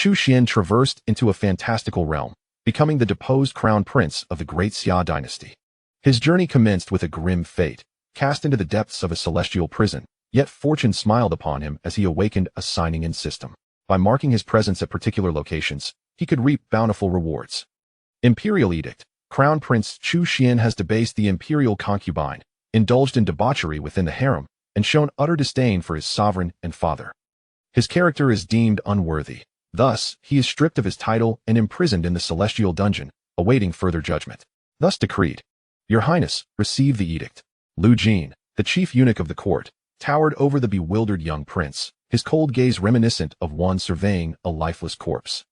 Chu Xuan traversed into a fantastical realm, becoming the deposed crown prince of the Great Xia Dynasty. His journey commenced with a grim fate, cast into the depths of a celestial prison, yet fortune smiled upon him as he awakened a signing-in system. By marking his presence at particular locations, he could reap bountiful rewards. Imperial Edict. Crown Prince Chu Xuan has debased the imperial concubine, indulged in debauchery within the harem, and shown utter disdain for his sovereign and father. His character is deemed unworthy. Thus, he is stripped of his title and imprisoned in the celestial dungeon, awaiting further judgment. Thus decreed. Your Highness, receive the edict. Lu Jin, the chief eunuch of the court, towered over the bewildered young prince, his cold gaze reminiscent of one surveying a lifeless corpse.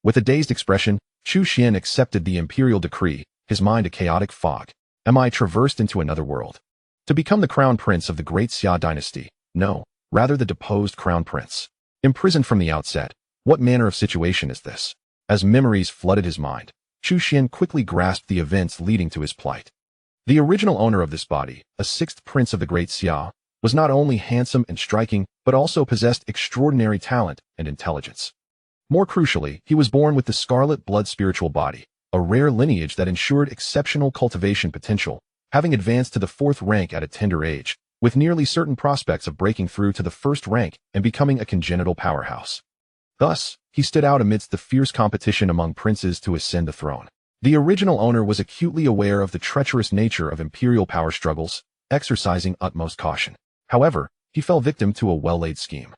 With a dazed expression, Chu Xuan accepted the imperial decree, his mind a chaotic fog. Am I traversed into another world? To become the crown prince of the Great Xia Dynasty? No, rather the deposed crown prince. Imprisoned from the outset, what manner of situation is this? As memories flooded his mind, Chu Xuan quickly grasped the events leading to his plight. The original owner of this body, a sixth prince of the Great Xia, was not only handsome and striking, but also possessed extraordinary talent and intelligence. More crucially, he was born with the scarlet blood spiritual body, a rare lineage that ensured exceptional cultivation potential, having advanced to the fourth rank at a tender age, with nearly certain prospects of breaking through to the first rank and becoming a congenital powerhouse. Thus, he stood out amidst the fierce competition among princes to ascend the throne. The original owner was acutely aware of the treacherous nature of imperial power struggles, exercising utmost caution. However, he fell victim to a well-laid scheme.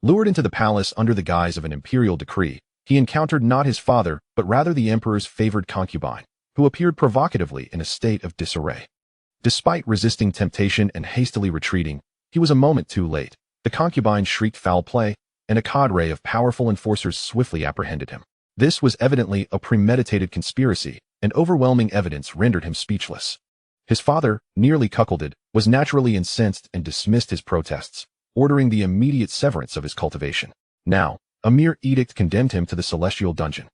Lured into the palace under the guise of an imperial decree, he encountered not his father, but rather the emperor's favored concubine, who appeared provocatively in a state of disarray. Despite resisting temptation and hastily retreating, he was a moment too late. The concubine shrieked foul play, and a cadre of powerful enforcers swiftly apprehended him. This was evidently a premeditated conspiracy, and overwhelming evidence rendered him speechless. His father, nearly cuckolded, was naturally incensed and dismissed his protests, ordering the immediate severance of his cultivation. Now, a mere edict condemned him to the celestial dungeon.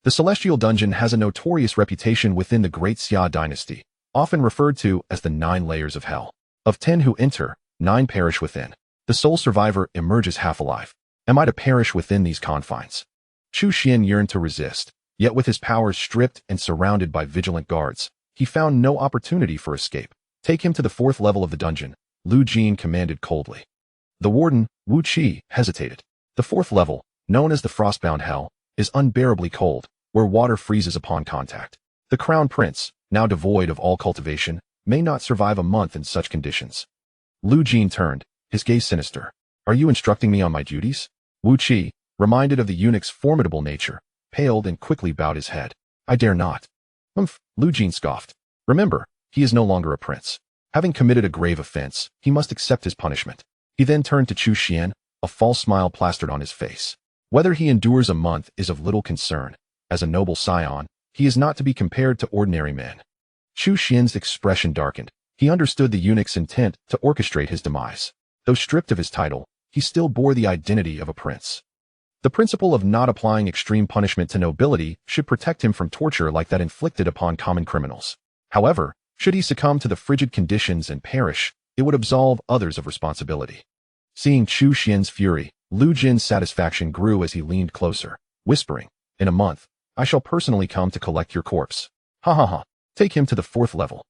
The celestial dungeon has a notorious reputation within the Great Xia Dynasty, often referred to as the 9 layers of hell. Of 10 who enter, 9 perish within. The sole survivor emerges half alive. Am I to perish within these confines? Chu Xuan yearned to resist, yet with his powers stripped and surrounded by vigilant guards, he found no opportunity for escape. Take him to the 4th level of the dungeon, Lu Jin commanded coldly. The warden, Wu Qi, hesitated. The 4th level, known as the frostbound hell, is unbearably cold, where water freezes upon contact. The crown prince, now devoid of all cultivation, may not survive a month in such conditions. Lu Jin turned, his gaze sinister. Are you instructing me on my duties? Wu Qi, reminded of the eunuch's formidable nature, paled and quickly bowed his head. I dare not. Lu Jin scoffed. Remember, he is no longer a prince. Having committed a grave offense, he must accept his punishment. He then turned to Chu Xuan, a false smile plastered on his face. Whether he endures a month is of little concern. As a noble scion, he is not to be compared to ordinary men. Chu Xuan's expression darkened. He understood the eunuch's intent to orchestrate his demise. Though stripped of his title, he still bore the identity of a prince. The principle of not applying extreme punishment to nobility should protect him from torture like that inflicted upon common criminals. However, should he succumb to the frigid conditions and perish, it would absolve others of responsibility. Seeing Chu Xuan's fury, Lu Jin's satisfaction grew as he leaned closer, whispering, In a month, I shall personally come to collect your corpse. Ha ha ha. Take him to the 4th level.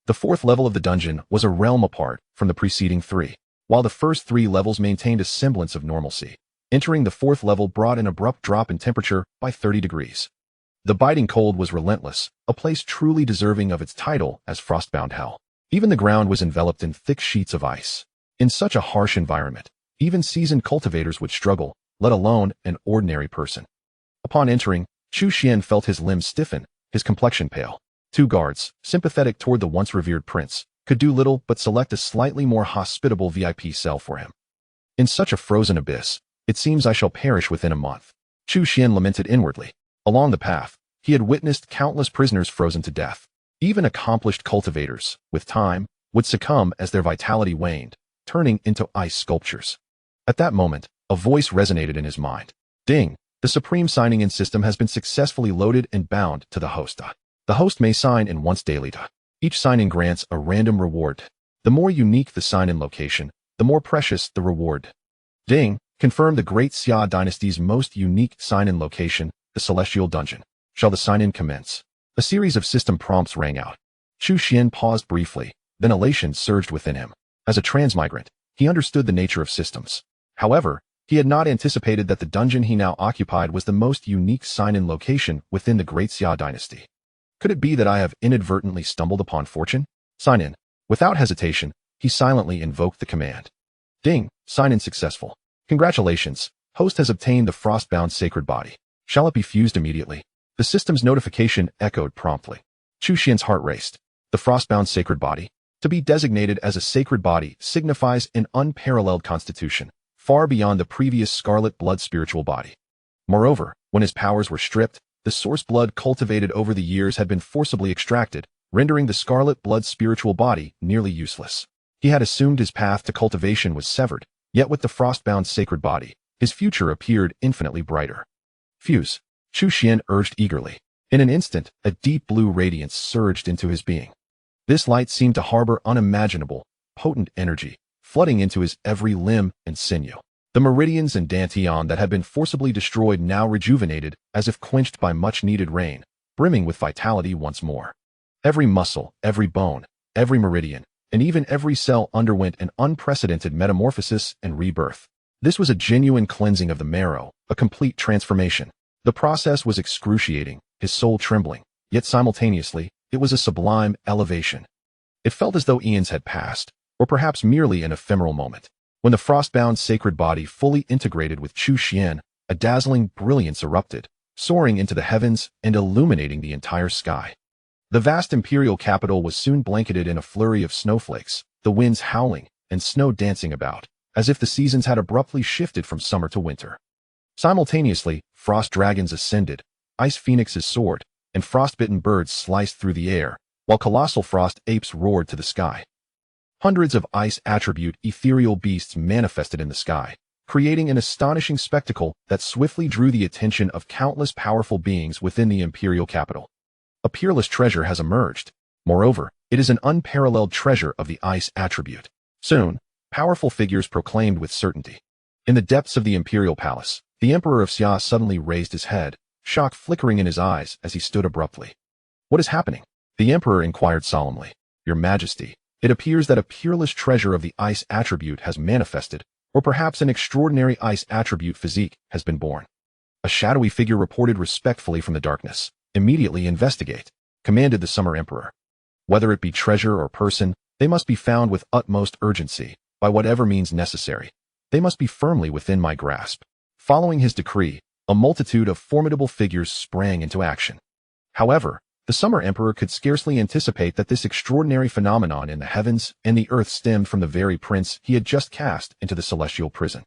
The 4th level of the dungeon was a realm apart from the preceding 3, while the first 3 levels maintained a semblance of normalcy. Entering the 4th level brought an abrupt drop in temperature by 30 degrees. The biting cold was relentless, a place truly deserving of its title as frostbound hell. Even the ground was enveloped in thick sheets of ice. In such a harsh environment, even seasoned cultivators would struggle, let alone an ordinary person. Upon entering, Chu Xuan felt his limbs stiffen, his complexion pale. 2 guards, sympathetic toward the once revered prince, could do little but select a slightly more hospitable VIP cell for him. In such a frozen abyss, it seems I shall perish within a month. Chu Xuan lamented inwardly. Along the path, he had witnessed countless prisoners frozen to death. Even accomplished cultivators, with time, would succumb as their vitality waned, turning into ice sculptures. At that moment, a voice resonated in his mind. Ding! The supreme signing-in system has been successfully loaded and bound to the host. The host may sign in once daily. Each sign-in grants a random reward. The more unique the sign-in location, the more precious the reward. Ding! Confirm the Great Xia Dynasty's most unique sign-in location, the Celestial Dungeon. Shall the sign-in commence? A series of system prompts rang out. Chu Xuan paused briefly, then elation surged within him. As a transmigrant, he understood the nature of systems. However, he had not anticipated that the dungeon he now occupied was the most unique sign-in location within the Great Xia Dynasty. Could it be that I have inadvertently stumbled upon fortune? Sign in. Without hesitation, he silently invoked the command. Ding, sign-in successful. Congratulations, host has obtained the frost-bound sacred body. Shall it be fused immediately? The system's notification echoed promptly. Chu Xuan's heart raced. The frost-bound sacred body? To be designated as a sacred body signifies an unparalleled constitution, far beyond the previous scarlet blood spiritual body. Moreover, when his powers were stripped, the source blood cultivated over the years had been forcibly extracted, rendering the scarlet blood spiritual body nearly useless. He had assumed his path to cultivation was severed, yet with the frost-bound sacred body, his future appeared infinitely brighter. Fuse, Chu Xuan urged eagerly. In an instant, a deep blue radiance surged into his being. This light seemed to harbor unimaginable, potent energy, flooding into his every limb and sinew. The meridians and dantian that had been forcibly destroyed now rejuvenated as if quenched by much-needed rain, brimming with vitality once more. Every muscle, every bone, every meridian, and even every cell underwent an unprecedented metamorphosis and rebirth. This was a genuine cleansing of the marrow, a complete transformation. The process was excruciating, his soul trembling, yet simultaneously, it was a sublime elevation. It felt as though eons had passed, or perhaps merely an ephemeral moment. When the frost-bound sacred body fully integrated with Chu Xuan, a dazzling brilliance erupted, soaring into the heavens and illuminating the entire sky. The vast imperial capital was soon blanketed in a flurry of snowflakes, the winds howling and snow dancing about, as if the seasons had abruptly shifted from summer to winter. Simultaneously, frost dragons ascended, ice phoenixes soared, and frostbitten birds sliced through the air, while colossal frost apes roared to the sky. Hundreds of ice attribute ethereal beasts manifested in the sky, creating an astonishing spectacle that swiftly drew the attention of countless powerful beings within the imperial capital. A peerless treasure has emerged. Moreover, it is an unparalleled treasure of the ice attribute. Soon, powerful figures proclaimed with certainty. In the depths of the imperial palace, the Emperor of Xia suddenly raised his head, shock flickering in his eyes as he stood abruptly. What is happening? The Emperor inquired solemnly. Your Majesty, it appears that a peerless treasure of the ice attribute has manifested, or perhaps an extraordinary ice attribute physique has been born. A shadowy figure reported respectfully from the darkness. Immediately investigate, commanded the Summer Emperor. Whether it be treasure or person, they must be found with utmost urgency, by whatever means necessary. They must be firmly within my grasp. Following his decree, a multitude of formidable figures sprang into action. However, the Summer Emperor could scarcely anticipate that this extraordinary phenomenon in the heavens and the earth stemmed from the very prince he had just cast into the celestial prison.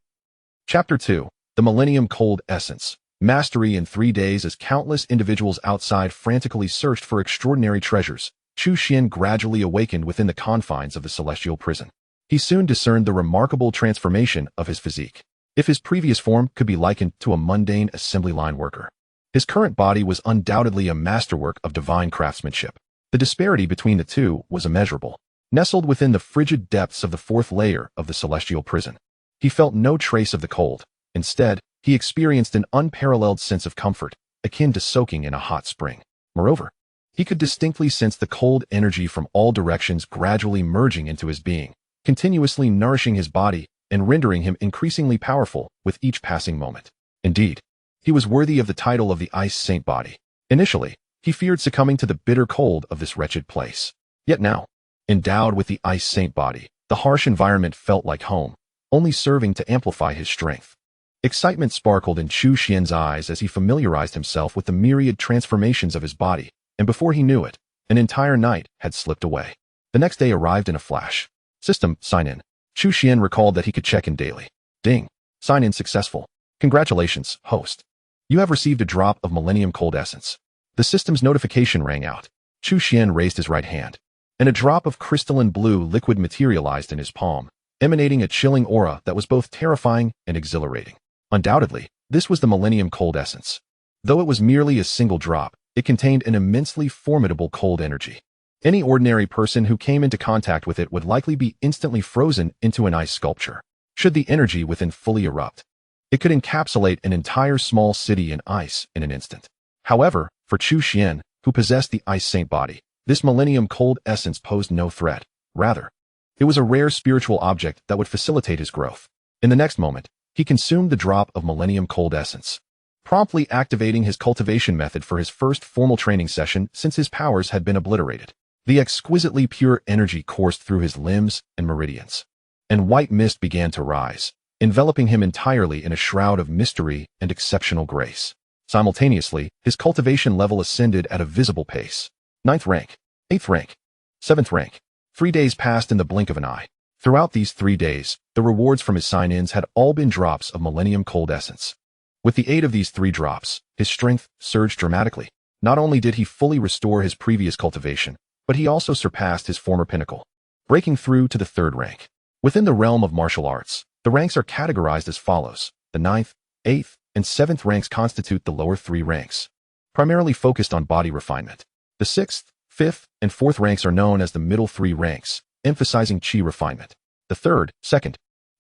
Chapter 2. The Millennium Cold Essence. Mastery in 3 days. As countless individuals outside frantically searched for extraordinary treasures, Chu Xuan gradually awakened within the confines of the celestial prison. He soon discerned the remarkable transformation of his physique. If his previous form could be likened to a mundane assembly line worker, his current body was undoubtedly a masterwork of divine craftsmanship. The disparity between the two was immeasurable. Nestled within the frigid depths of the 4th layer of the celestial prison, he felt no trace of the cold. Instead, he experienced an unparalleled sense of comfort, akin to soaking in a hot spring. Moreover, he could distinctly sense the cold energy from all directions gradually merging into his being, continuously nourishing his body and rendering him increasingly powerful with each passing moment. Indeed, he was worthy of the title of the Ice Saint body. Initially, he feared succumbing to the bitter cold of this wretched place. Yet now, endowed with the Ice Saint body, the harsh environment felt like home, only serving to amplify his strength. Excitement sparkled in Chu Xuan's eyes as he familiarized himself with the myriad transformations of his body, and before he knew it, an entire night had slipped away. The next day arrived in a flash. System, sign in. Chu Xuan recalled that he could check in daily. Ding. Sign in successful. Congratulations, host. You have received a drop of Millennium Cold Essence. The system's notification rang out. Chu Xuan raised his right hand, and a drop of crystalline blue liquid materialized in his palm, emanating a chilling aura that was both terrifying and exhilarating. Undoubtedly, this was the Millennium Cold Essence. Though it was merely a single drop, it contained an immensely formidable cold energy. Any ordinary person who came into contact with it would likely be instantly frozen into an ice sculpture. Should the energy within fully erupt, It could encapsulate an entire small city in ice in an instant. However, for Chu Xuan, who possessed the Ice Saint body, this millennium cold essence posed no threat. Rather, it was a rare spiritual object that would facilitate his growth. In the next moment, he consumed the drop of millennium cold essence, promptly activating his cultivation method for his first formal training session since his powers had been obliterated. The exquisitely pure energy coursed through his limbs and meridians, and white mist began to rise, enveloping him entirely in a shroud of mystery and exceptional grace. Simultaneously, his cultivation level ascended at a visible pace. 9th rank, 8th rank, 7th rank. 3 days passed in the blink of an eye. Throughout these 3 days, the rewards from his sign-ins had all been drops of Millennium Cold Essence. With the aid of these 3 drops, his strength surged dramatically. Not only did he fully restore his previous cultivation, but he also surpassed his former pinnacle, breaking through to the 3rd rank. Within the realm of martial arts, the ranks are categorized as follows. The 9th, 8th, and 7th ranks constitute the lower 3 ranks, primarily focused on body refinement. The 6th, 5th, and 4th ranks are known as the middle 3 ranks, emphasizing chi refinement. The 3rd, 2nd,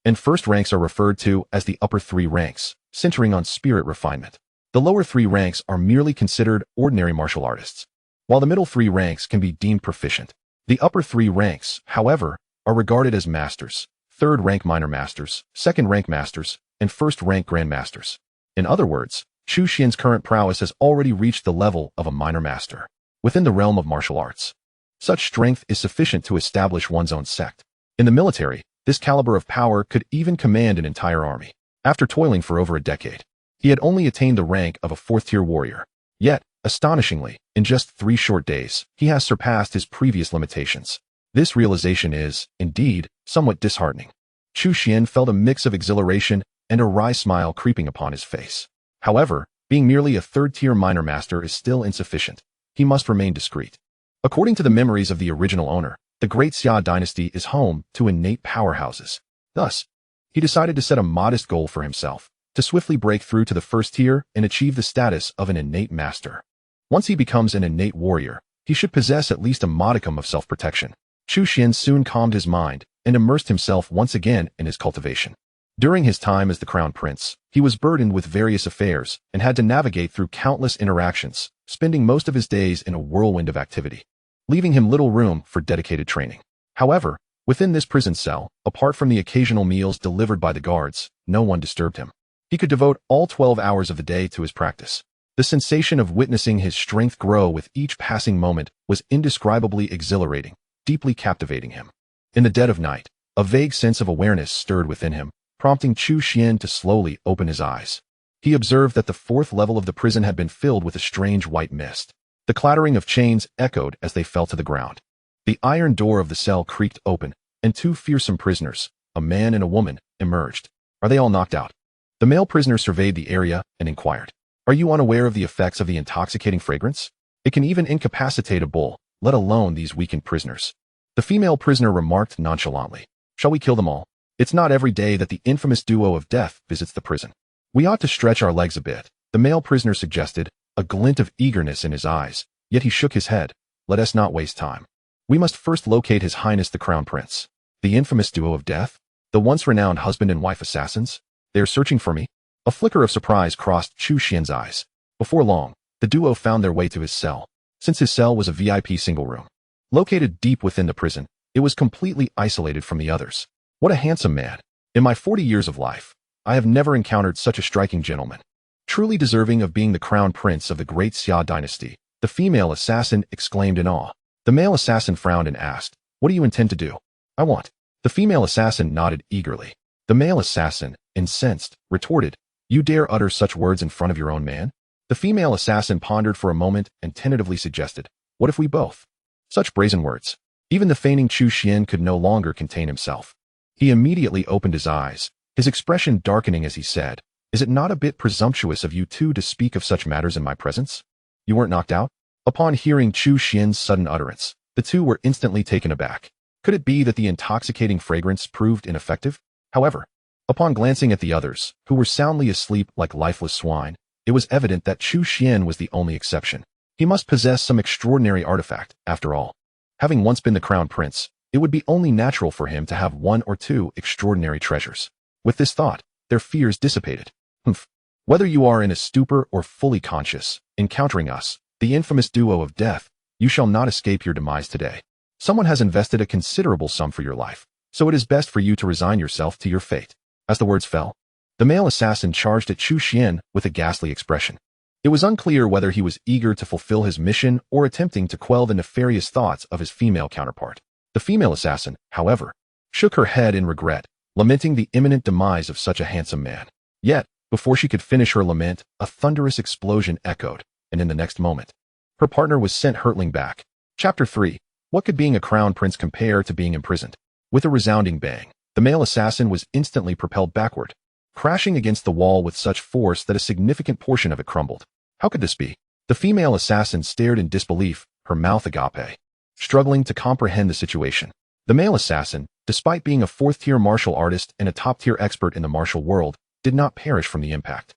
and 1st ranks are referred to as the upper 3 ranks, centering on spirit refinement. The lower 3 ranks are merely considered ordinary martial artists, while the middle 3 ranks can be deemed proficient. The upper 3 ranks, however, are regarded as masters, 3rd rank minor masters, 2nd rank masters, and 1st rank grandmasters. In other words, Chu Xuan's current prowess has already reached the level of a minor master within the realm of martial arts. Such strength is sufficient to establish one's own sect. In the military, this caliber of power could even command an entire army. After toiling for over a decade, he had only attained the rank of a 4th-tier warrior. Yet, astonishingly, in just 3 short days, he has surpassed his previous limitations. This realization is, indeed, somewhat disheartening. Chu Xuan felt a mix of exhilaration and a wry smile creeping upon his face. However, being merely a 3rd-tier minor master is still insufficient. He must remain discreet. According to the memories of the original owner, the Great Xia Dynasty is home to innate powerhouses. Thus, he decided to set a modest goal for himself, to swiftly break through to the 1st tier and achieve the status of an innate master. Once he becomes an innate warrior, he should possess at least a modicum of self-protection. Chu Xuan soon calmed his mind and immersed himself once again in his cultivation. During his time as the Crown Prince, he was burdened with various affairs and had to navigate through countless interactions, spending most of his days in a whirlwind of activity, leaving him little room for dedicated training. However, within this prison cell, apart from the occasional meals delivered by the guards, no one disturbed him. He could devote all 12 hours of the day to his practice. The sensation of witnessing his strength grow with each passing moment was indescribably exhilarating, deeply captivating him. In the dead of night, a vague sense of awareness stirred within him, prompting Chu Xuan to slowly open his eyes. He observed that the 4th level of the prison had been filled with a strange white mist. The clattering of chains echoed as they fell to the ground. The iron door of the cell creaked open, and 2 fearsome prisoners, a man and a woman, emerged. Are they all knocked out? The male prisoner surveyed the area and inquired, "Are you unaware of the effects of the intoxicating fragrance? It can even incapacitate a bull, let alone these weakened prisoners." The female prisoner remarked nonchalantly, "Shall we kill them all? It's not every day that the infamous duo of death visits the prison. We ought to stretch our legs a bit," the male prisoner suggested, a glint of eagerness in his eyes, yet he shook his head. "Let us not waste time. We must first locate His Highness the Crown Prince." The infamous duo of death? The once renowned husband and wife assassins? They are searching for me? A flicker of surprise crossed Chu Xuan's eyes. Before long, the duo found their way to his cell. Since his cell was a VIP single room, located deep within the prison, it was completely isolated from the others. What a handsome man. In my 40 years of life, I have never encountered such a striking gentleman. Truly deserving of being the crown prince of the Great Xia Dynasty, the female assassin exclaimed in awe. The male assassin frowned and asked, "What do you intend to do?" "I want." The female assassin nodded eagerly. The male assassin, incensed, retorted, "You dare utter such words in front of your own man?" The female assassin pondered for a moment and tentatively suggested, "What if we both?" Such brazen words. Even the feigning Chu Xuan could no longer contain himself. He immediately opened his eyes, his expression darkening as he said, "Is it not a bit presumptuous of you two to speak of such matters in my presence? You weren't knocked out?" Upon hearing Chu Xuan's sudden utterance, the two were instantly taken aback. Could it be that the intoxicating fragrance proved ineffective? However, upon glancing at the others, who were soundly asleep like lifeless swine, it was evident that Chu Xuan was the only exception. He must possess some extraordinary artifact, after all. Having once been the crown prince, it would be only natural for him to have 1 or 2 extraordinary treasures. With this thought, their fears dissipated. Humph. Whether you are in a stupor or fully conscious, encountering us, the infamous duo of death, you shall not escape your demise today. Someone has invested a considerable sum for your life, so it is best for you to resign yourself to your fate. As the words fell, the male assassin charged at Chu Xuan with a ghastly expression. It was unclear whether he was eager to fulfill his mission or attempting to quell the nefarious thoughts of his female counterpart. The female assassin, however, shook her head in regret, lamenting the imminent demise of such a handsome man. Yet, before she could finish her lament, a thunderous explosion echoed, and in the next moment, her partner was sent hurtling back. Chapter 3. What could being a crown prince compare to being imprisoned? With a resounding bang, the male assassin was instantly propelled backward, crashing against the wall with such force that a significant portion of it crumbled. How could this be? The female assassin stared in disbelief, her mouth agape, struggling to comprehend the situation. The male assassin, despite being a fourth-tier martial artist and a top-tier expert in the martial world, did not perish from the impact.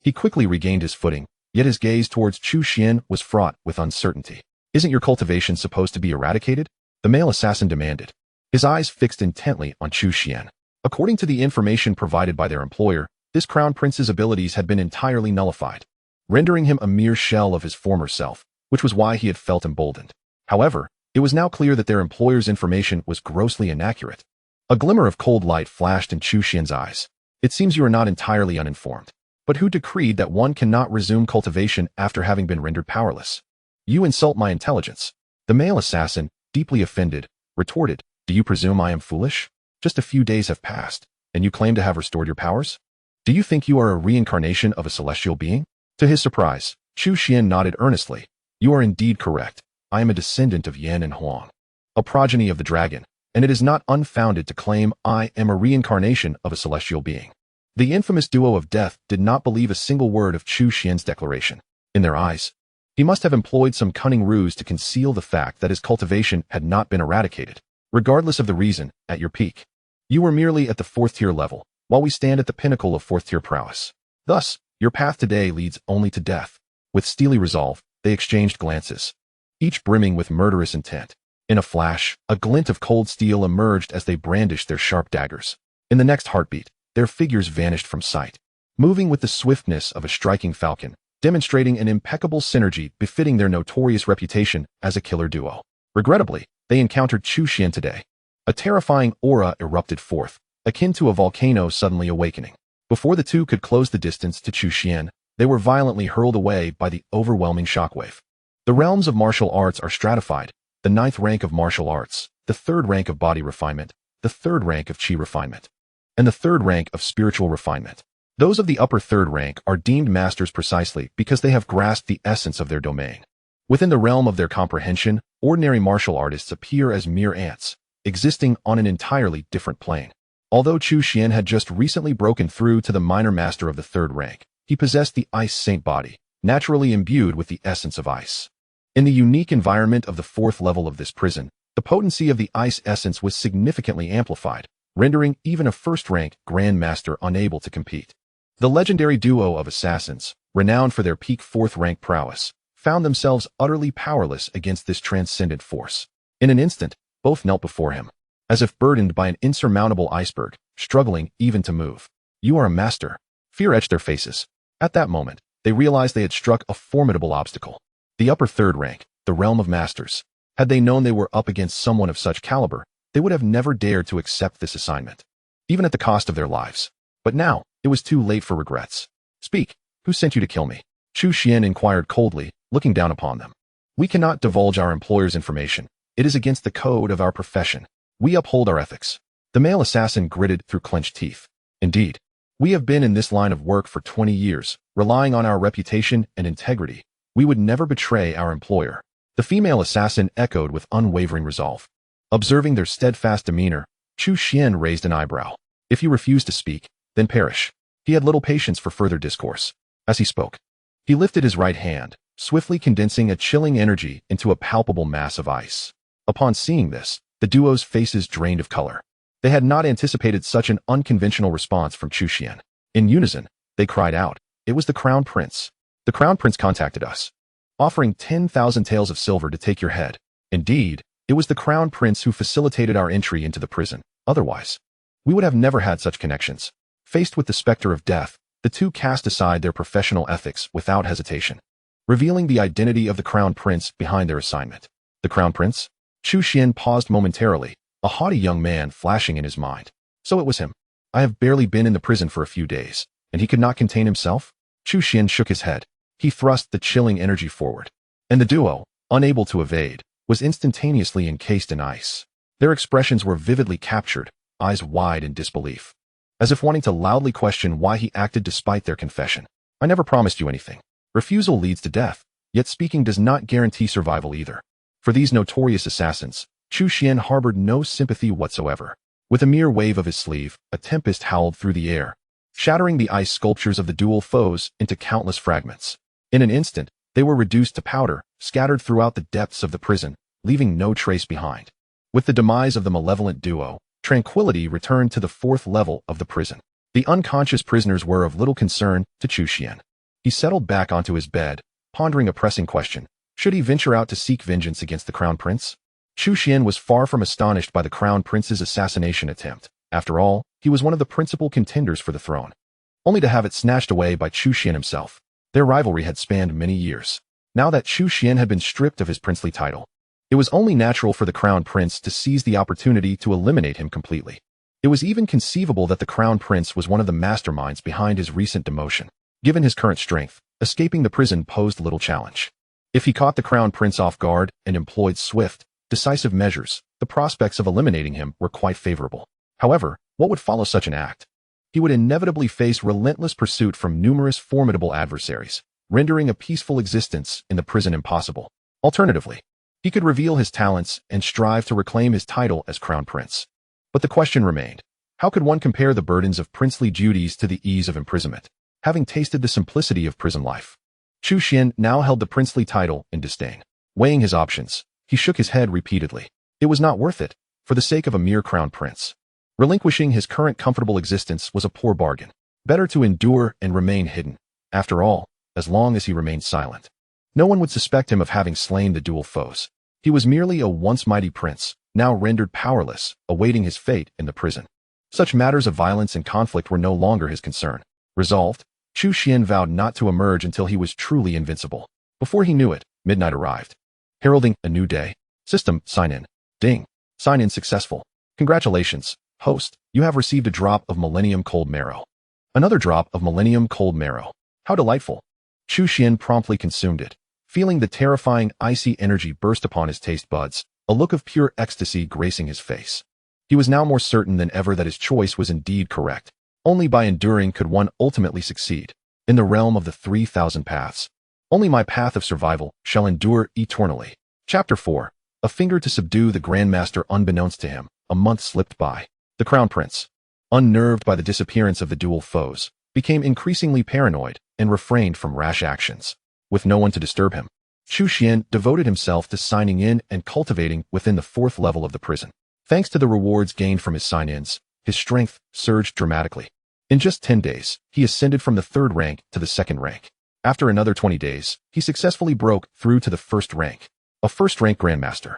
He quickly regained his footing, yet his gaze towards Chu Xuan was fraught with uncertainty. Isn't your cultivation supposed to be eradicated? The male assassin demanded, his eyes fixed intently on Chu Xuan. According to the information provided by their employer, this crown prince's abilities had been entirely nullified, rendering him a mere shell of his former self, which was why he had felt emboldened. However, it was now clear that their employer's information was grossly inaccurate. A glimmer of cold light flashed in Chu Xuan's eyes. It seems you are not entirely uninformed. But who decreed that one cannot resume cultivation after having been rendered powerless? You insult my intelligence. The male assassin, deeply offended, retorted, do you presume I am foolish? Just a few days have passed, and you claim to have restored your powers? Do you think you are a reincarnation of a celestial being? To his surprise, Chu Xuan nodded earnestly. You are indeed correct. I am a descendant of Yan and Huang, a progeny of the dragon, and it is not unfounded to claim I am a reincarnation of a celestial being. The infamous duo of death did not believe a single word of Chu Xuan's declaration. In their eyes, he must have employed some cunning ruse to conceal the fact that his cultivation had not been eradicated. Regardless of the reason, at your peak, you were merely at the fourth-tier level, while we stand at the pinnacle of fourth-tier prowess. Thus, your path today leads only to death. With steely resolve, they exchanged glances, each brimming with murderous intent. In a flash, a glint of cold steel emerged as they brandished their sharp daggers. In the next heartbeat, their figures vanished from sight, moving with the swiftness of a striking falcon, demonstrating an impeccable synergy befitting their notorious reputation as a killer duo. Regrettably, they encountered Chu Xuan today. A terrifying aura erupted forth, akin to a volcano suddenly awakening. Before the two could close the distance to Chu Xuan, they were violently hurled away by the overwhelming shockwave. The realms of martial arts are stratified: the 9th rank of martial arts, the 3rd rank of body refinement, the 3rd rank of chi refinement, and the 3rd rank of spiritual refinement. Those of the upper 3rd rank are deemed masters precisely because they have grasped the essence of their domain. Within the realm of their comprehension, ordinary martial artists appear as mere ants, existing on an entirely different plane. Although Chu Xuan had just recently broken through to the minor master of the 3rd rank, he possessed the ice saint body, naturally imbued with the essence of ice. In the unique environment of the 4th level of this prison, the potency of the ice essence was significantly amplified, rendering even a 1st-rank Grand Master unable to compete. The legendary duo of assassins, renowned for their peak 4th-rank prowess, found themselves utterly powerless against this transcendent force. In an instant, both knelt before him, as if burdened by an insurmountable iceberg, struggling even to move. You are a master. Fear etched their faces. At that moment, they realized they had struck a formidable obstacle. The upper 3rd rank, the realm of masters. Had they known they were up against someone of such caliber, they would have never dared to accept this assignment, even at the cost of their lives. But now, it was too late for regrets. Speak, who sent you to kill me? Chu Xuan inquired coldly, looking down upon them. We cannot divulge our employer's information. It is against the code of our profession. We uphold our ethics. The male assassin gritted through clenched teeth. Indeed, we have been in this line of work for 20 years, relying on our reputation and integrity. We would never betray our employer. The female assassin echoed with unwavering resolve. Observing their steadfast demeanor, Chu Xuan raised an eyebrow. If you refuse to speak, then perish. He had little patience for further discourse. As he spoke, he lifted his right hand, swiftly condensing a chilling energy into a palpable mass of ice. Upon seeing this, the duo's faces drained of color. They had not anticipated such an unconventional response from Chu Xuan. In unison, they cried out, "It was the Crown Prince. The Crown Prince contacted us, offering 10,000 taels of silver to take your head. Indeed, it was the Crown Prince who facilitated our entry into the prison. Otherwise, we would have never had such connections." Faced with the specter of death, the two cast aside their professional ethics without hesitation, revealing the identity of the crown prince behind their assignment. The crown prince? Chu Xuan paused momentarily, a haughty young man flashing in his mind. So it was him. I have barely been in the prison for a few days, and he could not contain himself? Chu Xuan shook his head. He thrust the chilling energy forward, and the duo, unable to evade, was instantaneously encased in ice. Their expressions were vividly captured, eyes wide in disbelief, as if wanting to loudly question why he acted despite their confession. I never promised you anything. Refusal leads to death, yet speaking does not guarantee survival either. For these notorious assassins, Chu Xuan harbored no sympathy whatsoever. With a mere wave of his sleeve, a tempest howled through the air, shattering the ice sculptures of the dual foes into countless fragments. In an instant, they were reduced to powder, scattered throughout the depths of the prison, leaving no trace behind. With the demise of the malevolent duo, tranquility returned to the fourth level of the prison. The unconscious prisoners were of little concern to Chu Xuan. He settled back onto his bed, pondering a pressing question. Should he venture out to seek vengeance against the crown prince? Chu Xuan was far from astonished by the crown prince's assassination attempt. After all, he was one of the principal contenders for the throne, only to have it snatched away by Chu Xuan himself. Their rivalry had spanned many years. Now that Chu Xuan had been stripped of his princely title, it was only natural for the crown prince to seize the opportunity to eliminate him completely. It was even conceivable that the crown prince was one of the masterminds behind his recent demotion. Given his current strength, escaping the prison posed little challenge. If he caught the crown prince off guard and employed swift, decisive measures, the prospects of eliminating him were quite favorable. However, what would follow such an act? He would inevitably face relentless pursuit from numerous formidable adversaries, rendering a peaceful existence in the prison impossible. Alternatively, he could reveal his talents and strive to reclaim his title as crown prince. But the question remained, how could one compare the burdens of princely duties to the ease of imprisonment? Having tasted the simplicity of prison life, Chu Xuan now held the princely title in disdain. Weighing his options, he shook his head repeatedly. It was not worth it, for the sake of a mere crown prince. Relinquishing his current comfortable existence was a poor bargain. Better to endure and remain hidden. After all, as long as he remained silent, no one would suspect him of having slain the dual foes. He was merely a once mighty prince, now rendered powerless, awaiting his fate in the prison. Such matters of violence and conflict were no longer his concern. Resolved, Chu Xuan vowed not to emerge until he was truly invincible. Before he knew it, midnight arrived, heralding a new day. System, sign in. Ding. Sign in successful. Congratulations, host. You have received a drop of Millennium Cold Marrow. Another drop of Millennium Cold Marrow. How delightful. Chu Xuan promptly consumed it, feeling the terrifying icy energy burst upon his taste buds, a look of pure ecstasy gracing his face. He was now more certain than ever that his choice was indeed correct. Only by enduring could one ultimately succeed. In the realm of the 3,000 paths, only my path of survival shall endure eternally. Chapter 4. A finger to subdue the Grandmaster. Unbeknownst to him, a month slipped by. The crown prince, unnerved by the disappearance of the dual foes, became increasingly paranoid and refrained from rash actions. With no one to disturb him, Chu Xuan devoted himself to signing in and cultivating within the fourth level of the prison. Thanks to the rewards gained from his sign-ins, his strength surged dramatically. In just 10 days, he ascended from the third rank to the second rank. After another 20 days, he successfully broke through to the first rank, a first-rank grandmaster.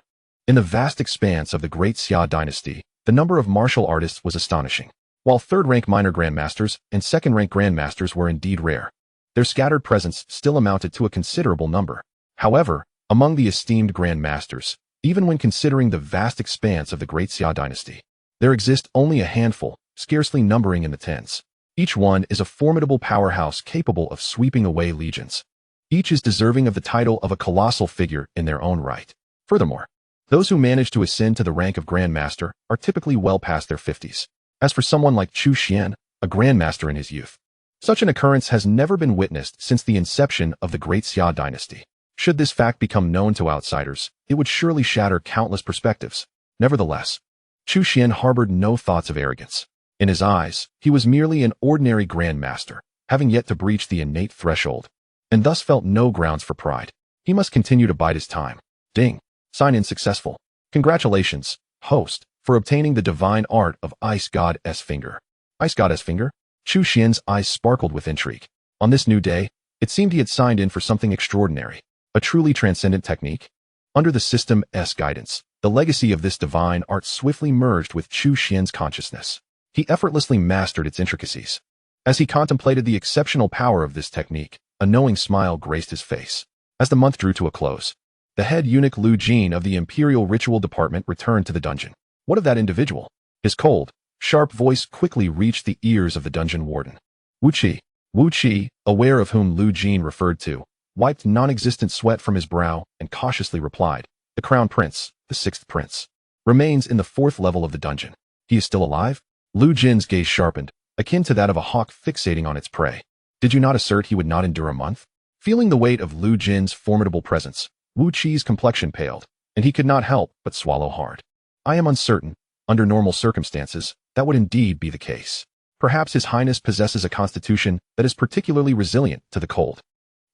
In the vast expanse of the Great Xia Dynasty, the number of martial artists was astonishing. While third-rank minor grandmasters and second-rank grandmasters were indeed rare, their scattered presence still amounted to a considerable number. However, among the esteemed grandmasters, even when considering the vast expanse of the Great Xia Dynasty, there exist only a handful, scarcely numbering in the tens. Each one is a formidable powerhouse capable of sweeping away legions. Each is deserving of the title of a colossal figure in their own right. Furthermore, those who manage to ascend to the rank of Grandmaster are typically well past their 50s. As for someone like Chu Xuan, a Grandmaster in his youth, such an occurrence has never been witnessed since the inception of the Great Xia Dynasty. Should this fact become known to outsiders, it would surely shatter countless perspectives. Nevertheless, Chu Xuan harbored no thoughts of arrogance. In his eyes, he was merely an ordinary Grandmaster, having yet to breach the innate threshold, and thus felt no grounds for pride. He must continue to bide his time. Ding. Sign-in successful. Congratulations, host, for obtaining the divine art of Ice God's Finger. Ice God's Finger? Chu Xuan's eyes sparkled with intrigue. On this new day, it seemed he had signed in for something extraordinary, a truly transcendent technique. Under the system's guidance, the legacy of this divine art swiftly merged with Chu Xuan's consciousness. He effortlessly mastered its intricacies. As he contemplated the exceptional power of this technique, a knowing smile graced his face. As the month drew to a close, the head eunuch Lu Jin of the Imperial Ritual Department returned to the dungeon. What of that individual? His cold, sharp voice quickly reached the ears of the dungeon warden. Wu Qi, aware of whom Lu Jin referred to, wiped non-existent sweat from his brow and cautiously replied, "The Crown Prince, the sixth prince, remains in the fourth level of the dungeon. He is still alive?" Lu Jin's gaze sharpened, akin to that of a hawk fixating on its prey. "Did you not assert he would not endure a month?" Feeling the weight of Lu Jin's formidable presence, Wu Qi's complexion paled, and he could not help but swallow hard. "I am uncertain. Under normal circumstances, that would indeed be the case. Perhaps His Highness possesses a constitution that is particularly resilient to the cold."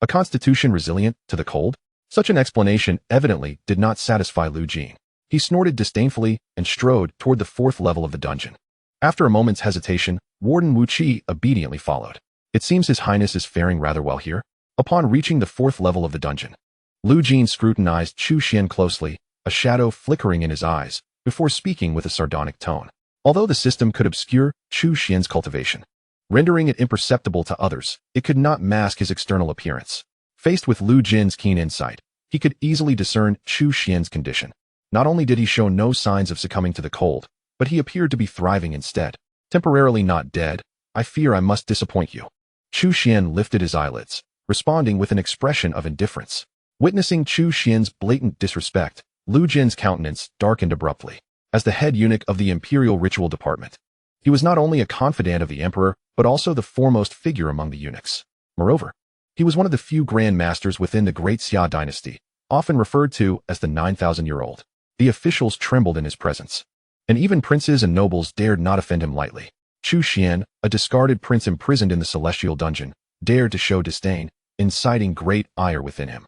A constitution resilient to the cold? Such an explanation evidently did not satisfy Lu Jin. He snorted disdainfully and strode toward the fourth level of the dungeon. After a moment's hesitation, Warden Wu Qi obediently followed. "It seems His Highness is faring rather well here." Upon reaching the fourth level of the dungeon, Lu Jin scrutinized Chu Xuan closely, a shadow flickering in his eyes, before speaking with a sardonic tone. Although the system could obscure Chu Xuan's cultivation, rendering it imperceptible to others, it could not mask his external appearance. Faced with Lu Jin's keen insight, he could easily discern Chu Xuan's condition. Not only did he show no signs of succumbing to the cold, but he appeared to be thriving instead. "Temporarily not dead, I fear I must disappoint you." Chu Xuan lifted his eyelids, responding with an expression of indifference. Witnessing Chu Xuan's blatant disrespect, Lu Jin's countenance darkened abruptly. As the head eunuch of the Imperial Ritual Department, he was not only a confidant of the emperor, but also the foremost figure among the eunuchs. Moreover, he was one of the few grand masters within the Great Xia Dynasty, often referred to as the 9,000-year-old. The officials trembled in his presence, and even princes and nobles dared not offend him lightly. Chu Xuan, a discarded prince imprisoned in the celestial dungeon, dared to show disdain, inciting great ire within him.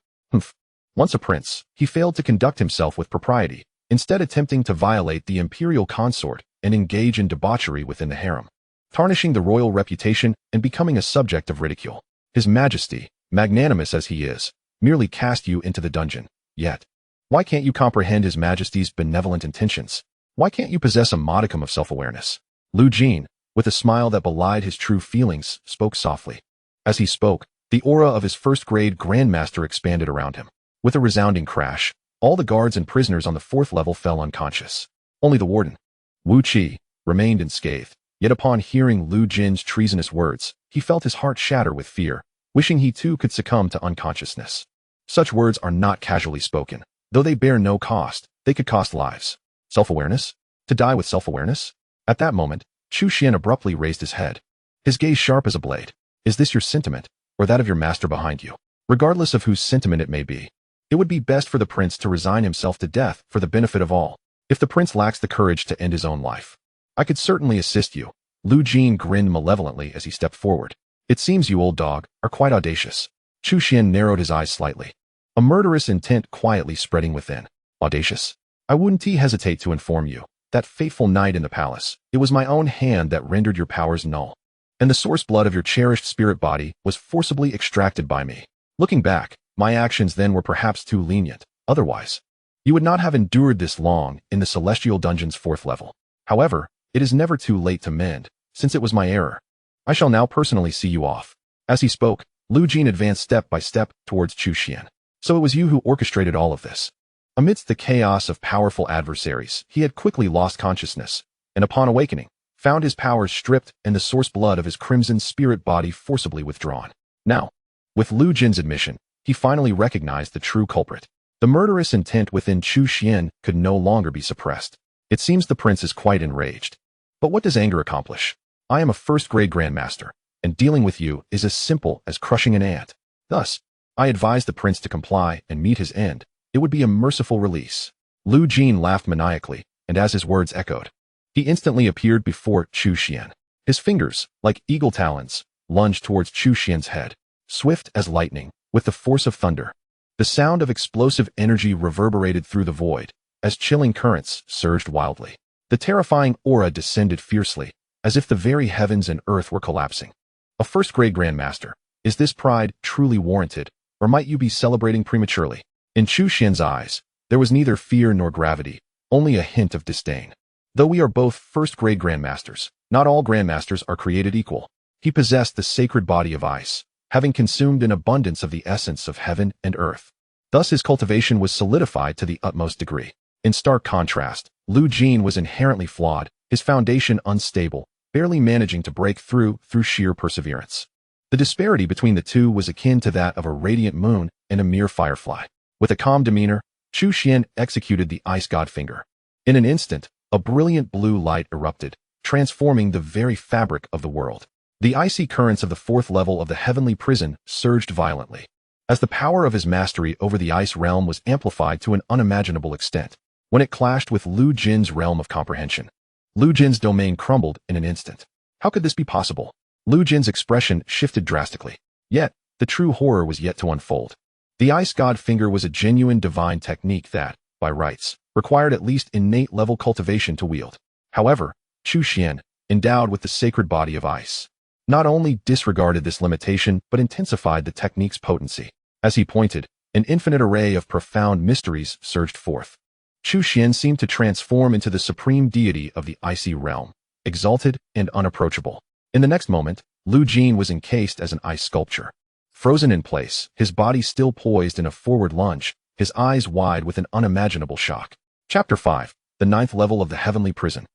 Once a prince, he failed to conduct himself with propriety, instead attempting to violate the imperial consort and engage in debauchery within the harem, tarnishing the royal reputation and becoming a subject of ridicule. His Majesty, magnanimous as he is, merely cast you into the dungeon. Yet, why can't you comprehend His Majesty's benevolent intentions? Why can't you possess a modicum of self-awareness? Lu Jin, with a smile that belied his true feelings, spoke softly. As he spoke, the aura of his first-grade grandmaster expanded around him. With a resounding crash, all the guards and prisoners on the fourth level fell unconscious. Only the warden, Wu Qi, remained unscathed. Yet upon hearing Lu Jin's treasonous words, he felt his heart shatter with fear, wishing he too could succumb to unconsciousness. Such words are not casually spoken. Though they bear no cost, they could cost lives. Self-awareness? To die with self-awareness? At that moment, Chu Xuan abruptly raised his head, his gaze sharp as a blade. "Is this your sentiment, or that of your master behind you? Regardless of whose sentiment it may be, it would be best for the prince to resign himself to death for the benefit of all. If the prince lacks the courage to end his own life, I could certainly assist you." Lu Jin grinned malevolently as he stepped forward. "It seems you, old dog, are quite audacious." Chu Xuan narrowed his eyes slightly, a murderous intent quietly spreading within. "Audacious? I wouldn't hesitate to inform you. That fateful night in the palace, it was my own hand that rendered your powers null, and the source blood of your cherished spirit body was forcibly extracted by me. Looking back, my actions then were perhaps too lenient. Otherwise, you would not have endured this long in the celestial dungeon's fourth level. However, it is never too late to mend, since it was my error. I shall now personally see you off." As he spoke, Lu Jin advanced step by step towards Chu Xuan. "So it was you who orchestrated all of this." Amidst the chaos of powerful adversaries, he had quickly lost consciousness, and upon awakening, found his powers stripped and the source blood of his crimson spirit body forcibly withdrawn. Now, with Lu Jin's admission, he finally recognized the true culprit. The murderous intent within Chu Xuan could no longer be suppressed. "It seems the prince is quite enraged. But what does anger accomplish? I am a first-grade grandmaster, and dealing with you is as simple as crushing an ant. Thus, I advise the prince to comply and meet his end. It would be a merciful release." Lu Jin laughed maniacally, and as his words echoed, he instantly appeared before Chu Xuan. His fingers, like eagle talons, lunged towards Chu Xuan's head, swift as lightning, with the force of thunder. The sound of explosive energy reverberated through the void, as chilling currents surged wildly. The terrifying aura descended fiercely, as if the very heavens and earth were collapsing. A first-grade grandmaster, is this pride truly warranted, or might you be celebrating prematurely? In Chu Xuan's eyes, there was neither fear nor gravity, only a hint of disdain. "Though we are both first-grade grandmasters, Not all grandmasters are created equal. He possessed the sacred body of ice, having consumed an abundance of the essence of heaven and earth. Thus his cultivation was solidified to the utmost degree. In stark contrast, Lu Jin was inherently flawed, his foundation unstable, barely managing to break through sheer perseverance. The disparity between the two was akin to that of a radiant moon and a mere firefly. With a calm demeanor, Chu Xuan executed the ice god finger. In an instant, a brilliant blue light erupted, transforming the very fabric of the world. The icy currents of the fourth level of the heavenly prison surged violently, as the power of his mastery over the ice realm was amplified to an unimaginable extent. When it clashed with Lu Jin's realm of comprehension, Lu Jin's domain crumbled in an instant. How could this be possible? Lu Jin's expression shifted drastically. Yet, the true horror was yet to unfold. The ice god finger was a genuine divine technique that, by rights, required at least innate level cultivation to wield. However, Chu Xuan, endowed with the sacred body of ice, not only disregarded this limitation but intensified the technique's potency. As he pointed, an infinite array of profound mysteries surged forth. Chu Xuan seemed to transform into the supreme deity of the icy realm, exalted and unapproachable. In the next moment, Lu Jin was encased as an ice sculpture. Frozen in place, his body still poised in a forward lunge, his eyes wide with an unimaginable shock. Chapter 5. The ninth level of the heavenly prison.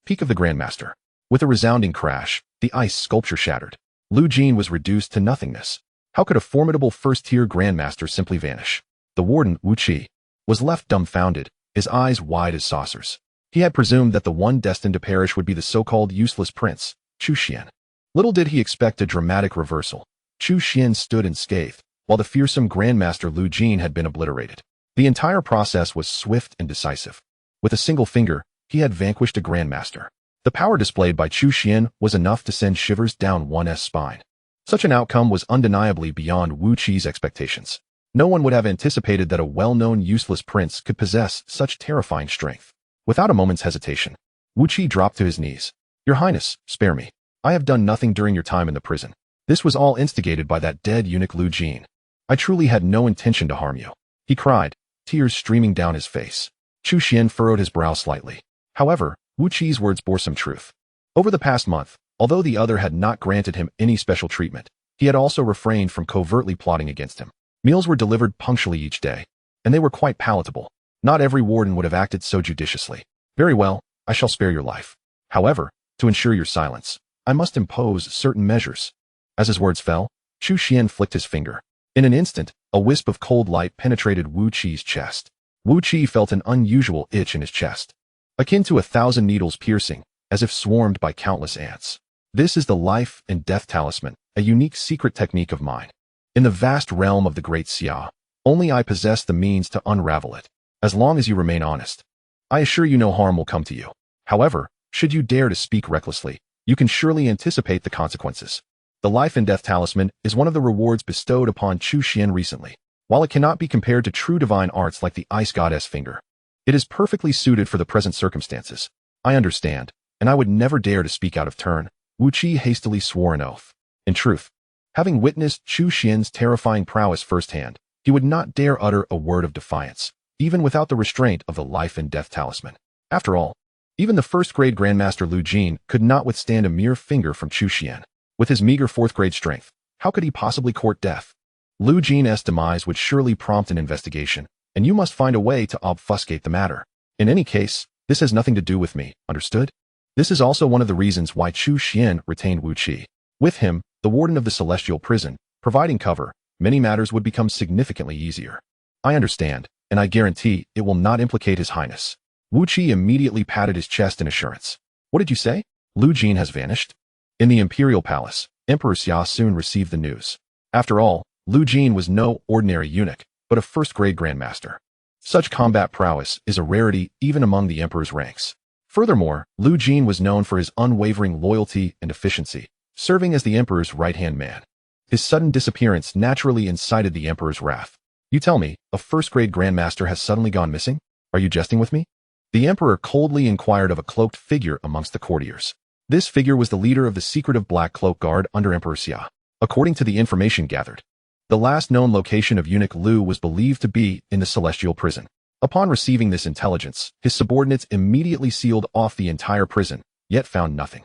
Peak of the Grandmaster. With a resounding crash, the ice sculpture shattered. Lu Jin was reduced to nothingness. How could a formidable first-tier Grandmaster simply vanish? The warden, Wu Qi, was left dumbfounded, his eyes wide as saucers. He had presumed that the one destined to perish would be the so-called useless prince, Chu Xuan. Little did he expect a dramatic reversal. Chu Xuan stood unscathed, while the fearsome Grandmaster Lu Jin had been obliterated. The entire process was swift and decisive. With a single finger, he had vanquished a Grandmaster. The power displayed by Chu Xuan was enough to send shivers down one's spine. Such an outcome was undeniably beyond Wu Qi's expectations. No one would have anticipated that a well-known useless prince could possess such terrifying strength. Without a moment's hesitation, Wu Qi dropped to his knees. Your Highness, spare me. I have done nothing during your time in the prison. This was all instigated by that dead eunuch Lu Jin. I truly had no intention to harm you, he cried, tears streaming down his face. Chu Xuan furrowed his brow slightly. However, Wu Qi's words bore some truth. Over the past month, although the other had not granted him any special treatment, he had also refrained from covertly plotting against him. Meals were delivered punctually each day, and they were quite palatable. Not every warden would have acted so judiciously. Very well, I shall spare your life. However, to ensure your silence, I must impose certain measures. As his words fell, Chu Xuan flicked his finger. In an instant, a wisp of cold light penetrated Wu Qi's chest. Wu Qi felt an unusual itch in his chest, akin to 1,000 needles piercing, as if swarmed by countless ants. This is the life and death talisman, a unique secret technique of mine. In the vast realm of the Great Xia, only I possess the means to unravel it. As long as you remain honest, I assure you no harm will come to you. However, should you dare to speak recklessly, you can surely anticipate the consequences. The life and death talisman is one of the rewards bestowed upon Chu Xuan recently. While it cannot be compared to true divine arts like the ice goddess finger, it is perfectly suited for the present circumstances. I understand, and I would never dare to speak out of turn. Wu Qi hastily swore an oath. In truth, having witnessed Chu Xuan's terrifying prowess firsthand, he would not dare utter a word of defiance, even without the restraint of the life and death talisman. After all, even the first-grade Grandmaster Lu Jin could not withstand a mere finger from Chu Xuan. With his meager fourth-grade strength, how could he possibly court death? Lu Jin's demise would surely prompt an investigation, and you must find a way to obfuscate the matter. In any case, this has nothing to do with me, understood? This is also one of the reasons why Chu Xuan retained Wu Qi. With him, the warden of the celestial prison, providing cover, many matters would become significantly easier. I understand, and I guarantee it will not implicate His Highness. Wu Qi immediately patted his chest in assurance. What did you say? Lu Jin has vanished? In the imperial palace, Emperor Xia soon received the news. After all, Lu Jin was no ordinary eunuch, but a first-grade grandmaster. Such combat prowess is a rarity even among the emperor's ranks. Furthermore, Lu Jin was known for his unwavering loyalty and efficiency, serving as the emperor's right-hand man. His sudden disappearance naturally incited the emperor's wrath. You tell me, a first-grade grandmaster has suddenly gone missing? Are you jesting with me? The emperor coldly inquired of a cloaked figure amongst the courtiers. This figure was the leader of the secretive Black Cloak Guard under Emperor Xia. According to the information gathered, the last known location of eunuch Lu was believed to be in the celestial prison. Upon receiving this intelligence, his subordinates immediately sealed off the entire prison, yet found nothing.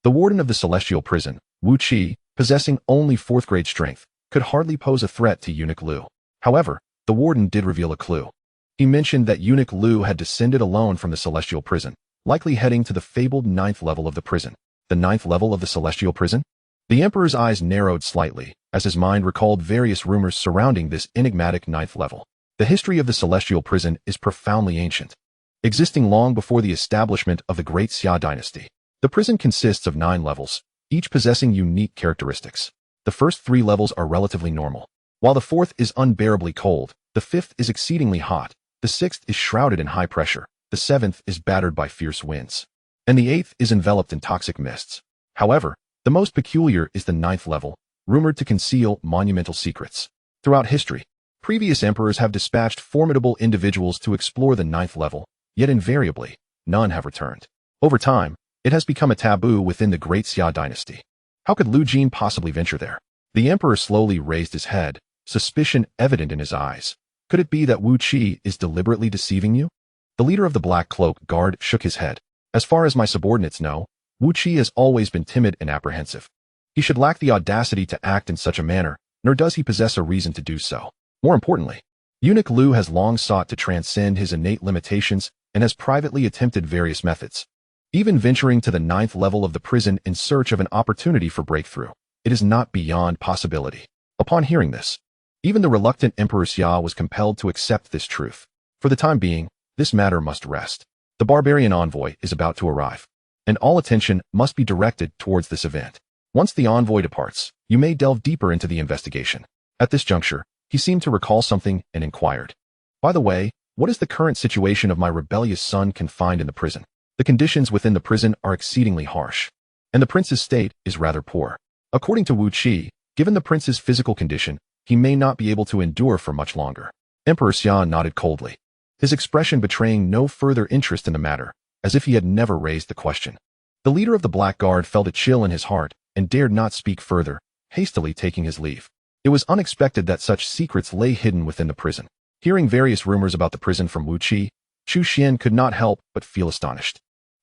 The warden of the celestial prison, Wu Qi, possessing only 4th grade strength, could hardly pose a threat to Eunuch Lu. However, the warden did reveal a clue. He mentioned that Eunuch Lu had descended alone from the celestial prison, likely heading to the fabled 9th level of the prison. The 9th level of the celestial prison? The emperor's eyes narrowed slightly, as his mind recalled various rumors surrounding this enigmatic 9th level. The history of the celestial prison is profoundly ancient, existing long before the establishment of the Great Xia Dynasty. The prison consists of 9 levels, each possessing unique characteristics. The first 3 levels are relatively normal, while the 4th is unbearably cold, the 5th is exceedingly hot, the 6th is shrouded in high pressure, the 7th is battered by fierce winds, and the 8th is enveloped in toxic mists. However, the most peculiar is the 9th level, rumored to conceal monumental secrets. Throughout history, previous emperors have dispatched formidable individuals to explore the 9th level, yet invariably, none have returned. Over time, it has become a taboo within the Great Xia Dynasty. How could Lu Jin possibly venture there? The emperor slowly raised his head, suspicion evident in his eyes. Could it be that Wu Qi is deliberately deceiving you? The leader of the Black Cloak Guard shook his head. As far as my subordinates know, Wu Qi has always been timid and apprehensive. He should lack the audacity to act in such a manner, nor does he possess a reason to do so. More importantly, Eunuch Lu has long sought to transcend his innate limitations and has privately attempted various methods, even venturing to the 9th level of the prison in search of an opportunity for breakthrough. It is not beyond possibility. Upon hearing this, even the reluctant Emperor Xia was compelled to accept this truth. For the time being, this matter must rest. The barbarian envoy is about to arrive, and all attention must be directed towards this event. Once the envoy departs, you may delve deeper into the investigation. At this juncture, he seemed to recall something and inquired, "By the way, what is the current situation of my rebellious son confined in the prison? The conditions within the prison are exceedingly harsh, and the prince's state is rather poor. According to Wu Qi, given the prince's physical condition, he may not be able to endure for much longer." Emperor Xia nodded coldly, his expression betraying no further interest in the matter, as if he had never raised the question. The leader of the Black Guard felt a chill in his heart and dared not speak further, hastily taking his leave. It was unexpected that such secrets lay hidden within the prison. Hearing various rumors about the prison from Wu Qi, Chu Xuan could not help but feel astonished.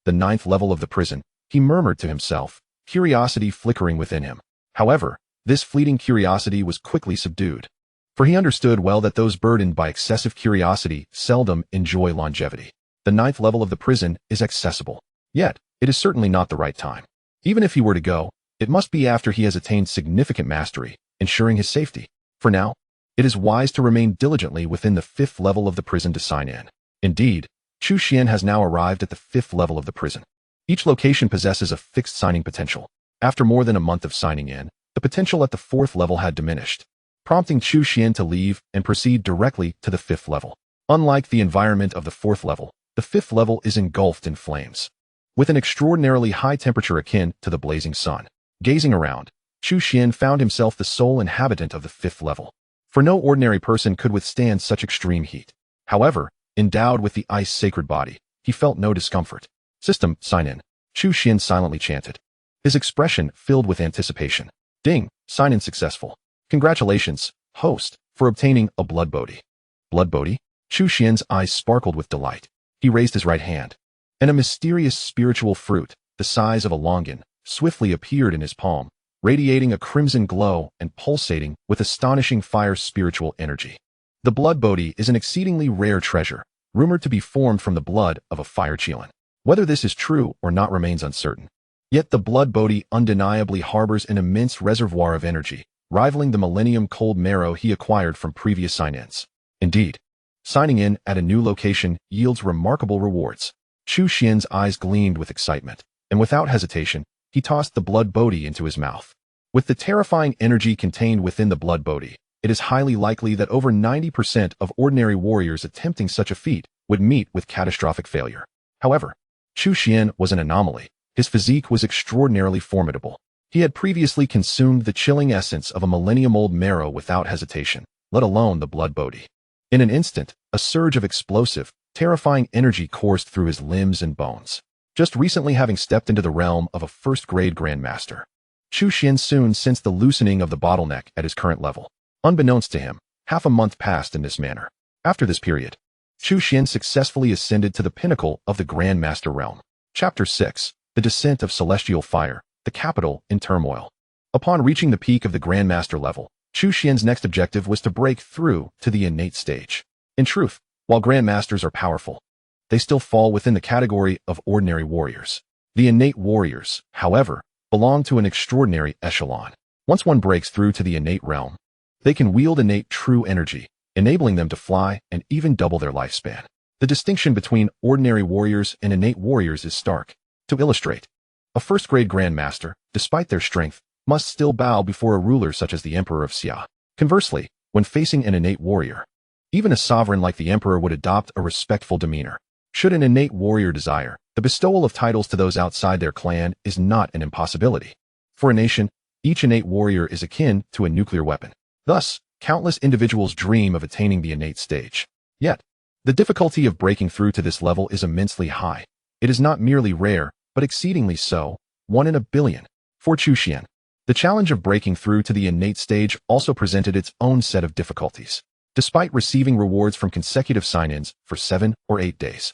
The 9th level of the prison, he murmured to himself, curiosity flickering within him. However, this fleeting curiosity was quickly subdued, for he understood well that those burdened by excessive curiosity seldom enjoy longevity. The 9th level of the prison is accessible, yet it is certainly not the right time. Even if he were to go, it must be after he has attained significant mastery, ensuring his safety. For now, it is wise to remain diligently within the 5th level of the prison to sign in. Indeed, Chu Xuan has now arrived at the 5th level of the prison. Each location possesses a fixed signing potential. After more than a month of signing in, the potential at the 4th level had diminished, prompting Chu Xuan to leave and proceed directly to the 5th level. Unlike the environment of the 4th level, the 5th level is engulfed in flames, with an extraordinarily high temperature akin to the blazing sun. Gazing around, Chu Xuan found himself the sole inhabitant of the 5th level, for no ordinary person could withstand such extreme heat. However, endowed with the ice-sacred body, he felt no discomfort. "System, sign in," Chu Xuan silently chanted, his expression filled with anticipation. "Ding, sign in successful. Congratulations, host, for obtaining a blood body." Blood body? Chu Xuan's eyes sparkled with delight. He raised his right hand, and a mysterious spiritual fruit, the size of a longan, swiftly appeared in his palm, radiating a crimson glow and pulsating with astonishing fire spiritual energy. The blood body is an exceedingly rare treasure, rumored to be formed from the blood of a fire Qilin. Whether this is true or not remains uncertain. Yet the blood body undeniably harbors an immense reservoir of energy, rivaling the millennium cold marrow he acquired from previous sign-ins. Indeed, signing in at a new location yields remarkable rewards. Chu Xuan's eyes gleamed with excitement, and without hesitation, he tossed the blood body into his mouth. With the terrifying energy contained within the blood body, it is highly likely that over 90% of ordinary warriors attempting such a feat would meet with catastrophic failure. However, Chu Xuan was an anomaly. His physique was extraordinarily formidable. He had previously consumed the chilling essence of a millennium-old marrow without hesitation, let alone the blood body. In an instant, a surge of explosive, terrifying energy coursed through his limbs and bones. Just recently having stepped into the realm of a first-grade grandmaster, Chu Xuan soon sensed the loosening of the bottleneck at his current level. Unbeknownst to him, half a month passed in this manner. After this period, Chu Xuan successfully ascended to the pinnacle of the Grandmaster realm. Chapter 6. The Descent of Celestial Fire, the capital in turmoil. Upon reaching the peak of the Grandmaster level, Chu Xuan's next objective was to break through to the innate stage. In truth, while Grandmasters are powerful, they still fall within the category of ordinary warriors. The innate warriors, however, belong to an extraordinary echelon. Once one breaks through to the innate realm, they can wield innate true energy, enabling them to fly and even double their lifespan. The distinction between ordinary warriors and innate warriors is stark. To illustrate, a first-grade Grandmaster, despite their strength, must still bow before a ruler such as the Emperor of Xia. Conversely, when facing an innate warrior, even a sovereign like the Emperor would adopt a respectful demeanor. Should an innate warrior desire, the bestowal of titles to those outside their clan is not an impossibility. For a nation, each innate warrior is akin to a nuclear weapon. Thus, countless individuals dream of attaining the innate stage. Yet, the difficulty of breaking through to this level is immensely high. It is not merely rare, but exceedingly so, 1 in a billion. For Chu Xuan, the challenge of breaking through to the innate stage also presented its own set of difficulties. Despite receiving rewards from consecutive sign-ins for 7 or 8 days,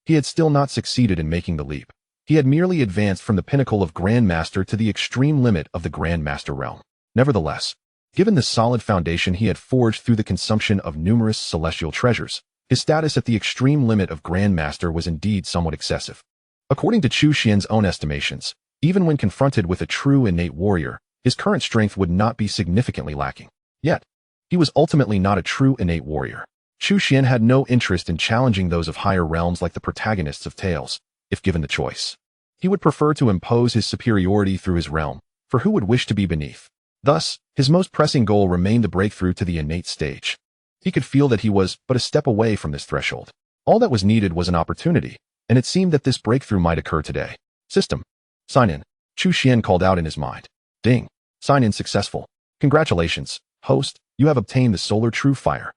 he had still not succeeded in making the leap. He had merely advanced from the pinnacle of Grandmaster to the extreme limit of the Grandmaster realm. Nevertheless, given the solid foundation he had forged through the consumption of numerous celestial treasures, his status at the extreme limit of Grandmaster was indeed somewhat excessive. According to Chu Xuan's own estimations, even when confronted with a true innate warrior, his current strength would not be significantly lacking. Yet, he was ultimately not a true innate warrior. Chu Xuan had no interest in challenging those of higher realms like the protagonists of tales, if given the choice. He would prefer to impose his superiority through his realm, for who would wish to be beneath? Thus, his most pressing goal remained the breakthrough to the innate stage. He could feel that he was but a step away from this threshold. All that was needed was an opportunity, and it seemed that this breakthrough might occur today. System. Sign in. Chu Xuan called out in his mind. Ding. Sign in successful. Congratulations, host, you have obtained the solar true fire.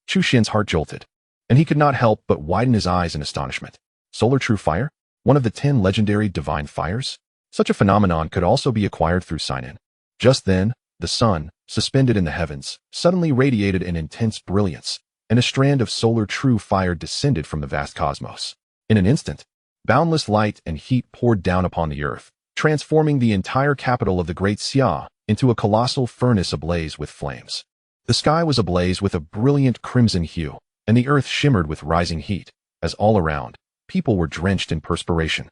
Chu Xuan's heart jolted, and he could not help but widen his eyes in astonishment. Solar true fire? One of the 10 legendary divine fires? Such a phenomenon could also be acquired through sign-in. Just then, the sun, suspended in the heavens, suddenly radiated an intense brilliance, and a strand of solar true fire descended from the vast cosmos. In an instant, boundless light and heat poured down upon the earth, transforming the entire capital of the Great Xia into a colossal furnace ablaze with flames. The sky was ablaze with a brilliant crimson hue, and the earth shimmered with rising heat, as all around, people were drenched in perspiration,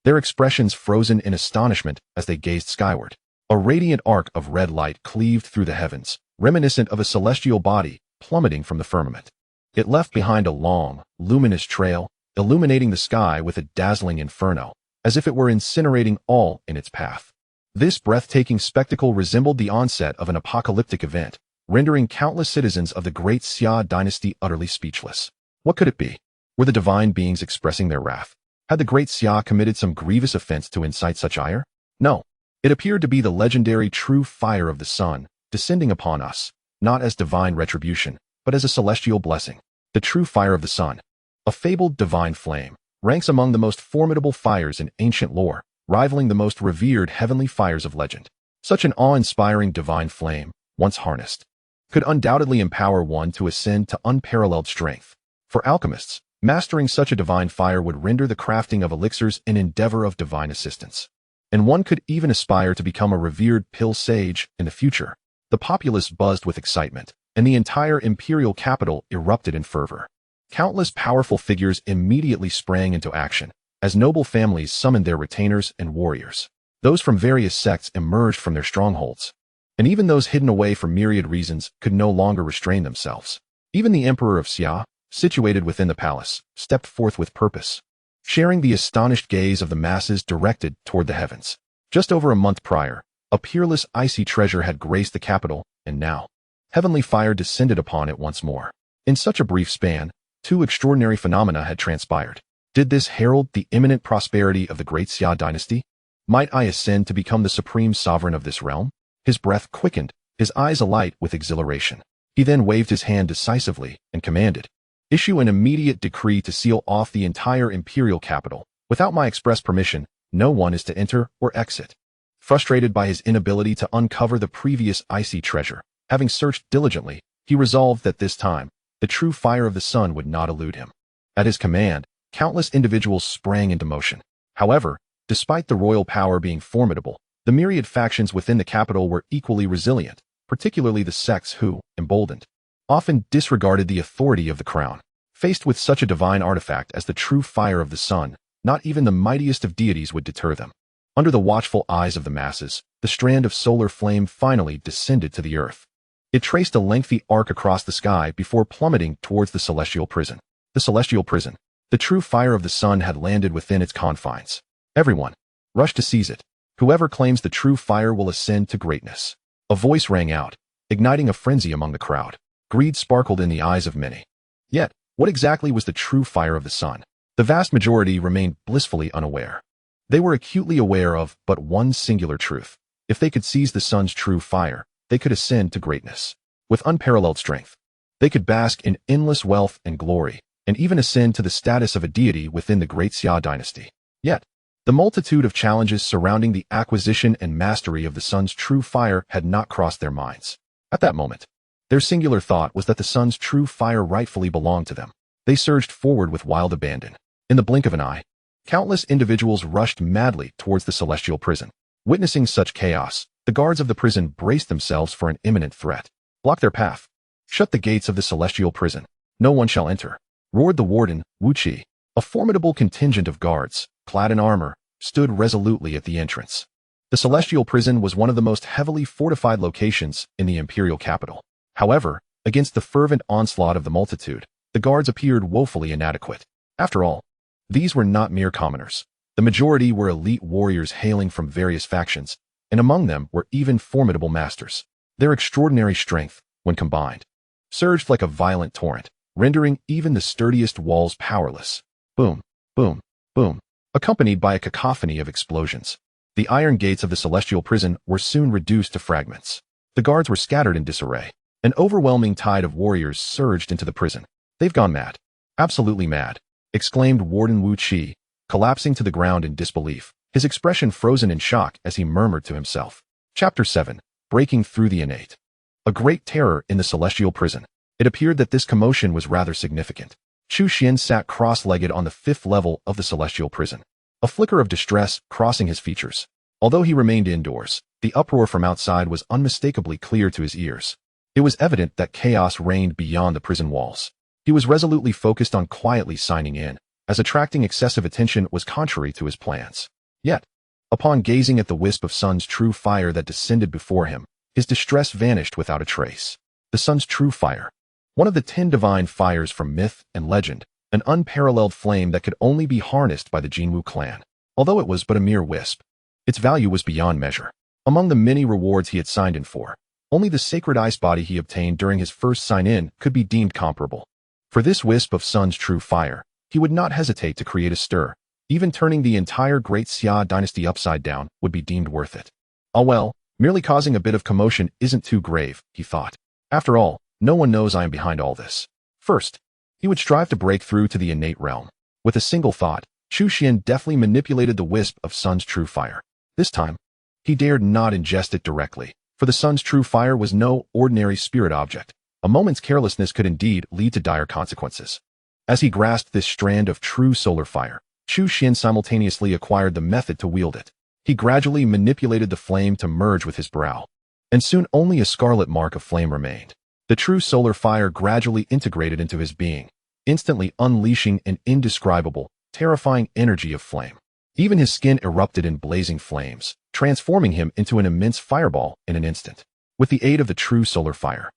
their expressions frozen in astonishment as they gazed skyward. A radiant arc of red light cleaved through the heavens, reminiscent of a celestial body plummeting from the firmament. It left behind a long, luminous trail, illuminating the sky with a dazzling inferno, as if it were incinerating all in its path. This breathtaking spectacle resembled the onset of an apocalyptic event, rendering countless citizens of the Great Xia Dynasty utterly speechless. What could it be? Were the divine beings expressing their wrath? Had the Great Xia committed some grievous offense to incite such ire? No. It appeared to be the legendary true fire of the sun, descending upon us, not as divine retribution, but as a celestial blessing. The true fire of the sun, a fabled divine flame, ranks among the most formidable fires in ancient lore, rivaling the most revered heavenly fires of legend. Such an awe-inspiring divine flame, once harnessed, could undoubtedly empower one to ascend to unparalleled strength. For alchemists, mastering such a divine fire would render the crafting of elixirs an endeavor of divine assistance. And one could even aspire to become a revered pill sage in the future. The populace buzzed with excitement, and the entire imperial capital erupted in fervor. Countless powerful figures immediately sprang into action, as noble families summoned their retainers and warriors. Those from various sects emerged from their strongholds, and even those hidden away for myriad reasons could no longer restrain themselves. Even the Emperor of Xia, situated within the palace, stepped forth with purpose, sharing the astonished gaze of the masses directed toward the heavens. Just over a month prior, a peerless icy treasure had graced the capital, and now, heavenly fire descended upon it once more. In such a brief span, 2 extraordinary phenomena had transpired. Did this herald the imminent prosperity of the Great Xia Dynasty? Might I ascend to become the supreme sovereign of this realm? His breath quickened, his eyes alight with exhilaration. He then waved his hand decisively and commanded, "Issue an immediate decree to seal off the entire imperial capital. Without my express permission, no one is to enter or exit." Frustrated by his inability to uncover the previous icy treasure, having searched diligently, he resolved that this time, the true fire of the sun would not elude him. At his command, countless individuals sprang into motion. However, despite the royal power being formidable, The myriad factions within the capital were equally resilient, particularly the sects who, emboldened, often disregarded the authority of the crown. Faced with such a divine artifact as the true fire of the sun, not even the mightiest of deities would deter them. Under the watchful eyes of the masses, the strand of solar flame finally descended to the earth. It traced a lengthy arc across the sky before plummeting towards the celestial prison. The celestial prison. The true fire of the sun had landed within its confines. Everyone rushed to seize it. Whoever claims the true fire will ascend to greatness. A voice rang out, igniting a frenzy among the crowd. Greed sparkled in the eyes of many. Yet, what exactly was the true fire of the sun? The vast majority remained blissfully unaware. They were acutely aware of but one singular truth. If they could seize the sun's true fire, they could ascend to greatness. With unparalleled strength, they could bask in endless wealth and glory, and even ascend to the status of a deity within the Great Xia Dynasty. Yet, the multitude of challenges surrounding the acquisition and mastery of the sun's true fire had not crossed their minds. At that moment, their singular thought was that the sun's true fire rightfully belonged to them. They surged forward with wild abandon. In the blink of an eye, countless individuals rushed madly towards the celestial prison. Witnessing such chaos, the guards of the prison braced themselves for an imminent threat. Block their path. Shut the gates of the celestial prison. No one shall enter, roared the warden, Wu Qi. A formidable contingent of guards, clad in armor, stood resolutely at the entrance. The celestial prison was one of the most heavily fortified locations in the imperial capital. However, against the fervent onslaught of the multitude, the guards appeared woefully inadequate. After all, these were not mere commoners. The majority were elite warriors hailing from various factions, and among them were even formidable masters. Their extraordinary strength, when combined, surged like a violent torrent, rendering even the sturdiest walls powerless. Boom, boom, boom, accompanied by a cacophony of explosions. The iron gates of the celestial prison were soon reduced to fragments. The guards were scattered in disarray. An overwhelming tide of warriors surged into the prison. They've gone mad. Absolutely mad, exclaimed Warden Wu Qi, collapsing to the ground in disbelief, his expression frozen in shock as he murmured to himself. Chapter 7. Breaking through the innate. A great terror in the celestial prison. It appeared that this commotion was rather significant. Chu Xuan sat cross-legged on the 5th level of the celestial prison, a flicker of distress crossing his features. Although he remained indoors, the uproar from outside was unmistakably clear to his ears. It was evident that chaos reigned beyond the prison walls. He was resolutely focused on quietly signing in, as attracting excessive attention was contrary to his plans. Yet, upon gazing at the wisp of sun's true fire that descended before him, his distress vanished without a trace. The sun's true fire, one of the 10 divine fires from myth and legend, an unparalleled flame that could only be harnessed by the Jinwu clan. Although it was but a mere wisp, its value was beyond measure. Among the many rewards he had signed in for, only the sacred ice body he obtained during his first sign-in could be deemed comparable. For this wisp of sun's true fire, he would not hesitate to create a stir. Even turning the entire Great Xia Dynasty upside down would be deemed worth it. Oh well, merely causing a bit of commotion isn't too grave, he thought. After all, no one knows I am behind all this. First, he would strive to break through to the innate realm. With a single thought, Chu Xuan deftly manipulated the wisp of sun's true fire. This time, he dared not ingest it directly, for the sun's true fire was no ordinary spirit object. A moment's carelessness could indeed lead to dire consequences. As he grasped this strand of true solar fire, Chu Xuan simultaneously acquired the method to wield it. He gradually manipulated the flame to merge with his brow, and soon only a scarlet mark of flame remained. The true solar fire gradually integrated into his being, instantly unleashing an indescribable, terrifying energy of flame. Even his skin erupted in blazing flames, transforming him into an immense fireball in an instant. With the aid of the true solar fire,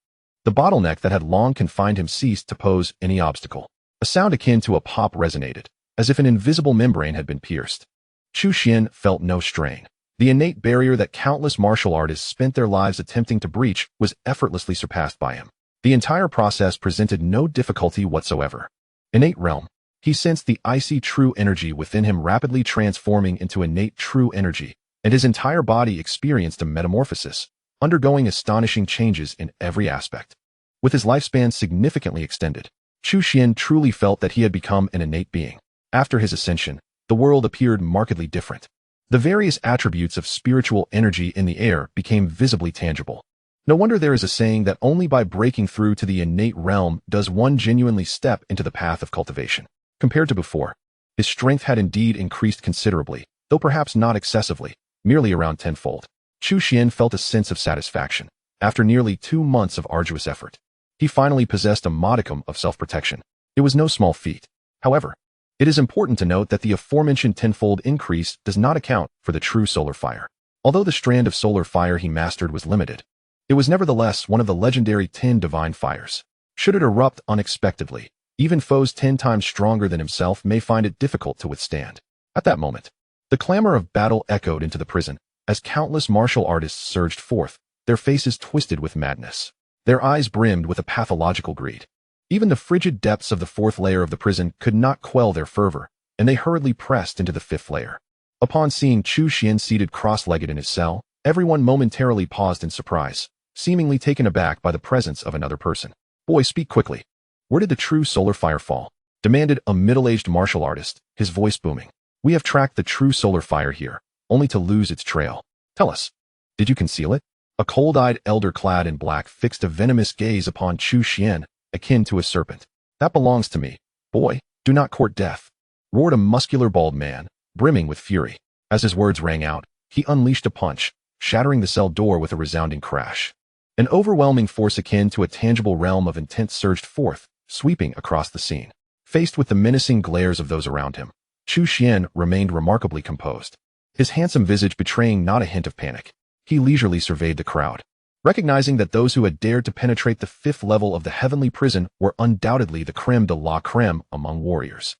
the bottleneck that had long confined him ceased to pose any obstacle. A sound akin to a pop resonated, as if an invisible membrane had been pierced. Chu Xuan felt no strain. The innate barrier that countless martial artists spent their lives attempting to breach was effortlessly surpassed by him. The entire process presented no difficulty whatsoever. Innate realm. He sensed the icy true energy within him rapidly transforming into innate true energy, and his entire body experienced a metamorphosis, undergoing astonishing changes in every aspect. With his lifespan significantly extended, Chu Xuan truly felt that he had become an innate being. After his ascension, the world appeared markedly different. The various attributes of spiritual energy in the air became visibly tangible. No wonder there is a saying that only by breaking through to the innate realm does one genuinely step into the path of cultivation. Compared to before, his strength had indeed increased considerably, though perhaps not excessively. merely around tenfold. Chu Xuan felt a sense of satisfaction. After nearly 2 months of arduous effort, he finally possessed a modicum of self-protection. It was no small feat. However, it is important to note that the aforementioned tenfold increase does not account for the true solar fire. Although the strand of solar fire he mastered was limited, it was nevertheless one of the legendary 10 divine fires. Should it erupt unexpectedly, even foes 10 times stronger than himself may find it difficult to withstand. At that moment, the clamor of battle echoed into the prison as countless martial artists surged forth, their faces twisted with madness. Their eyes brimmed with a pathological greed. Even the frigid depths of the 4th layer of the prison could not quell their fervor, and they hurriedly pressed into the 5th layer. Upon seeing Chu Xuan seated cross-legged in his cell, everyone momentarily paused in surprise, seemingly taken aback by the presence of another person. "Boy, speak quickly. Where did the true solar fire fall?" demanded a middle-aged martial artist, his voice booming. "We have tracked the true solar fire here, only to lose its trail. Tell us, did you conceal it?" A cold-eyed elder clad in black fixed a venomous gaze upon Chu Xuan, akin to a serpent. "That belongs to me. Boy, do not court death," roared a muscular bald man, brimming with fury. As his words rang out, he unleashed a punch, shattering the cell door with a resounding crash. An overwhelming force akin to a tangible realm of intent surged forth, sweeping across the scene. Faced with the menacing glares of those around him, Chu Xuan remained remarkably composed, his handsome visage betraying not a hint of panic. He leisurely surveyed the crowd, recognizing that those who had dared to penetrate the 5th level of the heavenly prison were undoubtedly the creme de la creme among warriors.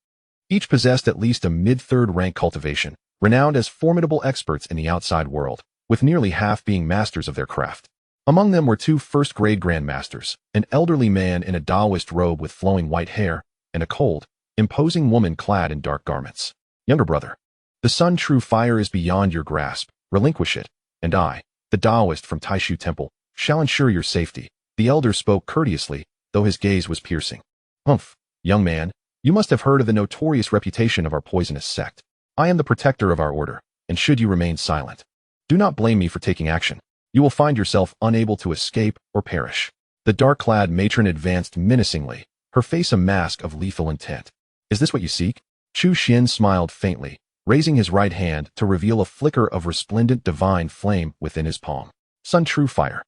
Each possessed at least a mid-3rd rank cultivation, renowned as formidable experts in the outside world, with nearly half being masters of their craft. Among them were 2 first-grade grandmasters, an elderly man in a Taoist robe with flowing white hair, and a cold, imposing woman clad in dark garments. "Younger brother, the sun true fire is beyond your grasp. Relinquish it, and I, the Taoist from Taishu Temple, shall ensure your safety." The elder spoke courteously, though his gaze was piercing. "Humph, young man, you must have heard of the notorious reputation of our poisonous sect. I am the protector of our order, and should you remain silent, do not blame me for taking action. You will find yourself unable to escape or perish." The dark-clad matron advanced menacingly, her face a mask of lethal intent. "Is this what you seek?" Chu Xuan smiled faintly, raising his right hand to reveal a flicker of resplendent divine flame within his palm. Sun true fire.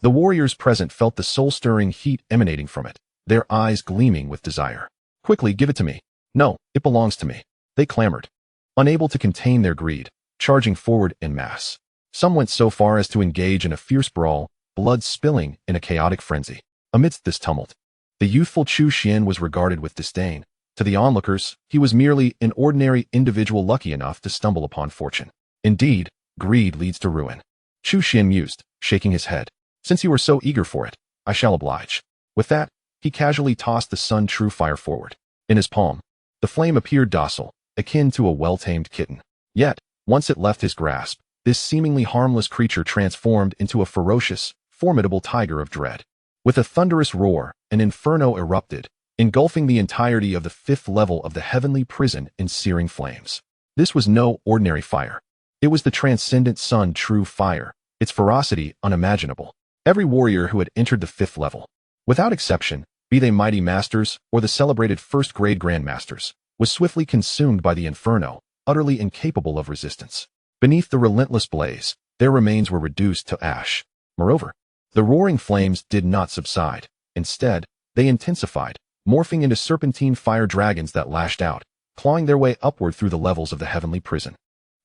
The warriors present felt the soul-stirring heat emanating from it, their eyes gleaming with desire. "Quickly, give it to me." "No, it belongs to me," they clamored, unable to contain their greed, charging forward en masse. Some went so far as to engage in a fierce brawl, blood spilling in a chaotic frenzy. Amidst this tumult, the youthful Chu Xuan was regarded with disdain. To the onlookers, he was merely an ordinary individual lucky enough to stumble upon fortune. Indeed, greed leads to ruin. Chu Xuan mused, shaking his head. "Since you are so eager for it, I shall oblige." With that, he casually tossed the sun true fire forward. In his palm, the flame appeared docile, akin to a well-tamed kitten. Yet, once it left his grasp, this seemingly harmless creature transformed into a ferocious, formidable tiger of dread. With a thunderous roar, an inferno erupted, engulfing the entirety of the 5th level of the heavenly prison in searing flames. This was no ordinary fire. It was the transcendent sun true fire, its ferocity unimaginable. Every warrior who had entered the 5th level, without exception, be they mighty masters or the celebrated first-grade grandmasters, was swiftly consumed by the inferno, utterly incapable of resistance. Beneath the relentless blaze, their remains were reduced to ash. Moreover, the roaring flames did not subside. Instead, they intensified, morphing into serpentine fire dragons that lashed out, clawing their way upward through the levels of the heavenly prison.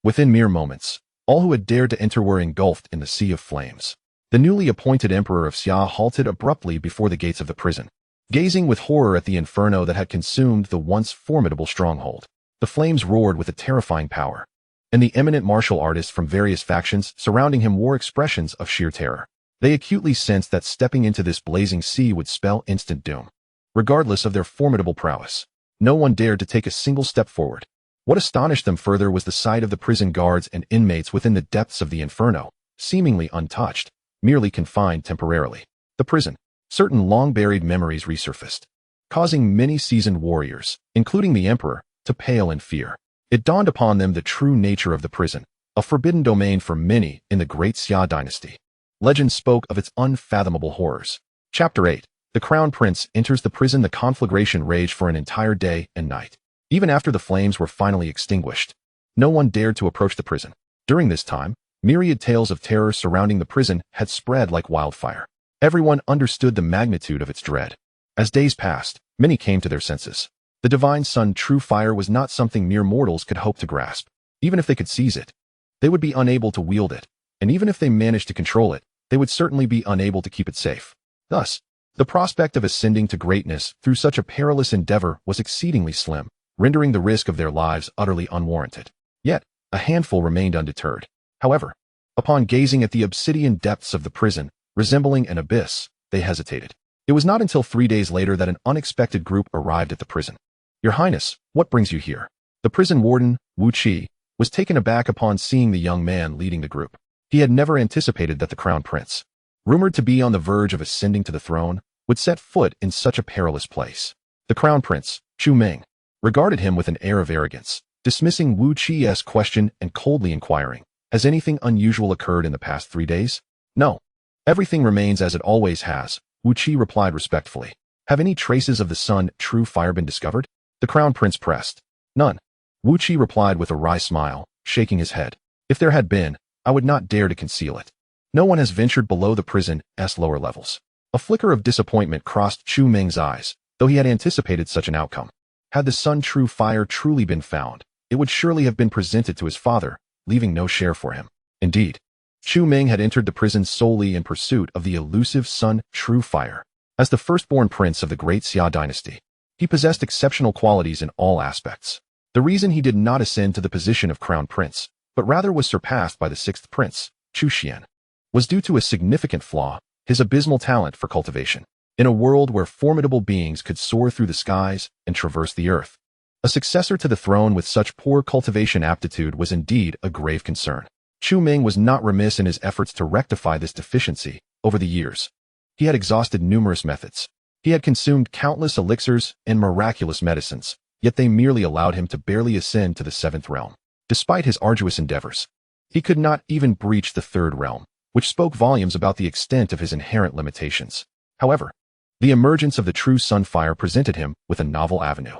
Within mere moments, all who had dared to enter were engulfed in the sea of flames. The newly appointed emperor of Xia halted abruptly before the gates of the prison, gazing with horror at the inferno that had consumed the once formidable stronghold. The flames roared with a terrifying power, and the eminent martial artists from various factions surrounding him wore expressions of sheer terror. They acutely sensed that stepping into this blazing sea would spell instant doom. Regardless of their formidable prowess, no one dared to take a single step forward. What astonished them further was the sight of the prison guards and inmates within the depths of the inferno, seemingly untouched, merely confined temporarily. The prison, certain long-buried memories resurfaced, causing many seasoned warriors, including the emperor, to pale in fear. It dawned upon them the true nature of the prison, a forbidden domain for many in the Great Xia Dynasty. Legend spoke of its unfathomable horrors. Chapter 8. The Crown Prince enters the prison. The conflagration raged for an entire day and night. Even after the flames were finally extinguished, no one dared to approach the prison. During this time, myriad tales of terror surrounding the prison had spread like wildfire. Everyone understood the magnitude of its dread. As days passed, many came to their senses. The divine sun true fire was not something mere mortals could hope to grasp. Even if they could seize it, they would be unable to wield it, and even if they managed to control it, they would certainly be unable to keep it safe. Thus, the prospect of ascending to greatness through such a perilous endeavor was exceedingly slim, rendering the risk of their lives utterly unwarranted. Yet, a handful remained undeterred. However, upon gazing at the obsidian depths of the prison, resembling an abyss, they hesitated. It was not until 3 days later that an unexpected group arrived at the prison. "Your Highness, what brings you here?" The prison warden, Wu Qi, was taken aback upon seeing the young man leading the group. He had never anticipated that the crown prince, rumored to be on the verge of ascending to the throne, would set foot in such a perilous place. The crown prince, Chu Ming, regarded him with an air of arrogance, dismissing Wu Qi's question and coldly inquiring, "Has anything unusual occurred in the past 3 days?" "No. Everything remains as it always has," Wu Qi replied respectfully. "Have any traces of the sun true fire been discovered?" The crown prince pressed. "None." Wu Qi replied with a wry smile, shaking his head. "If there had been, I would not dare to conceal it. No one has ventured below the prison's lower levels." A flicker of disappointment crossed Chu Ming's eyes, though he had anticipated such an outcome. Had the sun true fire truly been found, it would surely have been presented to his father, leaving no share for him. Indeed, Chu Ming had entered the prison solely in pursuit of the elusive sun true fire. As the firstborn prince of the Great Xia Dynasty, he possessed exceptional qualities in all aspects. The reason he did not ascend to the position of crown prince, but rather was surpassed by the sixth prince, Chu Xuan, was due to a significant flaw: his abysmal talent for cultivation. In a world where formidable beings could soar through the skies and traverse the earth, a successor to the throne with such poor cultivation aptitude was indeed a grave concern. Chu Ming was not remiss in his efforts to rectify this deficiency. Over the years, he had exhausted numerous methods. He had consumed countless elixirs and miraculous medicines, yet they merely allowed him to barely ascend to the seventh realm. Despite his arduous endeavors, he could not even breach the third realm, which spoke volumes about the extent of his inherent limitations. However, the emergence of the true sunfire presented him with a novel avenue.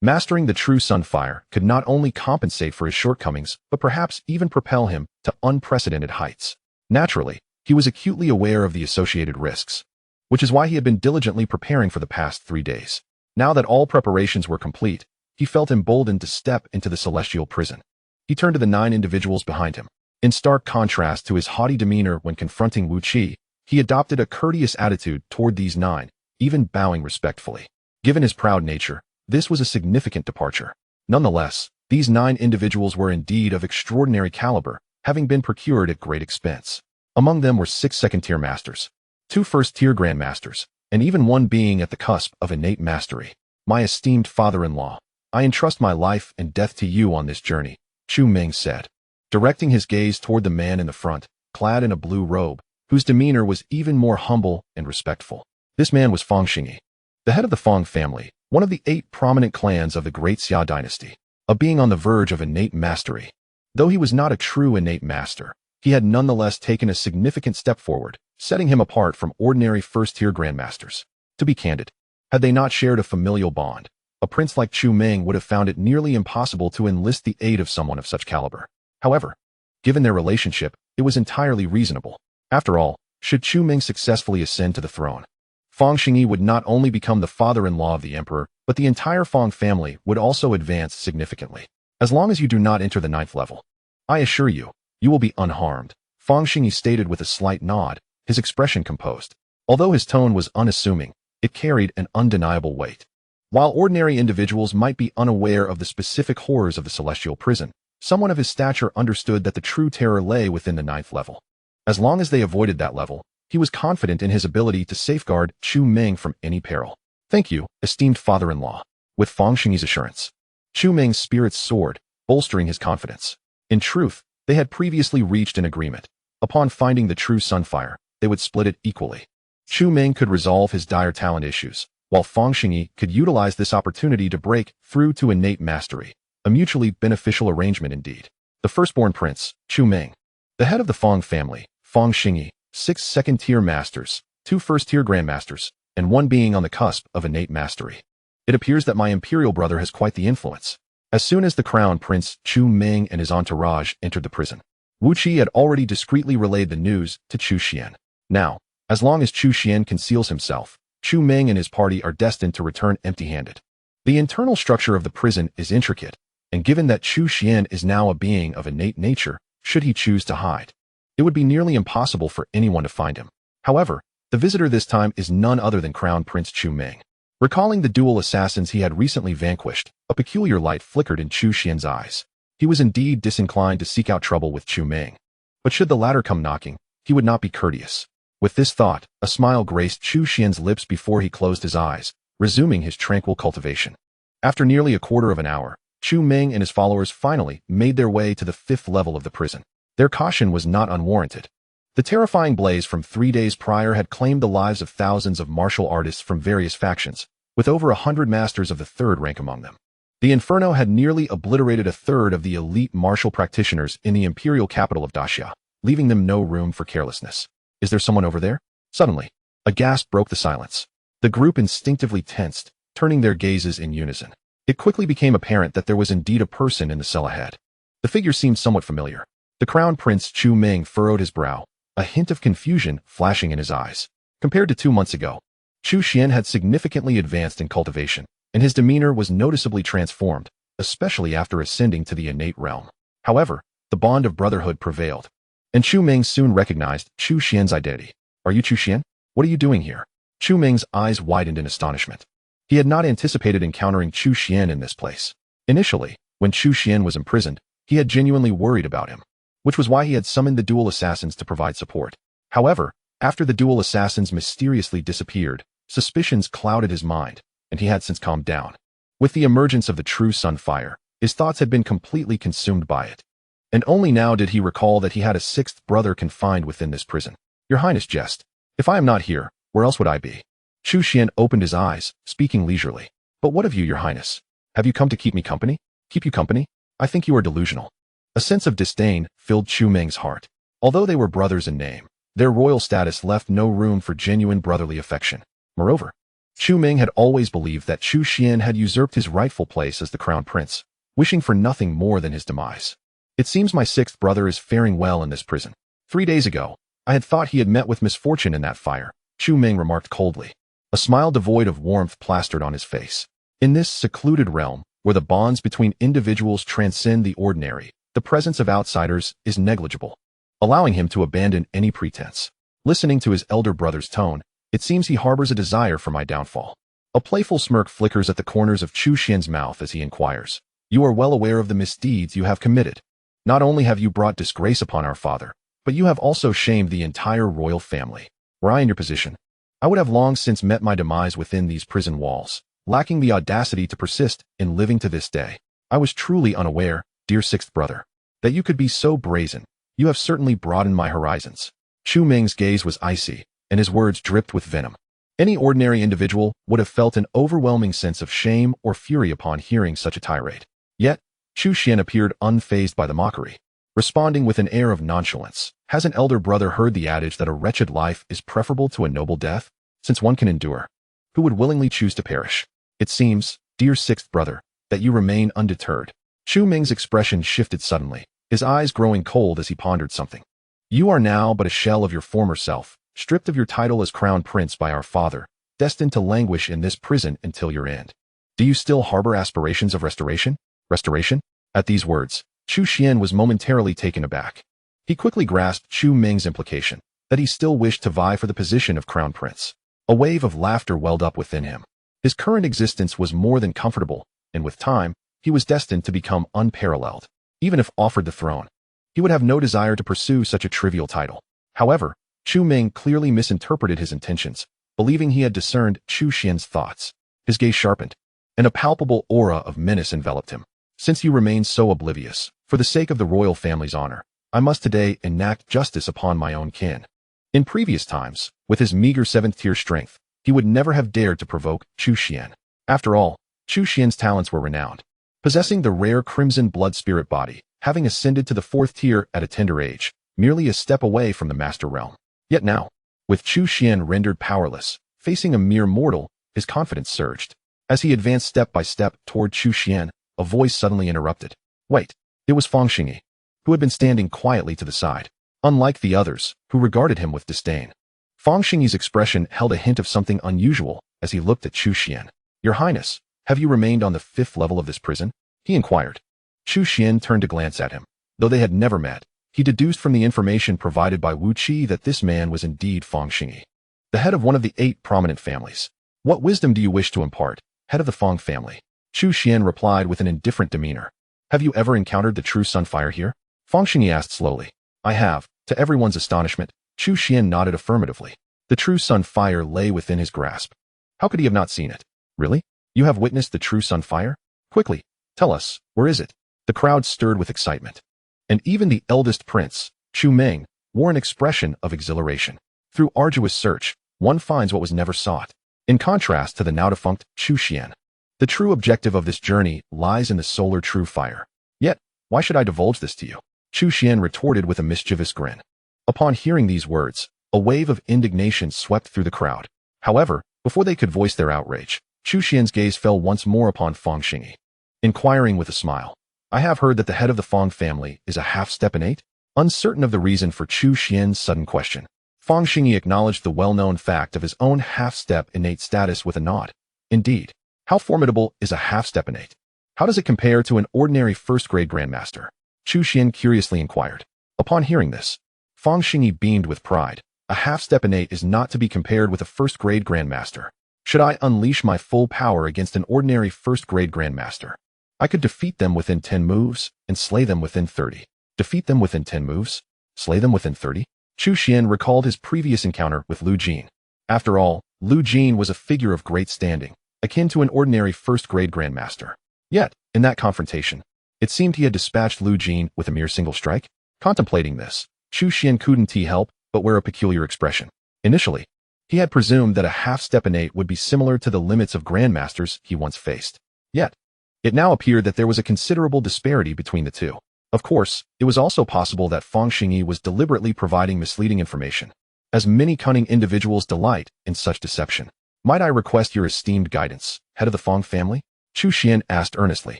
Mastering the true sunfire could not only compensate for his shortcomings, but perhaps even propel him to unprecedented heights. Naturally, he was acutely aware of the associated risks, which is why he had been diligently preparing for the past 3 days. Now that all preparations were complete, he felt emboldened to step into the celestial prison. He turned to the 9 individuals behind him. In stark contrast to his haughty demeanor when confronting Wu Qi, he adopted a courteous attitude toward these 9, even bowing respectfully. Given his proud nature, this was a significant departure. Nonetheless, these 9 individuals were indeed of extraordinary caliber, having been procured at great expense. Among them were 6 second-tier masters, 2 first-tier grandmasters, and even 1 being at the cusp of innate mastery. "My esteemed father-in-law, I entrust my life and death to you on this journey," Chu Ming said, directing his gaze toward the man in the front, clad in a blue robe, whose demeanor was even more humble and respectful. This man was Fang Xingyi, the head of the Fang family, one of the 8 prominent clans of the Great Xia Dynasty, a being on the verge of innate mastery. Though he was not a true innate master, he had nonetheless taken a significant step forward, setting him apart from ordinary first-tier grandmasters. To be candid, had they not shared a familial bond, a prince like Chu Ming would have found it nearly impossible to enlist the aid of someone of such caliber. However, given their relationship, it was entirely reasonable. After all, should Chu Ming successfully ascend to the throne, Fang Xingyi would not only become the father-in-law of the emperor, but the entire Fang family would also advance significantly. As long as you do not enter the 9th level, I assure you, you will be unharmed, Fang Xingyi stated with a slight nod, his expression composed. Although his tone was unassuming, it carried an undeniable weight. While ordinary individuals might be unaware of the specific horrors of the celestial prison, someone of his stature understood that the true terror lay within the 9th level. As long as they avoided that level, he was confident in his ability to safeguard Chu Ming from any peril. "Thank you, esteemed father-in-law." With Fang Xingyi's assurance, Chu Ming's spirits soared, bolstering his confidence. In truth, they had previously reached an agreement. Upon finding the true sunfire, they would split it equally. Chu Ming could resolve his dire talent issues, while Fang Xingyi could utilize this opportunity to break through to innate mastery, a mutually beneficial arrangement indeed. The firstborn prince, Chu Ming, the head of the Fang family, Fang Xingyi, 6 second-tier masters, 2 first-tier grandmasters, and 1 being on the cusp of innate mastery. It appears that my imperial brother has quite the influence. As soon as the crown prince Chu Ming and his entourage entered the prison, Wu Qi had already discreetly relayed the news to Chu Xuan. Now, as long as Chu Xuan conceals himself, Chu Meng and his party are destined to return empty-handed. The internal structure of the prison is intricate, and given that Chu Xuan is now a being of innate nature, should he choose to hide, it would be nearly impossible for anyone to find him. However, the visitor this time is none other than Crown Prince Chu Meng. Recalling the dual assassins he had recently vanquished, a peculiar light flickered in Chu Xuan's eyes. He was indeed disinclined to seek out trouble with Chu Meng. But should the latter come knocking, he would not be courteous. With this thought, a smile graced Chu Xuan's lips before he closed his eyes, resuming his tranquil cultivation. After nearly a quarter of an hour, Chu Meng and his followers finally made their way to the 5th level of the prison. Their caution was not unwarranted. The terrifying blaze from 3 days prior had claimed the lives of thousands of martial artists from various factions, with over 100 masters of the 3rd rank among them. The inferno had nearly obliterated a third of the elite martial practitioners in the imperial capital of Daxia, leaving them no room for carelessness. Is there someone over there? Suddenly, a gasp broke the silence. The group instinctively tensed, turning their gazes in unison. It quickly became apparent that there was indeed a person in the cell ahead. The figure seemed somewhat familiar. The Crown Prince Chu Meng furrowed his brow, a hint of confusion flashing in his eyes. Compared to 2 months ago, Chu Xuan had significantly advanced in cultivation, and his demeanor was noticeably transformed, especially after ascending to the innate realm. However, the bond of brotherhood prevailed, and Chu Meng soon recognized Chu Xuan's identity. Are you Chu Xuan? What are you doing here? Chu Meng's eyes widened in astonishment. He had not anticipated encountering Chu Xuan in this place. Initially, when Chu Xuan was imprisoned, he had genuinely worried about him, which was why he had summoned the dual assassins to provide support. However, after the dual assassins mysteriously disappeared, suspicions clouded his mind, and he had since calmed down. With the emergence of the true Sunfire, his thoughts had been completely consumed by it. And only now did he recall that he had a 6th brother confined within this prison. Your Highness jest. If I am not here, where else would I be? Chu Xuan opened his eyes, speaking leisurely. But what of you, Your Highness? Have you come to keep me company? Keep you company? I think you are delusional. A sense of disdain filled Chu Meng's heart. Although they were brothers in name, their royal status left no room for genuine brotherly affection. Moreover, Chu Meng had always believed that Chu Xuan had usurped his rightful place as the crown prince, wishing for nothing more than his demise. It seems my 6th brother is faring well in this prison. 3 days ago, I had thought he had met with misfortune in that fire, Chu Meng remarked coldly. A smile devoid of warmth plastered on his face. In this secluded realm, where the bonds between individuals transcend the ordinary, the presence of outsiders is negligible, allowing him to abandon any pretense. Listening to his elder brother's tone, it seems he harbors a desire for my downfall. A playful smirk flickers at the corners of Chu Xuan's mouth as he inquires. You are well aware of the misdeeds you have committed. Not only have you brought disgrace upon our father, but you have also shamed the entire royal family. Were I in your position, I would have long since met my demise within these prison walls, lacking the audacity to persist in living to this day. I was truly unaware, dear 6th brother, that you could be so brazen. You have certainly broadened my horizons. Chu Meng's gaze was icy, and his words dripped with venom. Any ordinary individual would have felt an overwhelming sense of shame or fury upon hearing such a tirade. Yet, Chu Xuan appeared unfazed by the mockery, responding with an air of nonchalance. Has an elder brother heard the adage that a wretched life is preferable to a noble death? Since one can endure, who would willingly choose to perish? It seems, dear 6th brother, that you remain undeterred. Chu Meng's expression shifted suddenly, his eyes growing cold as he pondered something. You are now but a shell of your former self, stripped of your title as crown prince by our father, destined to languish in this prison until your end. Do you still harbor aspirations of restoration? Restoration? At these words, Chu Xuan was momentarily taken aback. He quickly grasped Chu Meng's implication, that he still wished to vie for the position of crown prince. A wave of laughter welled up within him. His current existence was more than comfortable, and with time, he was destined to become unparalleled. Even if offered the throne, he would have no desire to pursue such a trivial title. However, Chu Meng clearly misinterpreted his intentions, believing he had discerned Chu Xuan's thoughts. His gaze sharpened, and a palpable aura of menace enveloped him. Since you remain so oblivious, for the sake of the royal family's honor, I must today enact justice upon my own kin. In previous times, with his meager 7th-tier strength, he would never have dared to provoke Chu Xuan. After all, Chu Xuan's talents were renowned. Possessing the rare crimson blood spirit body, having ascended to the 4th tier at a tender age, merely a step away from the master realm. Yet now, with Chu Xuan rendered powerless, facing a mere mortal, his confidence surged. As he advanced step by step toward Chu Xuan, a voice suddenly interrupted. Wait, it was Feng Xingyi. who had been standing quietly to the side, unlike the others, who regarded him with disdain. Fang Xingyi's expression held a hint of something unusual as he looked at Chu Xuan. "Your Highness, have you remained on the 5th level of this prison?" he inquired. Chu Xuan turned to glance at him. Though they had never met, he deduced from the information provided by Wu Qi that this man was indeed Fang Xingyi, the head of one of the 8 prominent families. "What wisdom do you wish to impart, head of the Fang family?" Chu Xuan replied with an indifferent demeanor. "Have you ever encountered the true sunfire here?" Fang Xingyi asked slowly. "I have." To everyone's astonishment, Chu Xuan nodded affirmatively. The true sunfire lay within his grasp. How could he have not seen it? "Really? You have witnessed the true sunfire? Quickly, tell us, where is it?" The crowd stirred with excitement. And even the eldest prince, Chu Meng, wore an expression of exhilaration. Through arduous search, one finds what was never sought. In contrast to the now-defunct Chu Xuan, the true objective of this journey lies in the solar true fire. "Yet, why should I divulge this to you?" Chu Xuan retorted with a mischievous grin. Upon hearing these words, a wave of indignation swept through the crowd. However, before they could voice their outrage, Chu Xuan's gaze fell once more upon Fang Xingyi, inquiring with a smile. "I have heard that the head of the Fang family is a half-step-innate?" Uncertain of the reason for Chu Xuan's sudden question, Fang Xingyi acknowledged the well-known fact of his own half-step-innate status with a nod. "Indeed. How formidable is a half-step-innate? How does it compare to an ordinary first-grade grandmaster?" Chu Xuan curiously inquired. Upon hearing this, Fang Xingyi beamed with pride. "A half-step-innate is not to be compared with a first-grade grandmaster. Should I unleash my full power against an ordinary first-grade grandmaster, I could defeat them within 10 moves and slay them within 30. Defeat them within 10 moves? Slay them within 30? Chu Xuan recalled his previous encounter with Lu Jin. After all, Lu Jin was a figure of great standing, akin to an ordinary first-grade grandmaster. Yet, in that confrontation, it seemed he had dispatched Lu Jin with a mere single strike. Contemplating this, Chu Xuan couldn't help but wear a peculiar expression. Initially, he had presumed that a half-step-innate would be similar to the limits of grandmasters he once faced. Yet, it now appeared that there was a considerable disparity between the two. Of course, it was also possible that Fang Xingyi was deliberately providing misleading information, as many cunning individuals delight in such deception. "Might I request your esteemed guidance, head of the Fang family?" Chu Xuan asked earnestly.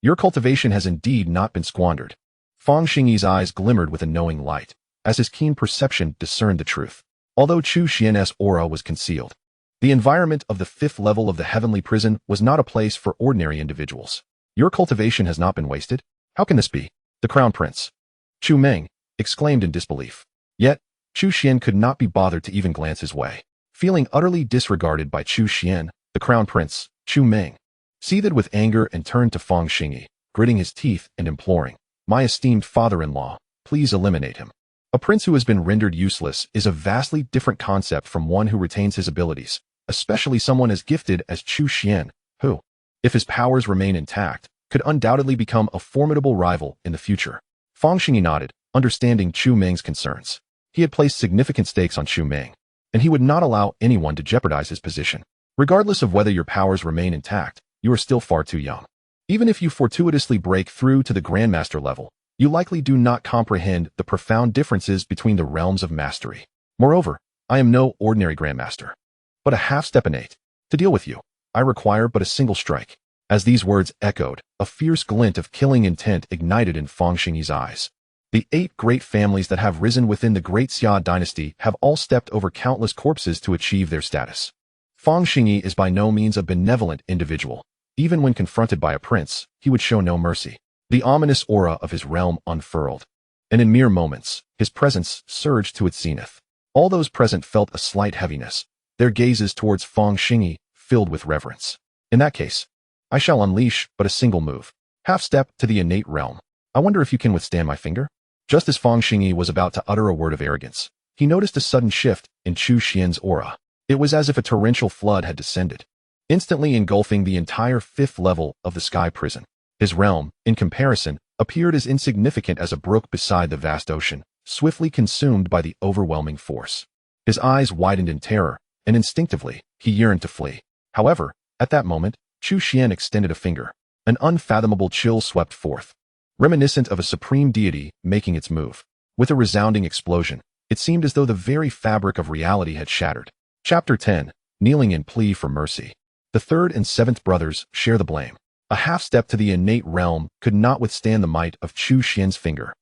"Your cultivation has indeed not been squandered." Fang Xingyi's eyes glimmered with a knowing light, as his keen perception discerned the truth. Although Chu Xuan's aura was concealed, the environment of the 5th level of the heavenly prison was not a place for ordinary individuals. "Your cultivation has not been wasted? How can this be?" The Crown Prince, Chu Meng, exclaimed in disbelief. Yet, Chu Xuan could not be bothered to even glance his way. Feeling utterly disregarded by Chu Xuan, the Crown Prince, Chu Meng, seethed with anger and turned to Fang Xingyi, gritting his teeth and imploring, "My esteemed father-in-law, please eliminate him." A prince who has been rendered useless is a vastly different concept from one who retains his abilities, especially someone as gifted as Chu Xuan, who, if his powers remain intact, could undoubtedly become a formidable rival in the future. Fang Xingyi nodded, understanding Chu Meng's concerns. He had placed significant stakes on Chu Meng, and he would not allow anyone to jeopardize his position. "Regardless of whether your powers remain intact, you are still far too young. Even if you fortuitously break through to the Grandmaster level, you likely do not comprehend the profound differences between the realms of mastery. Moreover, I am no ordinary Grandmaster, but a half-step-innate. To deal with you, I require but a single strike." As these words echoed, a fierce glint of killing intent ignited in Fang Xingyi's eyes. The 8 great families that have risen within the Great Xia Dynasty have all stepped over countless corpses to achieve their status. Fang Xingyi is by no means a benevolent individual. Even when confronted by a prince, he would show no mercy. The ominous aura of his realm unfurled, and in mere moments, his presence surged to its zenith. All those present felt a slight heaviness, their gazes towards Fang Xingyi filled with reverence. "In that case, I shall unleash but a single move. Half-step to the innate realm. I wonder if you can withstand my finger?" Just as Fang Xingyi was about to utter a word of arrogance, he noticed a sudden shift in Chu Xuan's aura. It was as if a torrential flood had descended, instantly engulfing the entire 5th level of the sky prison. His realm, in comparison, appeared as insignificant as a brook beside the vast ocean, swiftly consumed by the overwhelming force. His eyes widened in terror, and instinctively, he yearned to flee. However, at that moment, Chu Xuan extended a finger. An unfathomable chill swept forth, reminiscent of a supreme deity making its move. With a resounding explosion, it seemed as though the very fabric of reality had shattered. Chapter 10. Kneeling in Plea for Mercy. The 3rd and 7th brothers share the blame. A half-step to the innate realm could not withstand the might of Chu Xuan's finger.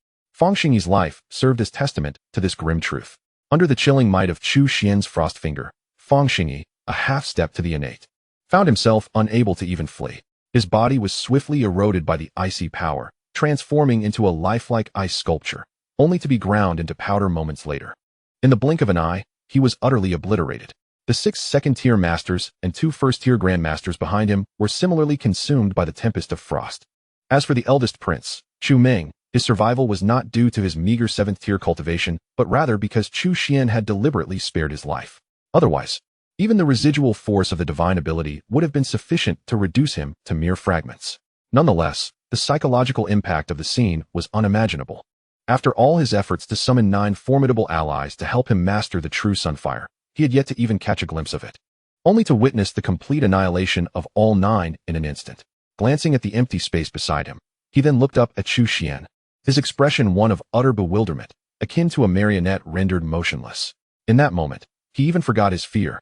Fang Xingyi's life served as testament to this grim truth. Under the chilling might of Chu Xuan's frost finger, Fang Xingyi, a half-step to the innate, found himself unable to even flee. His body was swiftly eroded by the icy power, transforming into a lifelike ice sculpture, only to be ground into powder moments later. In the blink of an eye, he was utterly obliterated. The 6 second-tier masters and 2 first-tier grandmasters behind him were similarly consumed by the tempest of frost. As for the eldest prince, Chu Meng, his survival was not due to his meager 7th-tier cultivation, but rather because Chu Xuan had deliberately spared his life. Otherwise, even the residual force of the divine ability would have been sufficient to reduce him to mere fragments. Nonetheless, the psychological impact of the scene was unimaginable. After all his efforts to summon 9 formidable allies to help him master the true Sunfire, he had yet to even catch a glimpse of it, only to witness the complete annihilation of all 9 in an instant. Glancing at the empty space beside him, he then looked up at Chu Xuan, his expression one of utter bewilderment, akin to a marionette rendered motionless. In that moment, he even forgot his fear,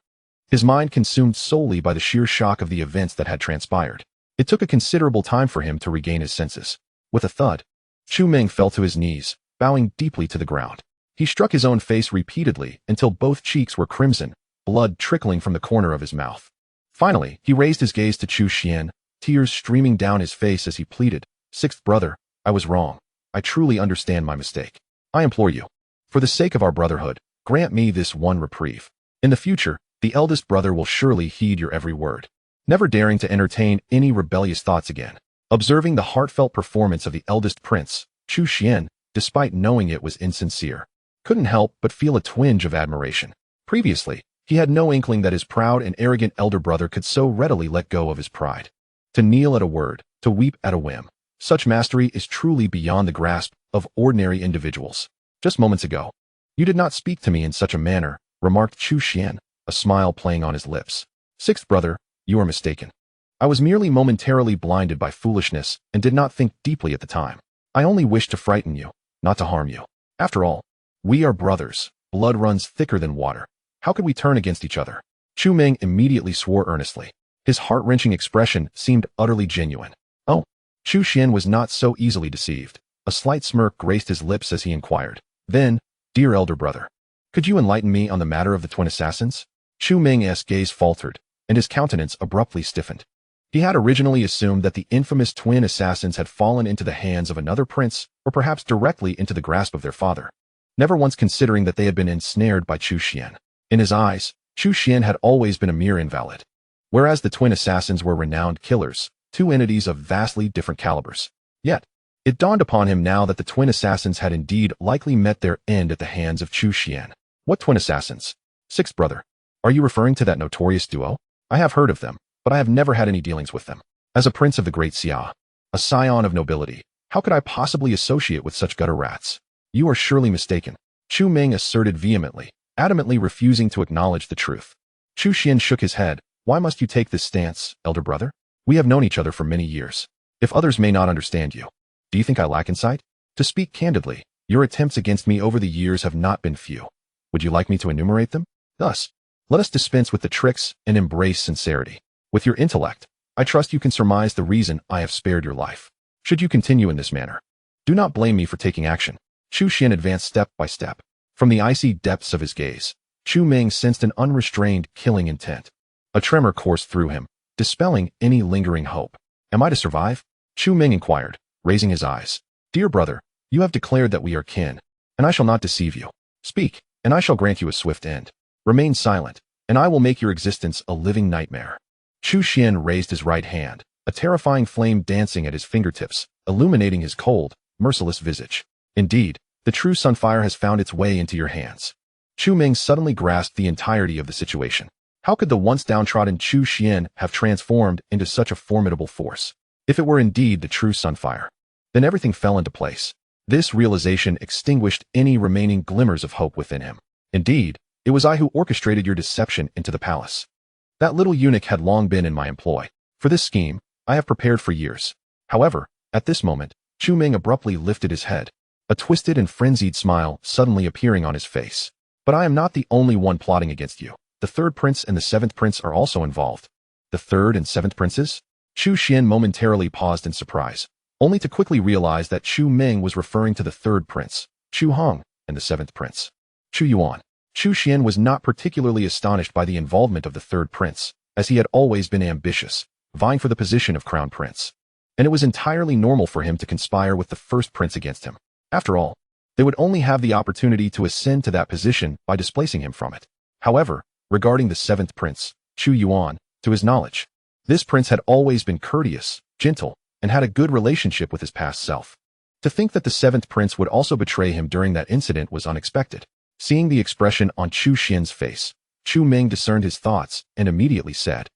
his mind consumed solely by the sheer shock of the events that had transpired. It took a considerable time for him to regain his senses. With a thud, Chu Meng fell to his knees, bowing deeply to the ground. He struck his own face repeatedly until both cheeks were crimson, blood trickling from the corner of his mouth. Finally, he raised his gaze to Chu Xuan, tears streaming down his face as he pleaded, "Sixth brother, I was wrong. I truly understand my mistake. I implore you, for the sake of our brotherhood, grant me this one reprieve. In the future, the eldest brother will surely heed your every word." Never daring to entertain any rebellious thoughts again, observing the heartfelt performance of the eldest prince, Chu Xuan, despite knowing it was insincere, couldn't help but feel a twinge of admiration. Previously, he had no inkling that his proud and arrogant elder brother could so readily let go of his pride. To kneel at a word, to weep at a whim, such mastery is truly beyond the grasp of ordinary individuals. Just moments ago, you did not speak to me in such a manner, remarked Chu Xuan, a smile playing on his lips. Sixth brother, you are mistaken. I was merely momentarily blinded by foolishness and did not think deeply at the time. I only wished to frighten you, not to harm you. After all, we are brothers. Blood runs thicker than water. How could we turn against each other? Chu Meng immediately swore earnestly. His heart-wrenching expression seemed utterly genuine. Oh, Chu Xuan was not so easily deceived. A slight smirk graced his lips as he inquired. Then, dear elder brother, could you enlighten me on the matter of the twin assassins? Chu Meng's gaze faltered, and his countenance abruptly stiffened. He had originally assumed that the infamous twin assassins had fallen into the hands of another prince, or perhaps directly into the grasp of their father, never once considering that they had been ensnared by Chu Xuan. In his eyes, Chu Xuan had always been a mere invalid, whereas the twin assassins were renowned killers, 2 entities of vastly different calibers. Yet, it dawned upon him now that the twin assassins had indeed likely met their end at the hands of Chu Xuan. What twin assassins? Sixth brother, are you referring to that notorious duo? I have heard of them, but I have never had any dealings with them. As a prince of the Great Xia, a scion of nobility, how could I possibly associate with such gutter rats? You are surely mistaken, Chu Meng asserted vehemently, adamantly refusing to acknowledge the truth. Chu Xuan shook his head. Why must you take this stance, elder brother? We have known each other for many years. If others may not understand you, do you think I lack insight? To speak candidly, your attempts against me over the years have not been few. Would you like me to enumerate them? Thus, let us dispense with the tricks and embrace sincerity. With your intellect, I trust you can surmise the reason I have spared your life. Should you continue in this manner, do not blame me for taking action. Chu Xuan advanced step by step. From the icy depths of his gaze, Chu Meng sensed an unrestrained, killing intent. A tremor coursed through him, dispelling any lingering hope. Am I to survive? Chu Meng inquired, raising his eyes. Dear brother, you have declared that we are kin, and I shall not deceive you. Speak, and I shall grant you a swift end. Remain silent, and I will make your existence a living nightmare. Chu Xuan raised his right hand, a terrifying flame dancing at his fingertips, illuminating his cold, merciless visage. Indeed, the true Sunfire has found its way into your hands. Chu Meng suddenly grasped the entirety of the situation. How could the once downtrodden Chu Xuan have transformed into such a formidable force? If it were indeed the true Sunfire, then everything fell into place. This realization extinguished any remaining glimmers of hope within him. Indeed, it was I who orchestrated your deception into the palace. That little eunuch had long been in my employ. For this scheme, I have prepared for years. However, at this moment, Chu Meng abruptly lifted his head, a twisted and frenzied smile suddenly appearing on his face. But I am not the only one plotting against you. The 3rd prince and the 7th prince are also involved. The 3rd and 7th princes? Chu Xuan momentarily paused in surprise. only to quickly realize that Chu Ming was referring to the third prince, Chu Hong, and the seventh prince, Chu Yuan. Chu Xuan was not particularly astonished by the involvement of the third prince, as he had always been ambitious, vying for the position of crown prince. And it was entirely normal for him to conspire with the first prince against him. After all, they would only have the opportunity to ascend to that position by displacing him from it. However, regarding the seventh prince, Chu Yuan, to his knowledge, this prince had always been courteous, gentle, and had a good relationship with his past self. To think that the seventh prince would also betray him during that incident was unexpected. Seeing the expression on Chu Xuan's face, Chu Ming discerned his thoughts and immediately said,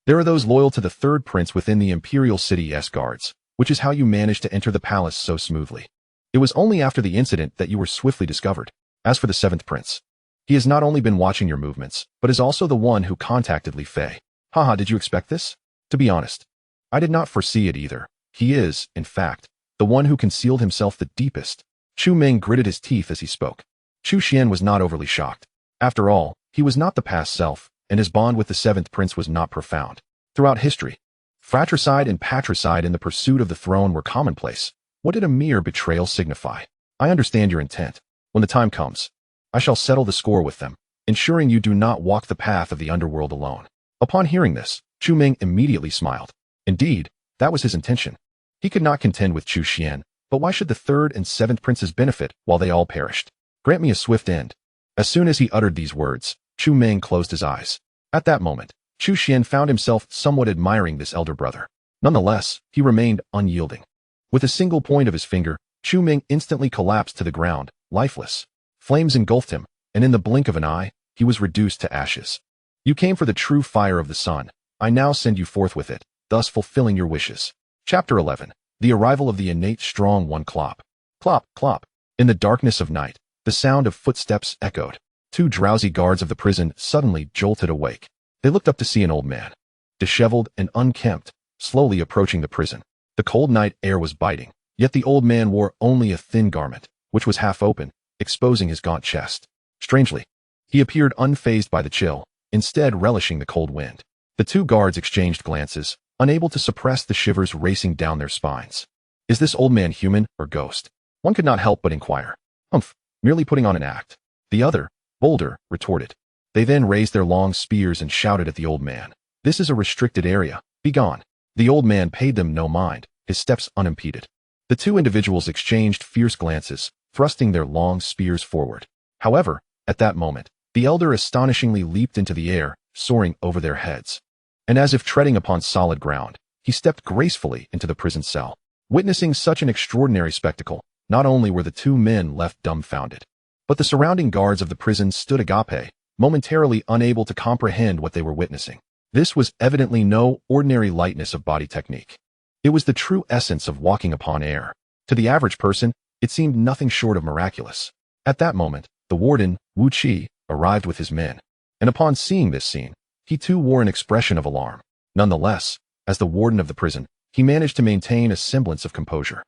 "There are those loyal to the third prince within the imperial city's guards, which is how you managed to enter the palace so smoothly. It was only after the incident that you were swiftly discovered. As for the seventh prince, he has not only been watching your movements, but is also the one who contacted Li Fei. Haha, did you expect this? To be honest, I did not foresee it either. He is, in fact, the one who concealed himself the deepest." Chu Ming gritted his teeth as he spoke. Chu Xuan was not overly shocked. After all, he was not the past self, and his bond with the seventh prince was not profound. Throughout history, fratricide and patricide in the pursuit of the throne were commonplace. What did a mere betrayal signify? I understand your intent. When the time comes, I shall settle the score with them, ensuring you do not walk the path of the underworld alone. Upon hearing this, Chu Ming immediately smiled. Indeed, that was his intention. He could not contend with Chu Xuan, but why should the third and seventh princes benefit while they all perished? Grant me a swift end. As soon as he uttered these words, Chu Ming closed his eyes. At that moment, Chu Xuan found himself somewhat admiring this elder brother. Nonetheless, he remained unyielding. With a single point of his finger, Chu Ming instantly collapsed to the ground, lifeless. Flames engulfed him, and in the blink of an eye, he was reduced to ashes. You came for the true fire of the sun. I now send you forth with it, thus fulfilling your wishes. Chapter 11. The arrival of the innate strong one. Clop. Clop, clop. In the darkness of night, the sound of footsteps echoed. Two drowsy guards of the prison suddenly jolted awake. They looked up to see an old man, disheveled and unkempt, slowly approaching the prison. The cold night air was biting, yet the old man wore only a thin garment, which was half open, exposing his gaunt chest. Strangely, he appeared unfazed by the chill, instead relishing the cold wind. The two guards exchanged glances, unable to suppress the shivers racing down their spines. Is this old man human or ghost? One could not help but inquire. Humph, merely putting on an act. The other, bolder, retorted. They then raised their long spears and shouted at the old man. This is a restricted area. Begone. The old man paid them no mind, his steps unimpeded. The two individuals exchanged fierce glances, thrusting their long spears forward. However, at that moment, the elder astonishingly leaped into the air, soaring over their heads. And as if treading upon solid ground, he stepped gracefully into the prison cell. Witnessing such an extraordinary spectacle, not only were the two men left dumbfounded, but the surrounding guards of the prison stood agape, momentarily unable to comprehend what they were witnessing. This was evidently no ordinary lightness of body technique. It was the true essence of walking upon air. To the average person, it seemed nothing short of miraculous. At that moment, the warden, Wu Qi, arrived with his men, and upon seeing this scene, he too wore an expression of alarm. Nonetheless, as the warden of the prison, he managed to maintain a semblance of composure.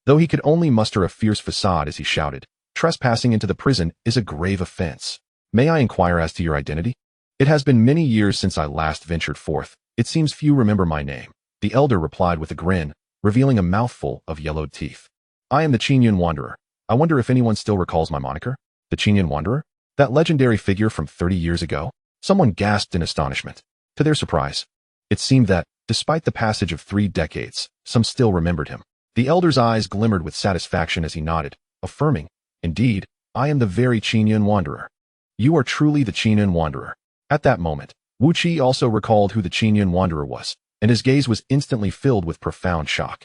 Though he could only muster a fierce facade as he shouted, "Trespassing into the prison is a grave offense. May I inquire as to your identity? It has been many years since I last ventured forth. It seems few remember my name." The elder replied with a grin, revealing a mouthful of yellowed teeth. "I am the Qingyun Wanderer. I wonder if anyone still recalls my moniker? The Qingyun Wanderer? That legendary figure from 30 years ago?" Someone gasped in astonishment. To their surprise, it seemed that, despite the passage of 3 decades, some still remembered him. The elder's eyes glimmered with satisfaction as he nodded, affirming, "Indeed, I am the very Qingyun Wanderer. You are truly the Qingyun Wanderer." At that moment, Wu Qi also recalled who the Qingyun Wanderer was, and his gaze was instantly filled with profound shock.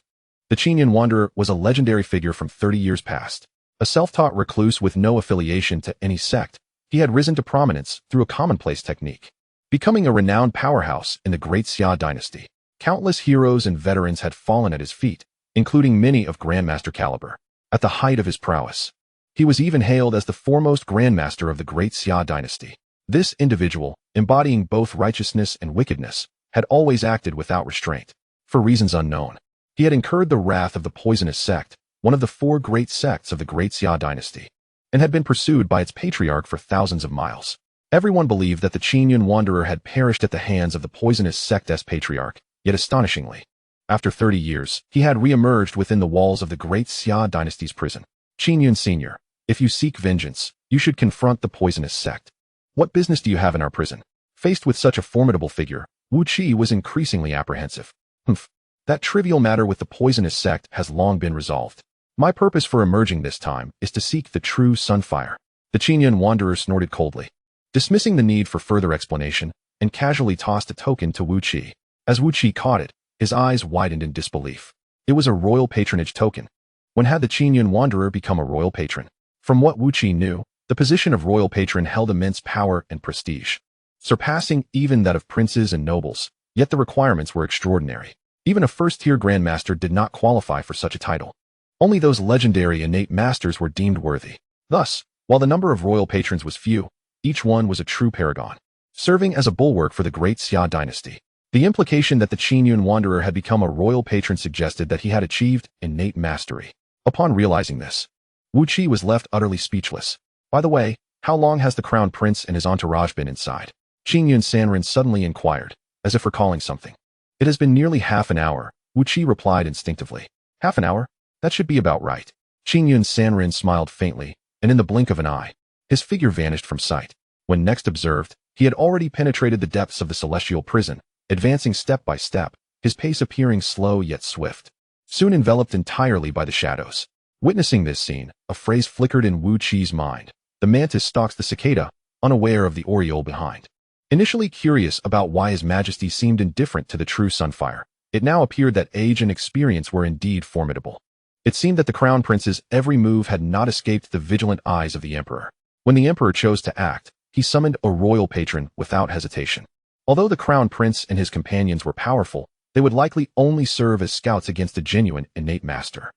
The Qingyun Wanderer was a legendary figure from 30 years past. A self-taught recluse with no affiliation to any sect, he had risen to prominence through a commonplace technique, becoming a renowned powerhouse in the Great Xia Dynasty. Countless heroes and veterans had fallen at his feet, including many of Grandmaster caliber. At the height of his prowess, he was even hailed as the foremost Grandmaster of the Great Xia Dynasty. This individual, embodying both righteousness and wickedness, had always acted without restraint. For reasons unknown, he had incurred the wrath of the poisonous sect, one of the 4 great sects of the Great Xia Dynasty, and had been pursued by its patriarch for thousands of miles. Everyone believed that the Qingyun Wanderer had perished at the hands of the poisonous sect's patriarch, yet astonishingly, After 30 years, he had re-emerged within the walls of the Great Xia Dynasty's prison. Qin Yun Sr., if you seek vengeance, you should confront the poisonous sect. What business do you have in our prison? Faced with such a formidable figure, Wu Qi was increasingly apprehensive. That trivial matter with the poisonous sect has long been resolved. My purpose for emerging this time is to seek the true Sunfire. The Qingyun wanderer snorted coldly, dismissing the need for further explanation, and casually tossed a token to Wu Qi. As Wu Qi caught it, his eyes widened in disbelief. It was a royal patronage token. When had the Qingyun wanderer become a royal patron? From what Wu Qi knew, the position of royal patron held immense power and prestige, surpassing even that of princes and nobles, yet the requirements were extraordinary. Even a first-tier grandmaster did not qualify for such a title. Only those legendary innate masters were deemed worthy. Thus, while the number of royal patrons was few, each one was a true paragon, serving as a bulwark for the Great Xia Dynasty. The implication that the Qingyun wanderer had become a royal patron suggested that he had achieved innate mastery. Upon realizing this, Wu Qi was left utterly speechless. By the way, how long has the crown prince and his entourage been inside? Qingyun Sanren suddenly inquired, as if recalling something. It has been nearly half an hour, Wu Qi replied instinctively. Half an hour? That should be about right. Qingyun Sanren smiled faintly, and in the blink of an eye, his figure vanished from sight. When next observed, he had already penetrated the depths of the celestial prison, advancing step by step, his pace appearing slow yet swift, soon enveloped entirely by the shadows. Witnessing this scene, a phrase flickered in Wu Qi's mind. The mantis stalks the cicada, unaware of the oriole behind. Initially curious about why His Majesty seemed indifferent to the true Sunfire, it now appeared that age and experience were indeed formidable. It seemed that the crown prince's every move had not escaped the vigilant eyes of the emperor. When the emperor chose to act, he summoned a royal patron without hesitation. Although the crown prince and his companions were powerful, they would likely only serve as scouts against a genuine innate master.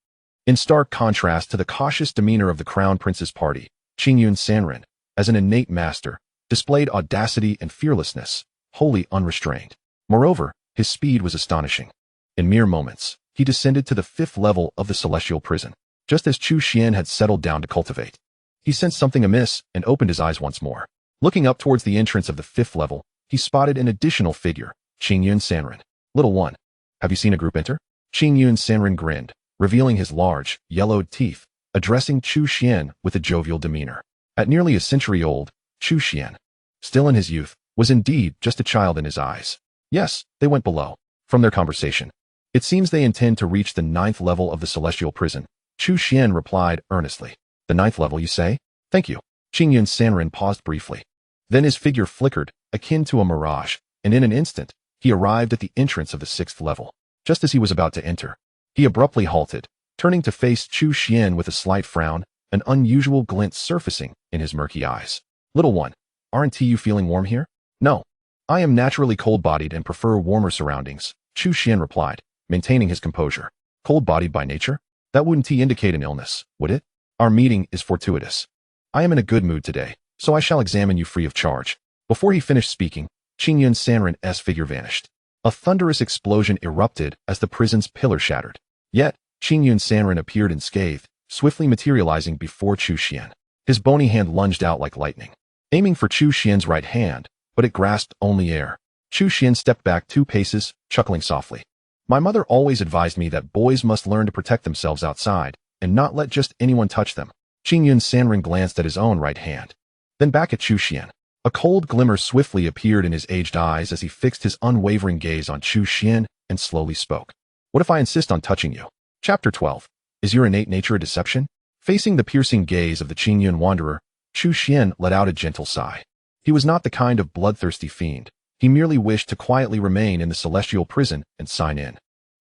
In stark contrast to the cautious demeanor of the crown prince's party, Qingyun Sanren, as an innate master, displayed audacity and fearlessness, wholly unrestrained. Moreover, his speed was astonishing. In mere moments, he descended to the 5th level of the celestial prison, just as Chu Xuan had settled down to cultivate. He sensed something amiss and opened his eyes once more. Looking up towards the entrance of the 5th level, he spotted an additional figure, Qingyun Sanren. Little one, have you seen a group enter? Qingyun Sanren grinned, revealing his large, yellowed teeth, addressing Chu Xuan with a jovial demeanor. At nearly a century old, Chu Xuan, still in his youth, was indeed just a child in his eyes. Yes, they went below. From their conversation, it seems they intend to reach the 9th level of the celestial prison. Chu Xuan replied earnestly. The 9th level, you say? Thank you. Qingyun Sanren paused briefly. Then his figure flickered, akin to a mirage, and in an instant, he arrived at the entrance of the 6th level. Just as he was about to enter, he abruptly halted, turning to face Chu Xuan with a slight frown, an unusual glint surfacing in his murky eyes. Little one, aren't you feeling warm here? No. I am naturally cold-bodied and prefer warmer surroundings, Chu Xuan replied, maintaining his composure. Cold-bodied by nature? That wouldn't indicate an illness, would it? Our meeting is fortuitous. I am in a good mood today, so I shall examine you free of charge. Before he finished speaking, Qingyun Sanren's figure vanished. A thunderous explosion erupted as the prison's pillar shattered. Yet, Qingyun Sanren appeared unscathed, swiftly materializing before Chu Xuan. His bony hand lunged out like lightning, aiming for Chu Xuan's right hand, but it grasped only air. Chu Xuan stepped back 2 paces, chuckling softly. My mother always advised me that boys must learn to protect themselves outside, and not let just anyone touch them. Qingyun Sanren glanced at his own right hand, then back at Chu Xuan. A cold glimmer swiftly appeared in his aged eyes as he fixed his unwavering gaze on Chu Xuan and slowly spoke. What if I insist on touching you? Chapter 12. Is your innate nature a deception? Facing the piercing gaze of the Qingyun wanderer, Chu Xuan let out a gentle sigh. He was not the kind of bloodthirsty fiend. He merely wished to quietly remain in the celestial prison and sign in.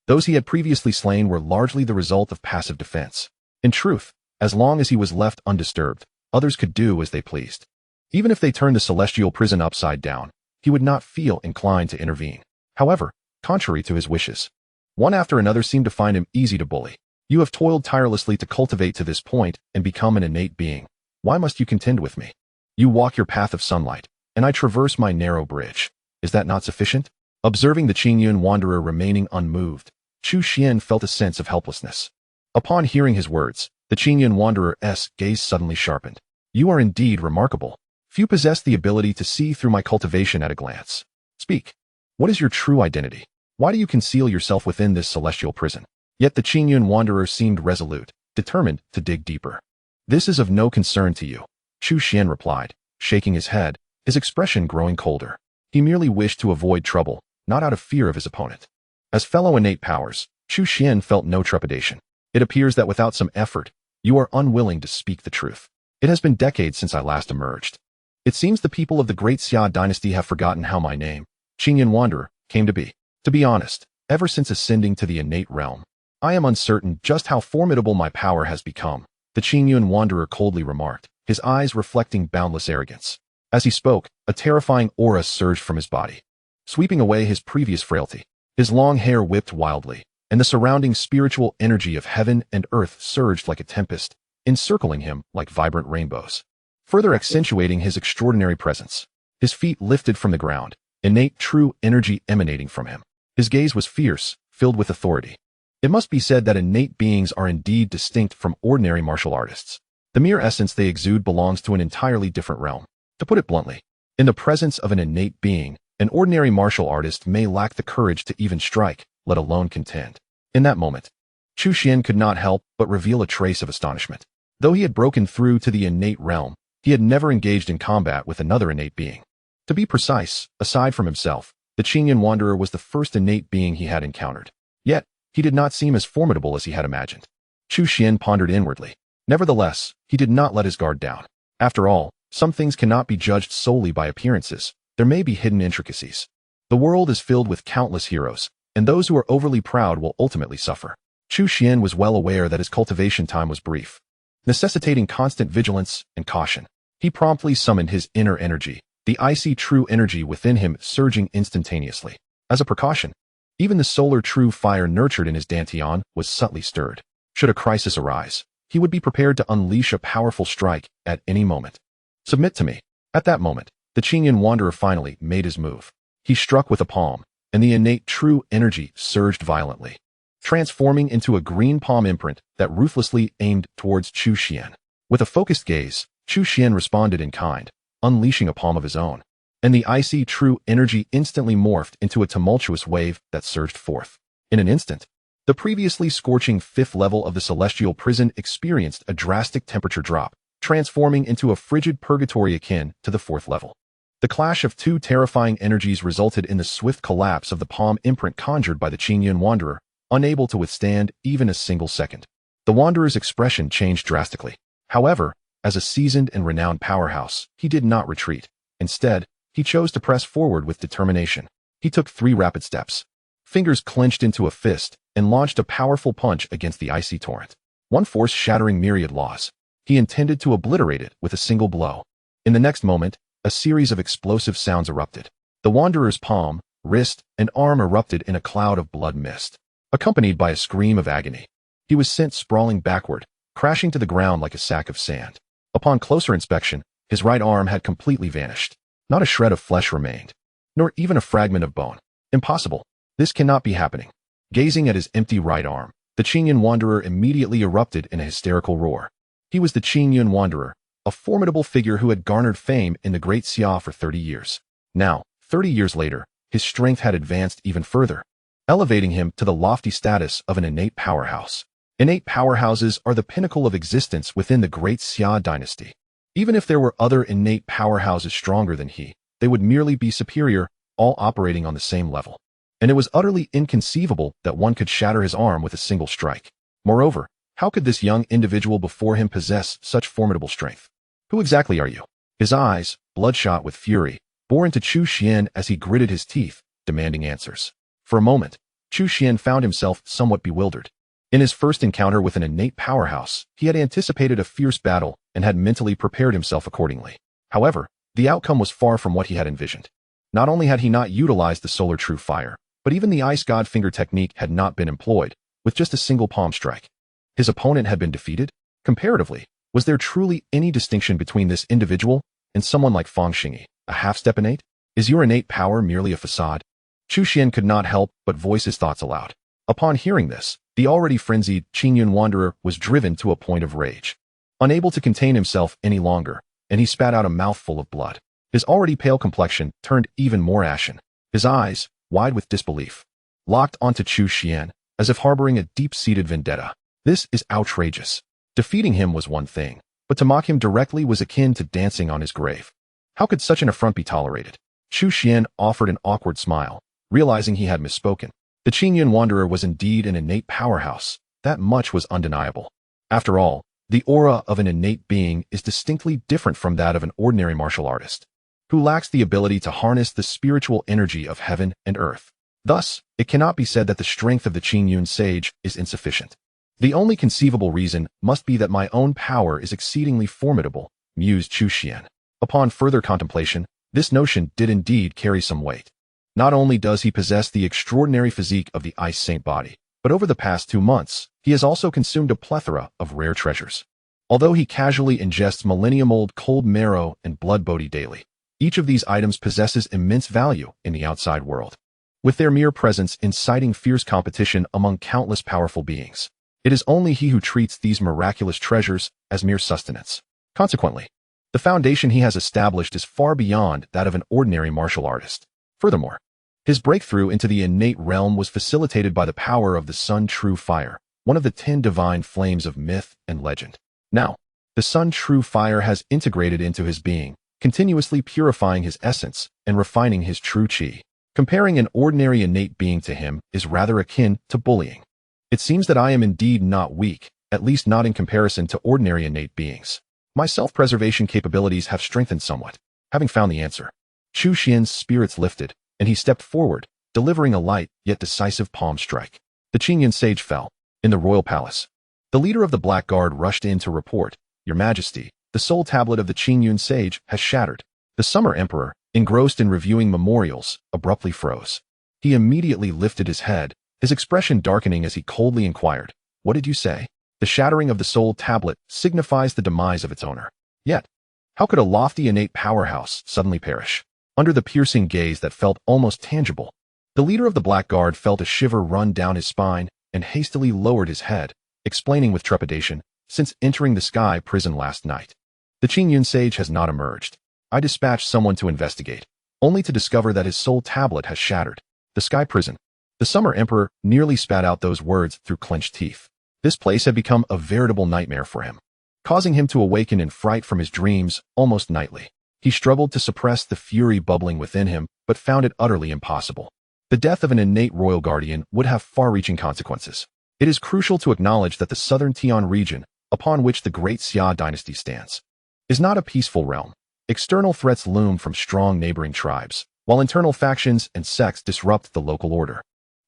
Those he had previously slain were largely the result of passive defense. In truth, as long as he was left undisturbed, others could do as they pleased. Even if they turned the celestial prison upside down, he would not feel inclined to intervene. However, contrary to his wishes, one after another seemed to find him easy to bully. You have toiled tirelessly to cultivate to this point and become an innate being. Why must you contend with me? You walk your path of sunlight, and I traverse my narrow bridge. Is that not sufficient? Observing the Qingyun wanderer remaining unmoved, Chu Xuan felt a sense of helplessness. Upon hearing his words, the Qingyun wanderer's gaze suddenly sharpened. You are indeed remarkable. Few possess the ability to see through my cultivation at a glance. Speak. What is your true identity? Why do you conceal yourself within this celestial prison? Yet the Qingyun wanderer seemed resolute, determined to dig deeper. This is of no concern to you, Chu Xuan replied, shaking his head, his expression growing colder. He merely wished to avoid trouble, not out of fear of his opponent. As fellow innate powers, Chu Xuan felt no trepidation. It appears that without some effort, you are unwilling to speak the truth. It has been decades since I last emerged. It seems the people of the Great Xia Dynasty have forgotten how my name, Qingyun Wanderer, came to be. To be honest, ever since ascending to the innate realm, I am uncertain just how formidable my power has become, the Qingyun Wanderer coldly remarked, his eyes reflecting boundless arrogance. As he spoke, a terrifying aura surged from his body, sweeping away his previous frailty. His long hair whipped wildly, and the surrounding spiritual energy of heaven and earth surged like a tempest, encircling him like vibrant rainbows, further accentuating his extraordinary presence. His feet lifted from the ground, innate true energy emanating from him. His gaze was fierce, filled with authority. It must be said that innate beings are indeed distinct from ordinary martial artists. The mere essence they exude belongs to an entirely different realm. To put it bluntly, in the presence of an innate being, an ordinary martial artist may lack the courage to even strike, let alone contend. In that moment, Chu Xuan could not help but reveal a trace of astonishment. Though he had broken through to the innate realm, he had never engaged in combat with another innate being. To be precise, aside from himself, the Qingyun Wanderer was the first innate being he had encountered. Yet, he did not seem as formidable as he had imagined. Chu Xuan pondered inwardly. Nevertheless, he did not let his guard down. After all, some things cannot be judged solely by appearances. There may be hidden intricacies. The world is filled with countless heroes, and those who are overly proud will ultimately suffer. Chu Xuan was well aware that his cultivation time was brief, necessitating constant vigilance and caution. He promptly summoned his inner energy, the icy true energy within him surging instantaneously. As a precaution, even the solar true fire nurtured in his dantian was subtly stirred. Should a crisis arise, he would be prepared to unleash a powerful strike at any moment. Submit to me. At that moment, the Qingyun Wanderer finally made his move. He struck with a palm, and the innate true energy surged violently, transforming into a green palm imprint that ruthlessly aimed towards Chu Xuan. With a focused gaze, Chu Xuan responded in kind, unleashing a palm of his own, and the icy true energy instantly morphed into a tumultuous wave that surged forth. In an instant, the previously scorching fifth level of the celestial prison experienced a drastic temperature drop, transforming into a frigid purgatory akin to the fourth level. The clash of two terrifying energies resulted in the swift collapse of the palm imprint conjured by the Qingyun Wanderer, unable to withstand even a single second. The Wanderer's expression changed drastically. However, as a seasoned and renowned powerhouse, he did not retreat. Instead, he chose to press forward with determination. He took 3 rapid steps, fingers clenched into a fist, and launched a powerful punch against the icy torrent. One force shattering myriad laws. He intended to obliterate it with a single blow. In the next moment, a series of explosive sounds erupted. The Wanderer's palm, wrist, and arm erupted in a cloud of blood mist, accompanied by a scream of agony. He was sent sprawling backward, crashing to the ground like a sack of sand. Upon closer inspection, his right arm had completely vanished. Not a shred of flesh remained, nor even a fragment of bone. Impossible. This cannot be happening. Gazing at his empty right arm, the Qingyun Wanderer immediately erupted in a hysterical roar. He was the Qingyun Wanderer, a formidable figure who had garnered fame in the Great Xia for 30 years. Now, 30 years later, his strength had advanced even further, elevating him to the lofty status of an innate powerhouse. Innate powerhouses are the pinnacle of existence within the Great Xia Dynasty. Even if there were other innate powerhouses stronger than he, they would merely be superior, all operating on the same level. And it was utterly inconceivable that one could shatter his arm with a single strike. Moreover, how could this young individual before him possess such formidable strength? Who exactly are you? His eyes, bloodshot with fury, bore into Chu Xuan as he gritted his teeth, demanding answers. For a moment, Chu Xuan found himself somewhat bewildered. In his first encounter with an innate powerhouse, he had anticipated a fierce battle and had mentally prepared himself accordingly. However, the outcome was far from what he had envisioned. Not only had he not utilized the solar true fire, but even the ice god finger technique had not been employed, with just a single palm strike. His opponent had been defeated? Comparatively, was there truly any distinction between this individual and someone like Fang Xingyi, a half-step innate? Is your innate power merely a facade? Chu Xuan could not help but voice his thoughts aloud. Upon hearing this, the already frenzied Qingyun Wanderer was driven to a point of rage. Unable to contain himself any longer, and he spat out a mouthful of blood. His already pale complexion turned even more ashen. His eyes, wide with disbelief, locked onto Chu Xuan, as if harboring a deep-seated vendetta. This is outrageous. Defeating him was one thing, but to mock him directly was akin to dancing on his grave. How could such an affront be tolerated? Chu Xuan offered an awkward smile, realizing he had misspoken. The Qingyun Wanderer was indeed an innate powerhouse. That much was undeniable. After all, the aura of an innate being is distinctly different from that of an ordinary martial artist, who lacks the ability to harness the spiritual energy of heaven and earth. Thus, it cannot be said that the strength of the Qingyun sage is insufficient. The only conceivable reason must be that my own power is exceedingly formidable, mused Chu Xuan. Upon further contemplation, this notion did indeed carry some weight. Not only does he possess the extraordinary physique of the Ice Saint body, but over the past 2 months, he has also consumed a plethora of rare treasures. Although he casually ingests millennium-old cold marrow and blood bodhi daily, each of these items possesses immense value in the outside world, with their mere presence inciting fierce competition among countless powerful beings. It is only he who treats these miraculous treasures as mere sustenance. Consequently, the foundation he has established is far beyond that of an ordinary martial artist. Furthermore, his breakthrough into the innate realm was facilitated by the power of the Sun True Fire, one of the 10 divine flames of myth and legend. Now, the Sun True Fire has integrated into his being, continuously purifying his essence and refining his true qi. Comparing an ordinary innate being to him is rather akin to bullying. It seems that I am indeed not weak, at least not in comparison to ordinary innate beings. My self-preservation capabilities have strengthened somewhat. Having found the answer, Chu Xuan's spirits lifted, and he stepped forward, delivering a light yet decisive palm strike. The Qingyun sage fell. In the royal palace, the leader of the Black Guard rushed in to report, "Your Majesty, the soul tablet of the Qingyun sage has shattered." The Summer Emperor, engrossed in reviewing memorials, abruptly froze. He immediately lifted his head, his expression darkening as he coldly inquired, "What did you say?" The shattering of the soul tablet signifies the demise of its owner. Yet, how could a lofty innate powerhouse suddenly perish? Under the piercing gaze that felt almost tangible, the leader of the Black Guard felt a shiver run down his spine and hastily lowered his head, explaining with trepidation, "Since entering the Sky Prison last night, the Qingyun sage has not emerged. I dispatched someone to investigate, only to discover that his soul tablet has shattered." The Sky Prison. The Summer Emperor nearly spat out those words through clenched teeth. This place had become a veritable nightmare for him, causing him to awaken in fright from his dreams almost nightly. He struggled to suppress the fury bubbling within him, but found it utterly impossible. The death of an innate royal guardian would have far-reaching consequences. It is crucial to acknowledge that the southern Tian region, upon which the Great Xia Dynasty stands, is not a peaceful realm. External threats loom from strong neighboring tribes, while internal factions and sects disrupt the local order.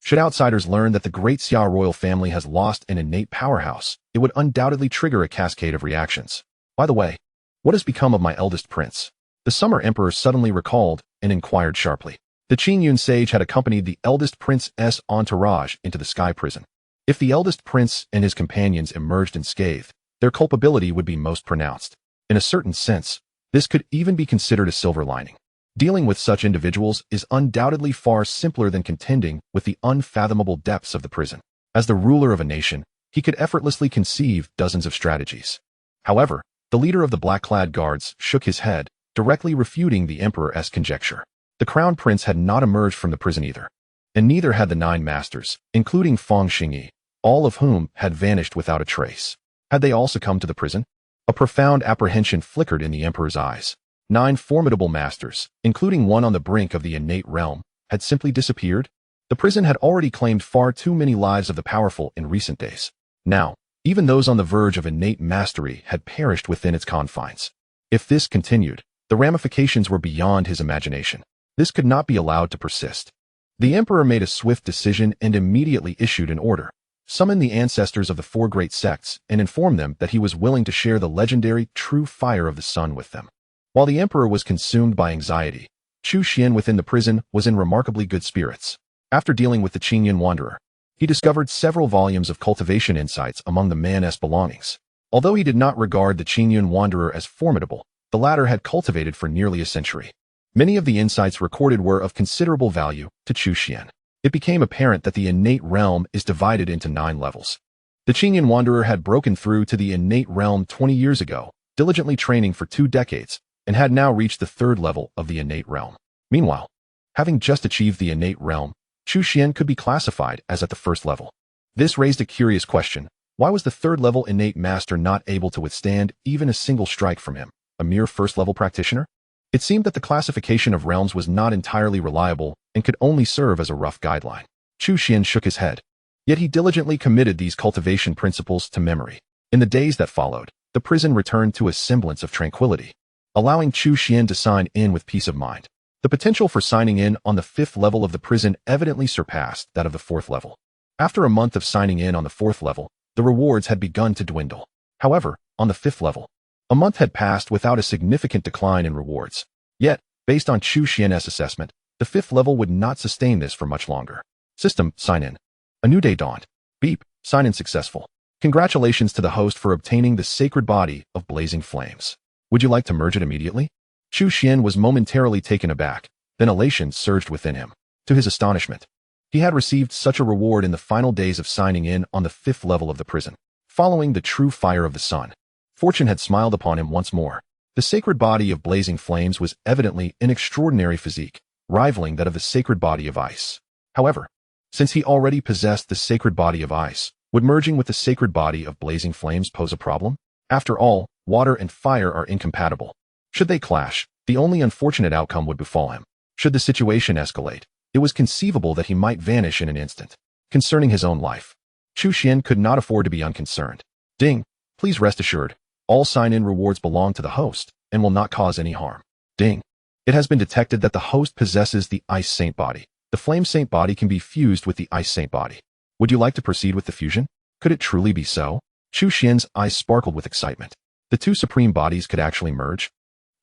Should outsiders learn that the Great Xia royal family has lost an innate powerhouse, it would undoubtedly trigger a cascade of reactions. By the way, what has become of my eldest prince? The Summer Emperor suddenly recalled and inquired sharply. The Qingyun sage had accompanied the eldest prince's entourage into the Sky Prison. If the eldest prince and his companions emerged unscathed, their culpability would be most pronounced. In a certain sense, this could even be considered a silver lining. Dealing with such individuals is undoubtedly far simpler than contending with the unfathomable depths of the prison. As the ruler of a nation, he could effortlessly conceive dozens of strategies. However, the leader of the black-clad guards shook his head, directly refuting the emperor's conjecture. The crown prince had not emerged from the prison either, and neither had the 9 masters, including Feng Xingyi, all of whom had vanished without a trace. Had they all succumbed to the prison? A profound apprehension flickered in the emperor's eyes. 9 formidable masters, including one on the brink of the innate realm, had simply disappeared. The prison had already claimed far too many lives of the powerful in recent days. Now, even those on the verge of innate mastery had perished within its confines. If this continued, the ramifications were beyond his imagination. This could not be allowed to persist. The emperor made a swift decision and immediately issued an order. Summon the ancestors of the 4 great sects and inform them that he was willing to share the legendary true fire of the sun with them. While the emperor was consumed by anxiety, Chu Xuan within the prison was in remarkably good spirits. After dealing with the Qingyun wanderer, he discovered several volumes of cultivation insights among the man's belongings. Although he did not regard the Qingyun wanderer as formidable, the latter had cultivated for nearly a century. Many of the insights recorded were of considerable value to Chu Xuan. It became apparent that the innate realm is divided into 9 levels. The Qingyun wanderer had broken through to the innate realm 20 years ago, diligently training for 2 decades, and had now reached the 3rd level of the innate realm. Meanwhile, having just achieved the innate realm, Chu Xuan could be classified as at the first level. This raised a curious question. Why was the third-level innate master not able to withstand even a single strike from him, a mere first-level practitioner? It seemed that the classification of realms was not entirely reliable and could only serve as a rough guideline. Chu Xuan shook his head. Yet he diligently committed these cultivation principles to memory. In the days that followed, the prison returned to a semblance of tranquility, allowing Chu Xuan to sign in with peace of mind. The potential for signing in on the 5th level of the prison evidently surpassed that of the 4th level. After a month of signing in on the 4th level, the rewards had begun to dwindle. However, on the 5th level, a month had passed without a significant decline in rewards. Yet, based on Chu Xuan's assessment, the 5th level would not sustain this for much longer. System, sign in. A new day dawned. Beep, sign in successful. Congratulations to the host for obtaining the sacred body of blazing flames. Would you like to merge it immediately? Chu Xuan was momentarily taken aback, then elation surged within him. To his astonishment, he had received such a reward in the final days of signing in on the 5th level of the prison. Following the true fire of the sun, fortune had smiled upon him once more. The sacred body of blazing flames was evidently an extraordinary physique, rivaling that of the sacred body of ice. However, since he already possessed the sacred body of ice, would merging with the sacred body of blazing flames pose a problem? After all, water and fire are incompatible. Should they clash, the only unfortunate outcome would befall him. Should the situation escalate, it was conceivable that he might vanish in an instant. Concerning his own life, Chu Xuan could not afford to be unconcerned. Ding, please rest assured, all sign-in rewards belong to the host and will not cause any harm. Ding. It has been detected that the host possesses the Ice Saint body. The Flame Saint body can be fused with the Ice Saint body. Would you like to proceed with the fusion? Could it truly be so? Chu Xuan's eyes sparkled with excitement. The two supreme bodies could actually merge.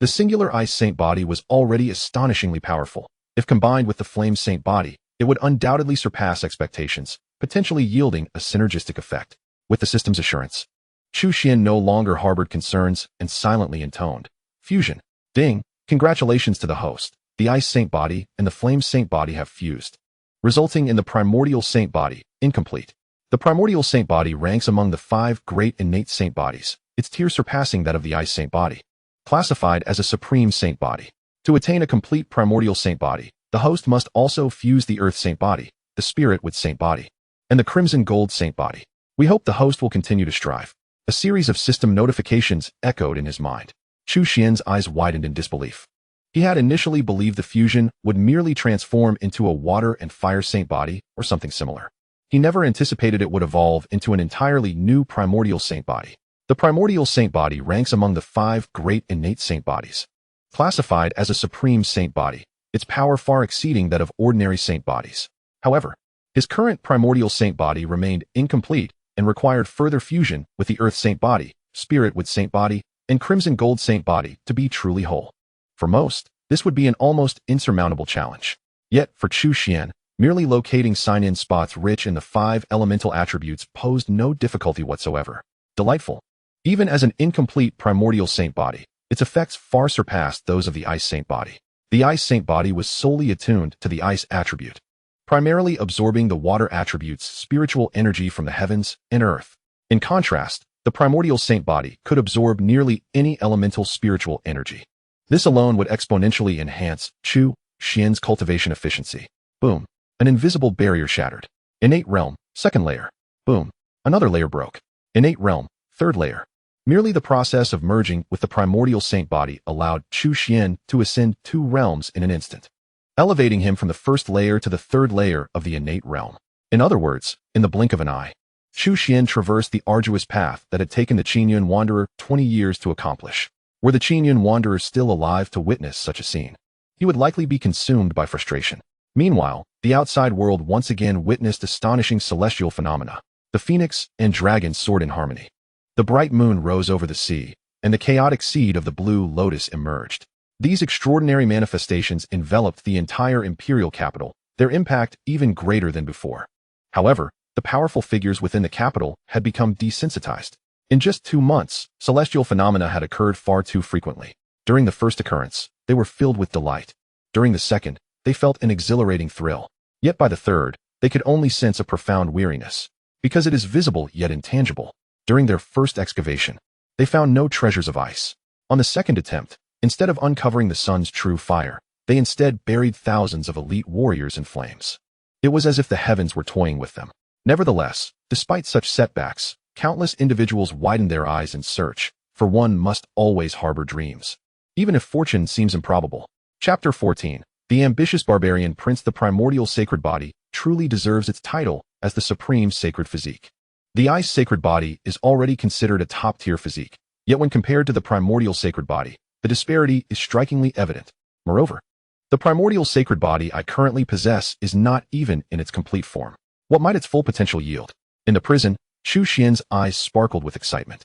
The singular Ice Saint body was already astonishingly powerful. If combined with the Flame Saint body, it would undoubtedly surpass expectations, potentially yielding a synergistic effect. With the system's assurance, Chu Xuan no longer harbored concerns and silently intoned. Fusion. Ding. Congratulations to the host. The Ice Saint body and the Flame Saint body have fused, resulting in the Primordial Saint body, incomplete. The Primordial Saint body ranks among the 5 great innate saint bodies, its tier surpassing that of the Ice Saint body. Classified as a Supreme Saint body. To attain a complete Primordial Saint body, the host must also fuse the Earth Saint body, the Spirit with Saint body, and the Crimson Gold Saint body. We hope the host will continue to strive. A series of system notifications echoed in his mind. Chu Xuan's eyes widened in disbelief. He had initially believed the fusion would merely transform into a water and fire saint body or something similar. He never anticipated it would evolve into an entirely new primordial saint body. The primordial saint body ranks among the 5 great innate saint bodies. Classified as a supreme saint body, its power far exceeding that of ordinary saint bodies. However, his current primordial saint body remained incomplete and required further fusion with the Earth Saint body, Spirit with Saint body, and Crimson Gold Saint body to be truly whole. For most, this would be an almost insurmountable challenge. Yet, for Chu Xuan, merely locating sign-in spots rich in the 5 elemental attributes posed no difficulty whatsoever. Delightful. Even as an incomplete primordial saint body, its effects far surpassed those of the Ice Saint body. The Ice Saint body was solely attuned to the ice attribute, primarily absorbing the water attribute's spiritual energy from the heavens and earth. In contrast, the primordial saint body could absorb nearly any elemental spiritual energy. This alone would exponentially enhance Chu Xuan's cultivation efficiency. Boom. An invisible barrier shattered. Innate realm, 2nd layer. Boom. Another layer broke. Innate realm, 3rd layer. Merely the process of merging with the primordial saint body allowed Chu Xuan to ascend 2 realms in an instant, elevating him from the 1st layer to the 3rd layer of the innate realm. In other words, in the blink of an eye, Chu Xuan traversed the arduous path that had taken the Qingyun Wanderer 20 years to accomplish. Were the Qingyun Wanderer still alive to witness such a scene, he would likely be consumed by frustration. Meanwhile, the outside world once again witnessed astonishing celestial phenomena. The phoenix and dragon soared in harmony. The bright moon rose over the sea, and the chaotic seed of the blue lotus emerged. These extraordinary manifestations enveloped the entire imperial capital, their impact even greater than before. However, the powerful figures within the capital had become desensitized. In just 2 months, celestial phenomena had occurred far too frequently. During the first occurrence, they were filled with delight. During the second, they felt an exhilarating thrill. Yet by the third, they could only sense a profound weariness, because it is visible yet intangible. During their first excavation, they found no treasures of ice. On the second attempt, instead of uncovering the sun's true fire, they instead buried thousands of elite warriors in flames. It was as if the heavens were toying with them. Nevertheless, despite such setbacks, countless individuals widened their eyes in search, for one must always harbor dreams, even if fortune seems improbable. Chapter 14. The ambitious barbarian prince. The primordial sacred body truly deserves its title as the supreme sacred physique. The ice sacred body is already considered a top-tier physique, yet when compared to the primordial sacred body, the disparity is strikingly evident. Moreover, the primordial sacred body I currently possess is not even in its complete form. What might its full potential yield? In the prison, Chu Xuan's eyes sparkled with excitement.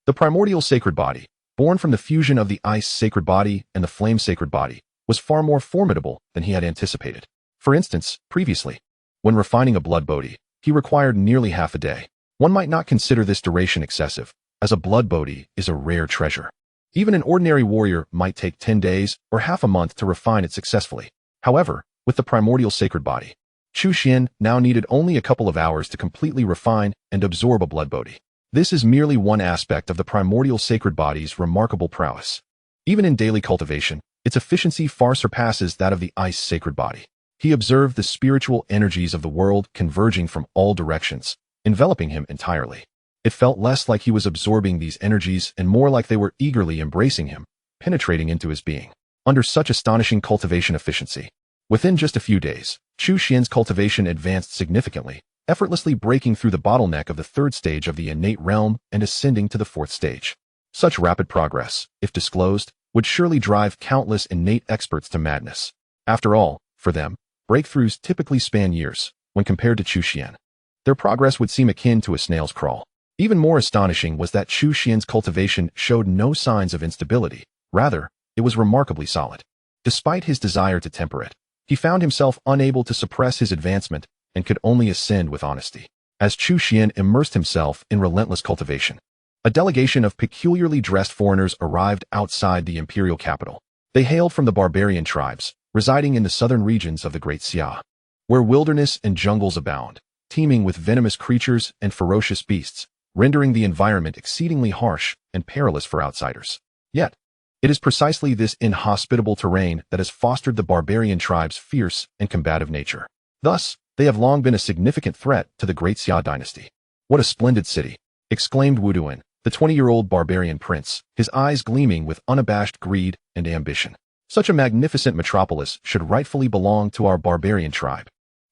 The primordial sacred body, born from the fusion of the ice sacred body and the flame sacred body, was far more formidable than he had anticipated. For instance, previously, when refining a blood bodhi, he required nearly half a day. One might not consider this duration excessive, as a blood bodhi is a rare treasure. Even an ordinary warrior might take 10 days or half a month to refine it successfully. However, with the primordial sacred body, Chu Xuan now needed only a couple of hours to completely refine and absorb a blood bodhi. This is merely one aspect of the primordial sacred body's remarkable prowess. Even in daily cultivation, its efficiency far surpasses that of the ice sacred body. He observed the spiritual energies of the world converging from all directions, enveloping him entirely. It felt less like he was absorbing these energies and more like they were eagerly embracing him, penetrating into his being. Under such astonishing cultivation efficiency, within just a few days, Chu Xuan's cultivation advanced significantly, effortlessly breaking through the bottleneck of the third stage of the innate realm and ascending to the fourth stage. Such rapid progress, if disclosed, would surely drive countless innate experts to madness. After all, for them, breakthroughs typically span years. When compared to Chu Xuan, their progress would seem akin to a snail's crawl. Even more astonishing was that Chu Xuan's cultivation showed no signs of instability. Rather, it was remarkably solid. Despite his desire to temper it, he found himself unable to suppress his advancement and could only ascend with honesty. As Chu Xuan immersed himself in relentless cultivation, a delegation of peculiarly dressed foreigners arrived outside the imperial capital. They hailed from the barbarian tribes, residing in the southern regions of the Great Xia, where wilderness and jungles abound, teeming with venomous creatures and ferocious beasts, rendering the environment exceedingly harsh and perilous for outsiders. Yet, it is precisely this inhospitable terrain that has fostered the barbarian tribe's fierce and combative nature. Thus, they have long been a significant threat to the Great Xia Dynasty. What a splendid city! Exclaimed Wuduan, the 20-year-old barbarian prince, his eyes gleaming with unabashed greed and ambition. Such a magnificent metropolis should rightfully belong to our barbarian tribe.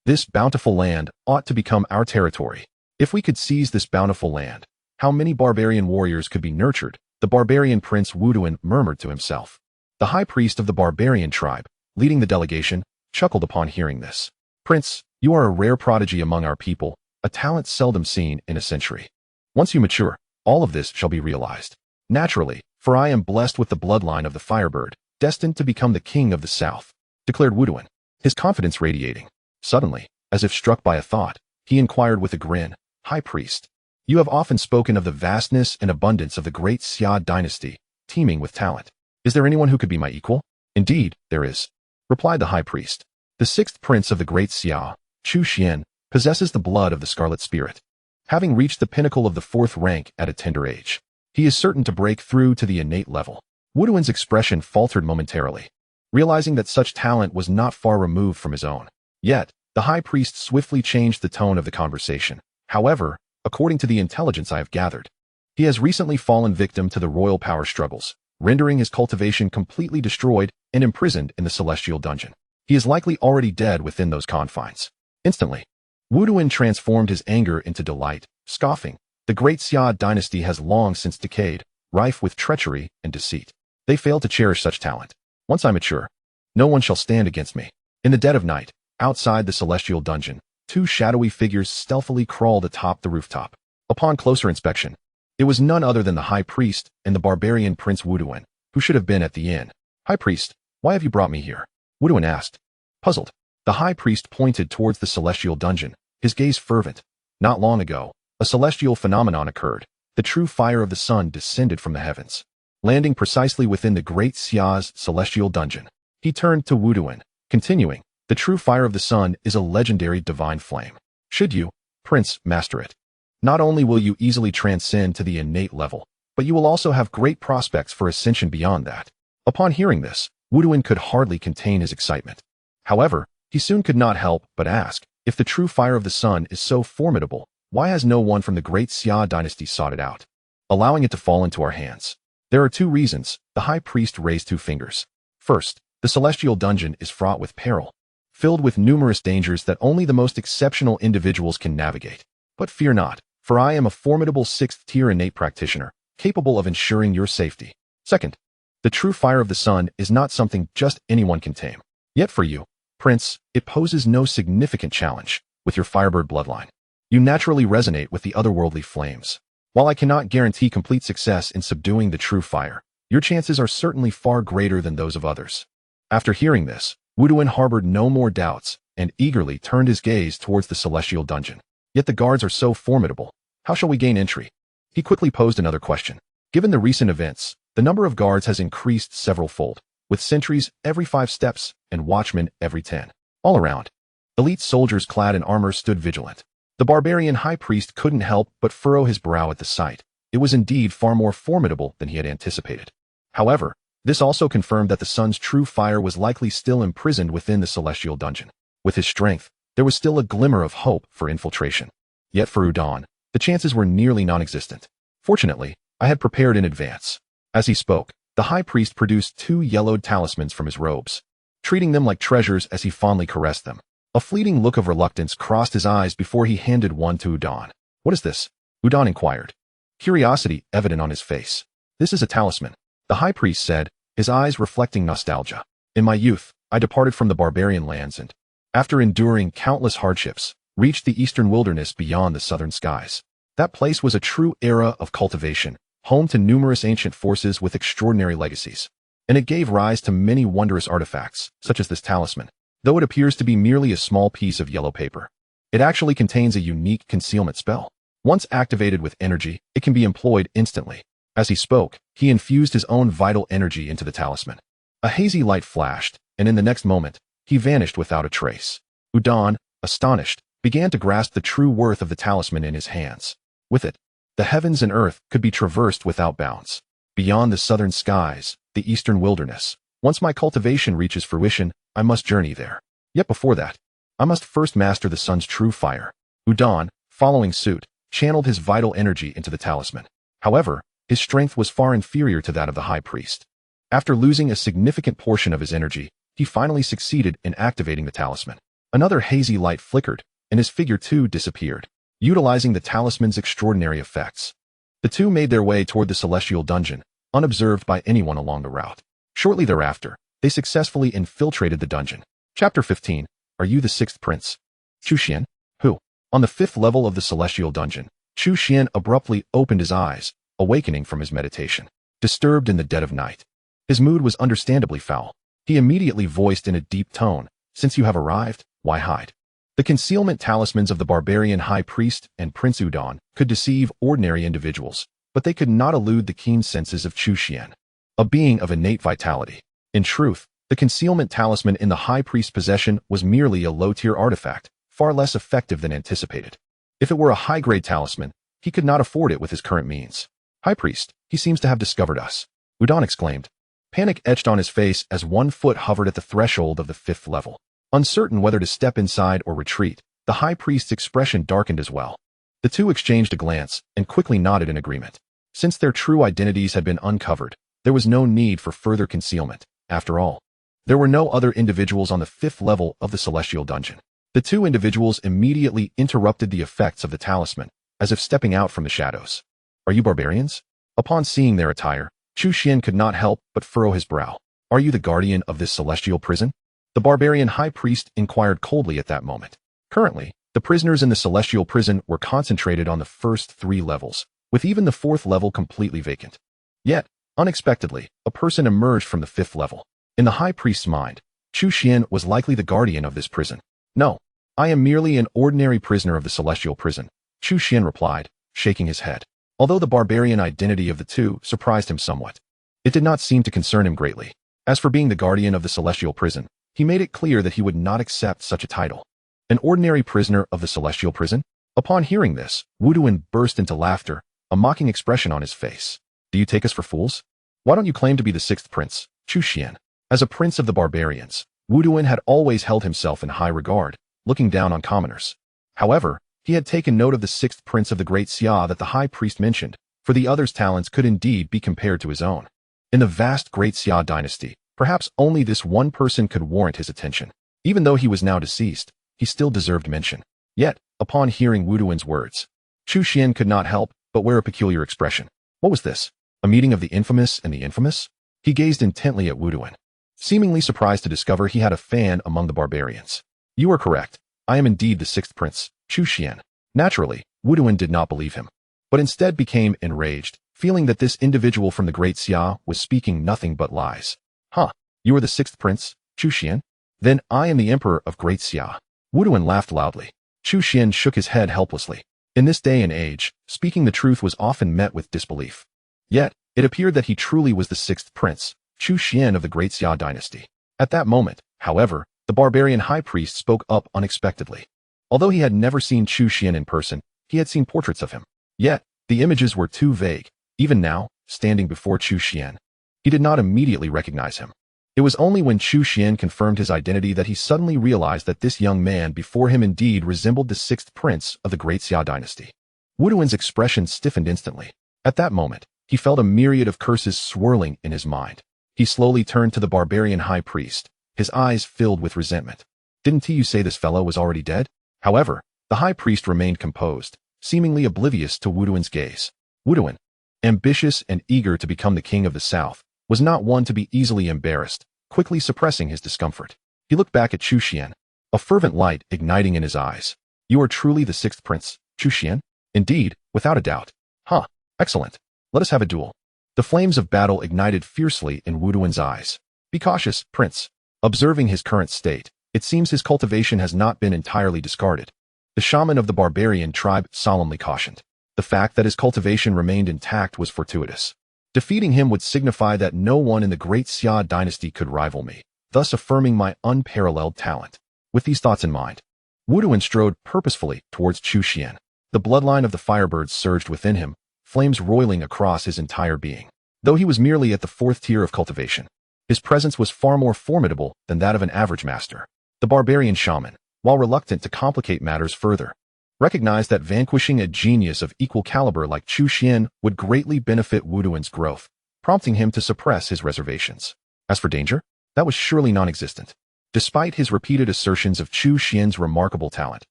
This bountiful land ought to become our territory. If we could seize this bountiful land, how many barbarian warriors could be nurtured? The barbarian prince Wuduan murmured to himself. The high priest of the barbarian tribe, leading the delegation, chuckled upon hearing this. Prince, you are a rare prodigy among our people, a talent seldom seen in a century. Once you mature, all of this shall be realized. Naturally, for I am blessed with the bloodline of the Firebird, destined to become the king of the South, declared Wuduan, his confidence radiating. Suddenly, as if struck by a thought, he inquired with a grin, High Priest, you have often spoken of the vastness and abundance of the Great Xia Dynasty, teeming with talent. Is there anyone who could be my equal? Indeed, there is, replied the High Priest. The sixth prince of the Great Xia, Chu Xuan, possesses the blood of the Scarlet Spirit. Having reached the pinnacle of the fourth rank at a tender age, he is certain to break through to the innate level. Wuduan's expression faltered momentarily, realizing that such talent was not far removed from his own. Yet, the High Priest swiftly changed the tone of the conversation. However, according to the intelligence I have gathered, he has recently fallen victim to the royal power struggles, rendering his cultivation completely destroyed and imprisoned in the celestial dungeon. He is likely already dead within those confines. Instantly, Wuduan transformed his anger into delight, scoffing. The Great Xia Dynasty has long since decayed, rife with treachery and deceit. They fail to cherish such talent. Once I mature, no one shall stand against me. In the dead of night, outside the celestial dungeon, two shadowy figures stealthily crawled atop the rooftop. Upon closer inspection, it was none other than the High Priest and the barbarian Prince Wuduan, who should have been at the inn. High Priest, why have you brought me here? Wuduan asked. Puzzled, the High Priest pointed towards the celestial dungeon, his gaze fervent. Not long ago, a celestial phenomenon occurred. The true fire of the sun descended from the heavens, landing precisely within the Great Xia's celestial dungeon. He turned to Wuduan, continuing, the true fire of the sun is a legendary divine flame. Should you, Prince, master it, not only will you easily transcend to the innate level, but you will also have great prospects for ascension beyond that. Upon hearing this, Wuduan could hardly contain his excitement. However, he soon could not help but ask, If the true fire of the sun is so formidable, why has no one from the Great Xia Dynasty sought it out, allowing it to fall into our hands? There are two reasons. The high priest raised two fingers. First, the celestial dungeon is fraught with peril, filled with numerous dangers that only the most exceptional individuals can navigate. But fear not, for I am a formidable 6th-tier innate practitioner, capable of ensuring your safety. Second, the true fire of the sun is not something just anyone can tame. Yet for you, Prince, it poses no significant challenge. With your Firebird bloodline, you naturally resonate with the otherworldly flames. While I cannot guarantee complete success in subduing the true fire, your chances are certainly far greater than those of others. After hearing this, Wuduan harbored no more doubts and eagerly turned his gaze towards the celestial dungeon. Yet the guards are so formidable. How shall we gain entry? He quickly posed another question. Given the recent events, the number of guards has increased several-fold, with sentries every 5 steps and watchmen every 10. All around, elite soldiers clad in armor stood vigilant. The barbarian high priest couldn't help but furrow his brow at the sight. It was indeed far more formidable than he had anticipated. However, this also confirmed that the sun's true fire was likely still imprisoned within the celestial dungeon. With his strength, there was still a glimmer of hope for infiltration. Yet for Udon, the chances were nearly non-existent. Fortunately, I had prepared in advance. As he spoke, the high priest produced 2 yellowed talismans from his robes, treating them like treasures as he fondly caressed them. A fleeting look of reluctance crossed his eyes before he handed one to Udon. What is this? Udon inquired, curiosity evident on his face. This is a talisman, the high priest said, his eyes reflecting nostalgia. In my youth, I departed from the barbarian lands and, after enduring countless hardships, reached the eastern wilderness beyond the southern skies. That place was a true era of cultivation, home to numerous ancient forces with extraordinary legacies. And it gave rise to many wondrous artifacts, such as this talisman. Though it appears to be merely a small piece of yellow paper, it actually contains a unique concealment spell. Once activated with energy, it can be employed instantly. As he spoke, he infused his own vital energy into the talisman. A hazy light flashed, and in the next moment, he vanished without a trace. Udon, astonished, began to grasp the true worth of the talisman in his hands. With it, the heavens and earth could be traversed without bounds. Beyond the southern skies, the eastern wilderness. Once my cultivation reaches fruition, I must journey there. Yet before that, I must first master the sun's true fire. Udon, following suit, channeled his vital energy into the talisman. However, his strength was far inferior to that of the high priest. After losing a significant portion of his energy, he finally succeeded in activating the talisman. Another hazy light flickered, and his figure too disappeared. Utilizing the talisman's extraordinary effects, the two made their way toward the celestial dungeon, unobserved by anyone along the route. Shortly thereafter, they successfully infiltrated the dungeon. Chapter 15. Are you the 6th prince? Chu Xuan, who? On the 5th level of the celestial dungeon, Chu Xuan abruptly opened his eyes, awakening from his meditation. Disturbed in the dead of night, his mood was understandably foul. He immediately voiced in a deep tone, "Since you have arrived, why hide?" The concealment talismans of the barbarian high priest and Prince Udon could deceive ordinary individuals, but they could not elude the keen senses of Chu Xuan, a being of innate vitality. In truth, the concealment talisman in the high priest's possession was merely a low-tier artifact, far less effective than anticipated. If it were a high-grade talisman, he could not afford it with his current means. "High priest, he seems to have discovered us," Udon exclaimed. Panic etched on his face as one foot hovered at the threshold of the 5th level. Uncertain whether to step inside or retreat, the high priest's expression darkened as well. The two exchanged a glance and quickly nodded in agreement. Since their true identities had been uncovered, there was no need for further concealment. After all, there were no other individuals on the 5th level of the celestial dungeon. The two individuals immediately interrupted the effects of the talisman, as if stepping out from the shadows. "Are you barbarians?" Upon seeing their attire, Chu Xuan could not help but furrow his brow. "Are you the guardian of this celestial prison?" The barbarian high priest inquired coldly at that moment. Currently, the prisoners in the celestial prison were concentrated on the first 3 levels, with even the 4th level completely vacant. Yet, unexpectedly, a person emerged from the 5th level. In the high priest's mind, Chu Xuan was likely the guardian of this prison. "No, I am merely an ordinary prisoner of the celestial prison," Chu Xuan replied, shaking his head. Although the barbarian identity of the two surprised him somewhat, it did not seem to concern him greatly. As for being the guardian of the celestial prison, he made it clear that he would not accept such a title. An ordinary prisoner of the celestial prison? Upon hearing this, Wuduan burst into laughter, a mocking expression on his face. "Do you take us for fools? Why don't you claim to be the 6th prince, Chu Xuan?" As a prince of the barbarians, Wuduan had always held himself in high regard, looking down on commoners. However, he had taken note of the sixth prince of the Great Xia that the high priest mentioned, for the other's talents could indeed be compared to his own. In the vast Great Xia Dynasty, perhaps only this one person could warrant his attention. Even though he was now deceased, he still deserved mention. Yet, upon hearing Wu Duan's words, Chu Xuan could not help but wear a peculiar expression. What was this? A meeting of the infamous and the infamous? He gazed intently at Wu Duan, seemingly surprised to discover he had a fan among the barbarians. You are correct. I am indeed the sixth prince, Chu Xuan. Naturally, Wu Duan did not believe him, but instead became enraged, feeling that this individual from the Great Xia was speaking nothing but lies. Huh, you are the sixth prince, Chu Xuan? Then I am the emperor of Great Xia. Wu Duan laughed loudly. Chu Xuan shook his head helplessly. In this day and age, speaking the truth was often met with disbelief. Yet, it appeared that he truly was the sixth prince, Chu Xuan of the Great Xia Dynasty. At that moment, however, the barbarian high priest spoke up unexpectedly. Although he had never seen Chu Xuan in person, he had seen portraits of him. Yet, the images were too vague. Even now, standing before Chu Xuan, he did not immediately recognize him. It was only when Chu Xuan confirmed his identity that he suddenly realized that this young man before him indeed resembled the sixth prince of the Great Xia Dynasty. Wu Duan's expression stiffened instantly. At that moment, he felt a myriad of curses swirling in his mind. He slowly turned to the barbarian high priest, his eyes filled with resentment. Didn't you say this fellow was already dead? However, the high priest remained composed, seemingly oblivious to Wu Duan's gaze. Wu Duan, ambitious and eager to become the king of the south, was not one to be easily embarrassed, quickly suppressing his discomfort. He looked back at Chu Xuan, a fervent light igniting in his eyes. You are truly the sixth prince, Chu Xuan? Indeed, without a doubt. Huh, excellent. Let us have a duel. The flames of battle ignited fiercely in Wu Duan's eyes. Be cautious, prince. Observing his current state, it seems his cultivation has not been entirely discarded. The shaman of the barbarian tribe solemnly cautioned. The fact that his cultivation remained intact was fortuitous. Defeating him would signify that no one in the Great Xia Dynasty could rival me, thus affirming my unparalleled talent. With these thoughts in mind, Wu Duan strode purposefully towards Chu Xuan. The bloodline of the firebirds surged within him, flames roiling across his entire being. Though he was merely at the fourth tier of cultivation, his presence was far more formidable than that of an average master. The barbarian shaman, while reluctant to complicate matters further, recognized that vanquishing a genius of equal caliber like Chu Xuan would greatly benefit Wu Duan's growth, prompting him to suppress his reservations. As for danger, that was surely non-existent. Despite his repeated assertions of Chu Xuan's remarkable talent,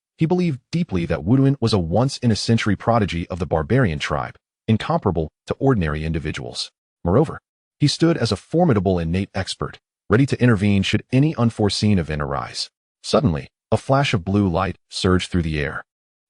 he believed deeply that Wu Duan was a once-in-a-century prodigy of the barbarian tribe, incomparable to ordinary individuals. Moreover, he stood as a formidable innate expert, ready to intervene should any unforeseen event arise. Suddenly, a flash of blue light surged through the air.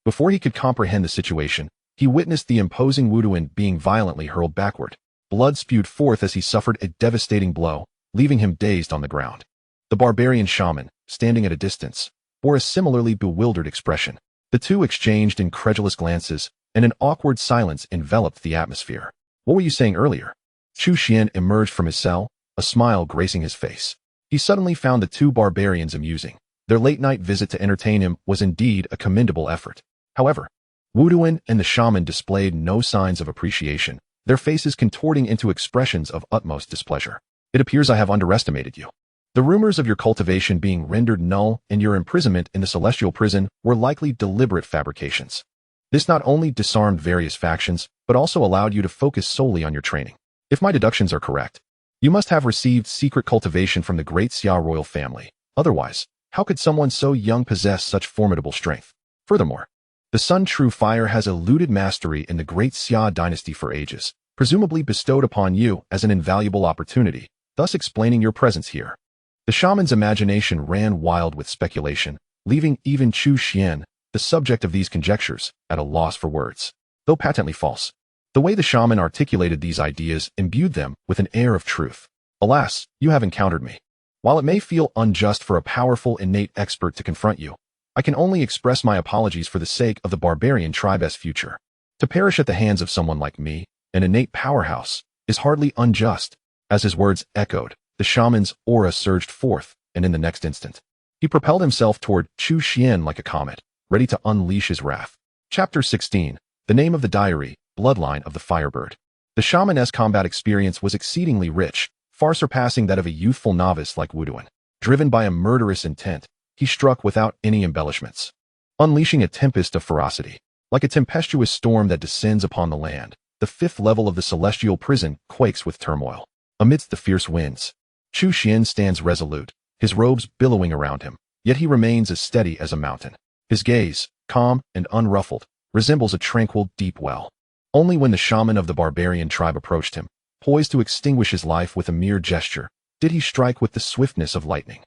Before he could comprehend the situation, he witnessed the imposing Wu Duan being violently hurled backward. Blood spewed forth as he suffered a devastating blow, leaving him dazed on the ground. The barbarian shaman, standing at a distance, bore a similarly bewildered expression. The two exchanged incredulous glances, and an awkward silence enveloped the atmosphere. What were you saying earlier? Chu Xuan emerged from his cell, a smile gracing his face. He suddenly found the two barbarians amusing. Their late-night visit to entertain him was indeed a commendable effort. However, Wu Duan and the shaman displayed no signs of appreciation, their faces contorting into expressions of utmost displeasure. It appears I have underestimated you. The rumors of your cultivation being rendered null and your imprisonment in the celestial prison were likely deliberate fabrications. This not only disarmed various factions, but also allowed you to focus solely on your training. If my deductions are correct, you must have received secret cultivation from the Great Xia royal family. Otherwise, how could someone so young possess such formidable strength? Furthermore, the Sun True Fire has eluded mastery in the Great Xia Dynasty for ages, presumably bestowed upon you as an invaluable opportunity, thus explaining your presence here. The shaman's imagination ran wild with speculation, leaving even Chu Xuan, the subject of these conjectures, at a loss for words. Though patently false, the way the shaman articulated these ideas imbued them with an air of truth. Alas, you have encountered me. While it may feel unjust for a powerful innate expert to confront you, I can only express my apologies for the sake of the barbarian tribe's future. To perish at the hands of someone like me, an innate powerhouse, is hardly unjust. As his words echoed, the shaman's aura surged forth, and in the next instant, he propelled himself toward Chu Xuan like a comet, ready to unleash his wrath. Chapter 16. The name of the diary, Bloodline of the Firebird. The shaman's combat experience was exceedingly rich, far surpassing that of a youthful novice like Wu Duan. Driven by a murderous intent, he struck without any embellishments, unleashing a tempest of ferocity. Like a tempestuous storm that descends upon the land, the fifth level of the celestial prison quakes with turmoil. Amidst the fierce winds, Chu Xuan stands resolute, his robes billowing around him, yet he remains as steady as a mountain. His gaze, calm and unruffled, resembles a tranquil, deep well. Only when the shaman of the barbarian tribe approached him, poised to extinguish his life with a mere gesture, did he strike with the swiftness of lightning.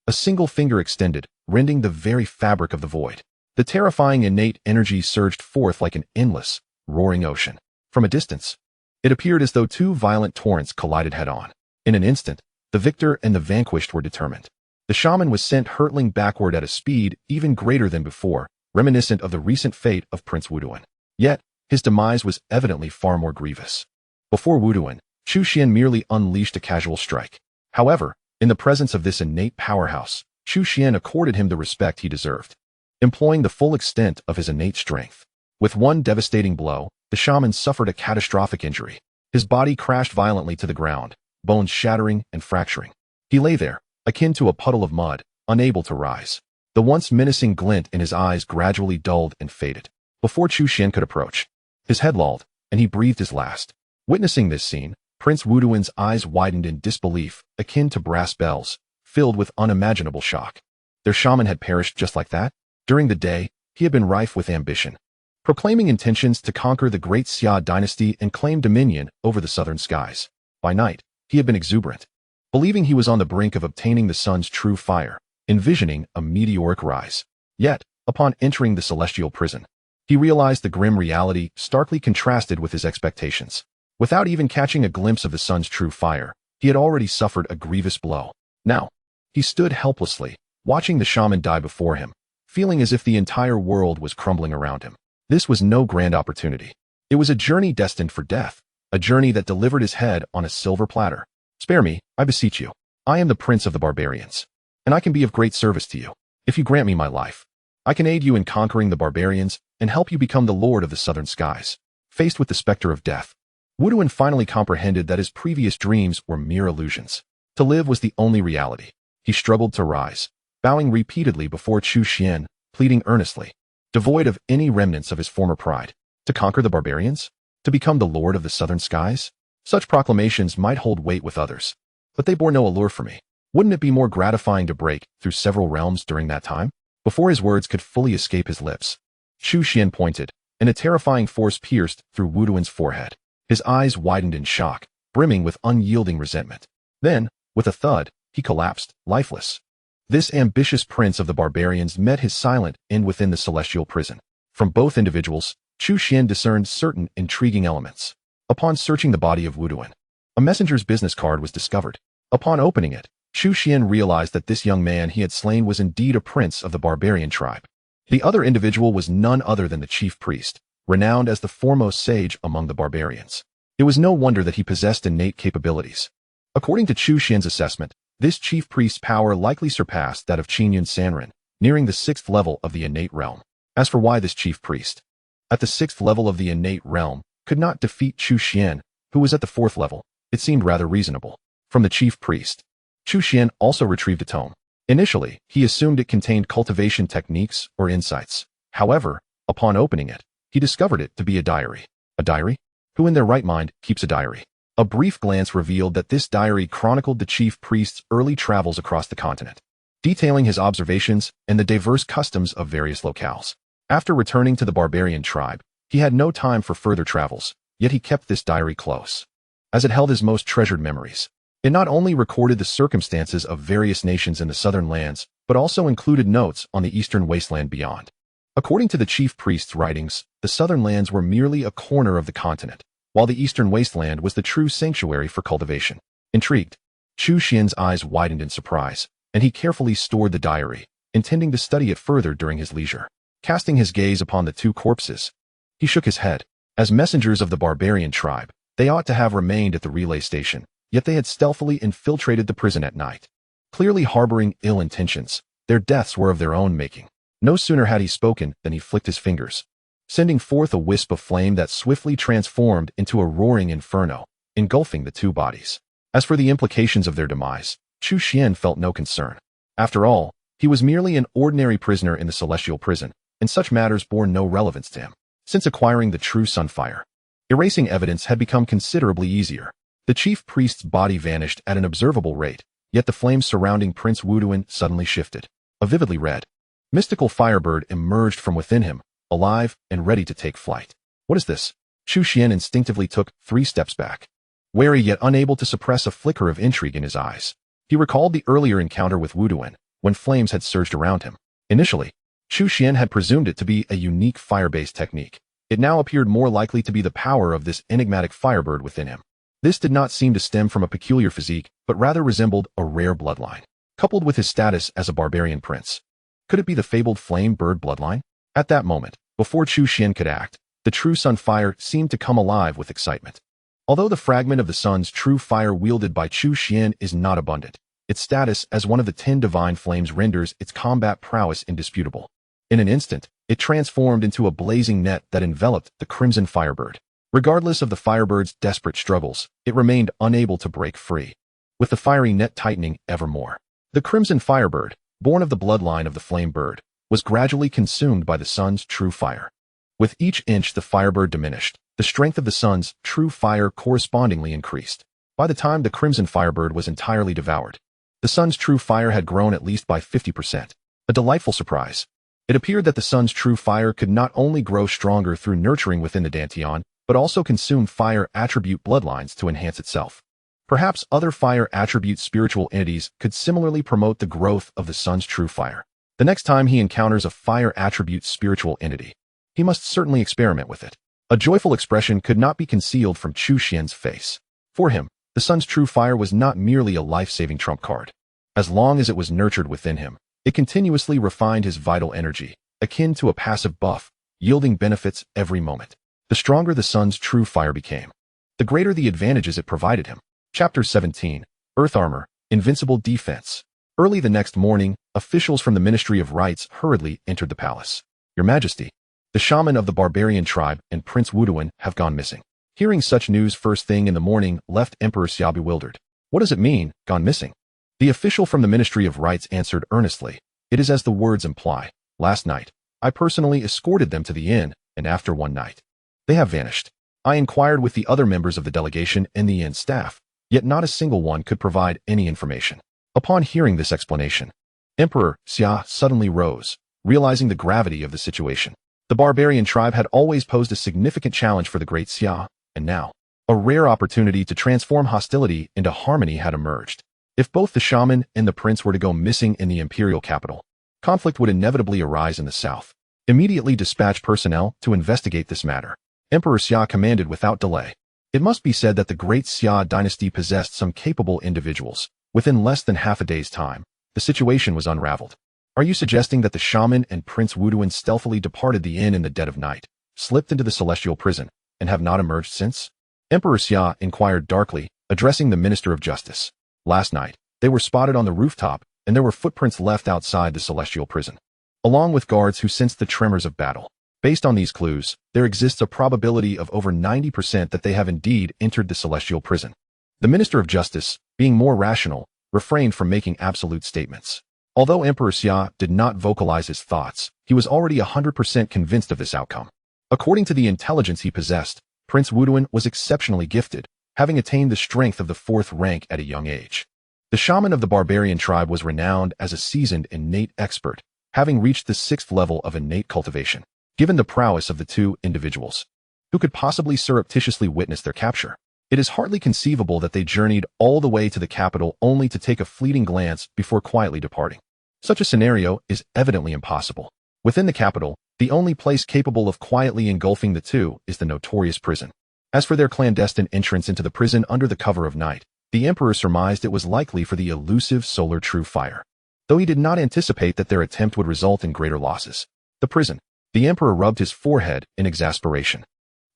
A single finger extended, rending the very fabric of the void. The terrifying innate energy surged forth like an endless, roaring ocean. From a distance, it appeared as though two violent torrents collided head-on. In an instant, the victor and the vanquished were determined. The shaman was sent hurtling backward at a speed even greater than before, reminiscent of the recent fate of Prince Wuduan. Yet, his demise was evidently far more grievous. Before Wuduan, Chu Xuan merely unleashed a casual strike. However, in the presence of this innate powerhouse, Chu Xuan accorded him the respect he deserved, employing the full extent of his innate strength. With one devastating blow, the shaman suffered a catastrophic injury. His body crashed violently to the ground, bones shattering and fracturing. He lay there, akin to a puddle of mud, unable to rise. The once menacing glint in his eyes gradually dulled and faded. Before Chu Xuan could approach, his head lolled, and he breathed his last. Witnessing this scene, Prince Wuduan's eyes widened in disbelief, akin to brass bells, filled with unimaginable shock. Their shaman had perished just like that? During the day, he had been rife with ambition, proclaiming intentions to conquer the Great Xia Dynasty and claim dominion over the southern skies. By night, he had been exuberant, believing he was on the brink of obtaining the sun's true fire, envisioning a meteoric rise. Yet, upon entering the celestial prison, he realized the grim reality starkly contrasted with his expectations. Without even catching a glimpse of the sun's true fire, he had already suffered a grievous blow. Now, he stood helplessly, watching the shaman die before him, feeling as if the entire world was crumbling around him. This was no grand opportunity. It was a journey destined for death, a journey that delivered his head on a silver platter. Spare me, I beseech you. I am the prince of the barbarians, and I can be of great service to you. If you grant me my life, I can aid you in conquering the barbarians and help you become the lord of the southern skies. Faced with the specter of death, Wuduan finally comprehended that his previous dreams were mere illusions. To live was the only reality. He struggled to rise, bowing repeatedly before Chu Xuan, pleading earnestly, devoid of any remnants of his former pride. To conquer the barbarians? To become the lord of the southern skies? Such proclamations might hold weight with others, but they bore no allure for me. Wouldn't it be more gratifying to break through several realms during that time? Before his words could fully escape his lips, Chu Xuan pointed, and a terrifying force pierced through Wuduan's forehead. His eyes widened in shock, brimming with unyielding resentment. Then, with a thud, he collapsed, lifeless. This ambitious prince of the barbarians met his silent end within the celestial prison. From both individuals, Chu Xuan discerned certain intriguing elements. Upon searching the body of Wuduan, a messenger's business card was discovered. Upon opening it, Chu Xuan realized that this young man he had slain was indeed a prince of the barbarian tribe. The other individual was none other than the chief priest, renowned as the foremost sage among the barbarians. It was no wonder that he possessed innate capabilities. According to Chu Xuan's assessment, this chief priest's power likely surpassed that of Qingyun Sanren, nearing the 6th level of the innate realm. As for why this chief priest, at the 6th level of the innate realm, could not defeat Chu Xuan, who was at the 4th level, it seemed rather reasonable. From the chief priest, Chu Xuan also retrieved a tome. Initially, he assumed it contained cultivation techniques or insights. However, upon opening it, he discovered it to be a diary. A diary? Who in their right mind keeps a diary? A brief glance revealed that this diary chronicled the chief priest's early travels across the continent, detailing his observations and the diverse customs of various locales. After returning to the barbarian tribe, he had no time for further travels, yet he kept this diary close, as it held his most treasured memories. It not only recorded the circumstances of various nations in the southern lands, but also included notes on the eastern wasteland beyond. According to the chief priest's writings, the southern lands were merely a corner of the continent, while the eastern wasteland was the true sanctuary for cultivation. Intrigued, Chu Xuan's eyes widened in surprise, and he carefully stored the diary, intending to study it further during his leisure. Casting his gaze upon the two corpses, he shook his head. As messengers of the barbarian tribe, they ought to have remained at the relay station, yet they had stealthily infiltrated the prison at night. Clearly harboring ill intentions, their deaths were of their own making. No sooner had he spoken than he flicked his fingers, sending forth a wisp of flame that swiftly transformed into a roaring inferno, engulfing the two bodies. As for the implications of their demise, Chu Xuan felt no concern. After all, He was merely an ordinary prisoner in the celestial prison, and such matters bore no relevance to him. Since acquiring the true sunfire, erasing evidence had become considerably easier. The chief priest's body vanished at an observable rate, yet the flames surrounding Prince Wuduan suddenly shifted. A vividly red, mystical firebird emerged from within him, alive and ready to take flight. What is this? Chu Xuan instinctively took 3 steps back, wary yet unable to suppress a flicker of intrigue in his eyes. He recalled the earlier encounter with Wuduan, when flames had surged around him. Initially, Chu Xuan had presumed it to be a unique fire-based technique. It now appeared more likely to be the power of this enigmatic firebird within him. This did not seem to stem from a peculiar physique, but rather resembled a rare bloodline, coupled with his status as a barbarian prince. Could it be the fabled flame bird bloodline? At that moment, before Chu Xuan could act, the true sun fire seemed to come alive with excitement. Although the fragment of the sun's true fire wielded by Chu Xuan is not abundant, its status as one of the 10 divine flames renders its combat prowess indisputable. In an instant, it transformed into a blazing net that enveloped the crimson firebird. Regardless of the firebird's desperate struggles, it remained unable to break free, with the fiery net tightening ever more. The crimson firebird, born of the bloodline of the flame bird, was gradually consumed by the sun's true fire. With each inch the firebird diminished, the strength of the sun's true fire correspondingly increased. By the time the crimson firebird was entirely devoured, the sun's true fire had grown at least by 50%. A delightful surprise. It appeared that the sun's true fire could not only grow stronger through nurturing within the Dantian, but also consume fire attribute bloodlines to enhance itself. Perhaps other fire attribute spiritual entities could similarly promote the growth of the sun's true fire. The next time he encounters a fire attribute spiritual entity, he must certainly experiment with it. A joyful expression could not be concealed from Chu Xuan's face. For him, the sun's true fire was not merely a life-saving trump card. As long as it was nurtured within him, it continuously refined his vital energy, akin to a passive buff, yielding benefits every moment. The stronger the sun's true fire became, the greater the advantages it provided him. Chapter 17, Earth Armor, Invincible Defense. Early the next morning, officials from the Ministry of Rites hurriedly entered the palace. Your Majesty, the shaman of the barbarian tribe and Prince Wuduan have gone missing. Hearing such news first thing in the morning left Emperor Xia bewildered. What does it mean, gone missing? The official from the Ministry of Rites answered earnestly. It is as the words imply. Last night, I personally escorted them to the inn, and after one night, they have vanished. I inquired with the other members of the delegation and the inn staff, yet not a single one could provide any information. Upon hearing this explanation, Emperor Xia suddenly rose, realizing the gravity of the situation. The barbarian tribe had always posed a significant challenge for the Great Xia, and now, a rare opportunity to transform hostility into harmony had emerged. If both the shaman and the prince were to go missing in the imperial capital, conflict would inevitably arise in the south. Immediately dispatch personnel to investigate this matter. Emperor Xia commanded without delay. It must be said that the Great Xia Dynasty possessed some capable individuals. Within less than half a day's time, the situation was unraveled. Are you suggesting that the shaman and Prince Wuduan stealthily departed the inn in the dead of night, slipped into the celestial prison, and have not emerged since? Emperor Xia inquired darkly, addressing the Minister of Justice. Last night, they were spotted on the rooftop, and there were footprints left outside the celestial prison, along with guards who sensed the tremors of battle. Based on these clues, there exists a probability of over 90% that they have indeed entered the celestial prison. The Minister of Justice, being more rational, refrained from making absolute statements. Although Emperor Xia did not vocalize his thoughts, he was already 100% convinced of this outcome. According to the intelligence he possessed, Prince Wuduan was exceptionally gifted, having attained the strength of the 4th rank at a young age. The shaman of the barbarian tribe was renowned as a seasoned innate expert, having reached the 6th level of innate cultivation. Given the prowess of the two individuals, who could possibly surreptitiously witness their capture, it is hardly conceivable that they journeyed all the way to the capital only to take a fleeting glance before quietly departing. Such a scenario is evidently impossible. Within the capital, the only place capable of quietly engulfing the two is the notorious prison. As for their clandestine entrance into the prison under the cover of night, the emperor surmised it was likely for the elusive solar true fire, though he did not anticipate that their attempt would result in greater losses. The prison. The emperor rubbed his forehead in exasperation.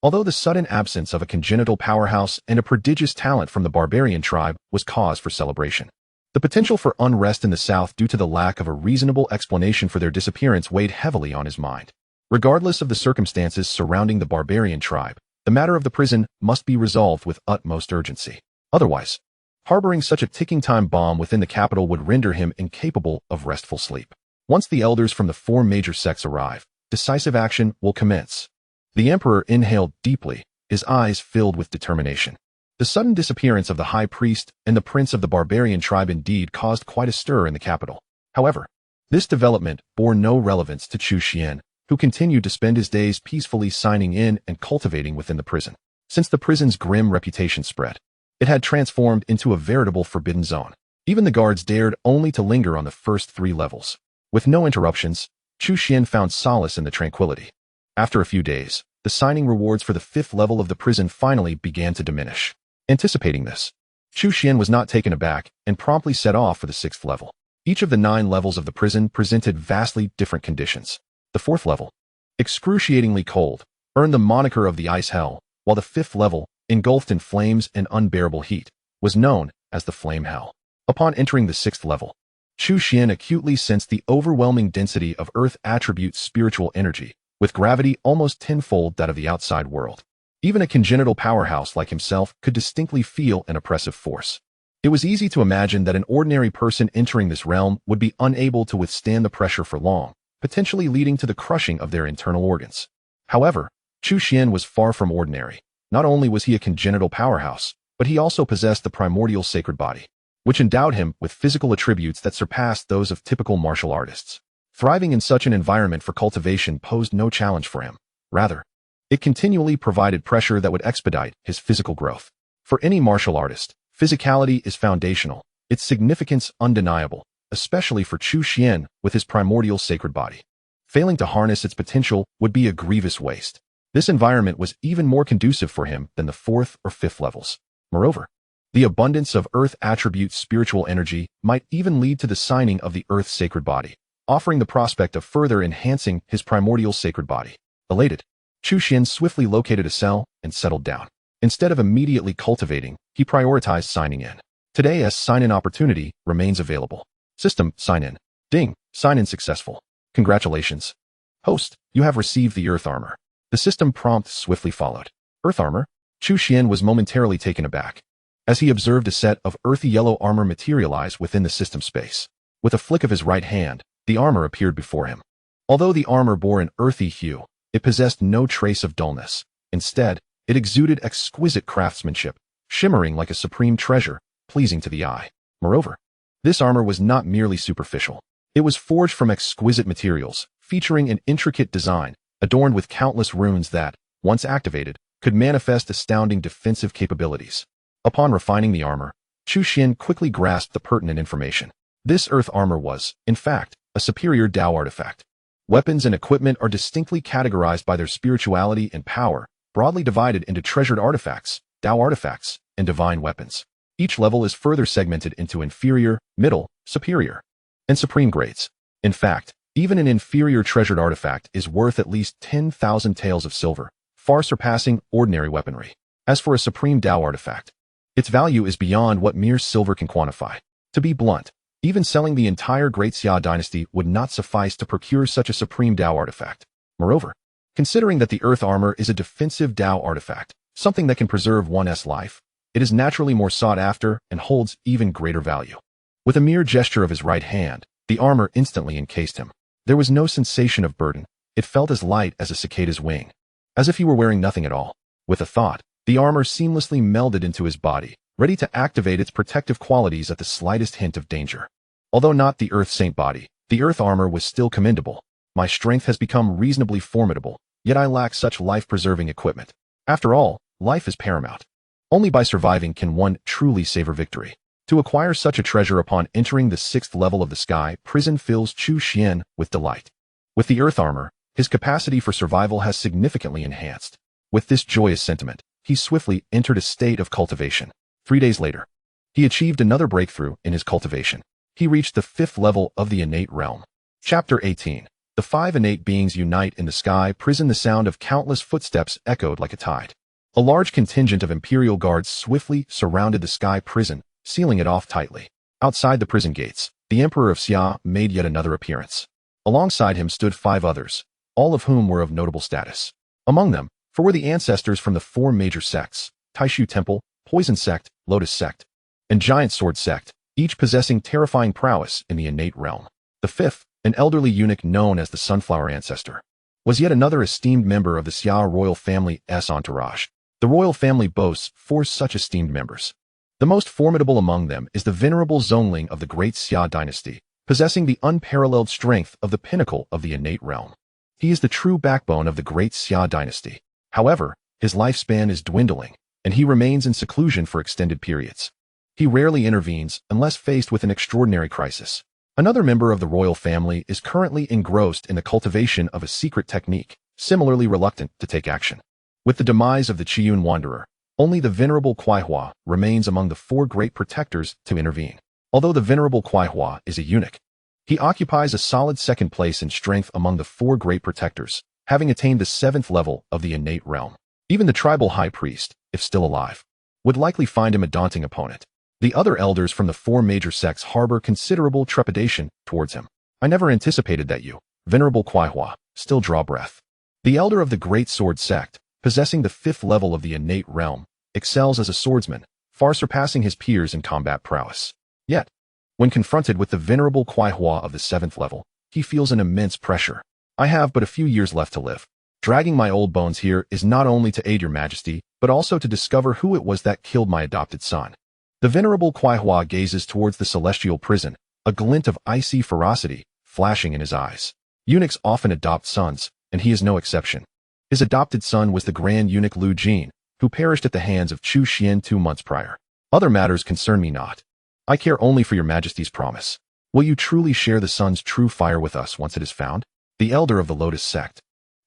Although the sudden absence of a congenital powerhouse and a prodigious talent from the barbarian tribe was cause for celebration, the potential for unrest in the south due to the lack of a reasonable explanation for their disappearance weighed heavily on his mind. Regardless of the circumstances surrounding the barbarian tribe, the matter of the prison must be resolved with utmost urgency. Otherwise, Harboring such a ticking time bomb within the capital would render him incapable of restful sleep. Once the elders from the 4 major sects arrive, decisive action will commence. The emperor inhaled deeply, his eyes filled with determination. The sudden disappearance of the high priest and the prince of the barbarian tribe indeed caused quite a stir in the capital. However, this development bore no relevance to Chu Xuan, who continued to spend his days peacefully signing in and cultivating within the prison. Since the prison's grim reputation spread, it had transformed into a veritable forbidden zone. Even the guards dared only to linger on the first 3 levels. With no interruptions, Chu Xuan found solace in the tranquility. After a few days, the signing rewards for the 5th level of the prison finally began to diminish. Anticipating this, Chu Xuan was not taken aback and promptly set off for the 6th level. Each of the 9 levels of the prison presented vastly different conditions. The 4th level, excruciatingly cold, earned the moniker of the ice hell, while the 5th level, engulfed in flames and unbearable heat, was known as the flame hell. Upon entering the 6th level, Chu Xuan acutely sensed the overwhelming density of Earth attribute spiritual energy, with gravity almost tenfold that of the outside world. Even a congenital powerhouse like himself could distinctly feel an oppressive force. It was easy to imagine that an ordinary person entering this realm would be unable to withstand the pressure for long, potentially leading to the crushing of their internal organs. However, Chu Xuan was far from ordinary. Not only was he a congenital powerhouse, but he also possessed the primordial sacred body, which endowed him with physical attributes that surpassed those of typical martial artists. Thriving in such an environment for cultivation posed no challenge for him. Rather, it continually provided pressure that would expedite his physical growth. For any martial artist, physicality is foundational, its significance undeniable, especially for Chu Xuan with his primordial sacred body. Failing to harness its potential would be a grievous waste. This environment was even more conducive for him than the 4th or 5th levels. Moreover, the abundance of Earth attribute spiritual energy might even lead to the signing of the Earth sacred body, offering the prospect of further enhancing his primordial sacred body. Elated, Chu Xuan swiftly located a cell and settled down. Instead of immediately cultivating, he prioritized signing in. Today, a sign-in opportunity remains available. System, sign in. Ding, sign in successful. Congratulations. Host, you have received the Earth armor. The system prompt swiftly followed. Earth armor? Chu Xuan was momentarily taken aback, as he observed a set of earthy yellow armor materialize within the system space. With a flick of his right hand, the armor appeared before him. Although the armor bore an earthy hue, it possessed no trace of dullness. Instead, it exuded exquisite craftsmanship, shimmering like a supreme treasure, pleasing to the eye. Moreover, this armor was not merely superficial. It was forged from exquisite materials, featuring an intricate design, adorned with countless runes that, once activated, could manifest astounding defensive capabilities. Upon refining the armor, Chu Xuan quickly grasped the pertinent information. This earth armor was, in fact, a superior Tao artifact. Weapons and equipment are distinctly categorized by their spirituality and power, broadly divided into treasured artifacts, Tao artifacts, and divine weapons. Each level is further segmented into inferior, middle, superior, and supreme grades. In fact, even an inferior treasured artifact is worth at least 10,000 taels of silver, far surpassing ordinary weaponry. As for a supreme Tao artifact, its value is beyond what mere silver can quantify. To be blunt, even selling the entire Great Xia Dynasty would not suffice to procure such a supreme Tao artifact. Moreover, considering that the earth armor is a defensive Tao artifact, something that can preserve one's life, it is naturally more sought after and holds even greater value. With a mere gesture of his right hand, the armor instantly encased him. There was no sensation of burden. It felt as light as a cicada's wing, as if he were wearing nothing at all. With a thought, the armor seamlessly melded into his body, ready to activate its protective qualities at the slightest hint of danger. Although not the Earth Saint body, the Earth armor was still commendable. My strength has become reasonably formidable, yet I lack such life-preserving equipment. After all, life is paramount. Only by surviving can one truly savor victory. To acquire such a treasure upon entering the 6th level of the sky prison fills Chu Xuan with delight. With the earth armor, his capacity for survival has significantly enhanced. With this joyous sentiment, he swiftly entered a state of cultivation. 3 days later, he achieved another breakthrough in his cultivation. He reached the 5th level of the innate realm. Chapter 18. The 5 innate beings unite in the sky prison. The sound of countless footsteps echoed like a tide. A large contingent of imperial guards swiftly surrounded the sky prison, sealing it off tightly. Outside the prison gates, the Emperor of Xia made yet another appearance. Alongside him stood 5 others, all of whom were of notable status. Among them, were the ancestors from the 4 major sects: Taishu Temple, Poison Sect, Lotus Sect, and giant sword sect, each possessing terrifying prowess in the innate realm. The fifth, an elderly eunuch known as the Sunflower Ancestor, was yet another esteemed member of the Xia royal family's entourage. The royal family boasts four such esteemed members. The most formidable among them is the venerable Zongling of the Great Xia Dynasty, possessing the unparalleled strength of the pinnacle of the innate realm. He is the true backbone of the Great Xia Dynasty. However, his lifespan is dwindling, and he remains in seclusion for extended periods. He rarely intervenes unless faced with an extraordinary crisis. Another member of the royal family is currently engrossed in the cultivation of a secret technique, similarly reluctant to take action. With the demise of the Qiyun Wanderer, only the venerable Kuaihua remains among the four great protectors to intervene. Although the venerable Kuaihua is a eunuch, he occupies a solid second place in strength among the four great protectors, having attained the 7th level of the innate realm. Even the tribal high priest, if still alive, would likely find him a daunting opponent. The other elders from the four major sects harbor considerable trepidation towards him. I never anticipated that you, venerable Kuaihua, still draw breath. The elder of the Great Sword sect, possessing the 5th level of the innate realm, excels as a swordsman, far surpassing his peers in combat prowess. Yet, when confronted with the venerable Kuaihua of the 7th level, he feels an immense pressure. I have but a few years left to live. Dragging my old bones here is not only to aid your majesty, but also to discover who it was that killed my adopted son. The venerable Kuaihua gazes towards the celestial prison, a glint of icy ferocity flashing in his eyes. Eunuchs often adopt sons, and he is no exception. His adopted son was the grand eunuch Lu Jin, who perished at the hands of Chu Xuan 2 months prior. Other matters concern me not. I care only for your majesty's promise. Will you truly share the sun's true fire with us once it is found? The elder of the Lotus sect,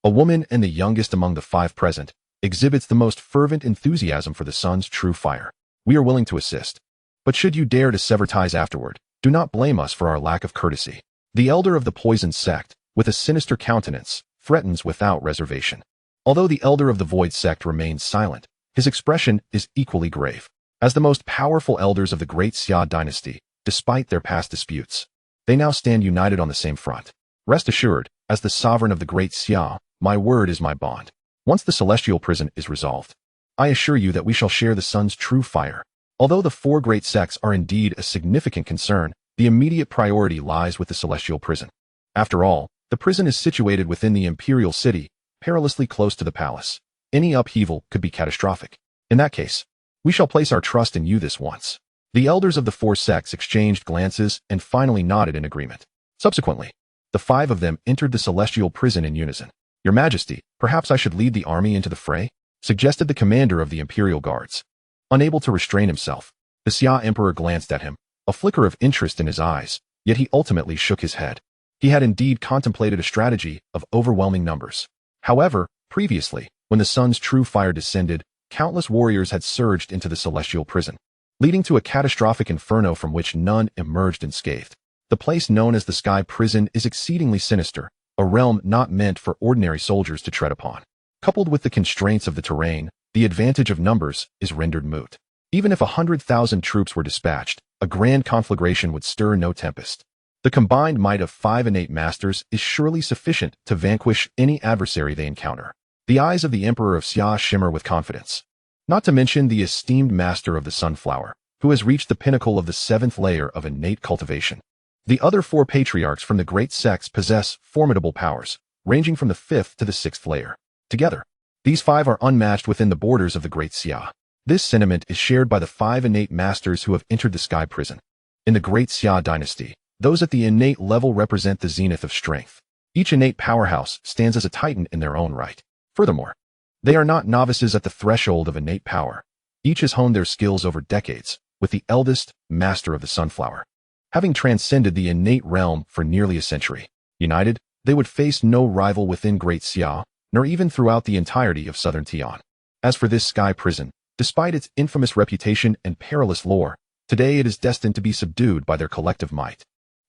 a woman and the youngest among the 5 present, exhibits the most fervent enthusiasm for the sun's true fire. We are willing to assist. But should you dare to sever ties afterward, do not blame us for our lack of courtesy. The elder of the Poison sect, with a sinister countenance, threatens without reservation. Although the elder of the Void sect remains silent, his expression is equally grave. As the most powerful elders of the Great Xia Dynasty, despite their past disputes, they now stand united on the same front. Rest assured, as the sovereign of the Great Xia, my word is my bond. Once the celestial prison is resolved, I assure you that we shall share the sun's true fire. Although the 4 great sects are indeed a significant concern, the immediate priority lies with the celestial prison. After all, the prison is situated within the imperial city, perilously close to the palace. Any upheaval could be catastrophic. In that case, we shall place our trust in you this once. The elders of the 4 sects exchanged glances and finally nodded in agreement. Subsequently, the 5 of them entered the celestial prison in unison. Your Majesty, perhaps I should lead the army into the fray? Suggested the commander of the imperial guards. Unable to restrain himself, the Xia emperor glanced at him, a flicker of interest in his eyes, yet he ultimately shook his head. He had indeed contemplated a strategy of overwhelming numbers. However, previously, when the sun's true fire descended, countless warriors had surged into the celestial prison, leading to a catastrophic inferno from which none emerged unscathed. The place known as the Sky Prison is exceedingly sinister, a realm not meant for ordinary soldiers to tread upon. Coupled with the constraints of the terrain, the advantage of numbers is rendered moot. Even if 100,000 troops were dispatched, a grand conflagration would stir no tempest. The combined might of 5 innate masters is surely sufficient to vanquish any adversary they encounter. The eyes of the Emperor of Xia shimmer with confidence. Not to mention the esteemed master of the Sunflower, who has reached the pinnacle of the 7th layer of innate cultivation. The other 4 patriarchs from the great sects possess formidable powers, ranging from the 5th to the 6th layer. Together, these 5 are unmatched within the borders of the Great Xia. This sentiment is shared by the 5 innate masters who have entered the Sky Prison. In the Great Xia Dynasty, those at the innate level represent the zenith of strength. Each innate powerhouse stands as a titan in their own right. Furthermore, they are not novices at the threshold of innate power. Each has honed their skills over decades, with the eldest, master of the Sunflower, having transcended the innate realm for nearly a century. United, they would face no rival within Great Xia, nor even throughout the entirety of southern Tian. As for this Sky Prison, despite its infamous reputation and perilous lore, today it is destined to be subdued by their collective might.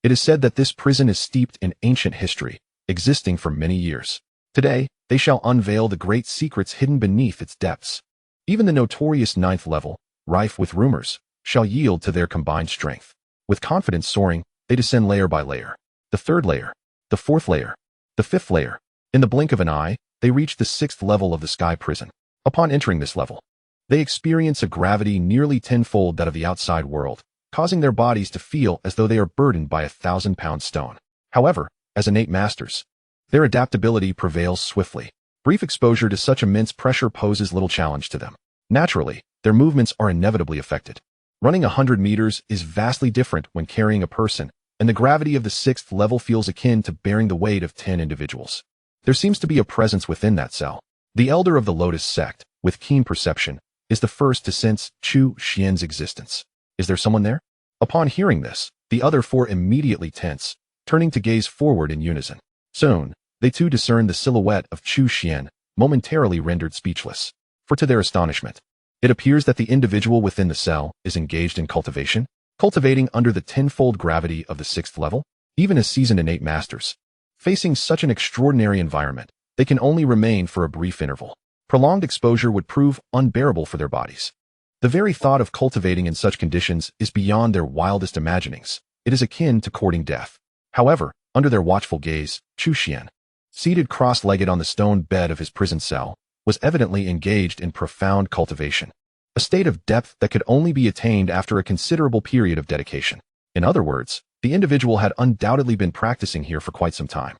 It is said that this prison is steeped in ancient history, existing for many years. Today, they shall unveil the great secrets hidden beneath its depths. Even the notorious 9th level, rife with rumors, shall yield to their combined strength. With confidence soaring, they descend layer by layer. The 3rd layer, the 4th layer, the 5th layer. In the blink of an eye, they reach the 6th level of the Sky Prison. Upon entering this level, They experience a gravity nearly tenfold that of the outside world, causing their bodies to feel as though they are burdened by a 1,000-pound stone. However, as innate masters, their adaptability prevails swiftly. Brief exposure to such immense pressure poses little challenge to them. Naturally, their movements are inevitably affected. Running 100 meters is vastly different when carrying a person, and the gravity of the 6th level feels akin to bearing the weight of 10 individuals. There seems to be a presence within that cell. The elder of the Lotus sect, with keen perception, is the first to sense Chu Xuan's existence. Is there someone there? Upon hearing this, the other 4 immediately tense, turning to gaze forward in unison. Soon, they too discern the silhouette of Chu Xuan, momentarily rendered speechless. For to their astonishment, it appears that the individual within the cell is engaged in cultivation, cultivating under the tenfold gravity of the 6th level. Even as seasoned innate masters, facing such an extraordinary environment, they can only remain for a brief interval. Prolonged exposure would prove unbearable for their bodies. The very thought of cultivating in such conditions is beyond their wildest imaginings. It is akin to courting death. However, under their watchful gaze, Chu Xuan, seated cross-legged on the stone bed of his prison cell, was evidently engaged in profound cultivation, a state of depth that could only be attained after a considerable period of dedication. In other words, the individual had undoubtedly been practicing here for quite some time.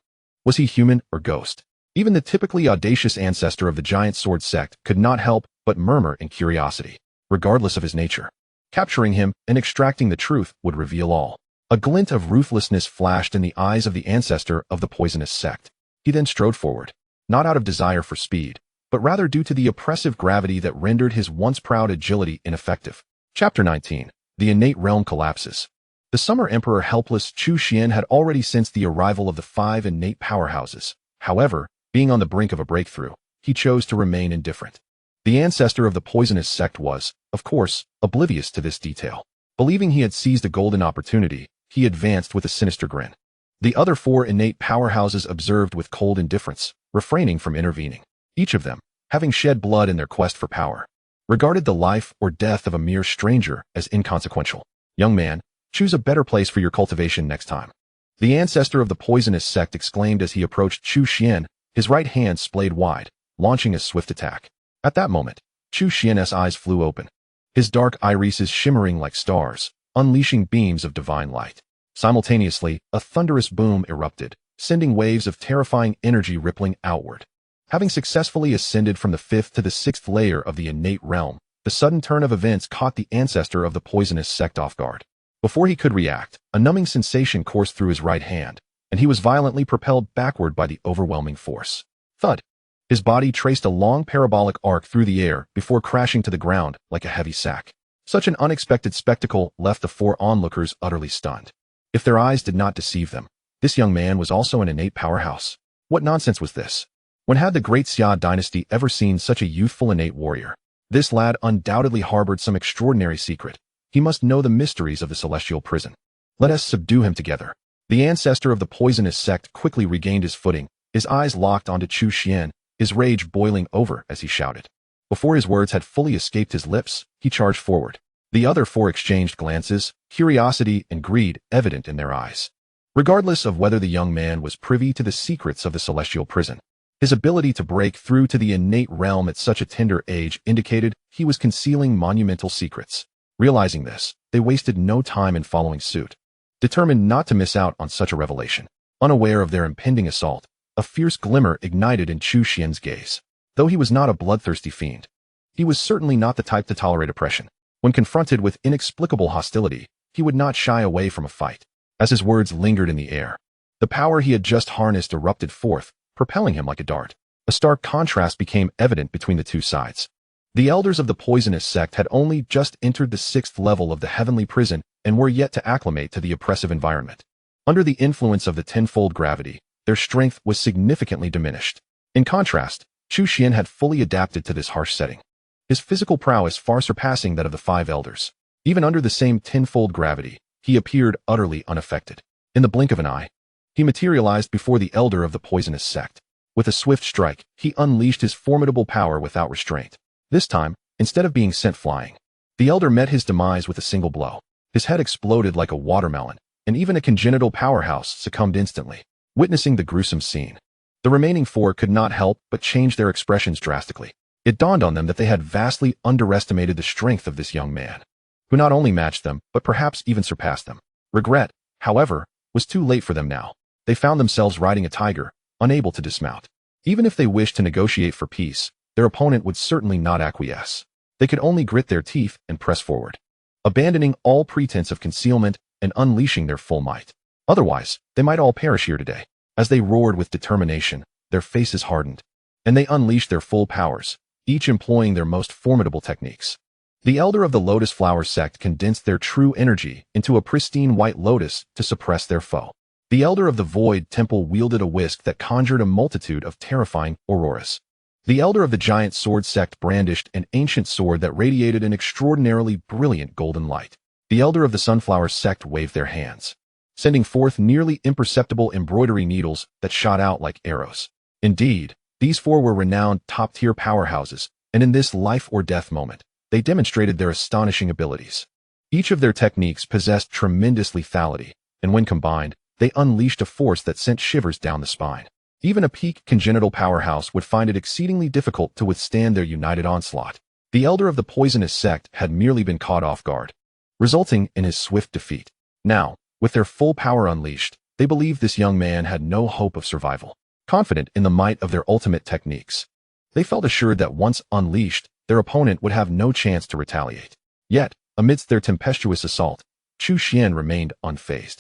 Was he human or ghost? Even the typically audacious ancestor of the giant sword sect could not help but murmur in curiosity, regardless of his nature. Capturing him and extracting the truth would reveal all. A glint of ruthlessness flashed in the eyes of the ancestor of the poisonous sect. He then strode forward, not out of desire for speed, but rather due to the oppressive gravity that rendered his once proud agility ineffective. Chapter 19. The innate realm collapses. The Summer Emperor helpless Chu Xuan had already sensed the arrival of the 5 innate powerhouses. However, being on the brink of a breakthrough, he chose to remain indifferent. The ancestor of the poisonous sect was, of course, oblivious to this detail. Believing he had seized a golden opportunity, he advanced with a sinister grin. The other 4 innate powerhouses observed with cold indifference, refraining from intervening. Each of them, having shed blood in their quest for power, regarded the life or death of a mere stranger as inconsequential. Young man, choose a better place for your cultivation next time. The ancestor of the poisonous sect exclaimed as he approached Chu Xuan, his right hand splayed wide, launching a swift attack. At that moment, Chu Xuan's eyes flew open, his dark irises shimmering like stars, unleashing beams of divine light. Simultaneously, a thunderous boom erupted, sending waves of terrifying energy rippling outward. Having successfully ascended from the 5th to the 6th layer of the innate realm, the sudden turn of events caught the ancestor of the poisonous sect off guard. Before he could react, a numbing sensation coursed through his right hand, and he was violently propelled backward by the overwhelming force. Thud! His body traced a long parabolic arc through the air before crashing to the ground like a heavy sack. Such an unexpected spectacle left the 4 onlookers utterly stunned. If their eyes did not deceive them, this young man was also an innate powerhouse. What nonsense was this? When had the Great Xia Dynasty ever seen such a youthful innate warrior? This lad undoubtedly harbored some extraordinary secret. He must know the mysteries of the celestial prison. Let us subdue him together. The ancestor of the poisonous sect quickly regained his footing, his eyes locked onto Chu Xuan, his rage boiling over as he shouted. Before his words had fully escaped his lips, he charged forward. The other 4 exchanged glances, curiosity and greed evident in their eyes. Regardless of whether the young man was privy to the secrets of the celestial prison, his ability to break through to the innate realm at such a tender age indicated he was concealing monumental secrets. Realizing this, they wasted no time in following suit. Determined not to miss out on such a revelation, unaware of their impending assault, a fierce glimmer ignited in Chu Xuan's gaze. Though he was not a bloodthirsty fiend, he was certainly not the type to tolerate oppression. When confronted with inexplicable hostility, he would not shy away from a fight. As his words lingered in the air, the power he had just harnessed erupted forth, propelling him like a dart. A stark contrast became evident between the 2 sides. The elders of the poisonous sect had only just entered the 6th level of the heavenly prison and were yet to acclimate to the oppressive environment. Under the influence of the tenfold gravity, their strength was significantly diminished. In contrast, Chu Xuan had fully adapted to this harsh setting, his physical prowess far surpassing that of the 5 elders. Even under the same tenfold gravity, he appeared utterly unaffected. In the blink of an eye, he materialized before the elder of the poisonous sect. With a swift strike, he unleashed his formidable power without restraint. This time, instead of being sent flying, the elder met his demise with a single blow. His head exploded like a watermelon, and even a congenital powerhouse succumbed instantly. Witnessing the gruesome scene, the remaining 4 could not help but change their expressions drastically. It dawned on them that they had vastly underestimated the strength of this young man, who not only matched them, but perhaps even surpassed them. Regret, however, was too late for them now. They found themselves riding a tiger, unable to dismount. Even if they wished to negotiate for peace, their opponent would certainly not acquiesce. They could only grit their teeth and press forward, abandoning all pretense of concealment and unleashing their full might. Otherwise, they might all perish here today. As they roared with determination, their faces hardened, and they unleashed their full powers, each employing their most formidable techniques. The elder of the Lotus Flower sect condensed their true energy into a pristine white lotus to suppress their foe. The elder of the Void Temple wielded a whisk that conjured a multitude of terrifying auroras. The elder of the Giant Sword sect brandished an ancient sword that radiated an extraordinarily brilliant golden light. The elder of the Sunflower sect waved their hands, sending forth nearly imperceptible embroidery needles that shot out like arrows. Indeed, these four were renowned top-tier powerhouses, and in this life-or-death moment, they demonstrated their astonishing abilities. Each of their techniques possessed tremendous lethality, and when combined, they unleashed a force that sent shivers down the spine. Even a peak congenital powerhouse would find it exceedingly difficult to withstand their united onslaught. The elder of the Poisonous sect had merely been caught off guard, resulting in his swift defeat. Now, with their full power unleashed, they believed this young man had no hope of survival. Confident in the might of their ultimate techniques, they felt assured that once unleashed, their opponent would have no chance to retaliate. Yet, amidst their tempestuous assault, Chu Xuan remained unfazed.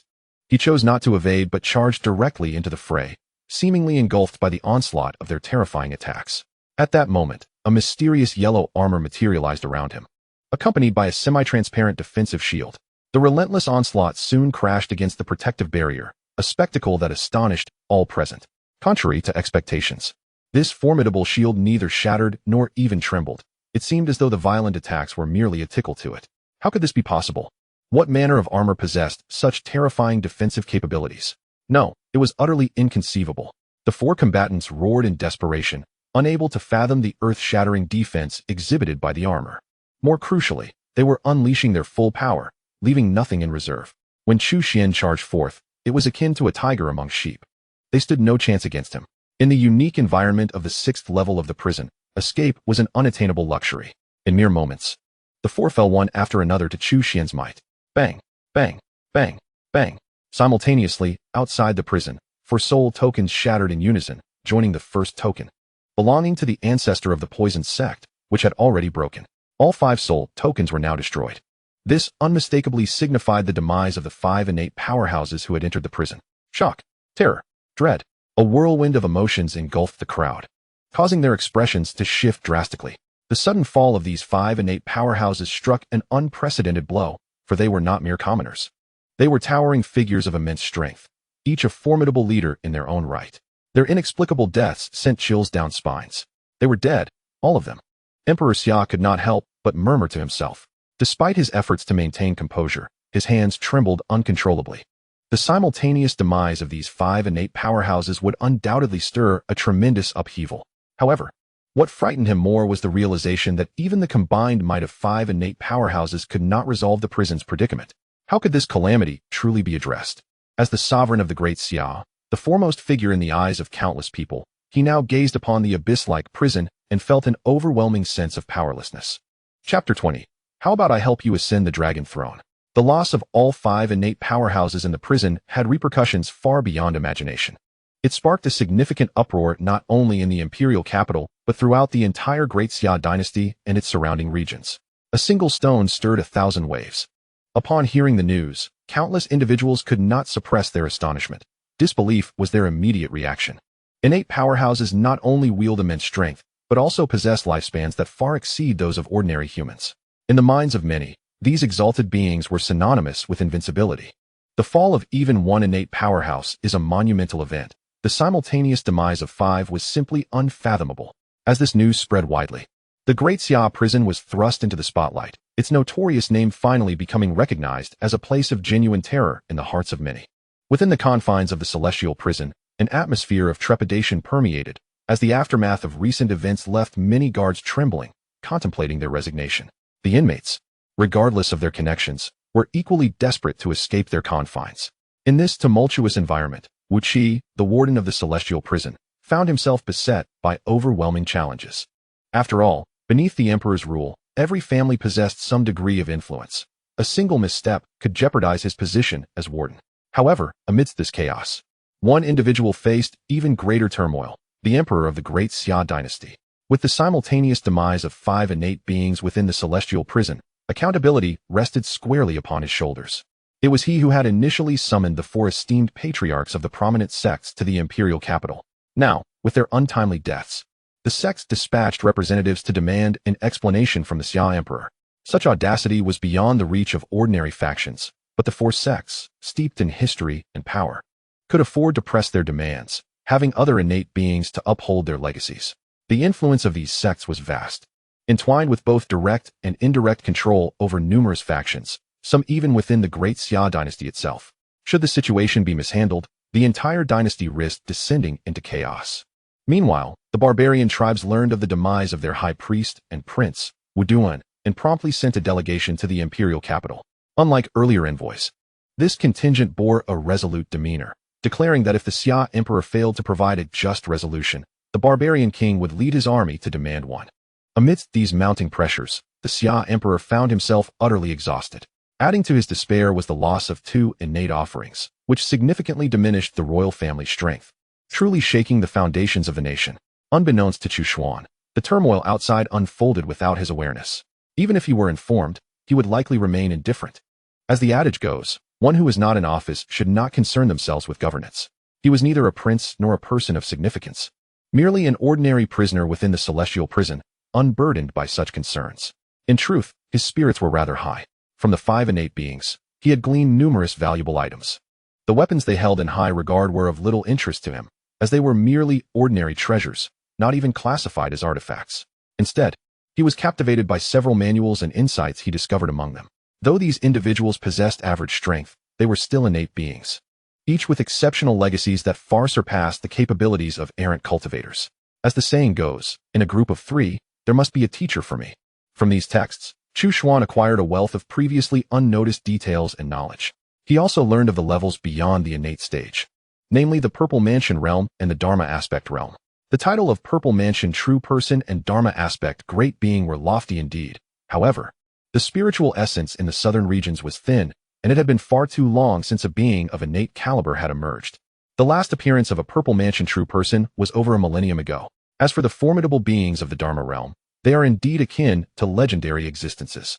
He chose not to evade but charged directly into the fray, seemingly engulfed by the onslaught of their terrifying attacks. At that moment, a mysterious yellow armor materialized around him, accompanied by a semi-transparent defensive shield. The relentless onslaught soon crashed against the protective barrier, a spectacle that astonished all present. Contrary to expectations, this formidable shield neither shattered nor even trembled. It seemed as though the violent attacks were merely a tickle to it. How could this be possible? What manner of armor possessed such terrifying defensive capabilities? No, it was utterly inconceivable. The four combatants roared in desperation, unable to fathom the earth-shattering defense exhibited by the armor. More crucially, they were unleashing their full power, leaving nothing in reserve. When Chu Xuan charged forth, it was akin to a tiger among sheep. They stood no chance against him. In the unique environment of the 6th level of the prison, escape was an unattainable luxury. In mere moments, the four fell one after another to Chu Xuan's might. Bang, bang, bang, bang. Simultaneously, outside the prison, 4 soul tokens shattered in unison, joining the first token, belonging to the ancestor of the poisoned sect, which had already broken. All 5 soul tokens were now destroyed. This unmistakably signified the demise of the 5 innate powerhouses who had entered the prison. Shock, terror, dread. A whirlwind of emotions engulfed the crowd, causing their expressions to shift drastically. The sudden fall of these 5 innate powerhouses struck an unprecedented blow, for they were not mere commoners. They were towering figures of immense strength, each a formidable leader in their own right. Their inexplicable deaths sent chills down spines. They were dead, all of them. Emperor Xia could not help but murmur to himself. Despite his efforts to maintain composure, his hands trembled uncontrollably. The simultaneous demise of these 5 innate powerhouses would undoubtedly stir a tremendous upheaval. However, what frightened him more was the realization that even the combined might of 5 innate powerhouses could not resolve the prison's predicament. How could this calamity truly be addressed? As the sovereign of the Great Xia, the foremost figure in the eyes of countless people, he now gazed upon the abyss-like prison and felt an overwhelming sense of powerlessness. Chapter 20. How about I help you ascend the dragon throne? The loss of all 5 innate powerhouses in the prison had repercussions far beyond imagination. It sparked a significant uproar not only in the imperial capital, but throughout the entire Great Xia Dynasty and its surrounding regions. A single stone stirred 1,000 waves. Upon hearing the news, countless individuals could not suppress their astonishment. Disbelief was their immediate reaction. Innate powerhouses not only wield immense strength, but also possess lifespans that far exceed those of ordinary humans. In the minds of many, these exalted beings were synonymous with invincibility. The fall of even one innate powerhouse is a monumental event. The simultaneous demise of 5 was simply unfathomable. As this news spread widely, the Great Xia prison was thrust into the spotlight, its notorious name finally becoming recognized as a place of genuine terror in the hearts of many. Within the confines of the celestial prison, an atmosphere of trepidation permeated, as the aftermath of recent events left many guards trembling, contemplating their resignation. The inmates, regardless of their connections, were equally desperate to escape their confines. In this tumultuous environment, Wu Qi, the warden of the celestial prison, found himself beset by overwhelming challenges. After all, beneath the emperor's rule, every family possessed some degree of influence. A single misstep could jeopardize his position as warden. However, amidst this chaos, one individual faced even greater turmoil, the emperor of the Great Xia Dynasty. With the simultaneous demise of 5 innate beings within the celestial prison, accountability rested squarely upon his shoulders. It was he who had initially summoned the 4 esteemed patriarchs of the prominent sects to the imperial capital. Now, with their untimely deaths, the sects dispatched representatives to demand an explanation from the Xia emperor. Such audacity was beyond the reach of ordinary factions, but the 4 sects, steeped in history and power, could afford to press their demands, having other innate beings to uphold their legacies. The influence of these sects was vast, entwined with both direct and indirect control over numerous factions, some even within the Great Xia Dynasty itself. Should the situation be mishandled, the entire dynasty risked descending into chaos. Meanwhile, the barbarian tribes learned of the demise of their high priest and prince, Wu Duan, and promptly sent a delegation to the imperial capital. Unlike earlier envoys, this contingent bore a resolute demeanor, declaring that if the Xia emperor failed to provide a just resolution, the barbarian king would lead his army to demand one. Amidst these mounting pressures, the Xia emperor found himself utterly exhausted. Adding to his despair was the loss of 2 innate offerings, which significantly diminished the royal family's strength, truly shaking the foundations of the nation. Unbeknownst to Chu Xuan, the turmoil outside unfolded without his awareness. Even if he were informed, he would likely remain indifferent. As the adage goes, one who is not in office should not concern themselves with governance. He was neither a prince nor a person of significance, merely an ordinary prisoner within the celestial prison, unburdened by such concerns. In truth, his spirits were rather high. From the 5 innate beings, he had gleaned numerous valuable items. The weapons they held in high regard were of little interest to him, as they were merely ordinary treasures, not even classified as artifacts. Instead, he was captivated by several manuals and insights he discovered among them. Though these individuals possessed average strength, they were still innate beings, each with exceptional legacies that far surpassed the capabilities of errant cultivators. As the saying goes, in a group of 3, there must be a teacher for me. From these texts, Chu Xuan acquired a wealth of previously unnoticed details and knowledge. He also learned of the levels beyond the innate stage, namely the Purple Mansion realm and the Dharma aspect realm. The title of Purple Mansion True Person and Dharma aspect Great Being were lofty indeed. However, the spiritual essence in the southern regions was thin, and it had been far too long since a being of innate caliber had emerged. The last appearance of a Purple Mansion True Person was over a millennium ago. As for the formidable beings of the Dharma realm, they are indeed akin to legendary existences.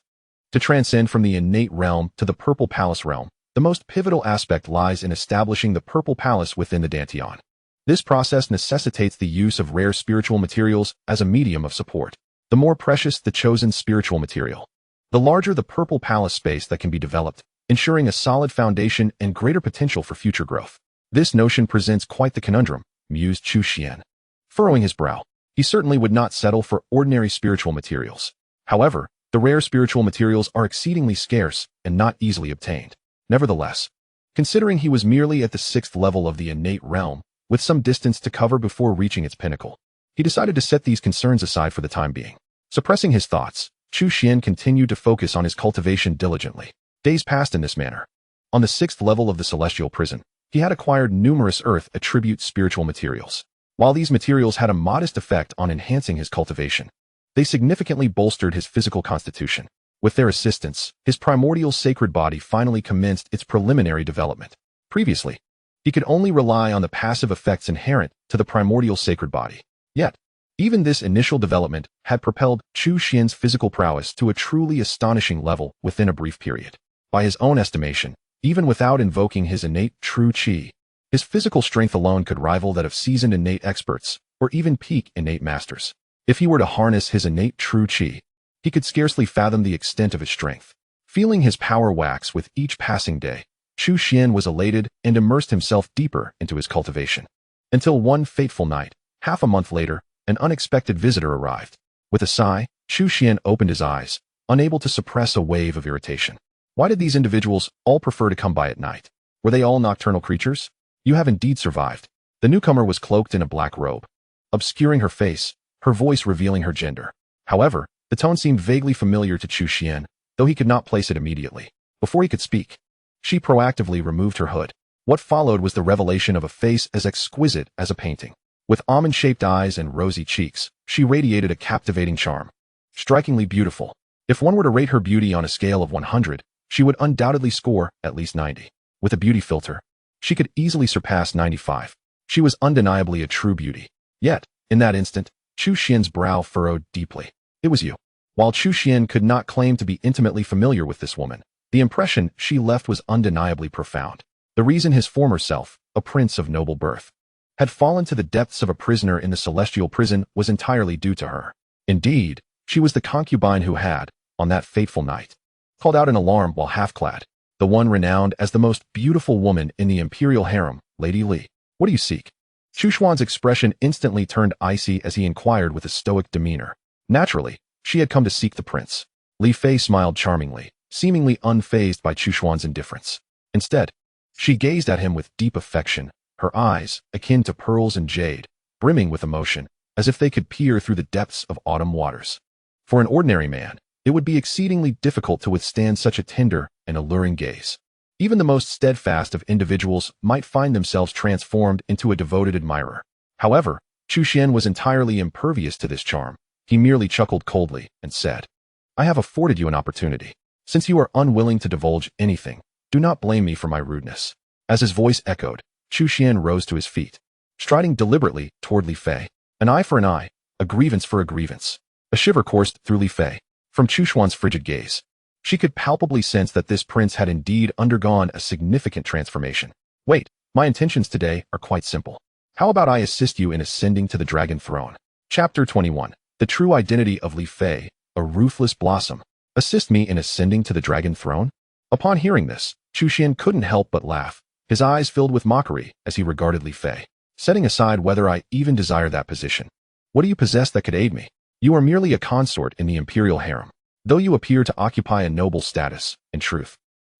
To transcend from the innate realm to the Purple Palace realm, the most pivotal aspect lies in establishing the Purple Palace within the Dantian. This process necessitates the use of rare spiritual materials as a medium of support. The more precious the chosen spiritual material, the larger the Purple Palace space that can be developed, ensuring a solid foundation and greater potential for future growth. This notion presents quite the conundrum, mused Chu Xuan. Furrowing his brow, he certainly would not settle for ordinary spiritual materials. However, the rare spiritual materials are exceedingly scarce and not easily obtained. Nevertheless, considering he was merely at the 6th level of the innate realm, with some distance to cover before reaching its pinnacle, he decided to set these concerns aside for the time being. Suppressing his thoughts, Chu Xuan continued to focus on his cultivation diligently. Days passed in this manner. On the 6th level of the celestial prison, he had acquired numerous earth attribute spiritual materials. While these materials had a modest effect on enhancing his cultivation, they significantly bolstered his physical constitution. With their assistance, his primordial sacred body finally commenced its preliminary development. Previously, he could only rely on the passive effects inherent to the primordial sacred body. Yet, even this initial development had propelled Chu Xuan's physical prowess to a truly astonishing level within a brief period. By his own estimation, even without invoking his innate true qi, his physical strength alone could rival that of seasoned innate experts, or even peak innate masters. If he were to harness his innate true qi, he could scarcely fathom the extent of his strength. Feeling his power wax with each passing day, Chu Xuan was elated and immersed himself deeper into his cultivation. Until one fateful night, half a month later, an unexpected visitor arrived. With a sigh, Chu Xuan opened his eyes, unable to suppress a wave of irritation. Why did these individuals all prefer to come by at night? Were they all nocturnal creatures? You have indeed survived. The newcomer was cloaked in a black robe, obscuring her face, her voice revealing her gender. However, the tone seemed vaguely familiar to Chu Xuan, though he could not place it immediately. Before he could speak, she proactively removed her hood. What followed was the revelation of a face as exquisite as a painting. With almond-shaped eyes and rosy cheeks, She radiated a captivating charm. Strikingly beautiful. If one were to rate her beauty on a scale of 100, she would undoubtedly score at least 90. With a beauty filter, she could easily surpass 95. She was undeniably a true beauty. Yet, in that instant, Chu Xuan's brow furrowed deeply. It was you. While Chu Xuan could not claim to be intimately familiar with this woman, the impression she left was undeniably profound. The reason his former self, a prince of noble birth, had fallen to the depths of a prisoner in the celestial prison was entirely due to her. Indeed, she was the concubine who had, on that fateful night, called out an alarm while half-clad, the one renowned as the most beautiful woman in the imperial harem, Lady Li. What do you seek? Chu Xuan's expression instantly turned icy as he inquired with a stoic demeanor. Naturally, she had come to seek the prince. Li Fei smiled charmingly, seemingly unfazed by Chu Xuan's indifference. Instead, she gazed at him with deep affection, her eyes, akin to pearls and jade, brimming with emotion, as if they could peer through the depths of autumn waters. For an ordinary man, it would be exceedingly difficult to withstand such a tender and alluring gaze. Even the most steadfast of individuals might find themselves transformed into a devoted admirer. However, Chu Xuan was entirely impervious to this charm. He merely chuckled coldly and said, "I have afforded you an opportunity. Since you are unwilling to divulge anything, do not blame me for my rudeness." As his voice echoed, Chu Xuan rose to his feet, striding deliberately toward Li Fei. An eye for an eye, a grievance for a grievance. A shiver coursed through Li Fei. From Chu Xuan's frigid gaze, she could palpably sense that this prince had indeed undergone a significant transformation. "Wait, my intentions today are quite simple. How about I assist you in ascending to the dragon throne?" Chapter 21. The true identity of Li Fei, a ruthless blossom. Assist me in ascending to the dragon throne? Upon hearing this, Chu Xuan couldn't help but laugh. His eyes filled with mockery as he regarded Li Fei. "Setting aside whether I even desire that position, what do you possess that could aid me? You are merely a consort in the imperial harem. Though you appear to occupy a noble status, in truth,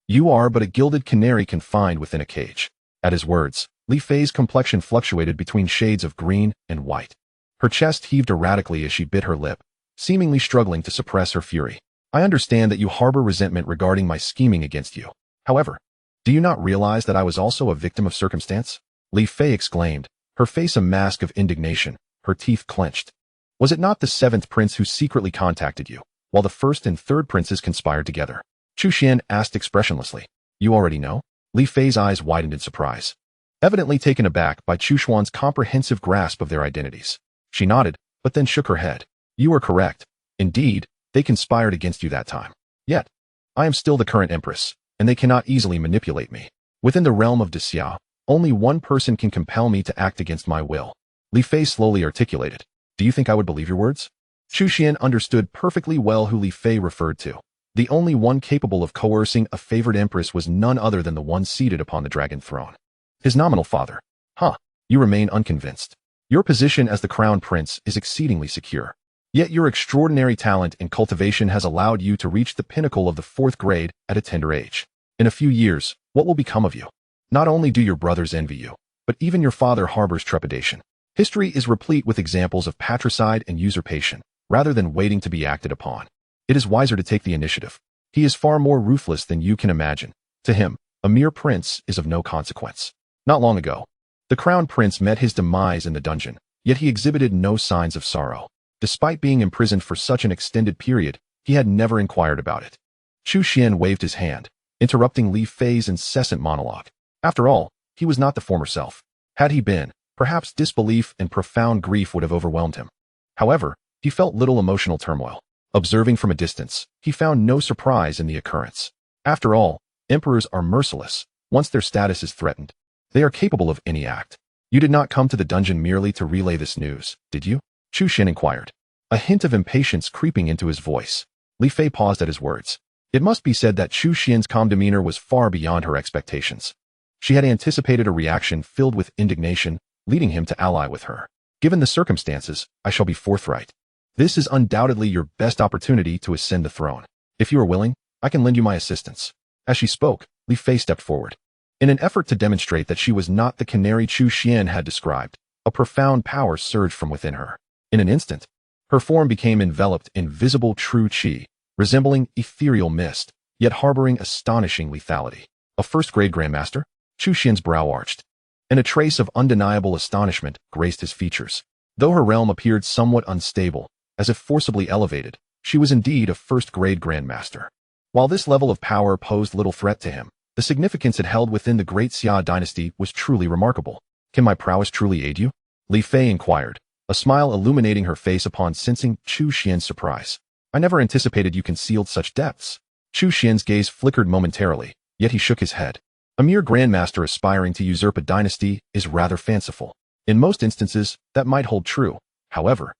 you are but a gilded canary confined within a cage." At his words, Li Fei's complexion fluctuated between shades of green and white. Her chest heaved erratically as she bit her lip, seemingly struggling to suppress her fury. "I understand that you harbor resentment regarding my scheming against you. However, do you not realize that I was also a victim of circumstance?" Li Fei exclaimed, her face a mask of indignation, her teeth clenched. "Was it not the seventh prince who secretly contacted you, while the first and third princes conspired together?" Chu Xuan asked expressionlessly. "You already know?" Li Fei's eyes widened in surprise, evidently taken aback by Chu Xuan's comprehensive grasp of their identities. She nodded, but then shook her head. "You are correct. Indeed, they conspired against you that time. Yet, I am still the current empress, and they cannot easily manipulate me. Within the realm of Xia, only one person can compel me to act against my will." Li Fei slowly articulated. "Do you think I would believe your words?" Chu Xuan understood perfectly well who Li Fei referred to. The only one capable of coercing a favored empress was none other than the one seated upon the dragon throne. His nominal father. "Huh, you remain unconvinced. Your position as the crown prince is exceedingly secure. Yet your extraordinary talent and cultivation has allowed you to reach the pinnacle of the 4th grade at a tender age. In a few years, what will become of you? Not only do your brothers envy you, but even your father harbors trepidation. History is replete with examples of patricide and usurpation, rather than waiting to be acted upon. It is wiser to take the initiative. He is far more ruthless than you can imagine. To him, a mere prince is of no consequence." Not long ago, the crown prince met his demise in the dungeon, yet he exhibited no signs of sorrow. Despite being imprisoned for such an extended period, he had never inquired about it. Chu Xuan waved his hand, interrupting Li Fei's incessant monologue. After all, he was not the former self. Had he been, perhaps disbelief and profound grief would have overwhelmed him. However, he felt little emotional turmoil. Observing from a distance, he found no surprise in the occurrence. After all, emperors are merciless. Once their status is threatened, they are capable of any act. "You did not come to the dungeon merely to relay this news, did you?" Chu Xuan inquired, a hint of impatience creeping into his voice. Li Fei paused at his words. It must be said that Chu Xuan's calm demeanor was far beyond her expectations. She had anticipated a reaction filled with indignation, leading him to ally with her. "Given the circumstances, I shall be forthright. This is undoubtedly your best opportunity to ascend the throne. If you are willing, I can lend you my assistance." As she spoke, Li Fei stepped forward. In an effort to demonstrate that she was not the canary Chu Xuan had described, a profound power surged from within her. In an instant, her form became enveloped in visible true qi, resembling ethereal mist, yet harboring astonishing lethality. "A first-grade grandmaster?" Chu Xuan's brow arched, and a trace of undeniable astonishment graced his features. Though her realm appeared somewhat unstable, as if forcibly elevated, she was indeed a first-grade grandmaster. While this level of power posed little threat to him, the significance it held within the Great Xia Dynasty was truly remarkable. Can my prowess truly aid you? Li Fei inquired, a smile illuminating her face upon sensing Chu Xuan's surprise. I never anticipated you concealed such depths. Chu Xuan's gaze flickered momentarily, yet he shook his head. A mere grandmaster aspiring to usurp a dynasty is rather fanciful. In most instances, that might hold true. However,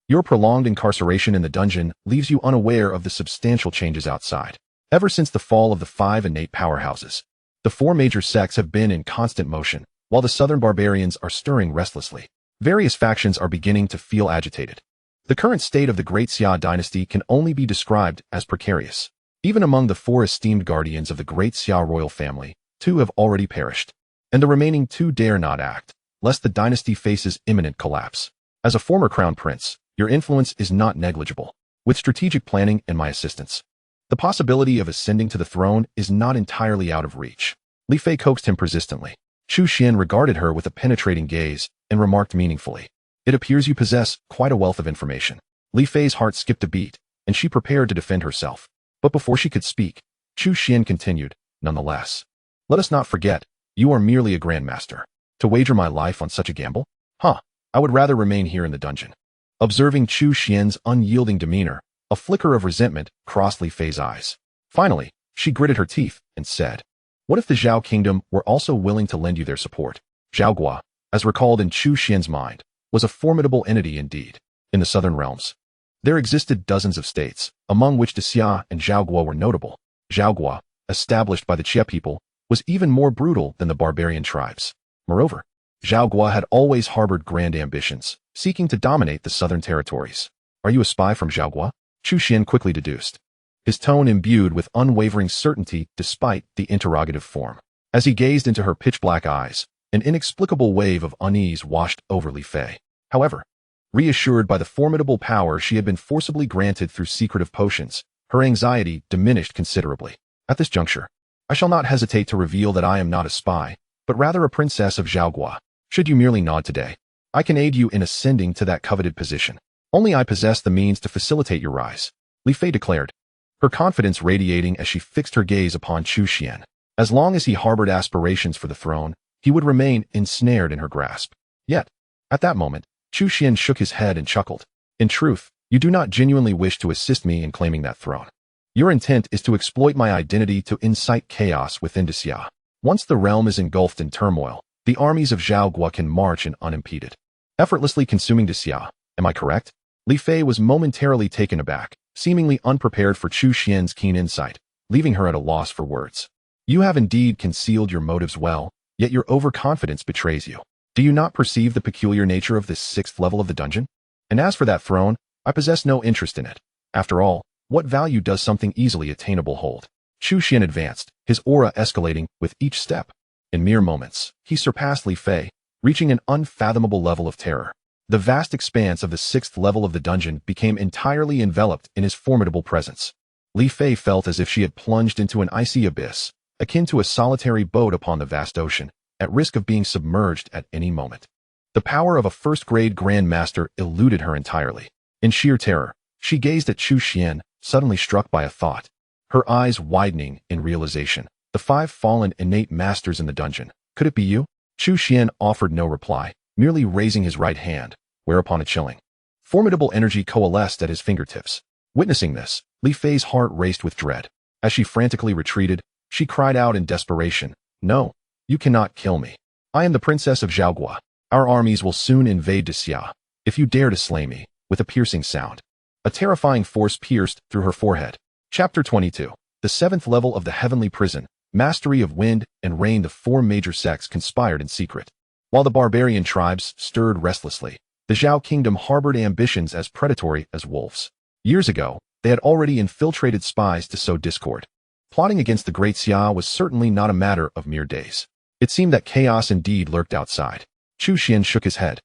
your prolonged incarceration in the dungeon leaves you unaware of the substantial changes outside. Ever since the fall of the 5 innate powerhouses, the 4 major sects have been in constant motion, while the southern barbarians are stirring restlessly. Various factions are beginning to feel agitated. The current state of the Great Xia Dynasty can only be described as precarious. Even among the 4 esteemed guardians of the Great Xia royal family, 2 have already perished, and the remaining 2 dare not act, lest the dynasty faces imminent collapse. As a former crown prince, your influence is not negligible. With strategic planning and my assistance, the possibility of ascending to the throne is not entirely out of reach. Li Fei coaxed him persistently. Chu Xuan regarded her with a penetrating gaze and remarked meaningfully, "It appears you possess quite a wealth of information." Li Fei's heart skipped a beat, and she prepared to defend herself. But before she could speak, Chu Xuan continued, "Nonetheless, let us not forget, you are merely a grandmaster. To wager my life on such a gamble? I would rather remain here in the dungeon." Observing Chu Xuan's unyielding demeanor, a flicker of resentment crossed Li Fei's eyes. Finally, she gritted her teeth and said, "What if the Zhao kingdom were also willing to lend you their support?" Zhaogua, as recalled in Chu Xuan's mind, was a formidable entity indeed. In the southern realms, there existed dozens of states, among which the Xia and Zhaogua were notable. Zhaogua, established by the Xia people, was even more brutal than the barbarian tribes. Moreover, Zhaogua had always harbored grand ambitions, seeking to dominate the southern territories. "Are you a spy from Zhaogua?" Chu Xuan quickly deduced, his tone imbued with unwavering certainty despite the interrogative form. As he gazed into her pitch-black eyes, an inexplicable wave of unease washed over Li Fei. However, reassured by the formidable power she had been forcibly granted through secretive potions, her anxiety diminished considerably. "At this juncture, I shall not hesitate to reveal that I am not a spy, but rather a princess of Zhaogua. Should you merely nod today, I can aid you in ascending to that coveted position. Only I possess the means to facilitate your rise," Li Fei declared, her confidence radiating as she fixed her gaze upon Chu Xuan. As long as he harbored aspirations for the throne, he would remain ensnared in her grasp. Yet, at that moment, Chu Xuan shook his head and chuckled. "In truth, you do not genuinely wish to assist me in claiming that throne. Your intent is to exploit my identity to incite chaos within Xia. Once the realm is engulfed in turmoil, the armies of Zhaogua can march in unimpeded, effortlessly consuming Xia. Am I correct?" Li Fei was momentarily taken aback, seemingly unprepared for Chu Xuan's keen insight, leaving her at a loss for words. "You have indeed concealed your motives well, yet your overconfidence betrays you. Do you not perceive the peculiar nature of this 6th level of the dungeon? And as for that throne, I possess no interest in it. After all, what value does something easily attainable hold?" Chu Xuan advanced, his aura escalating with each step. In mere moments, he surpassed Li Fei, reaching an unfathomable level of terror. The vast expanse of the 6th level of the dungeon became entirely enveloped in his formidable presence. Li Fei felt as if she had plunged into an icy abyss, akin to a solitary boat upon the vast ocean, at risk of being submerged at any moment. The power of a first-grade grandmaster eluded her entirely. In sheer terror, she gazed at Chu Xuan, suddenly struck by a thought, her eyes widening in realization. The 5 fallen innate masters in the dungeon. Could it be you? Chu Xuan offered no reply, merely raising his right hand, whereupon a chilling, formidable energy coalesced at his fingertips. Witnessing this, Li Fei's heart raced with dread. As she frantically retreated, she cried out in desperation, "No, you cannot kill me. I am the princess of Zhaogua. Our armies will soon invade Xia. If you dare to slay me," with a piercing sound, a terrifying force pierced through her forehead. Chapter 22. The 7th level of the heavenly prison, mastery of wind and rain. The 4 major sects conspired in secret. While the barbarian tribes stirred restlessly, the Zhao kingdom harbored ambitions as predatory as wolves. Years ago, they had already infiltrated spies to sow discord. Plotting against the Great Xia was certainly not a matter of mere days. It seemed that chaos indeed lurked outside. Chu Xuan shook his head,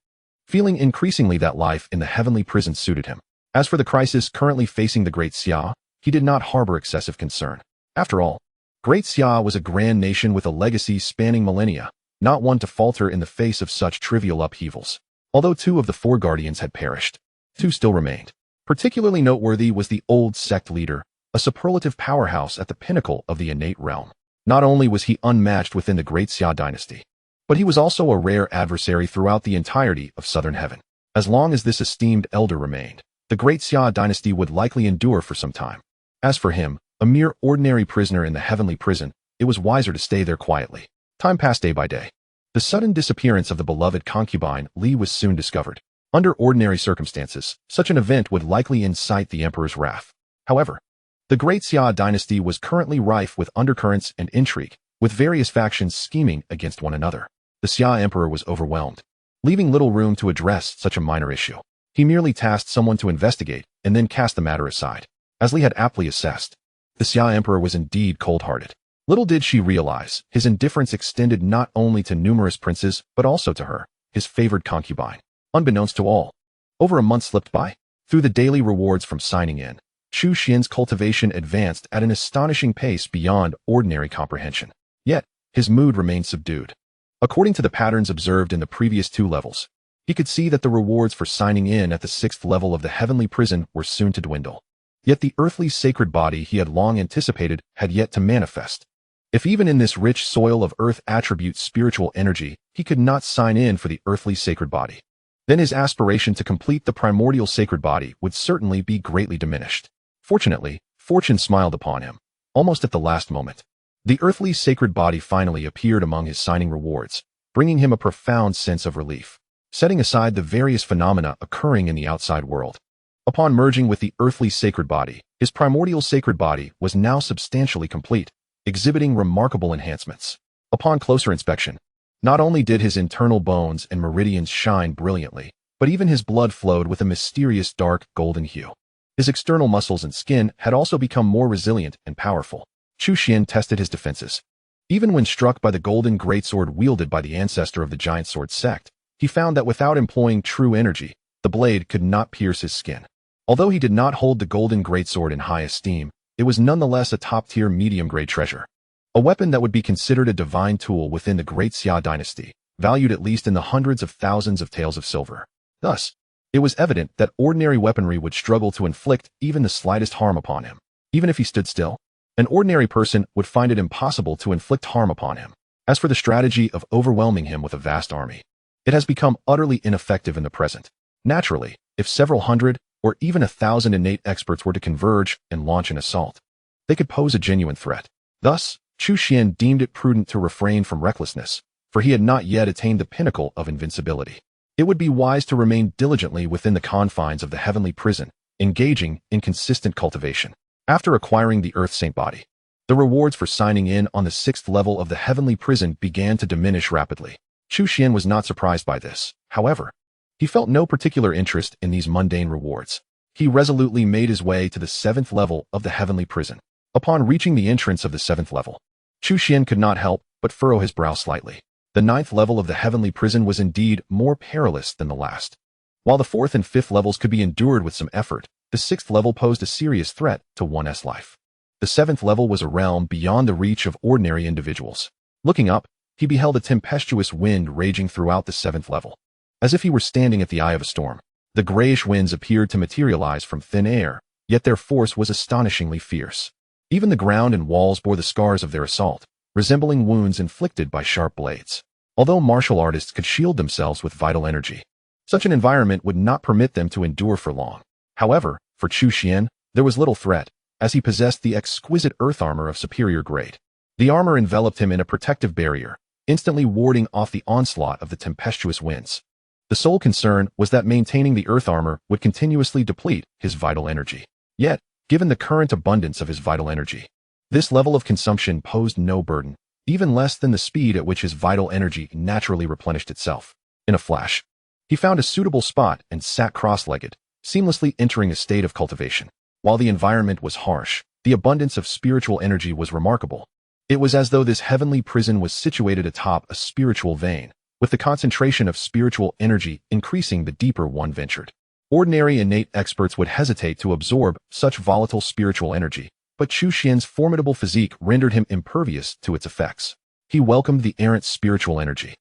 feeling increasingly that life in the heavenly prison suited him. As for the crisis currently facing the Great Xia, he did not harbor excessive concern. After all, Great Xia was a grand nation with a legacy spanning millennia, not one to falter in the face of such trivial upheavals. Although 2 of the 4 guardians had perished, 2 still remained. Particularly noteworthy was the old sect leader, a superlative powerhouse at the pinnacle of the innate realm. Not only was he unmatched within the Great Xia Dynasty, but he was also a rare adversary throughout the entirety of Southern Heaven. As long as this esteemed elder remained, the Great Xia Dynasty would likely endure for some time. As for him, a mere ordinary prisoner in the heavenly prison, it was wiser to stay there quietly. Time passed day by day. The sudden disappearance of the beloved concubine Li was soon discovered. Under ordinary circumstances, such an event would likely incite the emperor's wrath. However, the Great Xia Dynasty was currently rife with undercurrents and intrigue, with various factions scheming against one another. The Xia emperor was overwhelmed, leaving little room to address such a minor issue. He merely tasked someone to investigate and then cast the matter aside. As Li had aptly assessed, the Xia emperor was indeed cold-hearted. Little did she realize, his indifference extended not only to numerous princes, but also to her, his favored concubine. Unbeknownst to all, over a month slipped by. Through the daily rewards from signing in, Chu Xuan's cultivation advanced at an astonishing pace beyond ordinary comprehension. Yet, his mood remained subdued. According to the patterns observed in the previous 2 levels, he could see that the rewards for signing in at the 6th level of the heavenly prison were soon to dwindle. Yet the earthly sacred body he had long anticipated had yet to manifest. If even in this rich soil of earth attributes spiritual energy, he could not sign in for the earthly sacred body, then his aspiration to complete the primordial sacred body would certainly be greatly diminished. Fortunately, fortune smiled upon him, almost at the last moment. The earthly sacred body finally appeared among his signing rewards, bringing him a profound sense of relief. Setting aside the various phenomena occurring in the outside world, upon merging with the earthly sacred body, his primordial sacred body was now substantially complete, exhibiting remarkable enhancements. Upon closer inspection, not only did his internal bones and meridians shine brilliantly, but even his blood flowed with a mysterious dark golden hue. His external muscles and skin had also become more resilient and powerful. Chu Xuan tested his defenses. Even when struck by the golden greatsword wielded by the ancestor of the giant sword sect, he found that without employing true energy, the blade could not pierce his skin. Although he did not hold the golden greatsword in high esteem, it was nonetheless a top-tier medium-grade treasure. A weapon that would be considered a divine tool within the Great Xia Dynasty, valued at least in the hundreds of thousands of taels of silver. Thus, it was evident that ordinary weaponry would struggle to inflict even the slightest harm upon him. Even if he stood still, an ordinary person would find it impossible to inflict harm upon him. As for the strategy of overwhelming him with a vast army, it has become utterly ineffective in the present. Naturally, if several hundred or even 1,000 innate experts were to converge and launch an assault, they could pose a genuine threat. Thus, Chu Xuan deemed it prudent to refrain from recklessness, for he had not yet attained the pinnacle of invincibility. It would be wise to remain diligently within the confines of the heavenly prison, engaging in consistent cultivation. After acquiring the Earth Saint body, the rewards for signing in on the 6th level of the heavenly prison began to diminish rapidly. Chu Xuan was not surprised by this. However, he felt no particular interest in these mundane rewards. He resolutely made his way to the 7th level of the heavenly prison. Upon reaching the entrance of the 7th level, Chu Xuan could not help but furrow his brow slightly. The 9th level of the heavenly prison was indeed more perilous than the last. While the 4th and 5th levels could be endured with some effort, the 6th level posed a serious threat to one's life. The 7th level was a realm beyond the reach of ordinary individuals. Looking up, he beheld a tempestuous wind raging throughout the 7th level. As if he were standing at the eye of a storm, the grayish winds appeared to materialize from thin air, yet their force was astonishingly fierce. Even the ground and walls bore the scars of their assault, resembling wounds inflicted by sharp blades. Although martial artists could shield themselves with vital energy, such an environment would not permit them to endure for long. However, for Chu Xuan, there was little threat, as he possessed the exquisite earth armor of superior grade. The armor enveloped him in a protective barrier, instantly warding off the onslaught of the tempestuous winds. The sole concern was that maintaining the earth armor would continuously deplete his vital energy. Yet, given the current abundance of his vital energy, this level of consumption posed no burden, even less than the speed at which his vital energy naturally replenished itself. In a flash, he found a suitable spot and sat cross-legged, seamlessly entering a state of cultivation. While the environment was harsh, the abundance of spiritual energy was remarkable. It was as though this heavenly prison was situated atop a spiritual vein, with the concentration of spiritual energy increasing the deeper one ventured. Ordinary innate experts would hesitate to absorb such volatile spiritual energy, but Chu Xuan's formidable physique rendered him impervious to its effects. He welcomed the errant spiritual energy.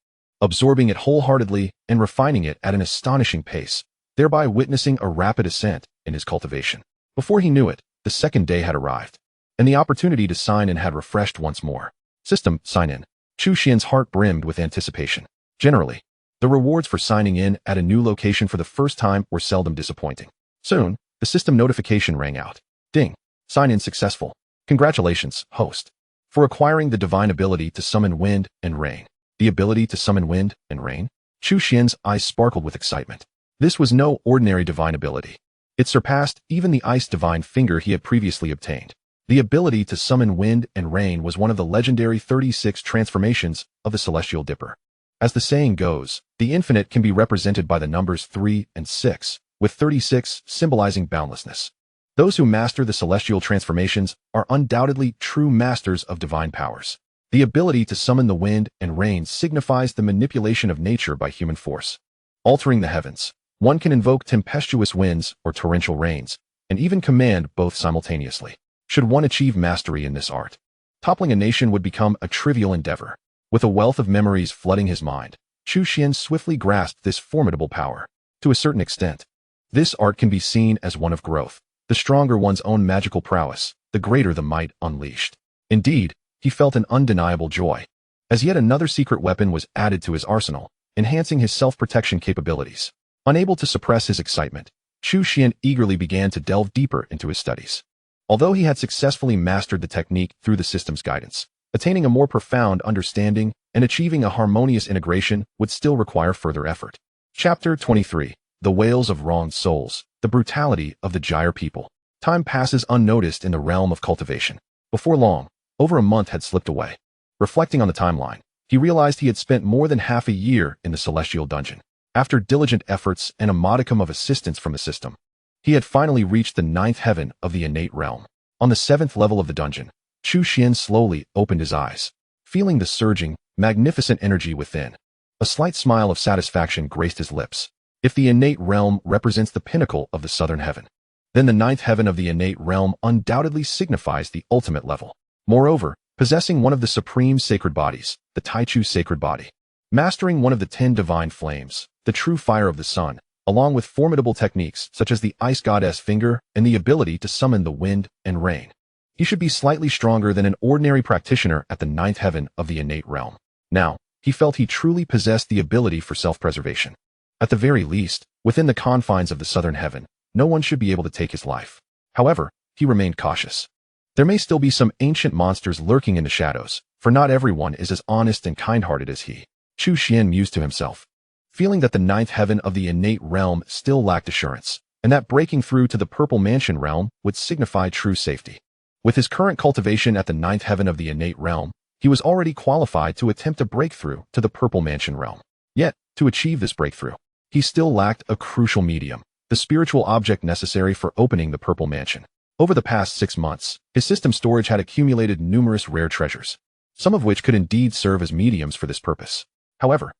absorbing it wholeheartedly and refining it at an astonishing pace, thereby witnessing a rapid ascent in his cultivation. Before he knew it, the second day had arrived, and the opportunity to sign in had refreshed once more. System, sign in. Chu Xuan's heart brimmed with anticipation. Generally, the rewards for signing in at a new location for the first time were seldom disappointing. Soon, the system notification rang out. Ding. Sign in successful. Congratulations, host, for acquiring the divine ability to summon wind and rain. The ability to summon wind and rain? Chu Xuan's eyes sparkled with excitement. This was no ordinary divine ability. It surpassed even the ice divine finger he had previously obtained. The ability to summon wind and rain was one of the legendary 36 transformations of the Celestial Dipper. As the saying goes, the infinite can be represented by the numbers 3 and 6, with 36 symbolizing boundlessness. Those who master the celestial transformations are undoubtedly true masters of divine powers. The ability to summon the wind and rain signifies the manipulation of nature by human force. Altering the heavens, one can invoke tempestuous winds or torrential rains, and even command both simultaneously. Should one achieve mastery in this art, toppling a nation would become a trivial endeavor. With a wealth of memories flooding his mind, Chu Xuan swiftly grasped this formidable power. To a certain extent, this art can be seen as one of growth. The stronger one's own magical prowess, the greater the might unleashed. Indeed, he felt an undeniable joy, as yet another secret weapon was added to his arsenal, enhancing his self-protection capabilities. Unable to suppress his excitement, Chu Xuan eagerly began to delve deeper into his studies. Although he had successfully mastered the technique through the system's guidance, attaining a more profound understanding and achieving a harmonious integration would still require further effort. Chapter 23. The Wails of Wronged Souls, the Brutality of the Gyre People. Time passes unnoticed in the realm of cultivation. Before long, over a month had slipped away. Reflecting on the timeline, he realized he had spent more than half a year in the celestial dungeon. After diligent efforts and a modicum of assistance from the system, he had finally reached the 9th heaven of the innate realm. On the 7th level of the dungeon, Chu Xuan slowly opened his eyes, feeling the surging, magnificent energy within. A slight smile of satisfaction graced his lips. If the innate realm represents the pinnacle of the southern heaven, then the 9th heaven of the innate realm undoubtedly signifies the ultimate level. Moreover, possessing one of the supreme sacred bodies, the Taichu sacred body, mastering one of the 10 divine flames, the true fire of the sun, along with formidable techniques such as the ice goddess finger and the ability to summon the wind and rain, he should be slightly stronger than an ordinary practitioner at the 9th heaven of the innate realm. Now, he felt he truly possessed the ability for self-preservation. At the very least, within the confines of the southern heaven, no one should be able to take his life. However, he remained cautious. There may still be some ancient monsters lurking in the shadows, for not everyone is as honest and kind-hearted as he. Chu Xuan mused to himself, feeling that the 9th heaven of the innate realm still lacked assurance, and that breaking through to the purple mansion realm would signify true safety. With his current cultivation at the 9th heaven of the innate realm, he was already qualified to attempt a breakthrough to the purple mansion realm. Yet, to achieve this breakthrough, he still lacked a crucial medium, the spiritual object necessary for opening the purple mansion. Over the past 6 months, his system storage had accumulated numerous rare treasures, some of which could indeed serve as mediums for this purpose. However,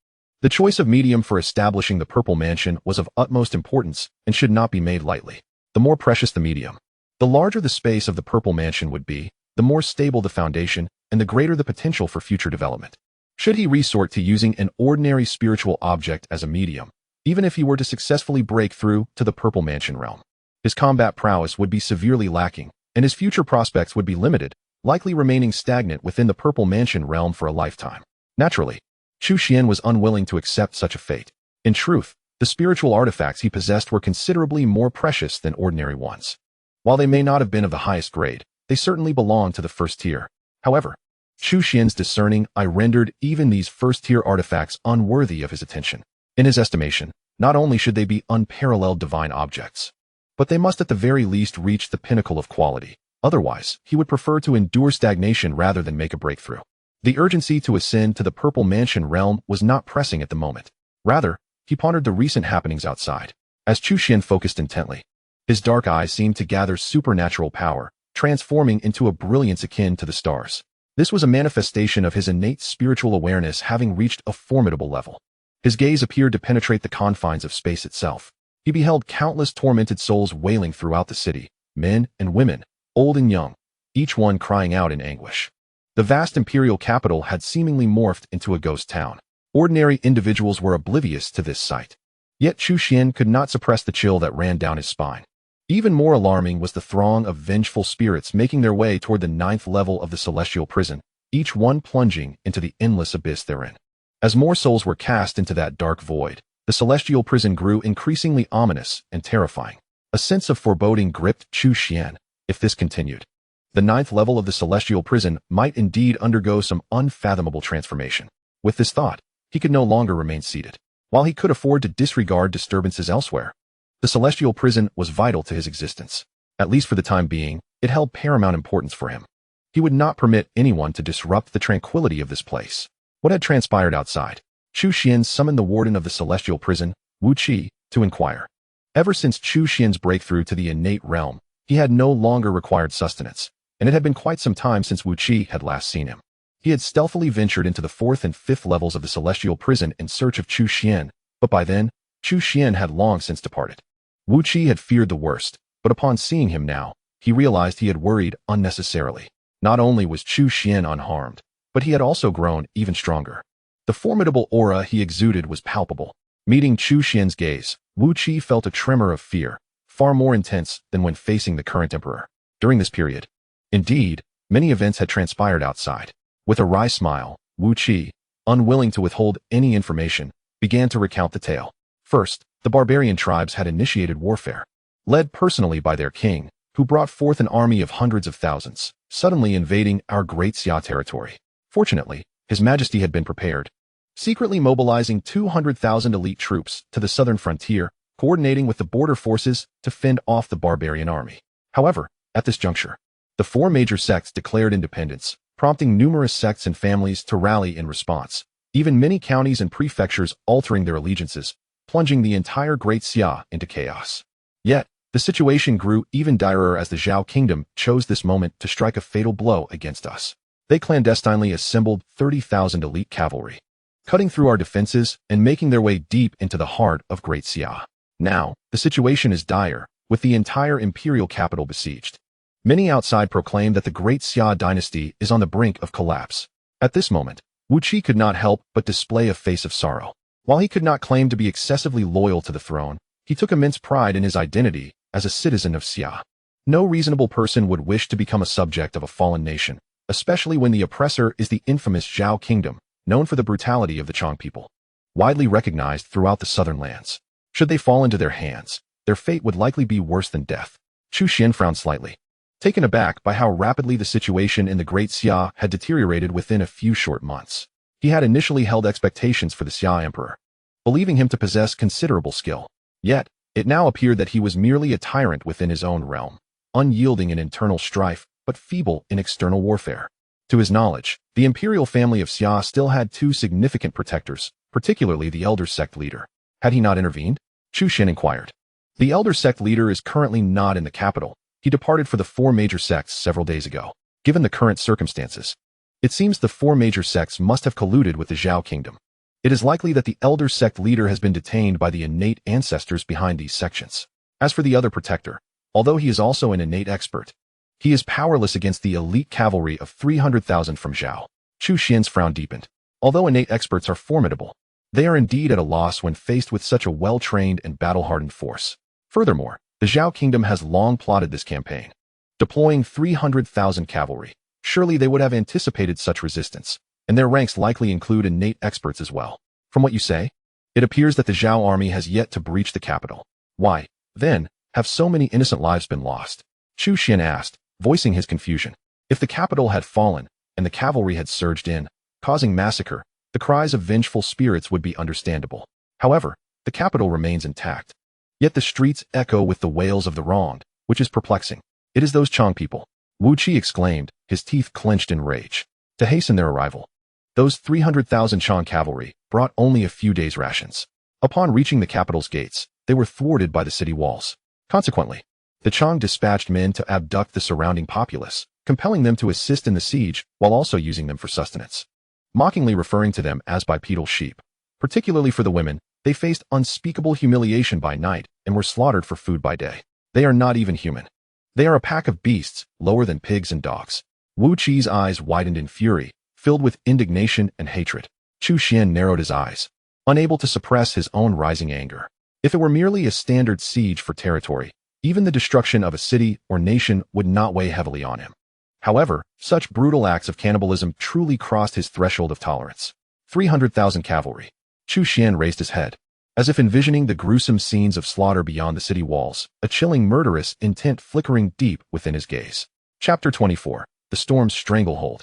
the choice of medium for establishing the purple mansion was of utmost importance and should not be made lightly. The more precious the medium, the larger the space of the purple mansion would be, the more stable the foundation, and the greater the potential for future development. Should he resort to using an ordinary spiritual object as a medium, even if he were to successfully break through to the purple mansion realm, his combat prowess would be severely lacking, and his future prospects would be limited, likely remaining stagnant within the purple mansion realm for a lifetime. Naturally, Chu Xuan was unwilling to accept such a fate. In truth, the spiritual artifacts he possessed were considerably more precious than ordinary ones. While they may not have been of the highest grade, they certainly belonged to the first tier. However, Chu Xuan's discerning eye rendered even these first-tier artifacts unworthy of his attention. In his estimation, not only should they be unparalleled divine objects, but they must at the very least reach the pinnacle of quality. Otherwise, he would prefer to endure stagnation rather than make a breakthrough. The urgency to ascend to the purple mansion realm was not pressing at the moment. Rather, he pondered the recent happenings outside. As Chu Xuan focused intently, his dark eyes seemed to gather supernatural power, transforming into a brilliance akin to the stars. This was a manifestation of his innate spiritual awareness having reached a formidable level. His gaze appeared to penetrate the confines of space itself. He beheld countless tormented souls wailing throughout the city, men and women, old and young, each one crying out in anguish. The vast imperial capital had seemingly morphed into a ghost town. Ordinary individuals were oblivious to this sight. Yet Chu Xuan could not suppress the chill that ran down his spine. Even more alarming was the throng of vengeful spirits making their way toward the 9th level of the celestial prison, each one plunging into the endless abyss therein. As more souls were cast into that dark void, the celestial prison grew increasingly ominous and terrifying. A sense of foreboding gripped Chu Xuan. If this continued, the 9th level of the celestial prison might indeed undergo some unfathomable transformation. With this thought, he could no longer remain seated. While he could afford to disregard disturbances elsewhere, the celestial prison was vital to his existence. At least for the time being, it held paramount importance for him. He would not permit anyone to disrupt the tranquility of this place. What had transpired outside? Chu Xuan summoned the warden of the celestial prison, Wu Qi, to inquire. Ever since Chu Xuan's breakthrough to the innate realm, he had no longer required sustenance, and it had been quite some time since Wu Qi had last seen him. He had stealthily ventured into the 4th and 5th levels of the celestial prison in search of Chu Xuan, but by then, Chu Xuan had long since departed. Wu Qi had feared the worst, but upon seeing him now, he realized he had worried unnecessarily. Not only was Chu Xuan unharmed, but he had also grown even stronger. The formidable aura he exuded was palpable. Meeting Chu Xuan's gaze, Wu Qi felt a tremor of fear, far more intense than when facing the current emperor. During this period, indeed, many events had transpired outside. With a wry smile, Wu Qi, unwilling to withhold any information, began to recount the tale. First, the barbarian tribes had initiated warfare. Led personally by their king, who brought forth an army of hundreds of thousands, suddenly invading our Great Xia territory. Fortunately, His Majesty had been prepared, secretly mobilizing 200,000 elite troops to the southern frontier, coordinating with the border forces to fend off the barbarian army. However, at this juncture, the 4 major sects declared independence, prompting numerous sects and families to rally in response, even many counties and prefectures altering their allegiances, plunging the entire Great Xia into chaos. Yet, the situation grew even direr as the Zhao kingdom chose this moment to strike a fatal blow against us. They clandestinely assembled 30,000 elite cavalry, cutting through our defenses and making their way deep into the heart of Great Xia. Now, the situation is dire, with the entire imperial capital besieged. Many outside proclaim that the Great Xia Dynasty is on the brink of collapse. At this moment, Wu Qi could not help but display a face of sorrow. While he could not claim to be excessively loyal to the throne, he took immense pride in his identity as a citizen of Xia. No reasonable person would wish to become a subject of a fallen nation, especially when the oppressor is the infamous Zhao kingdom, known for the brutality of the Chang people, widely recognized throughout the southern lands. Should they fall into their hands, their fate would likely be worse than death. Chu Xuan frowned slightly, taken aback by how rapidly the situation in the Great Xia had deteriorated within a few short months. He had initially held expectations for the Xia emperor, believing him to possess considerable skill. Yet, it now appeared that he was merely a tyrant within his own realm, unyielding in internal strife, but feeble in external warfare. To his knowledge, the imperial family of Xia still had 2 significant protectors, particularly the elder sect leader. Had he not intervened? Chu Xuan inquired. The elder sect leader is currently not in the capital. He departed for the 4 major sects several days ago. Given the current circumstances, it seems the 4 major sects must have colluded with the Zhao kingdom. It is likely that the elder sect leader has been detained by the innate ancestors behind these sections. As for the other protector, although he is also an innate expert, he is powerless against the elite cavalry of 300,000 from Zhao. Chu Xuan's frown deepened. Although innate experts are formidable, they are indeed at a loss when faced with such a well-trained and battle-hardened force. Furthermore, the Zhao kingdom has long plotted this campaign, deploying 300,000 cavalry. Surely they would have anticipated such resistance, and their ranks likely include innate experts as well. From what you say, it appears that the Zhao army has yet to breach the capital. Why, then, have so many innocent lives been lost? Chu Xuan asked, voicing his confusion. If the capital had fallen, and the cavalry had surged in, causing massacre, the cries of vengeful spirits would be understandable. However, the capital remains intact. Yet the streets echo with the wails of the wronged, which is perplexing. It is those Chang people, Wu Qi exclaimed, his teeth clenched in rage. To hasten their arrival, those 300,000 Chang cavalry brought only a few days' rations. Upon reaching the capital's gates, they were thwarted by the city walls. Consequently, the Chang dispatched men to abduct the surrounding populace, compelling them to assist in the siege while also using them for sustenance. Mockingly referring to them as bipedal sheep, particularly for the women, they faced unspeakable humiliation by night and were slaughtered for food by day. They are not even human. They are a pack of beasts, lower than pigs and dogs. Wu Qi's eyes widened in fury, filled with indignation and hatred. Chu Xuan narrowed his eyes, unable to suppress his own rising anger. If it were merely a standard siege for territory, even the destruction of a city or nation would not weigh heavily on him. However, such brutal acts of cannibalism truly crossed his threshold of tolerance. 300,000 cavalry. Chu Xuan raised his head, as if envisioning the gruesome scenes of slaughter beyond the city walls, a chilling murderous intent flickering deep within his gaze. Chapter 24. The Storm's Stranglehold.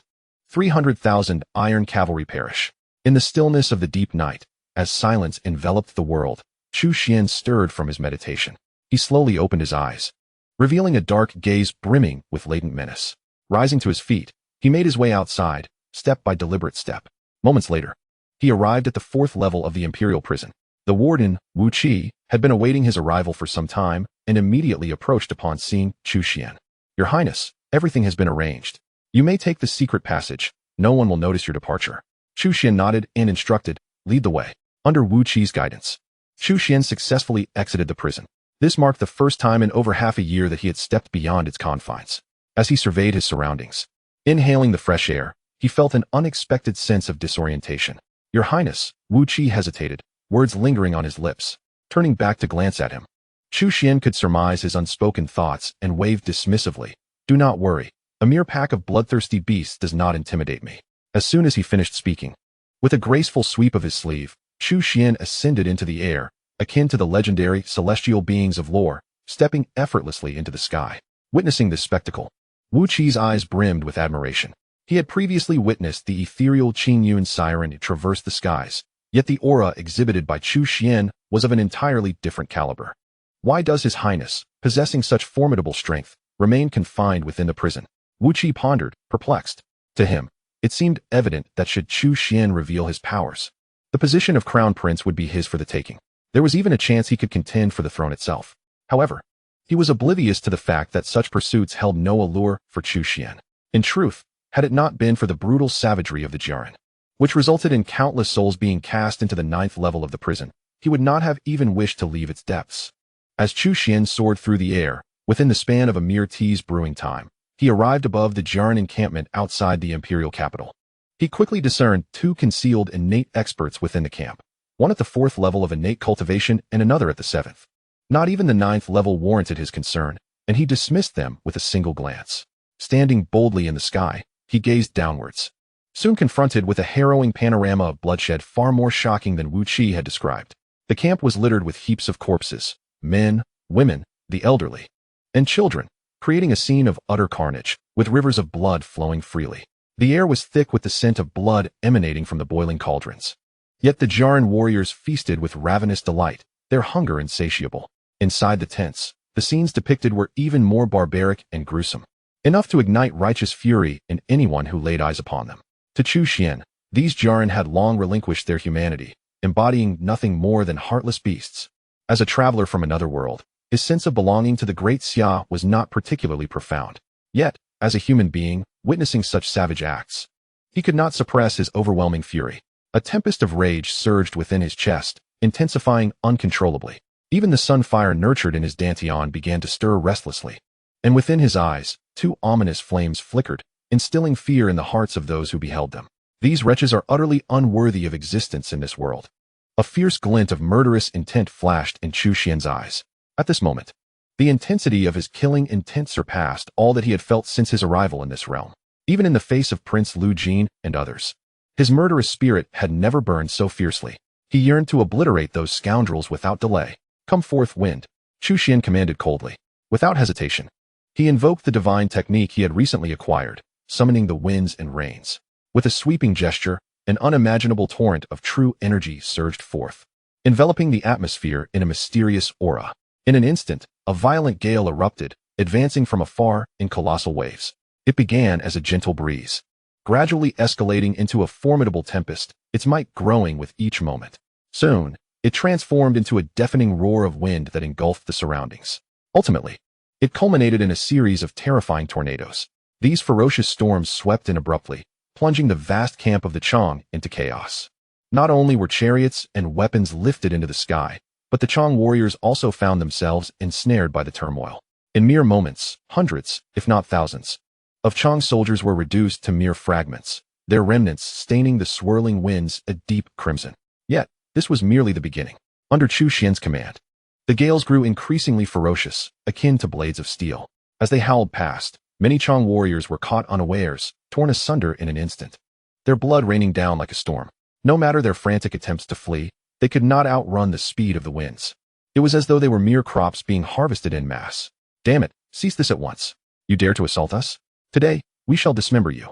300,000 iron cavalry perish. In the stillness of the deep night, as silence enveloped the world, Chu Xuan stirred from his meditation. He slowly opened his eyes, revealing a dark gaze brimming with latent menace. Rising to his feet, he made his way outside, step by deliberate step. Moments later, he arrived at the 4th level of the imperial prison. The warden, Wu Qi, had been awaiting his arrival for some time and immediately approached upon seeing Chu Xuan. "Your Highness, everything has been arranged. You may take the secret passage. No one will notice your departure." Chu Xuan nodded and instructed, "Lead the way." Under Wu Qi's guidance, Chu Xuan successfully exited the prison. This marked the first time in over half a year that he had stepped beyond its confines. As he surveyed his surroundings, inhaling the fresh air, he felt an unexpected sense of disorientation. "Your Highness," Wu Qi hesitated, words lingering on his lips. Turning back to glance at him, Chu Xuan could surmise his unspoken thoughts and waved dismissively. "Do not worry. A mere pack of bloodthirsty beasts does not intimidate me." As soon as he finished speaking, with a graceful sweep of his sleeve, Chu Xuan ascended into the air, akin to the legendary celestial beings of lore, stepping effortlessly into the sky. Witnessing this spectacle, Wu Qi's eyes brimmed with admiration. He had previously witnessed the ethereal Qingyun siren traverse the skies, yet the aura exhibited by Chu Xuan was of an entirely different caliber. Why does His Highness, possessing such formidable strength, remain confined within the prison? Wu Qi pondered, perplexed. To him, it seemed evident that should Chu Xuan reveal his powers, the position of crown prince would be his for the taking. There was even a chance he could contend for the throne itself. However, he was oblivious to the fact that such pursuits held no allure for Chu Xuan. In truth, had it not been for the brutal savagery of the Jiren, which resulted in countless souls being cast into the 9th level of the prison, he would not have even wished to leave its depths. As Chu Xuan soared through the air, within the span of a mere tea's brewing time, he arrived above the Jiren encampment outside the imperial capital. He quickly discerned 2 concealed innate experts within the camp, one at the 4th level of innate cultivation and another at the 7th. Not even the 9th level warranted his concern, and he dismissed them with a single glance. Standing boldly in the sky, he gazed downwards, soon confronted with a harrowing panorama of bloodshed far more shocking than Wu Qi had described. The camp was littered with heaps of corpses, men, women, the elderly, and children, creating a scene of utter carnage, with rivers of blood flowing freely. The air was thick with the scent of blood emanating from the boiling cauldrons. Yet the Jiren warriors feasted with ravenous delight, their hunger insatiable. Inside the tents, the scenes depicted were even more barbaric and gruesome, enough to ignite righteous fury in anyone who laid eyes upon them. To Chu Xuan, these Jiren had long relinquished their humanity, embodying nothing more than heartless beasts. As a traveler from another world, his sense of belonging to the Great Xia was not particularly profound. Yet, as a human being, witnessing such savage acts, he could not suppress his overwhelming fury. A tempest of rage surged within his chest, intensifying uncontrollably. Even the sunfire nurtured in his dantian began to stir restlessly, and within his eyes, 2 ominous flames flickered, instilling fear in the hearts of those who beheld them. These wretches are utterly unworthy of existence in this world. A fierce glint of murderous intent flashed in Chu Xuan's eyes. At this moment, the intensity of his killing intent surpassed all that he had felt since his arrival in this realm. Even in the face of Prince Lu Jin and others, his murderous spirit had never burned so fiercely. He yearned to obliterate those scoundrels without delay. "Come forth, wind," Chu Xuan commanded coldly. Without hesitation, he invoked the divine technique he had recently acquired, summoning the winds and rains. With a sweeping gesture, an unimaginable torrent of true energy surged forth, enveloping the atmosphere in a mysterious aura. In an instant, a violent gale erupted, advancing from afar in colossal waves. It began as a gentle breeze, gradually escalating into a formidable tempest, its might growing with each moment. Soon, it transformed into a deafening roar of wind that engulfed the surroundings. Ultimately, it culminated in a series of terrifying tornadoes. These ferocious storms swept in abruptly, plunging the vast camp of the Chong into chaos. Not only were chariots and weapons lifted into the sky, but the Chong warriors also found themselves ensnared by the turmoil. In mere moments, hundreds, if not thousands, of Chong soldiers were reduced to mere fragments, their remnants staining the swirling winds a deep crimson. Yet, this was merely the beginning. Under Chu Xuan's command, the gales grew increasingly ferocious, akin to blades of steel. As they howled past, many Chang warriors were caught unawares, torn asunder in an instant, their blood raining down like a storm. No matter their frantic attempts to flee, they could not outrun the speed of the winds. It was as though they were mere crops being harvested en masse. Damn it, cease this at once. You dare to assault us? Today, we shall dismember you.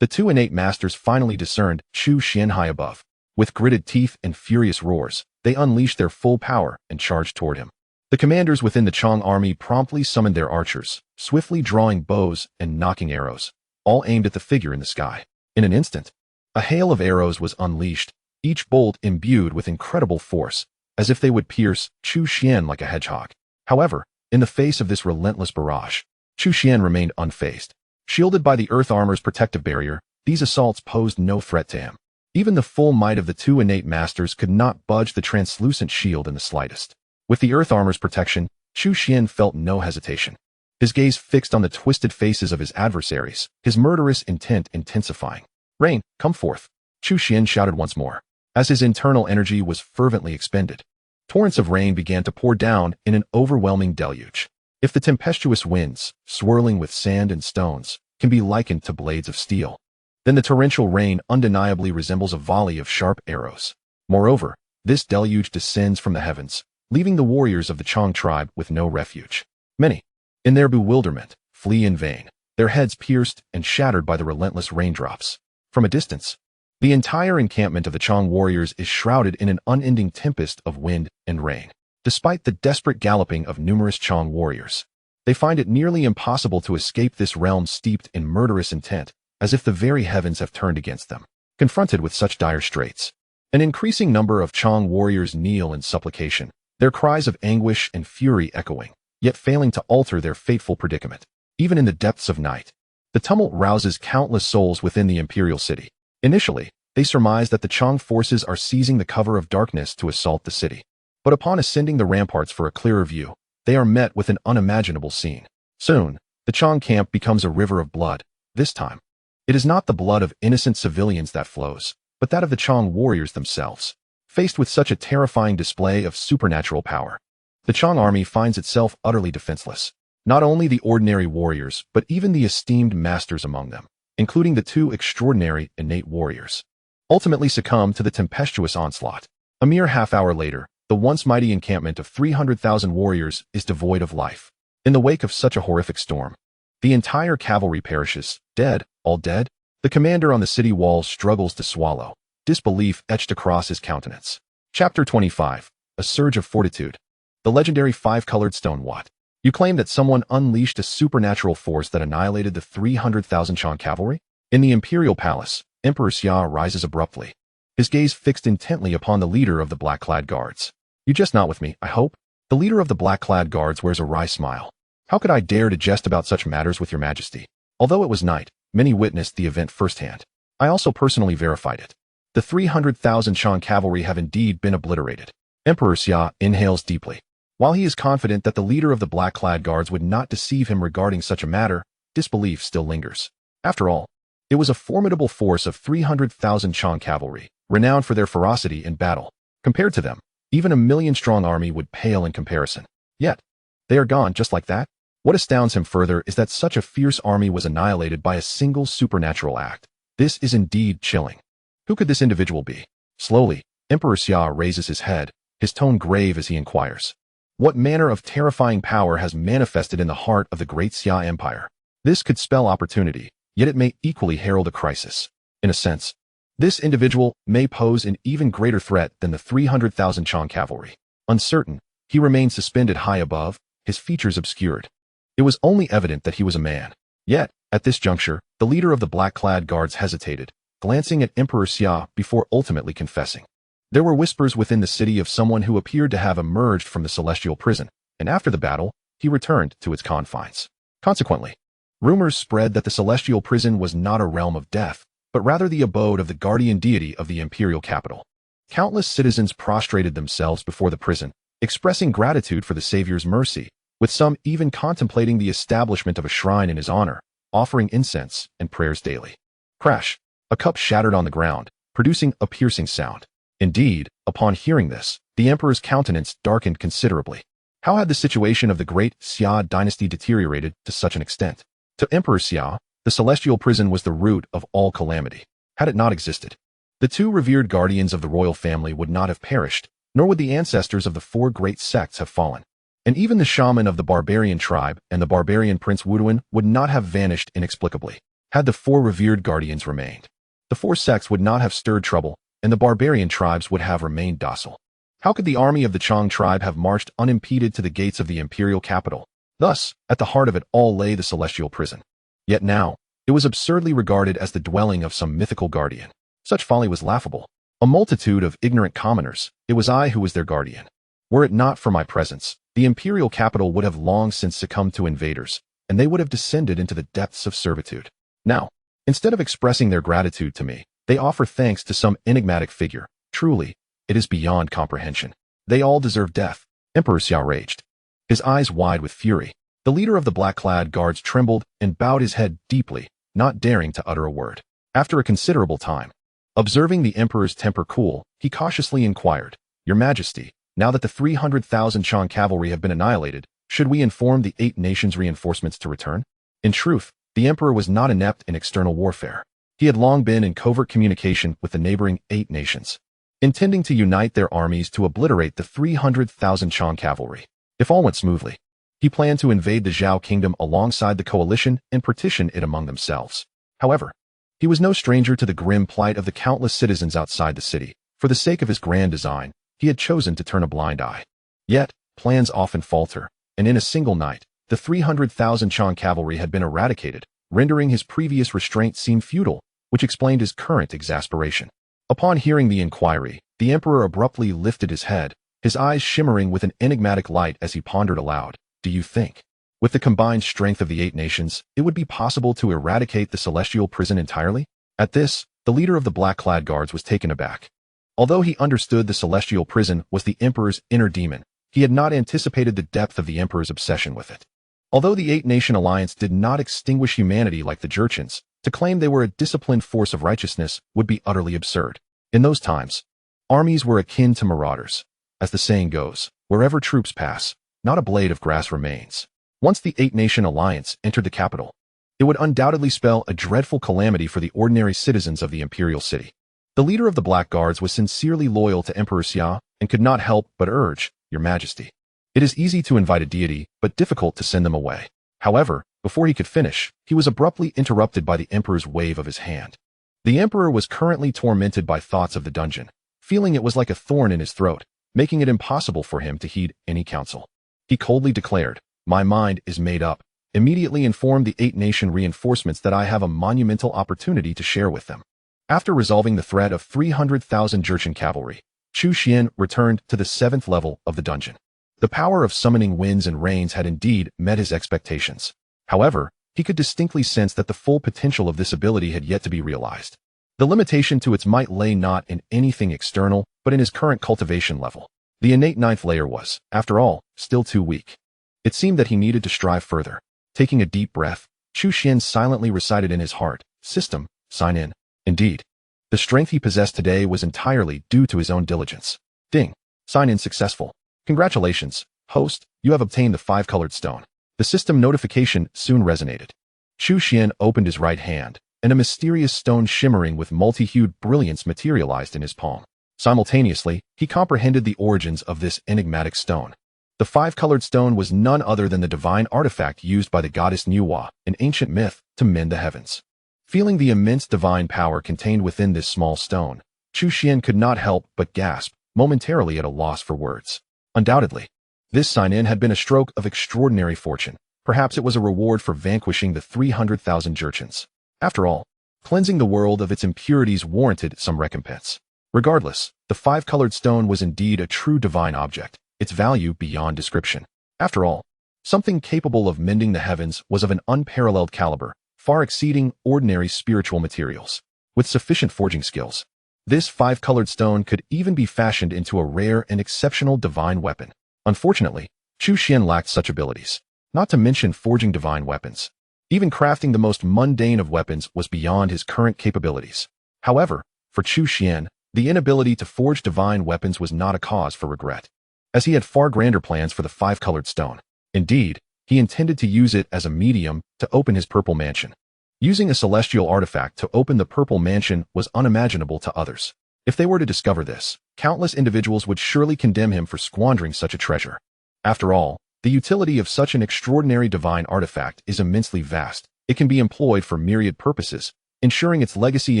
The two innate masters finally discerned Chu Xuan high above. With gritted teeth and furious roars, they unleashed their full power and charged toward him. The commanders within the Chang army promptly summoned their archers, swiftly drawing bows and knocking arrows, all aimed at the figure in the sky. In an instant, a hail of arrows was unleashed, each bolt imbued with incredible force, as if they would pierce Chu Xuan like a hedgehog. However, in the face of this relentless barrage, Chu Xuan remained unfazed. Shielded by the earth armor's protective barrier, these assaults posed no threat to him. Even the full might of the two innate masters could not budge the translucent shield in the slightest. With the earth armor's protection, Chu Xuan felt no hesitation. His gaze fixed on the twisted faces of his adversaries, his murderous intent intensifying. Rain, come forth, Chu Xuan shouted once more, as his internal energy was fervently expended. Torrents of rain began to pour down in an overwhelming deluge. If the tempestuous winds, swirling with sand and stones, can be likened to blades of steel, then the torrential rain undeniably resembles a volley of sharp arrows. Moreover, this deluge descends from the heavens, leaving the warriors of the Chang tribe with no refuge. Many, in their bewilderment, flee in vain, their heads pierced and shattered by the relentless raindrops. From a distance, the entire encampment of the Chang warriors is shrouded in an unending tempest of wind and rain. Despite the desperate galloping of numerous Chang warriors, they find it nearly impossible to escape this realm steeped in murderous intent, as if the very heavens have turned against them. Confronted with such dire straits, an increasing number of Chang warriors kneel in supplication, their cries of anguish and fury echoing, yet failing to alter their fateful predicament. Even in the depths of night, the tumult rouses countless souls within the imperial city. Initially, they surmise that the Chang forces are seizing the cover of darkness to assault the city. But upon ascending the ramparts for a clearer view, they are met with an unimaginable scene. Soon, the Chang camp becomes a river of blood. This time, it is not the blood of innocent civilians that flows, but that of the Chang warriors themselves. Faced with such a terrifying display of supernatural power, the Chang army finds itself utterly defenseless. Not only the ordinary warriors, but even the esteemed masters among them, including the two extraordinary innate warriors, ultimately succumb to the tempestuous onslaught. A mere half-hour later, the once mighty encampment of 300,000 warriors is devoid of life. In the wake of such a horrific storm, the entire cavalry perishes, dead, all dead. The commander on the city walls struggles to swallow, disbelief etched across his countenance. Chapter 25. A Surge of Fortitude. The legendary five-colored stone. What? You claim that someone unleashed a supernatural force that annihilated the 300,000 Chang cavalry? In the imperial palace, Emperor Xia rises abruptly, his gaze fixed intently upon the leader of the black-clad guards. You jest not with me, I hope? The leader of the black-clad guards wears a wry smile. How could I dare to jest about such matters with your majesty? Although it was night, many witnessed the event firsthand. I also personally verified it. The 300,000 Chang cavalry have indeed been obliterated. Emperor Xia inhales deeply. While he is confident that the leader of the black-clad guards would not deceive him regarding such a matter, disbelief still lingers. After all, it was a formidable force of 300,000 Chang cavalry, renowned for their ferocity in battle. Compared to them, even a million-strong army would pale in comparison. Yet, they are gone just like that? What astounds him further is that such a fierce army was annihilated by a single supernatural act. This is indeed chilling. Who could this individual be? Slowly, Emperor Xia raises his head, his tone grave as he inquires. What manner of terrifying power has manifested in the heart of the Great Xia Empire? This could spell opportunity, yet it may equally herald a crisis. In a sense, this individual may pose an even greater threat than the 300,000 Chang cavalry. Uncertain, he remained suspended high above, his features obscured. It was only evident that he was a man. Yet, at this juncture, the leader of the black-clad guards hesitated, glancing at Emperor Xia before ultimately confessing. There were whispers within the city of someone who appeared to have emerged from the celestial prison, and after the battle, he returned to its confines. Consequently, rumors spread that the celestial prison was not a realm of death, but rather the abode of the guardian deity of the imperial capital. Countless citizens prostrated themselves before the prison, expressing gratitude for the savior's mercy, with some even contemplating the establishment of a shrine in his honor, offering incense and prayers daily. Crash! A cup shattered on the ground, producing a piercing sound. Indeed, upon hearing this, the emperor's countenance darkened considerably. How had the situation of the Great Xia Dynasty deteriorated to such an extent? To Emperor Xia, the celestial prison was the root of all calamity. Had it not existed, the two revered guardians of the royal family would not have perished, nor would the ancestors of the four great sects have fallen. And even the shaman of the barbarian tribe and the barbarian Prince Wuduan would not have vanished inexplicably, had the four revered guardians remained. The four sects would not have stirred trouble, and the barbarian tribes would have remained docile. How could the army of the Chang tribe have marched unimpeded to the gates of the imperial capital? Thus, at the heart of it all lay the celestial prison. Yet now, it was absurdly regarded as the dwelling of some mythical guardian. Such folly was laughable. A multitude of ignorant commoners, it was I who was their guardian. Were it not for my presence, the imperial capital would have long since succumbed to invaders, and they would have descended into the depths of servitude. Now, instead of expressing their gratitude to me, they offer thanks to some enigmatic figure. Truly, it is beyond comprehension. They all deserve death. Emperor Xia raged, his eyes wide with fury. The leader of the black-clad guards trembled and bowed his head deeply, not daring to utter a word. After a considerable time, observing the emperor's temper cool, he cautiously inquired, "Your Majesty, now that the 300,000 Chang cavalry have been annihilated, should we inform the 8 nations' reinforcements to return?" In truth, the emperor was not inept in external warfare. He had long been in covert communication with the neighboring 8 nations, intending to unite their armies to obliterate the 300,000 Chang cavalry. If all went smoothly, he planned to invade the Zhao kingdom alongside the coalition and partition it among themselves. However, he was no stranger to the grim plight of the countless citizens outside the city. For the sake of his grand design, he had chosen to turn a blind eye. Yet, plans often falter, and in a single night, the 300,000 Chang cavalry had been eradicated, rendering his previous restraint seem futile, which explained his current exasperation. Upon hearing the inquiry, the emperor abruptly lifted his head, his eyes shimmering with an enigmatic light as he pondered aloud. Do you think, with the combined strength of the 8 nations, it would be possible to eradicate the celestial prison entirely? At this, the leader of the black-clad guards was taken aback. Although he understood the celestial prison was the emperor's inner demon, he had not anticipated the depth of the emperor's obsession with it. Although the 8-nation alliance did not extinguish humanity like the Jurchens, to claim they were a disciplined force of righteousness would be utterly absurd. In those times, armies were akin to marauders. As the saying goes, wherever troops pass, not a blade of grass remains. Once the 8-nation alliance entered the capital, it would undoubtedly spell a dreadful calamity for the ordinary citizens of the imperial city. The leader of the Black Guards was sincerely loyal to Emperor Xia and could not help but urge, "Your Majesty, it is easy to invite a deity, but difficult to send them away." However, before he could finish, he was abruptly interrupted by the emperor's wave of his hand. The emperor was currently tormented by thoughts of the dungeon, feeling it was like a thorn in his throat, making it impossible for him to heed any counsel. He coldly declared, "My mind is made up." Immediately informed the 8-nation reinforcements that I have a monumental opportunity to share with them. After resolving the threat of 300,000 Jurchen cavalry, Chu Xuan returned to the 7th level of the dungeon. The power of summoning winds and rains had indeed met his expectations. However, he could distinctly sense that the full potential of this ability had yet to be realized. The limitation to its might lay not in anything external, but in his current cultivation level. The innate 9th layer was, after all, still too weak. It seemed that he needed to strive further. Taking a deep breath, Chu Xuan silently recited in his heart, "System, sign in." Indeed, the strength he possessed today was entirely due to his own diligence. Ding. Sign in successful. Congratulations, host, you have obtained the 5-colored stone. The system notification soon resonated. Chu Xuan opened his right hand, and a mysterious stone shimmering with multi-hued brilliance materialized in his palm. Simultaneously, he comprehended the origins of this enigmatic stone. The 5-colored stone was none other than the divine artifact used by the goddess Nuwa, an ancient myth, to mend the heavens. Feeling the immense divine power contained within this small stone, Chu Xuan could not help but gasp, momentarily at a loss for words. Undoubtedly, this sign-in had been a stroke of extraordinary fortune. Perhaps it was a reward for vanquishing the 300,000 Jurchens. After all, cleansing the world of its impurities warranted some recompense. Regardless, the 5-colored stone was indeed a true divine object, its value beyond description. After all, something capable of mending the heavens was of an unparalleled caliber, far exceeding ordinary spiritual materials. With sufficient forging skills, this 5-colored stone could even be fashioned into a rare and exceptional divine weapon. Unfortunately, Chu Xuan lacked such abilities, not to mention forging divine weapons. Even crafting the most mundane of weapons was beyond his current capabilities. However, for Chu Xuan, the inability to forge divine weapons was not a cause for regret, as he had far grander plans for the five-colored stone. Indeed, he intended to use it as a medium to open his purple mansion. Using a celestial artifact to open the purple mansion was unimaginable to others. If they were to discover this, countless individuals would surely condemn him for squandering such a treasure. After all, the utility of such an extraordinary divine artifact is immensely vast. It can be employed for myriad purposes, ensuring its legacy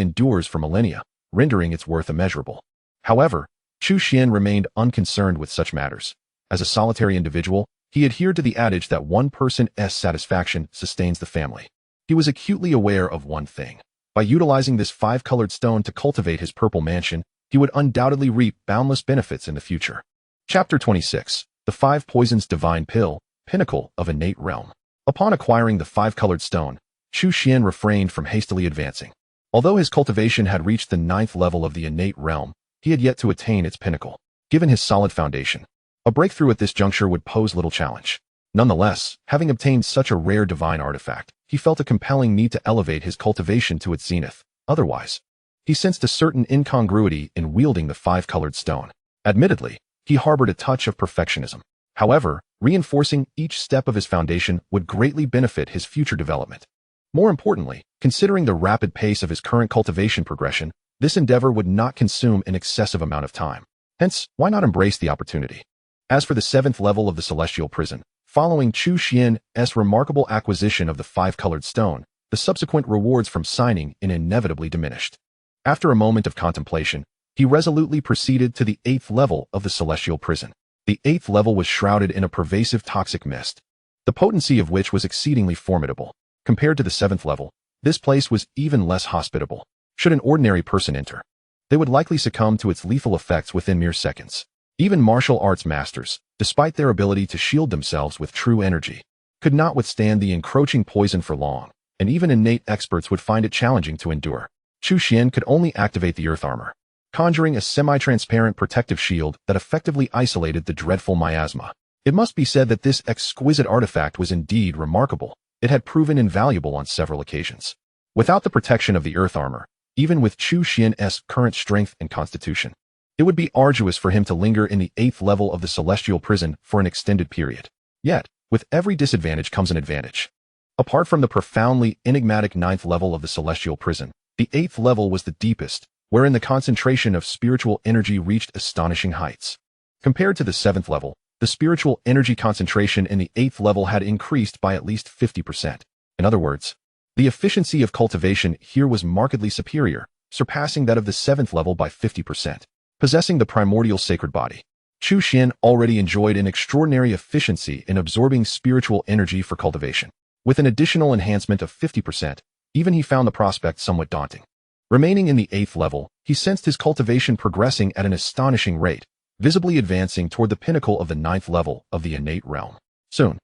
endures for millennia, rendering its worth immeasurable. However, Chu Xuan remained unconcerned with such matters. As a solitary individual, he adhered to the adage that one person's satisfaction sustains the family. He was acutely aware of one thing. By utilizing this five-colored stone to cultivate his purple mansion, he would undoubtedly reap boundless benefits in the future. Chapter 26. The Five Poisons Divine Pill, Pinnacle of Innate Realm. Upon acquiring the five-colored stone, Chu Xuan refrained from hastily advancing. Although his cultivation had reached the 9th level of the innate realm, he had yet to attain its pinnacle. Given his solid foundation, a breakthrough at this juncture would pose little challenge. Nonetheless, having obtained such a rare divine artifact, he felt a compelling need to elevate his cultivation to its zenith. Otherwise, he sensed a certain incongruity in wielding the five-colored stone. Admittedly, he harbored a touch of perfectionism. However, reinforcing each step of his foundation would greatly benefit his future development. More importantly, considering the rapid pace of his current cultivation progression, this endeavor would not consume an excessive amount of time. Hence, why not embrace the opportunity? As for the 7th level of the celestial prison, following Chu Xuan's remarkable acquisition of the five-colored stone, the subsequent rewards from signing in inevitably diminished. After a moment of contemplation, he resolutely proceeded to the 8th level of the celestial prison. The 8th level was shrouded in a pervasive toxic mist, the potency of which was exceedingly formidable. Compared to the 7th level, this place was even less hospitable. Should an ordinary person enter, they would likely succumb to its lethal effects within mere seconds. Even martial arts masters, despite their ability to shield themselves with true energy, could not withstand the encroaching poison for long, and even innate experts would find it challenging to endure. Chu Xuan could only activate the earth armor, conjuring a semi-transparent protective shield that effectively isolated the dreadful miasma. It must be said that this exquisite artifact was indeed remarkable. It had proven invaluable on several occasions. Without the protection of the earth armor, even with Chu Xuan's current strength and constitution, it would be arduous for him to linger in the 8th level of the celestial prison for an extended period. Yet, with every disadvantage comes an advantage. Apart from the profoundly enigmatic 9th level of the celestial prison, the 8th level was the deepest, wherein the concentration of spiritual energy reached astonishing heights. Compared to the 7th level, the spiritual energy concentration in the 8th level had increased by at least 50%. In other words, the efficiency of cultivation here was markedly superior, surpassing that of the 7th level by 50%. Possessing the primordial sacred body, Chu Xuan already enjoyed an extraordinary efficiency in absorbing spiritual energy for cultivation. With an additional enhancement of 50%, even he found the prospect somewhat daunting. Remaining in the 8th level, he sensed his cultivation progressing at an astonishing rate, visibly advancing toward the pinnacle of the 9th level of the innate realm. Soon,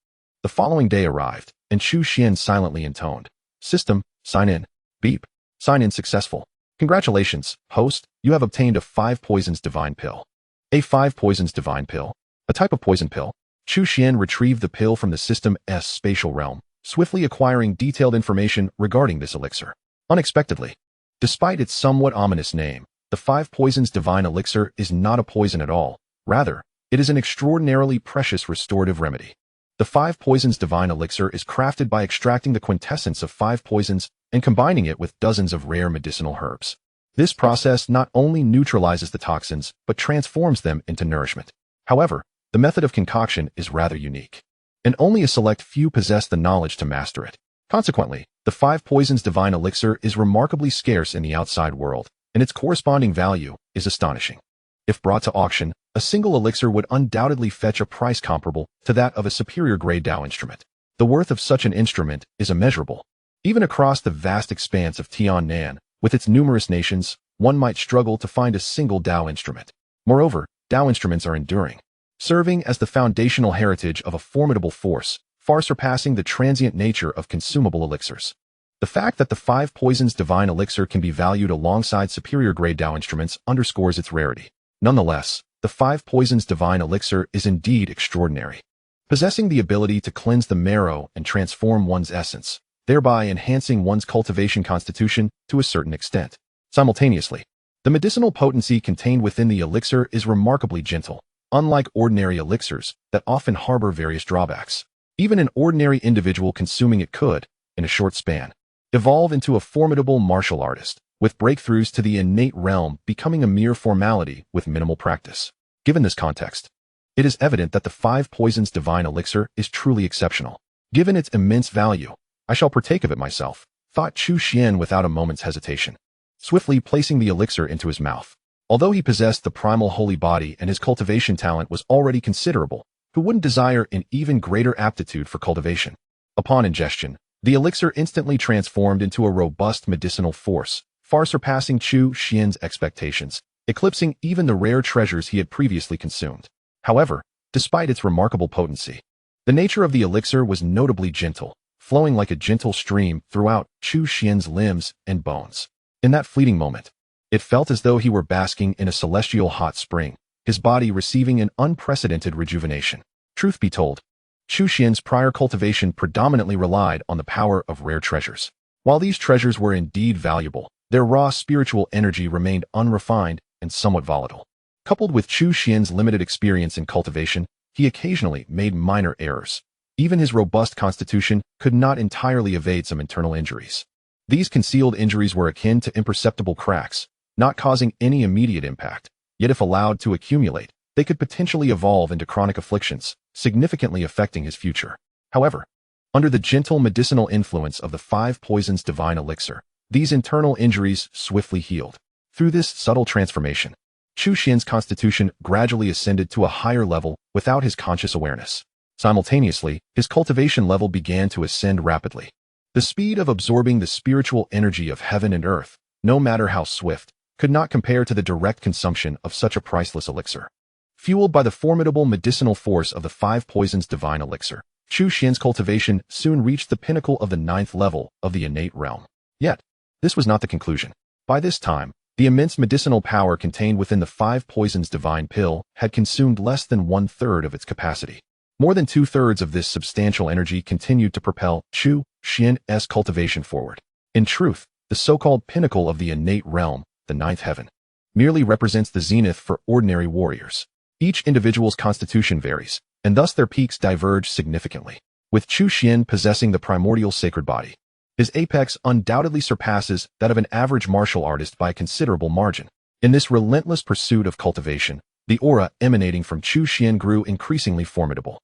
the following day arrived, and Chu Xuan silently intoned, "System, sign in. Beep. Sign in successful. Congratulations, host, you have obtained a 5 poisons divine pill." A 5 poisons divine pill? A type of poison pill? Chu Xuan retrieved the pill from the system's spatial realm, swiftly acquiring detailed information regarding this elixir. Unexpectedly, despite its somewhat ominous name, the 5 poisons divine elixir is not a poison at all. Rather, it is an extraordinarily precious restorative remedy. The 5 poisons divine elixir is crafted by extracting the quintessence of 5 poisons and combining it with dozens of rare medicinal herbs. This process not only neutralizes the toxins, but transforms them into nourishment. However, the method of concoction is rather unique, and only a select few possess the knowledge to master it. Consequently, the 5 poisons divine elixir is remarkably scarce in the outside world, and its corresponding value is astonishing. If brought to auction, a single elixir would undoubtedly fetch a price comparable to that of a superior grade Dao instrument. The worth of such an instrument is immeasurable. Even across the vast expanse of Tiannan, with its numerous nations, one might struggle to find a single Dao instrument. Moreover, Dao instruments are enduring, serving as the foundational heritage of a formidable force, far surpassing the transient nature of consumable elixirs. The fact that the 5 poisons divine elixir can be valued alongside superior grade Dao instruments underscores its rarity. Nonetheless, the 5 poisons divine elixir is indeed extraordinary, possessing the ability to cleanse the marrow and transform one's essence, thereby enhancing one's cultivation constitution to a certain extent. Simultaneously, the medicinal potency contained within the elixir is remarkably gentle, unlike ordinary elixirs that often harbor various drawbacks. Even an ordinary individual consuming it could, in a short span, evolve into a formidable martial artist, with breakthroughs to the innate realm becoming a mere formality with minimal practice. Given this context, it is evident that the 5 Poisons Divine Elixir is truly exceptional. Given its immense value, I shall partake of it myself, thought Chu Xuan without a moment's hesitation, swiftly placing the elixir into his mouth. Although he possessed the primal holy body and his cultivation talent was already considerable, who wouldn't desire an even greater aptitude for cultivation? Upon ingestion, the elixir instantly transformed into a robust medicinal force, far surpassing Chu Xuan's expectations, eclipsing even the rare treasures he had previously consumed. However, despite its remarkable potency, the nature of the elixir was notably gentle, flowing like a gentle stream throughout Chu Xuan's limbs and bones. In that fleeting moment, it felt as though he were basking in a celestial hot spring, his body receiving an unprecedented rejuvenation. Truth be told, Chu Xuan's prior cultivation predominantly relied on the power of rare treasures. While these treasures were indeed valuable, their raw spiritual energy remained unrefined and somewhat volatile. Coupled with Chu Xuan's limited experience in cultivation, he occasionally made minor errors. Even his robust constitution could not entirely evade some internal injuries. These concealed injuries were akin to imperceptible cracks, not causing any immediate impact, yet if allowed to accumulate, they could potentially evolve into chronic afflictions, significantly affecting his future. However, under the gentle medicinal influence of the 5 Poisons Divine Elixir, these internal injuries swiftly healed. Through this subtle transformation, Chu Xuan's constitution gradually ascended to a higher level without his conscious awareness. Simultaneously, his cultivation level began to ascend rapidly. The speed of absorbing the spiritual energy of heaven and earth, no matter how swift, could not compare to the direct consumption of such a priceless elixir. Fueled by the formidable medicinal force of the 5 Poisons Divine Elixir, Chu Xuan's cultivation soon reached the pinnacle of the 9th level of the innate realm. Yet, this was not the conclusion. By this time, the immense medicinal power contained within the 5 Poisons Divine Pill had consumed less than 1/3 of its capacity. More than 2/3 of this substantial energy continued to propel Chu Xuan's cultivation forward. In truth, the so-called pinnacle of the innate realm, the 9th heaven, merely represents the zenith for ordinary warriors. Each individual's constitution varies, and thus their peaks diverge significantly. With Chu Xuan possessing the primordial sacred body, his apex undoubtedly surpasses that of an average martial artist by a considerable margin. In this relentless pursuit of cultivation, the aura emanating from Chu Xuan grew increasingly formidable.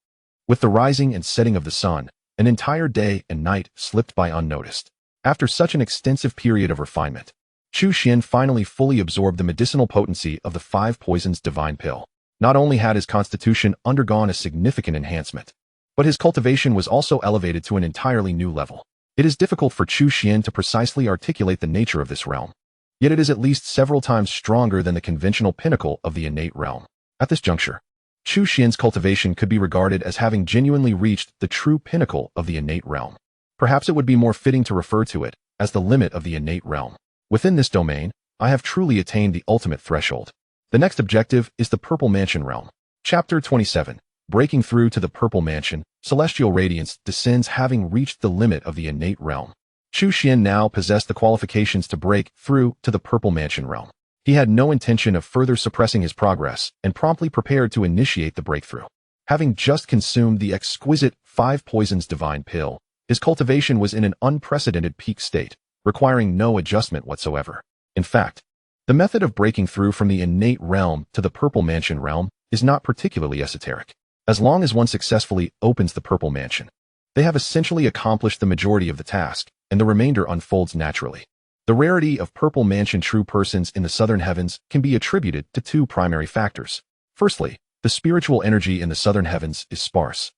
With the rising and setting of the sun, an entire day and night slipped by unnoticed. After such an extensive period of refinement, Chu Xuan finally fully absorbed the medicinal potency of the 5 Poisons Divine Pill. Not only had his constitution undergone a significant enhancement, but his cultivation was also elevated to an entirely new level. It is difficult for Chu Xuan to precisely articulate the nature of this realm, yet it is at least several times stronger than the conventional pinnacle of the innate realm. At this juncture, Chu Xuan's cultivation could be regarded as having genuinely reached the true pinnacle of the innate realm. Perhaps it would be more fitting to refer to it as the limit of the innate realm. Within this domain, I have truly attained the ultimate threshold. The next objective is the Purple Mansion realm. Chapter 27. Breaking through to the Purple Mansion, celestial radiance descends having reached the limit of the innate realm. Chu Xuan now possessed the qualifications to break through to the Purple Mansion realm. He had no intention of further suppressing his progress and promptly prepared to initiate the breakthrough. Having just consumed the exquisite 5 Poisons Divine Pill, his cultivation was in an unprecedented peak state, requiring no adjustment whatsoever. In fact, the method of breaking through from the innate realm to the Purple Mansion realm is not particularly esoteric. As long as one successfully opens the Purple Mansion, they have essentially accomplished the majority of the task, and the remainder unfolds naturally. The rarity of Purple Mansion true persons in the southern heavens can be attributed to 2 primary factors. Firstly, the spiritual energy in the southern heavens is sparse,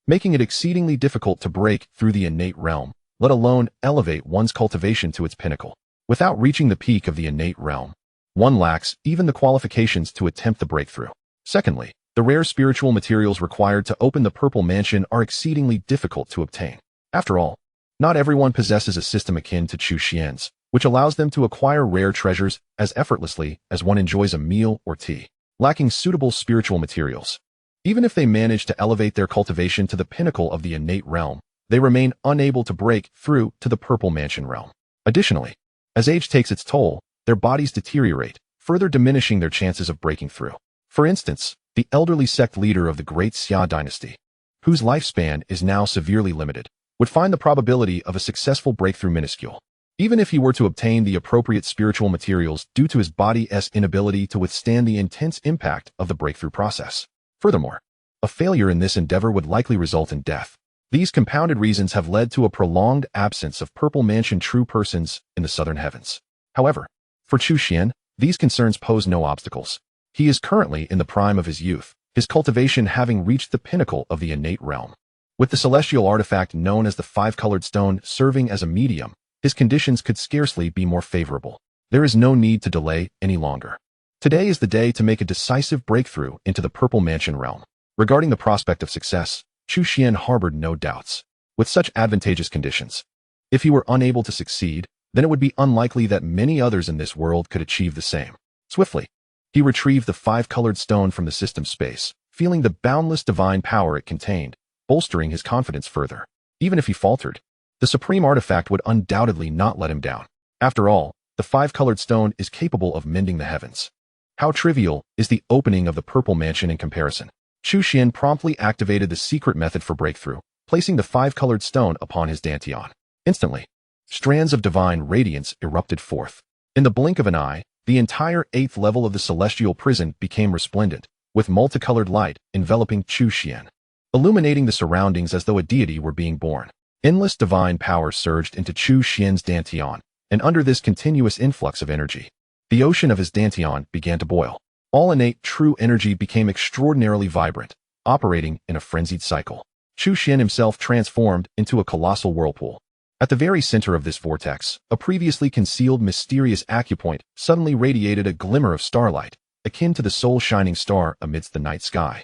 making it exceedingly difficult to break through the innate realm, let alone elevate one's cultivation to its pinnacle. Without reaching the peak of the innate realm, one lacks even the qualifications to attempt the breakthrough. Secondly, the rare spiritual materials required to open the Purple Mansion are exceedingly difficult to obtain. After all, not everyone possesses a system akin to Chu Xuan's, which allows them to acquire rare treasures as effortlessly as one enjoys a meal or tea. Lacking suitable spiritual materials, even if they manage to elevate their cultivation to the pinnacle of the innate realm, they remain unable to break through to the Purple Mansion realm. Additionally, as age takes its toll, their bodies deteriorate, further diminishing their chances of breaking through. For instance, the elderly sect leader of the Great Xia Dynasty, whose lifespan is now severely limited, would find the probability of a successful breakthrough minuscule. Even if he were to obtain the appropriate spiritual materials due to his body's inability to withstand the intense impact of the breakthrough process. Furthermore, a failure in this endeavor would likely result in death. These compounded reasons have led to a prolonged absence of Purple Mansion true persons in the southern heavens. However, for Chu Xuan, these concerns pose no obstacles. He is currently in the prime of his youth, his cultivation having reached the pinnacle of the innate realm. With the celestial artifact known as the five-colored stone serving as a medium, his conditions could scarcely be more favorable. There is no need to delay any longer. Today is the day to make a decisive breakthrough into the Purple Mansion realm. Regarding the prospect of success, Chu Xuan harbored no doubts. With such advantageous conditions, if he were unable to succeed, then it would be unlikely that many others in this world could achieve the same. Swiftly, he retrieved the five-colored stone from the system space, feeling the boundless divine power it contained, bolstering his confidence further. Even if he faltered, the supreme artifact would undoubtedly not let him down. After all, the five-colored stone is capable of mending the heavens. How trivial is the opening of the Purple Mansion in comparison? Chu Xuan promptly activated the secret method for breakthrough, placing the five-colored stone upon his dantian. Instantly, strands of divine radiance erupted forth. In the blink of an eye, the entire 8th level of the celestial prison became resplendent, with multicolored light enveloping Chu Xuan, illuminating the surroundings as though a deity were being born. Endless divine power surged into Chu Xuan's dantian, and under this continuous influx of energy, the ocean of his dantian began to boil. All innate true energy became extraordinarily vibrant, operating in a frenzied cycle. Chu Xuan himself transformed into a colossal whirlpool. At the very center of this vortex, a previously concealed mysterious acupoint suddenly radiated a glimmer of starlight, akin to the soul-shining star amidst the night sky,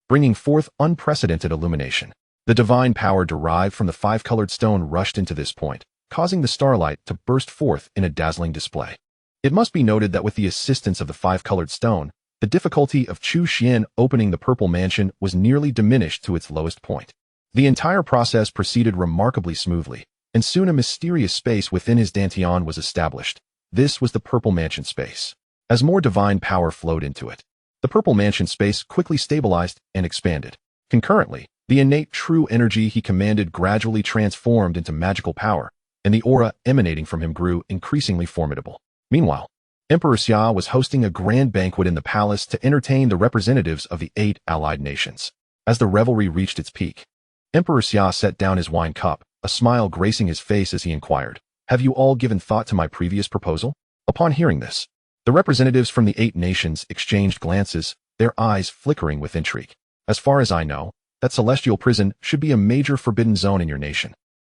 bringing forth unprecedented illumination. The divine power derived from the five-colored stone rushed into this point, causing the starlight to burst forth in a dazzling display. It must be noted that with the assistance of the five-colored stone, the difficulty of Chu Xuan opening the Purple Mansion was nearly diminished to its lowest point. The entire process proceeded remarkably smoothly, and soon a mysterious space within his dantian was established. This was the Purple Mansion space. As more divine power flowed into it, the Purple Mansion space quickly stabilized and expanded. Concurrently, the innate true energy he commanded gradually transformed into magical power, and the aura emanating from him grew increasingly formidable. Meanwhile, Emperor Xia was hosting a grand banquet in the palace to entertain the representatives of the 8 allied nations. As the revelry reached its peak, Emperor Xia set down his wine cup, a smile gracing his face as he inquired, "Have you all given thought to my previous proposal?" Upon hearing this, the representatives from the 8 nations exchanged glances, their eyes flickering with intrigue. "As far as I know, that celestial prison should be a major forbidden zone in your nation.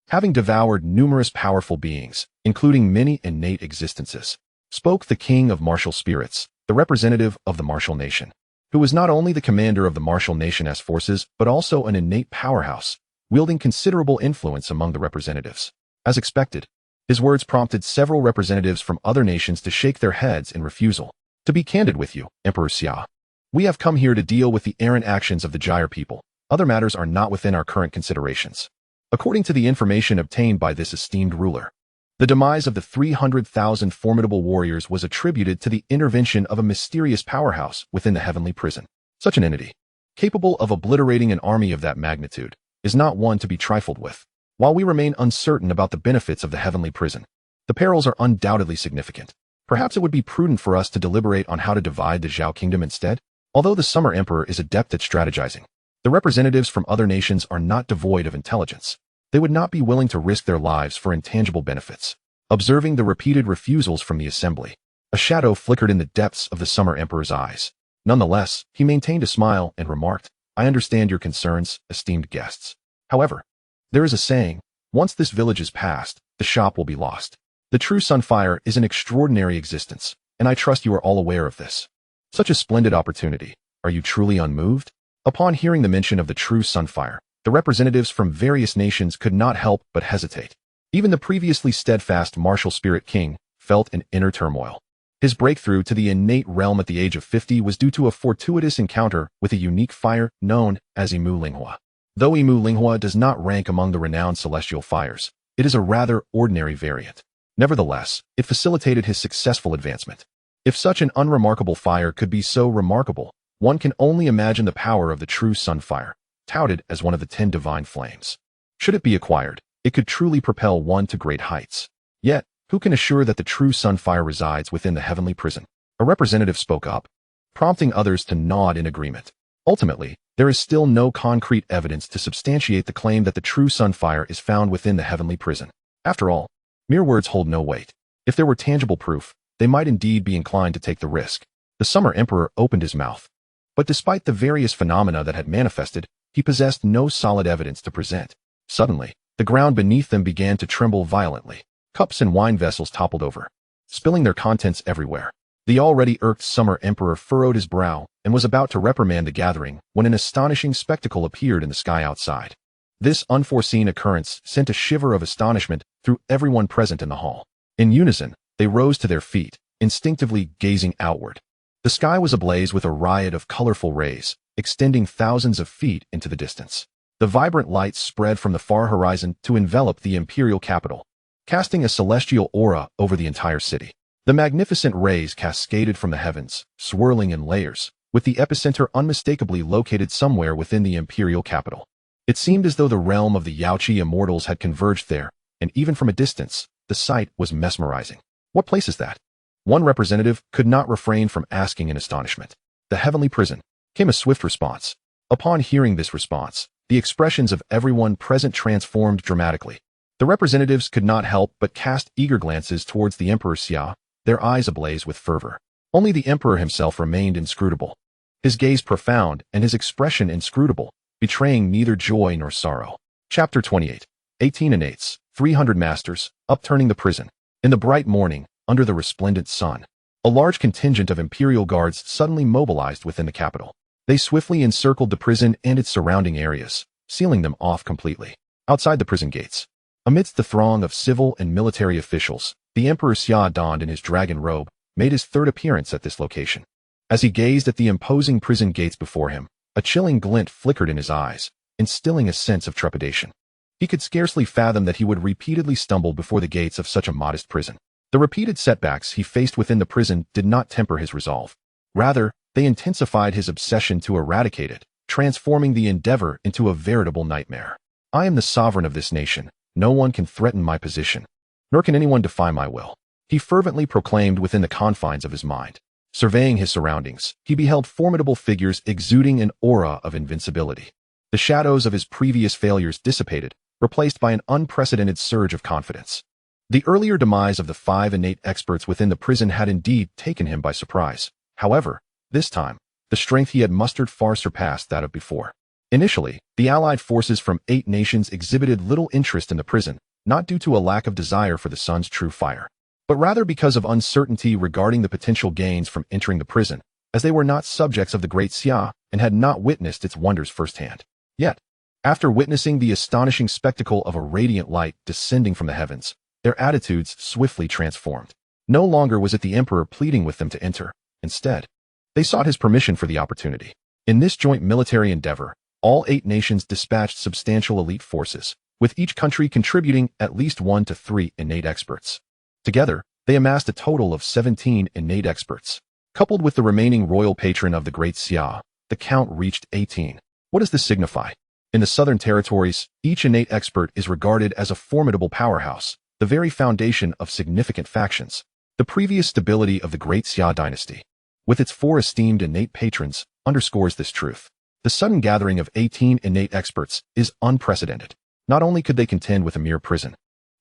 Having devoured numerous powerful beings, including many innate existences," spoke the king of martial spirits, the representative of the martial nation, who was not only the commander of the martial nation's forces, but also an innate powerhouse, wielding considerable influence among the representatives. As expected, his words prompted several representatives from other nations to shake their heads in refusal. "To be candid with you, Emperor Xia, we have come here to deal with the errant actions of the Gyre people. Other matters are not within our current considerations." According to the information obtained by this esteemed ruler, the demise of the 300,000 formidable warriors was attributed to the intervention of a mysterious powerhouse within the heavenly prison. Such an entity, capable of obliterating an army of that magnitude, is not one to be trifled with. While we remain uncertain about the benefits of the heavenly prison, the perils are undoubtedly significant. Perhaps it would be prudent for us to deliberate on how to divide the Zhao kingdom instead. Although the Summer Emperor is adept at strategizing, the representatives from other nations are not devoid of intelligence. They would not be willing to risk their lives for intangible benefits. Observing the repeated refusals from the assembly, a shadow flickered in the depths of the Summer Emperor's eyes. Nonetheless, he maintained a smile and remarked, "I understand your concerns, esteemed guests. However, there is a saying, once this village is passed, the shop will be lost. The true Sunfire is an extraordinary existence, and I trust you are all aware of this. Such a splendid opportunity. Are you truly unmoved?" Upon hearing the mention of the true Sunfire, the representatives from various nations could not help but hesitate. Even the previously steadfast martial spirit king felt an inner turmoil. His breakthrough to the innate realm at the age of 50 was due to a fortuitous encounter with a unique fire known as Imu Linghua. Though Imu Linghua does not rank among the renowned celestial fires, it is a rather ordinary variant. Nevertheless, it facilitated his successful advancement. If such an unremarkable fire could be so remarkable, one can only imagine the power of the true sun fire, touted as one of the 10 divine flames. Should it be acquired, it could truly propel one to great heights. Yet, who can assure that the true sun fire resides within the heavenly prison? A representative spoke up, prompting others to nod in agreement. Ultimately, there is still no concrete evidence to substantiate the claim that the true sun fire is found within the heavenly prison. After all, mere words hold no weight. If there were tangible proof, they might indeed be inclined to take the risk. The Summer Emperor opened his mouth. But despite the various phenomena that had manifested, he possessed no solid evidence to present. Suddenly, the ground beneath them began to tremble violently. Cups and wine vessels toppled over, spilling their contents everywhere. The already irked Summer Emperor furrowed his brow and was about to reprimand the gathering when an astonishing spectacle appeared in the sky outside. This unforeseen occurrence sent a shiver of astonishment through everyone present in the hall. In unison, they rose to their feet, instinctively gazing outward. The sky was ablaze with a riot of colorful rays, extending thousands of feet into the distance. The vibrant lights spread from the far horizon to envelop the imperial capital, casting a celestial aura over the entire city. The magnificent rays cascaded from the heavens, swirling in layers, with the epicenter unmistakably located somewhere within the imperial capital. It seemed as though the realm of the Yaoqi immortals had converged there, and even from a distance, the sight was mesmerizing. What place is that? One representative could not refrain from asking in astonishment. The heavenly prison, came a swift response. Upon hearing this response, the expressions of everyone present transformed dramatically. The representatives could not help but cast eager glances towards the Emperor Xia, their eyes ablaze with fervor. Only the emperor himself remained inscrutable, his gaze profound and his expression inscrutable, betraying neither joy nor sorrow. Chapter 28. 18 innates, 300 masters, upturning the prison. In the bright morning, under the resplendent sun, a large contingent of imperial guards suddenly mobilized within the capital. They swiftly encircled the prison and its surrounding areas, sealing them off completely. Outside the prison gates, amidst the throng of civil and military officials, the Emperor Xia, donned in his dragon robe, made his third appearance at this location. As he gazed at the imposing prison gates before him, a chilling glint flickered in his eyes, instilling a sense of trepidation. He could scarcely fathom that he would repeatedly stumble before the gates of such a modest prison. The repeated setbacks he faced within the prison did not temper his resolve. Rather, they intensified his obsession to eradicate it, transforming the endeavor into a veritable nightmare. I am the sovereign of this nation. No one can threaten my position, nor can anyone defy my will, he fervently proclaimed within the confines of his mind. Surveying his surroundings, he beheld formidable figures exuding an aura of invincibility. The shadows of his previous failures dissipated, replaced by an unprecedented surge of confidence. The earlier demise of the 5 innate experts within the prison had indeed taken him by surprise. However, this time, the strength he had mustered far surpassed that of before. Initially, the allied forces from 8 nations exhibited little interest in the prison, not due to a lack of desire for the sun's true fire, but rather because of uncertainty regarding the potential gains from entering the prison, as they were not subjects of the Great Xia and had not witnessed its wonders firsthand. Yet, after witnessing the astonishing spectacle of a radiant light descending from the heavens, their attitudes swiftly transformed. No longer was it the emperor pleading with them to enter. Instead, they sought his permission for the opportunity. In this joint military endeavor, all 8 nations dispatched substantial elite forces, with each country contributing at least 1 to 3 innate experts. Together, they amassed a total of 17 innate experts. Coupled with the remaining royal patron of the Great Xia, the count reached 18. What does this signify? In the southern territories, each innate expert is regarded as a formidable powerhouse, the very foundation of significant factions. The previous stability of the Great Xia Dynasty, with its 4 esteemed innate patrons, underscores this truth. The sudden gathering of 18 innate experts is unprecedented. Not only could they contend with a mere prison,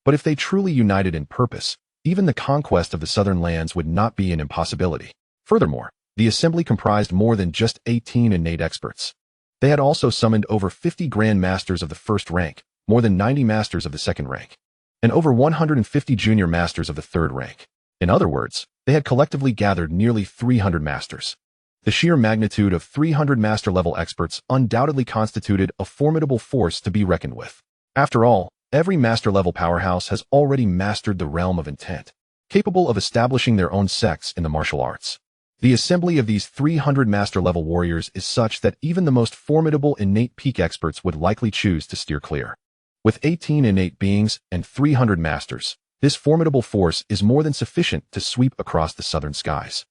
but if they truly united in purpose, even the conquest of the southern lands would not be an impossibility. Furthermore, the assembly comprised more than just 18 innate experts. They had also summoned over 50 grand masters of the first rank, more than 90 masters of the second rank, and over 150 junior masters of the third rank. In other words, they had collectively gathered nearly 300 masters. The sheer magnitude of 300 master-level experts undoubtedly constituted a formidable force to be reckoned with. After all, every master-level powerhouse has already mastered the realm of intent, capable of establishing their own sects in the martial arts. The assembly of these 300 master-level warriors is such that even the most formidable innate peak experts would likely choose to steer clear. With 18 innate beings and 300 masters, This formidable force is more than sufficient to sweep across the southern skies.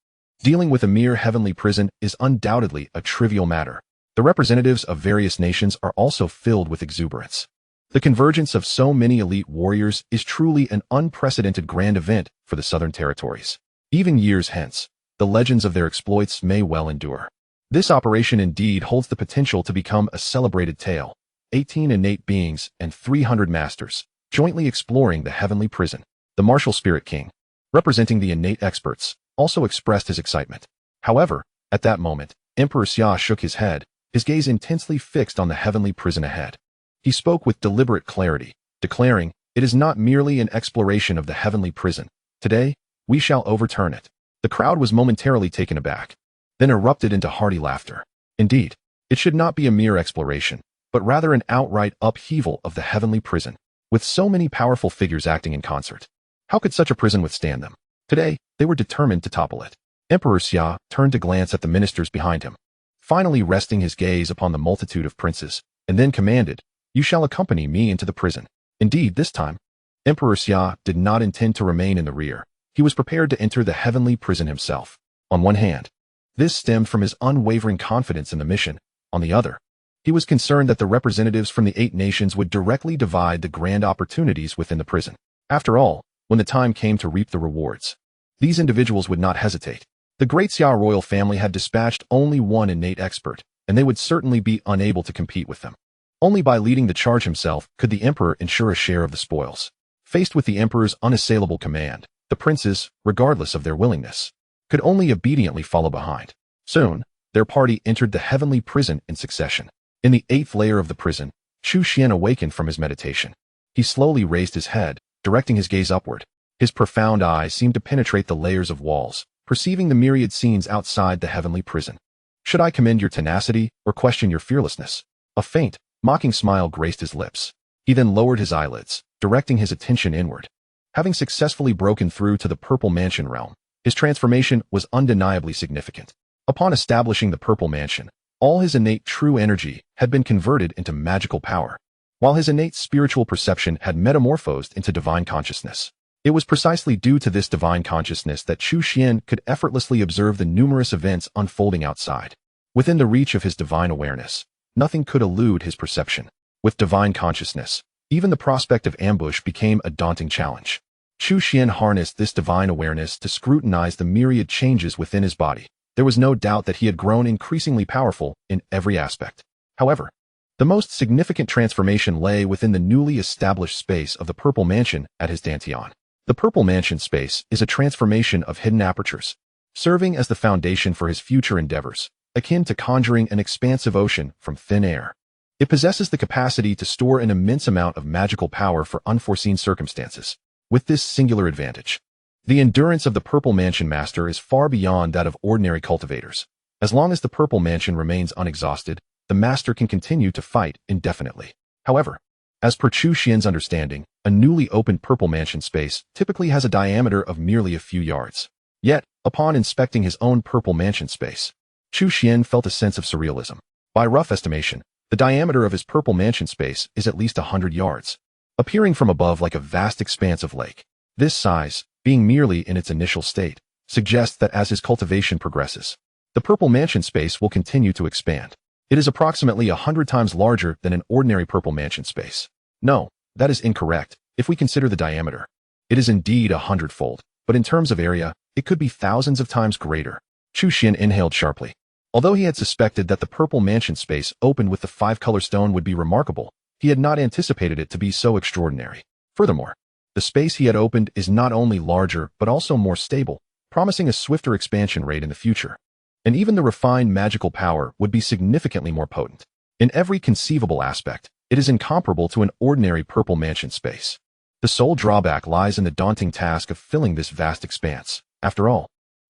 Dealing with a mere heavenly prison is undoubtedly a trivial matter. The representatives of various nations are also filled with exuberance. The convergence of so many elite warriors is truly an unprecedented grand event for the southern territories. Even years hence, the legends of their exploits may well endure. This operation indeed holds the potential to become a celebrated tale. 18 innate beings and 300 masters, jointly exploring the heavenly prison. The martial spirit king, representing the innate experts, also expressed his excitement. However, at that moment, Emperor Xia shook his head, his gaze intensely fixed on the heavenly prison ahead. He spoke with deliberate clarity, declaring, "It is not merely an exploration of the heavenly prison. Today, we shall overturn it." The crowd was momentarily taken aback, then erupted into hearty laughter. Indeed, it should not be a mere exploration, but rather an outright upheaval of the heavenly prison. With so many powerful figures acting in concert, how could such a prison withstand them? Today, they were determined to topple it. Emperor Xia turned to glance at the ministers behind him, finally resting his gaze upon the multitude of princes, and then commanded, "You shall accompany me into the prison." Indeed, this time, Emperor Xia did not intend to remain in the rear. He was prepared to enter the heavenly prison himself. On one hand, this stemmed from his unwavering confidence in the mission. On the other, he was concerned that the representatives from the 8 nations would directly divide the grand opportunities within the prison. After all, when the time came to reap the rewards, these individuals would not hesitate. The Great Xia royal family had dispatched only one innate expert, and they would certainly be unable to compete with them. Only by leading the charge himself could the emperor ensure a share of the spoils. Faced with the emperor's unassailable command, the princes, regardless of their willingness, could only obediently follow behind. Soon, their party entered the heavenly prison in succession. In the 8th layer of the prison, Chu Xuan awakened from his meditation. He slowly raised his head, directing his gaze upward. His profound eyes seemed to penetrate the layers of walls, perceiving the myriad scenes outside the heavenly prison. "Should I commend your tenacity or question your fearlessness?" A faint, mocking smile graced his lips. He then lowered his eyelids, directing his attention inward. Having successfully broken through to the Purple Mansion realm, his transformation was undeniably significant. Upon establishing the Purple Mansion, all his innate true energy had been converted into magical power, while his innate spiritual perception had metamorphosed into divine consciousness. It was precisely due to this divine consciousness that Chu Xuan could effortlessly observe the numerous events unfolding outside. Within the reach of his divine awareness, nothing could elude his perception. With divine consciousness, even the prospect of ambush became a daunting challenge. Chu Xuan harnessed this divine awareness to scrutinize the myriad changes within his body. There was no doubt that he had grown increasingly powerful in every aspect. However, the most significant transformation lay within the newly established space of the Purple Mansion at his Dantian. The Purple Mansion space is a transformation of hidden apertures, serving as the foundation for his future endeavors, akin to conjuring an expansive ocean from thin air. It possesses the capacity to store an immense amount of magical power for unforeseen circumstances. With this singular advantage, the endurance of the Purple Mansion Master is far beyond that of ordinary cultivators. As long as the Purple Mansion remains unexhausted, the Master can continue to fight indefinitely. However, as per Chu Xuan's understanding, a newly opened Purple Mansion space typically has a diameter of merely a few yards. Yet, upon inspecting his own Purple Mansion space, Chu Xuan felt a sense of surrealism. By rough estimation, the diameter of his Purple Mansion space is at least 100 yards, appearing from above like a vast expanse of lake. This size, being merely in its initial state, suggests that as his cultivation progresses, the Purple Mansion space will continue to expand. It is approximately 100 times larger than an ordinary Purple Mansion space. No, that is incorrect. If we consider the diameter, it is indeed 100-fold, but in terms of area, it could be thousands of times greater. Chu Xuan inhaled sharply. Although he had suspected that the Purple Mansion space opened with the 5-color stone would be remarkable, he had not anticipated it to be so extraordinary. Furthermore, the space he had opened is not only larger but also more stable, promising a swifter expansion rate in the future. And even the refined magical power would be significantly more potent. In every conceivable aspect, it is incomparable to an ordinary Purple Mansion space. The sole drawback lies in the daunting task of filling this vast expanse. After all,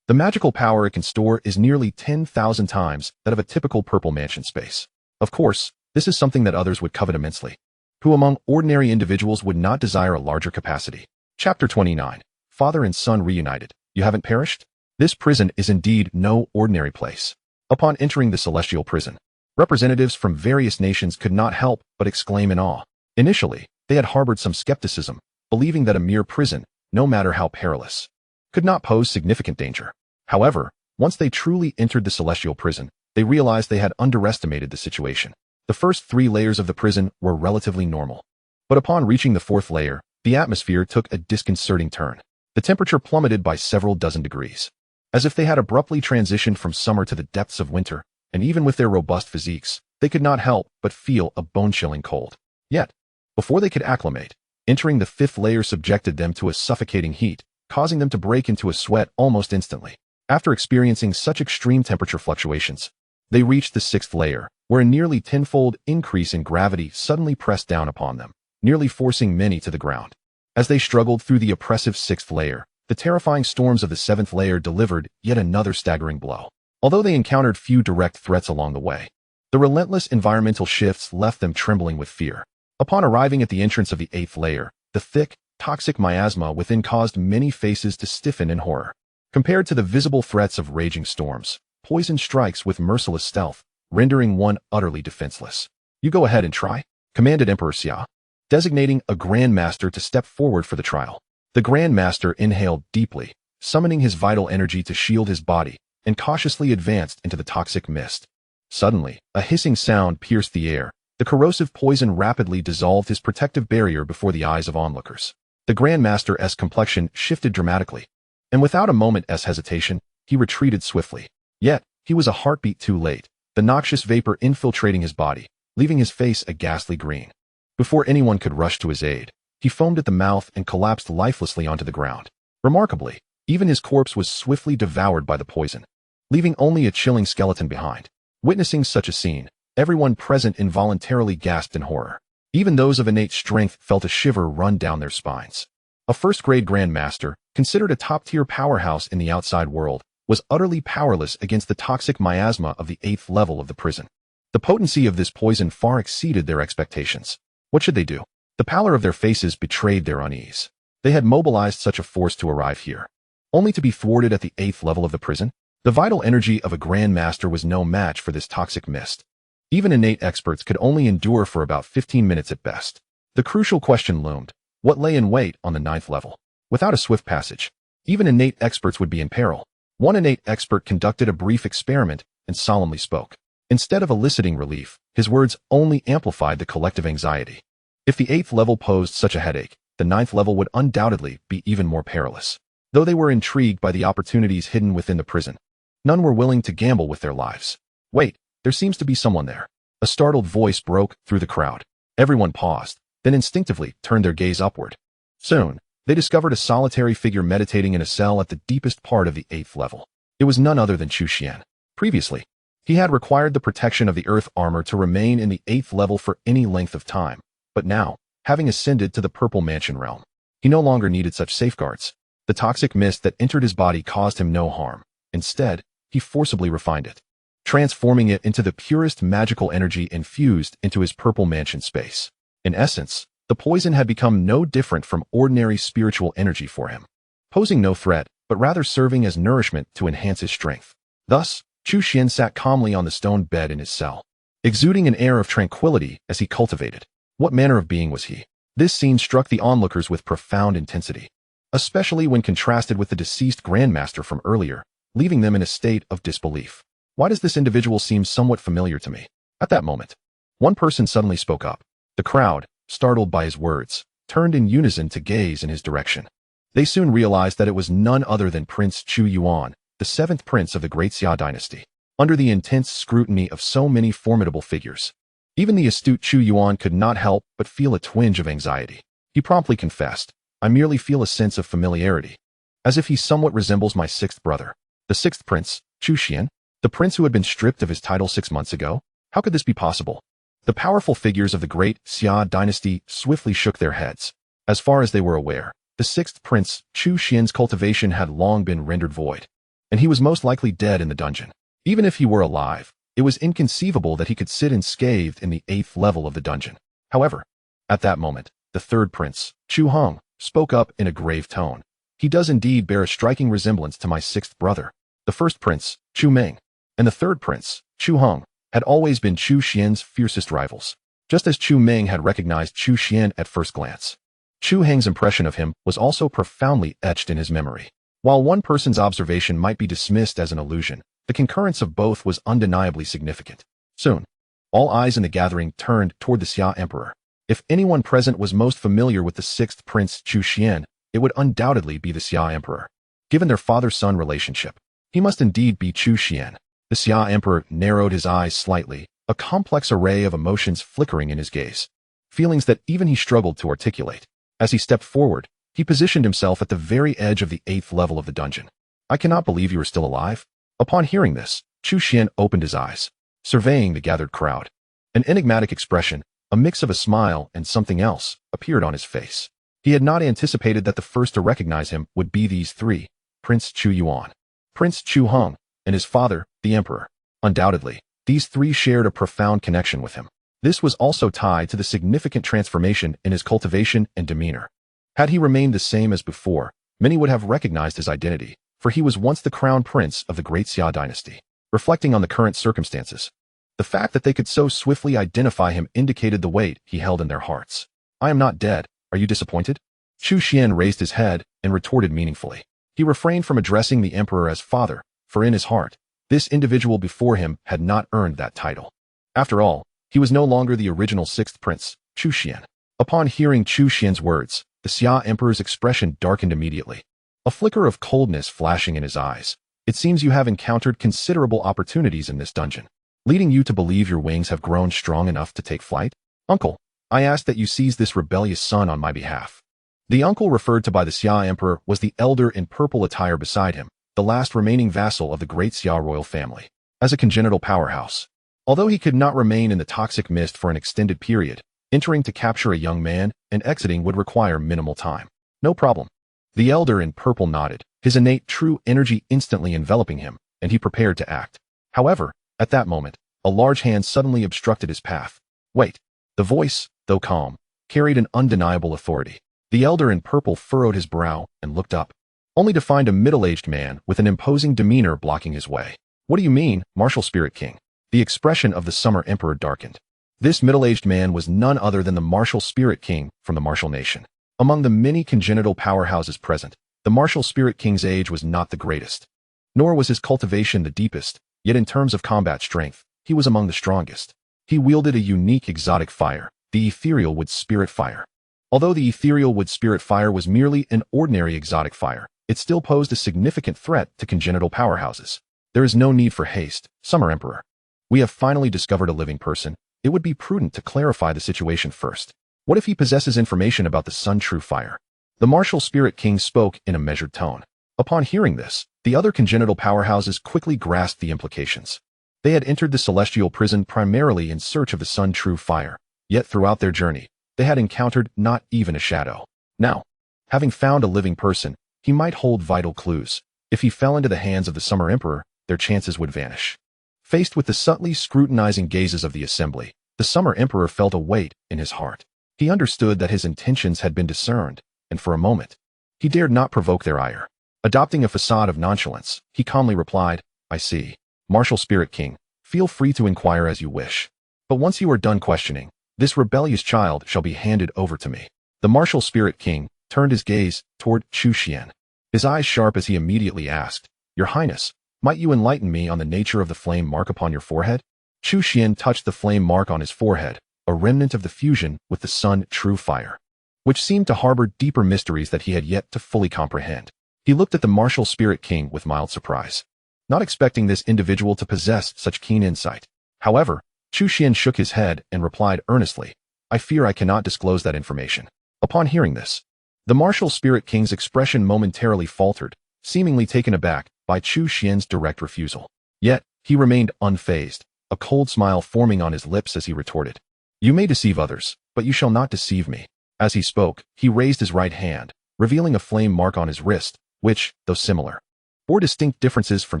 the magical power it can store is nearly 10,000 times that of a typical Purple Mansion space. Of course, this is something that others would covet immensely. Who among ordinary individuals would not desire a larger capacity? Chapter 29. Father and Son Reunited. You haven't perished? This prison is indeed no ordinary place. Upon entering the celestial prison, representatives from various nations could not help but exclaim in awe. Initially, they had harbored some skepticism, believing that a mere prison, no matter how perilous, could not pose significant danger. However, once they truly entered the celestial prison, they realized they had underestimated the situation. The first 3 layers of the prison were relatively normal. But upon reaching the 4th layer, the atmosphere took a disconcerting turn. The temperature plummeted by several dozen degrees, as if they had abruptly transitioned from summer to the depths of winter, and even with their robust physiques, they could not help but feel a bone-chilling cold. Yet, before they could acclimate, entering the 5th layer subjected them to a suffocating heat, causing them to break into a sweat almost instantly. After experiencing such extreme temperature fluctuations, they reached the 6th layer, where a nearly tenfold increase in gravity suddenly pressed down upon them, nearly forcing many to the ground. As they struggled through the oppressive 6th layer, the terrifying storms of the 7th layer delivered yet another staggering blow. Although they encountered few direct threats along the way, the relentless environmental shifts left them trembling with fear. Upon arriving at the entrance of the 8th layer, the thick, toxic miasma within caused many faces to stiffen in horror. Compared to the visible threats of raging storms, poison strikes with merciless stealth, rendering one utterly defenseless. "You go ahead and try," commanded Emperor Xia, designating a Grand Master to step forward for the trial. The Grand Master inhaled deeply, summoning his vital energy to shield his body, and cautiously advanced into the toxic mist. Suddenly, a hissing sound pierced the air. The corrosive poison rapidly dissolved his protective barrier before the eyes of onlookers. The Grand Master's complexion shifted dramatically, and without a moment's hesitation, he retreated swiftly. Yet, he was a heartbeat too late, the noxious vapor infiltrating his body, leaving his face a ghastly green. Before anyone could rush to his aid, he foamed at the mouth and collapsed lifelessly onto the ground. Remarkably, even his corpse was swiftly devoured by the poison, leaving only a chilling skeleton behind. Witnessing such a scene, everyone present involuntarily gasped in horror. Even those of innate strength felt a shiver run down their spines. A first-grade Grand Master, considered a top-tier powerhouse in the outside world, was utterly powerless against the toxic miasma of the 8th level of the prison. The potency of this poison far exceeded their expectations. What should they do? The pallor of their faces betrayed their unease. They had mobilized such a force to arrive here, only to be thwarted at the 8th level of the prison. The vital energy of a Grand Master was no match for this toxic mist. Even innate experts could only endure for about 15 minutes at best. The crucial question loomed: what lay in wait on the 9th level? Without a swift passage, even innate experts would be in peril. One innate expert conducted a brief experiment and solemnly spoke. Instead of eliciting relief, his words only amplified the collective anxiety. If the 8th level posed such a headache, the 9th level would undoubtedly be even more perilous. Though they were intrigued by the opportunities hidden within the prison, none were willing to gamble with their lives. "Wait, there seems to be someone there." A startled voice broke through the crowd. Everyone paused, then instinctively turned their gaze upward. Soon, they discovered a solitary figure meditating in a cell at the deepest part of the 8th level. It was none other than Chu Xuan. Previously, he had required the protection of the earth armor to remain in the 8th level for any length of time, but now, having ascended to the Purple Mansion realm, he no longer needed such safeguards. The toxic mist that entered his body caused him no harm. Instead, he forcibly refined it, transforming it into the purest magical energy infused into his Purple Mansion space. In essence, the poison had become no different from ordinary spiritual energy for him, posing no threat, but rather serving as nourishment to enhance his strength. Thus, Chu Xuan sat calmly on the stone bed in his cell, exuding an air of tranquility as he cultivated. What manner of being was he? This scene struck the onlookers with profound intensity, especially when contrasted with the deceased Grandmaster from earlier, leaving them in a state of disbelief. Why does this individual seem somewhat familiar to me? At that moment, one person suddenly spoke up. The crowd, startled by his words, turned in unison to gaze in his direction. They soon realized that it was none other than Prince Chu Xuan, the 7th prince of the Great Xia Dynasty. Under the intense scrutiny of so many formidable figures, even the astute Chu Xuan could not help but feel a twinge of anxiety. He promptly confessed, "I merely feel a sense of familiarity, as if he somewhat resembles my 6th brother." The 6th prince, Chu Xuan? The prince who had been stripped of his title 6 months ago? How could this be possible? The powerful figures of the Great Xia Dynasty swiftly shook their heads. As far as they were aware, the 6th prince, Chu Xuan's cultivation had long been rendered void, and he was most likely dead in the dungeon. Even if he were alive, it was inconceivable that he could sit unscathed in the 8th level of the dungeon. However, at that moment, the 3rd prince, Chu Hong, spoke up in a grave tone. "He does indeed bear a striking resemblance to my 6th brother." The 1st prince, Chu Meng, and the 3rd prince, Chu Hong, had always been Chu Xuan's fiercest rivals, just as Chu Meng had recognized Chu Xuan at first glance. Chu Heng's impression of him was also profoundly etched in his memory. While one person's observation might be dismissed as an illusion, the concurrence of both was undeniably significant. Soon, all eyes in the gathering turned toward the Xia Emperor. If anyone present was most familiar with the sixth prince Chu Xuan, it would undoubtedly be the Xia Emperor. Given their father-son relationship, he must indeed be Chu Xuan. The Xia Emperor narrowed his eyes slightly, a complex array of emotions flickering in his gaze. Feelings that even he struggled to articulate. As he stepped forward, he positioned himself at the very edge of the 8th level of the dungeon. I cannot believe you are still alive. Upon hearing this, Chu Xuan opened his eyes, surveying the gathered crowd. An enigmatic expression, a mix of a smile and something else, appeared on his face. He had not anticipated that the first to recognize him would be these three: Prince Chu Yuan, Prince Chu Heng, and his father, the Emperor. Undoubtedly, these three shared a profound connection with him. This was also tied to the significant transformation in his cultivation and demeanor. Had he remained the same as before, many would have recognized his identity, for he was once the crown prince of the Great Xia Dynasty. Reflecting on the current circumstances, the fact that they could so swiftly identify him indicated the weight he held in their hearts. I am not dead. Are you disappointed? Chu Xuan raised his head and retorted meaningfully. He refrained from addressing the emperor as father, for in his heart, this individual before him had not earned that title. After all, he was no longer the original sixth prince, Chu Xuan. Upon hearing Chu Xuan's words, the Xia Emperor's expression darkened immediately. A flicker of coldness flashing in his eyes. It seems you have encountered considerable opportunities in this dungeon, leading you to believe your wings have grown strong enough to take flight? Uncle, I ask that you seize this rebellious son on my behalf. The uncle referred to by the Xia Emperor was the elder in purple attire beside him, the last remaining vassal of the Great Xia royal family. As a congenital powerhouse, although he could not remain in the toxic mist for an extended period, entering to capture a young man and exiting would require minimal time. No problem. The elder in purple nodded, his innate true energy instantly enveloping him, and he prepared to act. However, at that moment, a large hand suddenly obstructed his path. Wait. The voice, though calm, carried an undeniable authority. The elder in purple furrowed his brow and looked up, only to find a middle-aged man with an imposing demeanor blocking his way. What do you mean, martial spirit king? The expression of the Summer Emperor darkened. This middle-aged man was none other than the martial spirit king from the martial nation. Among the many congenital powerhouses present, the martial spirit king's age was not the greatest, nor was his cultivation the deepest, yet in terms of combat strength, he was among the strongest. He wielded a unique exotic fire, the ethereal wood spirit fire. Although the ethereal wood spirit fire was merely an ordinary exotic fire, it still posed a significant threat to congenital powerhouses. There is no need for haste, Summer Emperor. We have finally discovered a living person. It would be prudent to clarify the situation first. What if he possesses information about the Sun True Fire? The martial spirit king spoke in a measured tone. Upon hearing this, the other congenital powerhouses quickly grasped the implications. They had entered the celestial prison primarily in search of the Sun True Fire, yet throughout their journey, they had encountered not even a shadow. Now, having found a living person, he might hold vital clues. If he fell into the hands of the Summer Emperor, their chances would vanish. Faced with the subtly scrutinizing gazes of the assembly, the Summer Emperor felt a weight in his heart. He understood that his intentions had been discerned, and for a moment, he dared not provoke their ire. Adopting a facade of nonchalance, he calmly replied, I see. Martial Spirit King, feel free to inquire as you wish. But once you are done questioning, this rebellious child shall be handed over to me. The Martial Spirit King turned his gaze toward Chu Xuan, his eyes sharp as he immediately asked, Your Highness, might you enlighten me on the nature of the flame mark upon your forehead? Chu Xuan touched the flame mark on his forehead, a remnant of the fusion with the Sun True Fire, which seemed to harbor deeper mysteries that he had yet to fully comprehend. He looked at the Martial Spirit King with mild surprise, not expecting this individual to possess such keen insight. However, Chu Xuan shook his head and replied earnestly, I fear I cannot disclose that information. Upon hearing this, the Martial Spirit King's expression momentarily faltered, seemingly taken aback by Chu Xuan's direct refusal. Yet, he remained unfazed, a cold smile forming on his lips as he retorted, You may deceive others, but you shall not deceive me. As he spoke, he raised his right hand, revealing a flame mark on his wrist, which, though similar, bore distinct differences from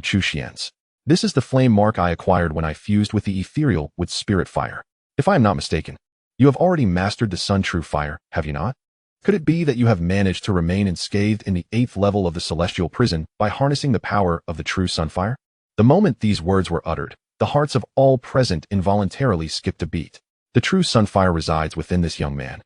Chu Xuan's. This is the flame mark I acquired when I fused with the ethereal with spirit fire. If I am not mistaken, you have already mastered the Sun True Fire, have you not? Could it be that you have managed to remain unscathed in the 8th level of the celestial prison by harnessing the power of the true sunfire? The moment these words were uttered, the hearts of all present involuntarily skipped a beat. The true sunfire resides within this young man.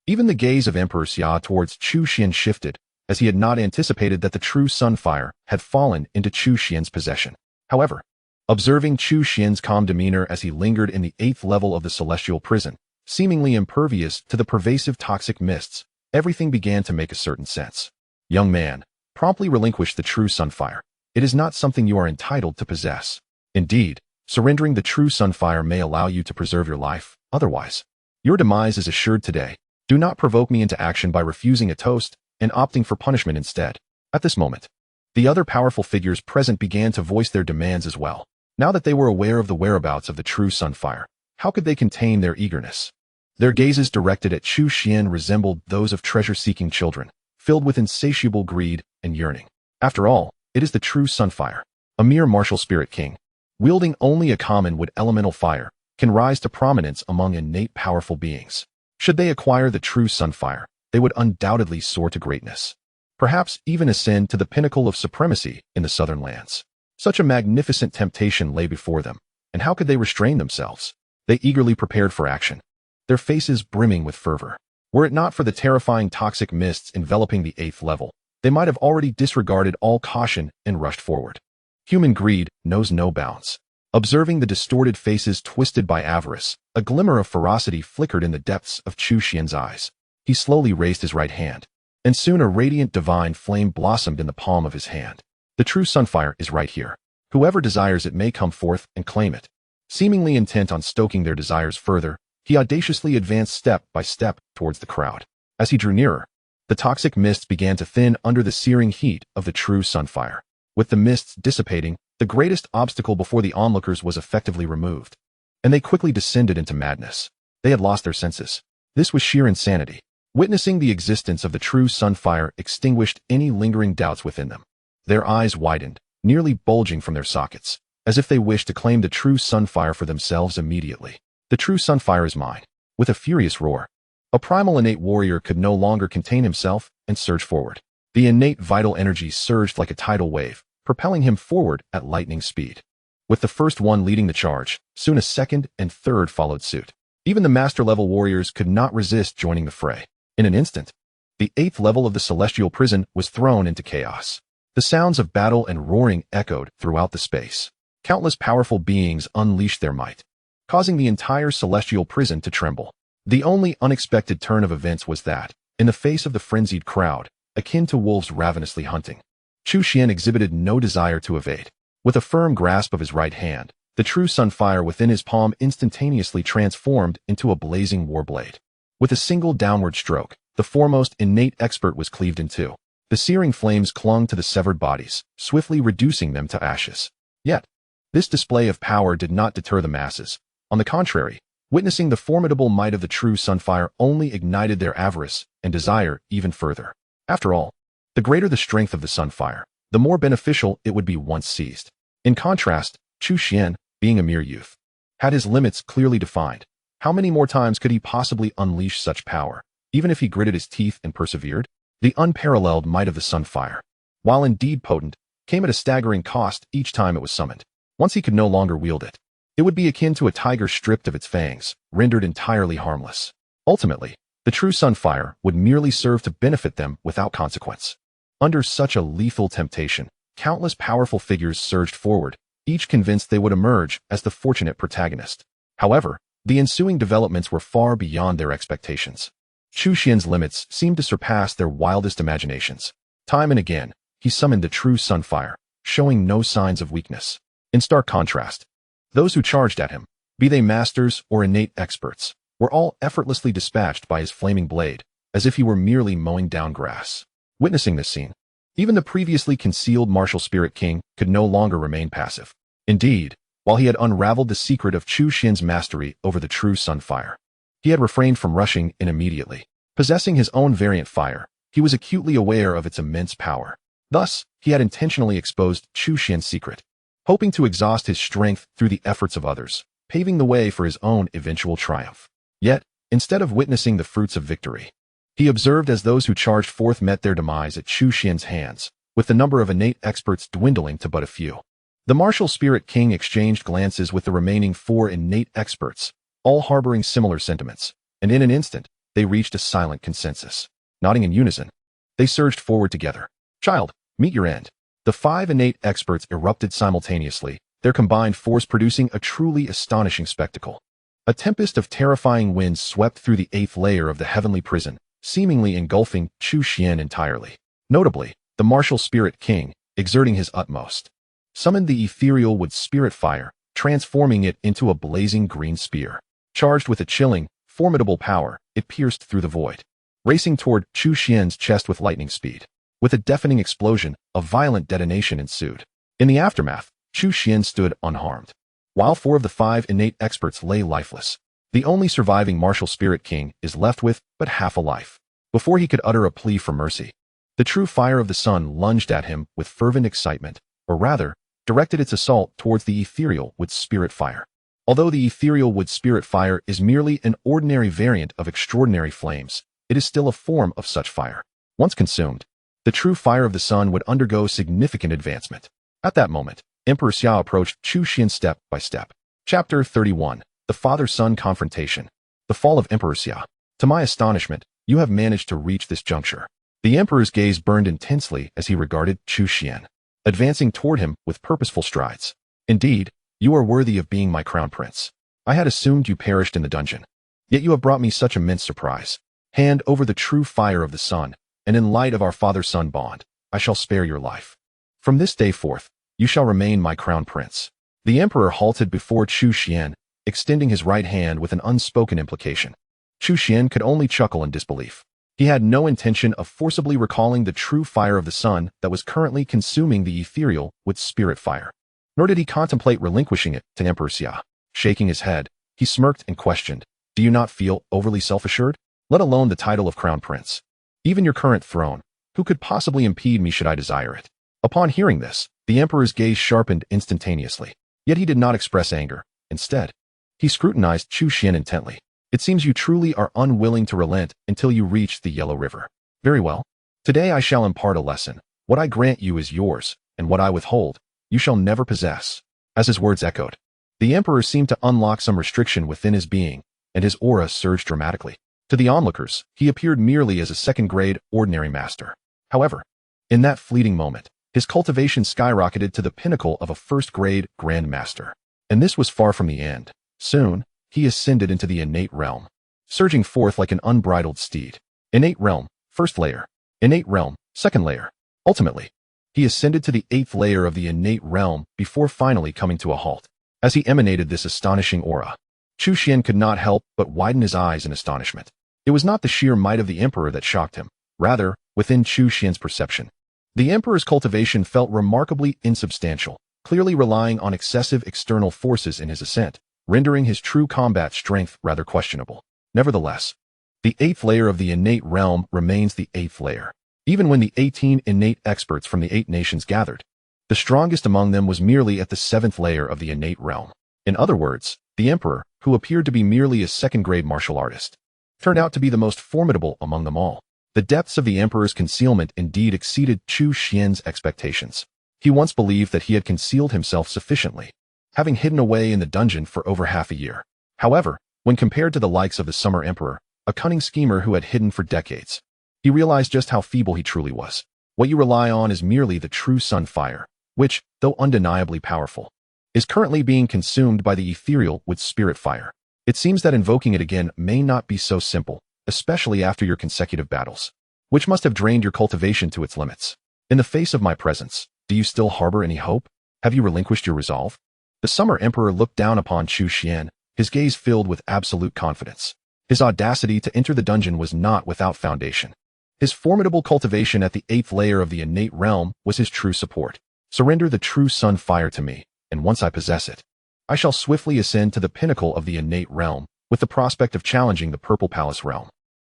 Even the gaze of Emperor Xia towards Chu Xuan shifted, as he had not anticipated that the true Sunfire had fallen into Chu Xuan's possession. However, observing Chu Xuan's calm demeanor as he lingered in the 8th level of the celestial prison, seemingly impervious to the pervasive toxic mists, everything began to make a certain sense. Young man, promptly relinquish the true Sunfire. It is not something you are entitled to possess. Indeed, surrendering the true Sunfire may allow you to preserve your life. Otherwise, your demise is assured today. Do not provoke me into action by refusing a toast and opting for punishment instead. At this moment, the other powerful figures present began to voice their demands as well. Now that they were aware of the whereabouts of the true Sunfire, how could they contain their eagerness? Their gazes directed at Chu Xuan resembled those of treasure-seeking children, filled with insatiable greed and yearning. After all, it is the true Sunfire, a mere martial spirit king, wielding only a common wood elemental fire, can rise to prominence among innate powerful beings. Should they acquire the true Sunfire, they would undoubtedly soar to greatness, perhaps even ascend to the pinnacle of supremacy in the southern lands. Such a magnificent temptation lay before them, and how could they restrain themselves? They eagerly prepared for action, their faces brimming with fervor. Were it not for the terrifying toxic mists enveloping the 8th level, they might have already disregarded all caution and rushed forward. Human greed knows no bounds. Observing the distorted faces twisted by avarice, a glimmer of ferocity flickered in the depths of Chu Xuan's eyes. He slowly raised his right hand, and soon a radiant divine flame blossomed in the palm of his hand. The true Sunfire is right here. Whoever desires it may come forth and claim it. Seemingly intent on stoking their desires further, he audaciously advanced step by step towards the crowd. As he drew nearer, the toxic mists began to thin under the searing heat of the true Sunfire. With the mists dissipating, the greatest obstacle before the onlookers was effectively removed, and they quickly descended into madness. They had lost their senses. This was sheer insanity. Witnessing the existence of the true Sunfire extinguished any lingering doubts within them. Their eyes widened, nearly bulging from their sockets, as if they wished to claim the true Sunfire for themselves immediately. The true Sunfire is mine. With a furious roar, a primal innate warrior could no longer contain himself and surged forward. The innate vital energy surged like a tidal wave, propelling him forward at lightning speed. With the first one leading the charge, soon a second and third followed suit. Even the master-level warriors could not resist joining the fray. In an instant, the 8th level of the celestial prison was thrown into chaos. The sounds of battle and roaring echoed throughout the space. Countless powerful beings unleashed their might, causing the entire celestial prison to tremble. The only unexpected turn of events was that, in the face of the frenzied crowd, akin to wolves ravenously hunting, Chu Xuan exhibited no desire to evade. With a firm grasp of his right hand, the true Sunfire within his palm instantaneously transformed into a blazing warblade. With a single downward stroke, the foremost innate expert was cleaved in two. The searing flames clung to the severed bodies, swiftly reducing them to ashes. Yet, this display of power did not deter the masses. On the contrary, witnessing the formidable might of the true Sunfire only ignited their avarice and desire even further. After all, the greater the strength of the Sunfire, the more beneficial it would be once seized. In contrast, Chu Xuan, being a mere youth, had his limits clearly defined. How many more times could he possibly unleash such power, even if he gritted his teeth and persevered? The unparalleled might of the Sunfire, while indeed potent, came at a staggering cost each time it was summoned. Once he could no longer wield it, it would be akin to a tiger stripped of its fangs, rendered entirely harmless. Ultimately, the true Sunfire would merely serve to benefit them without consequence. Under such a lethal temptation, countless powerful figures surged forward, each convinced they would emerge as the fortunate protagonist. However, the ensuing developments were far beyond their expectations. Chu Xuan's limits seemed to surpass their wildest imaginations. Time and again, he summoned the true Sunfire, showing no signs of weakness. In stark contrast, those who charged at him, be they masters or innate experts, were all effortlessly dispatched by his flaming blade, as if he were merely mowing down grass. Witnessing this scene, even the previously concealed martial spirit king could no longer remain passive. Indeed, while he had unraveled the secret of Chu Xuan's mastery over the true Sunfire, he had refrained from rushing in immediately. Possessing his own variant fire, he was acutely aware of its immense power. Thus, he had intentionally exposed Chu Xuan's secret, hoping to exhaust his strength through the efforts of others, paving the way for his own eventual triumph. Yet, instead of witnessing the fruits of victory, he observed as those who charged forth met their demise at Chu Xuan's hands, with the number of innate experts dwindling to but a few. The martial spirit king exchanged glances with the remaining 4 innate experts, all harboring similar sentiments, and in an instant, they reached a silent consensus. Nodding in unison, they surged forward together. Child, meet your end. The 5 innate experts erupted simultaneously, their combined force producing a truly astonishing spectacle. A tempest of terrifying winds swept through the 8th layer of the heavenly prison, seemingly engulfing Chu Xuan entirely. Notably, the martial spirit king, exerting his utmost, summoned the ethereal wood spirit fire, transforming it into a blazing green spear. Charged with a chilling, formidable power, it pierced through the void, racing toward Chu Xuan's chest with lightning speed. With a deafening explosion, a violent detonation ensued. In the aftermath, Chu Xuan stood unharmed, while 4 of the 5 innate experts lay lifeless. The only surviving martial spirit king is left with but half a life. Before he could utter a plea for mercy, the true fire of the sun lunged at him with fervent excitement, or rather, directed its assault towards the ethereal wood spirit fire. Although the ethereal wood spirit fire is merely an ordinary variant of extraordinary flames, it is still a form of such fire. Once consumed, the true fire of the sun would undergo significant advancement. At that moment, Emperor Xia approached Chu Xuan step by step. Chapter 31. The Father-Son Confrontation. The Fall of Emperor Xia. To my astonishment, you have managed to reach this juncture. The Emperor's gaze burned intensely as he regarded Chu Xuan, advancing toward him with purposeful strides. Indeed, you are worthy of being my crown prince. I had assumed you perished in the dungeon. Yet you have brought me such immense surprise. Hand over the true fire of the sun, and in light of our father-son bond, I shall spare your life. From this day forth, you shall remain my crown prince. The Emperor halted before Chu Xuan, extending his right hand with an unspoken implication. Chu Xuan could only chuckle in disbelief. He had no intention of forcibly recalling the true fire of the sun that was currently consuming the ethereal with spirit fire. Nor did he contemplate relinquishing it to Emperor Xia. Shaking his head, he smirked and questioned, "Do you not feel overly self-assured? Let alone the title of crown prince. Even your current throne, who could possibly impede me should I desire it?" Upon hearing this, the Emperor's gaze sharpened instantaneously. Yet he did not express anger. Instead, he scrutinized Chu Xuan intently. "It seems you truly are unwilling to relent until you reach the Yellow River. Very well. Today I shall impart a lesson. What I grant you is yours, and what I withhold, you shall never possess." As his words echoed, the Emperor seemed to unlock some restriction within his being, and his aura surged dramatically. To the onlookers, he appeared merely as a second-grade, ordinary master. However, in that fleeting moment, his cultivation skyrocketed to the pinnacle of a first-grade Grand Master. And this was far from the end. Soon, he ascended into the innate realm, surging forth like an unbridled steed. Innate realm, first layer. Innate realm, second layer. Ultimately, he ascended to the 8th layer of the innate realm before finally coming to a halt. As he emanated this astonishing aura, Chu Xuan could not help but widen his eyes in astonishment. It was not the sheer might of the Emperor that shocked him. Rather, within Chu Xuan's perception, the Emperor's cultivation felt remarkably insubstantial, clearly relying on excessive external forces in his ascent, rendering his true combat strength rather questionable. Nevertheless, the 8th layer of the innate realm remains the 8th layer. Even when the 18 innate experts from the 8 nations gathered, the strongest among them was merely at the 7th layer of the innate realm. In other words, the Emperor, who appeared to be merely a second-grade martial artist, turned out to be the most formidable among them all. The depths of the Emperor's concealment indeed exceeded Chu Xuan's expectations. He once believed that he had concealed himself sufficiently, having hidden away in the dungeon for over half a year. However, when compared to the likes of the Summer Emperor, a cunning schemer who had hidden for decades, he realized just how feeble he truly was. What you rely on is merely the true sun fire, which, though undeniably powerful, is currently being consumed by the ethereal with spirit fire. It seems that invoking it again may not be so simple, especially after your consecutive battles, which must have drained your cultivation to its limits. In the face of my presence, do you still harbor any hope? Have you relinquished your resolve? The Summer Emperor looked down upon Chu Xuan, his gaze filled with absolute confidence. His audacity to enter the dungeon was not without foundation. His formidable cultivation at the 8th layer of the innate realm was his true support. Surrender the true sun fire to me, and once I possess it, I shall swiftly ascend to the pinnacle of the innate realm, with the prospect of challenging the Purple Palace realm.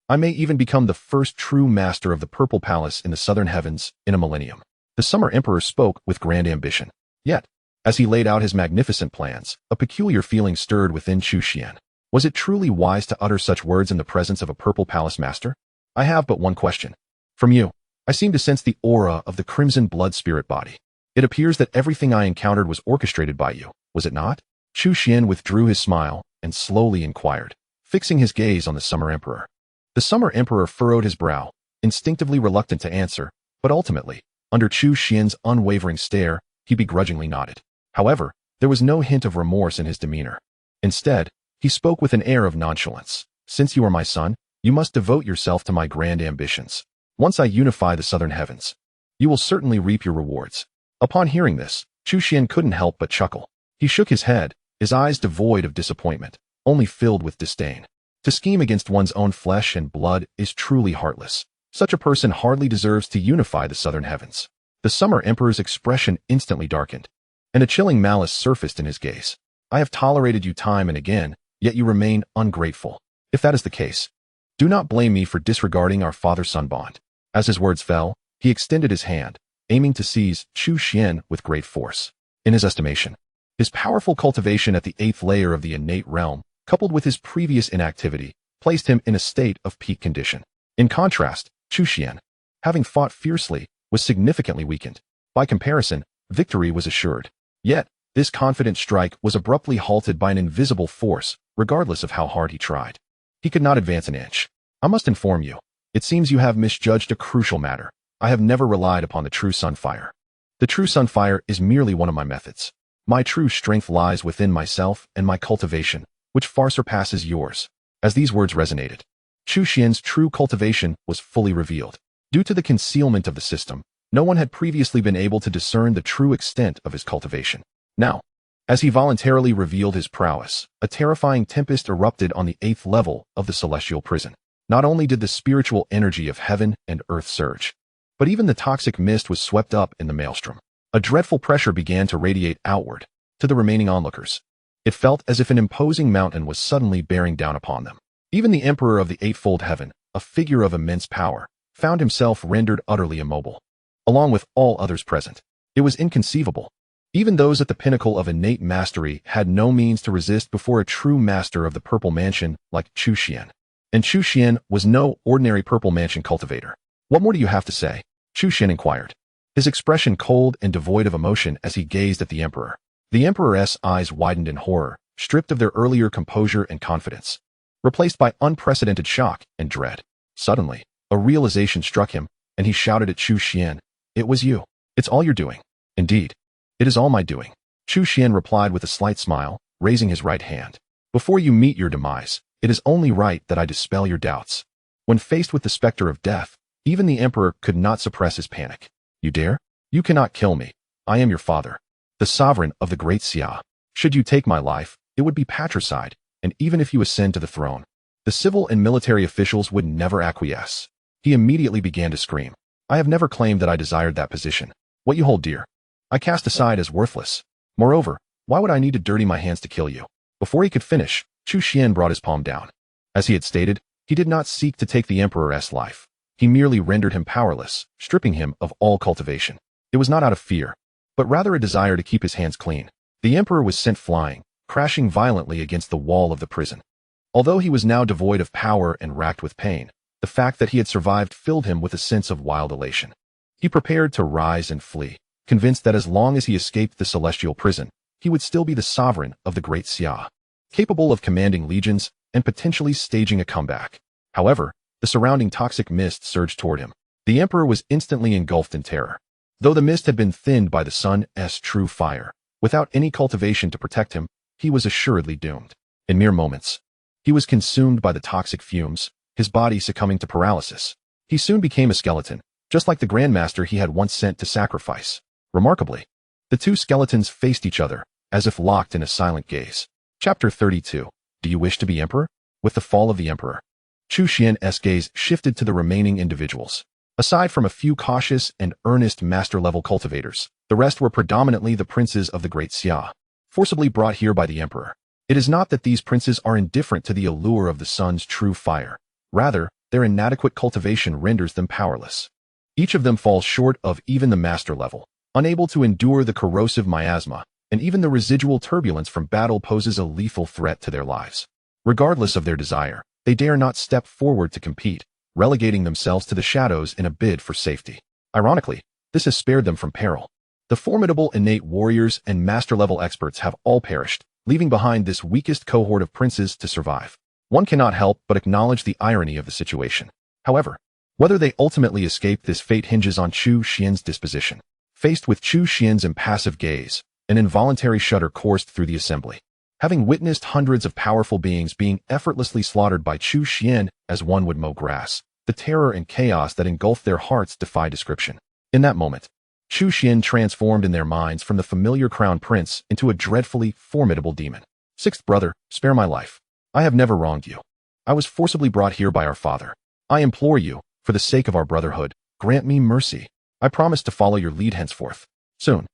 I may even become the first true master of the Purple Palace in the southern heavens in a millennium. The Summer Emperor spoke with grand ambition. Yet, as he laid out his magnificent plans, a peculiar feeling stirred within Chu Xuan. Was it truly wise to utter such words in the presence of a Purple Palace master? I have but one question. From you, I seem to sense the aura of the crimson blood spirit body. It appears that everything I encountered was orchestrated by you, was it not? Chu Xuan withdrew his smile and slowly inquired, fixing his gaze on the Summer Emperor. The Summer Emperor furrowed his brow, instinctively reluctant to answer, but ultimately, under Chu Xuan's unwavering stare, he begrudgingly nodded. However, there was no hint of remorse in his demeanor. Instead, he spoke with an air of nonchalance. Since you are my son, you must devote yourself to my grand ambitions. Once I unify the southern heavens, you will certainly reap your rewards. Upon hearing this, Chu Xuan couldn't help but chuckle. He shook his head, his eyes devoid of disappointment, only filled with disdain. To scheme against one's own flesh and blood is truly heartless. Such a person hardly deserves to unify the southern heavens. The Summer Emperor's expression instantly darkened, and a chilling malice surfaced in his gaze. I have tolerated you time and again, yet you remain ungrateful. If that is the case, do not blame me for disregarding our father-son bond. As his words fell, he extended his hand, aiming to seize Chu Xuan with great force. In his estimation, his powerful cultivation at the 8th layer of the innate realm, coupled with his previous inactivity, placed him in a state of peak condition. In contrast, Chu Xuan, having fought fiercely, was significantly weakened. By comparison, victory was assured. Yet, this confident strike was abruptly halted by an invisible force, regardless of how hard he tried. He could not advance an inch. I must inform you. It seems you have misjudged a crucial matter. I have never relied upon the true sunfire. The true sunfire is merely one of my methods. My true strength lies within myself and my cultivation, which far surpasses yours. As these words resonated, Chu Xuan's true cultivation was fully revealed. Due to the concealment of the system, no one had previously been able to discern the true extent of his cultivation. Now, as he voluntarily revealed his prowess, a terrifying tempest erupted on the 8th level of the celestial prison. Not only did the spiritual energy of heaven and earth surge, but even the toxic mist was swept up in the maelstrom. A dreadful pressure began to radiate outward to the remaining onlookers. It felt as if an imposing mountain was suddenly bearing down upon them. Even the Emperor of the Eightfold Heaven, a figure of immense power, found himself rendered utterly immobile, along with all others present. It was inconceivable. Even those at the pinnacle of innate mastery had no means to resist before a true master of the Purple Mansion like Chu Xuan. And Chu Xuan was no ordinary Purple Mansion cultivator. What more do you have to say? Chu Xuan inquired, his expression cold and devoid of emotion as he gazed at the Emperor. The Emperor's eyes widened in horror, stripped of their earlier composure and confidence, replaced by unprecedented shock and dread. Suddenly, a realization struck him, and he shouted at Chu Xuan, "It was you. It's all you're doing." "Indeed, it is all my doing," Chu Xuan replied with a slight smile, raising his right hand. "Before you meet your demise, it is only right that I dispel your doubts." When faced with the specter of death, even the Emperor could not suppress his panic. "You dare? You cannot kill me. I am your father, the sovereign of the Great Xia. Should you take my life, it would be patricide, and even if you ascend to the throne, the civil and military officials would never acquiesce." He immediately began to scream. "I have never claimed that I desired that position. What you hold dear, I cast aside as worthless. Moreover, why would I need to dirty my hands to kill you?" Before he could finish, Chu Xuan brought his palm down. As he had stated, he did not seek to take the Emperor's life. He merely rendered him powerless, stripping him of all cultivation. It was not out of fear, but rather a desire to keep his hands clean. The Emperor was sent flying, crashing violently against the wall of the prison. Although he was now devoid of power and racked with pain, the fact that he had survived filled him with a sense of wild elation. He prepared to rise and flee, convinced that as long as he escaped the celestial prison, he would still be the sovereign of the Great Xia, capable of commanding legions and potentially staging a comeback. However, the surrounding toxic mist surged toward him. The Emperor was instantly engulfed in terror. Though the mist had been thinned by the sun's true fire, without any cultivation to protect him, he was assuredly doomed. In mere moments, he was consumed by the toxic fumes, his body succumbing to paralysis. He soon became a skeleton, just like the Grandmaster he had once sent to sacrifice. Remarkably, the two skeletons faced each other, as if locked in a silent gaze. Chapter 32. Do you wish to be emperor? With the fall of the emperor, Chu Xuan's gaze shifted to the remaining individuals. Aside from a few cautious and earnest master-level cultivators, the rest were predominantly the princes of the Great Xia, forcibly brought here by the emperor. It is not that these princes are indifferent to the allure of the sun's true fire. Rather, their inadequate cultivation renders them powerless. Each of them falls short of even the master level, unable to endure the corrosive miasma, and even the residual turbulence from battle poses a lethal threat to their lives. Regardless of their desire, they dare not step forward to compete, relegating themselves to the shadows in a bid for safety. Ironically, this has spared them from peril. The formidable innate warriors and master-level experts have all perished, leaving behind this weakest cohort of princes to survive. One cannot help but acknowledge the irony of the situation. However, whether they ultimately escape this fate hinges on Chu Xuan's disposition. Faced with Chu Xuan's impassive gaze, an involuntary shudder coursed through the assembly. Having witnessed hundreds of powerful beings being effortlessly slaughtered by Chu Xuan as one would mow grass, the terror and chaos that engulfed their hearts defy description. In that moment, Chu Xuan transformed in their minds from the familiar crown prince into a dreadfully formidable demon. Sixth brother, spare my life. I have never wronged you. I was forcibly brought here by our father. I implore you, for the sake of our brotherhood, grant me mercy. I promise to follow your lead henceforth. Soon,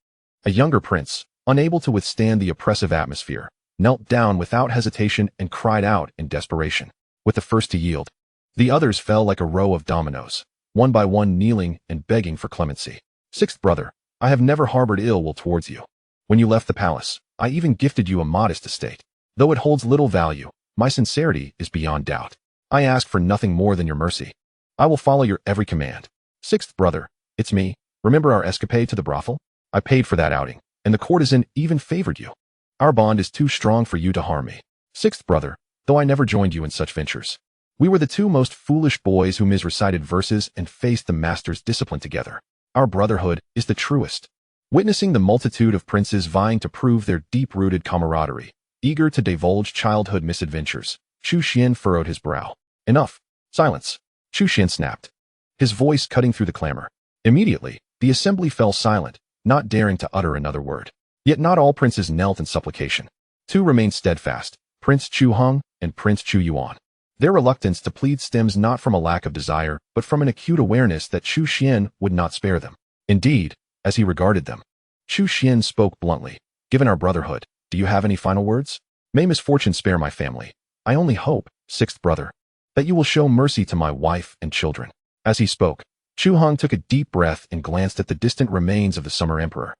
a younger prince, unable to withstand the oppressive atmosphere, knelt down without hesitation and cried out in desperation. With the first to yield, the others fell like a row of dominoes, one by one kneeling and begging for clemency. Sixth brother, I have never harbored ill will towards you. When you left the palace, I even gifted you a modest estate. Though it holds little value, my sincerity is beyond doubt. I ask for nothing more than your mercy. I will follow your every command. Sixth brother, it's me. Remember our escapade to the brothel? I paid for that outing, and the courtesan even favored you. Our bond is too strong for you to harm me. Sixth brother, though I never joined you in such ventures. We were the two most foolish boys who misrecited verses and faced the master's discipline together. Our brotherhood is the truest. Witnessing the multitude of princes vying to prove their deep-rooted camaraderie, eager to divulge childhood misadventures, Chu Xuan furrowed his brow. Enough. Silence. Chu Xuan snapped, his voice cutting through the clamor. Immediately, the assembly fell silent, not daring to utter another word. Yet not all princes knelt in supplication. Two remained steadfast, Prince Chu Hong and Prince Chu Yuan. Their reluctance to plead stems not from a lack of desire, but from an acute awareness that Chu Xuan would not spare them. Indeed, as he regarded them, Chu Xuan spoke bluntly. Given our brotherhood, do you have any final words? May misfortune spare my family. I only hope, sixth brother, that you will show mercy to my wife and children. As he spoke, Chu Hong took a deep breath and glanced at the distant remains of the summer emperor,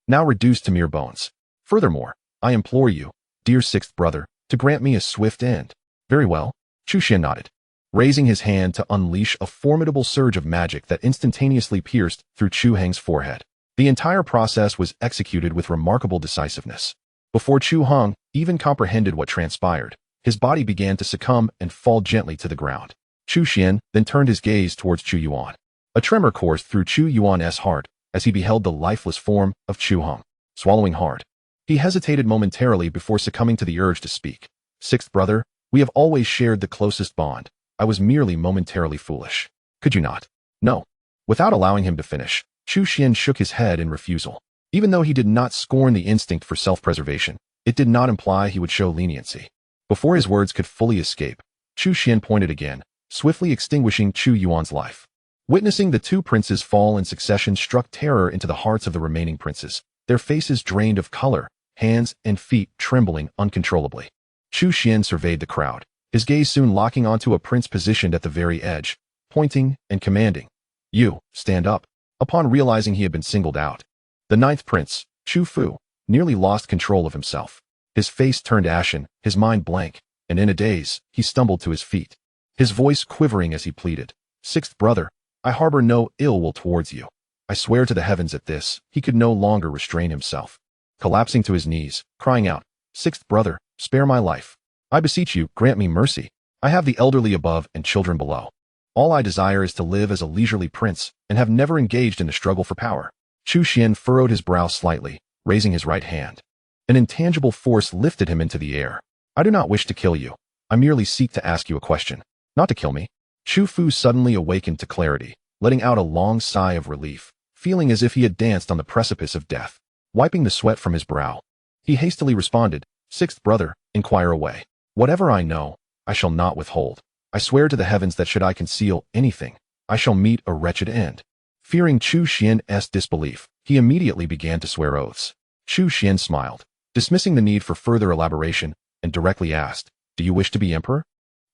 now reduced to mere bones. Furthermore, I implore you, dear sixth brother, to grant me a swift end. Very well. Chu Xuan nodded, raising his hand to unleash a formidable surge of magic that instantaneously pierced through Chu Heng's forehead. The entire process was executed with remarkable decisiveness. Before Chu Hong even comprehended what transpired, his body began to succumb and fall gently to the ground. Chu Xuan then turned his gaze towards Chu Yuan. A tremor coursed through Chu Yuan's heart as he beheld the lifeless form of Chu Hong. Swallowing hard, he hesitated momentarily before succumbing to the urge to speak. Sixth brother, we have always shared the closest bond. I was merely momentarily foolish. Could you not? No. Without allowing him to finish, Chu Xuan shook his head in refusal. Even though he did not scorn the instinct for self-preservation, it did not imply he would show leniency. Before his words could fully escape, Chu Xuan pointed again, swiftly extinguishing Chu Yuan's life. Witnessing the two princes fall in succession struck terror into the hearts of the remaining princes, their faces drained of color, hands and feet trembling uncontrollably. Chu Xuan surveyed the crowd, his gaze soon locking onto a prince positioned at the very edge, pointing and commanding, "You, stand up." Upon realizing he had been singled out, the ninth prince, Chu Fu, nearly lost control of himself. His face turned ashen, his mind blank, and in a daze, he stumbled to his feet, his voice quivering as he pleaded, "Sixth brother, I harbor no ill will towards you. I swear to the heavens at this." He could no longer restrain himself. Collapsing to his knees, crying out, "Sixth brother, spare my life. I beseech you, grant me mercy. I have the elderly above and children below. All I desire is to live as a leisurely prince and have never engaged in the struggle for power." Chu Xuan furrowed his brow slightly, raising his right hand. An intangible force lifted him into the air. "I do not wish to kill you. I merely seek to ask you a question. Not to kill me." Chu Fu suddenly awakened to clarity, letting out a long sigh of relief, feeling as if he had danced on the precipice of death. Wiping the sweat from his brow, he hastily responded, "Sixth brother, inquire away. Whatever I know, I shall not withhold. I swear to the heavens that should I conceal anything, I shall meet a wretched end." Fearing Chu Xuan's disbelief, he immediately began to swear oaths. Chu Xuan smiled, dismissing the need for further elaboration, and directly asked, "Do you wish to be emperor?"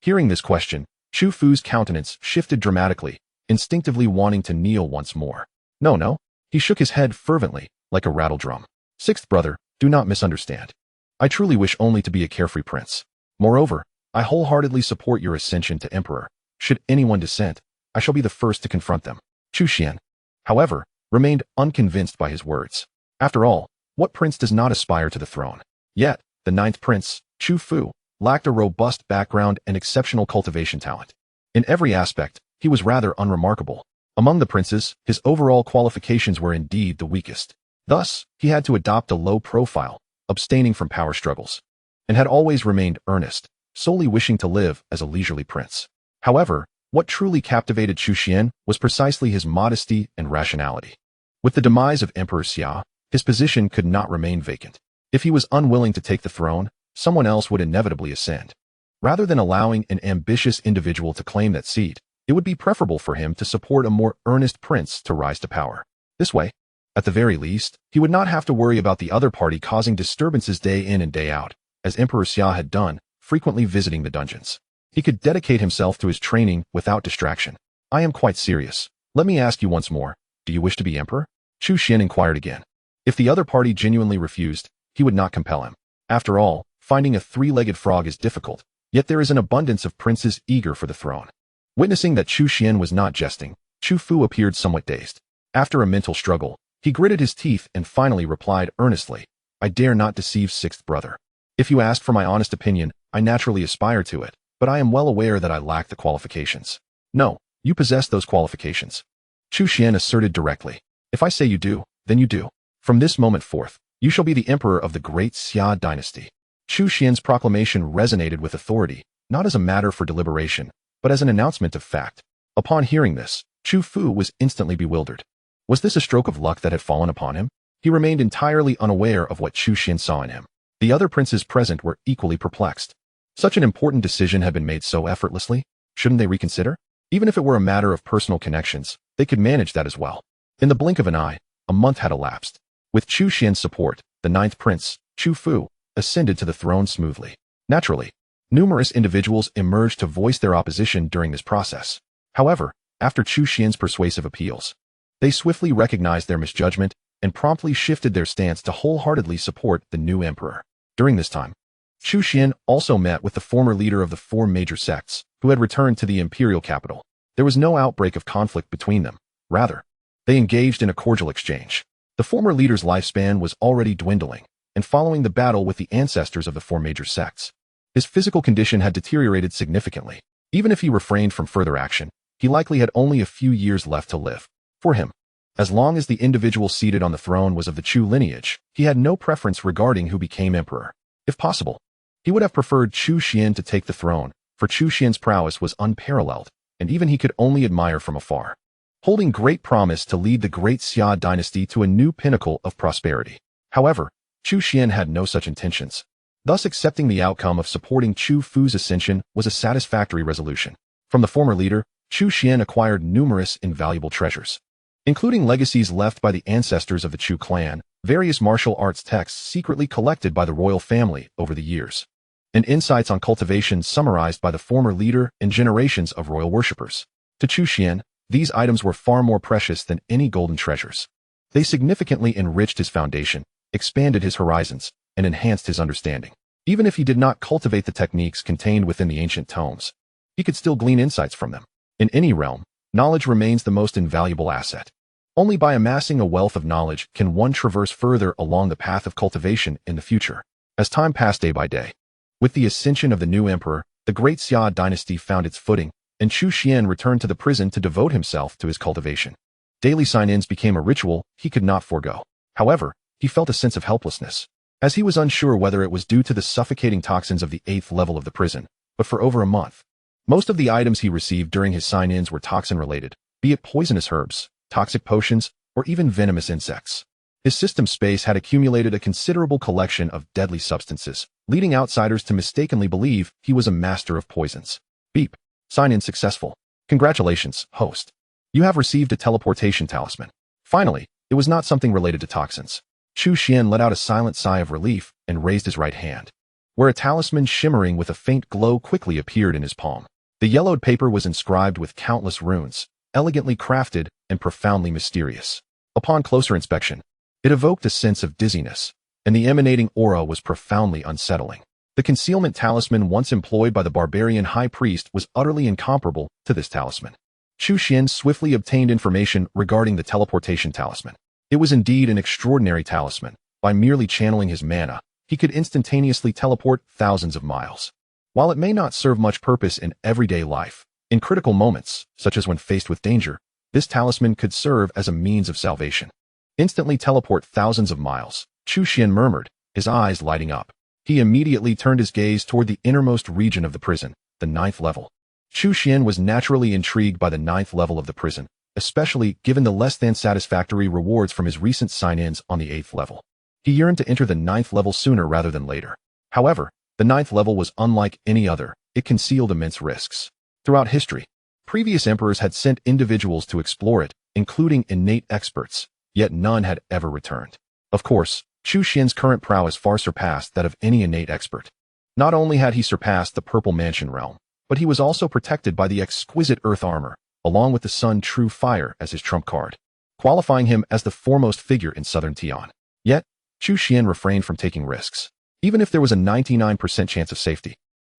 Hearing this question, Chu Fu's countenance shifted dramatically, instinctively wanting to kneel once more. No. He shook his head fervently, like a rattle drum. "Sixth brother, do not misunderstand. I truly wish only to be a carefree prince. Moreover, I wholeheartedly support your ascension to emperor. Should anyone dissent, I shall be the first to confront them." Chu Xuan, however, remained unconvinced by his words. After all, what prince does not aspire to the throne? Yet, the ninth prince, Chu Fu, lacked a robust background and exceptional cultivation talent. In every aspect, he was rather unremarkable. Among the princes, his overall qualifications were indeed the weakest. Thus, he had to adopt a low profile, abstaining from power struggles, and had always remained earnest, solely wishing to live as a leisurely prince. However, what truly captivated Chu Xuan was precisely his modesty and rationality. With the demise of Emperor Xia, his position could not remain vacant. If he was unwilling to take the throne, someone else would inevitably ascend. Rather than allowing an ambitious individual to claim that seat, it would be preferable for him to support a more earnest prince to rise to power. This way, at the very least, he would not have to worry about the other party causing disturbances day in and day out, as Emperor Xia had done, frequently visiting the dungeons. He could dedicate himself to his training without distraction. I am quite serious. Let me ask you once more, do you wish to be emperor? Chu Xuan inquired again. If the other party genuinely refused, he would not compel him. After all, finding a three-legged frog is difficult, yet there is an abundance of princes eager for the throne. Witnessing that Chu Xuan was not jesting, Chu Fu appeared somewhat dazed. After a mental struggle, he gritted his teeth and finally replied earnestly, I dare not deceive sixth brother. If you ask for my honest opinion, I naturally aspire to it, but I am well aware that I lack the qualifications. No, you possess those qualifications. Chu Xuan asserted directly. If I say you do, then you do. From this moment forth, you shall be the emperor of the Great Xia Dynasty. Chu Xuan's proclamation resonated with authority, not as a matter for deliberation, but as an announcement of fact. Upon hearing this, Chu Fu was instantly bewildered. Was this a stroke of luck that had fallen upon him? He remained entirely unaware of what Chu Xuan saw in him. The other princes present were equally perplexed. Such an important decision had been made so effortlessly. Shouldn't they reconsider? Even if it were a matter of personal connections, they could manage that as well. In the blink of an eye, a month had elapsed. With Chu Xuan's support, the ninth prince, Chu Fu, ascended to the throne smoothly. Naturally, numerous individuals emerged to voice their opposition during this process. However, after Chu Xuan's persuasive appeals, they swiftly recognized their misjudgment and promptly shifted their stance to wholeheartedly support the new emperor. During this time, Chu Xuan also met with the former leader of the four major sects, who had returned to the imperial capital. There was no outbreak of conflict between them. Rather, they engaged in a cordial exchange. The former leader's lifespan was already dwindling, and following the battle with the ancestors of the four major sects, his physical condition had deteriorated significantly. Even if he refrained from further action, he likely had only a few years left to live. For him, as long as the individual seated on the throne was of the Chu lineage, he had no preference regarding who became emperor. If possible, he would have preferred Chu Xuan to take the throne, for Chu Xuan's prowess was unparalleled, and even he could only admire from afar, holding great promise to lead the Great Xia Dynasty to a new pinnacle of prosperity. However, Chu Xuan had no such intentions. Thus, accepting the outcome of supporting Chu Fu's ascension was a satisfactory resolution. From the former leader, Chu Xuan acquired numerous invaluable treasures, including legacies left by the ancestors of the Chu clan, various martial arts texts secretly collected by the royal family over the years, and insights on cultivation summarized by the former leader and generations of royal worshippers. To Chu Xuan, these items were far more precious than any golden treasures. They significantly enriched his foundation, expanded his horizons, and enhanced his understanding. Even if he did not cultivate the techniques contained within the ancient tomes, he could still glean insights from them. In any realm, knowledge remains the most invaluable asset. Only by amassing a wealth of knowledge can one traverse further along the path of cultivation in the future. As time passed day by day, with the ascension of the new emperor, the Great Xia Dynasty found its footing, and Chu Xuan returned to the prison to devote himself to his cultivation. Daily sign-ins became a ritual he could not forego. However, he felt a sense of helplessness, as he was unsure whether it was due to the suffocating toxins of the 8th level of the prison. But for over a month, most of the items he received during his sign-ins were toxin-related, be it poisonous herbs, toxic potions, or even venomous insects. His system space had accumulated a considerable collection of deadly substances, leading outsiders to mistakenly believe he was a master of poisons. Beep. Sign-in successful. Congratulations, host. You have received a teleportation talisman. Finally, it was not something related to toxins. Chu Xuan let out a silent sigh of relief and raised his right hand, where a talisman shimmering with a faint glow quickly appeared in his palm. The yellowed paper was inscribed with countless runes, elegantly crafted and profoundly mysterious. Upon closer inspection, it evoked a sense of dizziness, and the emanating aura was profoundly unsettling. The concealment talisman once employed by the barbarian high priest was utterly incomparable to this talisman. Chu Xuan swiftly obtained information regarding the teleportation talisman. It was indeed an extraordinary talisman. By merely channeling his mana, he could instantaneously teleport thousands of miles. While it may not serve much purpose in everyday life, in critical moments, such as when faced with danger, this talisman could serve as a means of salvation. Instantly teleport thousands of miles, Chu Xuan murmured, his eyes lighting up. He immediately turned his gaze toward the innermost region of the prison, the 9th level. Chu Xuan was naturally intrigued by the 9th level of the prison, especially given the less than satisfactory rewards from his recent sign-ins on the 8th level. He yearned to enter the 9th level sooner rather than later. However, the 9th level was unlike any other. It concealed immense risks. Throughout history, previous emperors had sent individuals to explore it, including innate experts, yet none had ever returned. Of course, Chu Xuan's current prowess far surpassed that of any innate expert. Not only had he surpassed the Purple Mansion realm, but he was also protected by the exquisite earth armor, along with the Sun True Fire as his trump card, qualifying him as the foremost figure in southern Tian. Yet, Chu Xuan refrained from taking risks, even if there was a 99% chance of safety.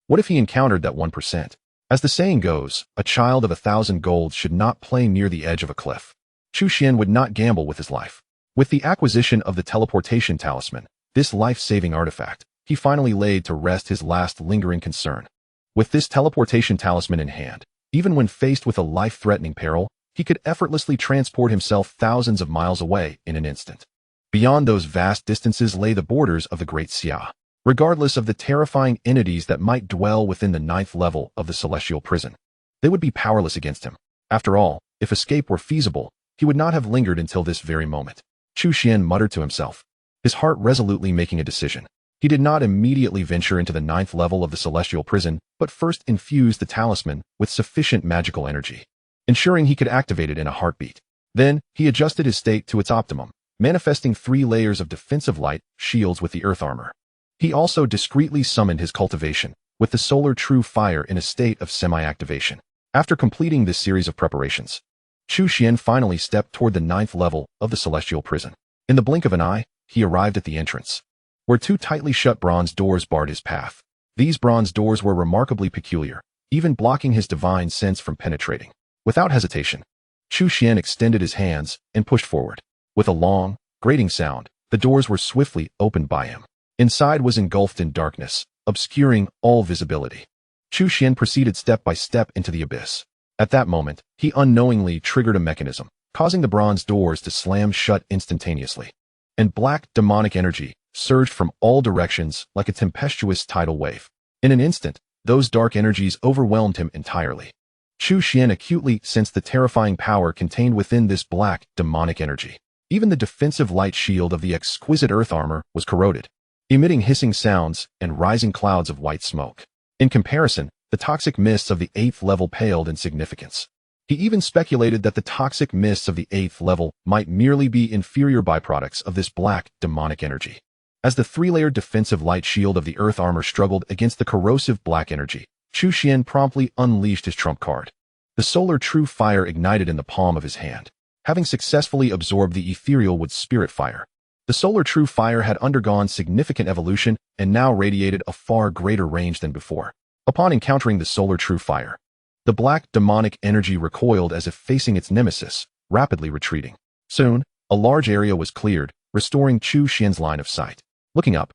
What if he encountered that 1%? As the saying goes, a child of 1,000 golds should not play near the edge of a cliff. Chu Xuan would not gamble with his life. With the acquisition of the teleportation talisman, this life-saving artifact, he finally laid to rest his last lingering concern. With this teleportation talisman in hand, even when faced with a life-threatening peril, he could effortlessly transport himself thousands of miles away in an instant. Beyond those vast distances lay the borders of the Great Xia. Regardless of the terrifying entities that might dwell within the 9th level of the celestial prison, they would be powerless against him. After all, if escape were feasible, he would not have lingered until this very moment. Chu Xuan muttered to himself, his heart resolutely making a decision. He did not immediately venture into the 9th level of the celestial prison, but first infused the talisman with sufficient magical energy, ensuring he could activate it in a heartbeat. Then, he adjusted his state to its optimum, manifesting 3 layers of defensive light shields with the earth armor. He also discreetly summoned his cultivation, with the solar true fire in a state of semi-activation. After completing this series of preparations, Chu Xuan finally stepped toward the 9th level of the celestial prison. In the blink of an eye, he arrived at the entrance, where 2 tightly shut bronze doors barred his path. These bronze doors were remarkably peculiar, even blocking his divine sense from penetrating. Without hesitation, Chu Xuan extended his hands and pushed forward. With a long, grating sound, the doors were swiftly opened by him. Inside was engulfed in darkness, obscuring all visibility. Chu Xuan proceeded step by step into the abyss. At that moment, he unknowingly triggered a mechanism, causing the bronze doors to slam shut instantaneously. And black, demonic energy surged from all directions like a tempestuous tidal wave. In an instant, those dark energies overwhelmed him entirely. Chu Xuan acutely sensed the terrifying power contained within this black, demonic energy. Even the defensive light shield of the exquisite earth armor was corroded, emitting hissing sounds and rising clouds of white smoke. In comparison, the toxic mists of the 8th level paled in significance. He even speculated that the toxic mists of the 8th level might merely be inferior byproducts of this black, demonic energy. As the 3-layered defensive light shield of the earth armor struggled against the corrosive black energy, Chu Xuan promptly unleashed his trump card. The solar true fire ignited in the palm of his hand. Having successfully absorbed the ethereal wood spirit fire, the solar true fire had undergone significant evolution and now radiated a far greater range than before. Upon encountering the solar true fire, the black demonic energy recoiled as if facing its nemesis, rapidly retreating. Soon, a large area was cleared, restoring Chu Xuan's line of sight. Looking up,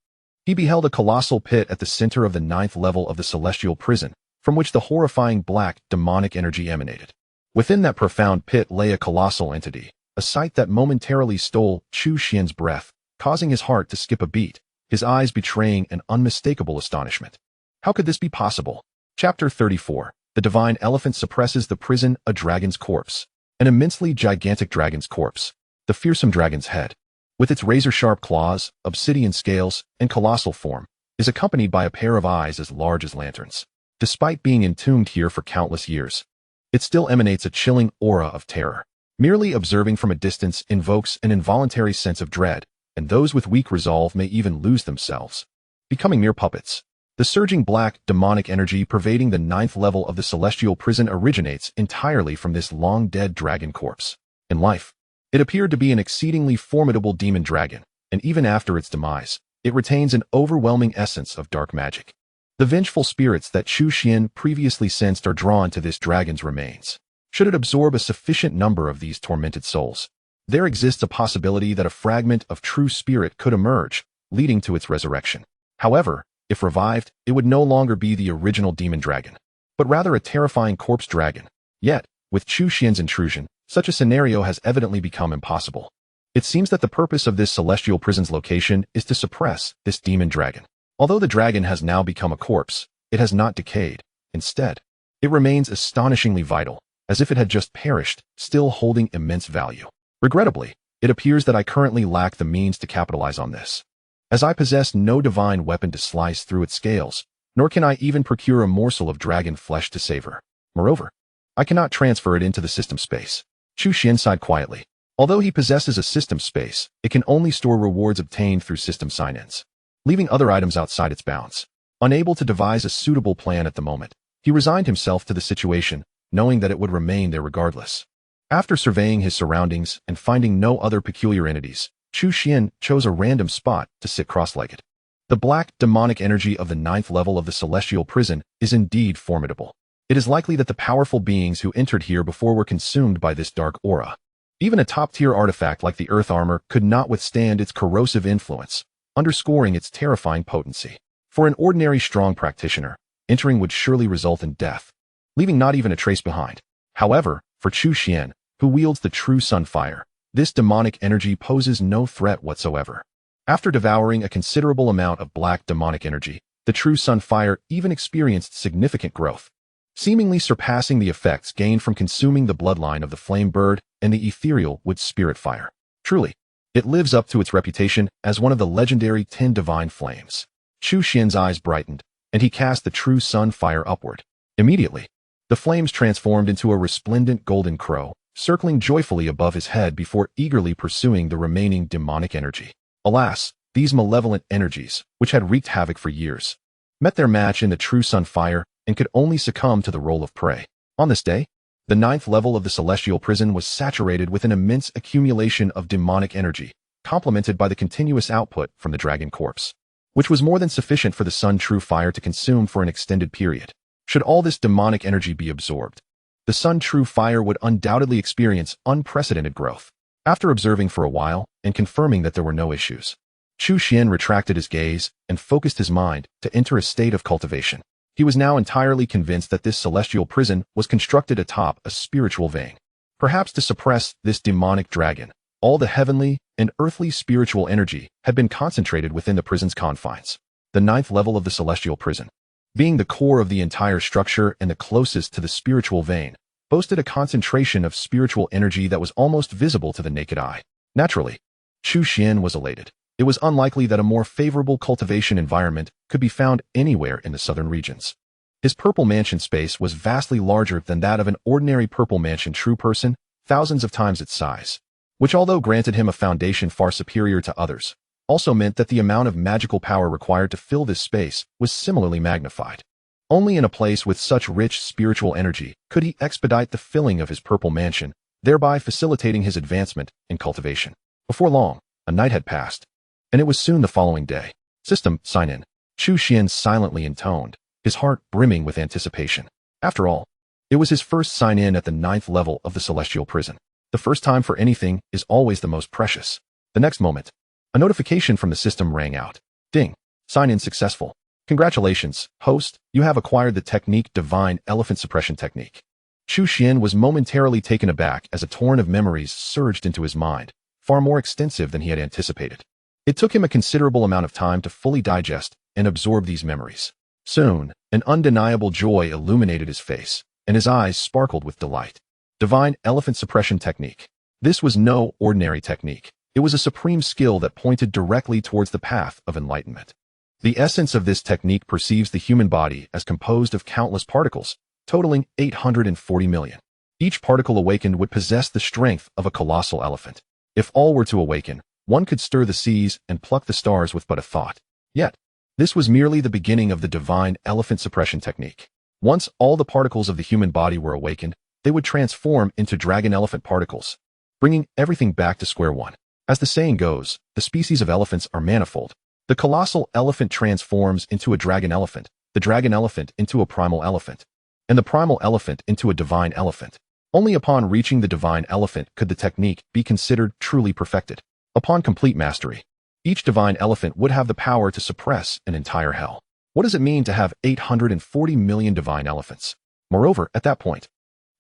he beheld a colossal pit at the center of the 9th level of the celestial prison, from which the horrifying black demonic energy emanated. Within that profound pit lay a colossal entity, a sight that momentarily stole Chu Xuan's breath, causing his heart to skip a beat, his eyes betraying an unmistakable astonishment. How could this be possible? Chapter 34. The divine elephant suppresses the prison, a dragon's corpse. An immensely gigantic dragon's corpse. The fearsome dragon's head, with its razor-sharp claws, obsidian scales, and colossal form, is accompanied by a pair of eyes as large as lanterns. Despite being entombed here for countless years, it still emanates a chilling aura of terror. Merely observing from a distance invokes an involuntary sense of dread, and those with weak resolve may even lose themselves, becoming mere puppets. The surging black, demonic energy pervading the 9th level of the celestial prison originates entirely from this long-dead dragon corpse. In life, it appeared to be an exceedingly formidable demon dragon, and even after its demise, it retains an overwhelming essence of dark magic. The vengeful spirits that Chu Xuan previously sensed are drawn to this dragon's remains. Should it absorb a sufficient number of these tormented souls, there exists a possibility that a fragment of true spirit could emerge, leading to its resurrection. However, If revived, it would no longer be the original demon dragon, but rather a terrifying corpse dragon. Yet, with Chu Xuan's intrusion, such a scenario has evidently become impossible. It seems that the purpose of this celestial prison's location is to suppress this demon dragon. Although the dragon has now become a corpse, it has not decayed. Instead, it remains astonishingly vital, as if it had just perished, still holding immense value. Regrettably, it appears that I currently lack the means to capitalize on this, as I possess no divine weapon to slice through its scales, nor can I even procure a morsel of dragon flesh to savor. Moreover, I cannot transfer it into the system space. Chu Xuan sighed quietly. Although he possesses a system space, it can only store rewards obtained through system sign-ins, leaving other items outside its bounds. Unable to devise a suitable plan at the moment, he resigned himself to the situation, knowing that it would remain there regardless. After surveying his surroundings and finding no other peculiar entities, Chu Xuan chose a random spot to sit cross-legged. The black, demonic energy of the 9th level of the celestial prison is indeed formidable. It is likely that the powerful beings who entered here before were consumed by this dark aura. Even a top-tier artifact like the Earth Armor could not withstand its corrosive influence, underscoring its terrifying potency. For an ordinary strong practitioner, entering would surely result in death, leaving not even a trace behind. However, for Chu Xuan, who wields the true Sunfire, this demonic energy poses no threat whatsoever. After devouring a considerable amount of black demonic energy, the true Sunfire even experienced significant growth, seemingly surpassing the effects gained from consuming the bloodline of the flame bird and the ethereal wood spirit fire. Truly, it lives up to its reputation as one of the legendary 10 divine flames. Chu Xuan's eyes brightened, and he cast the true sun fire upward. Immediately, the flames transformed into a resplendent golden crow, circling joyfully above his head before eagerly pursuing the remaining demonic energy. Alas, these malevolent energies, which had wreaked havoc for years, met their match in the true sun fire and could only succumb to the role of prey. On this day, the 9th level of the celestial prison was saturated with an immense accumulation of demonic energy, complemented by the continuous output from the dragon corpse, which was more than sufficient for the sun true fire to consume for an extended period. Should all this demonic energy be absorbed, the sun true fire would undoubtedly experience unprecedented growth. After observing for a while and confirming that there were no issues, Chu Xuan retracted his gaze and focused his mind to enter a state of cultivation. He was now entirely convinced that this celestial prison was constructed atop a spiritual vein. Perhaps to suppress this demonic dragon, all the heavenly and earthly spiritual energy had been concentrated within the prison's confines. The 9th level of the celestial prison, being the core of the entire structure and the closest to the spiritual vein, boasted a concentration of spiritual energy that was almost visible to the naked eye. Naturally, Chu Xuan was elated. It was unlikely that a more favorable cultivation environment could be found anywhere in the southern regions. His purple mansion space was vastly larger than that of an ordinary purple mansion true person, thousands of times its size, which although granted him a foundation far superior to others, also meant that the amount of magical power required to fill this space was similarly magnified. Only in a place with such rich spiritual energy could he expedite the filling of his purple mansion, thereby facilitating his advancement in cultivation. Before long, a night had passed, and it was soon the following day. System, sign in. Chu Xuan silently intoned, his heart brimming with anticipation. After all, it was his first sign-in at the 9th level of the celestial prison. The first time for anything is always the most precious. The next moment, a notification from the system rang out. Ding. Sign-in successful. Congratulations, host, you have acquired the technique Divine Elephant Suppression Technique. Chu Xuan was momentarily taken aback as a torrent of memories surged into his mind, far more extensive than he had anticipated. It took him a considerable amount of time to fully digest and absorb these memories. Soon, an undeniable joy illuminated his face, and his eyes sparkled with delight. Divine Elephant Suppression Technique. This was no ordinary technique. It was a supreme skill that pointed directly towards the path of enlightenment. The essence of this technique perceives the human body as composed of countless particles, totaling 840 million. Each particle awakened would possess the strength of a colossal elephant. If all were to awaken, one could stir the seas and pluck the stars with but a thought. Yet, this was merely the beginning of the Divine Elephant Suppression Technique. Once all the particles of the human body were awakened, they would transform into dragon-elephant particles, bringing everything back to square one. As the saying goes, the species of elephants are manifold. The colossal elephant transforms into a dragon elephant, the dragon elephant into a primal elephant, and the primal elephant into a divine elephant. Only upon reaching the divine elephant could the technique be considered truly perfected. Upon complete mastery, each divine elephant would have the power to suppress an entire hell. What does it mean to have 840 million divine elephants? Moreover, at that point,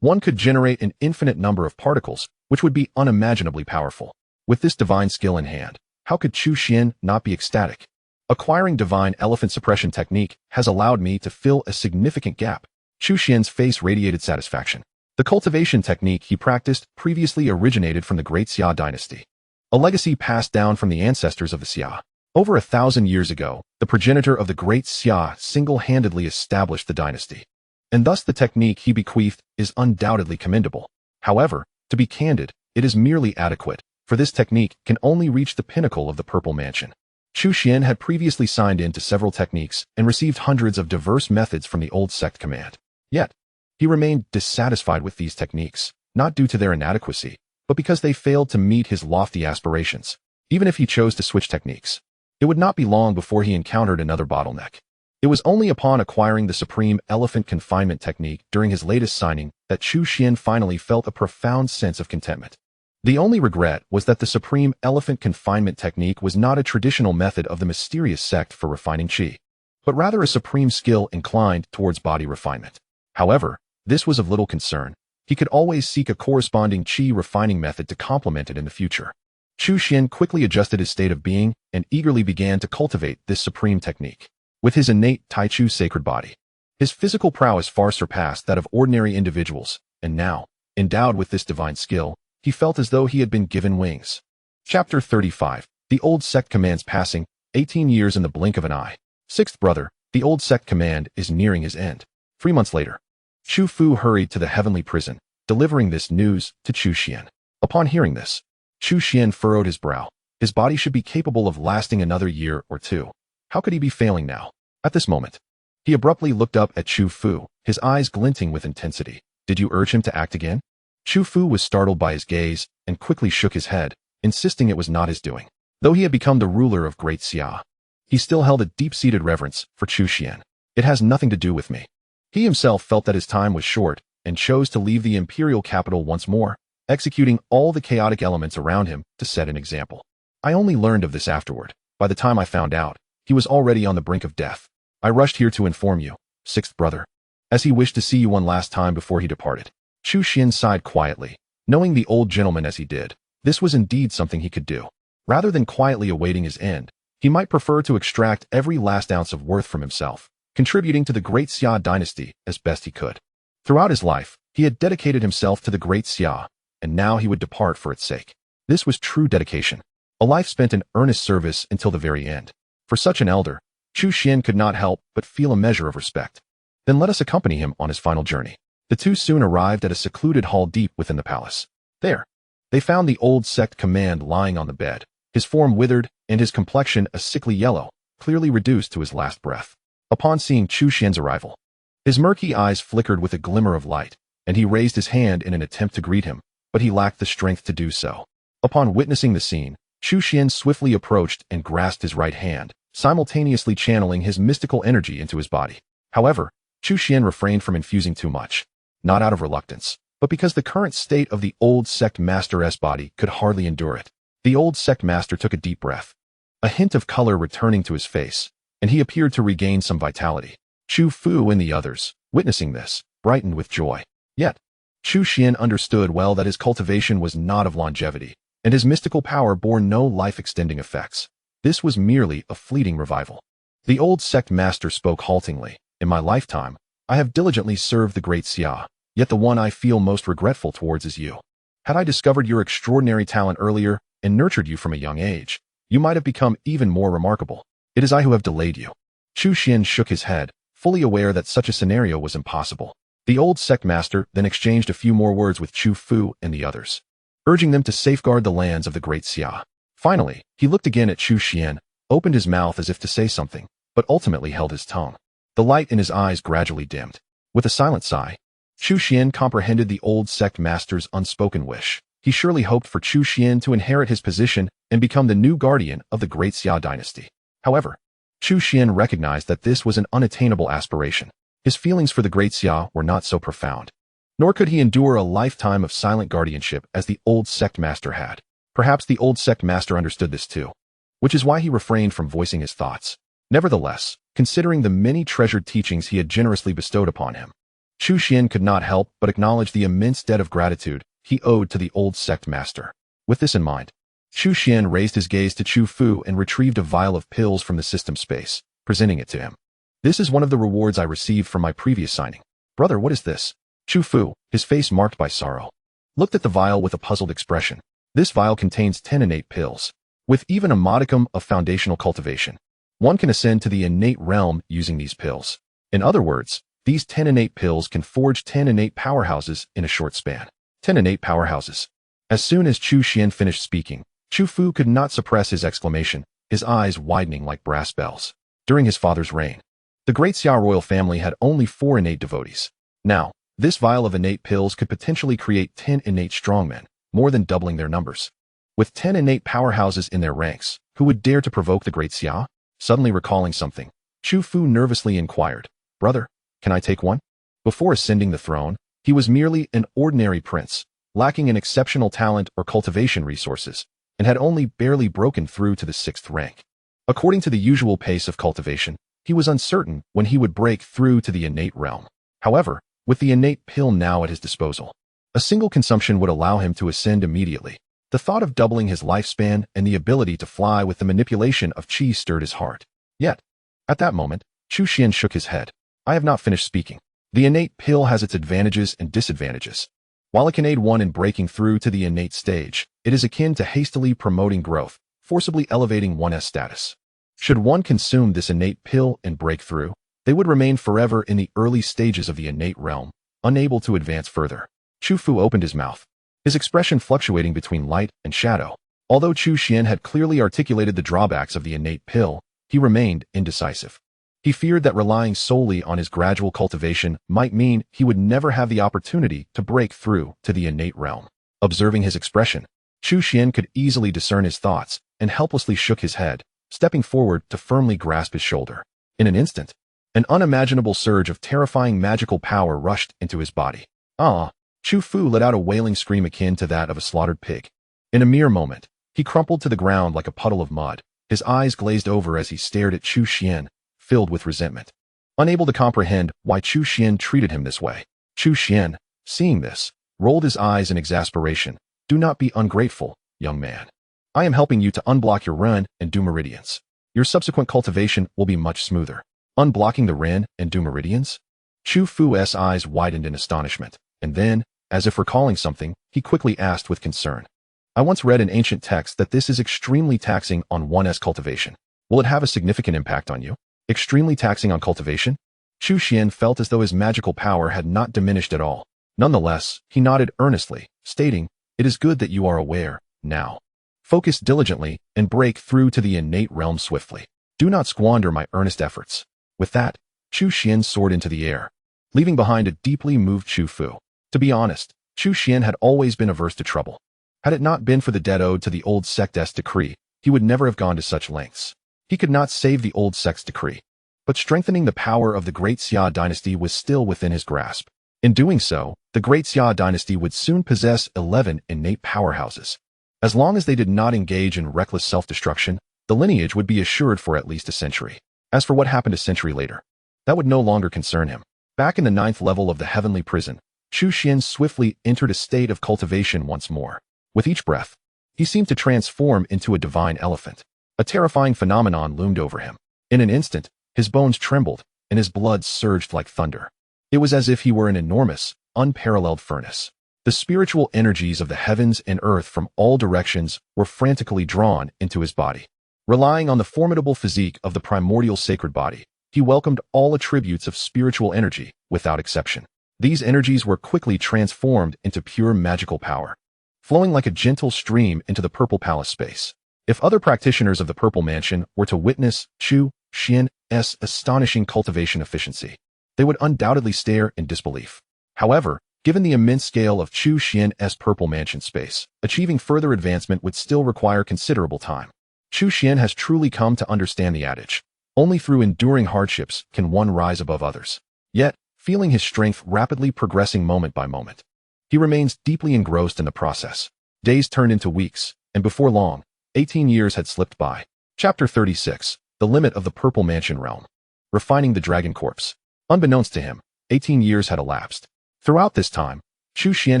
one could generate an infinite number of particles, which would be unimaginably powerful. With this divine skill in hand, how could Chu Xuan not be ecstatic? Acquiring divine elephant suppression technique has allowed me to fill a significant gap. Chu Xuan's face radiated satisfaction. The cultivation technique he practiced previously originated from the Great Xia Dynasty, a legacy passed down from the ancestors of the Xia. Over 1,000 years ago, the progenitor of the Great Xia single-handedly established the dynasty, and thus the technique he bequeathed is undoubtedly commendable. However, to be candid, it is merely adequate, for this technique can only reach the pinnacle of the Purple Mansion. Chu Xuan had previously signed in to several techniques and received hundreds of diverse methods from the old sect command. Yet, he remained dissatisfied with these techniques, not due to their inadequacy, but because they failed to meet his lofty aspirations. Even if he chose to switch techniques, it would not be long before he encountered another bottleneck. It was only upon acquiring the supreme elephant confinement technique during his latest signing that Chu Xuan finally felt a profound sense of contentment. The only regret was that the supreme elephant confinement technique was not a traditional method of the mysterious sect for refining qi, but rather a supreme skill inclined towards body refinement. However, this was of little concern. He could always seek a corresponding qi refining method to complement it in the future. Chu Xuan quickly adjusted his state of being and eagerly began to cultivate this supreme technique. With his innate Taichu sacred body, his physical prowess far surpassed that of ordinary individuals, and now, endowed with this divine skill, he felt as though he had been given wings. Chapter 35. The Old Sect Command's passing, 18 years in the blink of an eye. Sixth brother, the Old Sect Command is nearing his end. 3 months later, Chu Fu hurried to the heavenly prison, delivering this news to Chu Xuan. Upon hearing this, Chu Xuan furrowed his brow. His body should be capable of lasting another year or two. How could he be failing now? At this moment, he abruptly looked up at Chu Fu, his eyes glinting with intensity. Did you urge him to act again? Chu Fu was startled by his gaze and quickly shook his head, insisting it was not his doing. Though he had become the ruler of Great Xia, he still held a deep-seated reverence for Chu Xuan. It has nothing to do with me. He himself felt that his time was short and chose to leave the imperial capital once more, executing all the chaotic elements around him to set an example. I only learned of this afterward. By the time I found out, he was already on the brink of death. I rushed here to inform you, sixth brother, as he wished to see you one last time before he departed. Chu Xuan sighed quietly. Knowing the old gentleman as he did, this was indeed something he could do. Rather than quietly awaiting his end, he might prefer to extract every last ounce of worth from himself, contributing to the Great Xia Dynasty as best he could. Throughout his life, he had dedicated himself to the Great Xia, and now he would depart for its sake. This was true dedication, a life spent in earnest service until the very end. For such an elder, Chu Xuan could not help but feel a measure of respect. Then let us accompany him on his final journey. The two soon arrived at a secluded hall deep within the palace. There, they found the old sect command lying on the bed, his form withered and his complexion a sickly yellow, clearly reduced to his last breath. Upon seeing Chu Xuan's arrival, his murky eyes flickered with a glimmer of light, and he raised his hand in an attempt to greet him, but he lacked the strength to do so. Upon witnessing the scene, Chu Xuan swiftly approached and grasped his right hand, simultaneously channeling his mystical energy into his body. However, Chu Xuan refrained from infusing too much, not out of reluctance, but because the current state of the old sect master's body could hardly endure it. The old sect master took a deep breath, a hint of color returning to his face, and he appeared to regain some vitality. Chu Fu and the others, witnessing this, brightened with joy. Yet, Chu Xuan understood well that his cultivation was not of longevity, and his mystical power bore no life-extending effects. This was merely a fleeting revival. The old sect master spoke haltingly. In my lifetime, I have diligently served the Great Xia, yet the one I feel most regretful towards is you. Had I discovered your extraordinary talent earlier and nurtured you from a young age, you might have become even more remarkable. It is I who have delayed you. Chu Xuan shook his head, fully aware that such a scenario was impossible. The old sect master then exchanged a few more words with Chu Fu and the others, urging them to safeguard the lands of the Great Xia. Finally, he looked again at Chu Xuan, opened his mouth as if to say something, but ultimately held his tongue. The light in his eyes gradually dimmed. With a silent sigh, Chu Xuan comprehended the old sect master's unspoken wish. He surely hoped for Chu Xuan to inherit his position and become the new guardian of the Great Xia Dynasty. However, Chu Xuan recognized that this was an unattainable aspiration. His feelings for the Great Xia were not so profound, nor could he endure a lifetime of silent guardianship as the old sect master had. Perhaps the old sect master understood this too, which is why he refrained from voicing his thoughts. Nevertheless, considering the many treasured teachings he had generously bestowed upon him. Chu Xuan could not help but acknowledge the immense debt of gratitude he owed to the old sect master. With this in mind, Chu Xuan raised his gaze to Chu Fu and retrieved a vial of pills from the system space, presenting it to him. This is one of the rewards I received from my previous signing. Brother, what is this? Chu Fu, his face marked by sorrow, looked at the vial with a puzzled expression. This vial contains 10 innate pills. With even a modicum of foundational cultivation, one can ascend to the innate realm using these pills. In other words, these 10 innate pills can forge 10 innate powerhouses in a short span. 10 innate powerhouses. As soon as Chu Xuan finished speaking, Chu Fu could not suppress his exclamation, his eyes widening like brass bells. During his father's reign, the Great Xia royal family had only 4 innate devotees. Now, this vial of innate pills could potentially create 10 innate strongmen, more than doubling their numbers. With 10 innate powerhouses in their ranks, who would dare to provoke the Great Xia? Suddenly recalling something, Chu Fu nervously inquired, Brother, can I take one? Before ascending the throne, he was merely an ordinary prince, lacking in exceptional talent or cultivation resources, and had only barely broken through to the 6th rank. According to the usual pace of cultivation, he was uncertain when he would break through to the innate realm. However, with the innate pill now at his disposal, a single consumption would allow him to ascend immediately. The thought of doubling his lifespan and the ability to fly with the manipulation of qi stirred his heart. Yet, at that moment, Chu Xuan shook his head. I have not finished speaking. The innate pill has its advantages and disadvantages. While it can aid one in breaking through to the innate stage, it is akin to hastily promoting growth, forcibly elevating one's status. Should one consume this innate pill and break through, they would remain forever in the early stages of the innate realm, unable to advance further. Chu Fu opened his mouth, his expression fluctuating between light and shadow. Although Chu Xuan had clearly articulated the drawbacks of the innate pill, he remained indecisive. He feared that relying solely on his gradual cultivation might mean he would never have the opportunity to break through to the innate realm. Observing his expression, Chu Xuan could easily discern his thoughts and helplessly shook his head, stepping forward to firmly grasp his shoulder. In an instant, an unimaginable surge of terrifying magical power rushed into his body. Ah! Chu Fu let out a wailing scream akin to that of a slaughtered pig. In a mere moment, he crumpled to the ground like a puddle of mud, his eyes glazed over as he stared at Chu Xuan, filled with resentment. Unable to comprehend why Chu Xuan treated him this way, Chu Xuan, seeing this, rolled his eyes in exasperation. Do not be ungrateful, young man. I am helping you to unblock your Ren and Du meridians. Your subsequent cultivation will be much smoother. Unblocking the Ren and Du meridians? Chu Fu's eyes widened in astonishment, and then, as if recalling something, he quickly asked with concern. I once read in ancient texts that this is extremely taxing on one's cultivation. Will it have a significant impact on you? Extremely taxing on cultivation? Chu Xuan felt as though his magical power had not diminished at all. Nonetheless, he nodded earnestly, stating, It is good that you are aware, now. Focus diligently and break through to the innate realm swiftly. Do not squander my earnest efforts. With that, Chu Xuan soared into the air, leaving behind a deeply moved Chu Fu. To be honest, Chu Xuan had always been averse to trouble. Had it not been for the debt owed to the old sect's decree, he would never have gone to such lengths. He could not save the old sect's decree, but strengthening the power of the Great Xia Dynasty was still within his grasp. In doing so, the Great Xia Dynasty would soon possess 11 innate powerhouses. As long as they did not engage in reckless self-destruction, the lineage would be assured for at least a century. As for what happened a century later, that would no longer concern him. Back in the 9th level of the heavenly prison, Chu Xuan swiftly entered a state of cultivation once more. With each breath, he seemed to transform into a divine elephant. A terrifying phenomenon loomed over him. In an instant, his bones trembled, and his blood surged like thunder. It was as if he were an enormous, unparalleled furnace. The spiritual energies of the heavens and earth from all directions were frantically drawn into his body. Relying on the formidable physique of the primordial sacred body, he welcomed all attributes of spiritual energy, without exception. These energies were quickly transformed into pure magical power, flowing like a gentle stream into the Purple Palace space. If other practitioners of the Purple Mansion were to witness Chu Xuan's astonishing cultivation efficiency, they would undoubtedly stare in disbelief. However, given the immense scale of Chu Xuan's Purple Mansion space, achieving further advancement would still require considerable time. Chu Xuan has truly come to understand the adage, only through enduring hardships can one rise above others. Yet, feeling his strength rapidly progressing moment by moment, he remains deeply engrossed in the process. Days turned into weeks, and before long, 18 years had slipped by. Chapter 36, The Limit of the Purple Mansion Realm. refining the dragon corpse. Unbeknownst to him, 18 years had elapsed. Throughout this time, Chu Xuan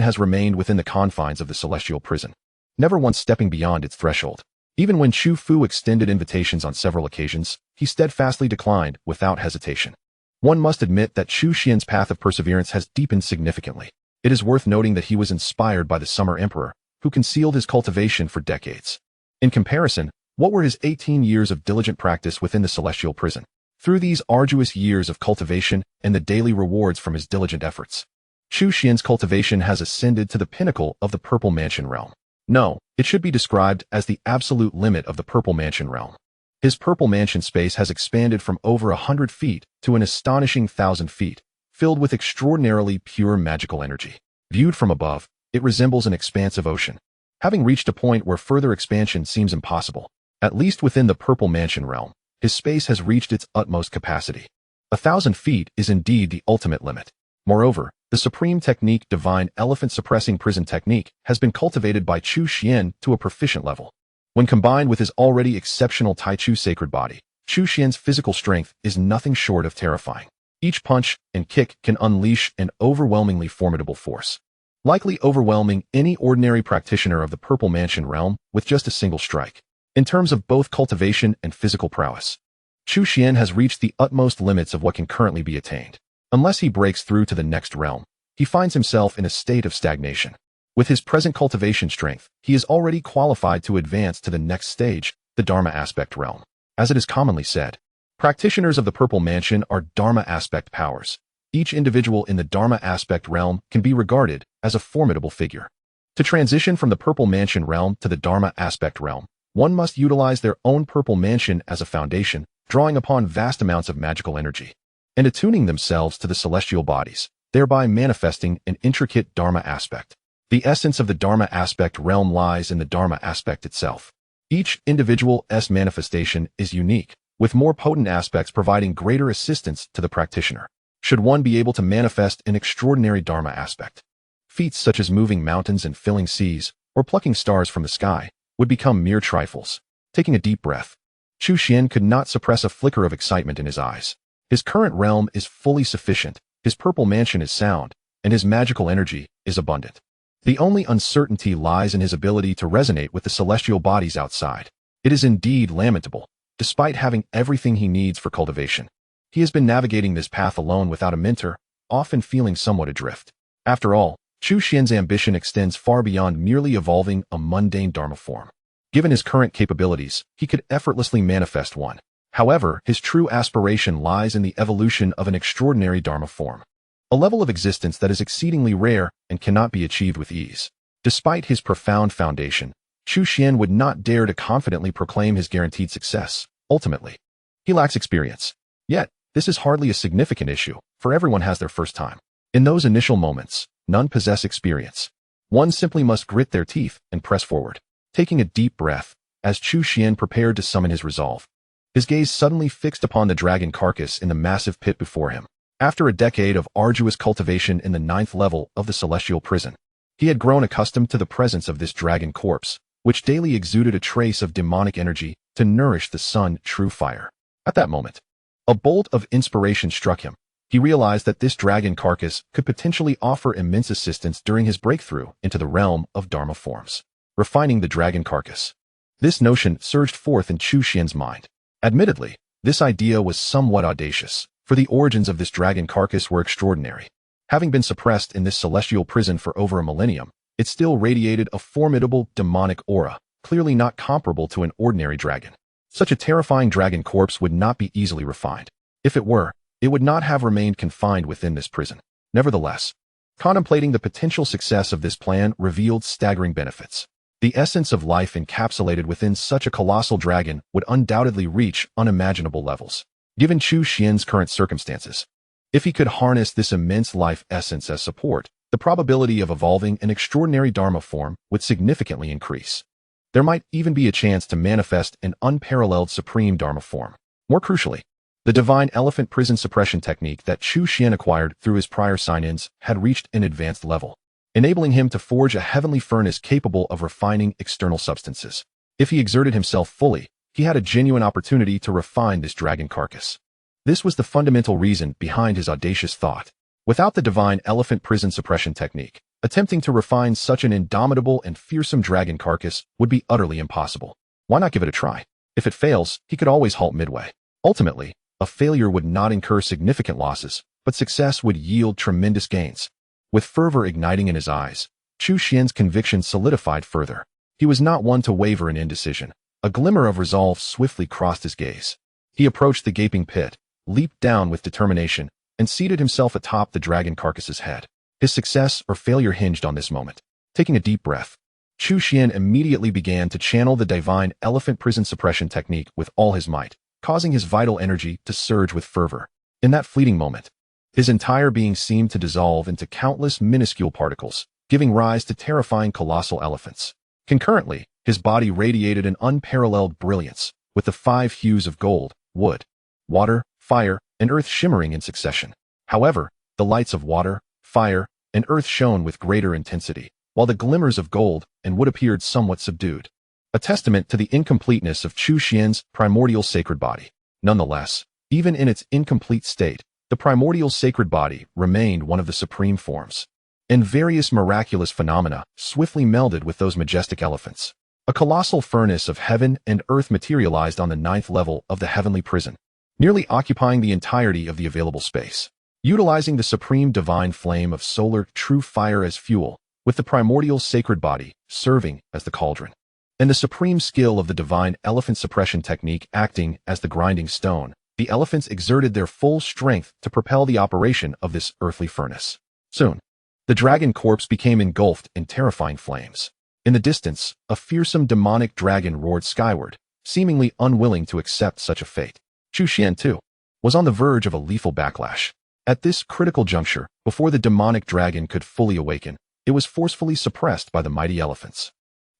has remained within the confines of the celestial prison, never once stepping beyond its threshold. Even when Chu Fu extended invitations on several occasions, he steadfastly declined without hesitation. One must admit that Chu Xuan's path of perseverance has deepened significantly. It is worth noting that he was inspired by the Summer Emperor, who concealed his cultivation for decades. In comparison, what were his 18 years of diligent practice within the celestial prison? Through these arduous years of cultivation and the daily rewards from his diligent efforts, Chu Xuan's cultivation has ascended to the pinnacle of the Purple Mansion realm. No, it should be described as the absolute limit of the Purple Mansion realm. His Purple Mansion space has expanded from over 100 feet to an astonishing 1,000 feet, filled with extraordinarily pure magical energy. Viewed from above, it resembles an expansive ocean, having reached a point where further expansion seems impossible. At least within the Purple Mansion realm, his space has reached its utmost capacity. 1,000 feet is indeed the ultimate limit. Moreover, the supreme technique Divine Elephant Suppressing Prison Technique has been cultivated by Chu Xuan to a proficient level. When combined with his already exceptional Tai Chu sacred body, Chu Xuan's physical strength is nothing short of terrifying. Each punch and kick can unleash an overwhelmingly formidable force, likely overwhelming any ordinary practitioner of the Purple Mansion realm with just a single strike. In terms of both cultivation and physical prowess, Chu Xuan has reached the utmost limits of what can currently be attained. Unless he breaks through to the next realm, he finds himself in a state of stagnation. With his present cultivation strength, he is already qualified to advance to the next stage, the Dharma aspect realm. As it is commonly said, practitioners of the Purple Mansion are Dharma aspect powers. Each individual in the Dharma aspect realm can be regarded as a formidable figure. To transition from the Purple Mansion realm to the Dharma aspect realm, one must utilize their own Purple Mansion as a foundation, drawing upon vast amounts of magical energy, and attuning themselves to the celestial bodies, thereby manifesting an intricate Dharma aspect. The essence of the Dharma aspect realm lies in the Dharma aspect itself. Each individual's manifestation is unique, with more potent aspects providing greater assistance to the practitioner. Should one be able to manifest an extraordinary Dharma aspect, feats such as moving mountains and filling seas, or plucking stars from the sky, would become mere trifles. Taking a deep breath, Chu Xuan could not suppress a flicker of excitement in his eyes. His current realm is fully sufficient, his Purple Mansion is sound, and his magical energy is abundant. The only uncertainty lies in his ability to resonate with the celestial bodies outside. It is indeed lamentable, despite having everything he needs for cultivation. He has been navigating this path alone without a mentor, often feeling somewhat adrift. After all, Chu Xuan's ambition extends far beyond merely evolving a mundane Dharma form. Given his current capabilities, he could effortlessly manifest one. However, his true aspiration lies in the evolution of an extraordinary Dharma form, a level of existence that is exceedingly rare and cannot be achieved with ease. Despite his profound foundation, Chu Xuan would not dare to confidently proclaim his guaranteed success. Ultimately, he lacks experience. Yet, this is hardly a significant issue, for everyone has their first time. In those initial moments, none possess experience. One simply must grit their teeth and press forward. Taking a deep breath, as Chu Xuan prepared to summon his resolve, his gaze suddenly fixed upon the dragon carcass in the massive pit before him. After a decade of arduous cultivation in the 9th level of the celestial prison, he had grown accustomed to the presence of this dragon corpse, which daily exuded a trace of demonic energy to nourish the sun true fire. At that moment, a bolt of inspiration struck him. He realized that this dragon carcass could potentially offer immense assistance during his breakthrough into the realm of Dharma forms. Refining the dragon carcass. This notion surged forth in Chu Xuan's mind. Admittedly, this idea was somewhat audacious, for the origins of this dragon carcass were extraordinary. Having been suppressed in this celestial prison for over a millennium, it still radiated a formidable demonic aura, clearly not comparable to an ordinary dragon. Such a terrifying dragon corpse would not be easily refined. If it were, it would not have remained confined within this prison. Nevertheless, contemplating the potential success of this plan revealed staggering benefits. The essence of life encapsulated within such a colossal dragon would undoubtedly reach unimaginable levels, given Chu Xuan's current circumstances. If he could harness this immense life essence as support, the probability of evolving an extraordinary Dharma form would significantly increase. There might even be a chance to manifest an unparalleled supreme Dharma form. More crucially, the Divine Elephant Prison Suppression technique that Chu Xuan acquired through his prior sign-ins had reached an advanced level, enabling him to forge a heavenly furnace capable of refining external substances. If he exerted himself fully, he had a genuine opportunity to refine this dragon carcass. This was the fundamental reason behind his audacious thought. Without the divine elephant prison suppression technique, attempting to refine such an indomitable and fearsome dragon carcass would be utterly impossible. Why not give it a try? If it fails, he could always halt midway. Ultimately, a failure would not incur significant losses, but success would yield tremendous gains. With fervor igniting in his eyes, Chu Xuan's conviction solidified further. He was not one to waver in indecision. A glimmer of resolve swiftly crossed his gaze. He approached the gaping pit, leaped down with determination, and seated himself atop the dragon carcass's head. His success or failure hinged on this moment. Taking a deep breath, Chu Xuan immediately began to channel the divine elephant prison suppression technique with all his might, causing his vital energy to surge with fervor. In that fleeting moment, his entire being seemed to dissolve into countless minuscule particles, giving rise to terrifying colossal elephants. Concurrently, his body radiated an unparalleled brilliance, with the 5 hues of gold, wood, water, fire, and earth shimmering in succession. However, the lights of water, fire, and earth shone with greater intensity, while the glimmers of gold and wood appeared somewhat subdued, a testament to the incompleteness of Chu Xuan's primordial sacred body. Nonetheless, even in its incomplete state, the primordial sacred body remained one of the supreme forms. And various miraculous phenomena swiftly melded with those majestic elephants. A colossal furnace of heaven and earth materialized on the 9th level of the heavenly prison, nearly occupying the entirety of the available space. Utilizing the supreme divine flame of solar true fire as fuel, with the primordial sacred body serving as the cauldron, and the supreme skill of the divine elephant suppression technique acting as the grinding stone, the elephants exerted their full strength to propel the operation of this earthly furnace. Soon, the dragon corpse became engulfed in terrifying flames. In the distance, a fearsome demonic dragon roared skyward, seemingly unwilling to accept such a fate. Chu Xuan, too, was on the verge of a lethal backlash. At this critical juncture, before the demonic dragon could fully awaken, it was forcefully suppressed by the mighty elephants.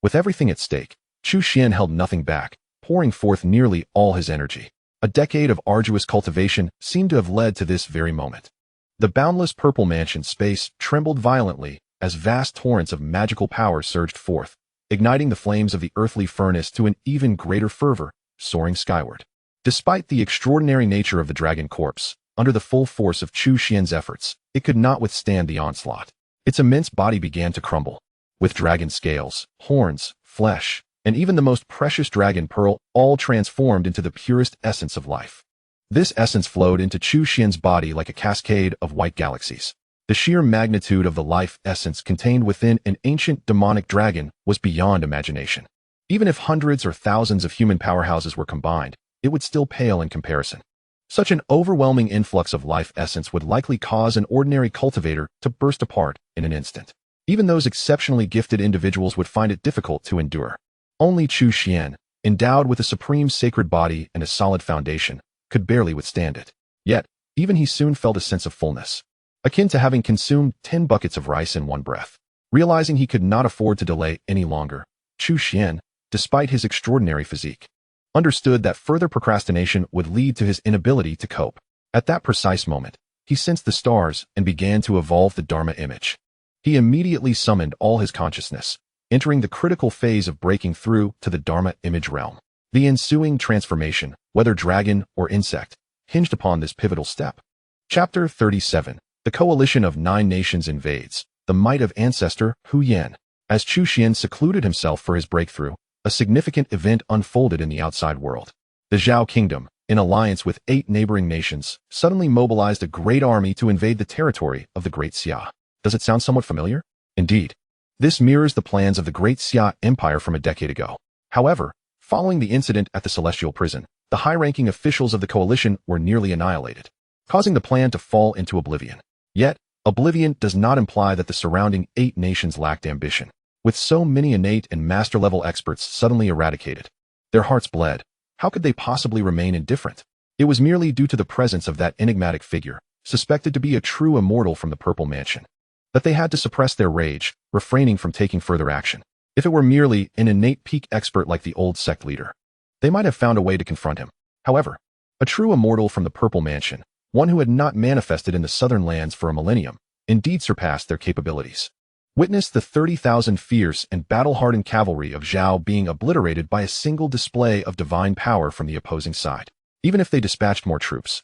With everything at stake, Chu Xuan held nothing back, pouring forth nearly all his energy. A decade of arduous cultivation seemed to have led to this very moment. The boundless purple mansion space trembled violently as vast torrents of magical power surged forth, igniting the flames of the earthly furnace to an even greater fervor, soaring skyward. Despite the extraordinary nature of the dragon corpse, under the full force of Chu Xuan's efforts, it could not withstand the onslaught. Its immense body began to crumble, with dragon scales, horns, flesh, and even the most precious dragon pearl all transformed into the purest essence of life. This essence flowed into Chu Xuan's body like a cascade of white galaxies. The sheer magnitude of the life essence contained within an ancient demonic dragon was beyond imagination. Even if hundreds or thousands of human powerhouses were combined, it would still pale in comparison. Such an overwhelming influx of life essence would likely cause an ordinary cultivator to burst apart in an instant. Even those exceptionally gifted individuals would find it difficult to endure. Only Chu Xuan, endowed with a supreme sacred body and a solid foundation, could barely withstand it. Yet, even he soon felt a sense of fullness, akin to having consumed 10 buckets of rice in one breath. Realizing he could not afford to delay any longer, Chu Xuan, despite his extraordinary physique, understood that further procrastination would lead to his inability to cope. At that precise moment, he sensed the stars and began to evolve the Dharma image. He immediately summoned all his consciousness, entering the critical phase of breaking through to the Dharma image realm. The ensuing transformation, whether dragon or insect, hinged upon this pivotal step. Chapter 37. The Coalition of 9 Nations invades, the might of ancestor Hu Yan. As Chu Xuan secluded himself for his breakthrough, a significant event unfolded in the outside world. The Zhao Kingdom, in alliance with 8 neighboring nations, suddenly mobilized a great army to invade the territory of the Great Xia. Does it sound somewhat familiar? Indeed. This mirrors the plans of the Great Xia Empire from a decade ago. However, following the incident at the Celestial Prison, the high-ranking officials of the coalition were nearly annihilated, causing the plan to fall into oblivion. Yet, oblivion does not imply that the surrounding 8 nations lacked ambition. With so many innate and master-level experts suddenly eradicated, their hearts bled. How could they possibly remain indifferent? It was merely due to the presence of that enigmatic figure, suspected to be a true immortal from the Purple Mansion, that they had to suppress their rage, refraining from taking further action. If it were merely an innate peak expert like the old sect leader, they might have found a way to confront him. However, a true immortal from the Purple Mansion, one who had not manifested in the southern lands for a millennium, indeed surpassed their capabilities. Witness the 30,000 fierce and battle-hardened cavalry of Zhao being obliterated by a single display of divine power from the opposing side. Even if they dispatched more troops,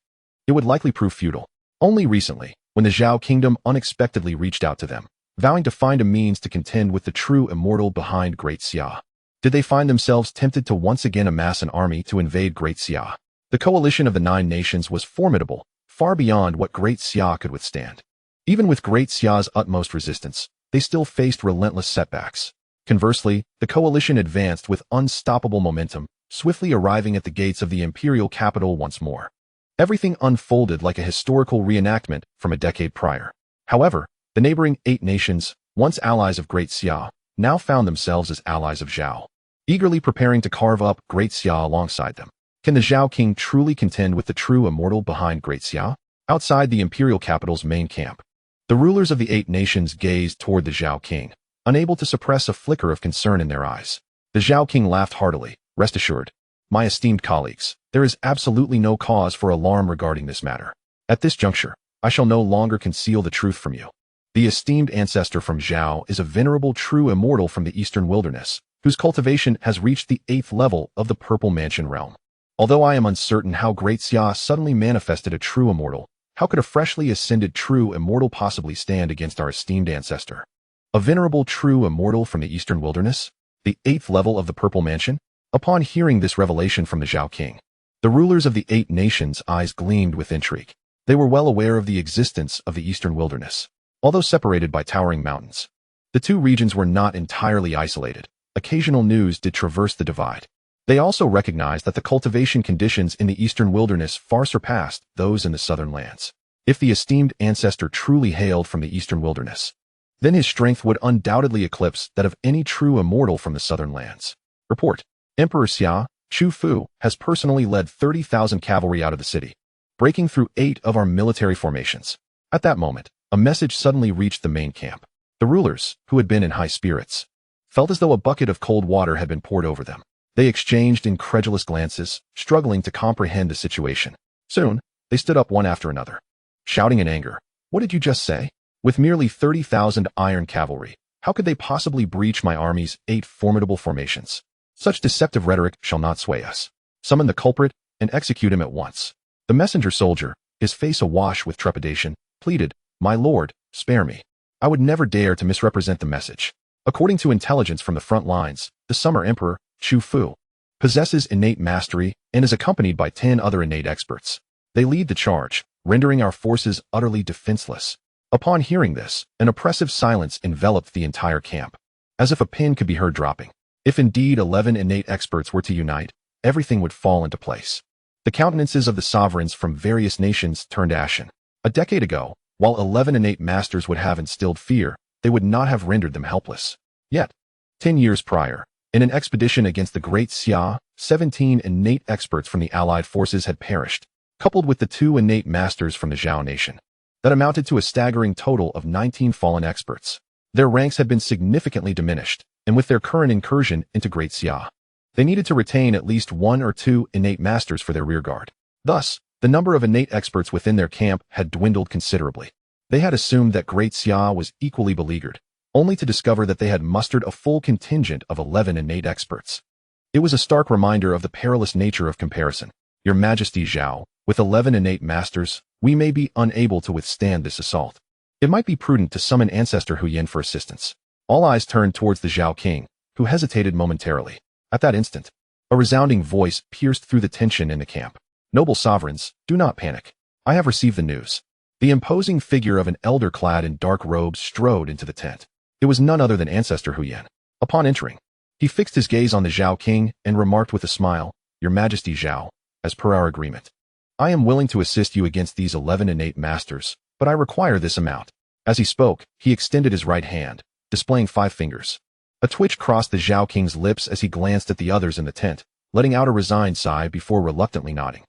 it would likely prove futile. Only recently, when the Zhao kingdom unexpectedly reached out to them, vowing to find a means to contend with the true immortal behind Great Xia, did they find themselves tempted to once again amass an army to invade Great Xia. The coalition of the 9 nations was formidable, far beyond what Great Xia could withstand. Even with Great Xia's utmost resistance, they still faced relentless setbacks. Conversely, the coalition advanced with unstoppable momentum, swiftly arriving at the gates of the imperial capital once more. Everything unfolded like a historical reenactment from a decade prior. However, the neighboring 8 nations, once allies of Great Xia, now found themselves as allies of Zhao, eagerly preparing to carve up Great Xia alongside them. Can the Zhao king truly contend with the true immortal behind Great Xia? Outside the imperial capital's main camp, the rulers of the 8 nations gazed toward the Zhao king, unable to suppress a flicker of concern in their eyes. The Zhao king laughed heartily. Rest assured, my esteemed colleagues, there is absolutely no cause for alarm regarding this matter. At this juncture, I shall no longer conceal the truth from you. The esteemed ancestor from Zhao is a venerable true immortal from the eastern wilderness, whose cultivation has reached the 8th level of the Purple Mansion realm. Although I am uncertain how Great Xia suddenly manifested a true immortal, how could a freshly ascended true immortal possibly stand against our esteemed ancestor? A venerable true immortal from the eastern wilderness? The 8th level of the Purple Mansion? Upon hearing this revelation from the Zhao king, the rulers of the 8 nations' eyes gleamed with intrigue. They were well aware of the existence of the eastern wilderness. Although separated by towering mountains, the 2 regions were not entirely isolated. Occasional news did traverse the divide. They also recognized that the cultivation conditions in the eastern wilderness far surpassed those in the southern lands. If the esteemed ancestor truly hailed from the eastern wilderness, then his strength would undoubtedly eclipse that of any true immortal from the southern lands. Report: Emperor Xia, Chu Fu, has personally led 30,000 cavalry out of the city, breaking through 8 of our military formations. At that moment, a message suddenly reached the main camp. The rulers, who had been in high spirits, felt as though a bucket of cold water had been poured over them. They exchanged incredulous glances, struggling to comprehend the situation. Soon, they stood up one after another, shouting in anger. What did you just say? With merely 30,000 iron cavalry, how could they possibly breach my army's 8 formidable formations? Such deceptive rhetoric shall not sway us. Summon the culprit and execute him at once. The messenger soldier, his face awash with trepidation, pleaded, My lord, spare me. I would never dare to misrepresent the message. According to intelligence from the front lines, the Summer Emperor, Chu Fu, possesses innate mastery and is accompanied by 10 other innate experts. They lead the charge, rendering our forces utterly defenseless. Upon hearing this, an oppressive silence enveloped the entire camp, as if a pin could be heard dropping. If indeed 11 innate experts were to unite, everything would fall into place. The countenances of the sovereigns from various nations turned ashen. A decade ago, while 11 innate masters would have instilled fear, they would not have rendered them helpless. Yet, 10 years prior, in an expedition against the Great Xia, 17 innate experts from the allied forces had perished, coupled with the 2 innate masters from the Zhao nation. That amounted to a staggering total of 19 fallen experts. Their ranks had been significantly diminished, and with their current incursion into Great Xia, they needed to retain at least 1 or 2 innate masters for their rearguard. Thus, the number of innate experts within their camp had dwindled considerably. They had assumed that Great Xia was equally beleaguered, only to discover that they had mustered a full contingent of 11 innate experts. It was a stark reminder of the perilous nature of comparison. Your Majesty Zhao, with 11 innate masters, we may be unable to withstand this assault. It might be prudent to summon Ancestor Huyen for assistance. All eyes turned towards the Zhao king, who hesitated momentarily. At that instant, a resounding voice pierced through the tension in the camp. Noble sovereigns, do not panic. I have received the news. The imposing figure of an elder clad in dark robes strode into the tent. It was none other than Ancestor Huyen. Upon entering, he fixed his gaze on the Zhao king and remarked with a smile, Your Majesty Zhao, as per our agreement, I am willing to assist you against these 11 innate masters, but I require this amount. As he spoke, he extended his right hand, displaying 5 fingers. A twitch crossed the Zhao king's lips as he glanced at the others in the tent, letting out a resigned sigh before reluctantly nodding.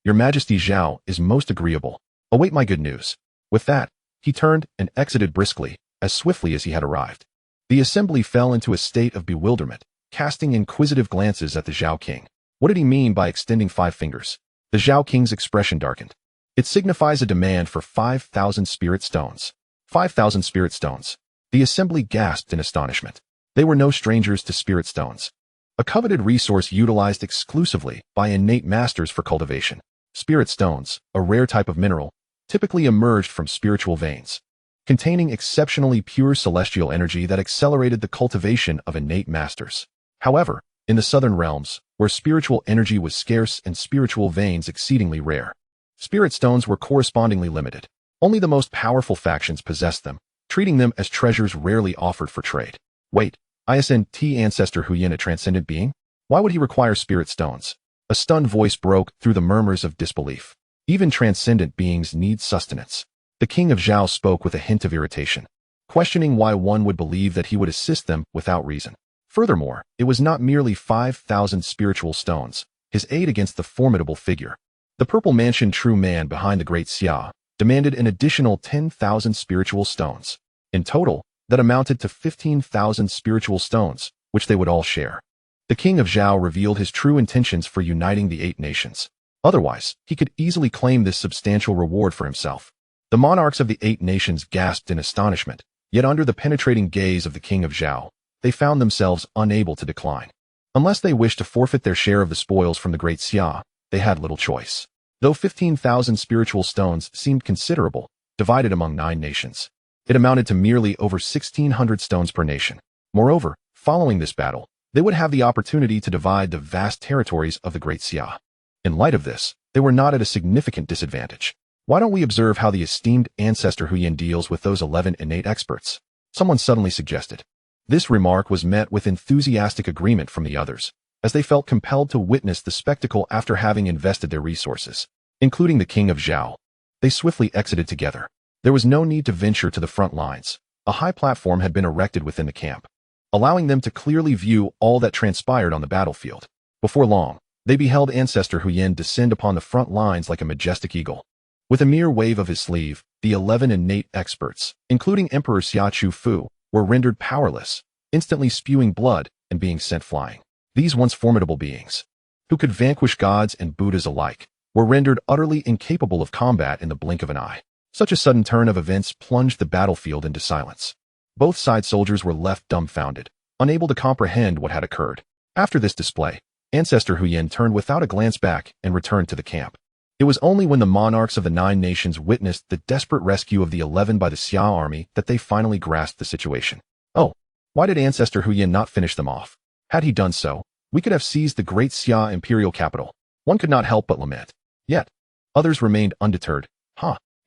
Your Majesty Zhao is most agreeable. Await my good news. With that, he turned and exited briskly, as swiftly as he had arrived. The assembly fell into a state of bewilderment, casting inquisitive glances at the Zhao king. What did he mean by extending 5 fingers? The Zhao king's expression darkened. It signifies a demand for 5,000 spirit stones. 5,000 spirit stones. The assembly gasped in astonishment. They were no strangers to spirit stones, a coveted resource utilized exclusively by innate masters for cultivation. Spirit stones, a rare type of mineral, typically emerged from spiritual veins, containing exceptionally pure celestial energy that accelerated the cultivation of innate masters. However, in the southern realms, where spiritual energy was scarce and spiritual veins exceedingly rare, spirit stones were correspondingly limited. Only the most powerful factions possessed them, treating them as treasures rarely offered for trade. Wait, isn't Ancestor Huyin a transcendent being? Why would he require spirit stones? A stunned voice broke through the murmurs of disbelief. Even transcendent beings need sustenance. The king of Zhao spoke with a hint of irritation, questioning why one would believe that he would assist them without reason. Furthermore, it was not merely 5,000 spiritual stones, his aid against the formidable figure. The purple-mansioned true man behind the Great Xia demanded an additional 10,000 spiritual stones. In total, that amounted to 15,000 spiritual stones, which they would all share. The king of Zhao revealed his true intentions for uniting the 8 nations. Otherwise, he could easily claim this substantial reward for himself. The monarchs of the 8 nations gasped in astonishment, yet under the penetrating gaze of the king of Zhao, they found themselves unable to decline. Unless they wished to forfeit their share of the spoils from the Great Xia, they had little choice. Though 15,000 spiritual stones seemed considerable, divided among 9 nations, it amounted to merely over 1,600 stones per nation. Moreover, following this battle, they would have the opportunity to divide the vast territories of the Great Xia. In light of this, they were not at a significant disadvantage. Why don't we observe how the esteemed Ancestor Huyin deals with those 11 innate experts? Someone suddenly suggested. This remark was met with enthusiastic agreement from the others, as they felt compelled to witness the spectacle after having invested their resources, including the king of Zhao. They swiftly exited together. There was no need to venture to the front lines. A high platform had been erected within the camp, allowing them to clearly view all that transpired on the battlefield. Before long, they beheld Ancestor Huyin descend upon the front lines like a majestic eagle. With a mere wave of his sleeve, the 11 innate experts, including Emperor Xia Chu Fu, were rendered powerless, instantly spewing blood and being sent flying. These once formidable beings, who could vanquish gods and Buddhas alike, were rendered utterly incapable of combat in the blink of an eye. Such a sudden turn of events plunged the battlefield into silence. Both side soldiers were left dumbfounded, unable to comprehend what had occurred. After this display, Ancestor Huyin turned without a glance back and returned to the camp. It was only when the monarchs of the 9 nations witnessed the desperate rescue of the 11 by the Xia army that they finally grasped the situation. Oh, why did Ancestor Huyin not finish them off? Had he done so, we could have seized the Great Xia imperial capital. One could not help but lament. Yet, others remained undeterred.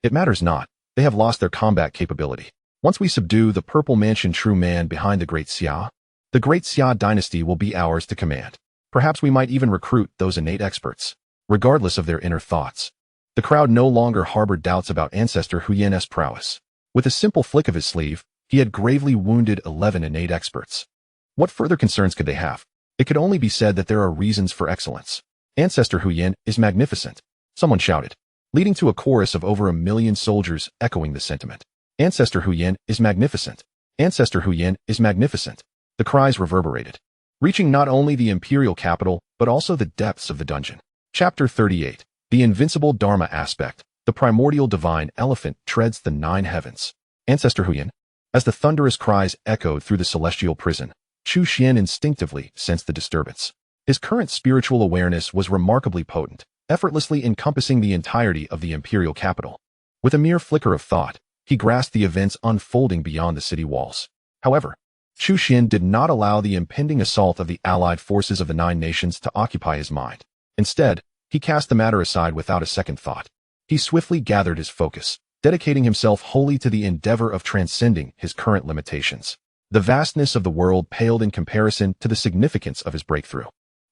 It matters not. They have lost their combat capability. Once we subdue the purple-mansioned true man behind the Great Xia, the Great Xia Dynasty will be ours to command. Perhaps we might even recruit those innate experts, regardless of their inner thoughts. The crowd no longer harbored doubts about Ancestor Huyin's prowess. With a simple flick of his sleeve, he had gravely wounded 11 innate experts. What further concerns could they have? It could only be said that there are reasons for excellence. Ancestor Huyin is magnificent, someone shouted, leading to a chorus of over 1 million soldiers echoing the sentiment. Ancestor Huyin is magnificent. Ancestor Huyin is magnificent. The cries reverberated, reaching not only the imperial capital, but also the depths of the dungeon. Chapter 38. The invincible Dharma aspect. The primordial divine elephant treads the 9 heavens. Ancestor Huyin. As the thunderous cries echoed through the celestial prison, Chu Xuan instinctively sensed the disturbance. His current spiritual awareness was remarkably potent, effortlessly encompassing the entirety of the imperial capital. With a mere flicker of thought, he grasped the events unfolding beyond the city walls. However, Chu Xuan did not allow the impending assault of the allied forces of the 9 nations to occupy his mind. Instead, he cast the matter aside without a second thought. He swiftly gathered his focus, dedicating himself wholly to the endeavor of transcending his current limitations. The vastness of the world paled in comparison to the significance of his breakthrough.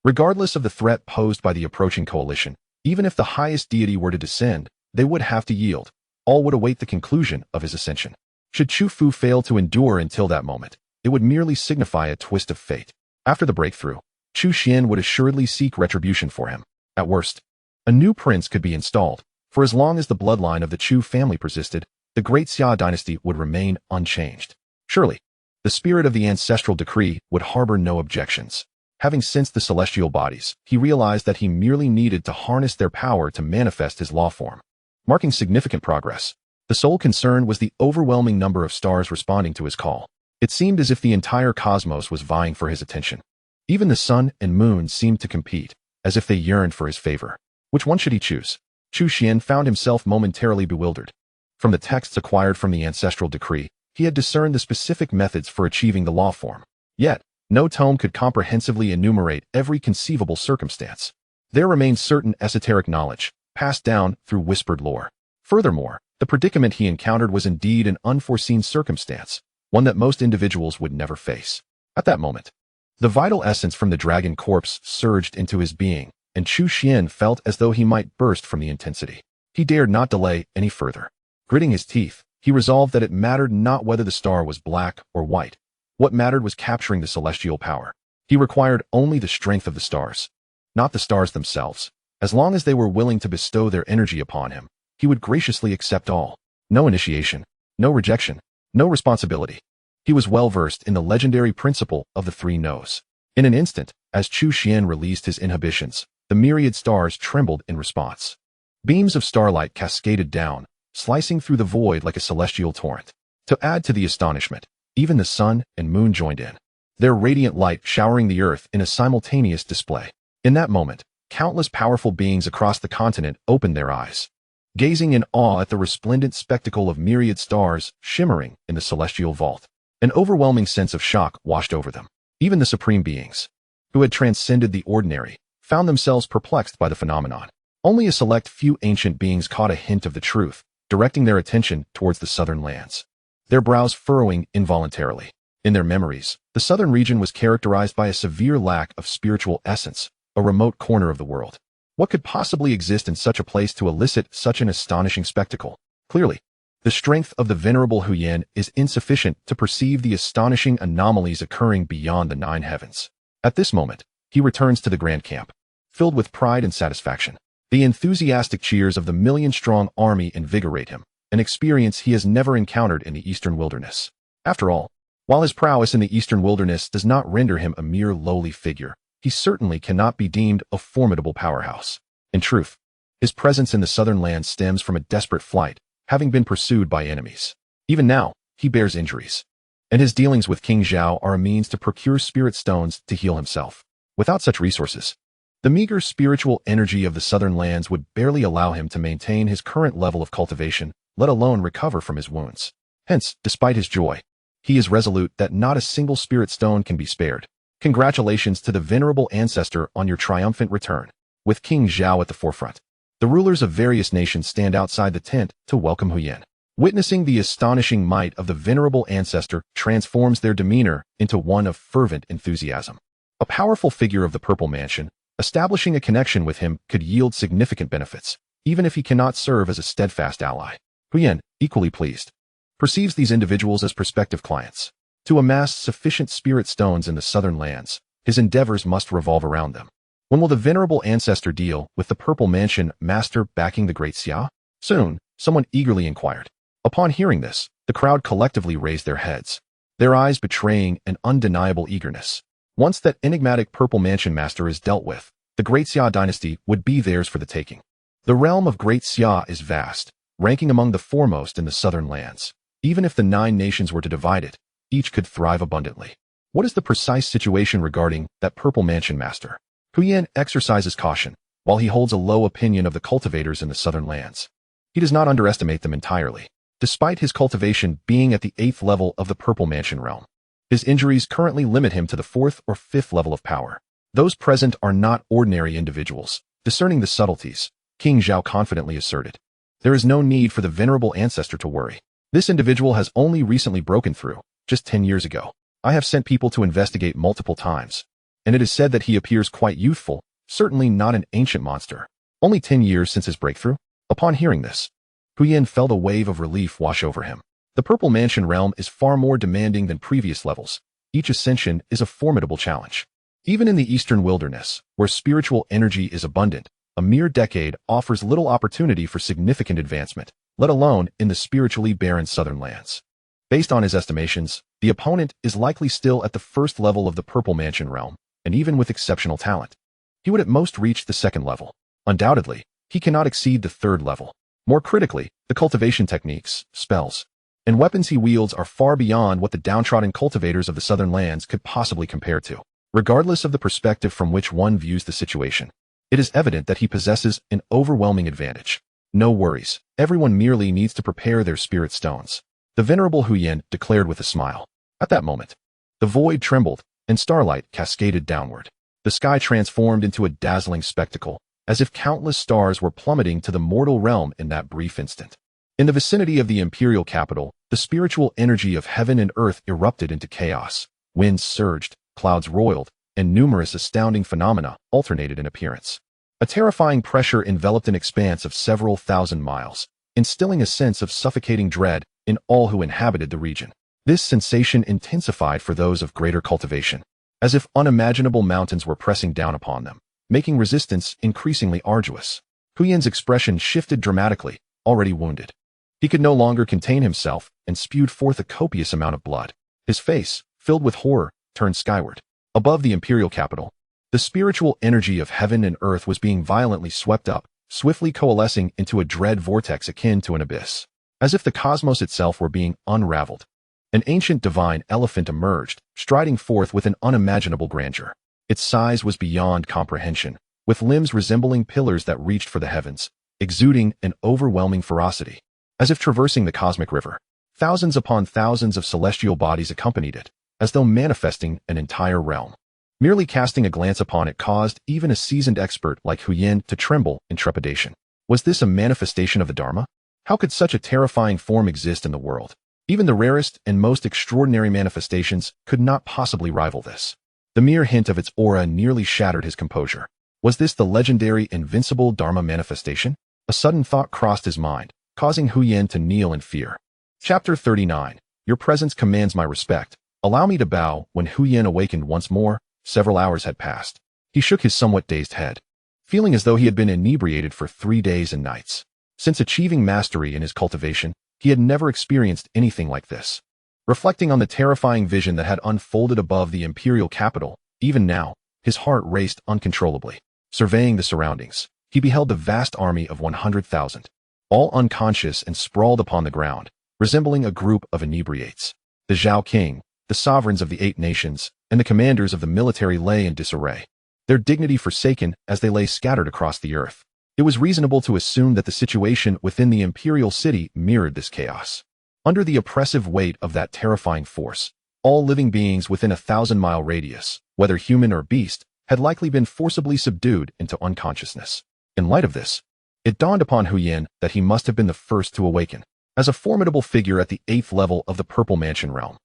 Regardless of the threat posed by the approaching coalition, even if the highest deity were to descend, they would have to yield. All would await the conclusion of his ascension. Should Chu Fu fail to endure until that moment, it would merely signify a twist of fate. After the breakthrough, Chu Xuan would assuredly seek retribution for him. At worst, a new prince could be installed. For as long as the bloodline of the Chu family persisted, the Great Xia Dynasty would remain unchanged. Surely, the spirit of the ancestral decree would harbor no objections. Having sensed the celestial bodies, he realized that he merely needed to harness their power to manifest his law form. Marking significant progress, the sole concern was the overwhelming number of stars responding to his call. It seemed as if the entire cosmos was vying for his attention. Even the sun and moon seemed to compete, as if they yearned for his favor. Which one should he choose? Chu Xuan found himself momentarily bewildered. From the texts acquired from the ancestral decree, he had discerned the specific methods for achieving the law form. Yet, no tome could comprehensively enumerate every conceivable circumstance. There remained certain esoteric knowledge, passed down through whispered lore. Furthermore, the predicament he encountered was indeed an unforeseen circumstance, one that most individuals would never face. At that moment, the vital essence from the dragon corpse surged into his being, and Chu Xuan felt as though he might burst from the intensity. He dared not delay any further. Gritting his teeth, he resolved that it mattered not whether the star was black or white. What mattered was capturing the celestial power. He required only the strength of the stars, not the stars themselves. As long as they were willing to bestow their energy upon him, he would graciously accept all. No initiation, no rejection, no responsibility. He was well versed in the legendary principle of the three no's. In an instant, as Chu Xuan released his inhibitions, the myriad stars trembled in response. Beams of starlight cascaded down, slicing through the void like a celestial torrent. To add to the astonishment, even the sun and moon joined in, their radiant light showering the earth in a simultaneous display. In that moment, countless powerful beings across the continent opened their eyes, gazing in awe at the resplendent spectacle of myriad stars shimmering in the celestial vault. An overwhelming sense of shock washed over them. Even the supreme beings, who had transcended the ordinary, found themselves perplexed by the phenomenon. Only a select few ancient beings caught a hint of the truth, directing their attention towards the southern lands, their brows furrowing involuntarily. In their memories, the southern region was characterized by a severe lack of spiritual essence, a remote corner of the world. What could possibly exist in such a place to elicit such an astonishing spectacle? Clearly, the strength of the venerable Huyan is insufficient to perceive the astonishing anomalies occurring beyond the nine heavens. At this moment, he returns to the grand camp, filled with pride and satisfaction. The enthusiastic cheers of the million-strong army invigorate him, an experience he has never encountered in the eastern wilderness. After all, while his prowess in the eastern wilderness does not render him a mere lowly figure, he certainly cannot be deemed a formidable powerhouse. In truth, his presence in the southern lands stems from a desperate flight, having been pursued by enemies. Even now, he bears injuries, and his dealings with King Zhao are a means to procure spirit stones to heal himself. Without such resources, the meager spiritual energy of the southern lands would barely allow him to maintain his current level of cultivation, let alone recover from his wounds. Hence, despite his joy, he is resolute that not a single spirit stone can be spared. Congratulations to the venerable ancestor on your triumphant return. With King Zhao at the forefront, the rulers of various nations stand outside the tent to welcome Huyan. Witnessing the astonishing might of the venerable ancestor transforms their demeanor into one of fervent enthusiasm. A powerful figure of the Purple Mansion, establishing a connection with him could yield significant benefits, even if he cannot serve as a steadfast ally. Huyan, equally pleased, perceives these individuals as prospective clients. To amass sufficient spirit stones in the southern lands, his endeavors must revolve around them. When will the venerable ancestor deal with the Purple Mansion master backing the Great Xia? Soon, someone eagerly inquired. Upon hearing this, the crowd collectively raised their heads, their eyes betraying an undeniable eagerness. Once that enigmatic Purple Mansion master is dealt with, the Great Xia Dynasty would be theirs for the taking. The realm of Great Xia is vast, ranking among the foremost in the southern lands. Even if the 9 nations were to divide it, each could thrive abundantly. What is the precise situation regarding that Purple Mansion master? Huyan exercises caution, while he holds a low opinion of the cultivators in the southern lands. He does not underestimate them entirely. Despite his cultivation being at the 8th level of the Purple Mansion realm, his injuries currently limit him to the 4th or 5th level of power. Those present are not ordinary individuals. Discerning the subtleties, King Zhao confidently asserted, there is no need for the venerable ancestor to worry. This individual has only recently broken through, just 10 years ago. I have sent people to investigate multiple times, and it is said that he appears quite youthful, certainly not an ancient monster. Only 10 years since his breakthrough? Upon hearing this, Huyan felt a wave of relief wash over him. The Purple Mansion realm is far more demanding than previous levels. Each ascension is a formidable challenge. Even in the eastern wilderness, where spiritual energy is abundant, a mere decade offers little opportunity for significant advancement, let alone in the spiritually barren southern lands. Based on his estimations, the opponent is likely still at the 1st level of the Purple Mansion realm, and even with exceptional talent, he would at most reach the 2nd level. Undoubtedly, he cannot exceed the 3rd level. More critically, the cultivation techniques, spells, and weapons he wields are far beyond what the downtrodden cultivators of the southern lands could possibly compare to. Regardless of the perspective from which one views the situation, It is evident that he possesses an overwhelming advantage. No worries, everyone merely needs to prepare their spirit stones, the venerable Huyan declared with a smile. At that moment, the void trembled, and starlight cascaded downward. The sky transformed into a dazzling spectacle, as if countless stars were plummeting to the mortal realm in that brief instant. In the vicinity of the imperial capital, the spiritual energy of heaven and earth erupted into chaos. Winds surged, clouds roiled, and numerous astounding phenomena alternated in appearance. A terrifying pressure enveloped an expanse of several thousand miles, instilling a sense of suffocating dread in all who inhabited the region. This sensation intensified for those of greater cultivation, as if unimaginable mountains were pressing down upon them, making resistance increasingly arduous. Huyan's expression shifted dramatically, already wounded. He could no longer contain himself and spewed forth a copious amount of blood. His face, filled with horror, turned skyward. Above the imperial capital, the spiritual energy of heaven and earth was being violently swept up, swiftly coalescing into a dread vortex akin to an abyss. As if the cosmos itself were being unraveled, an ancient divine elephant emerged, striding forth with an unimaginable grandeur. Its size was beyond comprehension, with limbs resembling pillars that reached for the heavens, exuding an overwhelming ferocity. As if traversing the cosmic river, thousands upon thousands of celestial bodies accompanied it, as though manifesting an entire realm. Merely casting a glance upon it caused even a seasoned expert like Huyan to tremble in trepidation. Was this a manifestation of the Dharma? How could such a terrifying form exist in the world? Even the rarest and most extraordinary manifestations could not possibly rival this. The mere hint of its aura nearly shattered his composure. Was this the legendary invincible Dharma manifestation? A sudden thought crossed his mind, causing Huyan to kneel in fear. Chapter 39. Your presence commands my respect. Allow me to bow. When Huyan awakened once more, several hours had passed. He shook his somewhat dazed head, feeling as though he had been inebriated for 3 days and nights. Since achieving mastery in his cultivation, he had never experienced anything like this. Reflecting on the terrifying vision that had unfolded above the imperial capital, even now, his heart raced uncontrollably. Surveying the surroundings, he beheld the vast army of 100,000, all unconscious and sprawled upon the ground, resembling a group of inebriates. The Zhao King, the sovereigns of the 8 nations, and the commanders of the military lay in disarray, their dignity forsaken as they lay scattered across the earth. It was reasonable to assume that the situation within the imperial city mirrored this chaos. Under the oppressive weight of that terrifying force, all living beings within a 1,000-mile radius, whether human or beast, had likely been forcibly subdued into unconsciousness. In light of this, it dawned upon Huyan that he must have been the first to awaken, as a formidable figure at the 8th level of the Purple Mansion realm.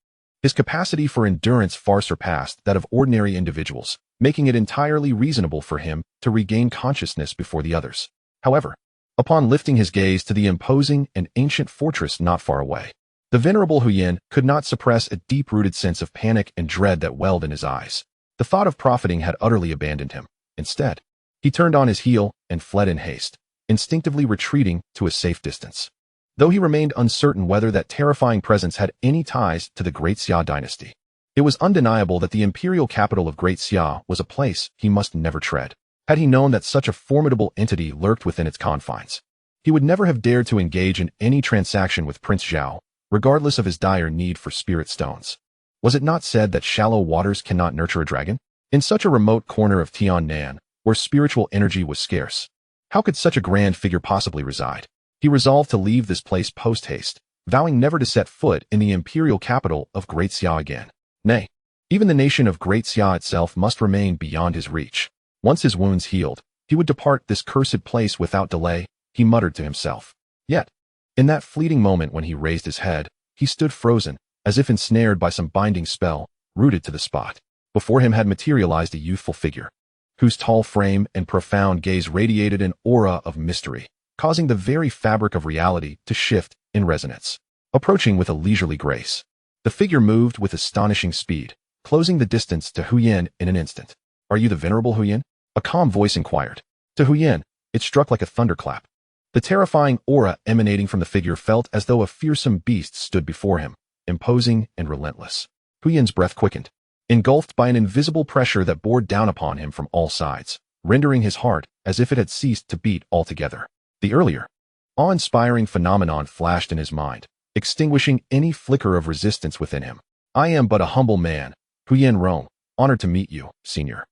His capacity for endurance far surpassed that of ordinary individuals, making it entirely reasonable for him to regain consciousness before the others. However, upon lifting his gaze to the imposing and ancient fortress not far away, the venerable Huyan could not suppress a deep-rooted sense of panic and dread that welled in his eyes. The thought of profiting had utterly abandoned him. Instead, he turned on his heel and fled in haste, instinctively retreating to a safe distance. Though he remained uncertain whether that terrifying presence had any ties to the Great Xia Dynasty, it was undeniable that the imperial capital of Great Xia was a place he must never tread. Had he known that such a formidable entity lurked within its confines, he would never have dared to engage in any transaction with Prince Zhao, regardless of his dire need for spirit stones. Was it not said that shallow waters cannot nurture a dragon? In such a remote corner of Tiannan, where spiritual energy was scarce, how could such a grand figure possibly reside? He resolved to leave this place post-haste, vowing never to set foot in the imperial capital of Great Xia again. Nay, even the nation of Great Xia itself must remain beyond his reach. Once his wounds healed, he would depart this cursed place without delay, he muttered to himself. Yet, in that fleeting moment when he raised his head, he stood frozen, as if ensnared by some binding spell, rooted to the spot. Before him had materialized a youthful figure, whose tall frame and profound gaze radiated an aura of mystery, causing the very fabric of reality to shift in resonance. Approaching with a leisurely grace, the figure moved with astonishing speed, closing the distance to Huyan in an instant. "Are you the venerable Huyan?" a calm voice inquired. To Huyan, it struck like a thunderclap. The terrifying aura emanating from the figure felt as though a fearsome beast stood before him, imposing and relentless. Huyan's breath quickened, engulfed by an invisible pressure that bore down upon him from all sides, rendering his heart as if it had ceased to beat altogether. The earlier, awe-inspiring phenomenon flashed in his mind, extinguishing any flicker of resistance within him. "I am but a humble man, Huyan Rome, honored to meet you, senior."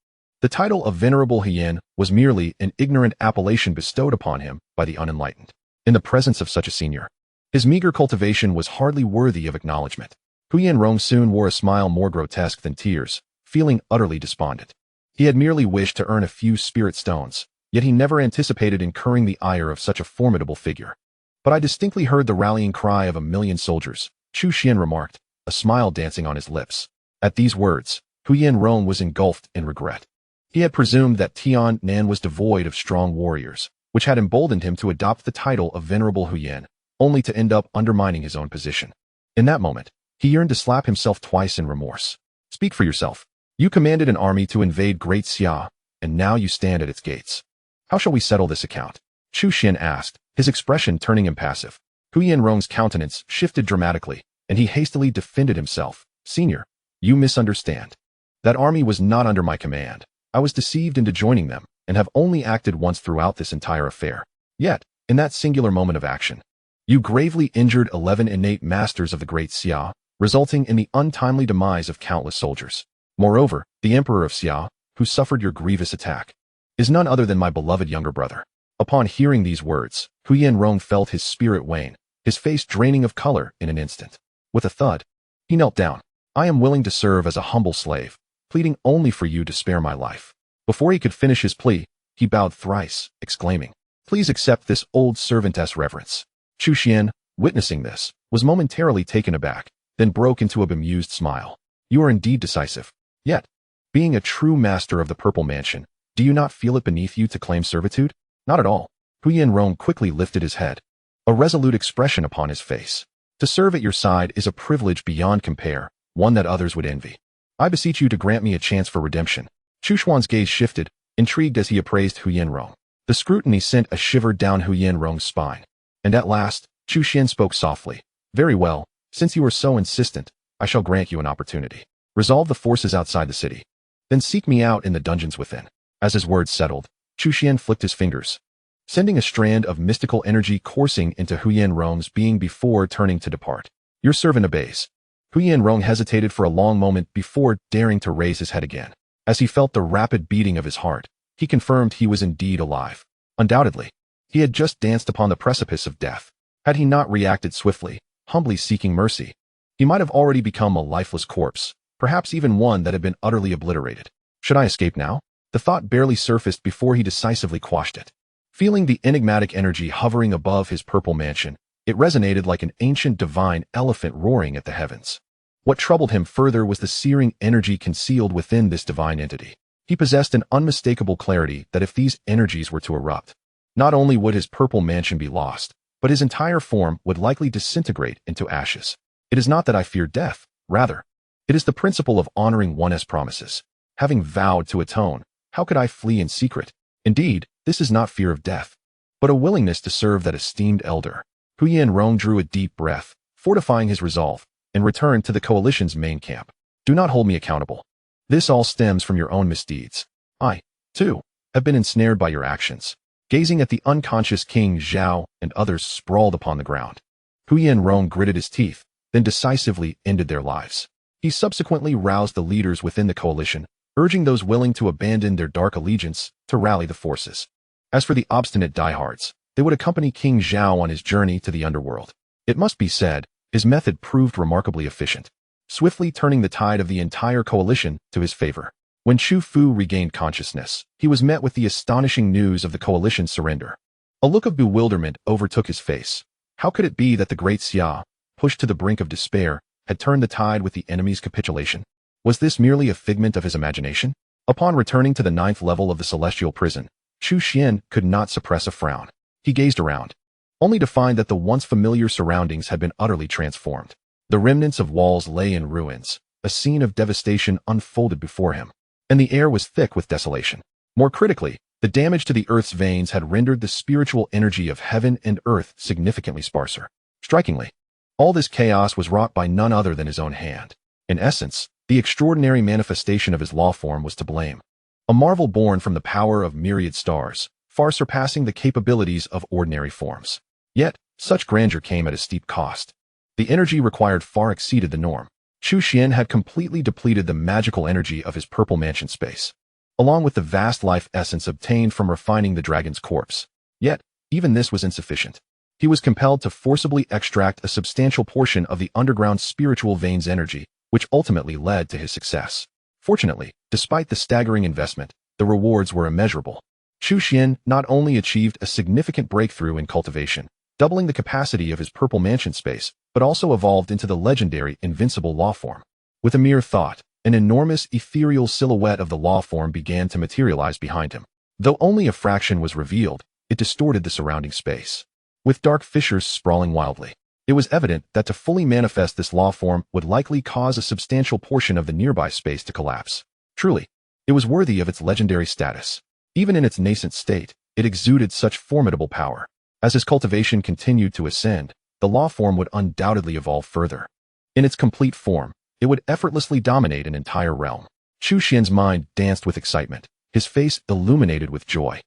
The title of Venerable Huyan was merely an ignorant appellation bestowed upon him by the unenlightened. In the presence of such a senior, his meager cultivation was hardly worthy of acknowledgement. Huyan Rong soon wore a smile more grotesque than tears, feeling utterly despondent. He had merely wished to earn a few spirit stones, yet he never anticipated incurring the ire of such a formidable figure. But I distinctly heard the rallying cry of 1,000,000 soldiers, Chu Xuan remarked, a smile dancing on his lips. At these words, Huyan Rong was engulfed in regret. He had presumed that Tian was devoid of strong warriors, which had emboldened him to adopt the title of Venerable Huyan, only to end up undermining his own position. In that moment, he yearned to slap himself twice in remorse. Speak for yourself. You commanded an army to invade Great Xia, and now you stand at its gates. How shall we settle this account? Chu Xuan asked, his expression turning impassive. Huyan Rong's countenance shifted dramatically, and he hastily defended himself. Senior, you misunderstand. That army was not under my command. I was deceived into joining them, and have only acted once throughout this entire affair. Yet, in that singular moment of action, you gravely injured 11 innate masters of the Great Xia, resulting in the untimely demise of countless soldiers. Moreover, the Emperor of Xia, who suffered your grievous attack, is none other than my beloved younger brother. Upon hearing these words, Huyan Rong felt his spirit wane, his face draining of color in an instant. With a thud, he knelt down. I am willing to serve as a humble slave, pleading only for you to spare my life. Before he could finish his plea, he bowed thrice, exclaiming, Please accept this old servantess reverence. Chu Xuan, witnessing this, was momentarily taken aback, then broke into a bemused smile. You are indeed decisive. Yet, being a true master of the Purple Mansion, do you not feel it beneath you to claim servitude? Not at all. Huyan Rong quickly lifted his head, a resolute expression upon his face. To serve at your side is a privilege beyond compare, one that others would envy. I beseech you to grant me a chance for redemption. Chu Xuan's gaze shifted, intrigued as he appraised Huyan Rong. The scrutiny sent a shiver down Huyan Rong's spine. And at last, Chu Xuan spoke softly. Very well, since you are so insistent, I shall grant you an opportunity. Resolve the forces outside the city. Then seek me out in the dungeons within. As his words settled, Chu Xuan flicked his fingers, sending a strand of mystical energy coursing into Huyan Rong's being before turning to depart. Your servant obeys. Huyan Rong hesitated for a long moment before daring to raise his head again. As he felt the rapid beating of his heart, he confirmed he was indeed alive. Undoubtedly, he had just danced upon the precipice of death. Had he not reacted swiftly, humbly seeking mercy, he might have already become a lifeless corpse, perhaps even one that had been utterly obliterated. Should I escape now? The thought barely surfaced before he decisively quashed it. Feeling the enigmatic energy hovering above his purple mansion, it resonated like an ancient divine elephant roaring at the heavens. What troubled him further was the searing energy concealed within this divine entity. He possessed an unmistakable clarity that if these energies were to erupt, not only would his purple mansion be lost, but his entire form would likely disintegrate into ashes. It is not that I fear death, rather, it is the principle of honoring one's promises. Having vowed to atone, how could I flee in secret? Indeed, this is not fear of death, but a willingness to serve that esteemed elder. Huyan Rong drew a deep breath, fortifying his resolve, and returned to the coalition's main camp. Do not hold me accountable. This all stems from your own misdeeds. I, too, have been ensnared by your actions. Gazing at the unconscious King Zhao and others sprawled upon the ground, Huyan Rong gritted his teeth, then decisively ended their lives. He subsequently roused the leaders within the coalition, urging those willing to abandon their dark allegiance to rally the forces. As for the obstinate diehards, they would accompany King Zhao on his journey to the underworld. It must be said, his method proved remarkably efficient, swiftly turning the tide of the entire coalition to his favor. When Chu Fu regained consciousness, he was met with the astonishing news of the coalition's surrender. A look of bewilderment overtook his face. How could it be that the Great Xia, pushed to the brink of despair, had turned the tide with the enemy's capitulation? Was this merely a figment of his imagination? Upon returning to the 9th level of the celestial prison, Chu Xuan could not suppress a frown. He gazed around, only to find that the once familiar surroundings had been utterly transformed. The remnants of walls lay in ruins, a scene of devastation unfolded before him, and the air was thick with desolation. More critically, the damage to the earth's veins had rendered the spiritual energy of heaven and earth significantly sparser. Strikingly, all this chaos was wrought by none other than his own hand. In essence, the extraordinary manifestation of his law form was to blame. A marvel born from the power of myriad stars, far surpassing the capabilities of ordinary forms. Yet, such grandeur came at a steep cost. The energy required far exceeded the norm. Chu Xuan had completely depleted the magical energy of his purple mansion space. along with the vast life essence obtained from refining the dragon's corpse. Yet, even this was insufficient. He was compelled to forcibly extract a substantial portion of the underground spiritual vein's energy, which ultimately led to his success. Fortunately, despite the staggering investment, the rewards were immeasurable. Chu Xuan not only achieved a significant breakthrough in cultivation, doubling the capacity of his purple mansion space, but also evolved into the legendary invincible law form. With a mere thought, an enormous ethereal silhouette of the law form began to materialize behind him. Though only a fraction was revealed, it distorted the surrounding space. With dark fissures sprawling wildly, it was evident that to fully manifest this law form would likely cause a substantial portion of the nearby space to collapse. Truly, it was worthy of its legendary status. Even in its nascent state, it exuded such formidable power. As his cultivation continued to ascend, the law form would undoubtedly evolve further. In its complete form, it would effortlessly dominate an entire realm. Chu Xuan's mind danced with excitement, his face illuminated with joy.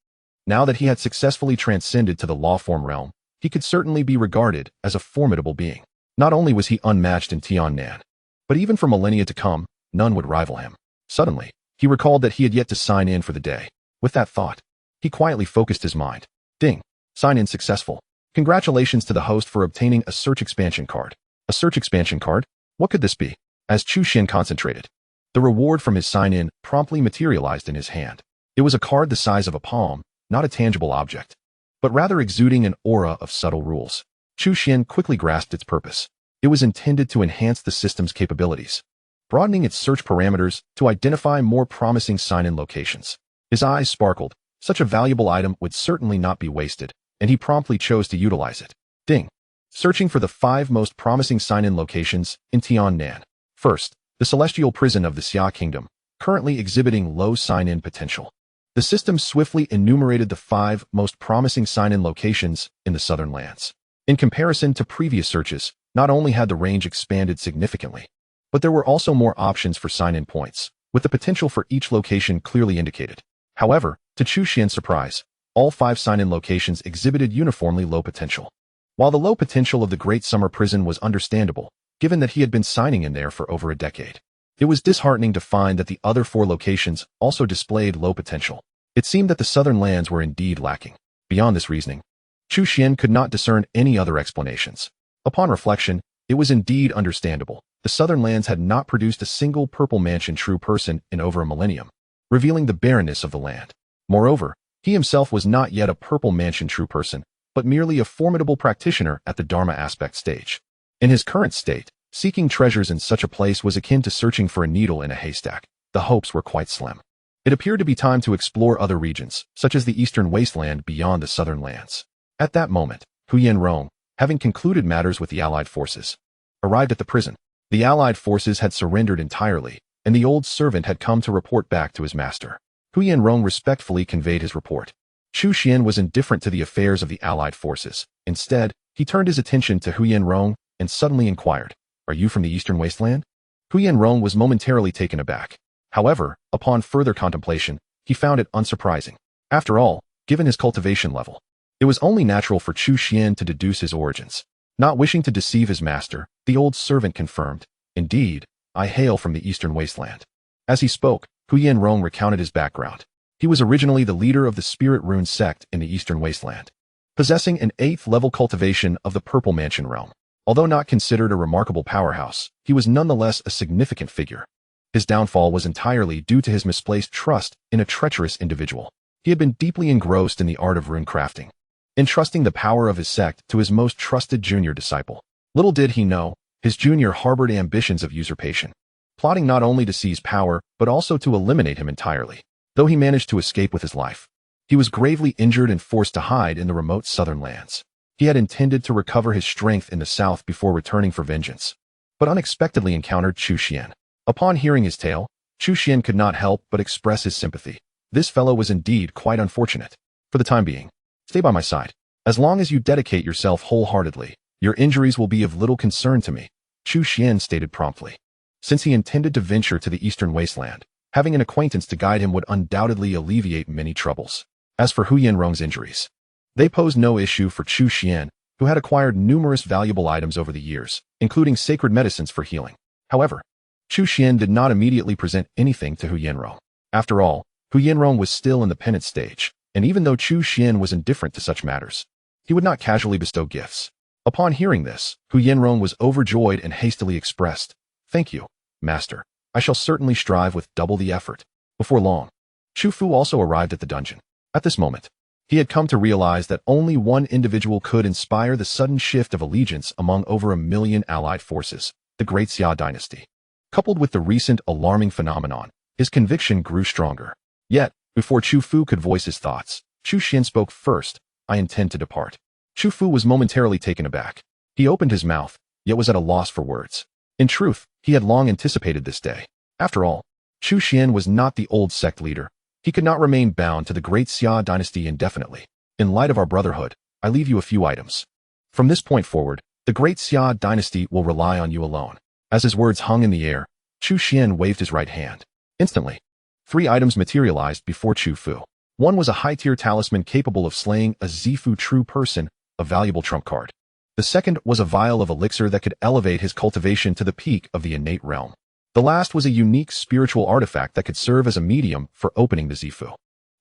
Now that he had successfully transcended to the law form realm, he could certainly be regarded as a formidable being. Not only was he unmatched in Tiannan, but even for millennia to come, none would rival him. Suddenly, he recalled that he had yet to sign in for the day. With that thought, he quietly focused his mind. Ding! Sign in successful. Congratulations to the host for obtaining a search expansion card. A search expansion card? What could this be? As Chu Xuan concentrated, the reward from his sign-in promptly materialized in his hand. It was a card the size of a palm, not a tangible object, but rather exuding an aura of subtle rules. Chu Xuan quickly grasped its purpose. It was intended to enhance the system's capabilities, broadening its search parameters to identify more promising sign-in locations. His eyes sparkled. Such a valuable item would certainly not be wasted, and he promptly chose to utilize it. Ding! Searching for the 5 most promising sign-in locations in Tiannan. First, the celestial prison of the Xia Kingdom, currently exhibiting low sign-in potential. The system swiftly enumerated the 5 most promising sign-in locations in the southern lands. In comparison to previous searches, not only had the range expanded significantly, but there were also more options for sign-in points, with the potential for each location clearly indicated. However, to Chu Xuan's surprise, all 5 sign-in locations exhibited uniformly low potential. While the low potential of the Great Summer Prison was understandable, given that he had been signing in there for over a decade, it was disheartening to find that the other 4 locations also displayed low potential. It seemed that the southern lands were indeed lacking. Beyond this reasoning, Chu Xuan could not discern any other explanations. Upon reflection, it was indeed understandable. The southern lands had not produced a single purple mansion true person in over a millennium, revealing the barrenness of the land. Moreover, he himself was not yet a purple mansion true person, but merely a formidable practitioner at the Dharma aspect stage. In his current state, seeking treasures in such a place was akin to searching for a needle in a haystack. The hopes were quite slim. It appeared to be time to explore other regions, such as the eastern wasteland beyond the southern lands. At that moment, Huyen Rong, having concluded matters with the Allied forces, arrived at the prison. The Allied forces had surrendered entirely, and the old servant had come to report back to his master. Huyen Rong respectfully conveyed his report. Chu Xuan was indifferent to the affairs of the Allied forces. Instead, he turned his attention to Huyen Rong and suddenly inquired, "Are you from the eastern wasteland?" Huyen Rong was momentarily taken aback. However, upon further contemplation, he found it unsurprising. After all, given his cultivation level, it was only natural for Chu Xuan to deduce his origins. Not wishing to deceive his master, the old servant confirmed, "Indeed, I hail from the eastern wasteland." As he spoke, Huyen Rong recounted his background. He was originally the leader of the Spirit Rune sect in the eastern wasteland, possessing an 8th-level cultivation of the Purple Mansion realm. Although not considered a remarkable powerhouse, he was nonetheless a significant figure. His downfall was entirely due to his misplaced trust in a treacherous individual. He had been deeply engrossed in the art of rune crafting, entrusting the power of his sect to his most trusted junior disciple. Little did he know, his junior harbored ambitions of usurpation, plotting not only to seize power, but also to eliminate him entirely. Though he managed to escape with his life, he was gravely injured and forced to hide in the remote southern lands. He had intended to recover his strength in the south before returning for vengeance, but unexpectedly encountered Chu Xuan. Upon hearing his tale, Chu Xuan could not help but express his sympathy. This fellow was indeed quite unfortunate. For the time being, stay by my side. As long as you dedicate yourself wholeheartedly, your injuries will be of little concern to me, Chu Xuan stated promptly. Since he intended to venture to the eastern wasteland, having an acquaintance to guide him would undoubtedly alleviate many troubles. As for Huyen Rong's injuries, they posed no issue for Chu Xuan, who had acquired numerous valuable items over the years, including sacred medicines for healing. However, Chu Xuan did not immediately present anything to Huyen Rong. After all, Hu Yinrong was still in the penance stage, and even though Chu Xuan was indifferent to such matters, he would not casually bestow gifts. Upon hearing this, Hu Yinrong was overjoyed and hastily expressed, "Thank you, master. I shall certainly strive with double the effort." Before long, Chu Fu also arrived at the dungeon. At this moment, he had come to realize that only one individual could inspire the sudden shift of allegiance among over 1 million allied forces, the Great Xia Dynasty. Coupled with the recent alarming phenomenon, his conviction grew stronger. Yet, before Chu Fu could voice his thoughts, Chu Xuan spoke first. "I intend to depart." Chu Fu was momentarily taken aback. He opened his mouth, yet was at a loss for words. In truth, he had long anticipated this day. After all, Chu Xuan was not the old sect leader. He could not remain bound to the Great Xia Dynasty indefinitely. "In light of our brotherhood, I leave you a few items. From this point forward, the Great Xia Dynasty will rely on you alone." As his words hung in the air, Chu Xuan waved his right hand. Instantly, 3 items materialized before Chu Fu. One was a high-tier talisman capable of slaying a Zifu true person, a valuable trump card. The second was a vial of elixir that could elevate his cultivation to the peak of the innate realm. The last was a unique spiritual artifact that could serve as a medium for opening the Zifu.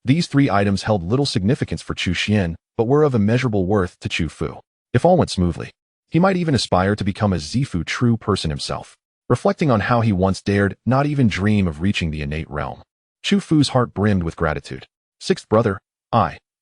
These 3 items held little significance for Chu Xuan, but were of immeasurable worth to Chu Fu. If all went smoothly, he might even aspire to become a Zifu true person himself. Reflecting on how he once dared not even dream of reaching the innate realm, Chu Fu's heart brimmed with gratitude. "Sixth brother,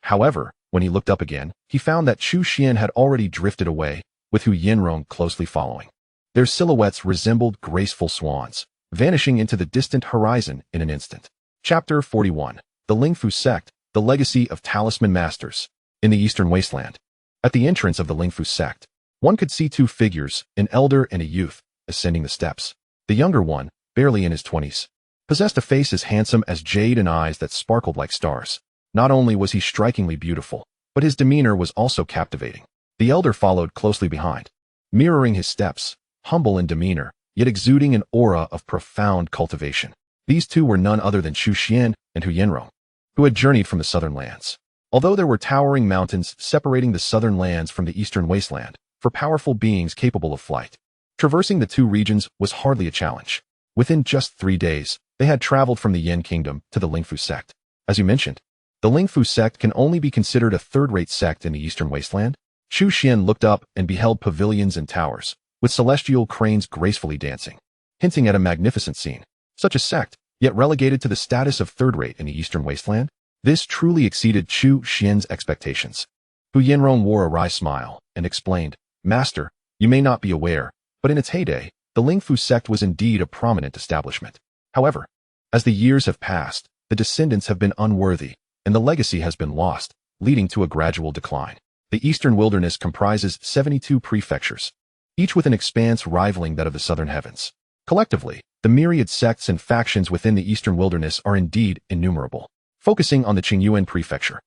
however, when he looked up again, he found that Chu Xuan had already drifted away, with Hu Yinrong closely following. Their silhouettes resembled graceful swans, vanishing into the distant horizon in an instant. Chapter 41. The Lingfu Sect, the Legacy of Talisman Masters. In the Eastern Wasteland. At the entrance of the Lingfu Sect, one could see 2 figures, an elder and a youth, ascending the steps. The younger one, barely in his 20s, possessed a face as handsome as jade and eyes that sparkled like stars. Not only was he strikingly beautiful, but his demeanor was also captivating. The elder followed closely behind, mirroring his steps, humble in demeanor, yet exuding an aura of profound cultivation. These 2 were none other than Chu Xuan and Hu Yinrong, who had journeyed from the southern lands. Although there were towering mountains separating the southern lands from the eastern wasteland, for powerful beings capable of flight, traversing the 2 regions was hardly a challenge. Within just 3 days, they had traveled from the Yin Kingdom to the Lingfu Sect. As you mentioned, the Lingfu Sect can only be considered a third-rate sect in the eastern wasteland. Chu Xuan looked up and beheld pavilions and towers, with celestial cranes gracefully dancing, hinting at a magnificent scene. Such a sect, yet relegated to the status of third-rate in the eastern wasteland? This truly exceeded Chu Xuan's expectations. Hu Yinrong wore a wry smile and explained, "Master, you may not be aware, but in its heyday, the Lingfu Sect was indeed a prominent establishment. However, as the years have passed, the descendants have been unworthy, and the legacy has been lost, leading to a gradual decline. The eastern wilderness comprises 72 prefectures, each with an expanse rivaling that of the southern heavens. Collectively, the myriad sects and factions within the eastern wilderness are indeed innumerable. Focusing on the Qingyuan prefecture,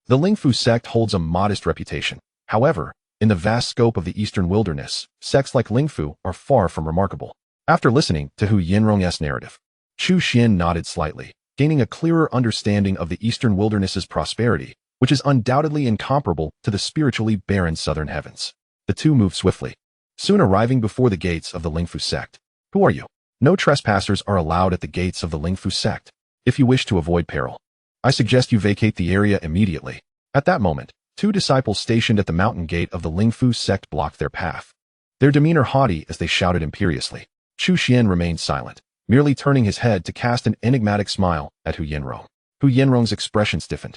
the Lingfu sect holds a modest reputation. However, in the vast scope of the eastern wilderness, sects like Lingfu are far from remarkable." After listening to Hu Yinrong's narrative, Chu Xuan nodded slightly, gaining a clearer understanding of the eastern wilderness's prosperity, which is undoubtedly incomparable to the spiritually barren southern heavens. The 2 moved swiftly, soon arriving before the gates of the Lingfu sect. "Who are you?" "No trespassers are allowed at the gates of the Lingfu sect. If you wish to avoid peril, I suggest you vacate the area immediately." At that moment, 2 disciples stationed at the mountain gate of the Lingfu sect blocked their path, their demeanor haughty as they shouted imperiously. Chu Xuan remained silent, merely turning his head to cast an enigmatic smile at Hu Yinrong. Hu Yinrong's expression stiffened.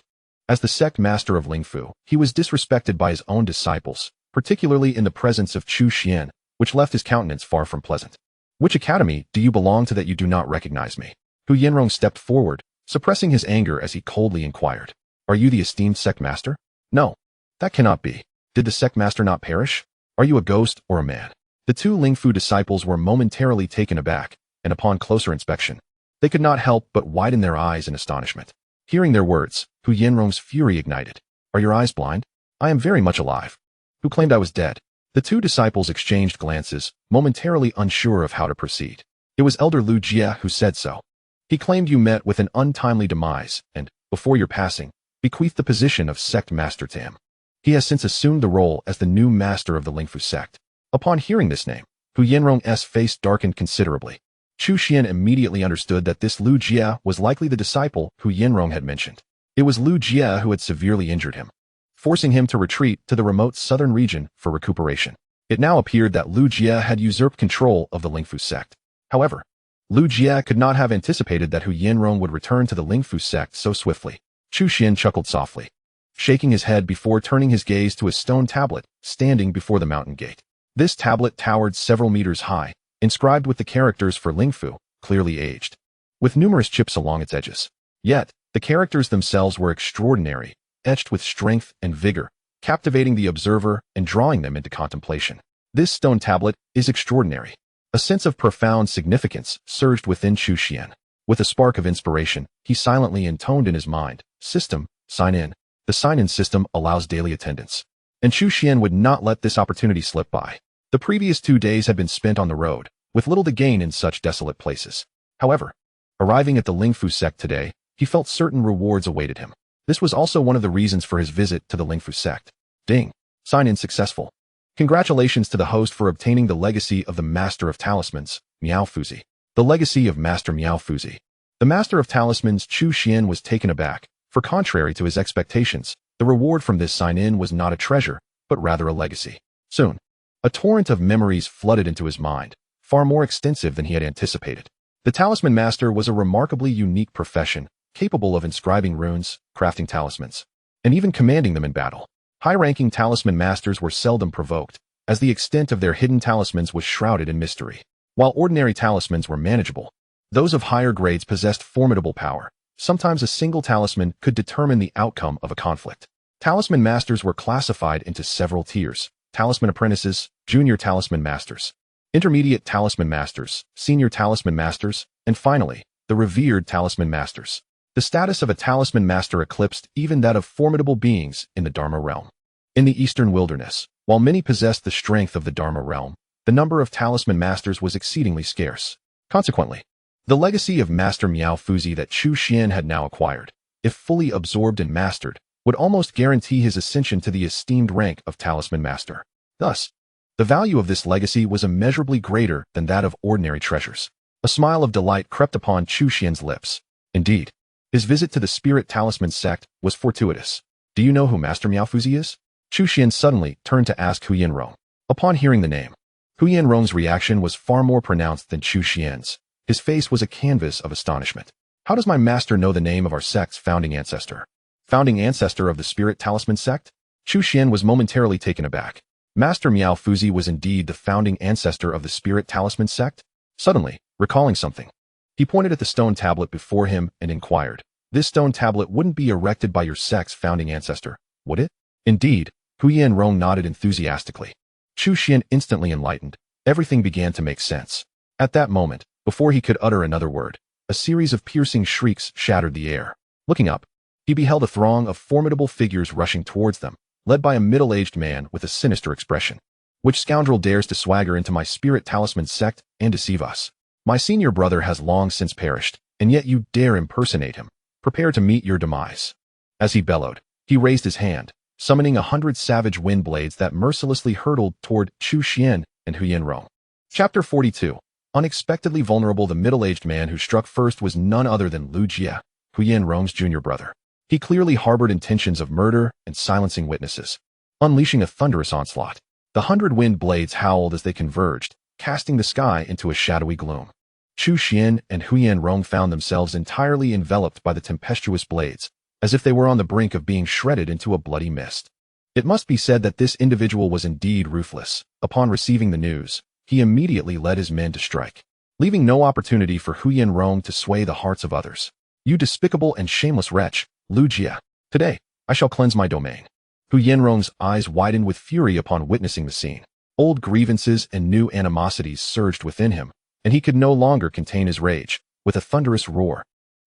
As the sect master of Lingfu, he was disrespected by his own disciples, particularly in the presence of Chu Xuan, which left his countenance far from pleasant. "Which academy do you belong to that you do not recognize me?" Hu Yinrong stepped forward, suppressing his anger as he coldly inquired. "Are you the esteemed sect master?" "No, that cannot be. Did the sect master not perish? Are you a ghost or a man?" The 2 Lingfu disciples were momentarily taken aback, and upon closer inspection, they could not help but widen their eyes in astonishment. Hearing their words, Hu Yinrong's fury ignited. "Are your eyes blind? I am very much alive. Who claimed I was dead?" The 2 disciples exchanged glances, momentarily unsure of how to proceed. "It was Elder Lu Jie who said so. He claimed you met with an untimely demise, and, before your passing, bequeathed the position of sect master to him. He has since assumed the role as the new master of the Lingfu sect." Upon hearing this name, Hu Yinrong's face darkened considerably. Chu Xuan immediately understood that this Lu Jie was likely the disciple who Yinrong had mentioned. It was Lu Jie who had severely injured him, forcing him to retreat to the remote southern region for recuperation. It now appeared that Lu Jie had usurped control of the Lingfu sect. However, Lu Jie could not have anticipated that Hu Yinrong would return to the Lingfu sect so swiftly. Chu Xuan chuckled softly, shaking his head before turning his gaze to a stone tablet standing before the mountain gate. This tablet towered several meters high, inscribed with the characters for Lingfu, clearly aged, with numerous chips along its edges. Yet, the characters themselves were extraordinary, etched with strength and vigor, captivating the observer and drawing them into contemplation. This stone tablet is extraordinary. A sense of profound significance surged within Chu Xuan. With a spark of inspiration, he silently intoned in his mind, "System, sign in." The sign-in system allows daily attendance, and Chu Xuan would not let this opportunity slip by. The previous 2 days had been spent on the road, with little to gain in such desolate places. However, arriving at the Lingfu sect today, he felt certain rewards awaited him. This was also one of the reasons for his visit to the Lingfu sect. Ding! Sign-in successful. Congratulations to the host for obtaining the legacy of the Master of Talismans, Miao Fuzi. The legacy of Master Miao Fuzi. The Master of Talismans Chu Xuan was taken aback, for contrary to his expectations, the reward from this sign-in was not a treasure, but rather a legacy. Soon, a torrent of memories flooded into his mind, far more extensive than he had anticipated. The Talisman Master was a remarkably unique profession, capable of inscribing runes, crafting talismans, and even commanding them in battle. High-ranking Talisman Masters were seldom provoked, as the extent of their hidden talismans was shrouded in mystery. While ordinary talismans were manageable, those of higher grades possessed formidable power. Sometimes a single talisman could determine the outcome of a conflict. Talisman Masters were classified into several tiers: Talisman Apprentices, Junior Talisman Masters, Intermediate Talisman Masters, Senior Talisman Masters, and finally, the Revered Talisman Masters. The status of a Talisman Master eclipsed even that of formidable beings in the Dharma realm. In the Eastern Wilderness, while many possessed the strength of the Dharma realm, the number of Talisman Masters was exceedingly scarce. Consequently, the legacy of Master Miao Fuzi that Chu Xuan had now acquired, if fully absorbed and mastered, would almost guarantee his ascension to the esteemed rank of Talisman Master. Thus, the value of this legacy was immeasurably greater than that of ordinary treasures. A smile of delight crept upon Chu Xuan's lips. Indeed, his visit to the Spirit Talisman sect was fortuitous. Do you know who Master Miao Fuzi is? Chu Xuan suddenly turned to ask Hu Yinrong. Upon hearing the name, Hu Yinrong's reaction was far more pronounced than Chu Xuan's. His face was a canvas of astonishment. How does my master know the name of our sect's founding ancestor? Founding ancestor of the Spirit Talisman sect? Chu Xuan was momentarily taken aback. Master Miao Fuzi was indeed the founding ancestor of the Spirit Talisman sect? Suddenly, recalling something, he pointed at the stone tablet before him and inquired, "This stone tablet wouldn't be erected by your sect's founding ancestor, would it?" Indeed, Hu Yinrong nodded enthusiastically. Chu Xuan instantly enlightened. Everything began to make sense. At that moment, before he could utter another word, a series of piercing shrieks shattered the air. Looking up, he beheld a throng of formidable figures rushing towards them, led by a middle-aged man with a sinister expression. "Which scoundrel dares to swagger into my Spirit Talisman sect and deceive us? My senior brother has long since perished, and yet you dare impersonate him. Prepare to meet your demise." As he bellowed, he raised his hand, summoning 100 savage wind blades that mercilessly hurtled toward Chu Xuan and Hu Yinrong. Chapter 42. Unexpectedly vulnerable. The middle-aged man who struck first was none other than Lu Jie, Hu Yinrong's junior brother. He clearly harbored intentions of murder and silencing witnesses, unleashing a thunderous onslaught. The 100 wind blades howled as they converged, casting the sky into a shadowy gloom. Chu Xuan and Hu Yinrong found themselves entirely enveloped by the tempestuous blades, as if they were on the brink of being shredded into a bloody mist. It must be said that this individual was indeed ruthless. Upon receiving the news, he immediately led his men to strike, leaving no opportunity for Hu Yinrong to sway the hearts of others. "You despicable and shameless wretch, Lu Jie. Today, I shall cleanse my domain." Hu Yinrong's eyes widened with fury upon witnessing the scene. Old grievances and new animosities surged within him, and he could no longer contain his rage. With a thunderous roar,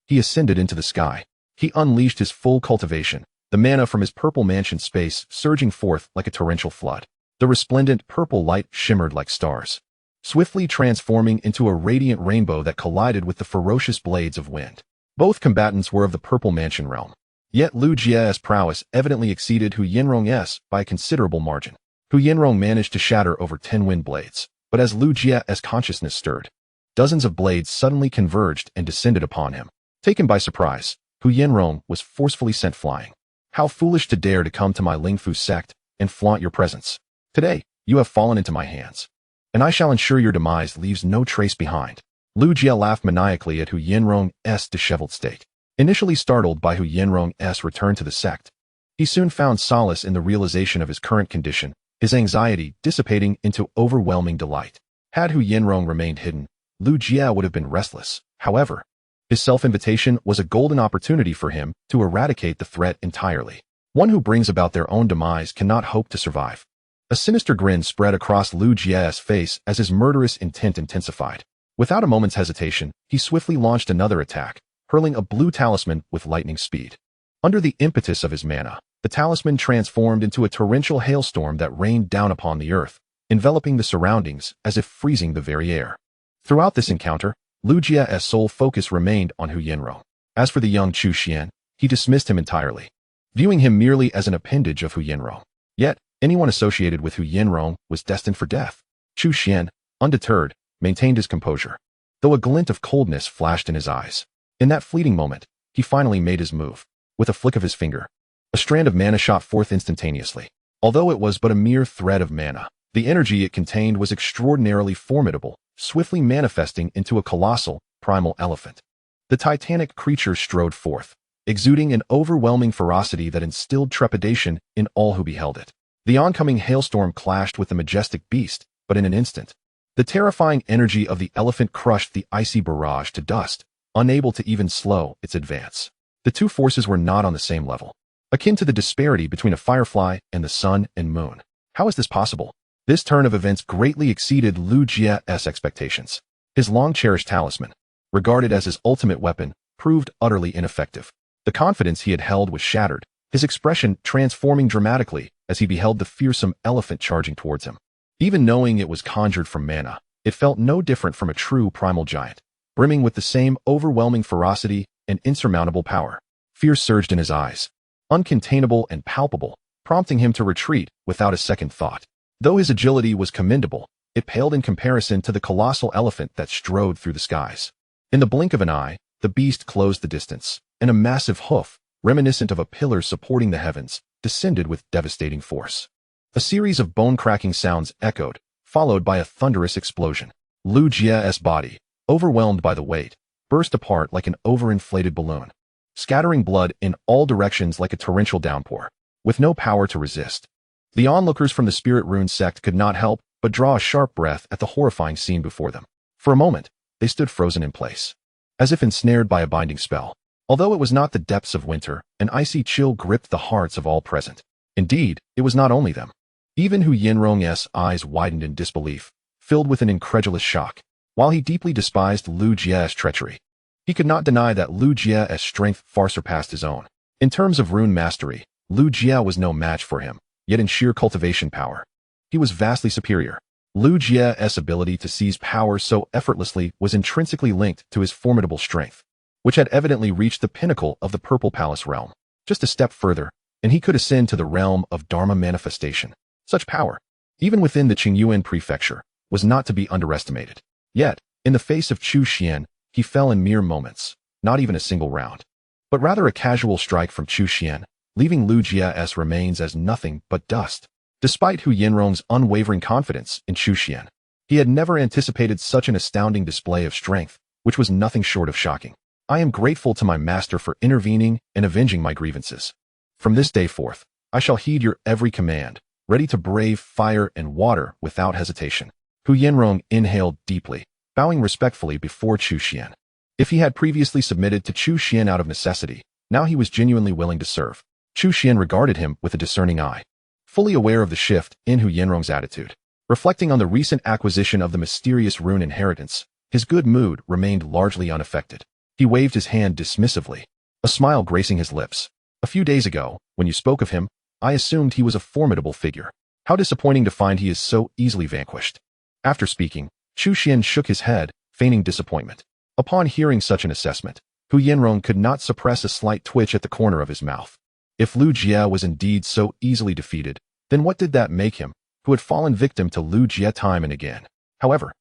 he ascended into the sky. He unleashed his full cultivation, the mana from his purple mansion space surging forth like a torrential flood. The resplendent purple light shimmered like stars, swiftly transforming into a radiant rainbow that collided with the ferocious blades of wind. Both combatants were of the purple mansion realm, yet Lu Jie's prowess evidently exceeded Hu Yinrong's by a considerable margin. Hu Yinrong managed to shatter over 10 wind blades, but as Lu Jie's consciousness stirred, Dozens of blades suddenly converged and descended upon him. Taken by surprise, Hu Yanrong was forcefully sent flying. How foolish to dare to come to my Lingfu sect and flaunt your presence. Today, you have fallen into my hands, and I shall ensure your demise leaves no trace behind. Lu Jie laughed maniacally at Hu Yanrong's disheveled state. Initially startled by Hu Yanrong's return to the sect, he soon found solace in the realization of his current condition, his anxiety dissipating into overwhelming delight. Had Hu Yanrong remained hidden, Lu Jie would have been restless. However, his self-invitation was a golden opportunity for him to eradicate the threat entirely. One who brings about their own demise cannot hope to survive. A sinister grin spread across Lu Jie's face as his murderous intent intensified. Without a moment's hesitation, he swiftly launched another attack, hurling a blue talisman with lightning speed. Under the impetus of his mana, the talisman transformed into a torrential hailstorm that rained down upon the earth, enveloping the surroundings as if freezing the very air. Throughout this encounter, Lu Jie's sole focus remained on Hu Yanrong. As for the young Chu Xuan, he dismissed him entirely, viewing him merely as an appendage of Hu Yanrong. Yet, anyone associated with Hu Yanrong was destined for death. Chu Xuan, undeterred, maintained his composure, though a glint of coldness flashed in his eyes. In that fleeting moment, he finally made his move. With a flick of his finger, a strand of mana shot forth instantaneously. Although it was but a mere thread of mana, the energy it contained was extraordinarily formidable, swiftly manifesting into a colossal, primal elephant. The titanic creature strode forth, exuding an overwhelming ferocity that instilled trepidation in all who beheld it. The oncoming hailstorm clashed with the majestic beast, but in an instant, the terrifying energy of the elephant crushed the icy barrage to dust, unable to even slow its advance. The two forces were not on the same level, akin to the disparity between a firefly and the sun and moon. How is this possible? This turn of events greatly exceeded Lu Jie's expectations. His long-cherished talisman, regarded as his ultimate weapon, proved utterly ineffective. The confidence he had held was shattered, his expression transforming dramatically as he beheld the fearsome elephant charging towards him. Even knowing it was conjured from mana, it felt no different from a true primal giant, brimming with the same overwhelming ferocity and insurmountable power. Fear surged in his eyes, uncontainable and palpable, prompting him to retreat without a second thought. Though his agility was commendable, it paled in comparison to the colossal elephant that strode through the skies. In the blink of an eye, the beast closed the distance, and a massive hoof, reminiscent of a pillar supporting the heavens, descended with devastating force. A series of bone-cracking sounds echoed, followed by a thunderous explosion. Lu Jie's body, overwhelmed by the weight, burst apart like an overinflated balloon, scattering blood in all directions like a torrential downpour. With no power to resist, the onlookers from the Spirit Rune sect could not help but draw a sharp breath at the horrifying scene before them. For a moment, they stood frozen in place, as if ensnared by a binding spell. Although it was not the depths of winter, an icy chill gripped the hearts of all present. Indeed, it was not only them. Even Hu Yanrong's eyes widened in disbelief, filled with an incredulous shock. While he deeply despised Lu Jie's treachery, he could not deny that Lu Jie's strength far surpassed his own. In terms of rune mastery, Lu Jie was no match for him, yet in sheer cultivation power, he was vastly superior. Lu Jie's ability to seize power so effortlessly was intrinsically linked to his formidable strength, which had evidently reached the pinnacle of the Purple Palace realm. Just a step further, and he could ascend to the realm of Dharma manifestation. Such power, even within the Qingyuan prefecture, was not to be underestimated. Yet, in the face of Chu Xuan, he fell in mere moments, not even a single round, but rather a casual strike from Chu Xuan, leaving Lu Jie's remains as nothing but dust. Despite Hu Yanrong's unwavering confidence in Chu Xuan, he had never anticipated such an astounding display of strength, which was nothing short of shocking. I am grateful to my master for intervening and avenging my grievances. From this day forth, I shall heed your every command, ready to brave fire and water without hesitation. Hu Yanrong inhaled deeply, bowing respectfully before Chu Xuan. If he had previously submitted to Chu Xuan out of necessity, now he was genuinely willing to serve. Chu Xuan regarded him with a discerning eye, fully aware of the shift in Hu Yanrong's attitude. Reflecting on the recent acquisition of the mysterious rune inheritance, his good mood remained largely unaffected. He waved his hand dismissively, a smile gracing his lips. A few days ago, when you spoke of him, I assumed he was a formidable figure. How disappointing to find he is so easily vanquished. After speaking, Chu Xuan shook his head, feigning disappointment. Upon hearing such an assessment, Hu Yanrong could not suppress a slight twitch at the corner of his mouth. If Lu Jie was indeed so easily defeated, then what did that make him, who had fallen victim to Lu Jie time and again? However,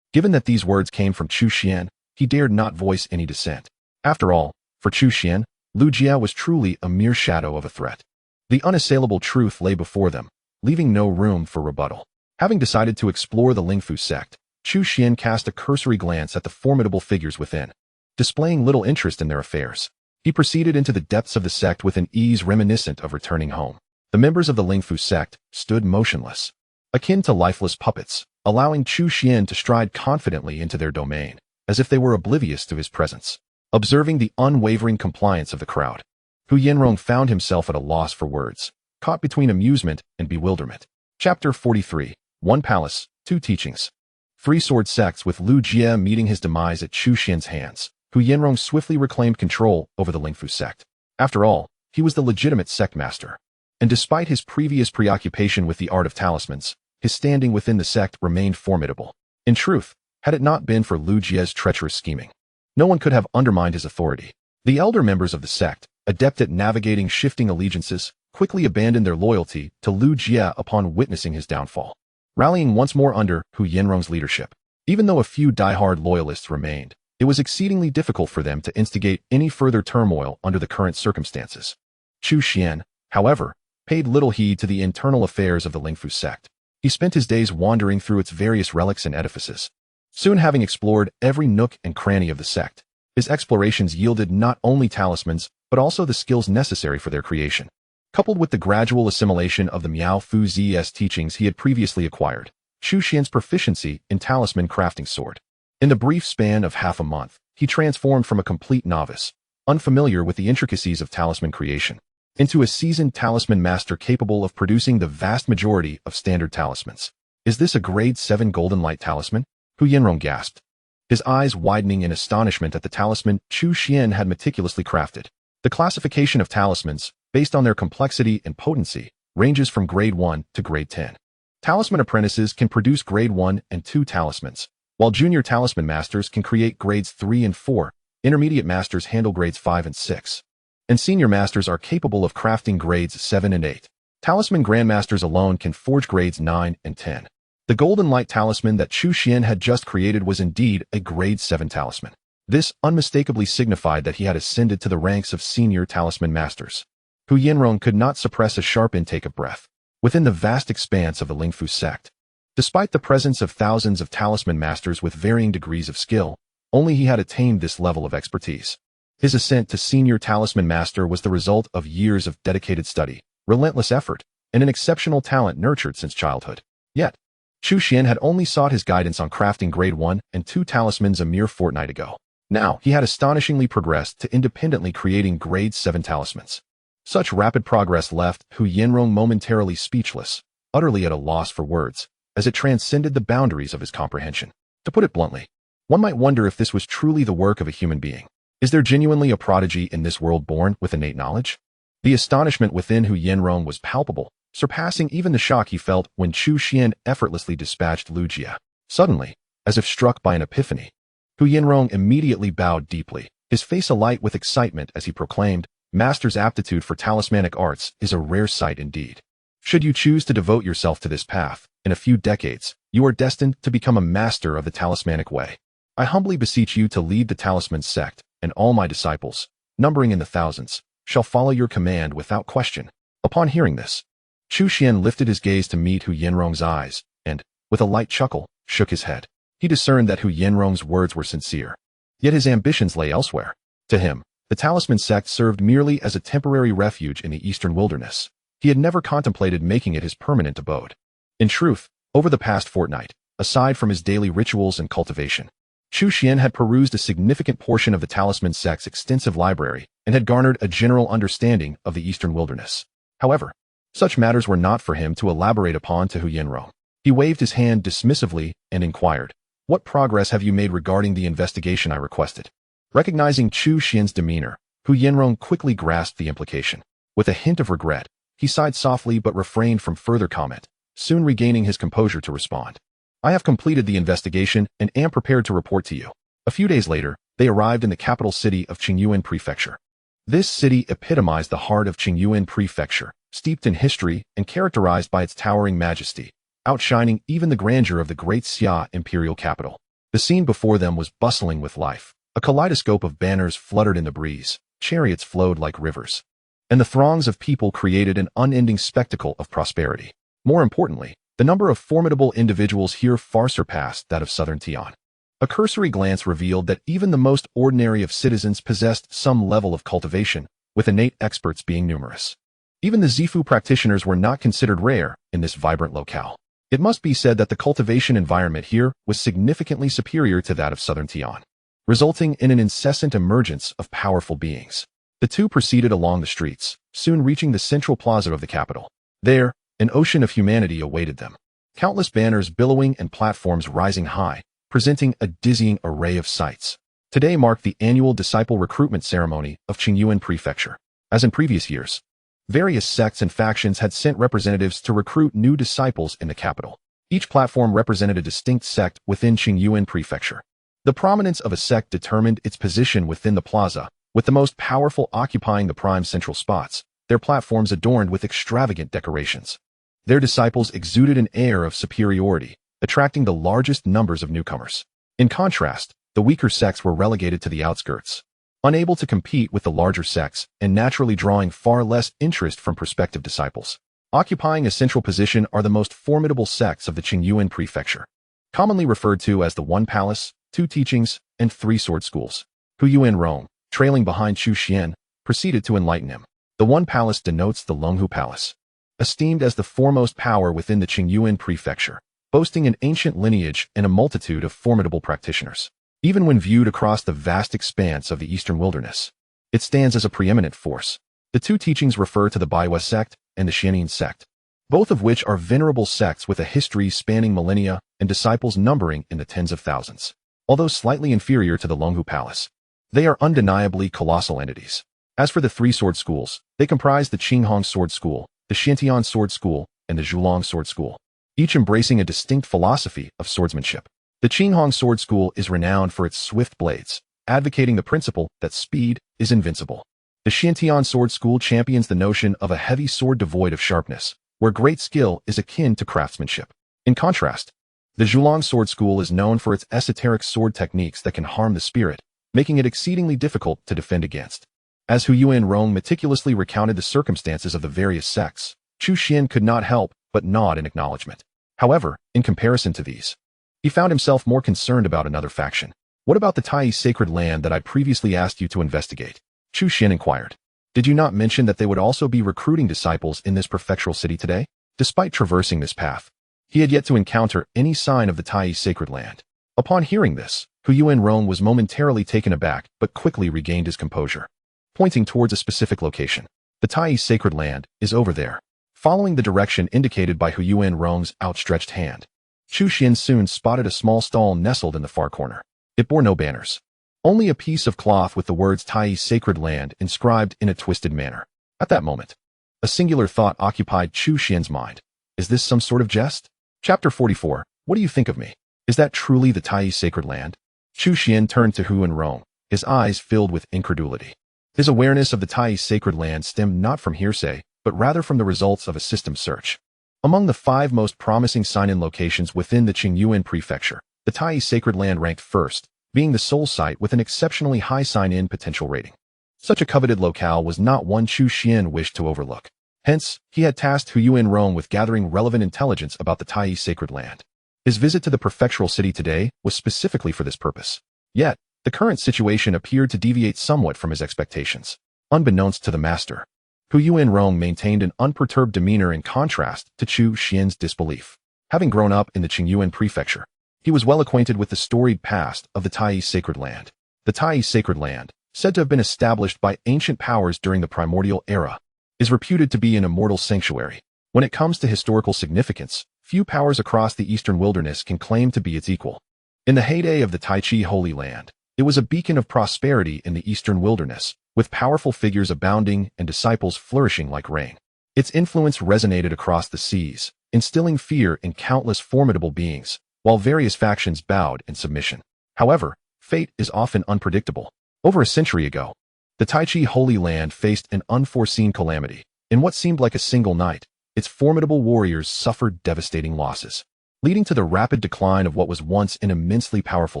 Given that these words came from Chu Xuan, he dared not voice any dissent. After all, for Chu Xuan, Lu Jia was truly a mere shadow of a threat. The unassailable truth lay before them, leaving no room for rebuttal. Having decided to explore the Lingfu sect, Chu Xuan cast a cursory glance at the formidable figures within. Displaying little interest in their affairs, he proceeded into the depths of the sect with an ease reminiscent of returning home. The members of the Lingfu sect stood motionless, akin to lifeless puppets, allowing Chu Xuan to stride confidently into their domain, as if they were oblivious to his presence. Observing the unwavering compliance of the crowd, Hu Yanrong found himself at a loss for words, caught between amusement and bewilderment. Chapter 43. One Palace, Two Teachings. Three sword sects with Lu Jia meeting his demise at Chu Xuan's hands. Hu Yanrong swiftly reclaimed control over the Lingfu sect. After all, he was the legitimate sect master. And despite his previous preoccupation with the art of talismans, his standing within the sect remained formidable. In truth, had it not been for Lu Jia's treacherous scheming, no one could have undermined his authority. The elder members of the sect, adept at navigating shifting allegiances, quickly abandoned their loyalty to Lu Jia upon witnessing his downfall, rallying once more under Hu Yanrong's leadership. Even though a few die-hard loyalists remained, it was exceedingly difficult for them to instigate any further turmoil under the current circumstances. Chu Xuan, however, paid little heed to the internal affairs of the Lingfu sect. He spent his days wandering through its various relics and edifices. Soon having explored every nook and cranny of the sect, his explorations yielded not only talismans, but also the skills necessary for their creation. Coupled with the gradual assimilation of the Miao Fu Z's teachings he had previously acquired, Chu Xuan's proficiency in talisman crafting soared. In the brief span of half a month, he transformed from a complete novice, unfamiliar with the intricacies of talisman creation, into a seasoned talisman master capable of producing the vast majority of standard talismans. Is this a grade 7 golden light talisman? Hu Yanrong gasped, his eyes widening in astonishment at the talisman Chu Xuan had meticulously crafted. The classification of talismans, based on their complexity and potency, ranges from grade 1 to grade 10. Talisman apprentices can produce grade 1 and 2 talismans, while junior talisman masters can create grades 3 and 4, intermediate masters handle grades 5 and 6, and senior masters are capable of crafting grades 7 and 8. Talisman grandmasters alone can forge grades 9 and 10. The golden light talisman that Chu Xuan had just created was indeed a grade 7 talisman. This unmistakably signified that he had ascended to the ranks of senior talisman masters. Hu Yanrong could not suppress a sharp intake of breath. Within the vast expanse of the Lingfu sect, despite the presence of thousands of talisman masters with varying degrees of skill, only he had attained this level of expertise. His ascent to senior talisman master was the result of years of dedicated study, relentless effort, and an exceptional talent nurtured since childhood. Yet, Chu Xuan had only sought his guidance on crafting grade 1 and 2 talismans a mere fortnight ago. Now, he had astonishingly progressed to independently creating grade 7 talismans. Such rapid progress left Hu Yanrong momentarily speechless, utterly at a loss for words, as it transcended the boundaries of his comprehension. To put it bluntly, one might wonder if this was truly the work of a human being. Is there genuinely a prodigy in this world born with innate knowledge? The astonishment within Hu Yanrong was palpable, surpassing even the shock he felt when Chu Xuan effortlessly dispatched Lu Jia. Suddenly, as if struck by an epiphany, Hu Yanrong immediately bowed deeply, his face alight with excitement as he proclaimed, "Master's aptitude for talismanic arts is a rare sight indeed. Should you choose to devote yourself to this path, in a few decades, you are destined to become a master of the talismanic way. I humbly beseech you to lead the talisman sect, and all my disciples, numbering in the thousands, shall follow your command without question." Upon hearing this, Chu Xuan lifted his gaze to meet Hu Yanrong's eyes, and, with a light chuckle, shook his head. He discerned that Hu Yanrong's words were sincere. Yet his ambitions lay elsewhere. To him, the talisman sect served merely as a temporary refuge in the eastern wilderness. He had never contemplated making it his permanent abode. In truth, over the past fortnight, aside from his daily rituals and cultivation, Chu Xuan had perused a significant portion of the talisman sect's extensive library and had garnered a general understanding of the eastern wilderness. However, such matters were not for him to elaborate upon to Hu Yanrong. He waved his hand dismissively and inquired, "What progress have you made regarding the investigation I requested?" Recognizing Chu Xuan's demeanor, Hu Yanrong quickly grasped the implication. With a hint of regret, he sighed softly but refrained from further comment, soon regaining his composure to respond. "I have completed the investigation and am prepared to report to you." A few days later, they arrived in the capital city of Qingyuan Prefecture. This city epitomized the heart of Qingyuan Prefecture, steeped in history and characterized by its towering majesty, outshining even the grandeur of the Great Xia imperial capital. The scene before them was bustling with life. A kaleidoscope of banners fluttered in the breeze, chariots flowed like rivers, and the throngs of people created an unending spectacle of prosperity. More importantly, the number of formidable individuals here far surpassed that of southern Tian. A cursory glance revealed that even the most ordinary of citizens possessed some level of cultivation, with innate experts being numerous. Even the Zifu practitioners were not considered rare in this vibrant locale. It must be said that the cultivation environment here was significantly superior to that of southern Tian, resulting in an incessant emergence of powerful beings. The two proceeded along the streets, soon reaching the central plaza of the capital. There, an ocean of humanity awaited them. Countless banners billowing and platforms rising high, presenting a dizzying array of sights. Today marked the annual disciple recruitment ceremony of Qingyuan Prefecture. As in previous years, various sects and factions had sent representatives to recruit new disciples in the capital. Each platform represented a distinct sect within Qingyuan Prefecture. The prominence of a sect determined its position within the plaza, with the most powerful occupying the prime central spots, their platforms adorned with extravagant decorations. Their disciples exuded an air of superiority, attracting the largest numbers of newcomers. In contrast, the weaker sects were relegated to the outskirts, unable to compete with the larger sects and naturally drawing far less interest from prospective disciples. Occupying a central position are the most formidable sects of the Qingyuan Prefecture, commonly referred to as the One Palace, Two Teachings, and Three Sword Schools. Hu Yuan Rong, trailing behind Chu Xuan, proceeded to enlighten him. The One Palace denotes the Longhu Palace, esteemed as the foremost power within the Qingyuan Prefecture, boasting an ancient lineage and a multitude of formidable practitioners. Even when viewed across the vast expanse of the eastern wilderness, it stands as a preeminent force. The Two Teachings refer to the Baiwa sect and the Xianin sect, both of which are venerable sects with a history spanning millennia and disciples numbering in the tens of thousands. Although slightly inferior to the Longhu Palace, they are undeniably colossal entities. As for the Three Sword Schools, they comprise the Qinghong Sword School, the Xiantian Sword School, and the Zhulong Sword School, each embracing a distinct philosophy of swordsmanship. The Qinghong Sword School is renowned for its swift blades, advocating the principle that speed is invincible. The Xiantian Sword School champions the notion of a heavy sword devoid of sharpness, where great skill is akin to craftsmanship. In contrast, the Zhulong Sword School is known for its esoteric sword techniques that can harm the spirit, making it exceedingly difficult to defend against. As Hu Yuan Rong meticulously recounted the circumstances of the various sects, Chu Xuan could not help but nod in acknowledgement. However, in comparison to these, he found himself more concerned about another faction. What about the Tai sacred land that I previously asked you to investigate? Chu Xuan inquired. Did you not mention that they would also be recruiting disciples in this prefectural city today? Despite traversing this path, he had yet to encounter any sign of the Tai sacred land. Upon hearing this, Hu Yuan Rong was momentarily taken aback but quickly regained his composure, pointing towards a specific location. The Tai sacred land is over there. Following the direction indicated by Hu Yuan Rong's outstretched hand, Chu Xuan soon spotted a small stall nestled in the far corner. It bore no banners, only a piece of cloth with the words Tai sacred land inscribed in a twisted manner. At that moment, a singular thought occupied Chu Xuan's mind. Is this some sort of jest? Chapter 44. What do you think of me? Is that truly the Tai sacred land? Chu Xuan turned to Hu Yuan Rong, his eyes filled with incredulity. His awareness of the Tai sacred land stemmed not from hearsay, but rather from the results of a system search. Among the 5 most promising sign-in locations within the Qingyuan Prefecture, the Tai sacred land ranked first, being the sole site with an exceptionally high sign-in potential rating. Such a coveted locale was not one Chu Xuan wished to overlook. Hence, he had tasked Hu Yuan Rong with gathering relevant intelligence about the Tai sacred land. His visit to the prefectural city today was specifically for this purpose. Yet, the current situation appeared to deviate somewhat from his expectations. Unbeknownst to the master, Hu Yuan Rong maintained an unperturbed demeanor in contrast to Chu Xuan's disbelief. Having grown up in the Qingyuan Prefecture, he was well acquainted with the storied past of the Tai sacred land. The Tai sacred land, said to have been established by ancient powers during the primordial era, is reputed to be an immortal sanctuary. When it comes to historical significance, few powers across the eastern wilderness can claim to be its equal. In the heyday of the Tai Chi Holy Land, it was a beacon of prosperity in the eastern wilderness, with powerful figures abounding and disciples flourishing like rain. Its influence resonated across the seas, instilling fear in countless formidable beings, while various factions bowed in submission. However, fate is often unpredictable. Over a century ago, the Tai Chi Holy Land faced an unforeseen calamity. In what seemed like a single night, its formidable warriors suffered devastating losses, leading to the rapid decline of what was once an immensely powerful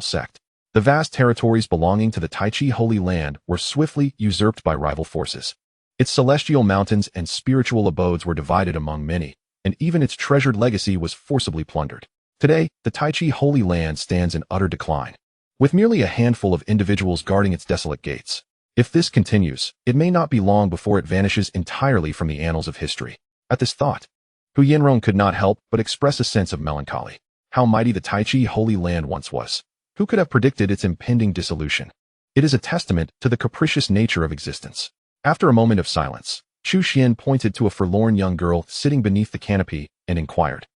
sect. The vast territories belonging to the Tai Chi Holy Land were swiftly usurped by rival forces. Its celestial mountains and spiritual abodes were divided among many, and even its treasured legacy was forcibly plundered. Today, the Tai Chi Holy Land stands in utter decline, with merely a handful of individuals guarding its desolate gates. If this continues, it may not be long before it vanishes entirely from the annals of history. At this thought, Hu Yanrong could not help but express a sense of melancholy. How mighty the Tai Chi Holy Land once was. Who could have predicted its impending dissolution? It is a testament to the capricious nature of existence. After a moment of silence, Chu Xuan pointed to a forlorn young girl sitting beneath the canopy and inquired,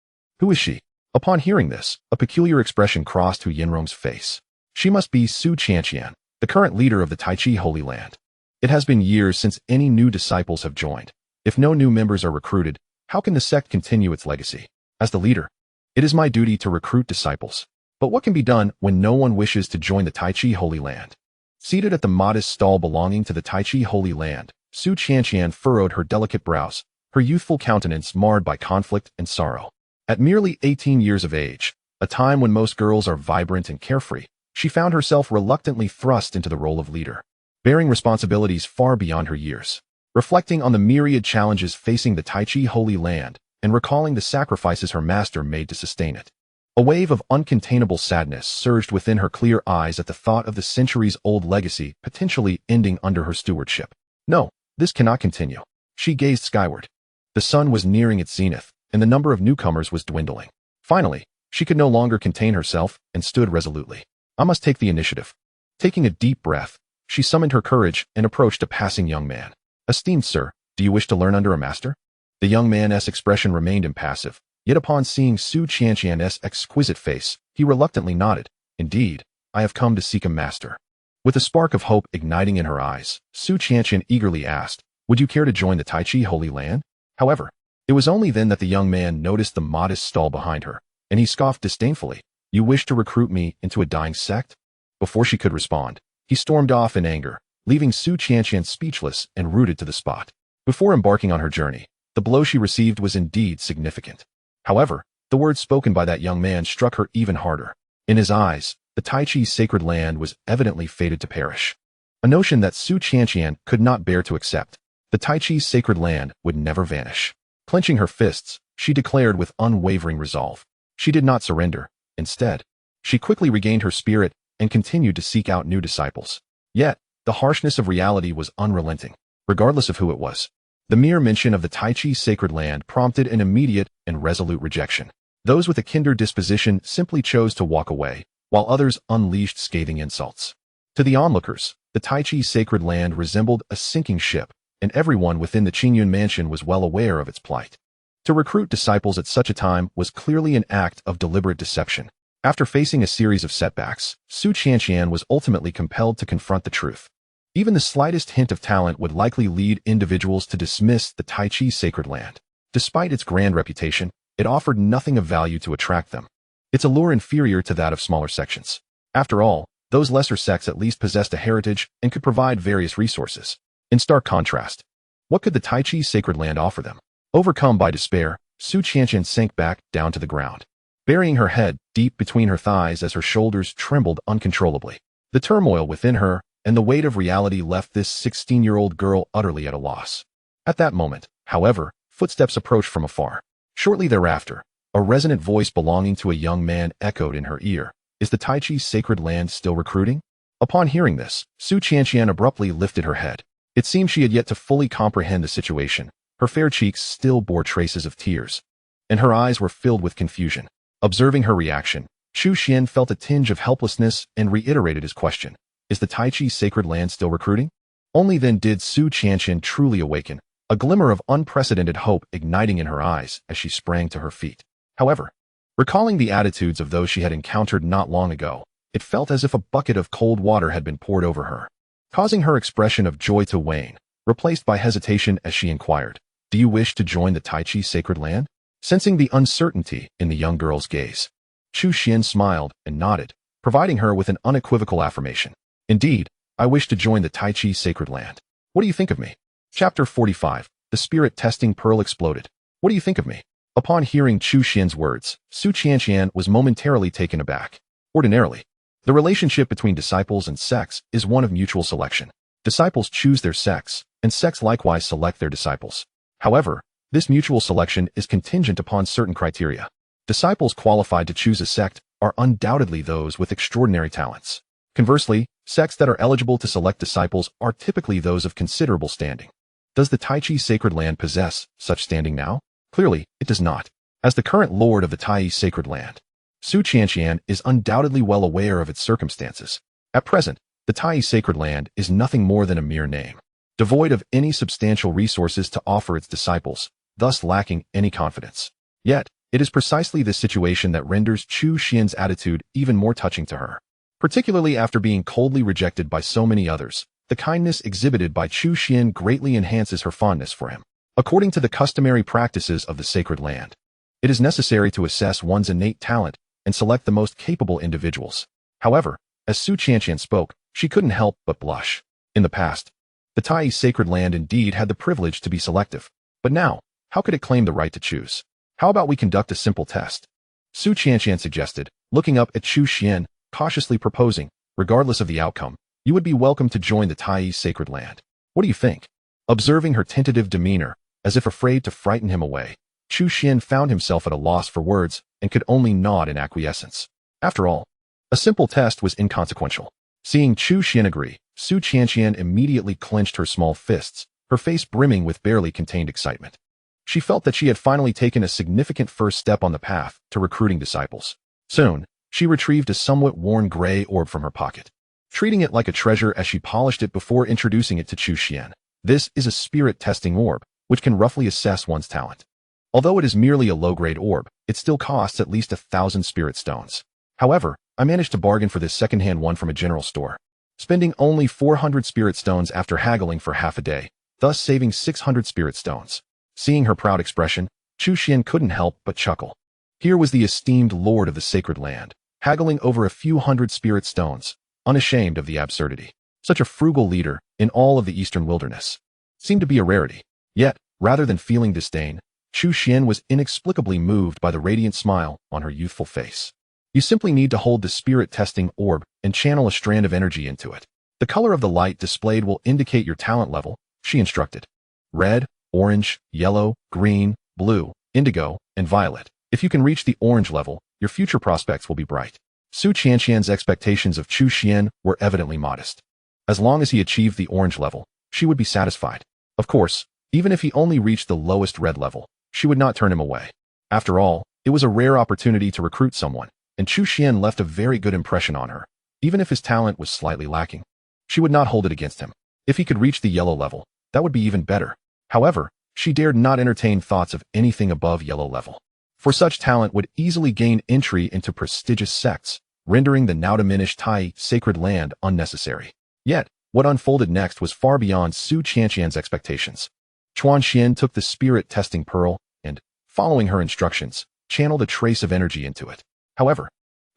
"Who is she?" Upon hearing this, a peculiar expression crossed Hu Yanrong's face. She must be Su Qianqian, the current leader of the Tai Chi Holy Land. It has been years since any new disciples have joined. If no new members are recruited, how can the sect continue its legacy? As the leader, it is my duty to recruit disciples. But what can be done when no one wishes to join the Tai Chi Holy Land? Seated at the modest stall belonging to the Tai Chi Holy Land, Su Qianqian furrowed her delicate brows, her youthful countenance marred by conflict and sorrow. At merely 18 years of age, a time when most girls are vibrant and carefree, she found herself reluctantly thrust into the role of leader, bearing responsibilities far beyond her years. Reflecting on the myriad challenges facing the Tai Chi Holy Land and recalling the sacrifices her master made to sustain it, a wave of uncontainable sadness surged within her clear eyes at the thought of the centuries-old legacy potentially ending under her stewardship. No, this cannot continue. She gazed skyward. The sun was nearing its zenith, and the number of newcomers was dwindling. Finally, she could no longer contain herself and stood resolutely. I must take the initiative. Taking a deep breath, she summoned her courage and approached a passing young man. "Esteemed sir, do you wish to learn under a master?" The young man's expression remained impassive, yet upon seeing Su Qianqian's exquisite face, he reluctantly nodded. "Indeed, I have come to seek a master." With a spark of hope igniting in her eyes, Su Qianqian eagerly asked, "Would you care to join the Tai Chi Holy Land?" However, it was only then that the young man noticed the modest stall behind her, and he scoffed disdainfully. "You wish to recruit me into a dying sect?" Before she could respond, he stormed off in anger, leaving Su Qianqian speechless and rooted to the spot. Before embarking on her journey, the blow she received was indeed significant. However, the words spoken by that young man struck her even harder. In his eyes, the Tai Chi's sacred land was evidently fated to perish. A notion that Su Qianqian could not bear to accept. The Tai Chi's sacred land would never vanish. Clenching her fists, she declared with unwavering resolve. She did not surrender. Instead, she quickly regained her spirit and continued to seek out new disciples. Yet, the harshness of reality was unrelenting, regardless of who it was. The mere mention of the Tai Chi's sacred land prompted an immediate and resolute rejection. Those with a kinder disposition simply chose to walk away, while others unleashed scathing insults. To the onlookers, the Tai Chi's sacred land resembled a sinking ship, and everyone within the Qingyun mansion was well aware of its plight. To recruit disciples at such a time was clearly an act of deliberate deception. After facing a series of setbacks, Su Qianqian was ultimately compelled to confront the truth. Even the slightest hint of talent would likely lead individuals to dismiss the Tai Chi's sacred land. Despite its grand reputation, it offered nothing of value to attract them. Its allure inferior to that of smaller sections. After all, those lesser sects at least possessed a heritage and could provide various resources. In stark contrast, what could the Tai Chi's sacred land offer them? Overcome by despair, Su Qianqian sank back down to the ground, burying her head deep between her thighs as her shoulders trembled uncontrollably. The turmoil within her and the weight of reality left this 16-year-old girl utterly at a loss. At that moment, however, footsteps approached from afar. Shortly thereafter, a resonant voice belonging to a young man echoed in her ear. "Is the Tai Chi's sacred land still recruiting?" Upon hearing this, Su Qianqian abruptly lifted her head. It seemed she had yet to fully comprehend the situation. Her fair cheeks still bore traces of tears, and her eyes were filled with confusion. Observing her reaction, Chu Xuan felt a tinge of helplessness and reiterated his question. "Is the Tai Chi's sacred land still recruiting?" Only then did Su Qianqian truly awaken, a glimmer of unprecedented hope igniting in her eyes as she sprang to her feet. However, recalling the attitudes of those she had encountered not long ago, it felt as if a bucket of cold water had been poured over her, causing her expression of joy to wane, replaced by hesitation as she inquired, "Do you wish to join the Tai Chi's sacred land?" Sensing the uncertainty in the young girl's gaze, Chu Xuan smiled and nodded, providing her with an unequivocal affirmation. "Indeed, I wish to join the Tai Chi's sacred land. What do you think of me?" Chapter 45. The spirit testing pearl exploded. What do you think of me? Upon hearing Chu Xian's words, Su Qianqian was momentarily taken aback. Ordinarily, the relationship between disciples and sects is one of mutual selection. Disciples choose their sects, and sects likewise select their disciples. However, this mutual selection is contingent upon certain criteria. Disciples qualified to choose a sect are undoubtedly those with extraordinary talents. Conversely, sects that are eligible to select disciples are typically those of considerable standing. Does the Taichi sacred land possess such standing now? Clearly, it does not. As the current lord of the Tai sacred land, Su Qianqian is undoubtedly well aware of its circumstances. At present, the Tai sacred land is nothing more than a mere name, devoid of any substantial resources to offer its disciples, thus lacking any confidence. Yet, it is precisely this situation that renders Chu Xian's attitude even more touching to her. Particularly after being coldly rejected by so many others, the kindness exhibited by Chu Xian greatly enhances her fondness for him. According to the customary practices of the sacred land, it is necessary to assess one's innate talent and select the most capable individuals. However, as Su Qianqian spoke, she couldn't help but blush. In the past, the Tai sacred land indeed had the privilege to be selective. But now, how could it claim the right to choose? How about we conduct a simple test? Su Qianqian suggested, looking up at Chu Xian, cautiously proposing, regardless of the outcome, you would be welcome to join the Tai sacred land. What do you think? Observing her tentative demeanor, as if afraid to frighten him away, Chu Xian found himself at a loss for words and could only nod in acquiescence. After all, a simple test was inconsequential. Seeing Chu Xian agree, Su Qianqian immediately clenched her small fists, her face brimming with barely contained excitement. She felt that she had finally taken a significant first step on the path to recruiting disciples. Soon, she retrieved a somewhat worn gray orb from her pocket, treating it like a treasure as she polished it before introducing it to Chu Xian. This is a spirit-testing orb, which can roughly assess one's talent. Although it is merely a low-grade orb, it still costs at least 1,000 spirit stones. However, I managed to bargain for this second-hand one from a general store, spending only 400 spirit stones after haggling for half a day, thus saving 600 spirit stones. Seeing her proud expression, Chu Xian couldn't help but chuckle. Here was the esteemed lord of the sacred land, haggling over a few hundred spirit stones, unashamed of the absurdity. Such a frugal leader, in all of the eastern wilderness, seemed to be a rarity. Yet, rather than feeling disdain, Chu Xian was inexplicably moved by the radiant smile on her youthful face. You simply need to hold the spirit-testing orb and channel a strand of energy into it. The color of the light displayed will indicate your talent level, she instructed. Red, orange, yellow, green, blue, indigo, and violet. If you can reach the orange level, your future prospects will be bright. Su Qianqian's expectations of Chu Xian were evidently modest. As long as he achieved the orange level, she would be satisfied. Of course, even if he only reached the lowest red level, she would not turn him away. After all, it was a rare opportunity to recruit someone, and Chu Xian left a very good impression on her. Even if his talent was slightly lacking, she would not hold it against him. If he could reach the yellow level, that would be even better. However, she dared not entertain thoughts of anything above yellow level, for such talent would easily gain entry into prestigious sects, rendering the now diminished Tai sacred land unnecessary. Yet, what unfolded next was far beyond Su Qianqian's expectations. Chuan Xian took the spirit-testing pearl and, following her instructions, channeled a trace of energy into it. However,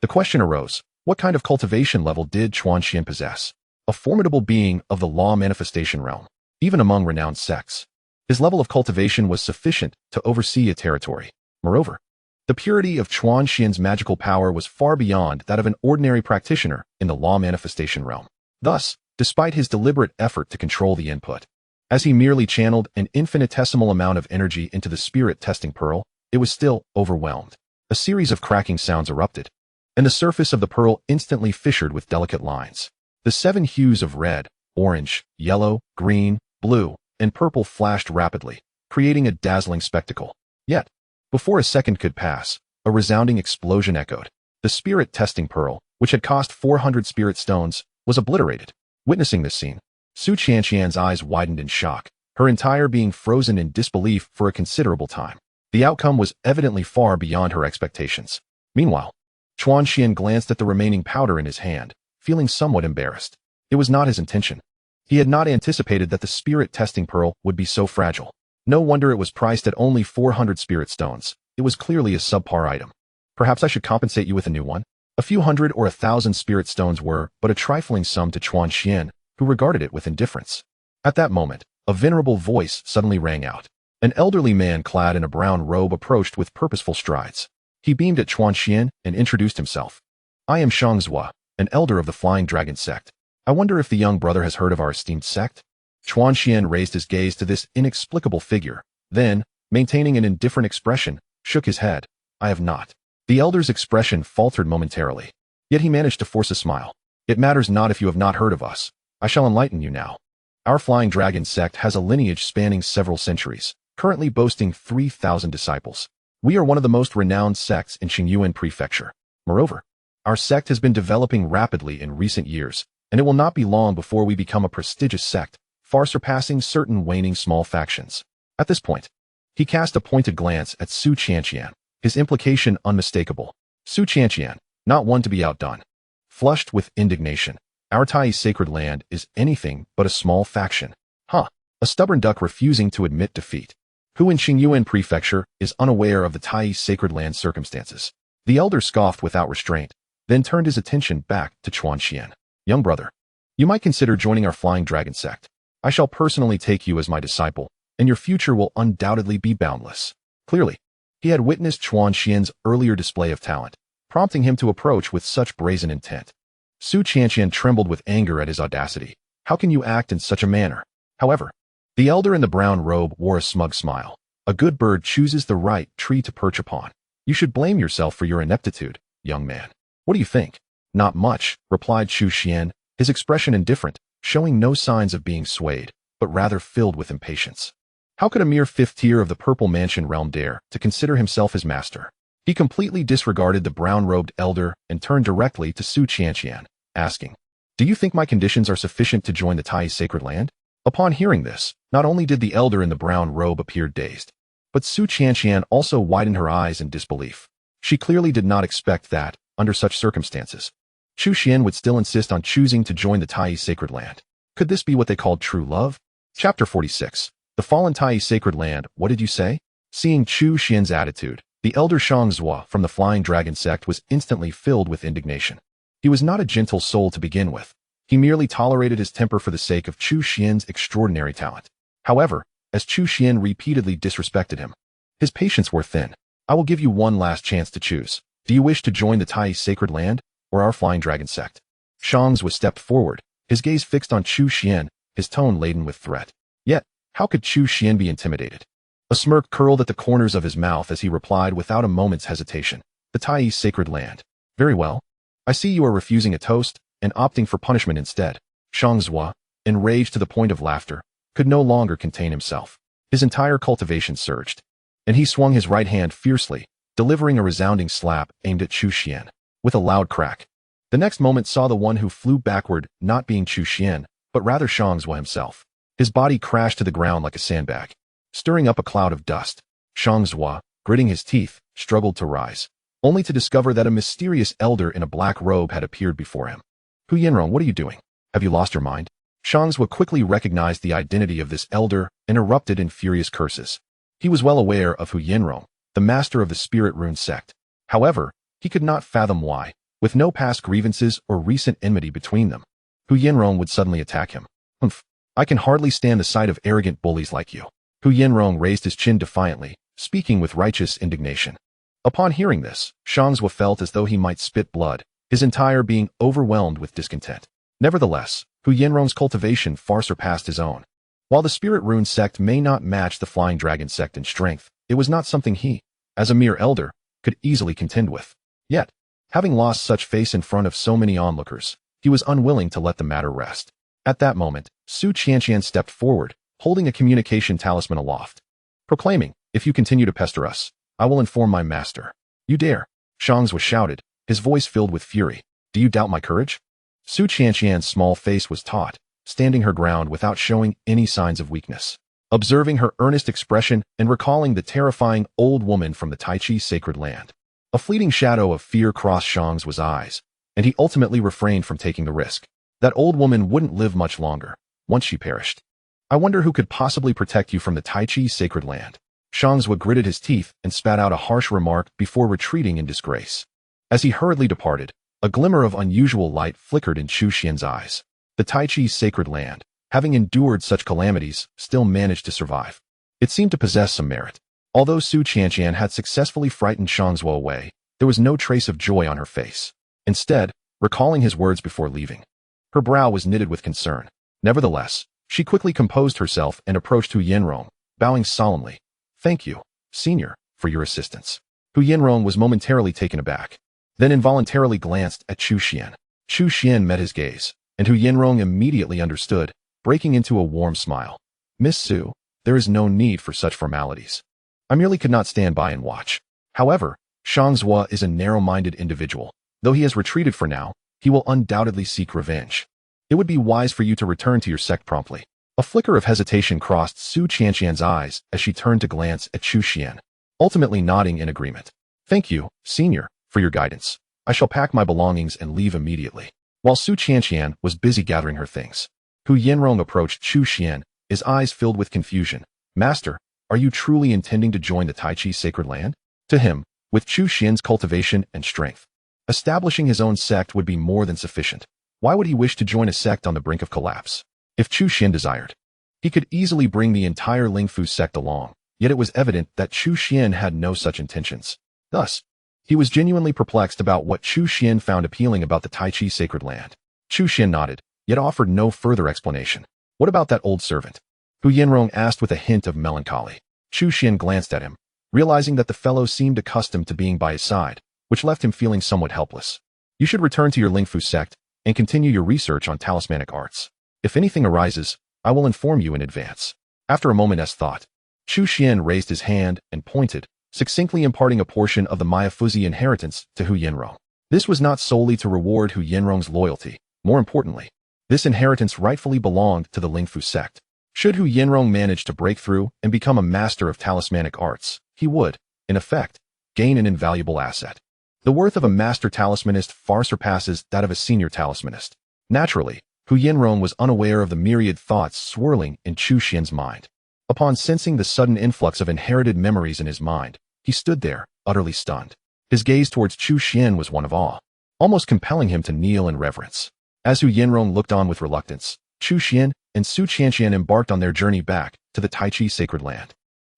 the question arose, what kind of cultivation level did Chuan Xian possess? A formidable being of the law manifestation realm, even among renowned sects. His level of cultivation was sufficient to oversee a territory. Moreover, the purity of Chuan Xian's magical power was far beyond that of an ordinary practitioner in the law manifestation realm. Thus, despite his deliberate effort to control the input, as he merely channeled an infinitesimal amount of energy into the spirit-testing pearl, it was still overwhelmed. A series of cracking sounds erupted, and the surface of the pearl instantly fissured with delicate lines. The 7 hues of red, orange, yellow, green, blue, and purple flashed rapidly, creating a dazzling spectacle. Yet, before a second could pass, a resounding explosion echoed. The spirit-testing pearl, which had cost 400 spirit stones, was obliterated. Witnessing this scene, Su Qianqian's eyes widened in shock, her entire being frozen in disbelief for a considerable time. The outcome was evidently far beyond her expectations. Meanwhile, Chuan Xian glanced at the remaining powder in his hand, feeling somewhat embarrassed. It was not his intention. He had not anticipated that the spirit-testing pearl would be so fragile. No wonder it was priced at only 400 spirit stones. It was clearly a subpar item. Perhaps I should compensate you with a new one. A few hundred or 1,000 spirit stones were but a trifling sum to Chuan Xian, who regarded it with indifference. At that moment, a venerable voice suddenly rang out. An elderly man clad in a brown robe approached with purposeful strides. He beamed at Chu Xuan and introduced himself. I am Zhang, an elder of the Flying Dragon sect. I wonder if the young brother has heard of our esteemed sect? Chu Xuan raised his gaze to this inexplicable figure, then, maintaining an indifferent expression, shook his head. I have not. The elder's expression faltered momentarily. Yet he managed to force a smile. It matters not if you have not heard of us. I shall enlighten you now. Our Flying Dragon sect has a lineage spanning several centuries, currently boasting 3,000 disciples. We are one of the most renowned sects in Qingyuan Prefecture. Moreover, our sect has been developing rapidly in recent years, and it will not be long before we become a prestigious sect, far surpassing certain waning small factions. At this point, he cast a pointed glance at Su Qianqian, his implication unmistakable. Su Qianqian, not one to be outdone. Flushed with indignation, our Tai sacred land is anything but a small faction. A stubborn duck refusing to admit defeat. Who in Qingyuan Prefecture is unaware of the Tai sacred land circumstances? The elder scoffed without restraint, then turned his attention back to Chu Xuan. Young brother, you might consider joining our Flying Dragon sect. I shall personally take you as my disciple, and your future will undoubtedly be boundless. Clearly, he had witnessed Chu Xuan's earlier display of talent, prompting him to approach with such brazen intent. Su Qianqian trembled with anger at his audacity. How can you act in such a manner? However, the elder in the brown robe wore a smug smile. A good bird chooses the right tree to perch upon. You should blame yourself for your ineptitude, young man. What do you think? Not much, replied Chu Xuan, his expression indifferent, showing no signs of being swayed, but rather filled with impatience. How could a mere fifth tier of the Purple Mansion realm dare to consider himself his master? He completely disregarded the brown-robed elder and turned directly to Su Qianqian, asking, Do you think my conditions are sufficient to join the Tai sacred land? Upon hearing this, not only did the elder in the brown robe appear dazed, but Su Qianqian also widened her eyes in disbelief. She clearly did not expect that, under such circumstances, Chu Xuan would still insist on choosing to join the Tai sacred land. Could this be what they called true love? Chapter 46. The Fallen Tai Sacred Land, what did you say? Seeing Chu Xuan's attitude, the elder Zhang from the Flying Dragon sect was instantly filled with indignation. He was not a gentle soul to begin with. He merely tolerated his temper for the sake of Chu Xuan's extraordinary talent. However, as Chu Xuan repeatedly disrespected him, his patience wore thin. I will give you one last chance to choose. Do you wish to join the Tai sacred land, or our Flying Dragon sect? Zhang stepped forward, his gaze fixed on Chu Xuan, his tone laden with threat. Yet, how could Chu Xuan be intimidated? A smirk curled at the corners of his mouth as he replied without a moment's hesitation. The Tai sacred land. Very well. I see you are refusing a toast and opting for punishment instead. Zhang, enraged to the point of laughter, could no longer contain himself. His entire cultivation surged, and he swung his right hand fiercely, delivering a resounding slap aimed at Chu Xuan. With a loud crack, the next moment saw the one who flew backward not being Chu Xuan, but rather Zhang himself. His body crashed to the ground like a sandbag, stirring up a cloud of dust. Zhang, gritting his teeth, struggled to rise, only to discover that a mysterious elder in a black robe had appeared before him. Hu Yinrong, what are you doing? Have you lost your mind? Zhang quickly recognized the identity of this elder and erupted in furious curses. He was well aware of Hu Yinrong, the master of the Spirit Rune sect. However, he could not fathom why, with no past grievances or recent enmity between them, Hu Yinrong would suddenly attack him. Humph, I can hardly stand the sight of arrogant bullies like you. Hu Yinrong raised his chin defiantly, speaking with righteous indignation. Upon hearing this, Zhang felt as though he might spit blood, his entire being overwhelmed with discontent. Nevertheless, Hu Yinrong's cultivation far surpassed his own. While the Spirit Rune sect may not match the Flying Dragon sect in strength, it was not something he, as a mere elder, could easily contend with. Yet, having lost such face in front of so many onlookers, he was unwilling to let the matter rest. At that moment, Su Qianqian stepped forward, holding a communication talisman aloft, proclaiming, If you continue to pester us, I will inform my master. You dare? Zhang shouted, his voice filled with fury. Do you doubt my courage? Su Qianqian's small face was taut, standing her ground without showing any signs of weakness. Observing her earnest expression and recalling the terrifying old woman from the Tai Chi sacred land, a fleeting shadow of fear crossed Zhang's eyes, and he ultimately refrained from taking the risk. That old woman wouldn't live much longer, once she perished. I wonder who could possibly protect you from the Tai Chi sacred land. Zhang gritted his teeth and spat out a harsh remark before retreating in disgrace. As he hurriedly departed, a glimmer of unusual light flickered in Chu Xuan's eyes. The Tai Chi sacred land, having endured such calamities, still managed to survive. It seemed to possess some merit. Although Su Qianqian had successfully frightened Shangzuo away, there was no trace of joy on her face. Instead, recalling his words before leaving, her brow was knitted with concern. Nevertheless, she quickly composed herself and approached Hu Yanrong, bowing solemnly. "Thank you, Senior, for your assistance." Hu Yanrong was momentarily taken aback, then involuntarily glanced at Chu Xuan. Chu Xuan met his gaze, and Hu Yanrong immediately understood, breaking into a warm smile. "Miss Su, there is no need for such formalities. I merely could not stand by and watch." However, Shangzuo is a narrow-minded individual. Though he has retreated for now, he will undoubtedly seek revenge. It would be wise for you to return to your sect promptly. A flicker of hesitation crossed Su Qianqian's eyes as she turned to glance at Chu Xuan, ultimately nodding in agreement. "Thank you, Senior, for your guidance. I shall pack my belongings and leave immediately." While Su Qianqian was busy gathering her things, Hu Yanrong approached Chu Xuan, his eyes filled with confusion. "Master, are you truly intending to join the Tai Chi sacred land?" To him, with Chu Xuan's cultivation and strength, establishing his own sect would be more than sufficient. Why would he wish to join a sect on the brink of collapse? If Chu Xuan desired, he could easily bring the entire Lingfu sect along, yet it was evident that Chu Xuan had no such intentions. Thus, he was genuinely perplexed about what Chu Xuan found appealing about the Tai Chi sacred land. Chu Xuan nodded, yet offered no further explanation. "What about that old servant?" Hu Yanrong asked with a hint of melancholy. Chu Xuan glanced at him, realizing that the fellow seemed accustomed to being by his side, which left him feeling somewhat helpless. "You should return to your Lingfu sect and continue your research on talismanic arts. If anything arises, I will inform you in advance." After a moment's thought, Chu Xuan raised his hand and pointed, succinctly imparting a portion of the Mayafuzi inheritance to Hu Yanrong. This was not solely to reward Hu Yanrong's loyalty. More importantly, this inheritance rightfully belonged to the Lingfu sect. Should Hu Yanrong manage to break through and become a master of talismanic arts, he would, in effect, gain an invaluable asset. The worth of a master talismanist far surpasses that of a senior talismanist. Naturally, Hu Yanrong was unaware of the myriad thoughts swirling in Chu Xuan's mind. Upon sensing the sudden influx of inherited memories in his mind, he stood there, utterly stunned. His gaze towards Chu Xuan was one of awe, almost compelling him to kneel in reverence. As Hu Yanrong looked on with reluctance, Chu Xuan and Su Qianqian embarked on their journey back to the Tai Chi sacred land.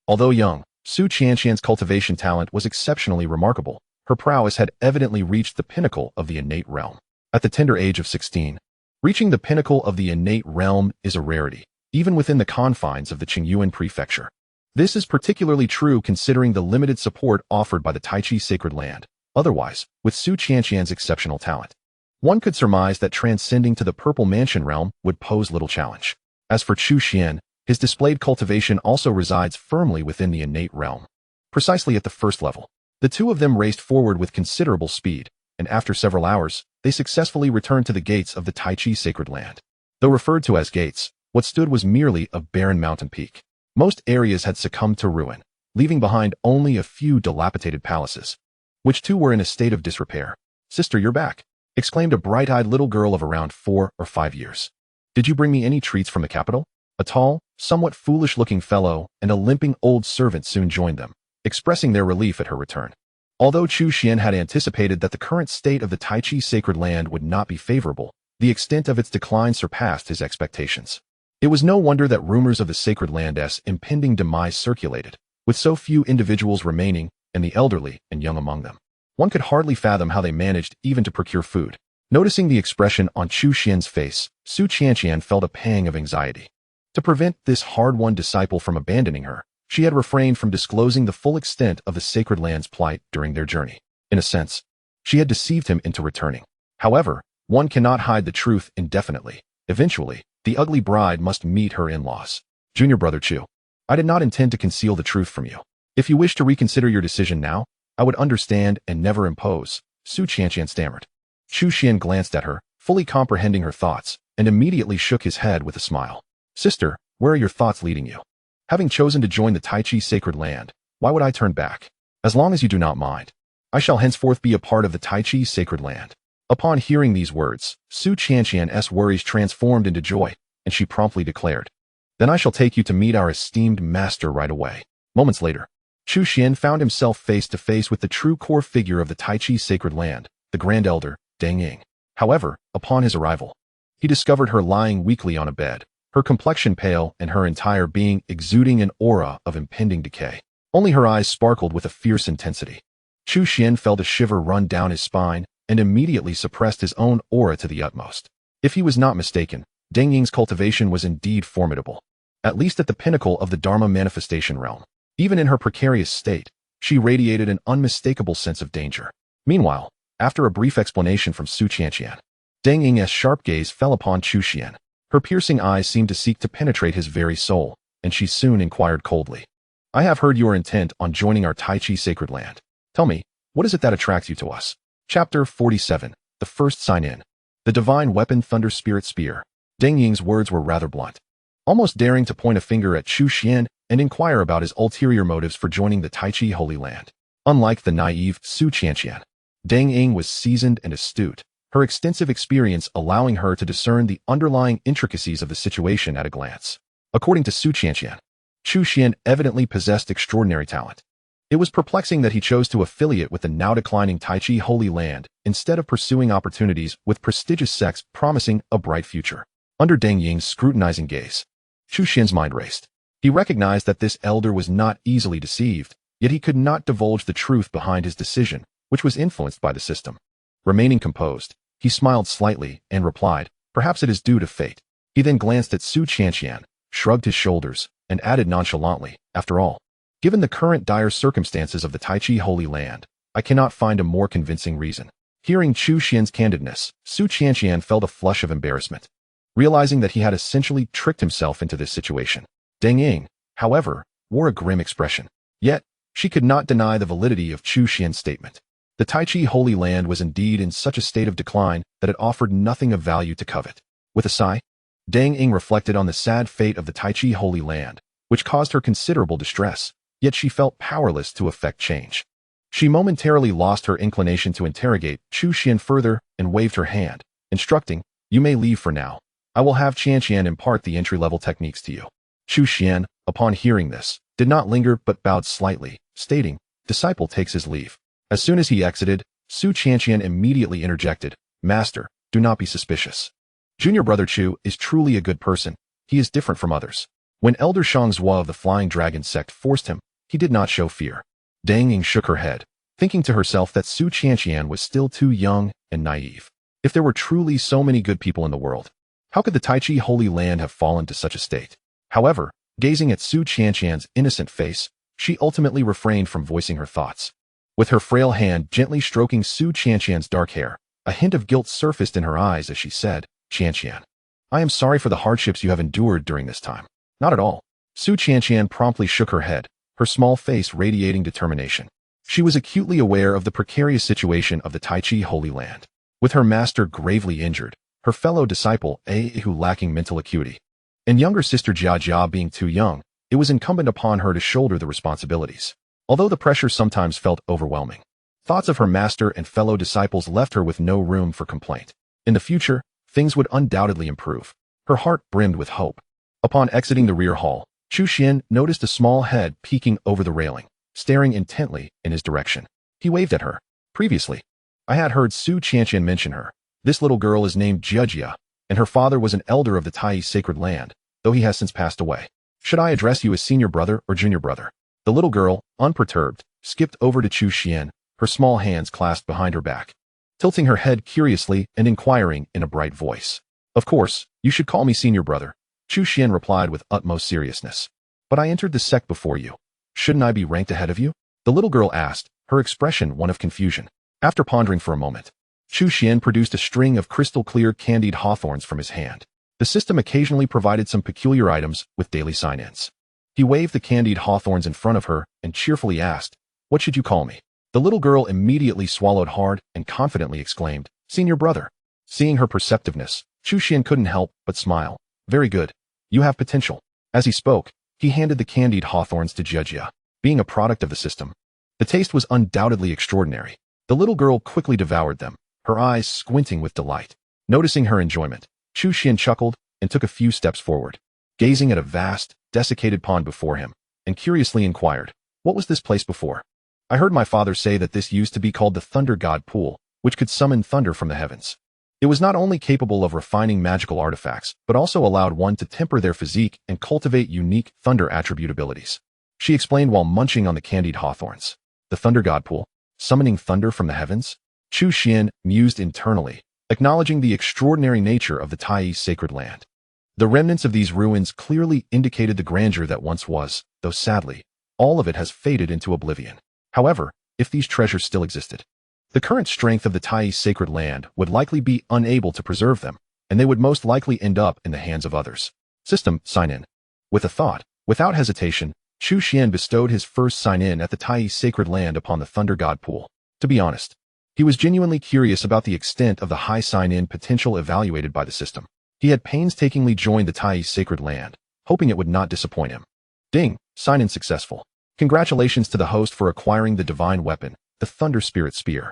Although young, Su Qianqian's cultivation talent was exceptionally remarkable. Her prowess had evidently reached the pinnacle of the innate realm. At the tender age of 16, reaching the pinnacle of the innate realm is a rarity, even within the confines of the Qingyuan prefecture. This is particularly true considering the limited support offered by the Tai Chi sacred land. Otherwise, with Su Qianqian's exceptional talent, one could surmise that transcending to the Purple Mansion realm would pose little challenge. As for Chu Xuan, his displayed cultivation also resides firmly within the innate realm. Precisely at the first level, the two of them raced forward with considerable speed, and after several hours, they successfully returned to the gates of the Tai Chi sacred land. Though referred to as gates, what stood was merely a barren mountain peak. Most areas had succumbed to ruin, leaving behind only a few dilapidated palaces, which too were in a state of disrepair. "Sister, you're back," exclaimed a bright-eyed little girl of around 4 or 5 years. "Did you bring me any treats from the capital?" A tall, somewhat foolish-looking fellow and a limping old servant soon joined them, expressing their relief at her return. Although Chu Xuan had anticipated that the current state of the Tai Chi sacred land would not be favorable, the extent of its decline surpassed his expectations. It was no wonder that rumors of the sacred land's impending demise circulated, with so few individuals remaining and the elderly and young among them. One could hardly fathom how they managed even to procure food. Noticing the expression on Chu Xuan's face, Su Qianqian felt a pang of anxiety. To prevent this hard-won disciple from abandoning her, she had refrained from disclosing the full extent of the sacred land's plight during their journey. In a sense, she had deceived him into returning. However, one cannot hide the truth indefinitely. Eventually, the ugly bride must meet her in-laws. "Junior brother Chu, I did not intend to conceal the truth from you. If you wish to reconsider your decision now, I would understand and never impose," Su Qianqian stammered. Chu Xuan glanced at her, fully comprehending her thoughts, and immediately shook his head with a smile. "Sister, where are your thoughts leading you? Having chosen to join the Tai Chi sacred land, why would I turn back? As long as you do not mind, I shall henceforth be a part of the Tai Chi sacred land." Upon hearing these words, Su Qianqian's worries transformed into joy, and she promptly declared, "Then I shall take you to meet our esteemed master right away." Moments later, Chu Xuan found himself face to face with the true core figure of the Tai Chi sacred land, the Grand Elder, Deng Ying. However, upon his arrival, he discovered her lying weakly on a bed, her complexion pale and her entire being exuding an aura of impending decay. Only her eyes sparkled with a fierce intensity. Chu Xuan felt a shiver run down his spine and immediately suppressed his own aura to the utmost. If he was not mistaken, Deng Ying's cultivation was indeed formidable, at least at the pinnacle of the Dharma manifestation realm. Even in her precarious state, she radiated an unmistakable sense of danger. Meanwhile, after a brief explanation from Su Qianqian, Deng Ying's sharp gaze fell upon Chu Xuan. Her piercing eyes seemed to seek to penetrate his very soul, and she soon inquired coldly, "I have heard you are intent on joining our Tai Chi sacred land. Tell me, what is it that attracts you to us?" Chapter 47. The First Sign-In. The Divine Weapon Thunder Spirit Spear. Deng Ying's words were rather blunt, almost daring to point a finger at Chu Xuan and inquire about his ulterior motives for joining the Tai Chi Holy Land. Unlike the naive Su Qianqian, Deng Ying was seasoned and astute, her extensive experience allowing her to discern the underlying intricacies of the situation at a glance. According to Su Qianqian, Chu Xuan evidently possessed extraordinary talent. It was perplexing that he chose to affiliate with the now declining Tai Chi Holy Land instead of pursuing opportunities with prestigious sects promising a bright future. Under Deng Ying's scrutinizing gaze, Chu Xuan's mind raced. He recognized that this elder was not easily deceived, yet he could not divulge the truth behind his decision, which was influenced by the system. Remaining composed, he smiled slightly and replied, "Perhaps it is due to fate." He then glanced at Su Qianqian, shrugged his shoulders, and added nonchalantly, "After all, given the current dire circumstances of the Tai Chi Holy Land, I cannot find a more convincing reason." Hearing Chu Xuan's candidness, Su Qianqian felt a flush of embarrassment, realizing that he had essentially tricked himself into this situation. Deng Ying, however, wore a grim expression. Yet, she could not deny the validity of Chu Xuan's statement. The Tai Chi Holy Land was indeed in such a state of decline that it offered nothing of value to covet. With a sigh, Deng Ying reflected on the sad fate of the Tai Chi Holy Land, which caused her considerable distress, yet she felt powerless to effect change. She momentarily lost her inclination to interrogate Chu Xuan further and waved her hand, instructing, "You may leave for now. I will have Qianqian impart the entry-level techniques to you." Chu Xuan, upon hearing this, did not linger but bowed slightly, stating, "Disciple takes his leave." As soon as he exited, Su Qianqian immediately interjected, "Master, do not be suspicious. Junior brother Chu is truly a good person. He is different from others." When Elder Shangzhua of the Flying Dragon sect forced him, he did not show fear. Deng Ying shook her head, thinking to herself that Su Qianqian was still too young and naive. If there were truly so many good people in the world, how could the Tai Chi Holy Land have fallen to such a state? However, gazing at Su Qianqian's innocent face, she ultimately refrained from voicing her thoughts. With her frail hand gently stroking Su Qianqian's dark hair, a hint of guilt surfaced in her eyes as she said, "Qianqian, I am sorry for the hardships you have endured during this time." "Not at all." Su Qianqian promptly shook her head, her small face radiating determination. She was acutely aware of the precarious situation of the Tai Chi Holy Land. With her master gravely injured, her fellow disciple Ahu lacking mental acuity, and younger sister Jia being too young, it was incumbent upon her to shoulder the responsibilities. Although the pressure sometimes felt overwhelming, thoughts of her master and fellow disciples left her with no room for complaint. In the future, things would undoubtedly improve. Her heart brimmed with hope. Upon exiting the rear hall, Chu Xuan noticed a small head peeking over the railing, staring intently in his direction. He waved at her. "Previously, I had heard Su Qianqian mention her. This little girl is named Jia, and her father was an elder of the Tai sacred land, though he has since passed away. Should I address you as senior brother or junior brother?" The little girl, unperturbed, skipped over to Chu Xuan, her small hands clasped behind her back, tilting her head curiously and inquiring in a bright voice. "Of course, you should call me senior brother," Chu Xuan replied with utmost seriousness. "But I entered the sect before you. Shouldn't I be ranked ahead of you?" The little girl asked, her expression one of confusion. After pondering for a moment, Chu Xuan produced a string of crystal-clear candied hawthorns from his hand. The system occasionally provided some peculiar items with daily sign-ins. He waved the candied hawthorns in front of her and cheerfully asked, "What should you call me?" The little girl immediately swallowed hard and confidently exclaimed, "Senior brother." Seeing her perceptiveness, Chu Xuan couldn't help but smile. "Very good. You have potential." As he spoke, he handed the candied hawthorns to Jia. Being a product of the system, the taste was undoubtedly extraordinary. The little girl quickly devoured them, her eyes squinting with delight. Noticing her enjoyment, Chu Xuan chuckled and took a few steps forward, gazing at a vast, desiccated pond before him, and curiously inquired, "What was this place before?" "I heard my father say that this used to be called the Thunder God Pool, which could summon thunder from the heavens. It was not only capable of refining magical artifacts, but also allowed one to temper their physique and cultivate unique thunder attribute abilities. She explained while munching on the candied hawthorns. The thunder god pool, summoning thunder from the heavens? Chu Xuan mused internally, acknowledging the extraordinary nature of the Tai's sacred land. The remnants of these ruins clearly indicated the grandeur that once was, though sadly, all of it has faded into oblivion. However, if these treasures still existed, the current strength of the Tai's sacred land would likely be unable to preserve them, and they would most likely end up in the hands of others. System, sign in. With a thought, without hesitation, Chu Xuan bestowed his first sign-in at the Tai's sacred land upon the Thunder God pool. To be honest, he was genuinely curious about the extent of the high sign-in potential evaluated by the system. He had painstakingly joined the Tai's sacred land, hoping it would not disappoint him. Ding, sign-in successful. Congratulations to the host for acquiring the divine weapon, the Thunder Spirit Spear.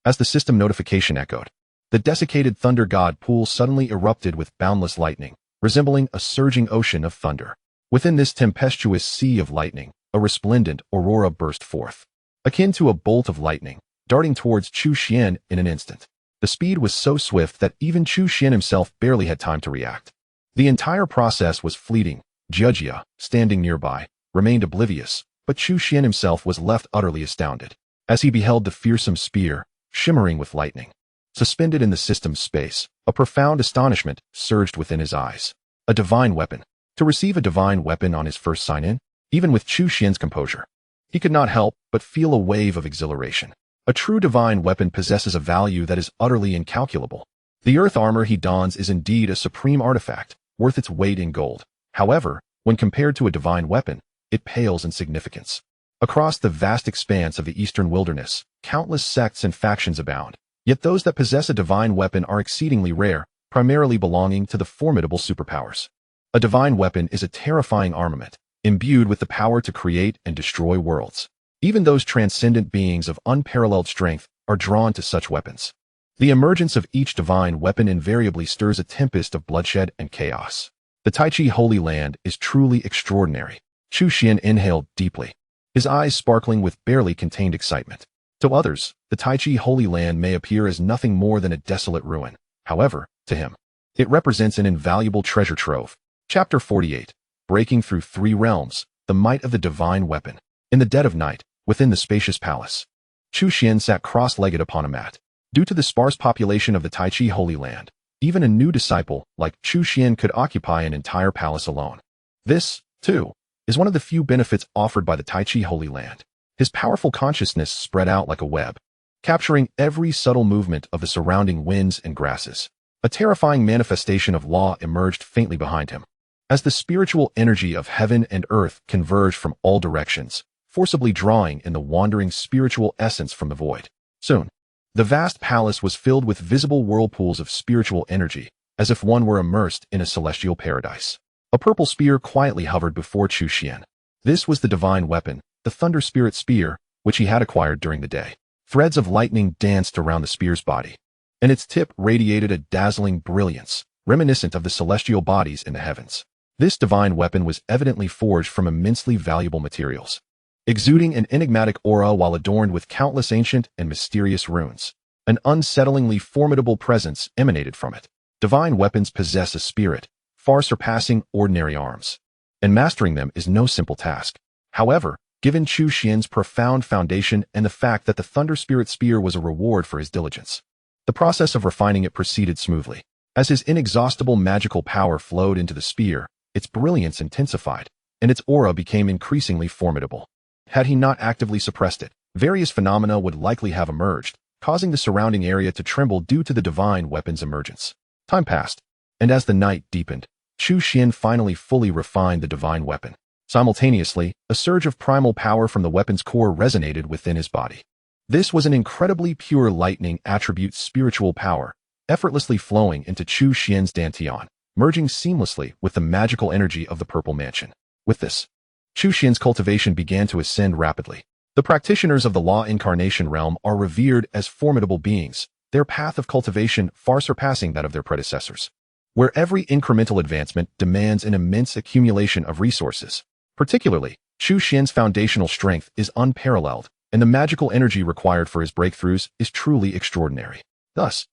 As the system notification echoed, the desiccated Thunder God pool suddenly erupted with boundless lightning, resembling a surging ocean of thunder. Within this tempestuous sea of lightning, a resplendent aurora burst forth, akin to a bolt of lightning, darting towards Chu Xuan in an instant. The speed was so swift that even Chu Xuan himself barely had time to react. The entire process was fleeting. Jia, standing nearby, remained oblivious, but Chu Xuan himself was left utterly astounded as he beheld the fearsome spear, shimmering with lightning. Suspended in the system's space, a profound astonishment surged within his eyes. A divine weapon. To receive a divine weapon on his first sign-in, even with Chu Xuan's composure, he could not help but feel a wave of exhilaration. A true divine weapon possesses a value that is utterly incalculable. The earth armor he dons is indeed a supreme artifact, worth its weight in gold. However, when compared to a divine weapon, it pales in significance. Across the vast expanse of the eastern wilderness, countless sects and factions abound. Yet those that possess a divine weapon are exceedingly rare, primarily belonging to the formidable superpowers. A divine weapon is a terrifying armament, imbued with the power to create and destroy worlds. Even those transcendent beings of unparalleled strength are drawn to such weapons. The emergence of each divine weapon invariably stirs a tempest of bloodshed and chaos. The Taichi Holy Land is truly extraordinary. Chu Xuan inhaled deeply, his eyes sparkling with barely contained excitement. To others, the Taichi Holy Land may appear as nothing more than a desolate ruin. However, to him, it represents an invaluable treasure trove. Chapter 48. Breaking through 3 realms, the might of the divine weapon. In the dead of night, within the spacious palace, Chu Xuan sat cross-legged upon a mat. Due to the sparse population of the Taichi Holy Land, even a new disciple like Chu Xuan could occupy an entire palace alone. This, too, is one of the few benefits offered by the Taichi Holy Land. His powerful consciousness spread out like a web, capturing every subtle movement of the surrounding winds and grasses. A terrifying manifestation of law emerged faintly behind him, as the spiritual energy of heaven and earth converged from all directions, forcibly drawing in the wandering spiritual essence from the void. Soon, the vast palace was filled with visible whirlpools of spiritual energy, as if one were immersed in a celestial paradise. A purple spear quietly hovered before Chu Xuan. This was the divine weapon, the Thunder Spirit Spear, which he had acquired during the day. Threads of lightning danced around the spear's body, and its tip radiated a dazzling brilliance, reminiscent of the celestial bodies in the heavens. This divine weapon was evidently forged from immensely valuable materials, exuding an enigmatic aura while adorned with countless ancient and mysterious runes. An unsettlingly formidable presence emanated from it. Divine weapons possess a spirit, far surpassing ordinary arms, and mastering them is no simple task. However, given Chu Xuan's profound foundation and the fact that the Thunder Spirit Spear was a reward for his diligence, the process of refining it proceeded smoothly. As his inexhaustible magical power flowed into the spear, its brilliance intensified, and its aura became increasingly formidable. Had he not actively suppressed it, various phenomena would likely have emerged, causing the surrounding area to tremble due to the divine weapon's emergence. Time passed, and as the night deepened, Chu Xuan finally fully refined the divine weapon. Simultaneously, a surge of primal power from the weapon's core resonated within his body. This was an incredibly pure lightning attribute spiritual power, effortlessly flowing into Chu Xuan's dantian, merging seamlessly with the magical energy of the Purple Mansion. With this, Chu Xuan's cultivation began to ascend rapidly. The practitioners of the Law Incarnation realm are revered as formidable beings, their path of cultivation far surpassing that of their predecessors, where every incremental advancement demands an immense accumulation of resources. Particularly, Chu Xuan's foundational strength is unparalleled, and the magical energy required for his breakthroughs is truly extraordinary. Thus,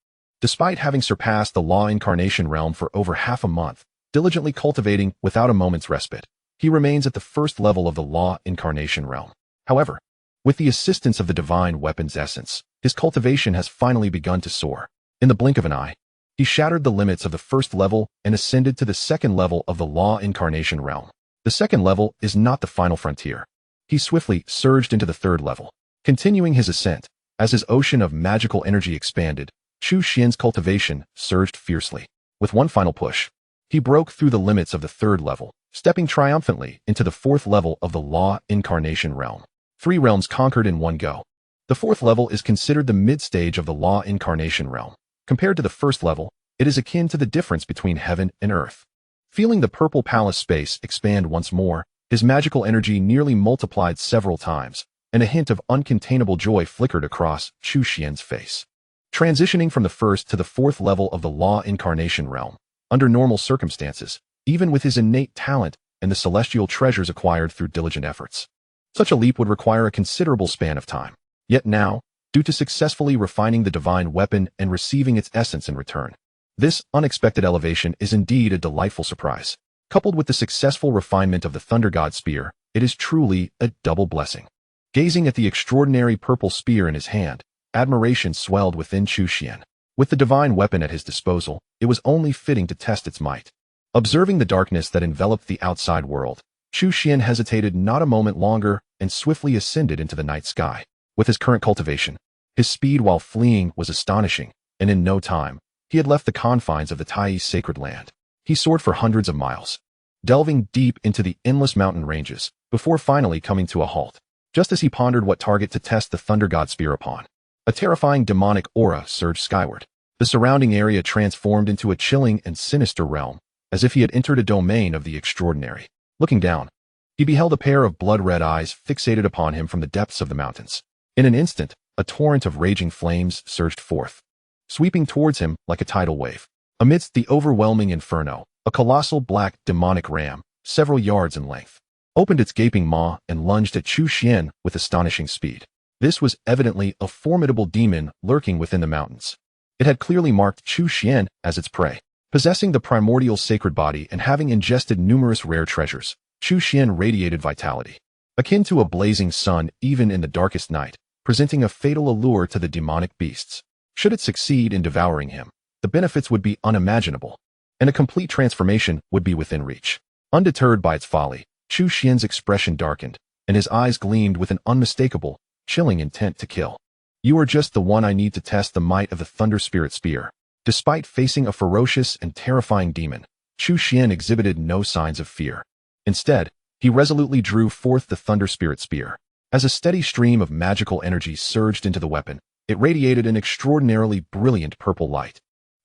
Despite having surpassed the law incarnation realm for over half a month, diligently cultivating without a moment's respite, he remains at the first level of the law incarnation realm. However, with the assistance of the divine weapon's essence, his cultivation has finally begun to soar. In the blink of an eye, he shattered the limits of the first level and ascended to the second level of the law incarnation realm. The second level is not the final frontier. He swiftly surged into the third level. Continuing his ascent, as his ocean of magical energy expanded, Chu Xuan's cultivation surged fiercely. With one final push, he broke through the limits of the third level, stepping triumphantly into the fourth level of the law incarnation realm. 3 realms conquered in one go. The fourth level is considered the mid-stage of the law incarnation realm. Compared to the first level, it is akin to the difference between heaven and earth. Feeling the purple palace space expand once more, his magical energy nearly multiplied several times, and a hint of uncontainable joy flickered across Chu Xuan's face. Transitioning from the first to the fourth level of the law incarnation realm, under normal circumstances, even with his innate talent and the celestial treasures acquired through diligent efforts, such a leap would require a considerable span of time. Yet now, due to successfully refining the divine weapon and receiving its essence in return, this unexpected elevation is indeed a delightful surprise. Coupled with the successful refinement of the Thunder God Spear, it is truly a double blessing. Gazing at the extraordinary purple spear in his hand, admiration swelled within Chu Xuan. With the divine weapon at his disposal, it was only fitting to test its might. Observing the darkness that enveloped the outside world, Chu Xuan hesitated not a moment longer and swiftly ascended into the night sky. With his current cultivation, his speed while fleeing was astonishing, and in no time, he had left the confines of the Tai's sacred land. He soared for hundreds of miles, delving deep into the endless mountain ranges, before finally coming to a halt. Just as he pondered what target to test the Thunder God Spear upon, a terrifying demonic aura surged skyward. The surrounding area transformed into a chilling and sinister realm, as if he had entered a domain of the extraordinary. Looking down, he beheld a pair of blood-red eyes fixated upon him from the depths of the mountains. In an instant, a torrent of raging flames surged forth, sweeping towards him like a tidal wave. Amidst the overwhelming inferno, a colossal black demonic ram, several yards in length, opened its gaping maw and lunged at Chu Xuan with astonishing speed. This was evidently a formidable demon lurking within the mountains. It had clearly marked Chu Xuan as its prey. Possessing the primordial sacred body and having ingested numerous rare treasures, Chu Xuan radiated vitality, akin to a blazing sun even in the darkest night, presenting a fatal allure to the demonic beasts. Should it succeed in devouring him, the benefits would be unimaginable, and a complete transformation would be within reach. Undeterred by its folly, Chu Xuan's expression darkened, and his eyes gleamed with an unmistakable, chilling intent to kill. You are just the one I need to test the might of the Thunder Spirit Spear. Despite facing a ferocious and terrifying demon, Chu Xuan exhibited no signs of fear. Instead, he resolutely drew forth the Thunder Spirit Spear. As a steady stream of magical energy surged into the weapon, it radiated an extraordinarily brilliant purple light,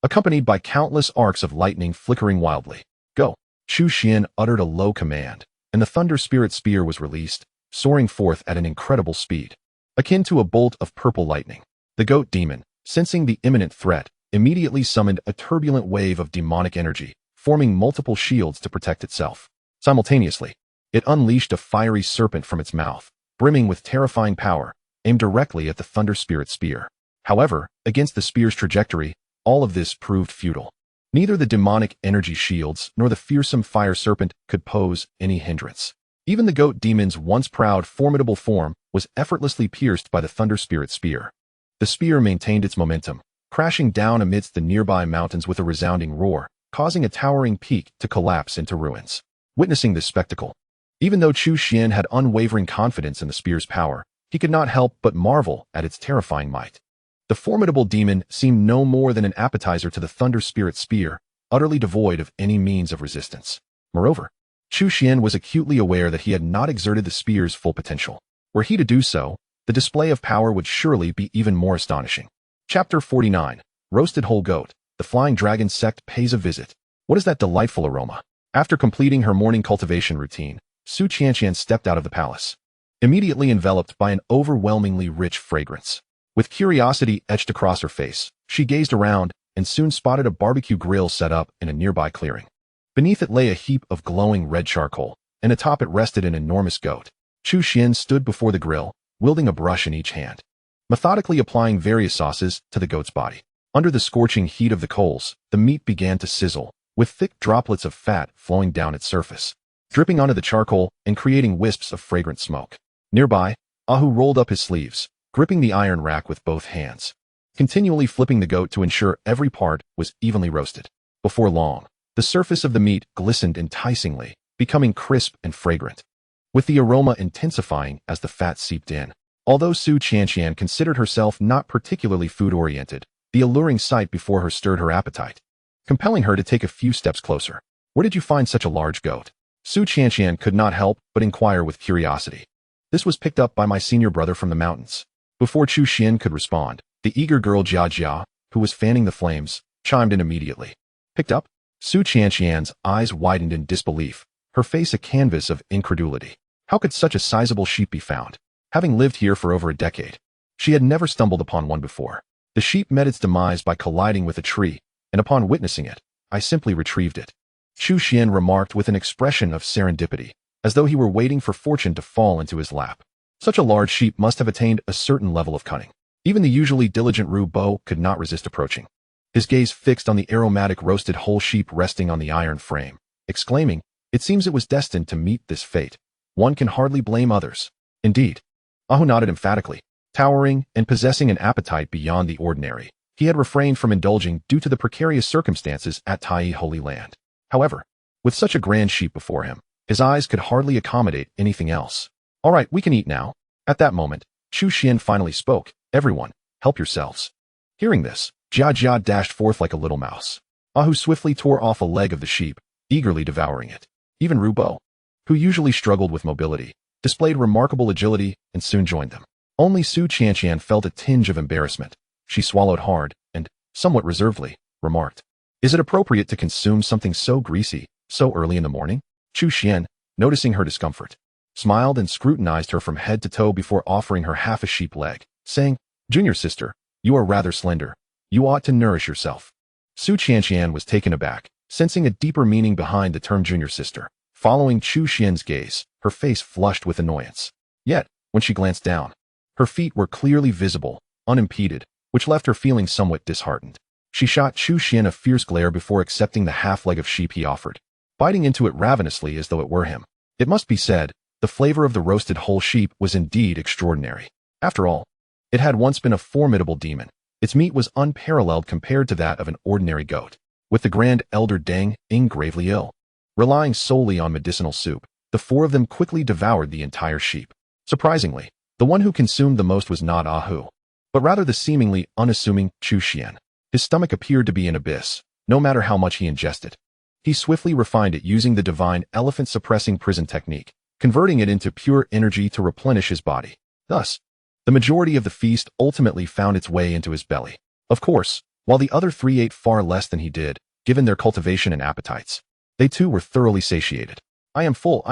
accompanied by countless arcs of lightning flickering wildly. Go! Chu Xuan uttered a low command, and the Thunder Spirit Spear was released, soaring forth at an incredible speed, akin to a bolt of purple lightning. The goat demon, sensing the imminent threat, immediately summoned a turbulent wave of demonic energy, forming multiple shields to protect itself. Simultaneously, it unleashed a fiery serpent from its mouth, brimming with terrifying power, aimed directly at the Thunder Spirit Spear. However, against the spear's trajectory, all of this proved futile. Neither the demonic energy shields nor the fearsome fire serpent could pose any hindrance. Even the goat demon's once proud, formidable form was effortlessly pierced by the Thunder Spirit Spear. The spear maintained its momentum, crashing down amidst the nearby mountains with a resounding roar, causing a towering peak to collapse into ruins. Witnessing this spectacle, even though Chu Xuan had unwavering confidence in the spear's power, he could not help but marvel at its terrifying might. The formidable demon seemed no more than an appetizer to the Thunder Spirit Spear, utterly devoid of any means of resistance. Moreover, Chu Xuan was acutely aware that he had not exerted the spear's full potential. Were he to do so, the display of power would surely be even more astonishing. Chapter 49. Roasted Whole Goat. The Flying Dragon Sect pays a visit. What is that delightful aroma? After completing her morning cultivation routine, Su Qianqian stepped out of the palace, immediately enveloped by an overwhelmingly rich fragrance. With curiosity etched across her face, she gazed around and soon spotted a barbecue grill set up in a nearby clearing. Beneath it lay a heap of glowing red charcoal, and atop it rested an enormous goat. Chu Xuan stood before the grill, wielding a brush in each hand, methodically applying various sauces to the goat's body. Under the scorching heat of the coals, the meat began to sizzle, with thick droplets of fat flowing down its surface, dripping onto the charcoal and creating wisps of fragrant smoke. Nearby, Ahu rolled up his sleeves, gripping the iron rack with both hands, continually flipping the goat to ensure every part was evenly roasted. Before long, the surface of the meat glistened enticingly, becoming crisp and fragrant, with the aroma intensifying as the fat seeped in. Although Su Qianqian considered herself not particularly food-oriented, the alluring sight before her stirred her appetite, compelling her to take a few steps closer. "Where did you find such a large goat?" Su Qianqian could not help but inquire with curiosity. "This was picked up by my senior brother from the mountains." Before Chu Xuan could respond, the eager girl Jia, who was fanning the flames, chimed in immediately. "Picked up?" Su Qianqian's eyes widened in disbelief, her face a canvas of incredulity. How could such a sizable sheep be found? Having lived here for over a decade, she had never stumbled upon one before. The sheep met its demise by colliding with a tree, and upon witnessing it, I simply retrieved it. Chu Xuan remarked with an expression of serendipity, as though he were waiting for fortune to fall into his lap. Such a large sheep must have attained a certain level of cunning. Even the usually diligent Ru Bo could not resist approaching, his gaze fixed on the aromatic roasted whole sheep resting on the iron frame, exclaiming, "It seems it was destined to meet this fate. One can hardly blame others." Indeed. Ahu nodded emphatically. Towering and possessing an appetite beyond the ordinary, he had refrained from indulging due to the precarious circumstances at Tai Holy Land. However, with such a grand sheep before him, his eyes could hardly accommodate anything else. "All right, we can eat now." At that moment, Chu Xuan finally spoke. "Everyone, help yourselves." Hearing this, Jia dashed forth like a little mouse. Ahu swiftly tore off a leg of the sheep, eagerly devouring it. Even Ru Bo, who usually struggled with mobility, displayed remarkable agility and soon joined them. Only Su Qianqian felt a tinge of embarrassment. She swallowed hard and, somewhat reservedly, remarked, "Is it appropriate to consume something so greasy, so early in the morning?" Chu Xuan, noticing her discomfort, smiled and scrutinized her from head to toe before offering her half a sheep leg, saying, "Junior sister, you are rather slender. You ought to nourish yourself." Su Qianqian was taken aback, sensing a deeper meaning behind the term junior sister. Following Chu Xuan's gaze, her face flushed with annoyance. Yet, when she glanced down, her feet were clearly visible, unimpeded, which left her feeling somewhat disheartened. She shot Chu Xuan a fierce glare before accepting the half leg of sheep he offered, biting into it ravenously as though it were him. It must be said, the flavor of the roasted whole sheep was indeed extraordinary. After all, it had once been a formidable demon. Its meat was unparalleled compared to that of an ordinary goat. With the grand elder Deng Ing gravely ill, relying solely on medicinal soup, the four of them quickly devoured the entire sheep. Surprisingly, the one who consumed the most was not Ahu, but rather the seemingly unassuming Chu Xuan. His stomach appeared to be an abyss, no matter how much he ingested. He swiftly refined it using the divine elephant-suppressing prison technique, converting it into pure energy to replenish his body. Thus, the majority of the feast ultimately found its way into his belly. Of course, while the other three ate far less than he did, given their cultivation and appetites, they too were thoroughly satiated. I am full,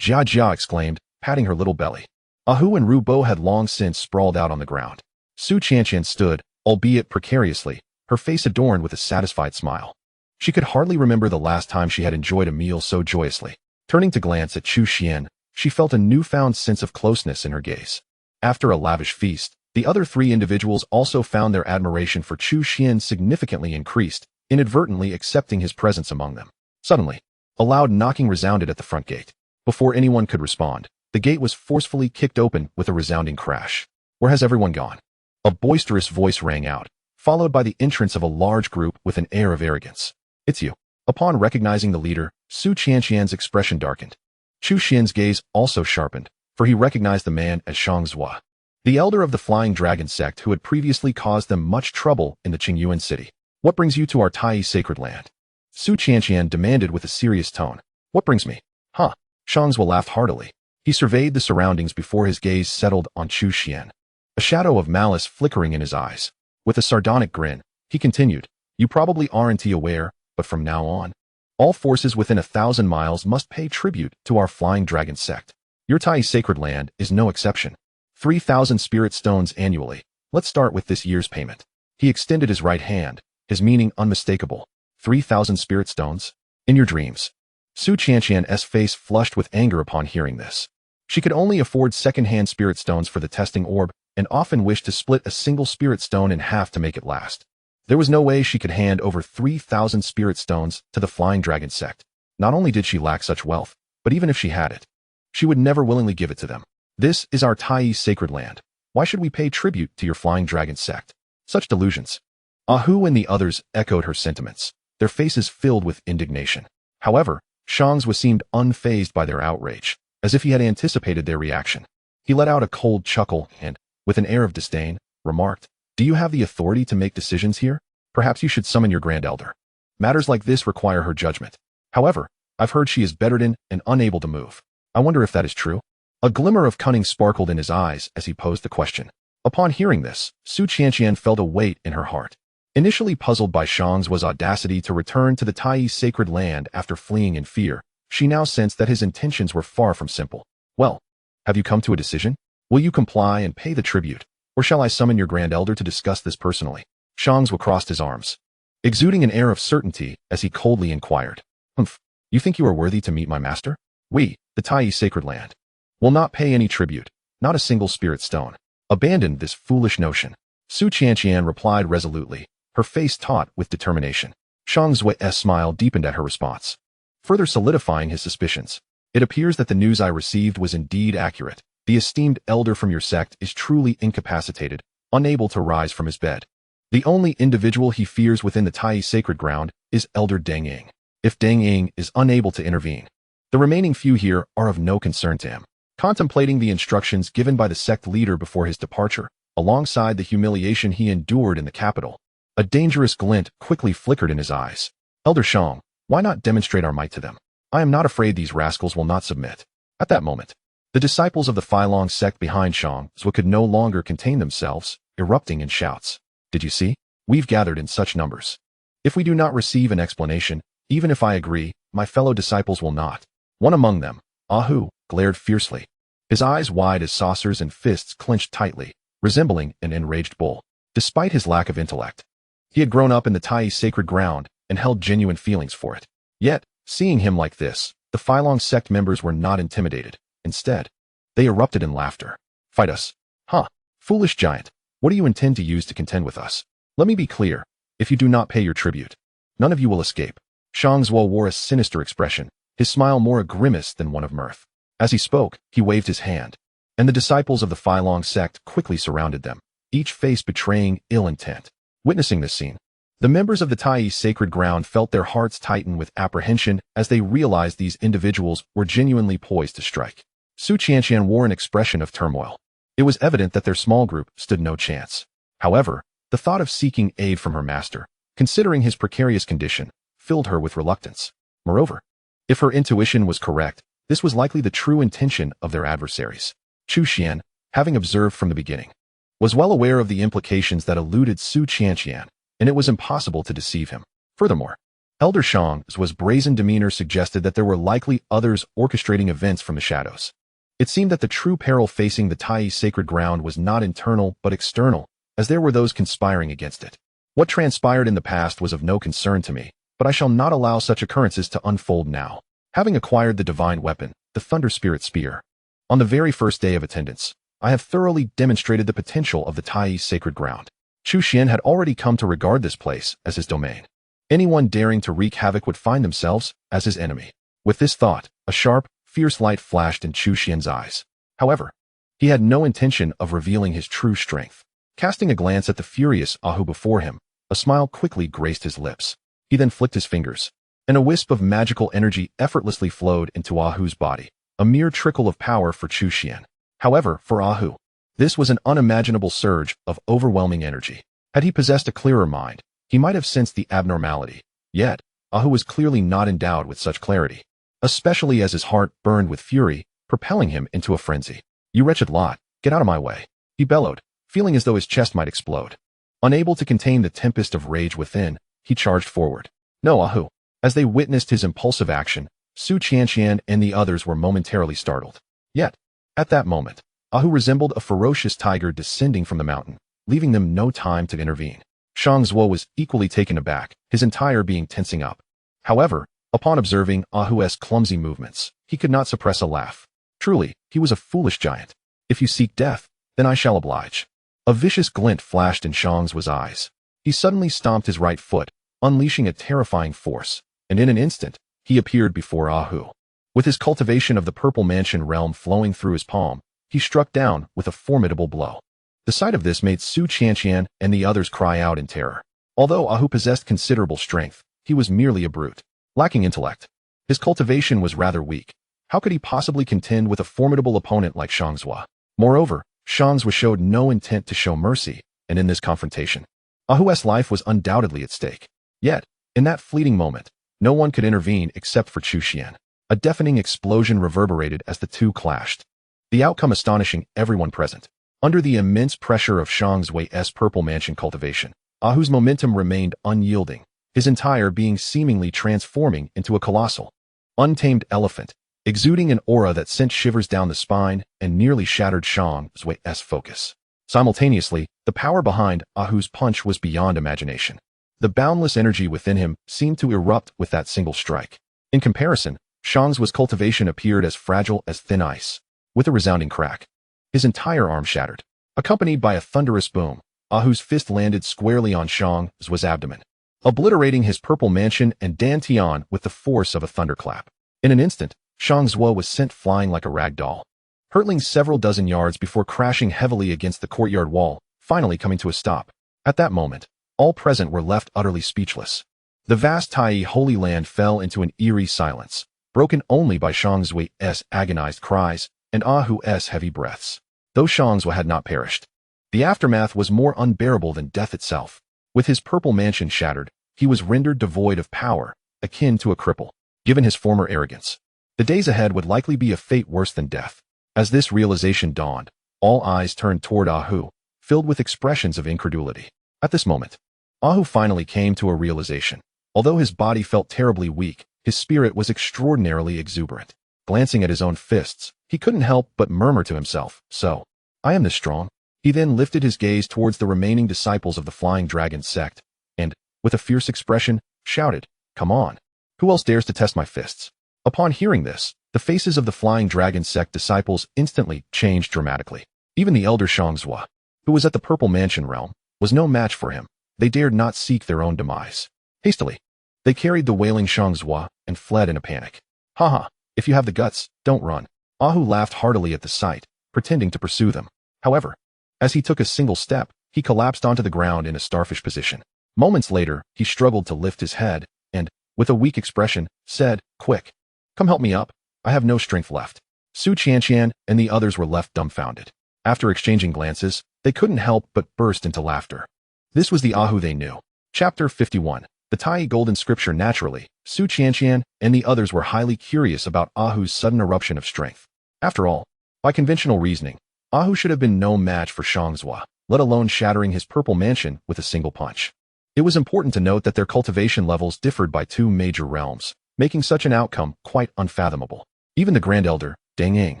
Jia exclaimed, patting her little belly. Ahu and Ru Bo had long since sprawled out on the ground. Su Qianqian stood, albeit precariously, her face adorned with a satisfied smile. She could hardly remember the last time she had enjoyed a meal so joyously. Turning to glance at Chu Xuan, she felt a newfound sense of closeness in her gaze. After a lavish feast, the other three individuals also found their admiration for Chu Xuan significantly increased, inadvertently accepting his presence among them. Suddenly, a loud knocking resounded at the front gate. Before anyone could respond, the gate was forcefully kicked open with a resounding crash. "Where has everyone gone?" A boisterous voice rang out, followed by the entrance of a large group with an air of arrogance. "It's you." Upon recognizing the leader, Su Qianqian's expression darkened. Chu Xuan's gaze also sharpened, for he recognized the man as Shang Zhua, the elder of the Flying Dragon sect who had previously caused them much trouble in the Qingyuan city. "What brings you to our Tai sacred land?" Su Qianqian demanded with a serious tone. "What brings me?" "Huh." Shang Zhua laughed heartily. He surveyed the surroundings before his gaze settled on Chu Xuan, a shadow of malice flickering in his eyes. With a sardonic grin, he continued, "You probably aren't aware, but from now on, all forces within 1,000 miles must pay tribute to our Flying Dragon sect. Your Tai sacred land is no exception. 3,000 spirit stones annually. Let's start with this year's payment." He extended his right hand, his meaning unmistakable. 3,000 spirit stones? In your dreams. Su Qianqian's face flushed with anger upon hearing this. She could only afford second-hand spirit stones for the testing orb, and often wished to split a single spirit stone in half to make it last. There was no way she could hand over 3,000 spirit stones to the Flying Dragon sect. Not only did she lack such wealth, but even if she had it, she would never willingly give it to them. This is our Tai sacred land. Why should we pay tribute to your Flying Dragon sect? Such delusions. Ahu and the others echoed her sentiments, their faces filled with indignation. However, Shang's seemed unfazed by their outrage, as if he had anticipated their reaction. He let out a cold chuckle and, with an air of disdain, remarked, "Do you have the authority to make decisions here? Perhaps you should summon your Grand Elder. Matters like this require her judgment. However, I've heard she is bedridden and unable to move. I wonder if that is true?" A glimmer of cunning sparkled in his eyes as he posed the question. Upon hearing this, Su Qianqian felt a weight in her heart. Initially puzzled by Shang's audacity to return to the Tai sacred land after fleeing in fear, she now sensed that his intentions were far from simple. "Well, have you come to a decision? Will you comply and pay the tribute, or shall I summon your Grand Elder to discuss this personally?" Shang's crossed his arms, exuding an air of certainty as he coldly inquired. "Humph, you think you are worthy to meet my master? We, the Tai sacred land, will not pay any tribute, not a single spirit stone. Abandon this foolish notion." Su Qianqian replied resolutely, her face taut with determination. Shang's smile deepened at her response, further solidifying his suspicions. "It appears that the news I received was indeed accurate. The esteemed elder from your sect is truly incapacitated, unable to rise from his bed. The only individual he fears within the Tai sacred ground is Elder Deng Ying. If Deng Ying is unable to intervene, the remaining few here are of no concern to him." Contemplating the instructions given by the sect leader before his departure, alongside the humiliation he endured in the capital, a dangerous glint quickly flickered in his eyes. "Elder Shang, why not demonstrate our might to them? I am not afraid these rascals will not submit." At that moment, the disciples of the Filong sect behind Shang could no longer contain themselves, erupting in shouts. "Did you see? We've gathered in such numbers. If we do not receive an explanation, even if I agree, my fellow disciples will not." One among them, Ahu, glared fiercely, his eyes wide as saucers and fists clenched tightly, resembling an enraged bull. Despite his lack of intellect, he had grown up in the Tai sacred ground and held genuine feelings for it. Yet, seeing him like this, the Filong sect members were not intimidated. Instead, they erupted in laughter. "Fight us? Huh? Foolish giant, what do you intend to use to contend with us? Let me be clear, if you do not pay your tribute, none of you will escape." Shang Zuo wore a sinister expression, his smile more a grimace than one of mirth. As he spoke, he waved his hand, and the disciples of the Filong sect quickly surrounded them, each face betraying ill intent. Witnessing this scene, the members of the Tai sacred ground felt their hearts tighten with apprehension as they realized these individuals were genuinely poised to strike. Su Qianqian wore an expression of turmoil. It was evident that their small group stood no chance. However, the thought of seeking aid from her master, considering his precarious condition, filled her with reluctance. Moreover, if her intuition was correct, this was likely the true intention of their adversaries. Chu Xuan, having observed from the beginning, was well aware of the implications that eluded Su Qianqian, and it was impossible to deceive him. Furthermore, Elder Shang's brazen demeanor suggested that there were likely others orchestrating events from the shadows. It seemed that the true peril facing the Tai sacred ground was not internal but external, as there were those conspiring against it. What transpired in the past was of no concern to me, but I shall not allow such occurrences to unfold now. Having acquired the divine weapon, the Thunder Spirit Spear, on the very first day of attendance, I have thoroughly demonstrated the potential of the Tai sacred ground. Chu Xuan had already come to regard this place as his domain. Anyone daring to wreak havoc would find themselves as his enemy. With this thought, a sharp, fierce light flashed in Chu Xuan's eyes. However, he had no intention of revealing his true strength. Casting a glance at the furious Ahu before him, a smile quickly graced his lips. He then flicked his fingers, and a wisp of magical energy effortlessly flowed into Ahu's body, a mere trickle of power for Chu Xuan. However, for Ahu, this was an unimaginable surge of overwhelming energy. Had he possessed a clearer mind, he might have sensed the abnormality. Yet, Ahu was clearly not endowed with such clarity, especially as his heart burned with fury, propelling him into a frenzy. "You wretched lot, get out of my way," he bellowed, feeling as though his chest might explode. Unable to contain the tempest of rage within, he charged forward. "No, Ahu." As they witnessed his impulsive action, Su Qianqian and the others were momentarily startled. Yet, at that moment, Ahu resembled a ferocious tiger descending from the mountain, leaving them no time to intervene. Shang Zuo was equally taken aback, his entire being tensing up. However, upon observing Ahu's clumsy movements, he could not suppress a laugh. Truly, he was a foolish giant. "If you seek death, then I shall oblige." A vicious glint flashed in Shang Zuo's eyes. He suddenly stomped his right foot, unleashing a terrifying force, and in an instant, he appeared before Ahu. With his cultivation of the Purple Mansion realm flowing through his palm, he struck down with a formidable blow. The sight of this made Su Qianqian and the others cry out in terror. Although Ahu possessed considerable strength, he was merely a brute, lacking intellect. His cultivation was rather weak. How could he possibly contend with a formidable opponent like Shangzhua? Moreover, Shangzhua showed no intent to show mercy, and in this confrontation, Ahu's life was undoubtedly at stake. Yet, in that fleeting moment, no one could intervene except for Chu Xuan. A deafening explosion reverberated as the two clashed, the outcome astonishing everyone present. Under the immense pressure of Shangzhua's Purple Mansion cultivation, Ahu's momentum remained unyielding, his entire being seemingly transforming into a colossal, untamed elephant, exuding an aura that sent shivers down the spine and nearly shattered Shangzhua's focus. Simultaneously, the power behind Ahu's punch was beyond imagination. The boundless energy within him seemed to erupt with that single strike. In comparison, Shangzhua's cultivation appeared as fragile as thin ice. With a resounding crack, his entire arm shattered. Accompanied by a thunderous boom, Ahu's fist landed squarely on Shangzhua's abdomen, obliterating his Purple Mansion and Dantian with the force of a thunderclap. In an instant, Shangzhua was sent flying like a rag doll, hurtling several dozen yards before crashing heavily against the courtyard wall, finally coming to a stop. At that moment, all present were left utterly speechless. The vast Tai Holy Land fell into an eerie silence, broken only by Shangzhua's agonized cries and Ahu's heavy breaths. Though Shangzhua had not perished, the aftermath was more unbearable than death itself. With his Purple Mansion shattered, he was rendered devoid of power, akin to a cripple. Given his former arrogance, the days ahead would likely be a fate worse than death. As this realization dawned, all eyes turned toward Ahu, filled with expressions of incredulity. At this moment, Ahu finally came to a realization. Although his body felt terribly weak, his spirit was extraordinarily exuberant. Glancing at his own fists, he couldn't help but murmur to himself, "So, I am this strong." He then lifted his gaze towards the remaining disciples of the Flying Dragon sect, and, with a fierce expression, shouted, "Come on! Who else dares to test my fists?" Upon hearing this, the faces of the Flying Dragon sect disciples instantly changed dramatically. Even the elder Shangzhua, who was at the Purple Mansion realm, was no match for him. They dared not seek their own demise. Hastily, they carried the wailing Shangzhua and fled in a panic. "Haha, if you have the guts, don't run." Ahu laughed heartily at the sight, pretending to pursue them. However, as he took a single step, he collapsed onto the ground in a starfish position. Moments later, he struggled to lift his head and, with a weak expression, said, "Quick, come help me up. I have no strength left." Su Qianqian and the others were left dumbfounded. After exchanging glances, they couldn't help but burst into laughter. This was the Ahu they knew. Chapter 51. The Tai Golden Scripture. Naturally, Su Qianqian and the others were highly curious about Ahu's sudden eruption of strength. After all, by conventional reasoning, Ahu should have been no match for Shangzhua, let alone shattering his Purple Mansion with a single punch. It was important to note that their cultivation levels differed by two major realms, making such an outcome quite unfathomable. Even the Grand Elder, Deng Ying,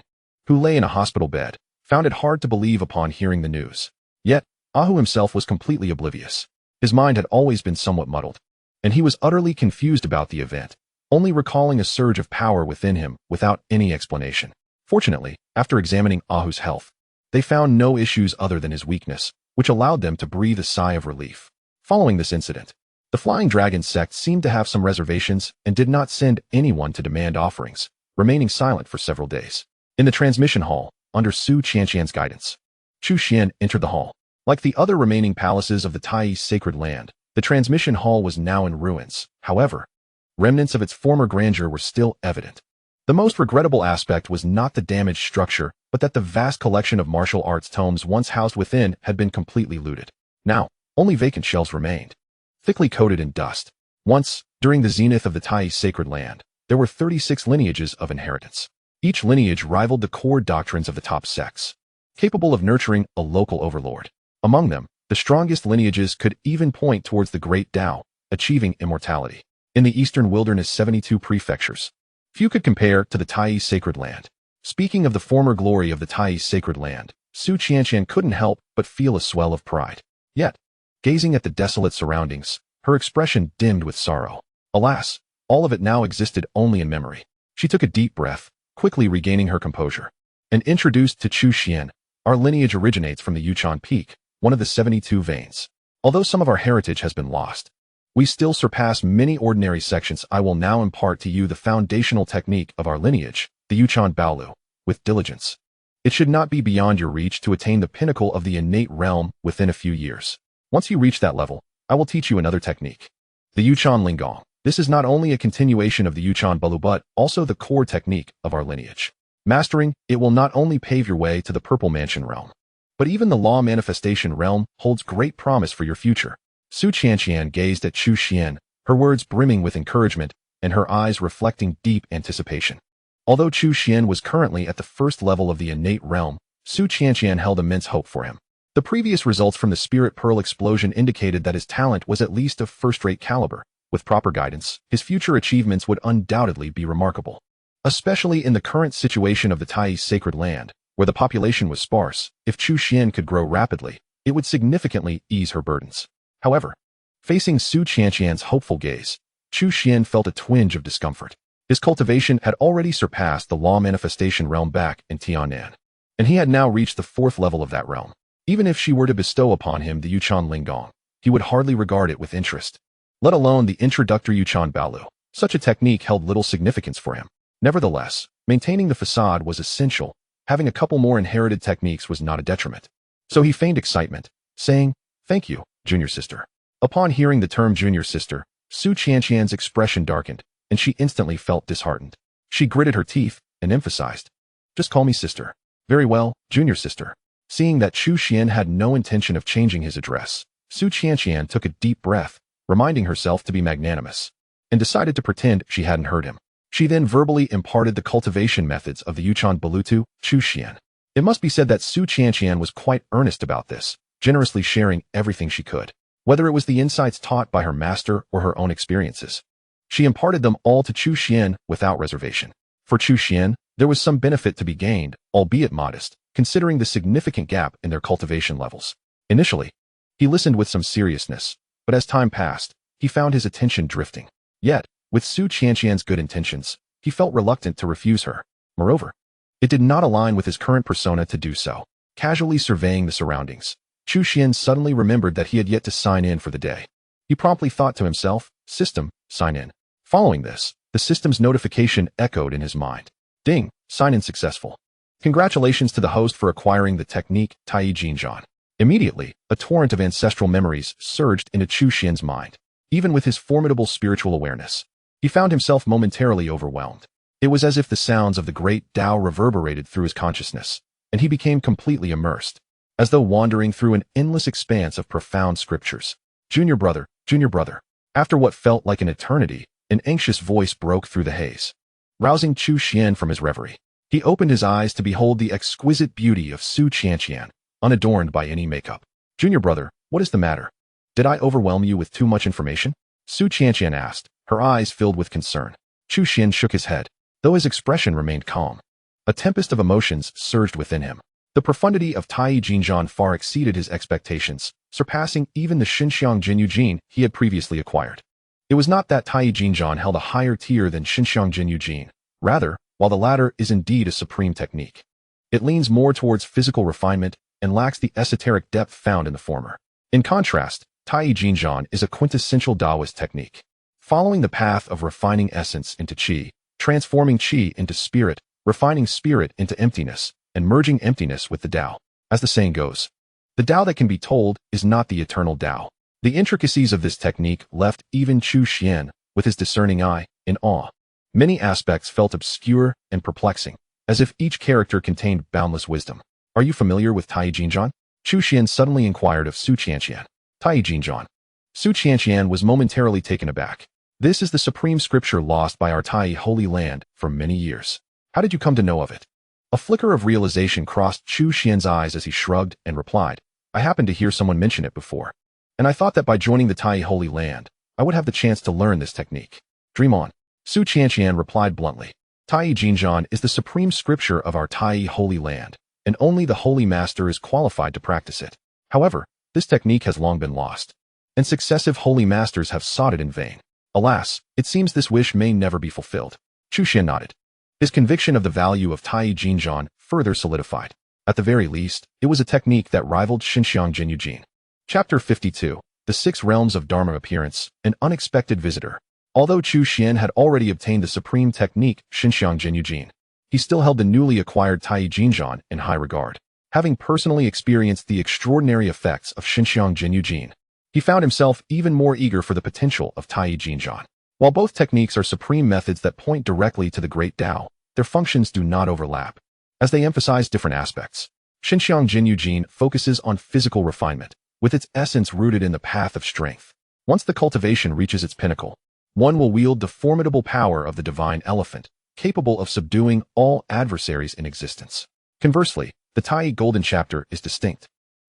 who lay in a hospital bed, found it hard to believe upon hearing the news. Yet, Ahu himself was completely oblivious. His mind had always been somewhat muddled, and he was utterly confused about the event, only recalling a surge of power within him without any explanation. Fortunately, after examining Ahu's health, they found no issues other than his weakness, which allowed them to breathe a sigh of relief. Following this incident, the Flying Dragon sect seemed to have some reservations and did not send anyone to demand offerings, remaining silent for several days. In the transmission hall, under Su Qianqian's guidance, Chu Xuan entered the hall. Like the other remaining palaces of the Tai sacred land, the transmission hall was now in ruins. However, remnants of its former grandeur were still evident. The most regrettable aspect was not the damaged structure, but that the vast collection of martial arts tomes once housed within had been completely looted. Now, only vacant shelves remained, thickly coated in dust. Once, during the zenith of the Tai sacred land, there were 36 lineages of inheritance. Each lineage rivaled the core doctrines of the top sects, capable of nurturing a local overlord. Among them, the strongest lineages could even point towards the Great Tao, achieving immortality. In the eastern wilderness 72 prefectures, few could compare to the Tai sacred land. Speaking of the former glory of the Tai sacred land, Su Qianqian couldn't help but feel a swell of pride. Yet, gazing at the desolate surroundings, her expression dimmed with sorrow. Alas, all of it now existed only in memory. She took a deep breath, quickly regaining her composure, and introduced to Chu Xuan, "Our lineage originates from the Yuchan Peak, one of the 72 veins. Although some of our heritage has been lost, we still surpass many ordinary sections. I will now impart to you the foundational technique of our lineage, the Yuchan Baolu, with diligence. It should not be beyond your reach to attain the pinnacle of the innate realm within a few years. Once you reach that level, I will teach you another technique. The Yuchan Linggong. This is not only a continuation of the Yuchan Baolu but also the core technique of our lineage. Mastering it will not only pave your way to the Purple Mansion realm, but even the Law Manifestation realm holds great promise for your future. Su Qianqian gazed at Chu Xuan, her words brimming with encouragement and her eyes reflecting deep anticipation. Although Chu Xuan was currently at the first level of the innate realm, Su Qianqian held immense hope for him. The previous results from the Spirit Pearl explosion indicated that his talent was at least of first-rate caliber. With proper guidance, his future achievements would undoubtedly be remarkable. Especially in the current situation of the Tai's sacred land, where the population was sparse, if Chu Xuan could grow rapidly, it would significantly ease her burdens. However, facing Su Qianqian's hopeful gaze, Chu Xuan felt a twinge of discomfort. His cultivation had already surpassed the Law Manifestation realm back in Tianan, and he had now reached the fourth level of that realm. Even if she were to bestow upon him the Yuchan Linggong, he would hardly regard it with interest, let alone the introductory Yuchan Baolu. Such a technique held little significance for him. Nevertheless, maintaining the facade was essential. Having a couple more inherited techniques was not a detriment. So he feigned excitement, saying, "Thank you, junior sister." Upon hearing the term junior sister, Su Qianqian's expression darkened, and she instantly felt disheartened. She gritted her teeth and emphasized, "Just call me sister." "Very well, junior sister." Seeing that Chu Xuan had no intention of changing his address, Su Qianqian took a deep breath, reminding herself to be magnanimous, and decided to pretend she hadn't heard him. She then verbally imparted the cultivation methods of the Yuchan Baolu to Chu Xuan. It must be said that Su Qianqian was quite earnest about this, generously sharing everything she could, whether it was the insights taught by her master or her own experiences. She imparted them all to Chu Xuan without reservation. For Chu Xuan, there was some benefit to be gained, albeit modest, considering the significant gap in their cultivation levels. Initially, he listened with some seriousness, but as time passed, he found his attention drifting. Yet, with Su Qianqian's good intentions, he felt reluctant to refuse her. Moreover, it did not align with his current persona to do so. Casually surveying the surroundings, Chu Xuan suddenly remembered that he had yet to sign in for the day. He promptly thought to himself, "System, sign in." Following this, the system's notification echoed in his mind. "Ding, sign in successful. Congratulations to the host for acquiring the technique Tai Jinzhan." Immediately, a torrent of ancestral memories surged into Chu Xuan's mind. Even with his formidable spiritual awareness, he found himself momentarily overwhelmed. It was as if the sounds of the great Tao reverberated through his consciousness, and he became completely immersed, as though wandering through an endless expanse of profound scriptures. Junior brother, junior brother." After what felt like an eternity, an anxious voice broke through the haze, rousing Chu Xuan from his reverie. He opened his eyes to behold the exquisite beauty of Su Qianqian, unadorned by any makeup. "Junior brother, what is the matter? Did I overwhelm you with too much information?" Su Qianqian asked, her eyes filled with concern. Chu Xuan shook his head, though his expression remained calm. A tempest of emotions surged within him. The profundity of Tai Jinzhan far exceeded his expectations, surpassing even the Xinxiang Jinyu Jin he had previously acquired. It was not that Tai Jinzhan held a higher tier than Xinxiang Jinyu Jin. Rather, while the latter is indeed a supreme technique, it leans more towards physical refinement and lacks the esoteric depth found in the former. In contrast, Tai Jinzhan is a quintessential Taoist technique, following the path of refining essence into qi, transforming qi into spirit, refining spirit into emptiness, and merging emptiness with the Tao. As the saying goes, the Tao that can be told is not the eternal Tao. The intricacies of this technique left even Chu Xuan, with his discerning eye, in awe. Many aspects felt obscure and perplexing, as if each character contained boundless wisdom. "Are you familiar with Tai Jinzhan?" Chu Xuan suddenly inquired of Su Qianqian. Tai Jinzhan. Su Qianqian was momentarily taken aback. "This is the supreme scripture lost by our Tai Holy Land for many years. How did you come to know of it?" A flicker of realization crossed Chu Xuan's eyes as he shrugged and replied, "I happened to hear someone mention it before, and I thought that by joining the Tai Holy Land, I would have the chance to learn this technique." "Dream on." Su Qianqian replied bluntly. Tai Jinzhan is the supreme scripture of our Tai Holy Land, and only the Holy Master is qualified to practice it. However, this technique has long been lost, and successive Holy Masters have sought it in vain. Alas, it seems this wish may never be fulfilled. Chu Xuan nodded. His conviction of the value of Tai Jinzhan further solidified. At the very least, it was a technique that rivaled Xinxiang Jinyu Jin. Chapter 52. The 6 realms of Dharma appearance, an unexpected visitor. Although Chu Xuan had already obtained the supreme technique Xinxiang Jinyujin, he still held the newly acquired Tai Jinzhan in high regard. Having personally experienced the extraordinary effects of Xinxiang Jinyujin, he found himself even more eager for the potential of Tai Jinzhan. While both techniques are supreme methods that point directly to the Great Tao, their functions do not overlap, as they emphasize different aspects. Xinxiang Jinyujin focuses on physical refinement, with its essence rooted in the path of strength. Once the cultivation reaches its pinnacle, one will wield the formidable power of the divine elephant, capable of subduing all adversaries in existence. Conversely, the Tai Golden Chapter is distinct.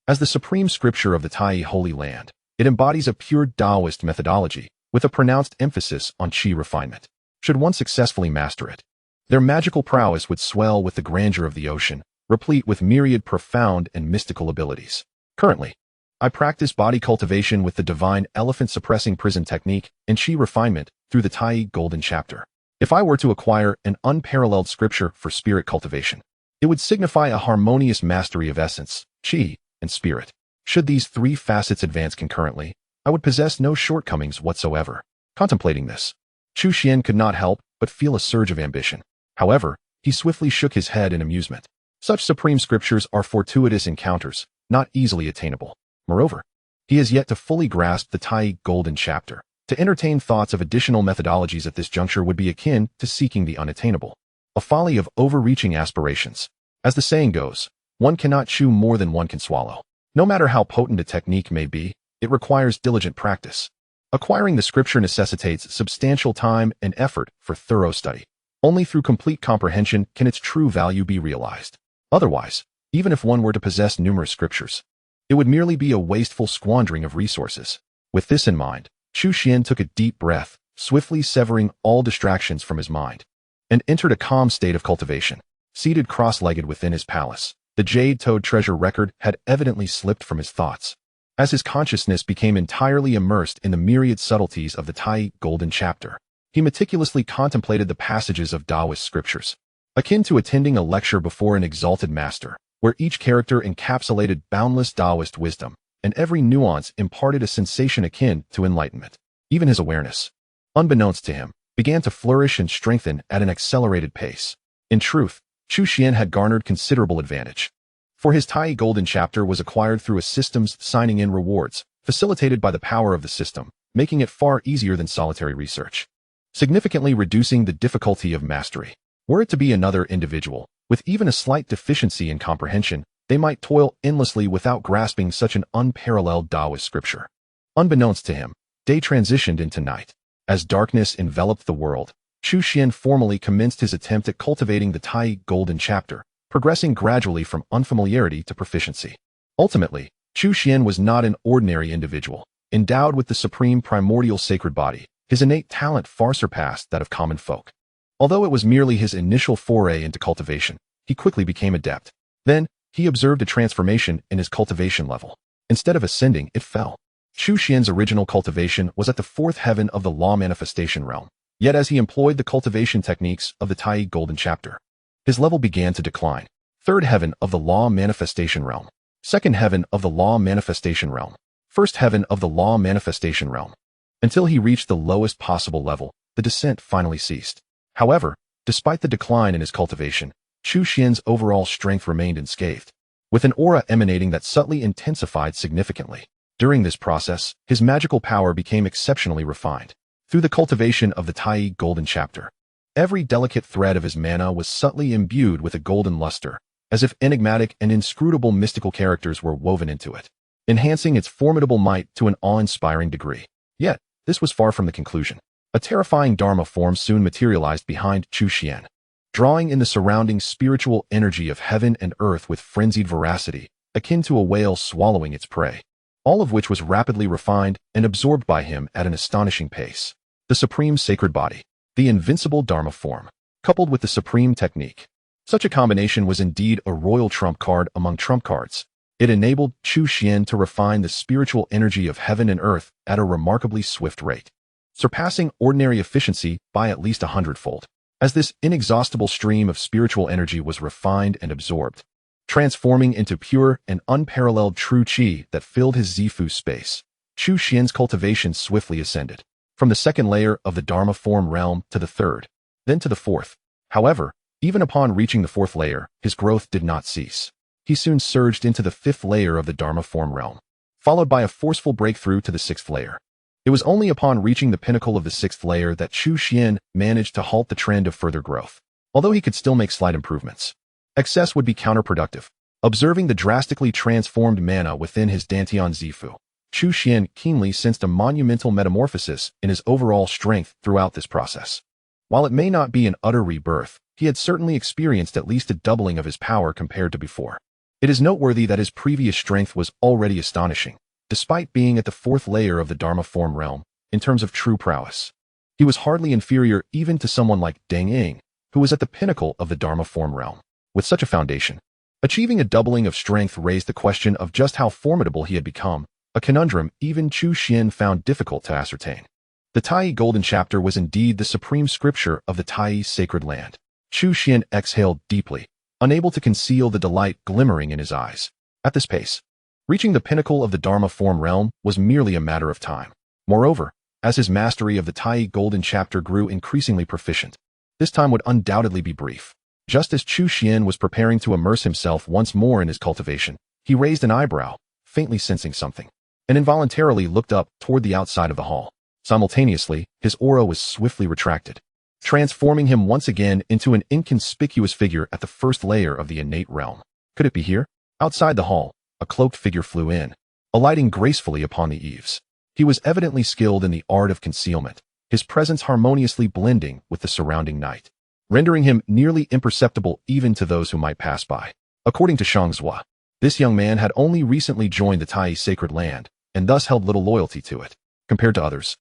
As the supreme scripture of the Tai Holy Land, it embodies a pure Taoist methodology, with a pronounced emphasis on qi refinement. Should one successfully master it, their magical prowess would swell with the grandeur of the ocean, replete with myriad profound and mystical abilities. Currently, I practice body cultivation with the divine elephant suppressing prison technique and qi refinement through the Tai Golden Chapter. If I were to acquire an unparalleled scripture for spirit cultivation, it would signify a harmonious mastery of essence, qi, and spirit. Should these 3 facets advance concurrently, I would possess no shortcomings whatsoever. Contemplating this, Chu Xuan could not help but feel a surge of ambition. However, he swiftly shook his head in amusement. Such supreme scriptures are fortuitous encounters, not easily attainable. Moreover, he has yet to fully grasp the Tai Golden Chapter. To entertain thoughts of additional methodologies at this juncture would be akin to seeking the unattainable, a folly of overreaching aspirations. As the saying goes, one cannot chew more than one can swallow. No matter how potent a technique may be, it requires diligent practice. Acquiring the scripture necessitates substantial time and effort for thorough study. Only through complete comprehension can its true value be realized. Otherwise, even if one were to possess numerous scriptures, it would merely be a wasteful squandering of resources. With this in mind, Chu Xuan took a deep breath, swiftly severing all distractions from his mind, and entered a calm state of cultivation. Seated cross-legged within his palace, the jade-toed treasure record had evidently slipped from his thoughts. As his consciousness became entirely immersed in the myriad subtleties of the Tai Golden Chapter, he meticulously contemplated the passages of Taoist scriptures, akin to attending a lecture before an exalted master, where each character encapsulated boundless Taoist wisdom, and every nuance imparted a sensation akin to enlightenment. Even his awareness, unbeknownst to him, began to flourish and strengthen at an accelerated pace. In truth, Chu Xuan had garnered considerable advantage, for his Tai Golden Chapter was acquired through a system's signing in rewards, facilitated by the power of the system, making it far easier than solitary research, significantly reducing the difficulty of mastery. Were it to be another individual, with even a slight deficiency in comprehension, they might toil endlessly without grasping such an unparalleled Taoist scripture. Unbeknownst to him, day transitioned into night. As darkness enveloped the world, Chu Xuan formally commenced his attempt at cultivating the Tai Golden Chapter, progressing gradually from unfamiliarity to proficiency. Ultimately, Chu Xuan was not an ordinary individual. Endowed with the supreme primordial sacred body, his innate talent far surpassed that of common folk. Although it was merely his initial foray into cultivation, he quickly became adept. Then, he observed a transformation in his cultivation level. Instead of ascending, it fell. Chu Xuan's original cultivation was at the 4th heaven of the law manifestation realm. Yet as he employed the cultivation techniques of the Tai Golden Chapter, his level began to decline. 3rd heaven of the law manifestation realm. 2nd heaven of the law manifestation realm. 1st heaven of the law manifestation realm. Until he reached the lowest possible level, the descent finally ceased. However, despite the decline in his cultivation, Chu Xuan's overall strength remained unscathed, with an aura emanating that subtly intensified significantly. During this process, his magical power became exceptionally refined. Through the cultivation of the Tai Golden Chapter, every delicate thread of his mana was subtly imbued with a golden luster, as if enigmatic and inscrutable mystical characters were woven into it, enhancing its formidable might to an awe-inspiring degree. Yet, this was far from the conclusion. A terrifying Dharma form soon materialized behind Chu Xuan, drawing in the surrounding spiritual energy of heaven and earth with frenzied voracity, akin to a whale swallowing its prey, all of which was rapidly refined and absorbed by him at an astonishing pace. The supreme sacred body, the invincible Dharma form, coupled with the supreme technique. Such a combination was indeed a royal trump card among trump cards. It enabled Chu Xuan to refine the spiritual energy of heaven and earth at a remarkably swift rate, surpassing ordinary efficiency by at least 100-fold. As this inexhaustible stream of spiritual energy was refined and absorbed, transforming into pure and unparalleled true qi that filled his Zifu space, Chu Xuan's cultivation swiftly ascended, from the second layer of the Dharma form realm to the third, then to the fourth. However, even upon reaching the fourth layer, his growth did not cease. He soon surged into the fifth layer of the Dharma form realm, followed by a forceful breakthrough to the sixth layer. It was only upon reaching the pinnacle of the sixth layer that Chu Xuan managed to halt the trend of further growth, although he could still make slight improvements. Excess would be counterproductive. Observing the drastically transformed mana within his Dantian Zifu, Chu Xuan keenly sensed a monumental metamorphosis in his overall strength throughout this process. While it may not be an utter rebirth, he had certainly experienced at least a doubling of his power compared to before. It is noteworthy that his previous strength was already astonishing, despite being at the fourth layer of the Dharma form realm, in terms of true prowess. He was hardly inferior even to someone like Deng Ying, who was at the pinnacle of the Dharma form realm. With such a foundation, achieving a doubling of strength raised the question of just how formidable he had become, a conundrum even Chu Xuan found difficult to ascertain. The Tai Golden Chapter was indeed the supreme scripture of the Tai sacred land. Chu Xuan exhaled deeply, unable to conceal the delight glimmering in his eyes. At this pace, reaching the pinnacle of the Dharma form realm was merely a matter of time. Moreover, as his mastery of the Tai Golden Chapter grew increasingly proficient, this time would undoubtedly be brief. Just as Chu Xuan was preparing to immerse himself once more in his cultivation, he raised an eyebrow, faintly sensing something, and involuntarily looked up toward the outside of the hall. Simultaneously, his aura was swiftly retracted, transforming him once again into an inconspicuous figure at the first layer of the innate realm. Could it be here? Outside the hall, a cloaked figure flew in, alighting gracefully upon the eaves. He was evidently skilled in the art of concealment, his presence harmoniously blending with the surrounding night, rendering him nearly imperceptible even to those who might pass by. According to Shangzhua, this young man had only recently joined the Tai sacred land, and thus held little loyalty to it. Compared to others,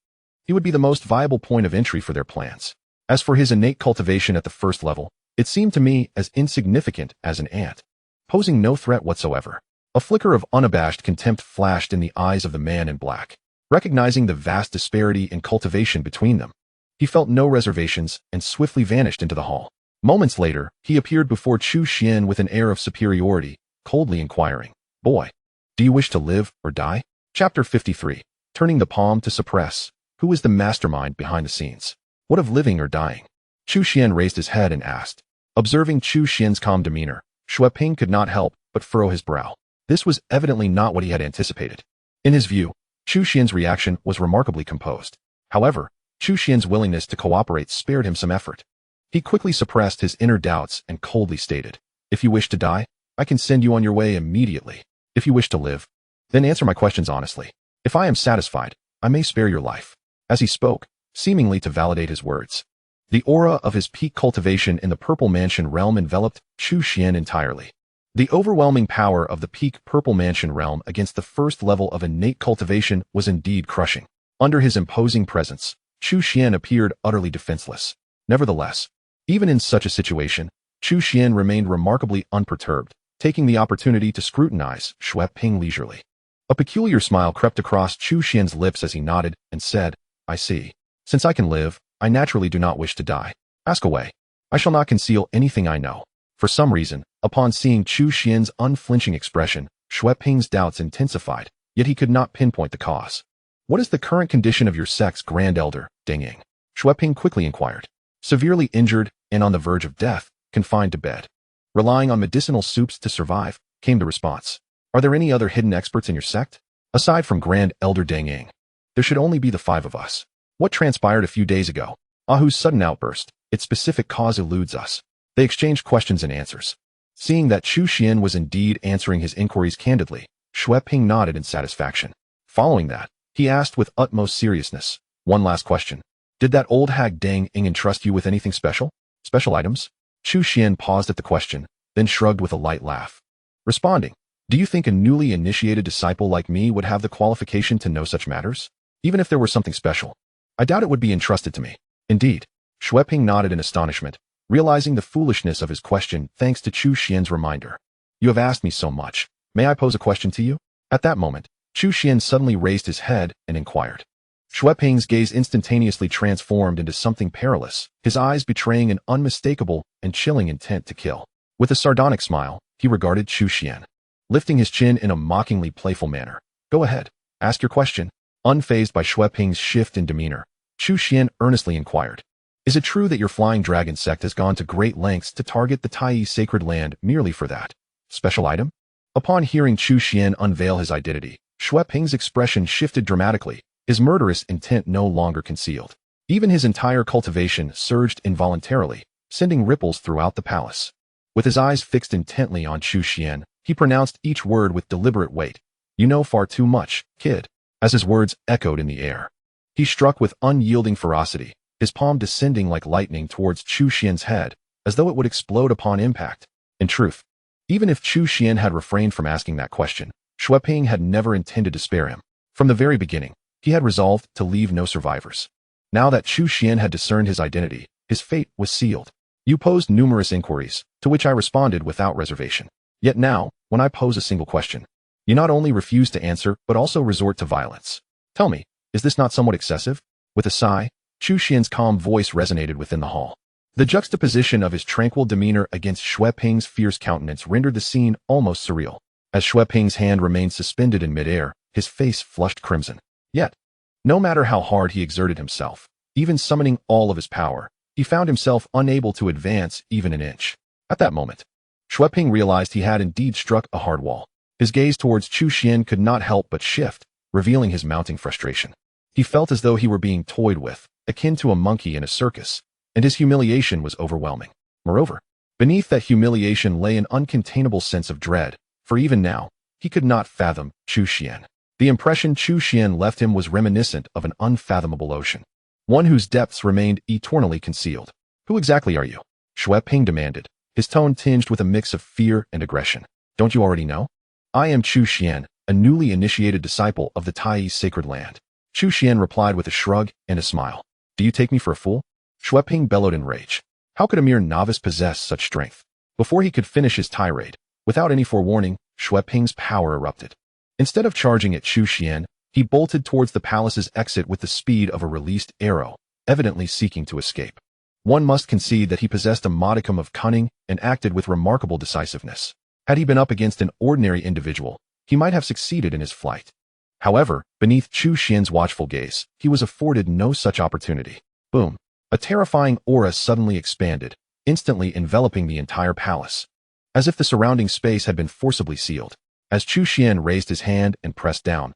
he would be the most viable point of entry for their plans. As for his innate cultivation at the first level, it seemed to me as insignificant as an ant, posing no threat whatsoever. A flicker of unabashed contempt flashed in the eyes of the man in black. Recognizing the vast disparity in cultivation between them, he felt no reservations and swiftly vanished into the hall. Moments later, he appeared before Chu Xuan with an air of superiority, coldly inquiring, "Boy, do you wish to live or die?" Chapter 53. Turning the palm to suppress. Who is the mastermind behind the scenes? What of living or dying? Chu Xuan raised his head and asked. Observing Chu Xuan's calm demeanor, Shui Ping could not help but furrow his brow. This was evidently not what he had anticipated. In his view, Chu Xuan's reaction was remarkably composed. However, Chu Xuan's willingness to cooperate spared him some effort. He quickly suppressed his inner doubts and coldly stated, "If you wish to die, I can send you on your way immediately. If you wish to live, then answer my questions honestly. If I am satisfied, I may spare your life." As he spoke, seemingly to validate his words, the aura of his peak cultivation in the Purple Mansion realm enveloped Chu Xuan entirely. The overwhelming power of the peak Purple Mansion realm against the first level of innate cultivation was indeed crushing. Under his imposing presence, Chu Xuan appeared utterly defenseless. Nevertheless, even in such a situation, Chu Xuan remained remarkably unperturbed, taking the opportunity to scrutinize Shui Ping leisurely. A peculiar smile crept across Chu Xuan's lips as he nodded and said, "I see. Since I can live, I naturally do not wish to die. Ask away. I shall not conceal anything I know." For some reason, upon seeing Chu Xuan's unflinching expression, Shui Ping's doubts intensified, yet he could not pinpoint the cause. "What is the current condition of your sex, Grand Elder Deng Ying?" Shui Ping quickly inquired. "Severely injured and on the verge of death, confined to bed. Relying on medicinal soups to survive," came the response. "Are there any other hidden experts in your sect? Aside from Grand Elder Deng Ying, there should only be the 5 of us. What transpired a few days ago? Ahu's sudden outburst, its specific cause eludes us." They exchanged questions and answers. Seeing that Chu Xuan was indeed answering his inquiries candidly, Shui Ping nodded in satisfaction. Following that, he asked with utmost seriousness, "One last question. Did that old hag Deng Ying entrust you with anything special? Special items?" Chu Xuan paused at the question, then shrugged with a light laugh, responding, "Do you think a newly initiated disciple like me would have the qualification to know such matters? Even if there were something special, I doubt it would be entrusted to me." "Indeed." Shui Ping nodded in astonishment, realizing the foolishness of his question thanks to Chu Xuan's reminder. "You have asked me so much. May I pose a question to you?" At that moment, Chu Xuan suddenly raised his head and inquired. Shui Ping's gaze instantaneously transformed into something perilous, his eyes betraying an unmistakable and chilling intent to kill. With a sardonic smile, he regarded Chu Xuan, lifting his chin in a mockingly playful manner. "Go ahead, ask your question." Unfazed by Ping's shift in demeanor, Chu Xuan earnestly inquired, "Is it true that your flying dragon sect has gone to great lengths to target the Tai sacred land merely for that special item?" Upon hearing Chu Xuan unveil his identity, Ping's expression shifted dramatically, his murderous intent no longer concealed. Even his entire cultivation surged involuntarily, sending ripples throughout the palace. With his eyes fixed intently on Chu Xuan, he pronounced each word with deliberate weight. "You know far too much, kid." As his words echoed in the air, he struck with unyielding ferocity, his palm descending like lightning towards Chu Xuan's head, as though it would explode upon impact. In truth, even if Chu Xuan had refrained from asking that question, Ping had never intended to spare him. From the very beginning, he had resolved to leave no survivors. Now that Chu Xuan had discerned his identity, his fate was sealed. "You posed numerous inquiries, to which I responded without reservation. Yet now, when I pose a single question, you not only refuse to answer, but also resort to violence. Tell me, is this not somewhat excessive?" With a sigh, Chu Xuan's calm voice resonated within the hall. The juxtaposition of his tranquil demeanor against Ping's fierce countenance rendered the scene almost surreal. As Ping's hand remained suspended in midair, his face flushed crimson. Yet, no matter how hard he exerted himself, even summoning all of his power, he found himself unable to advance even an inch. At that moment, Ping realized he had indeed struck a hard wall. His gaze towards Chu Xuan could not help but shift, revealing his mounting frustration. He felt as though he were being toyed with, akin to a monkey in a circus, and his humiliation was overwhelming. Moreover, beneath that humiliation lay an uncontainable sense of dread, for even now, he could not fathom Chu Xuan. The impression Chu Xuan left him was reminiscent of an unfathomable ocean, one whose depths remained eternally concealed. "Who exactly are you?" Ping demanded, his tone tinged with a mix of fear and aggression. "Don't you already know? I am Chu Xuan, a newly initiated disciple of the Tai sacred land." Chu Xuan replied with a shrug and a smile. "Do you take me for a fool?" Ping bellowed in rage. How could a mere novice possess such strength? Before he could finish his tirade, without any forewarning, Ping's power erupted. Instead of charging at Chu Xuan, he bolted towards the palace's exit with the speed of a released arrow, evidently seeking to escape. One must concede that he possessed a modicum of cunning and acted with remarkable decisiveness. Had he been up against an ordinary individual, he might have succeeded in his flight. However, beneath Chu Xuan's watchful gaze, he was afforded no such opportunity. Boom! A terrifying aura suddenly expanded, instantly enveloping the entire palace, as if the surrounding space had been forcibly sealed. As Chu Xuan raised his hand and pressed down,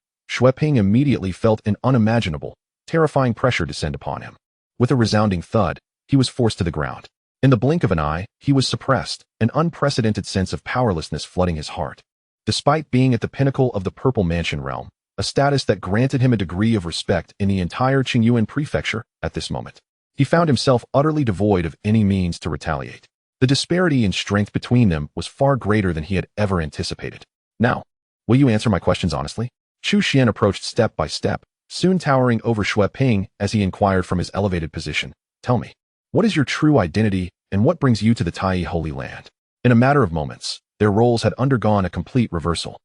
Ping immediately felt an unimaginable, terrifying pressure descend upon him. With a resounding thud, he was forced to the ground. In the blink of an eye, he was suppressed, an unprecedented sense of powerlessness flooding his heart. Despite being at the pinnacle of the Purple Mansion realm, a status that granted him a degree of respect in the entire Qingyuan prefecture at this moment, he found himself utterly devoid of any means to retaliate. The disparity in strength between them was far greater than he had ever anticipated. "Now, will you answer my questions honestly?" Chu Xuan approached step by step, soon towering over Ping as he inquired from his elevated position. "Tell me, what is your true identity and what brings you to the Tai Holy Land?" In a matter of moments, their roles had undergone a complete reversal.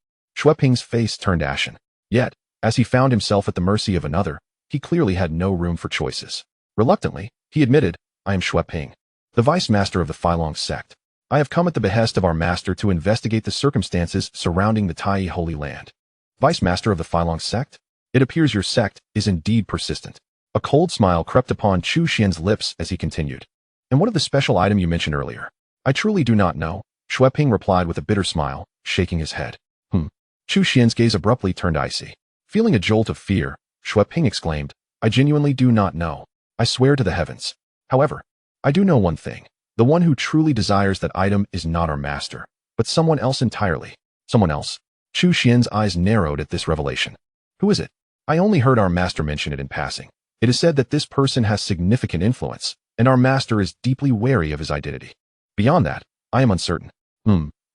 Ping's face turned ashen. Yet, as he found himself at the mercy of another, he clearly had no room for choices. Reluctantly, he admitted, "I am Ping, the vice master of the Filong sect. I have come at the behest of our master to investigate the circumstances surrounding the Tai Holy Land." "Vice master of the Filong sect? It appears your sect is indeed persistent." A cold smile crept upon Chu Xuan's lips as he continued. "And what of the special item you mentioned earlier?" "I truly do not know," Ping replied with a bitter smile, shaking his head. Chu Xuan's gaze abruptly turned icy. Feeling a jolt of fear, Ping exclaimed, "I genuinely do not know. I swear to the heavens. However, I do know one thing. The one who truly desires that item is not our master, but someone else entirely." "Someone else?" Chu Xuan's eyes narrowed at this revelation. "Who is it?" "I only heard our master mention it in passing. It is said that this person has significant influence, and our master is deeply wary of his identity. Beyond that, I am uncertain."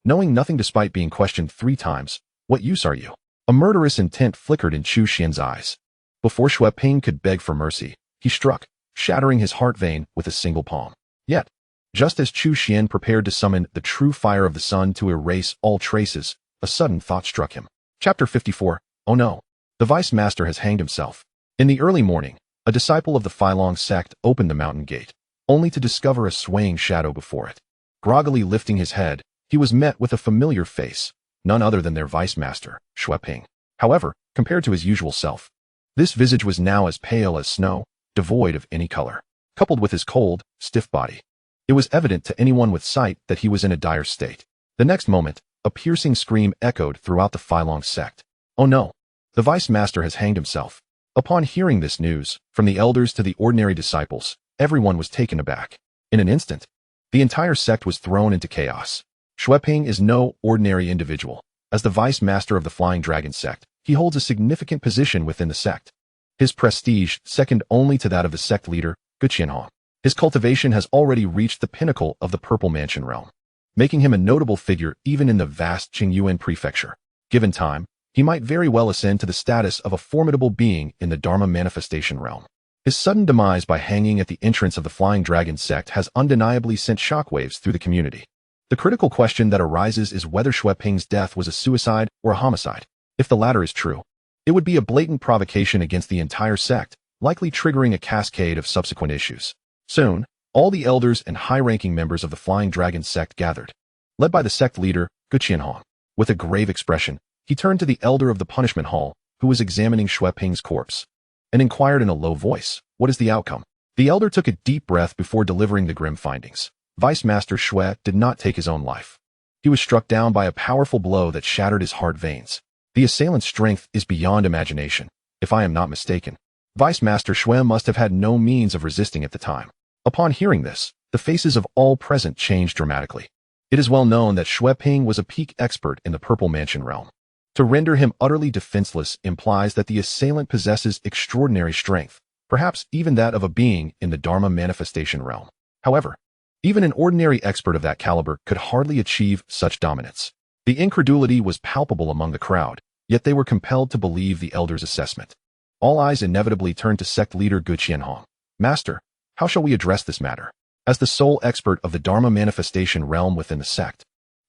Knowing nothing despite being questioned 3 times, what use are you?" A murderous intent flickered in Chu Xuan's eyes. Before Ping could beg for mercy, he struck, shattering his heart vein with a single palm. Yet, just as Chu Xuan prepared to summon the true fire of the sun to erase all traces, a sudden thought struck him. Chapter 54. Oh no. The vice master has hanged himself. In the early morning, a disciple of the Filong sect opened the mountain gate, only to discover a swaying shadow before it. Groggily lifting his head, he was met with a familiar face, none other than their vice master, Ping. However, compared to his usual self, This visage was now as pale as snow, devoid of any color. Coupled with his cold, stiff body, it was evident to anyone with sight that he was in a dire state. The next moment, a piercing scream echoed throughout the Filong sect. Oh no! The vice master has hanged himself. Upon hearing this news, from the elders to the ordinary disciples, everyone was taken aback. In an instant, the entire sect was thrown into chaos. Xueping is no ordinary individual. As the vice master of the Flying Dragon sect, he holds a significant position within the sect. His prestige, second only to that of the sect leader, Guqianhong. His cultivation has already reached the pinnacle of the Purple Mansion realm, making him a notable figure even in the vast Qingyuan prefecture. Given time, he might very well ascend to the status of a formidable being in the Dharma manifestation realm. His sudden demise by hanging at the entrance of the Flying Dragon sect has undeniably sent shockwaves through the community. The critical question that arises is whether Xueping's death was a suicide or a homicide. If the latter is true, it would be a blatant provocation against the entire sect, likely triggering a cascade of subsequent issues. Soon, all the elders and high-ranking members of the Flying Dragon sect gathered. Led by the sect leader, Guqianhong. With a grave expression, he turned to the elder of the punishment hall, who was examining Xueping's corpse, and inquired in a low voice, "What is the outcome?" The elder took a deep breath before delivering the grim findings. Vice Master Xue did not take his own life. He was struck down by a powerful blow that shattered his heart veins. The assailant's strength is beyond imagination, if I am not mistaken. Vice Master Xue must have had no means of resisting at the time. Upon hearing this, the faces of all present changed dramatically. It is well known that Xueping was a peak expert in the Purple Mansion realm. To render him utterly defenseless implies that the assailant possesses extraordinary strength, perhaps even that of a being in the Dharma manifestation realm. However, even an ordinary expert of that caliber could hardly achieve such dominance. The incredulity was palpable among the crowd, yet they were compelled to believe the elder's assessment. All eyes inevitably turned to sect leader Guqianhong. "Master, how shall we address this matter?" As the sole expert of the Dharma manifestation realm within the sect,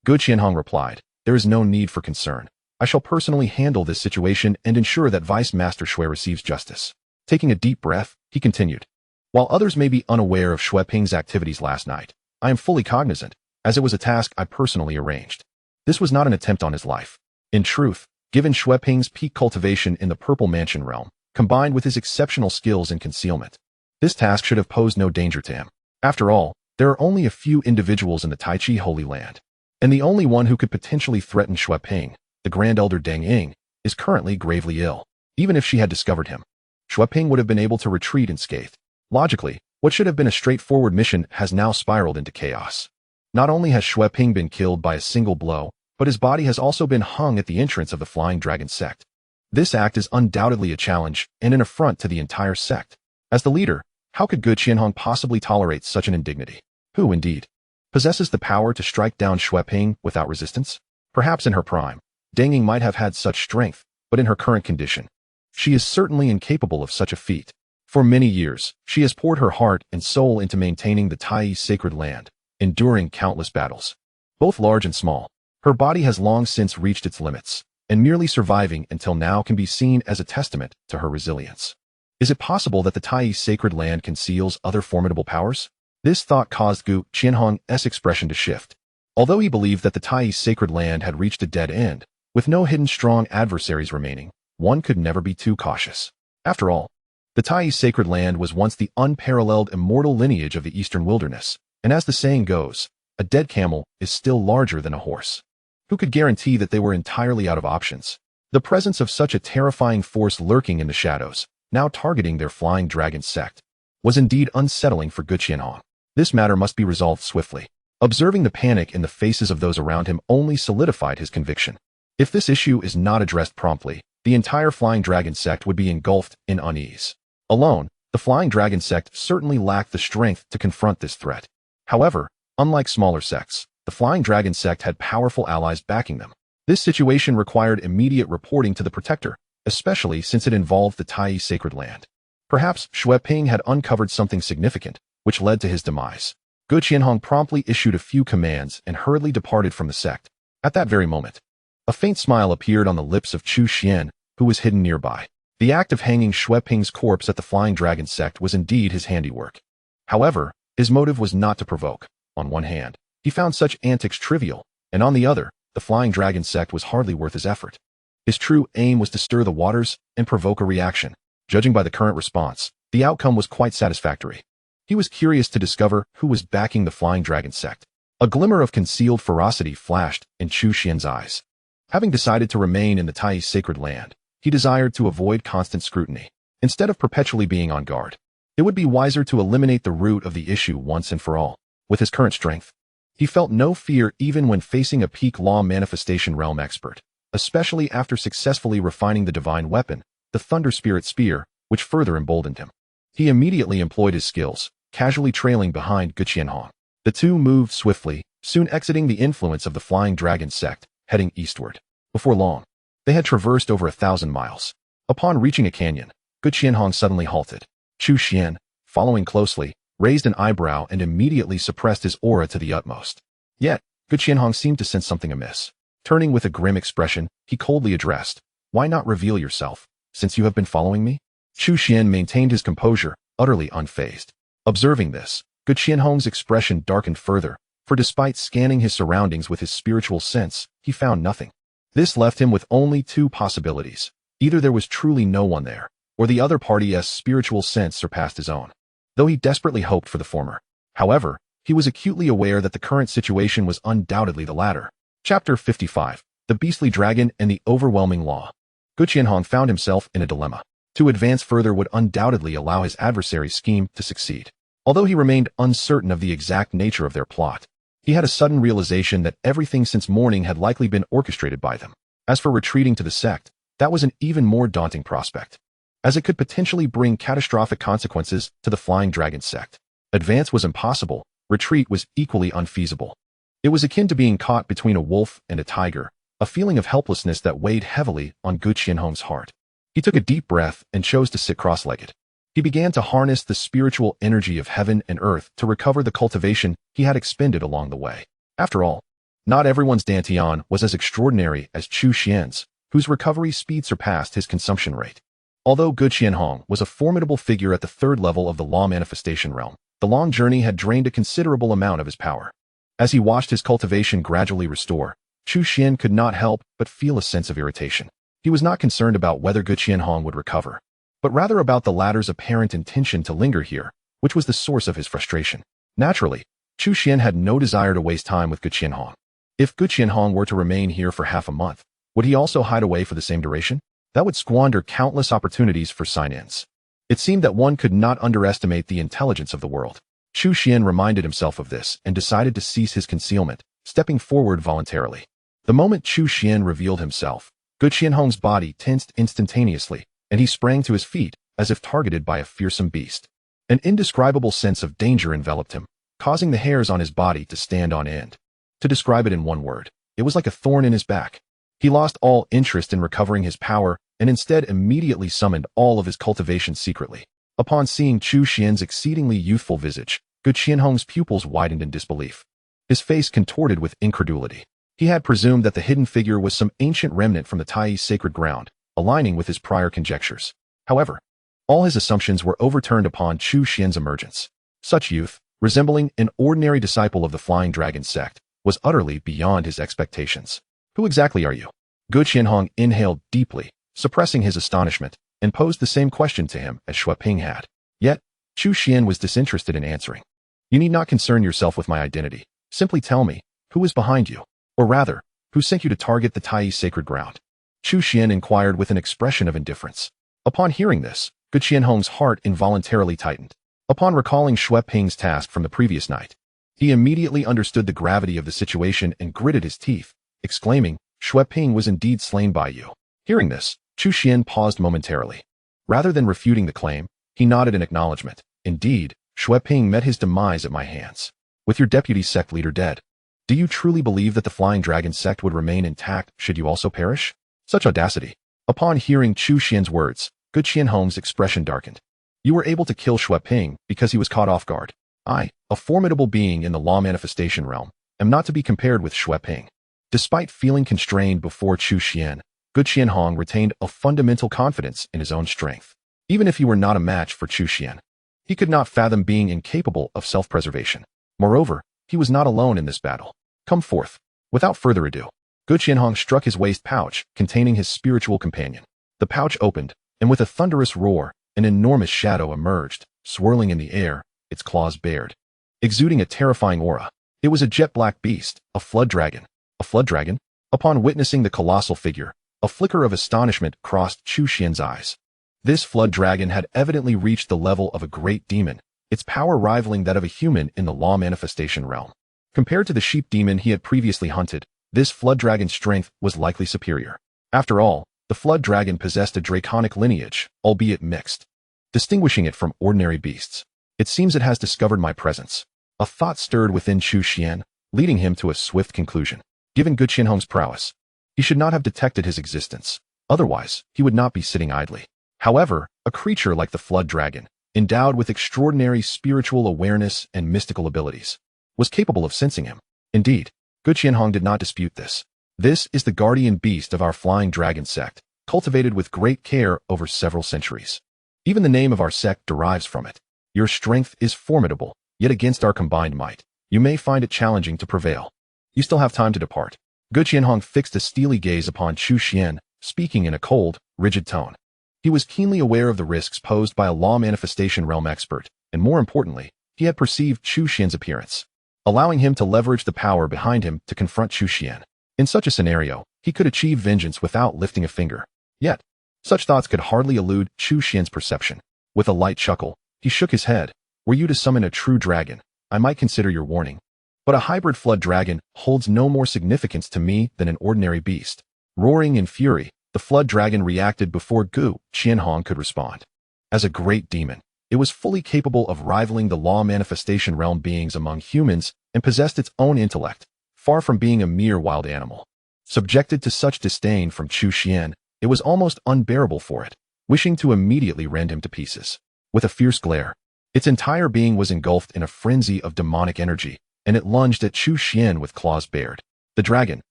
Guqianhong replied, "There is no need for concern. I shall personally handle this situation and ensure that Vice Master Xue receives justice." Taking a deep breath, he continued, "While others may be unaware of Xueping's activities last night, I am fully cognizant, as it was a task I personally arranged. This was not an attempt on his life. In truth, given Xueping's peak cultivation in the Purple Mansion realm, combined with his exceptional skills in concealment, this task should have posed no danger to him. After all, there are only a few individuals in the Taichi Holy Land, and the only one who could potentially threaten Xueping, the Grand Elder Deng Ying, is currently gravely ill. Even if she had discovered him, Xueping would have been able to retreat unscathed. Logically, what should have been a straightforward mission has now spiraled into chaos. Not only has Xueping been killed by a single blow, but his body has also been hung at the entrance of the Flying Dragon sect. This act is undoubtedly a challenge and an affront to the entire sect. As the leader, how could Guqianhong possibly tolerate such an indignity? Who, indeed, possesses the power to strike down Xueping without resistance? Perhaps in her prime, Deng Ying might have had such strength, but in her current condition, she is certainly incapable of such a feat. For many years, she has poured her heart and soul into maintaining the Tai sacred land, enduring countless battles, both large and small. Her body has long since reached its limits, and merely surviving until now can be seen as a testament to her resilience. Is it possible that the Tai sacred land conceals other formidable powers? This thought caused Guqianhong's expression to shift. Although he believed that the Tai sacred land had reached a dead end, with no hidden strong adversaries remaining, one could never be too cautious. After all, the Tai sacred land was once the unparalleled immortal lineage of the eastern wilderness, and as the saying goes, a dead camel is still larger than a horse. Who could guarantee that they were entirely out of options? The presence of such a terrifying force lurking in the shadows, now targeting their Flying Dragon sect, was indeed unsettling for Guqianhong. This matter must be resolved swiftly. Observing the panic in the faces of those around him only solidified his conviction. If this issue is not addressed promptly, the entire Flying Dragon sect would be engulfed in unease. Alone, the Flying Dragon sect certainly lacked the strength to confront this threat. However, unlike smaller sects, the Flying Dragon sect had powerful allies backing them. This situation required immediate reporting to the Protector, especially since it involved the Tai sacred land. Perhaps Xueping had uncovered something significant, which led to his demise. Guqianhong promptly issued a few commands and hurriedly departed from the sect. At that very moment, a faint smile appeared on the lips of Chu Xuan, who was hidden nearby. The act of hanging Xueping's corpse at the Flying Dragon sect was indeed his handiwork. However, his motive was not to provoke. On one hand, he found such antics trivial, and on the other, the Flying Dragon sect was hardly worth his effort. His true aim was to stir the waters and provoke a reaction. Judging by the current response, the outcome was quite satisfactory. He was curious to discover who was backing the Flying Dragon sect. A glimmer of concealed ferocity flashed in Chu Xuan's eyes. Having decided to remain in the Tai's sacred land, he desired to avoid constant scrutiny. Instead of perpetually being on guard, it would be wiser to eliminate the root of the issue once and for all. With his current strength, he felt no fear even when facing a peak law manifestation realm expert, especially after successfully refining the divine weapon, the Thunder Spirit Spear, which further emboldened him. He immediately employed his skills, casually trailing behind Gu Qianhong. The two moved swiftly, soon exiting the influence of the Flying Dragon sect, heading eastward. Before long, they had traversed over 1,000 miles. Upon reaching a canyon, Gu Qianhong suddenly halted. Chu Xuan, following closely, raised an eyebrow and immediately suppressed his aura to the utmost. Yet, Gu Qianhong seemed to sense something amiss. Turning with a grim expression, he coldly addressed, "Why not reveal yourself, since you have been following me?" Chu Xuan maintained his composure, utterly unfazed. Observing this, Gu Qianhong's expression darkened further, for despite scanning his surroundings with his spiritual sense, he found nothing. This left him with only two possibilities. Either there was truly no one there, or the other party's spiritual sense surpassed his own. Though he desperately hoped for the former. However, he was acutely aware that the current situation was undoubtedly the latter. Chapter 55. The Beastly Dragon and the Overwhelming Law. Gu Qianhong found himself in a dilemma. To advance further would undoubtedly allow his adversary's scheme to succeed. Although he remained uncertain of the exact nature of their plot, he had a sudden realization that everything since morning had likely been orchestrated by them. As for retreating to the sect, that was an even more daunting prospect, as it could potentially bring catastrophic consequences to the Flying Dragon sect. Advance was impossible, retreat was equally unfeasible. It was akin to being caught between a wolf and a tiger, a feeling of helplessness that weighed heavily on Gu Qianhong's heart. He took a deep breath and chose to sit cross-legged. He began to harness the spiritual energy of heaven and earth to recover the cultivation he had expended along the way. After all, not everyone's dantian was as extraordinary as Chu Xuan's, whose recovery speed surpassed his consumption rate. Although Gu Qianhong was a formidable figure at the third level of the law manifestation realm, the long journey had drained a considerable amount of his power. As he watched his cultivation gradually restore, Chu Xuan could not help but feel a sense of irritation. He was not concerned about whether Gu Qianhong would recover, but rather about the latter's apparent intention to linger here, which was the source of his frustration. Naturally, Chu Xuan had no desire to waste time with Gu Qianhong. If Gu Qianhong were to remain here for half a month, would he also hide away for the same duration? That would squander countless opportunities for sign-ins. It seemed that one could not underestimate the intelligence of the world. Chu Xuan reminded himself of this and decided to cease his concealment, stepping forward voluntarily. The moment Chu Xuan revealed himself, Gu Qianhong's body tensed instantaneously, and he sprang to his feet as if targeted by a fearsome beast. An indescribable sense of danger enveloped him, causing the hairs on his body to stand on end. To describe it in one word, it was like a thorn in his back. He lost all interest in recovering his power and instead immediately summoned all of his cultivation secretly. Upon seeing Chu Xuan's exceedingly youthful visage, Gu Qianhong's pupils widened in disbelief. His face contorted with incredulity. He had presumed that the hidden figure was some ancient remnant from the Tai's sacred ground, aligning with his prior conjectures. However, all his assumptions were overturned upon Chu Xuan's emergence. Such youth, resembling an ordinary disciple of the Flying Dragon sect, was utterly beyond his expectations. Who exactly are you? Gu Qianhong inhaled deeply, suppressing his astonishment, and posed the same question to him as Xue Ping had. Yet, Chu Xuan was disinterested in answering. You need not concern yourself with my identity. Simply tell me, who is behind you? Or rather, who sent you to target the Tai's sacred ground? Chu Xuan inquired with an expression of indifference. Upon hearing this, Gu Qianhong's heart involuntarily tightened. Upon recalling Xue Ping's task from the previous night, he immediately understood the gravity of the situation and gritted his teeth, exclaiming, Xue Ping was indeed slain by you. Hearing this, Chu Xuan paused momentarily. Rather than refuting the claim, he nodded in acknowledgement. Indeed, Xue Ping met his demise at my hands. With your deputy sect leader dead, do you truly believe that the Flying Dragon sect would remain intact should you also perish? Such audacity. Upon hearing Chu Xuan's words, Gu Qianhong's expression darkened. You were able to kill Xue Ping because he was caught off guard. I, a formidable being in the law manifestation realm, am not to be compared with Xue Ping. Despite feeling constrained before Chu Xuan, Gu Qianhong retained a fundamental confidence in his own strength. Even if he were not a match for Chu Xuan, he could not fathom being incapable of self-preservation. Moreover, he was not alone in this battle. Come forth. Without further ado, Gu Qianhong struck his waist pouch, containing his spiritual companion. The pouch opened, and with a thunderous roar, an enormous shadow emerged, swirling in the air, its claws bared, exuding a terrifying aura. It was a jet-black beast, a flood dragon. A flood dragon? Upon witnessing the colossal figure, a flicker of astonishment crossed Chu Xuan's eyes. This flood dragon had evidently reached the level of a great demon, its power rivaling that of a human in the law manifestation realm. Compared to the sheep demon he had previously hunted, this flood dragon's strength was likely superior. After all, the flood dragon possessed a draconic lineage, albeit mixed, distinguishing it from ordinary beasts. It seems it has discovered my presence. A thought stirred within Chu Xuan, leading him to a swift conclusion. Given Gu Qianhong's prowess, he should not have detected his existence. Otherwise, he would not be sitting idly. However, a creature like the flood dragon, endowed with extraordinary spiritual awareness and mystical abilities, was capable of sensing him. Indeed, Gu Qianhong did not dispute this. This is the guardian beast of our flying dragon sect, cultivated with great care over several centuries. Even the name of our sect derives from it. Your strength is formidable, yet against our combined might, you may find it challenging to prevail. You still have time to depart. Gu Qianhong fixed a steely gaze upon Chu Xuan, speaking in a cold, rigid tone. He was keenly aware of the risks posed by a law manifestation realm expert, and more importantly, he had perceived Chu Xuan's appearance, allowing him to leverage the power behind him to confront Chu Xuan. In such a scenario, he could achieve vengeance without lifting a finger. Yet, such thoughts could hardly elude Chu Xuan's perception. With a light chuckle, he shook his head. Were you to summon a true dragon, I might consider your warning. But a hybrid flood dragon holds no more significance to me than an ordinary beast. Roaring in fury, the flood dragon reacted before Gu Qianhong could respond. As a great demon, it was fully capable of rivaling the law manifestation realm beings among humans and possessed its own intellect, far from being a mere wild animal. Subjected to such disdain from Chu Xuan, it was almost unbearable for it, wishing to immediately rend him to pieces. With a fierce glare, its entire being was engulfed in a frenzy of demonic energy, and it lunged at Chu Xuan with claws bared. The dragon,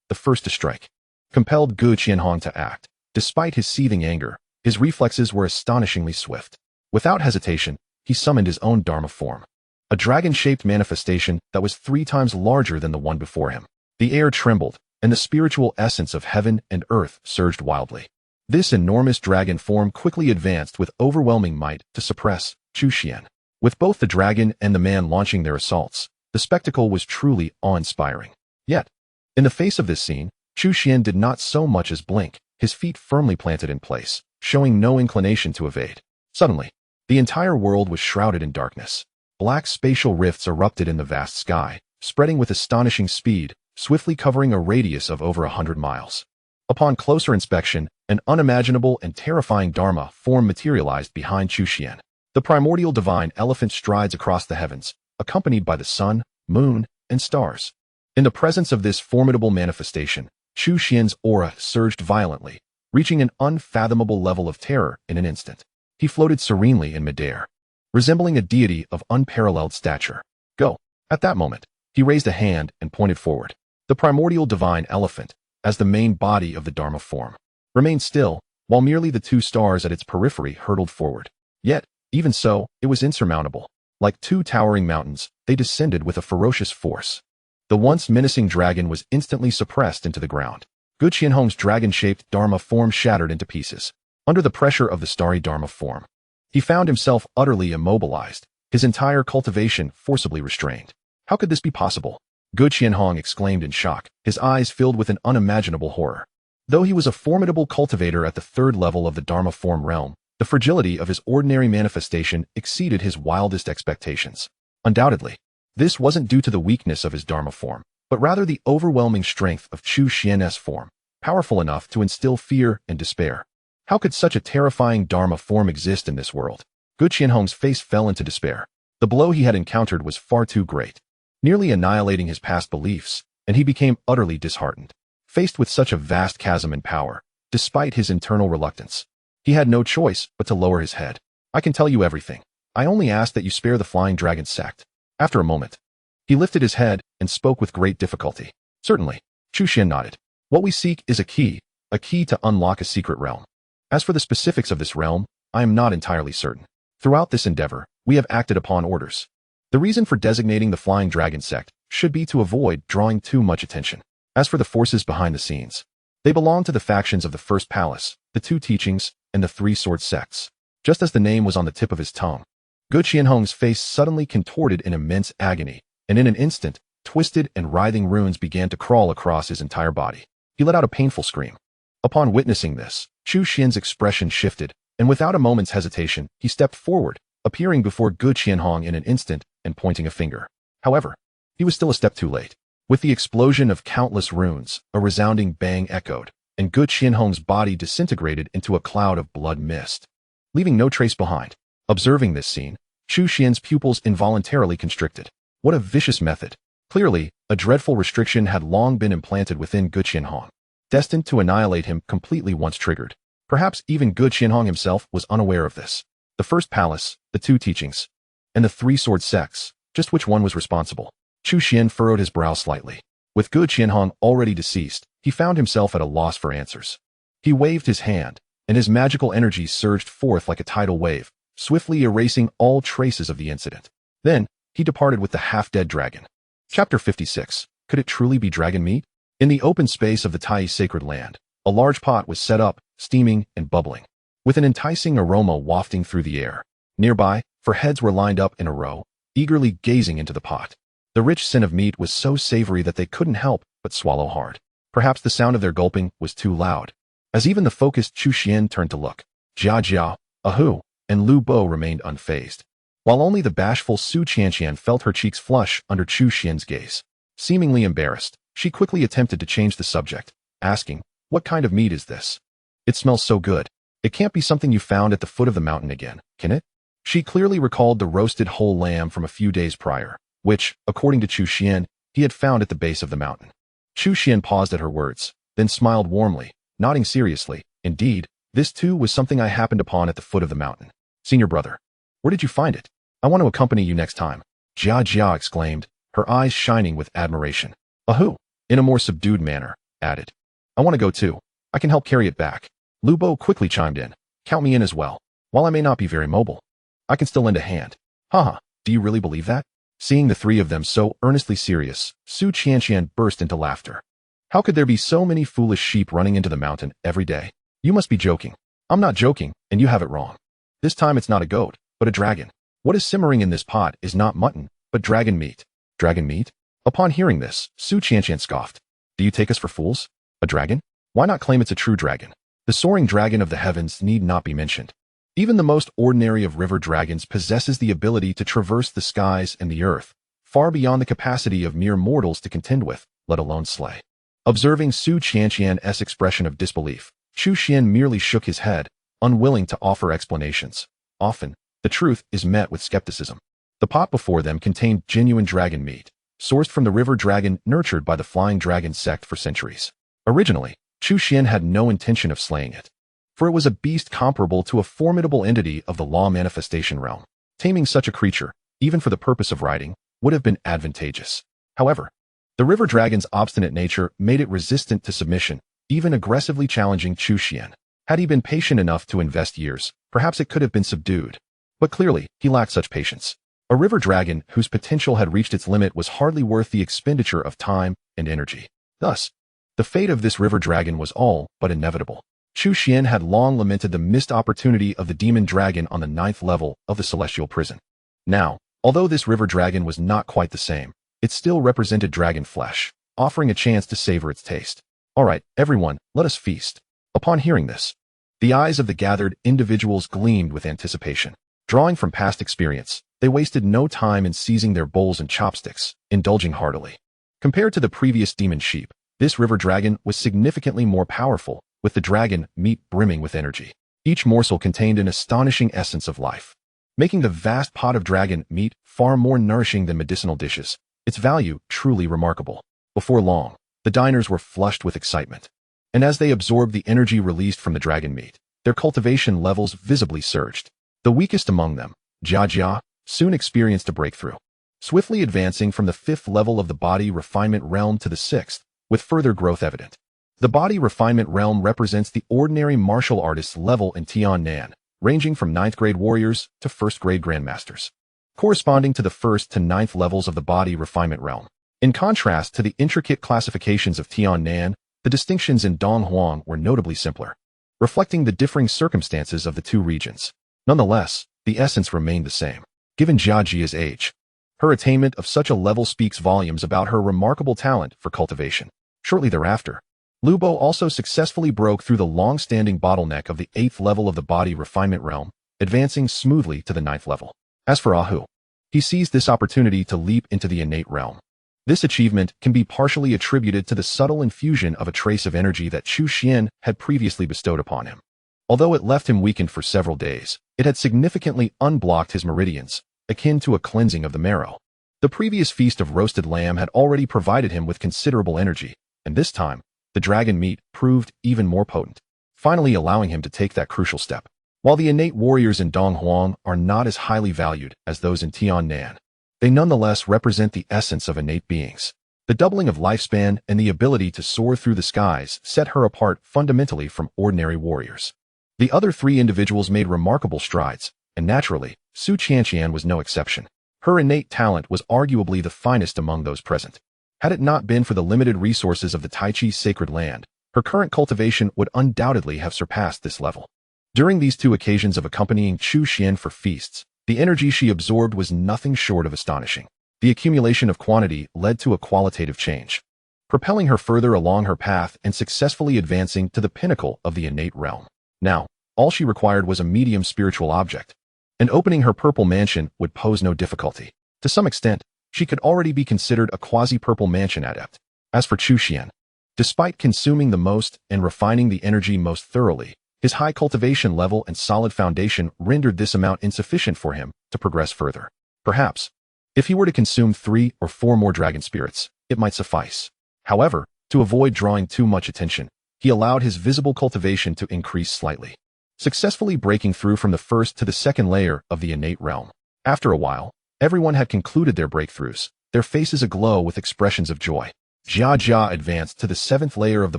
the first to strike, compelled Gu Qianhong to act. Despite his seething anger, his reflexes were astonishingly swift. Without hesitation, he summoned his own Dharma form, a dragon-shaped manifestation that was 3 times larger than the one before him. The air trembled, and the spiritual essence of heaven and earth surged wildly. This enormous dragon form quickly advanced with overwhelming might to suppress Chu Xuan. With both the dragon and the man launching their assaults, the spectacle was truly awe-inspiring. Yet, in the face of this scene, Chu Xuan did not so much as blink, his feet firmly planted in place, showing no inclination to evade. Suddenly, the entire world was shrouded in darkness. Black spatial rifts erupted in the vast sky, spreading with astonishing speed, swiftly covering a radius of over 100 miles. Upon closer inspection, an unimaginable and terrifying Dharma form materialized behind Chu Xuan. The primordial divine elephant strides across the heavens, accompanied by the sun, moon, and stars. In the presence of this formidable manifestation, Chu Xuan's aura surged violently, reaching an unfathomable level of terror in an instant. He floated serenely in midair, resembling a deity of unparalleled stature. Go! At that moment, he raised a hand and pointed forward. The primordial divine elephant, as the main body of the Dharma form, remained still, while merely the 2 stars at its periphery hurtled forward. Yet, even so, it was insurmountable. Like 2 towering mountains, they descended with a ferocious force. The once menacing dragon was instantly suppressed into the ground. Gu Qianhong's dragon-shaped Dharma form shattered into pieces. Under the pressure of the starry Dharma form, he found himself utterly immobilized, his entire cultivation forcibly restrained. How could this be possible? Gu Qianhong exclaimed in shock, his eyes filled with an unimaginable horror. Though he was a formidable cultivator at the 3rd level of the Dharma form realm, the fragility of his ordinary manifestation exceeded his wildest expectations. Undoubtedly, this wasn't due to the weakness of his Dharma form, but rather the overwhelming strength of Chu Xuan's form, powerful enough to instill fear and despair. How could such a terrifying Dharma form exist in this world? Gu Qianhong's face fell into despair. The blow he had encountered was far too great, nearly annihilating his past beliefs, and he became utterly disheartened. Faced with such a vast chasm in power, despite his internal reluctance, he had no choice but to lower his head. I can tell you everything. I only ask that you spare the Flying Dragon sect. After a moment, he lifted his head and spoke with great difficulty. Certainly, Chu Xuan nodded. What we seek is a key to unlock a secret realm. As for the specifics of this realm, I am not entirely certain. Throughout this endeavor, we have acted upon orders. The reason for designating the Flying Dragon sect should be to avoid drawing too much attention. As for the forces behind the scenes, they belong to the factions of the First Palace, the 2 Teachings, and the 3 Sword sects. Just as the name was on the tip of his tongue, Gu Qianhong's face suddenly contorted in immense agony, and in an instant, twisted and writhing runes began to crawl across his entire body. He let out a painful scream. Upon witnessing this, Chu Xian's expression shifted, and without a moment's hesitation, he stepped forward, appearing before Gu Qianhong in an instant and pointing a finger. However, he was still a step too late. With the explosion of countless runes, a resounding bang echoed, and Gu Qianhong's body disintegrated into a cloud of blood mist, leaving no trace behind. Observing this scene, Chu Xian's pupils involuntarily constricted. What a vicious method! Clearly, a dreadful restriction had long been implanted within Gu Qianhong, destined to annihilate him completely once triggered. Perhaps even Gu Qianhong himself was unaware of this. The first palace, the two teachings, and the three-sword sects, just which one was responsible? Chu Xian furrowed his brow slightly. With Gu Qianhong already deceased, he found himself at a loss for answers. He waved his hand, and his magical energy surged forth like a tidal wave, swiftly erasing all traces of the incident. Then, he departed with the half-dead dragon. Chapter 56. Could it truly be dragon meat? In the open space of the Tai sacred land, a large pot was set up, steaming and bubbling, with an enticing aroma wafting through the air. Nearby, 4 heads were lined up in a row, eagerly gazing into the pot. The rich scent of meat was so savory that they couldn't help but swallow hard. Perhaps the sound of their gulping was too loud, as even the focused Chu Xian turned to look. Jia Jia, Ahu, and Lu Bo remained unfazed, while only the bashful Su Qianqian felt her cheeks flush under Chu Xian's gaze. Seemingly embarrassed, she quickly attempted to change the subject, asking, "What kind of meat is this? It smells so good. It can't be something you found at the foot of the mountain again, can it?" She clearly recalled the roasted whole lamb from a few days prior, which, according to Chu Xian, he had found at the base of the mountain. Chu Xian paused at her words, then smiled warmly, nodding seriously. "Indeed, this too was something I happened upon at the foot of the mountain. Senior brother, where did you find it? I want to accompany you next time." Jia Jia exclaimed, her eyes shining with admiration. Ahu, in a more subdued manner, added, "I want to go too. I can help carry it back." Lu Bo quickly chimed in, "Count me in as well. While I may not be very mobile, I can still lend a hand." "Haha, do you really believe that?" Seeing the three of them so earnestly serious, Su Qianqian burst into laughter. "How could there be so many foolish sheep running into the mountain every day? You must be joking." "I'm not joking, and you have it wrong. This time it's not a goat, but a dragon. What is simmering in this pot is not mutton, but dragon meat." "Dragon meat?" Upon hearing this, Su Qianqian scoffed. "Do you take us for fools? A dragon? Why not claim it's a true dragon? The soaring dragon of the heavens need not be mentioned. Even the most ordinary of river dragons possesses the ability to traverse the skies and the earth, far beyond the capacity of mere mortals to contend with, let alone slay." Observing Su Qianqian's expression of disbelief, Chu Xian merely shook his head, unwilling to offer explanations. Often, the truth is met with skepticism. The pot before them contained genuine dragon meat, sourced from the river dragon nurtured by the flying dragon sect for centuries. Originally, Chu Xian had no intention of slaying it, for it was a beast comparable to a formidable entity of the law manifestation realm. Taming such a creature, even for the purpose of riding, would have been advantageous. However, the river dragon's obstinate nature made it resistant to submission, even aggressively challenging Chu Xian. Had he been patient enough to invest years, perhaps it could have been subdued. But clearly, he lacked such patience. A river dragon whose potential had reached its limit was hardly worth the expenditure of time and energy. Thus, the fate of this river dragon was all but inevitable. Chu Xian had long lamented the missed opportunity of the demon dragon on the 9th level of the celestial prison. Now, although this river dragon was not quite the same, it still represented dragon flesh, offering a chance to savor its taste. "All right, everyone, let us feast." Upon hearing this, the eyes of the gathered individuals gleamed with anticipation. Drawing from past experience, they wasted no time in seizing their bowls and chopsticks, indulging heartily. Compared to the previous demon sheep, this river dragon was significantly more powerful, with the dragon meat brimming with energy. Each morsel contained an astonishing essence of life, making the vast pot of dragon meat far more nourishing than medicinal dishes. Its value truly remarkable. Before long, the diners were flushed with excitement, and as they absorbed the energy released from the dragon meat, their cultivation levels visibly surged. The weakest among them, Jia Jia, soon experienced a breakthrough, swiftly advancing from the 5th level of the body refinement realm to the 6th, with further growth evident. The body refinement realm represents the ordinary martial artist's level in Tian-Nan, ranging from 9th grade warriors to 1st grade grandmasters, corresponding to the 1st to 9th levels of the body refinement realm. In contrast to the intricate classifications of Tian-Nan, the distinctions in Donghuang were notably simpler, reflecting the differing circumstances of the two regions. Nonetheless, the essence remained the same. Given Jia Jia's age, her attainment of such a level speaks volumes about her remarkable talent for cultivation. Shortly thereafter, Lu Bo also successfully broke through the long-standing bottleneck of the 8th level of the body refinement realm, advancing smoothly to the 9th level. As for Ahu, he seized this opportunity to leap into the innate realm. This achievement can be partially attributed to the subtle infusion of a trace of energy that Chu Xuan had previously bestowed upon him. Although it left him weakened for several days, it had significantly unblocked his meridians, akin to a cleansing of the marrow. The previous feast of roasted lamb had already provided him with considerable energy, and this time, the dragon meat proved even more potent, finally allowing him to take that crucial step. While the innate warriors in Donghuang are not as highly valued as those in Tiannan, they nonetheless represent the essence of innate beings. The doubling of lifespan and the ability to soar through the skies set her apart fundamentally from ordinary warriors. The other 3 individuals made remarkable strides, and naturally, Su Qianqian was no exception. Her innate talent was arguably the finest among those present. Had it not been for the limited resources of the Tai Chi sacred land, her current cultivation would undoubtedly have surpassed this level. During these 2 occasions of accompanying Chu Xuan for feasts, the energy she absorbed was nothing short of astonishing. The accumulation of quantity led to a qualitative change, propelling her further along her path and successfully advancing to the pinnacle of the innate realm. Now, all she required was a medium spiritual object, and opening her purple mansion would pose no difficulty. To some extent, she could already be considered a quasi-purple mansion adept. As for Chu Xuan, despite consuming the most and refining the energy most thoroughly, his high cultivation level and solid foundation rendered this amount insufficient for him to progress further. Perhaps, if he were to consume 3 or 4 more dragon spirits, it might suffice. However, to avoid drawing too much attention, he allowed his visible cultivation to increase slightly, successfully breaking through from the first to the second layer of the innate realm. After a while, everyone had concluded their breakthroughs, their faces aglow with expressions of joy. Jia Jia advanced to the 7th layer of the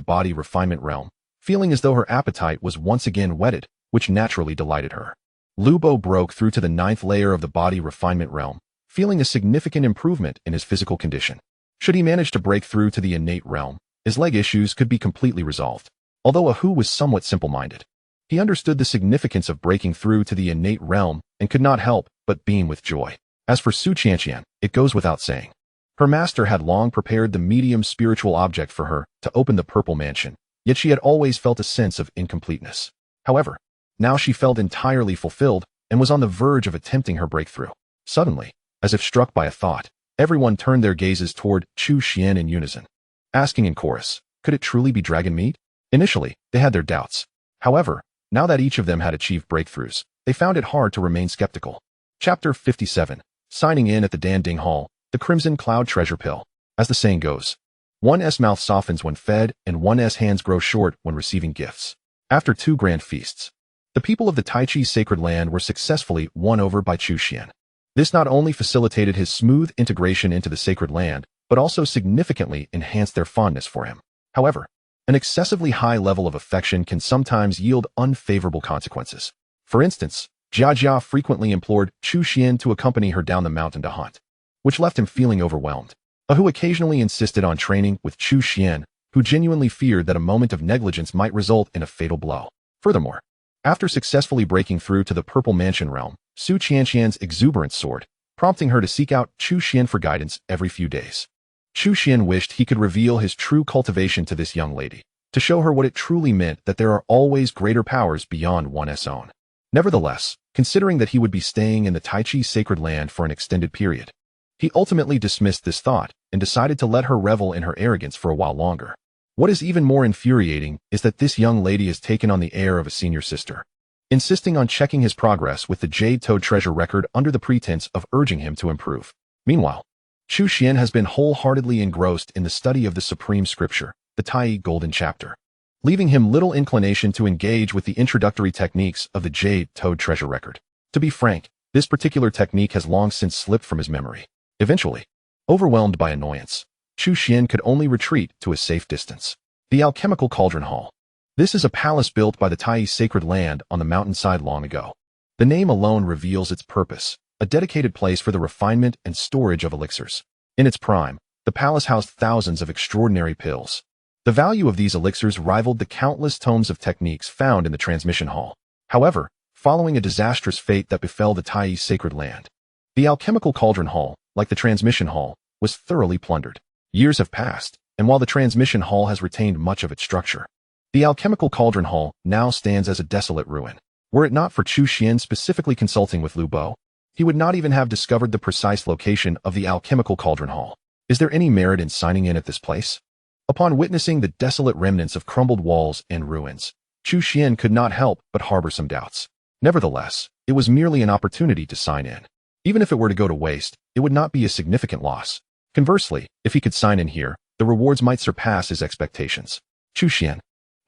body refinement realm, feeling as though her appetite was once again whetted, which naturally delighted her. Lu Bo broke through to the 9th layer of the body refinement realm, feeling a significant improvement in his physical condition. Should he manage to break through to the innate realm, his leg issues could be completely resolved. Although Ahu was somewhat simple-minded, he understood the significance of breaking through to the innate realm and could not help but beam with joy. As for Su Qianqian, it goes without saying. Her master had long prepared the medium spiritual object for her to open the purple mansion, yet she had always felt a sense of incompleteness. However, now she felt entirely fulfilled and was on the verge of attempting her breakthrough. Suddenly, as if struck by a thought, everyone turned their gazes toward Chu Xuan in unison, asking in chorus, could it truly be dragon meat? Initially, they had their doubts. However, now that each of them had achieved breakthroughs, they found it hard to remain skeptical. Chapter 57. Signing in at the Danding Hall, the Crimson Cloud Treasure Pill. As the saying goes, one's mouth softens when fed and one's hands grow short when receiving gifts. After 2 grand feasts, the people of the Tai Chi sacred land were successfully won over by Chu Xuan. This not only facilitated his smooth integration into the sacred land, but also significantly enhanced their fondness for him. However, an excessively high level of affection can sometimes yield unfavorable consequences. For instance, Jia Jia frequently implored Chu Xuan to accompany her down the mountain to hunt, which left him feeling overwhelmed. Ahu occasionally insisted on training with Chu Xuan, who genuinely feared that a moment of negligence might result in a fatal blow. Furthermore, after successfully breaking through to the Purple Mansion realm, Su Qianqian's exuberance soared, prompting her to seek out Chu Xuan for guidance every few days. Chu Xuan wished he could reveal his true cultivation to this young lady, to show her what it truly meant that there are always greater powers beyond one's own. Nevertheless, considering that he would be staying in the Tai Chi sacred land for an extended period, he ultimately dismissed this thought and decided to let her revel in her arrogance for a while longer. What is even more infuriating is that this young lady has taken on the air of a senior sister, insisting on checking his progress with the Jade Toad treasure record under the pretense of urging him to improve. Meanwhile, Chu Xuan has been wholeheartedly engrossed in the study of the supreme scripture, the Tai Golden Chapter, leaving him little inclination to engage with the introductory techniques of the Jade Toad treasure record. To be frank, this particular technique has long since slipped from his memory. Eventually, overwhelmed by annoyance, Chu Xuan could only retreat to a safe distance. The Alchemical Cauldron Hall. This is a palace built by the Tai sacred land on the mountainside long ago. The name alone reveals its purpose, a dedicated place for the refinement and storage of elixirs. In its prime, the palace housed thousands of extraordinary pills. The value of these elixirs rivaled the countless tomes of techniques found in the transmission hall. However, following a disastrous fate that befell the Tai sacred land. The alchemical cauldron hall, like the transmission hall, was thoroughly plundered. Years have passed, and while the transmission hall has retained much of its structure, the alchemical cauldron hall now stands as a desolate ruin. Were it not for Chu Xuan specifically consulting with Lu Bo, he would not even have discovered the precise location of the alchemical cauldron hall. Is there any merit in signing in at this place? Upon witnessing the desolate remnants of crumbled walls and ruins, Chu Xuan could not help but harbor some doubts. Nevertheless, it was merely an opportunity to sign in. Even if it were to go to waste, it would not be a significant loss. Conversely, if he could sign in here, the rewards might surpass his expectations. Chu Xuan,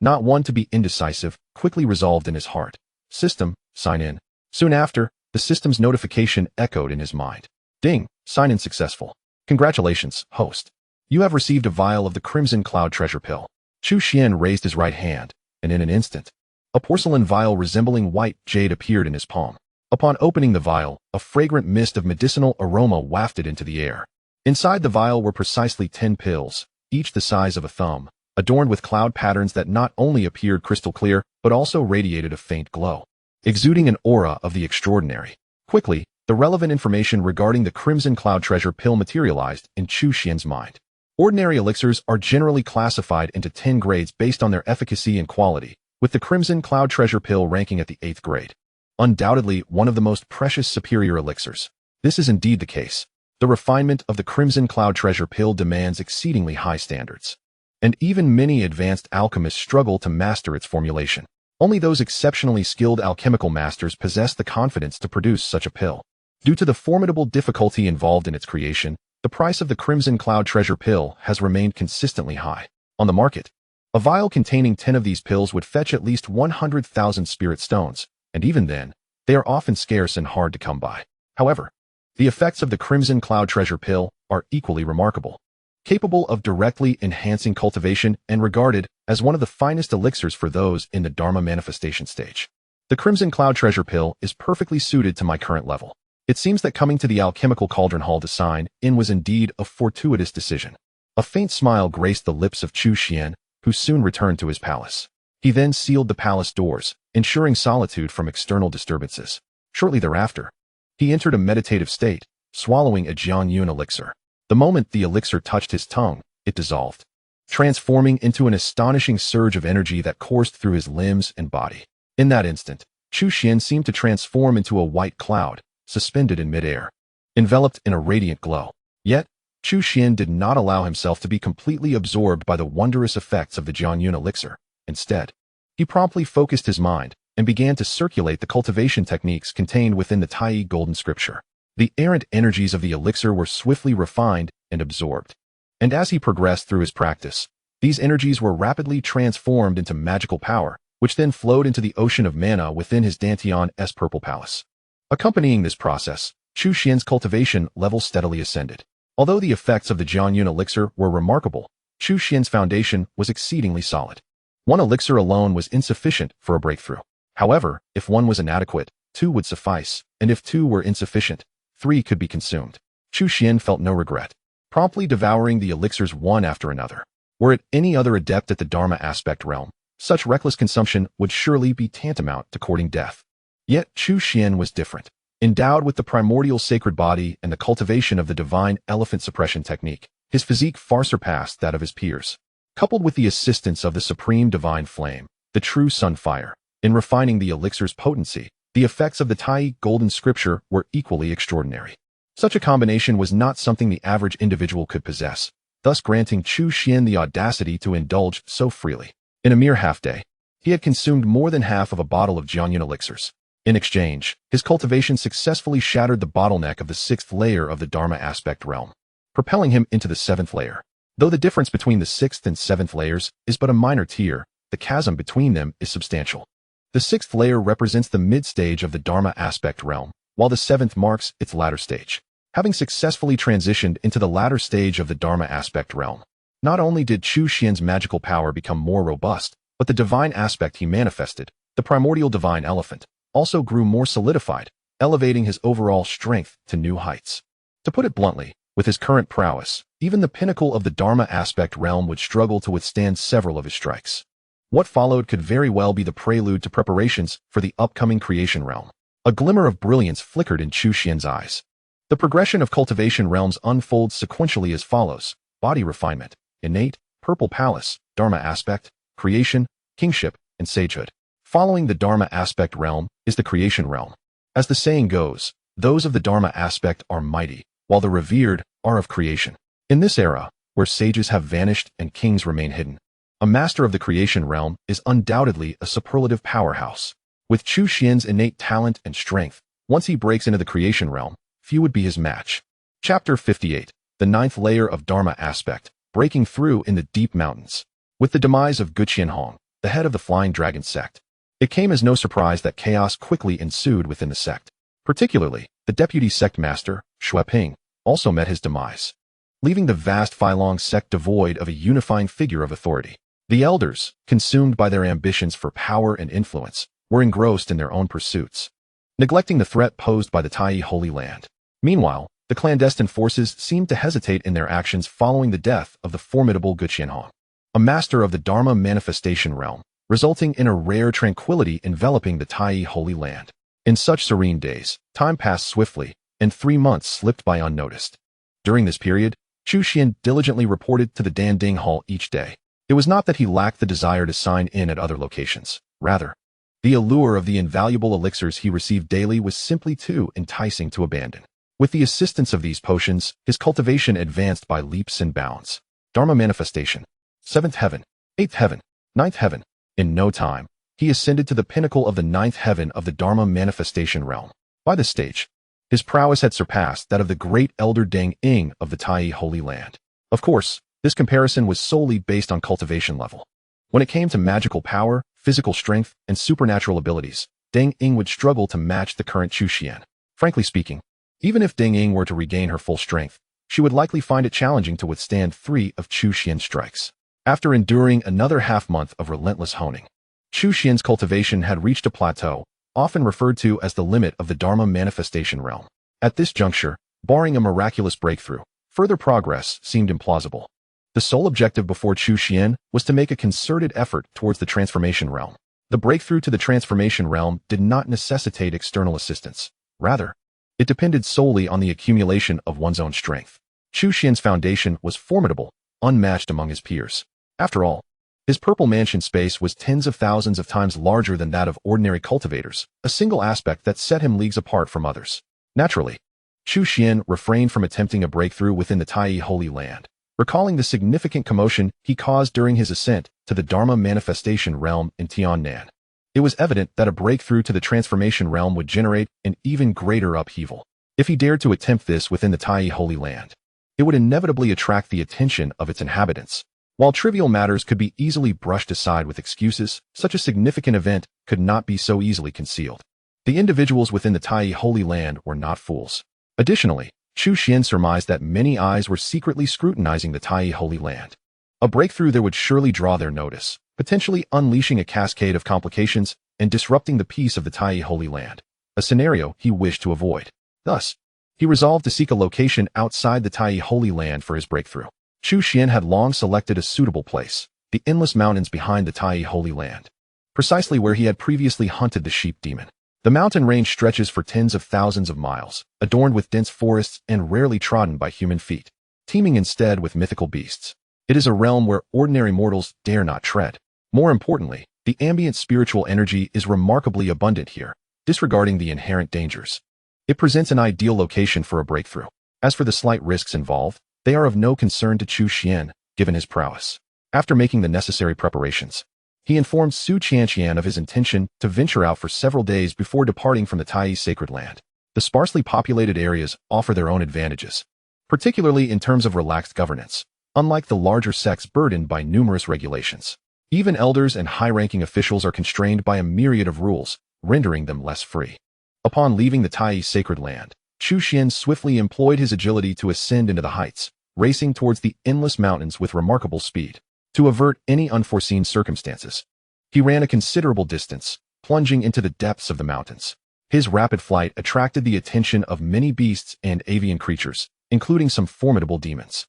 not one to be indecisive, quickly resolved in his heart. System, sign in. Soon after, the system's notification echoed in his mind. Ding, sign in successful. Congratulations, host. You have received a vial of the Crimson Cloud Treasure Pill. Chu Xuan raised his right hand, and in an instant, a porcelain vial resembling white jade appeared in his palm. Upon opening the vial, a fragrant mist of medicinal aroma wafted into the air. Inside the vial were precisely 10 pills, each the size of a thumb, adorned with cloud patterns that not only appeared crystal clear, but also radiated a faint glow, exuding an aura of the extraordinary. Quickly, the relevant information regarding the Crimson Cloud Treasure Pill materialized in Chu Xuan's mind. Ordinary elixirs are generally classified into 10 grades based on their efficacy and quality, with the Crimson Cloud Treasure Pill ranking at the 8th grade. Undoubtedly one of the most precious superior elixirs. This is indeed the case. The refinement of the Crimson Cloud Treasure Pill demands exceedingly high standards, and even many advanced alchemists struggle to master its formulation. Only those exceptionally skilled alchemical masters possess the confidence to produce such a pill. Due to the formidable difficulty involved in its creation, the price of the Crimson Cloud Treasure Pill has remained consistently high. On the market, a vial containing 10 of these pills would fetch at least 100,000 spirit stones, and even then, they are often scarce and hard to come by. However, the effects of the Crimson Cloud Treasure Pill are equally remarkable. Capable of directly enhancing cultivation and regarded as one of the finest elixirs for those in the Dharma manifestation stage. The Crimson Cloud Treasure Pill is perfectly suited to my current level. It seems that coming to the alchemical cauldron hall to sign in was indeed a fortuitous decision. A faint smile graced the lips of Chu Xuan, who soon returned to his palace. He then sealed the palace doors, ensuring solitude from external disturbances. Shortly thereafter, he entered a meditative state, swallowing a Jianyun elixir. The moment the elixir touched his tongue, it dissolved, transforming into an astonishing surge of energy that coursed through his limbs and body. In that instant, Chu Xuan seemed to transform into a white cloud, suspended in midair, enveloped in a radiant glow. Yet, Chu Xuan did not allow himself to be completely absorbed by the wondrous effects of the Jianyun elixir. Instead, he promptly focused his mind and began to circulate the cultivation techniques contained within the Tai Golden Scripture. The errant energies of the elixir were swiftly refined and absorbed. And as he progressed through his practice, these energies were rapidly transformed into magical power, which then flowed into the ocean of mana within his Dantian's purple palace. Accompanying this process, Chu Xuan's cultivation level steadily ascended. Although the effects of the Jianyun elixir were remarkable, Chu Xuan's foundation was exceedingly solid. One elixir alone was insufficient for a breakthrough. However, if one was inadequate, 2 would suffice, and if 2 were insufficient, 3 could be consumed. Chu Xuan felt no regret, promptly devouring the elixirs one after another. Were it any other adept at the Dharma aspect realm, such reckless consumption would surely be tantamount to courting death. Yet Chu Xuan was different. Endowed with the primordial sacred body and the cultivation of the divine elephant suppression technique, his physique far surpassed that of his peers. Coupled with the assistance of the supreme divine flame, the true sun fire, in refining the elixir's potency, the effects of the Tai Golden Scripture were equally extraordinary. Such a combination was not something the average individual could possess, thus granting Chu Xuan the audacity to indulge so freely. In a mere half-day, he had consumed more than half of a bottle of Jianyun elixirs. In exchange, his cultivation successfully shattered the bottleneck of the 6th layer of the Dharma aspect realm, propelling him into the 7th layer. Though the difference between the 6th and 7th layers is but a minor tier, the chasm between them is substantial. The 6th layer represents the mid-stage of the Dharma aspect realm, while the 7th marks its latter stage. Having successfully transitioned into the latter stage of the Dharma aspect realm, not only did Chu Xuan's magical power become more robust, but the divine aspect he manifested, the primordial divine elephant, also grew more solidified, elevating his overall strength to new heights. To put it bluntly, with his current prowess, even the pinnacle of the Dharma aspect realm would struggle to withstand several of his strikes. What followed could very well be the prelude to preparations for the upcoming creation realm. A glimmer of brilliance flickered in Chu Xuan's eyes. The progression of cultivation realms unfolds sequentially as follows: body refinement, innate, purple palace, Dharma aspect, creation, kingship, and sagehood. Following the Dharma aspect realm is the creation realm. As the saying goes, those of the Dharma aspect are mighty, while the revered are of creation. In this era, where sages have vanished and kings remain hidden, a master of the creation realm is undoubtedly a superlative powerhouse. With Chu Xuan's innate talent and strength, once he breaks into the creation realm, few would be his match. Chapter 58. The ninth layer of Dharma aspect, breaking through in the deep mountains. With the demise of Guqianhong, the head of the Flying Dragon sect, it came as no surprise that chaos quickly ensued within the sect. Particularly, the deputy sect master, Shueping, also met his demise, leaving the vast Filong sect devoid of a unifying figure of authority. The elders, consumed by their ambitions for power and influence, were engrossed in their own pursuits, neglecting the threat posed by the Tai Holy Land. Meanwhile, the clandestine forces seemed to hesitate in their actions following the death of the formidable Guqianhong, a master of the Dharma manifestation realm, resulting in a rare tranquility enveloping the Tai Holy Land. In such serene days, time passed swiftly, and 3 months slipped by unnoticed. During this period, Chu Xuan diligently reported to the Danding Hall each day. It was not that he lacked the desire to sign in at other locations. Rather, the allure of the invaluable elixirs he received daily was simply too enticing to abandon. With the assistance of these potions, his cultivation advanced by leaps and bounds. Dharma manifestation. 7th heaven, 8th heaven, 9th heaven. In no time, he ascended to the pinnacle of the 9th heaven of the Dharma manifestation realm. By this stage, his prowess had surpassed that of the great elder Deng Ying of the Tai Holy Land. Of course, this comparison was solely based on cultivation level. When it came to magical power, physical strength, and supernatural abilities, Deng Ying would struggle to match the current Chu Xuan. Frankly speaking, even if Deng Ying were to regain her full strength, she would likely find it challenging to withstand 3 of Chu Xuan's strikes. After enduring another half-month of relentless honing, Chu Xuan's cultivation had reached a plateau, often referred to as the limit of the Dharma manifestation realm. At this juncture, barring a miraculous breakthrough, further progress seemed implausible. The sole objective before Chu Xuan was to make a concerted effort towards the transformation realm. The breakthrough to the transformation realm did not necessitate external assistance. Rather, it depended solely on the accumulation of one's own strength. Chu Xuan's foundation was formidable, unmatched among his peers. After all, his purple mansion space was tens of thousands of times larger than that of ordinary cultivators, a single aspect that set him leagues apart from others. Naturally, Chu Xuan refrained from attempting a breakthrough within the Tai Holy Land, recalling the significant commotion he caused during his ascent to the Dharma manifestation realm in Tiannan. It was evident that a breakthrough to the transformation realm would generate an even greater upheaval. If he dared to attempt this within the Tai Holy Land, it would inevitably attract the attention of its inhabitants. While trivial matters could be easily brushed aside with excuses, such a significant event could not be so easily concealed. The individuals within the Tai Holy Land were not fools. Additionally, Chu Xuan surmised that many eyes were secretly scrutinizing the Tai Holy Land. A breakthrough there would surely draw their notice, potentially unleashing a cascade of complications and disrupting the peace of the Tai Holy Land, a scenario he wished to avoid. Thus, he resolved to seek a location outside the Tai Holy Land for his breakthrough. Chu Xuan had long selected a suitable place, the endless mountains behind the Tai Holy Land, precisely where he had previously hunted the sheep demon. The mountain range stretches for tens of thousands of miles, adorned with dense forests and rarely trodden by human feet, teeming instead with mythical beasts. It is a realm where ordinary mortals dare not tread. More importantly, the ambient spiritual energy is remarkably abundant here, disregarding the inherent dangers. It presents an ideal location for a breakthrough. As for the slight risks involved, they are of no concern to Chu Xuan, given his prowess. After making the necessary preparations, he informed Su Qianqian of his intention to venture out for several days before departing from the Tai sacred land. The sparsely populated areas offer their own advantages, particularly in terms of relaxed governance, unlike the larger sects burdened by numerous regulations. Even elders and high-ranking officials are constrained by a myriad of rules, rendering them less free. Upon leaving the Tai sacred land, Chu Xuan swiftly employed his agility to ascend into the heights, racing towards the endless mountains with remarkable speed. To avert any unforeseen circumstances, he ran a considerable distance, plunging into the depths of the mountains. His rapid flight attracted the attention of many beasts and avian creatures, including some formidable demons.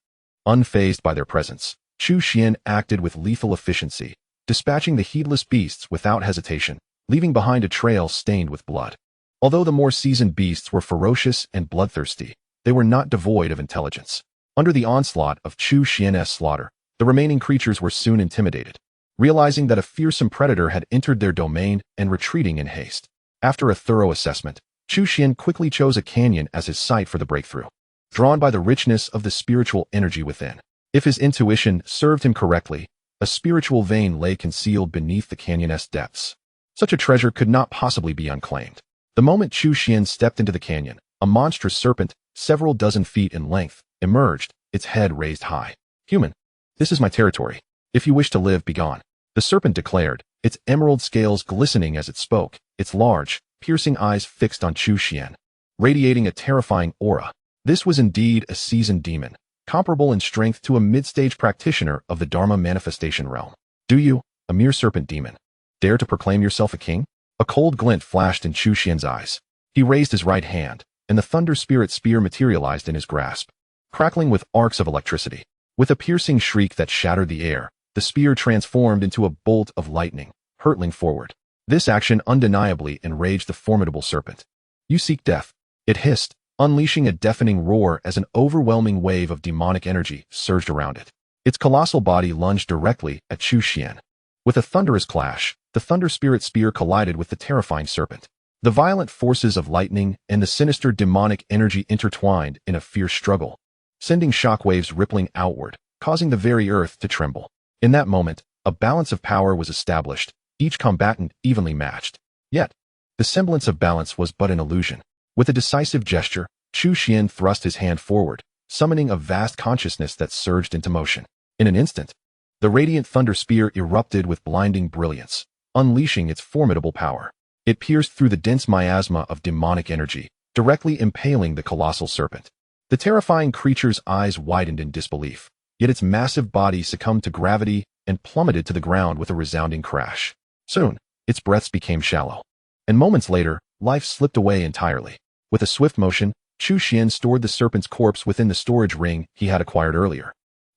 Unfazed by their presence, Chu Xuan acted with lethal efficiency, dispatching the heedless beasts without hesitation, leaving behind a trail stained with blood. Although the more seasoned beasts were ferocious and bloodthirsty, they were not devoid of intelligence. Under the onslaught of Chu Xuan's slaughter, the remaining creatures were soon intimidated, realizing that a fearsome predator had entered their domain and retreating in haste. After a thorough assessment, Chu Xuan quickly chose a canyon as his site for the breakthrough, drawn by the richness of the spiritual energy within. If his intuition served him correctly, a spiritual vein lay concealed beneath the canyon's depths. Such a treasure could not possibly be unclaimed. The moment Chu Xuan stepped into the canyon, a monstrous serpent, several dozen feet in length, emerged, its head raised high. "Human, this is my territory. If you wish to live, begone," the serpent declared, its emerald scales glistening as it spoke, its large, piercing eyes fixed on Chu Xuan, radiating a terrifying aura. This was indeed a seasoned demon, comparable in strength to a mid-stage practitioner of the Dharma manifestation realm. "Do you, a mere serpent demon, dare to proclaim yourself a king?" A cold glint flashed in Chu Xuan's eyes. He raised his right hand, and the thunder spirit spear materialized in his grasp, crackling with arcs of electricity. With a piercing shriek that shattered the air, the spear transformed into a bolt of lightning, hurtling forward. This action undeniably enraged the formidable serpent. "You seek death," it hissed, unleashing a deafening roar as an overwhelming wave of demonic energy surged around it. Its colossal body lunged directly at Chu Xuan. With a thunderous clash, the thunder spirit spear collided with the terrifying serpent. The violent forces of lightning and the sinister demonic energy intertwined in a fierce struggle, sending shockwaves rippling outward, causing the very earth to tremble. In that moment, a balance of power was established, each combatant evenly matched. Yet, the semblance of balance was but an illusion. With a decisive gesture, Chu Xuan thrust his hand forward, summoning a vast consciousness that surged into motion. In an instant, the radiant thunder spear erupted with blinding brilliance, unleashing its formidable power. It pierced through the dense miasma of demonic energy, directly impaling the colossal serpent. The terrifying creature's eyes widened in disbelief, yet its massive body succumbed to gravity and plummeted to the ground with a resounding crash. Soon, its breaths became shallow, and moments later, life slipped away entirely. With a swift motion, Chu Xuan stored the serpent's corpse within the storage ring he had acquired earlier,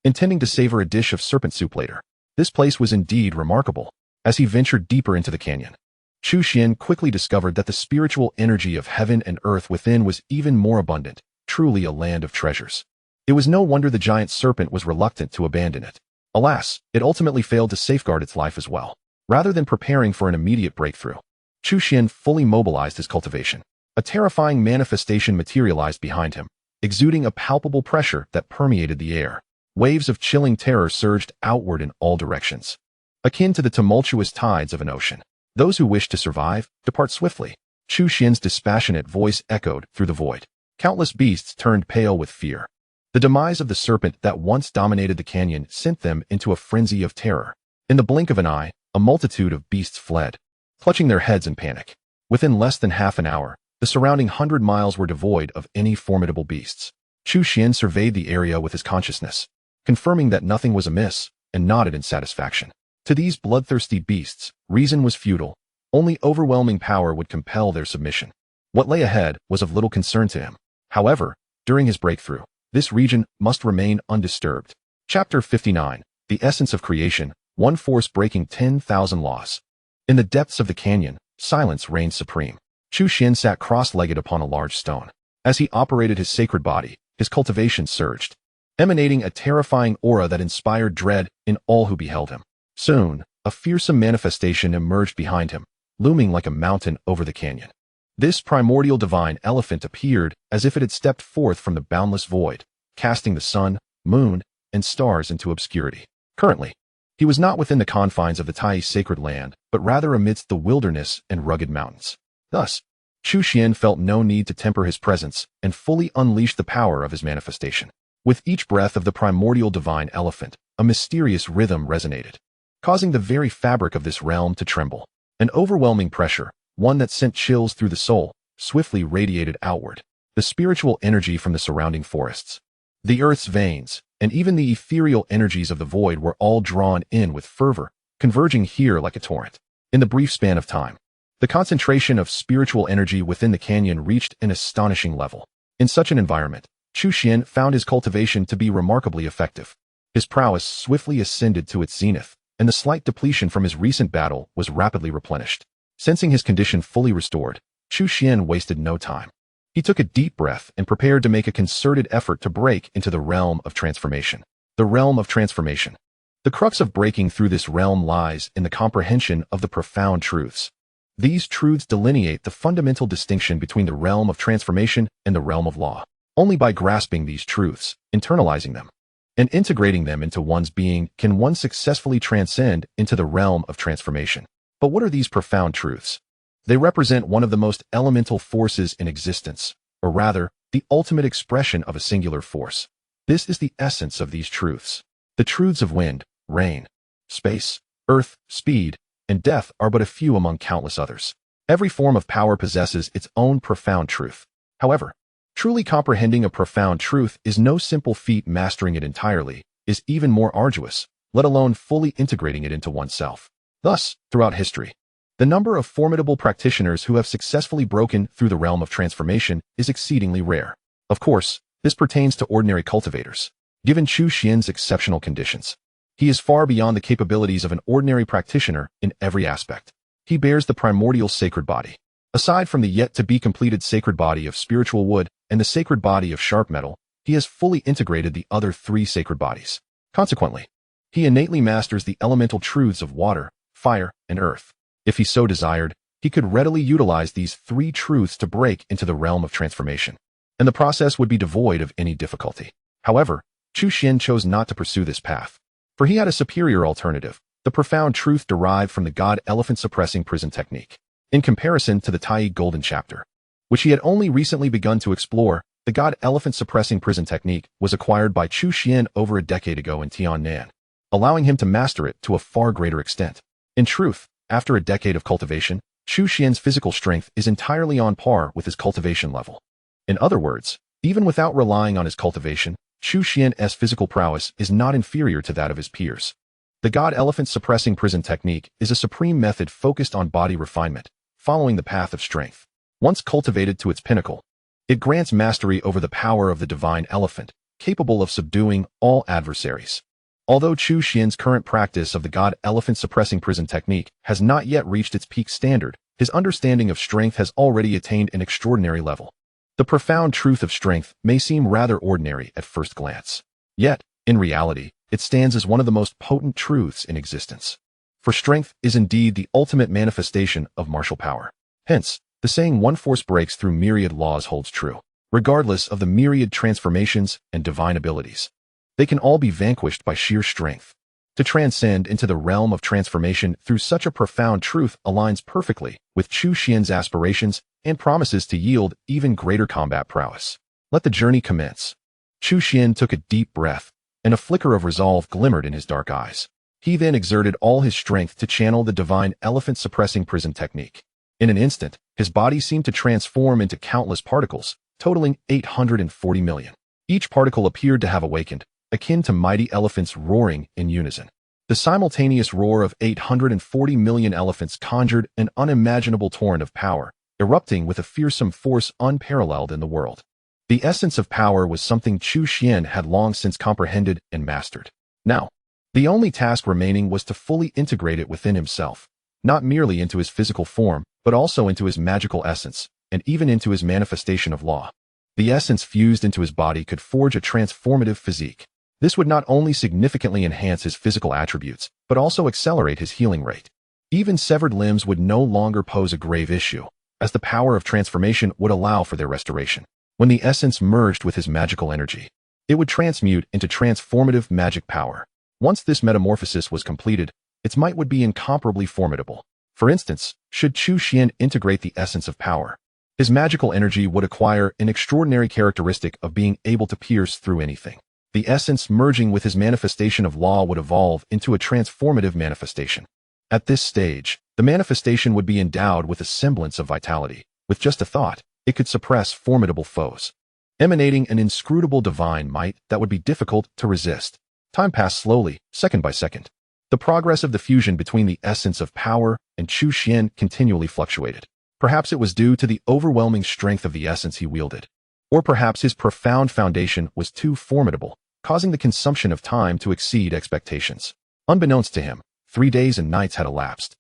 intending to savor a dish of serpent soup later. This place was indeed remarkable. As he ventured deeper into the canyon, Chu Xuan quickly discovered that the spiritual energy of heaven and earth within was even more abundant, truly a land of treasures. It was no wonder the giant serpent was reluctant to abandon it. Alas, it ultimately failed to safeguard its life as well. Rather than preparing for an immediate breakthrough, Chu Xuan fully mobilized his cultivation. A terrifying manifestation materialized behind him, exuding a palpable pressure that permeated the air. Waves of chilling terror surged outward in all directions, akin to the tumultuous tides of an ocean. "Those who wish to survive, depart swiftly." Chu Xuan's dispassionate voice echoed through the void. Countless beasts turned pale with fear. The demise of the serpent that once dominated the canyon sent them into a frenzy of terror. In the blink of an eye, a multitude of beasts fled, clutching their heads in panic. Within less than half an hour, the surrounding 100 miles were devoid of any formidable beasts. Chu Xuan surveyed the area with his consciousness, confirming that nothing was amiss, and nodded in satisfaction. To these bloodthirsty beasts, reason was futile. Only overwhelming power would compel their submission. What lay ahead was of little concern to him. However, during his breakthrough, this region must remain undisturbed. Chapter 59, The Essence of Creation, One Force Breaking 10,000 Laws. In the depths of the canyon, silence reigned supreme. Chu Xuan sat cross-legged upon a large stone. As he operated his sacred body, his cultivation surged, emanating a terrifying aura that inspired dread in all who beheld him. Soon, a fearsome manifestation emerged behind him, looming like a mountain over the canyon. This primordial divine elephant appeared as if it had stepped forth from the boundless void, casting the sun, moon, and stars into obscurity. Currently, he was not within the confines of the Tai sacred land, but rather amidst the wilderness and rugged mountains. Thus, Chu Xuan felt no need to temper his presence and fully unleashed the power of his manifestation. With each breath of the primordial divine elephant, a mysterious rhythm resonated, causing the very fabric of this realm to tremble. An overwhelming pressure, one that sent chills through the soul, swiftly radiated outward. The spiritual energy from the surrounding forests, the earth's veins, and even the ethereal energies of the void were all drawn in with fervor, converging here like a torrent. In the brief span of time, the concentration of spiritual energy within the canyon reached an astonishing level. In such an environment, Chu Xuan found his cultivation to be remarkably effective. His prowess swiftly ascended to its zenith, and the slight depletion from his recent battle was rapidly replenished. Sensing his condition fully restored, Chu Xuan wasted no time. He took a deep breath and prepared to make a concerted effort to break into the realm of transformation. The realm of transformation. The crux of breaking through this realm lies in the comprehension of the profound truths. These truths delineate the fundamental distinction between the realm of transformation and the realm of law. Only by grasping these truths, internalizing them, and integrating them into one's being can one successfully transcend into the realm of transformation. But what are these profound truths? They represent one of the most elemental forces in existence, or rather, the ultimate expression of a singular force. This is the essence of these truths. The truths of wind, rain, space, earth, speed, and death are but a few among countless others. Every form of power possesses its own profound truth. However, truly comprehending a profound truth is no simple feat. Mastering it entirely is even more arduous, let alone fully integrating it into oneself. Thus, throughout history, the number of formidable practitioners who have successfully broken through the realm of transformation is exceedingly rare. Of course, this pertains to ordinary cultivators. Given Chu Xuan's exceptional conditions, he is far beyond the capabilities of an ordinary practitioner in every aspect. He bears the primordial sacred body. Aside from the yet-to-be-completed sacred body of spiritual wood and the sacred body of sharp metal, he has fully integrated the other three sacred bodies. Consequently, he innately masters the elemental truths of water, fire, and earth. If he so desired, he could readily utilize these three truths to break into the realm of transformation, and the process would be devoid of any difficulty. However, Chu Xuan chose not to pursue this path, for he had a superior alternative, the profound truth derived from the God-Elephant suppressing prison technique. In comparison to the Tai Golden chapter, which he had only recently begun to explore, the God-Elephant suppressing prison technique was acquired by Chu Xuan over a decade ago in Tiannan, allowing him to master it to a far greater extent. In truth, after a decade of cultivation, Chu Xuan's physical strength is entirely on par with his cultivation level. In other words, even without relying on his cultivation, Chu Xuan's physical prowess is not inferior to that of his peers. The God-Elephant suppressing prison technique is a supreme method focused on body refinement, following the path of strength. Once cultivated to its pinnacle, it grants mastery over the power of the divine elephant, capable of subduing all adversaries. Although Chu Xuan's current practice of the God-Elephant suppressing prison technique has not yet reached its peak standard, his understanding of strength has already attained an extraordinary level. The profound truth of strength may seem rather ordinary at first glance. Yet, in reality, it stands as one of the most potent truths in existence. For strength is indeed the ultimate manifestation of martial power. Hence, the saying one force breaks through myriad laws holds true. Regardless of the myriad transformations and divine abilities, they can all be vanquished by sheer strength. To transcend into the realm of transformation through such a profound truth aligns perfectly with Chu Xuan's aspirations and promises to yield even greater combat prowess. Let the journey commence. Chu Xuan took a deep breath, and a flicker of resolve glimmered in his dark eyes. He then exerted all his strength to channel the divine elephant suppressing prison technique. In an instant, his body seemed to transform into countless particles, totaling 840 million. Each particle appeared to have awakened, akin to mighty elephants roaring in unison. The simultaneous roar of 840 million elephants conjured an unimaginable torrent of power, erupting with a fearsome force unparalleled in the world. The essence of power was something Chu Xuan had long since comprehended and mastered. Now, the only task remaining was to fully integrate it within himself, not merely into his physical form, but also into his magical essence, and even into his manifestation of law. The essence fused into his body could forge a transformative physique. This would not only significantly enhance his physical attributes, but also accelerate his healing rate. Even severed limbs would no longer pose a grave issue, as the power of transformation would allow for their restoration. When the essence merged with his magical energy, it would transmute into transformative magic power. Once this metamorphosis was completed, its might would be incomparably formidable. For instance, should Chu Xuan integrate the essence of power, his magical energy would acquire an extraordinary characteristic of being able to pierce through anything. The essence merging with his manifestation of law would evolve into a transformative manifestation. At this stage, the manifestation would be endowed with a semblance of vitality. With just a thought, it could suppress formidable foes, emanating an inscrutable divine might that would be difficult to resist. Time passed slowly, second by second. The progress of the fusion between the essence of power and Chu Xuan continually fluctuated. Perhaps it was due to the overwhelming strength of the essence he wielded, or perhaps his profound foundation was too formidable, causing the consumption of time to exceed expectations. Unbeknownst to him, 3 days and nights had elapsed,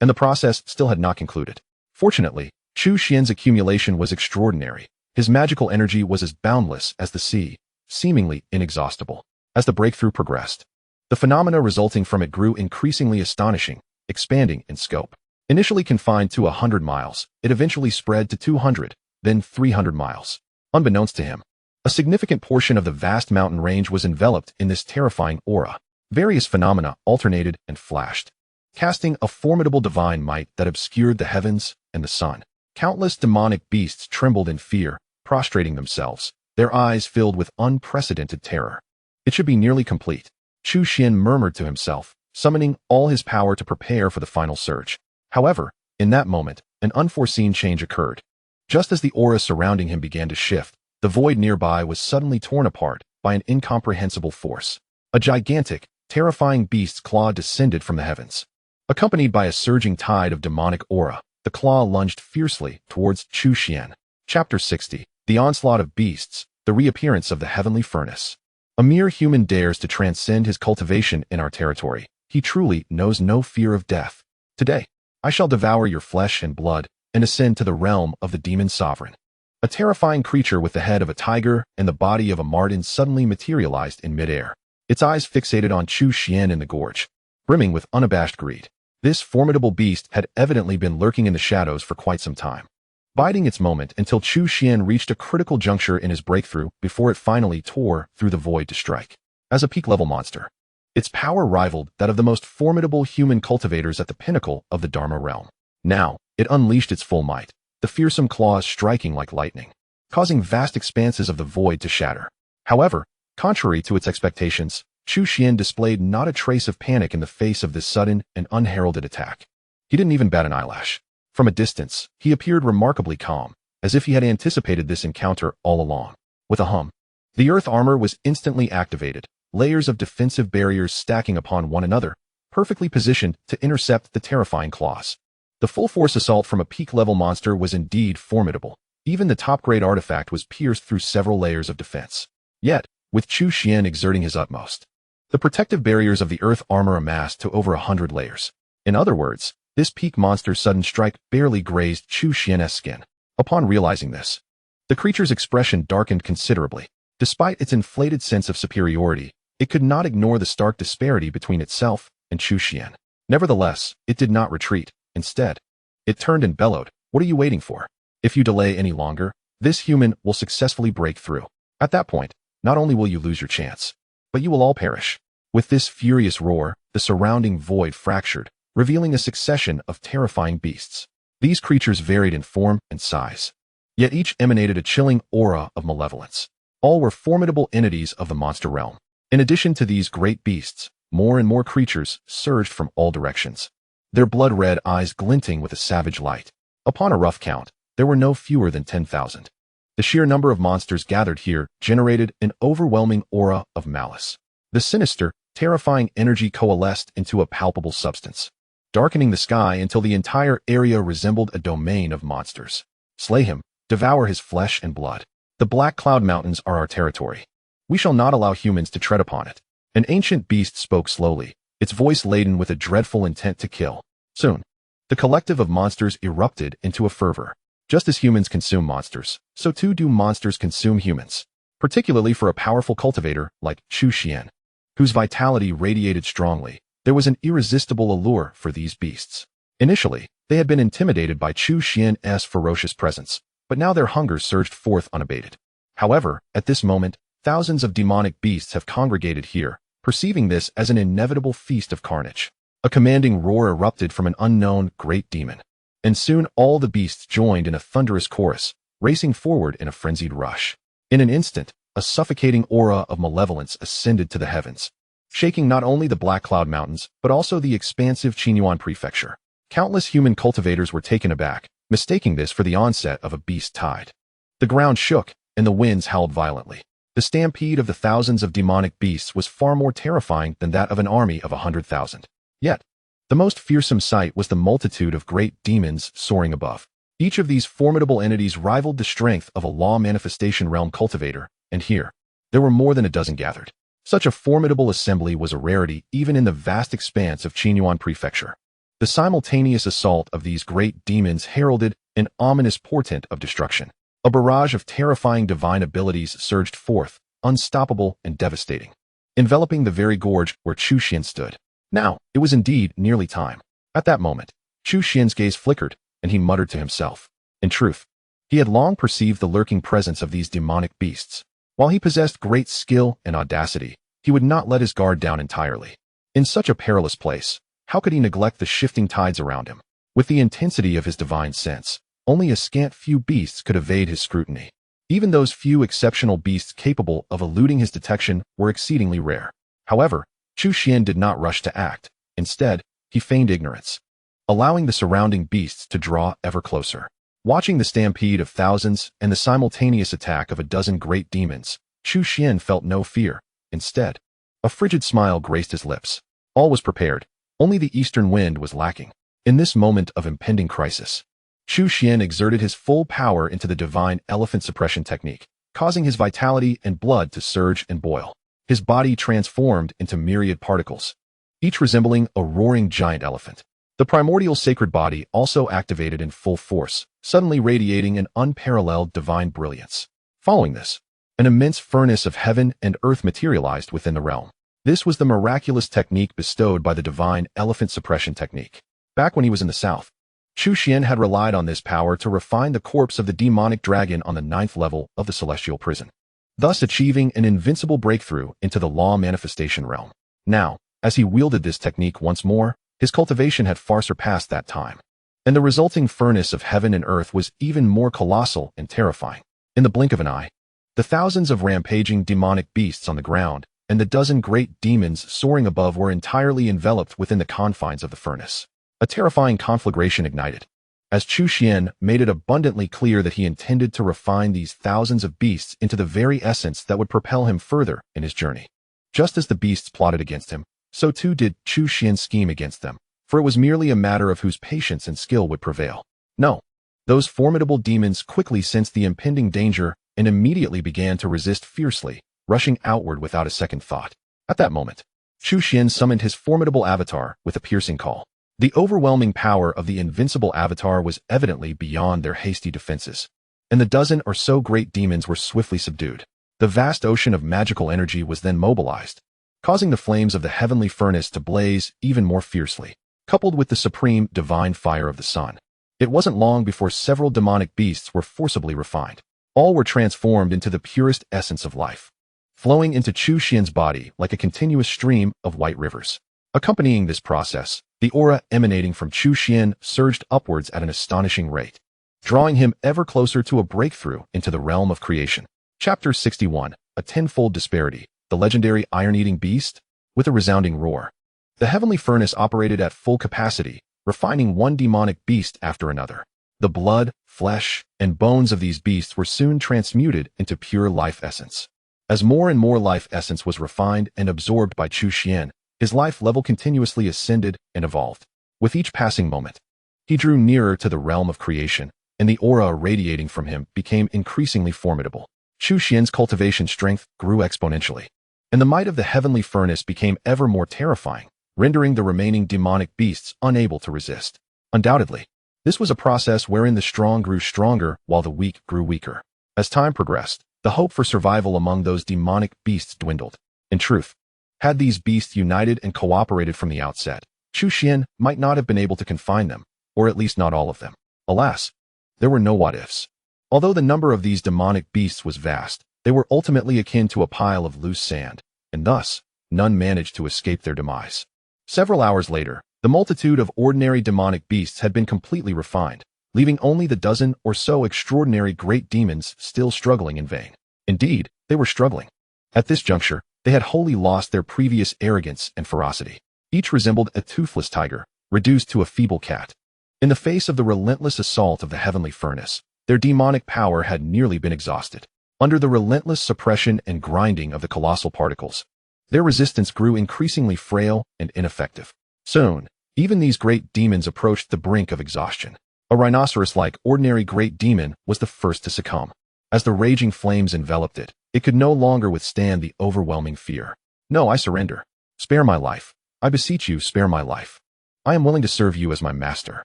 and the process still had not concluded. Fortunately, Chu Xuan's accumulation was extraordinary. His magical energy was as boundless as the sea, seemingly inexhaustible. As the breakthrough progressed, the phenomena resulting from it grew increasingly astonishing, expanding in scope. Initially confined to 100 miles, it eventually spread to 200, then 300 miles. Unbeknownst to him, a significant portion of the vast mountain range was enveloped in this terrifying aura. Various phenomena alternated and flashed, casting a formidable divine might that obscured the heavens and the sun. Countless demonic beasts trembled in fear, prostrating themselves, their eyes filled with unprecedented terror. It should be nearly complete, Chu Xuan murmured to himself, summoning all his power to prepare for the final surge. However, in that moment, an unforeseen change occurred. Just as the aura surrounding him began to shift, the void nearby was suddenly torn apart by an incomprehensible force. A gigantic, terrifying beast's claw descended from the heavens. Accompanied by a surging tide of demonic aura, the claw lunged fiercely towards Chu Xuan. Chapter 60. The Onslaught of Beasts, the Reappearance of the Heavenly Furnace. A mere human dares to transcend his cultivation in our territory. He truly knows no fear of death. Today, I shall devour your flesh and blood and ascend to the realm of the demon sovereign. A terrifying creature with the head of a tiger and the body of a marten suddenly materialized in midair. Its eyes fixated on Chu Xuan in the gorge, brimming with unabashed greed. This formidable beast had evidently been lurking in the shadows for quite some time, biding its moment until Chu Xuan reached a critical juncture in his breakthrough before it finally tore through the void to strike. As a peak-level monster, its power rivaled that of the most formidable human cultivators at the pinnacle of the Dharma realm. Now, it unleashed its full might, the fearsome claws striking like lightning, causing vast expanses of the void to shatter. However, contrary to its expectations, Chu Xuan displayed not a trace of panic in the face of this sudden and unheralded attack. He didn't even bat an eyelash. From a distance, he appeared remarkably calm, as if he had anticipated this encounter all along. With a hum, the earth armor was instantly activated, layers of defensive barriers stacking upon one another, perfectly positioned to intercept the terrifying claws. The full-force assault from a peak-level monster was indeed formidable. Even the top-grade artifact was pierced through several layers of defense. Yet, with Chu Xuan exerting his utmost, the protective barriers of the earth armor amassed to over 100 layers. In other words, this peak monster's sudden strike barely grazed Chu Xuan's skin. Upon realizing this, the creature's expression darkened considerably. Despite its inflated sense of superiority, it could not ignore the stark disparity between itself and Chu Xuan. Nevertheless, it did not retreat. Instead, it turned and bellowed, "What are you waiting for? If you delay any longer, this human will successfully break through. At that point, not only will you lose your chance, but you will all perish." With this furious roar, the surrounding void fractured, revealing a succession of terrifying beasts. These creatures varied in form and size, yet each emanated a chilling aura of malevolence. All were formidable entities of the monster realm. In addition to these great beasts, more and more creatures surged from all directions, their blood-red eyes glinting with a savage light. Upon a rough count, there were no fewer than 10,000. The sheer number of monsters gathered here generated an overwhelming aura of malice. The sinister, terrifying energy coalesced into a palpable substance, darkening the sky until the entire area resembled a domain of monsters. Slay him, devour his flesh and blood. The Black Cloud Mountains are our territory. We shall not allow humans to tread upon it. An ancient beast spoke slowly, its voice laden with a dreadful intent to kill. Soon, the collective of monsters erupted into a fervor. Just as humans consume monsters, so too do monsters consume humans, particularly for a powerful cultivator like Chu Xuan, whose vitality radiated strongly. There was an irresistible allure for these beasts. Initially, they had been intimidated by Chu Xuan's ferocious presence, but now their hunger surged forth unabated. However, at this moment, thousands of demonic beasts have congregated here, perceiving this as an inevitable feast of carnage. A commanding roar erupted from an unknown great demon, and soon all the beasts joined in a thunderous chorus, racing forward in a frenzied rush. In an instant, a suffocating aura of malevolence ascended to the heavens, shaking not only the Black Cloud Mountains, but also the expansive Qinyuan prefecture. Countless human cultivators were taken aback, mistaking this for the onset of a beast tide. The ground shook, and the winds howled violently. The stampede of the thousands of demonic beasts was far more terrifying than that of an army of 100,000. Yet, the most fearsome sight was the multitude of great demons soaring above. Each of these formidable entities rivaled the strength of a law manifestation realm cultivator, and here, there were more than a dozen gathered. Such a formidable assembly was a rarity even in the vast expanse of Qinyuan Prefecture. The simultaneous assault of these great demons heralded an ominous portent of destruction. A barrage of terrifying divine abilities surged forth, unstoppable and devastating, enveloping the very gorge where Chu Xuan stood. Now, it was indeed nearly time. At that moment, Chu Xuan's gaze flickered, and he muttered to himself. In truth, he had long perceived the lurking presence of these demonic beasts. While he possessed great skill and audacity, he would not let his guard down entirely. In such a perilous place, how could he neglect the shifting tides around him? With the intensity of his divine sense, only a scant few beasts could evade his scrutiny. Even those few exceptional beasts capable of eluding his detection were exceedingly rare. However, Chu Xuan did not rush to act. Instead, he feigned ignorance, allowing the surrounding beasts to draw ever closer. Watching the stampede of thousands and the simultaneous attack of a dozen great demons, Chu Xuan felt no fear. Instead, a frigid smile graced his lips. All was prepared. Only the eastern wind was lacking. In this moment of impending crisis, Chu Xuan exerted his full power into the divine elephant suppression technique, causing his vitality and blood to surge and boil. His body transformed into myriad particles, each resembling a roaring giant elephant. The primordial sacred body also activated in full force, suddenly radiating an unparalleled divine brilliance. Following this, an immense furnace of heaven and earth materialized within the realm. This was the miraculous technique bestowed by the divine elephant suppression technique. Back when he was in the south, Chu Xuan had relied on this power to refine the corpse of the demonic dragon on the 9th level of the celestial prison, thus achieving an invincible breakthrough into the law manifestation realm. Now, as he wielded this technique once more, his cultivation had far surpassed that time, and the resulting furnace of heaven and earth was even more colossal and terrifying. In the blink of an eye, the thousands of rampaging demonic beasts on the ground and the dozen great demons soaring above were entirely enveloped within the confines of the furnace. A terrifying conflagration ignited, as Chu Xuan made it abundantly clear that he intended to refine these thousands of beasts into the very essence that would propel him further in his journey. Just as the beasts plotted against him, so too did Chu Xuan scheme against them, for it was merely a matter of whose patience and skill would prevail. No, those formidable demons quickly sensed the impending danger and immediately began to resist fiercely, rushing outward without a second thought. At that moment, Chu Xuan summoned his formidable avatar with a piercing call. The overwhelming power of the invincible avatar was evidently beyond their hasty defenses, and the dozen or so great demons were swiftly subdued. The vast ocean of magical energy was then mobilized, causing the flames of the heavenly furnace to blaze even more fiercely, coupled with the supreme divine fire of the sun. It wasn't long before several demonic beasts were forcibly refined. All were transformed into the purest essence of life, flowing into Chu Xuan's body like a continuous stream of white rivers. Accompanying this process, the aura emanating from Chu Xuan surged upwards at an astonishing rate, drawing him ever closer to a breakthrough into the realm of creation. Chapter 61, A Tenfold Disparity, the legendary iron-eating beast. With a resounding roar, the heavenly furnace operated at full capacity, refining one demonic beast after another. The blood, flesh, and bones of these beasts were soon transmuted into pure life essence. As more and more life essence was refined and absorbed by Chu Xuan, his life level continuously ascended and evolved. With each passing moment, he drew nearer to the realm of creation, and the aura radiating from him became increasingly formidable. Chu Xuan's cultivation strength grew exponentially, and the might of the heavenly furnace became ever more terrifying, rendering the remaining demonic beasts unable to resist. Undoubtedly, this was a process wherein the strong grew stronger while the weak grew weaker. As time progressed, the hope for survival among those demonic beasts dwindled. In truth, had these beasts united and cooperated from the outset, Chu Xuan might not have been able to confine them, or at least not all of them. Alas, there were no what-ifs. Although the number of these demonic beasts was vast, they were ultimately akin to a pile of loose sand, and thus, none managed to escape their demise. Several hours later, the multitude of ordinary demonic beasts had been completely refined, leaving only the dozen or so extraordinary great demons still struggling in vain. Indeed, they were struggling. At this juncture, they had wholly lost their previous arrogance and ferocity. Each resembled a toothless tiger, reduced to a feeble cat. In the face of the relentless assault of the heavenly furnace, their demonic power had nearly been exhausted. Under the relentless suppression and grinding of the colossal particles, their resistance grew increasingly frail and ineffective. Soon, even these great demons approached the brink of exhaustion. A rhinoceros-like ordinary great demon was the first to succumb. As the raging flames enveloped it, it could no longer withstand the overwhelming fear. No, I surrender. Spare my life. I beseech you, spare my life. I am willing to serve you as my master.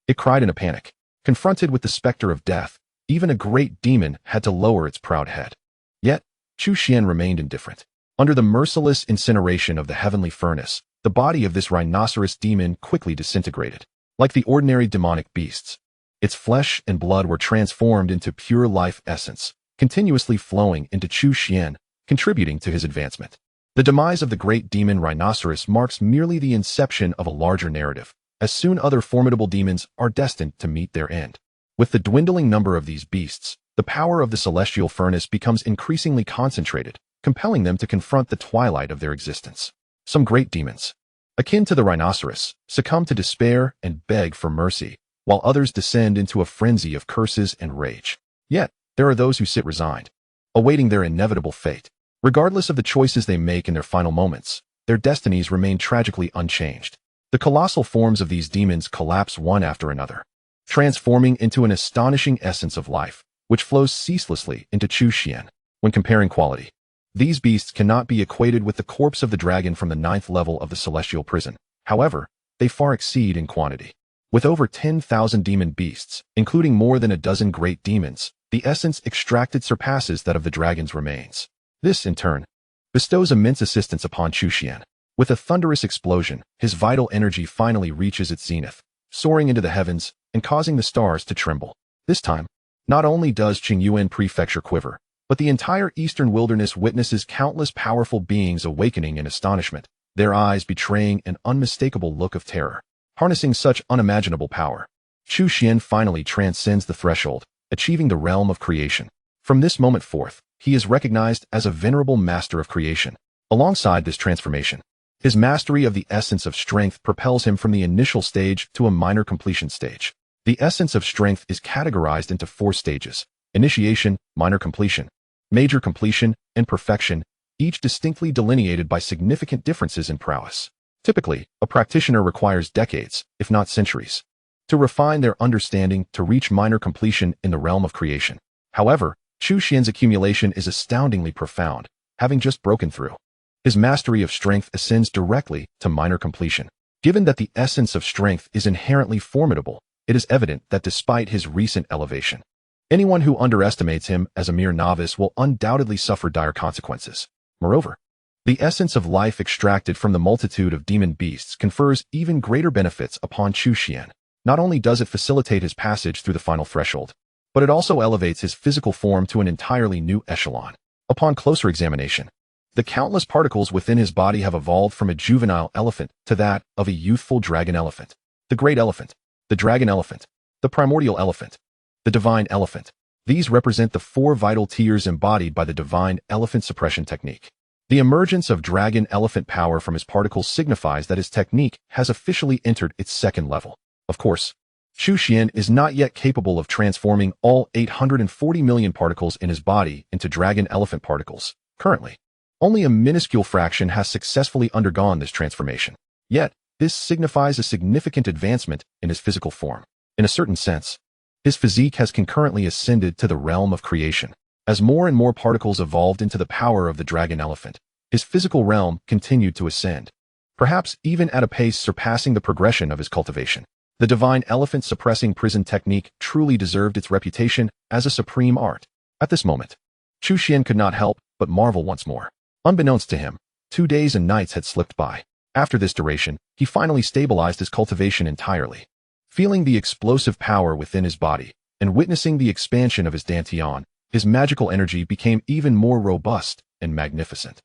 It cried in a panic. Confronted with the specter of death, even a great demon had to lower its proud head. Yet, Chu Xuan remained indifferent. Under the merciless incineration of the heavenly furnace, the body of this rhinoceros demon quickly disintegrated. Like the ordinary demonic beasts, its flesh and blood were transformed into pure life essence, continuously flowing into Chu Xuan, contributing to his advancement. The demise of the great demon rhinoceros marks merely the inception of a larger narrative, as soon other formidable demons are destined to meet their end. With the dwindling number of these beasts, the power of the celestial furnace becomes increasingly concentrated, compelling them to confront the twilight of their existence. Some great demons, akin to the rhinoceros, succumb to despair and beg for mercy, while others descend into a frenzy of curses and rage. Yet, there are those who sit resigned, awaiting their inevitable fate. Regardless of the choices they make in their final moments, their destinies remain tragically unchanged. The colossal forms of these demons collapse one after another, transforming into an astonishing essence of life, which flows ceaselessly into Chu Xuan. When comparing quality, these beasts cannot be equated with the corpse of the dragon from the 9th level of the celestial prison. However, they far exceed in quantity. With over 10,000 demon beasts, including more than a dozen great demons, the essence extracted surpasses that of the dragon's remains. This, in turn, bestows immense assistance upon Chu Xuan. With a thunderous explosion, his vital energy finally reaches its zenith, soaring into the heavens and causing the stars to tremble. This time, not only does Qingyuan Prefecture quiver, but the entire eastern wilderness witnesses countless powerful beings awakening in astonishment, their eyes betraying an unmistakable look of terror. Harnessing such unimaginable power, Chu Xuan finally transcends the threshold, achieving the realm of creation. From this moment forth, he is recognized as a venerable master of creation. Alongside this transformation, his mastery of the essence of strength propels him from the initial stage to a minor completion stage. The essence of strength is categorized into 4 stages: initiation, minor completion, major completion, and perfection, each distinctly delineated by significant differences in prowess. Typically, a practitioner requires decades, if not centuries, to refine their understanding to reach minor completion in the realm of creation. However, Chu Xuan's accumulation is astoundingly profound, having just broken through. His mastery of strength ascends directly to minor completion. Given that the essence of strength is inherently formidable, it is evident that despite his recent elevation, anyone who underestimates him as a mere novice will undoubtedly suffer dire consequences. Moreover, the essence of life extracted from the multitude of demon beasts confers even greater benefits upon Chu Xuan. Not only does it facilitate his passage through the final threshold, but it also elevates his physical form to an entirely new echelon. Upon closer examination, the countless particles within his body have evolved from a juvenile elephant to that of a youthful dragon elephant. The great elephant, the dragon elephant, the primordial elephant, the divine elephant. These represent the 4 vital tiers embodied by the divine elephant suppression technique. The emergence of dragon elephant power from his particles signifies that his technique has officially entered its 2nd level. Of course, Chu Xuan is not yet capable of transforming all 840 million particles in his body into dragon elephant particles. Currently, only a minuscule fraction has successfully undergone this transformation. Yet, this signifies a significant advancement in his physical form. In a certain sense, his physique has concurrently ascended to the realm of creation. As more and more particles evolved into the power of the dragon elephant, his physical realm continued to ascend, perhaps even at a pace surpassing the progression of his cultivation. The divine elephant suppressing prison technique truly deserved its reputation as a supreme art. At this moment, Chu Xuan could not help but marvel once more. Unbeknownst to him, 2 days and nights had slipped by. After this duration, he finally stabilized his cultivation entirely. Feeling the explosive power within his body and witnessing the expansion of his dantian, his magical energy became even more robust and magnificent.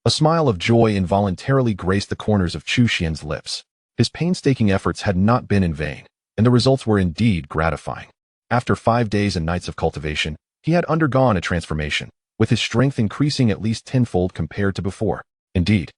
A smile of joy involuntarily graced the corners of Chu Xuan's lips. His painstaking efforts had not been in vain, and the results were indeed gratifying. After 5 days and nights of cultivation, he had undergone a transformation, with his strength increasing at least tenfold compared to before. Indeed,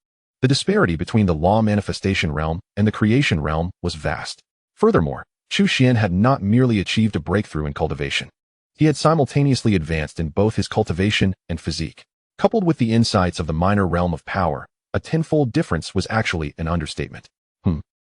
the disparity between the law manifestation realm and the creation realm was vast. Furthermore, Chu Xuan had not merely achieved a breakthrough in cultivation. He had simultaneously advanced in both his cultivation and physique. Coupled with the insights of the minor realm of power, a tenfold difference was actually an understatement.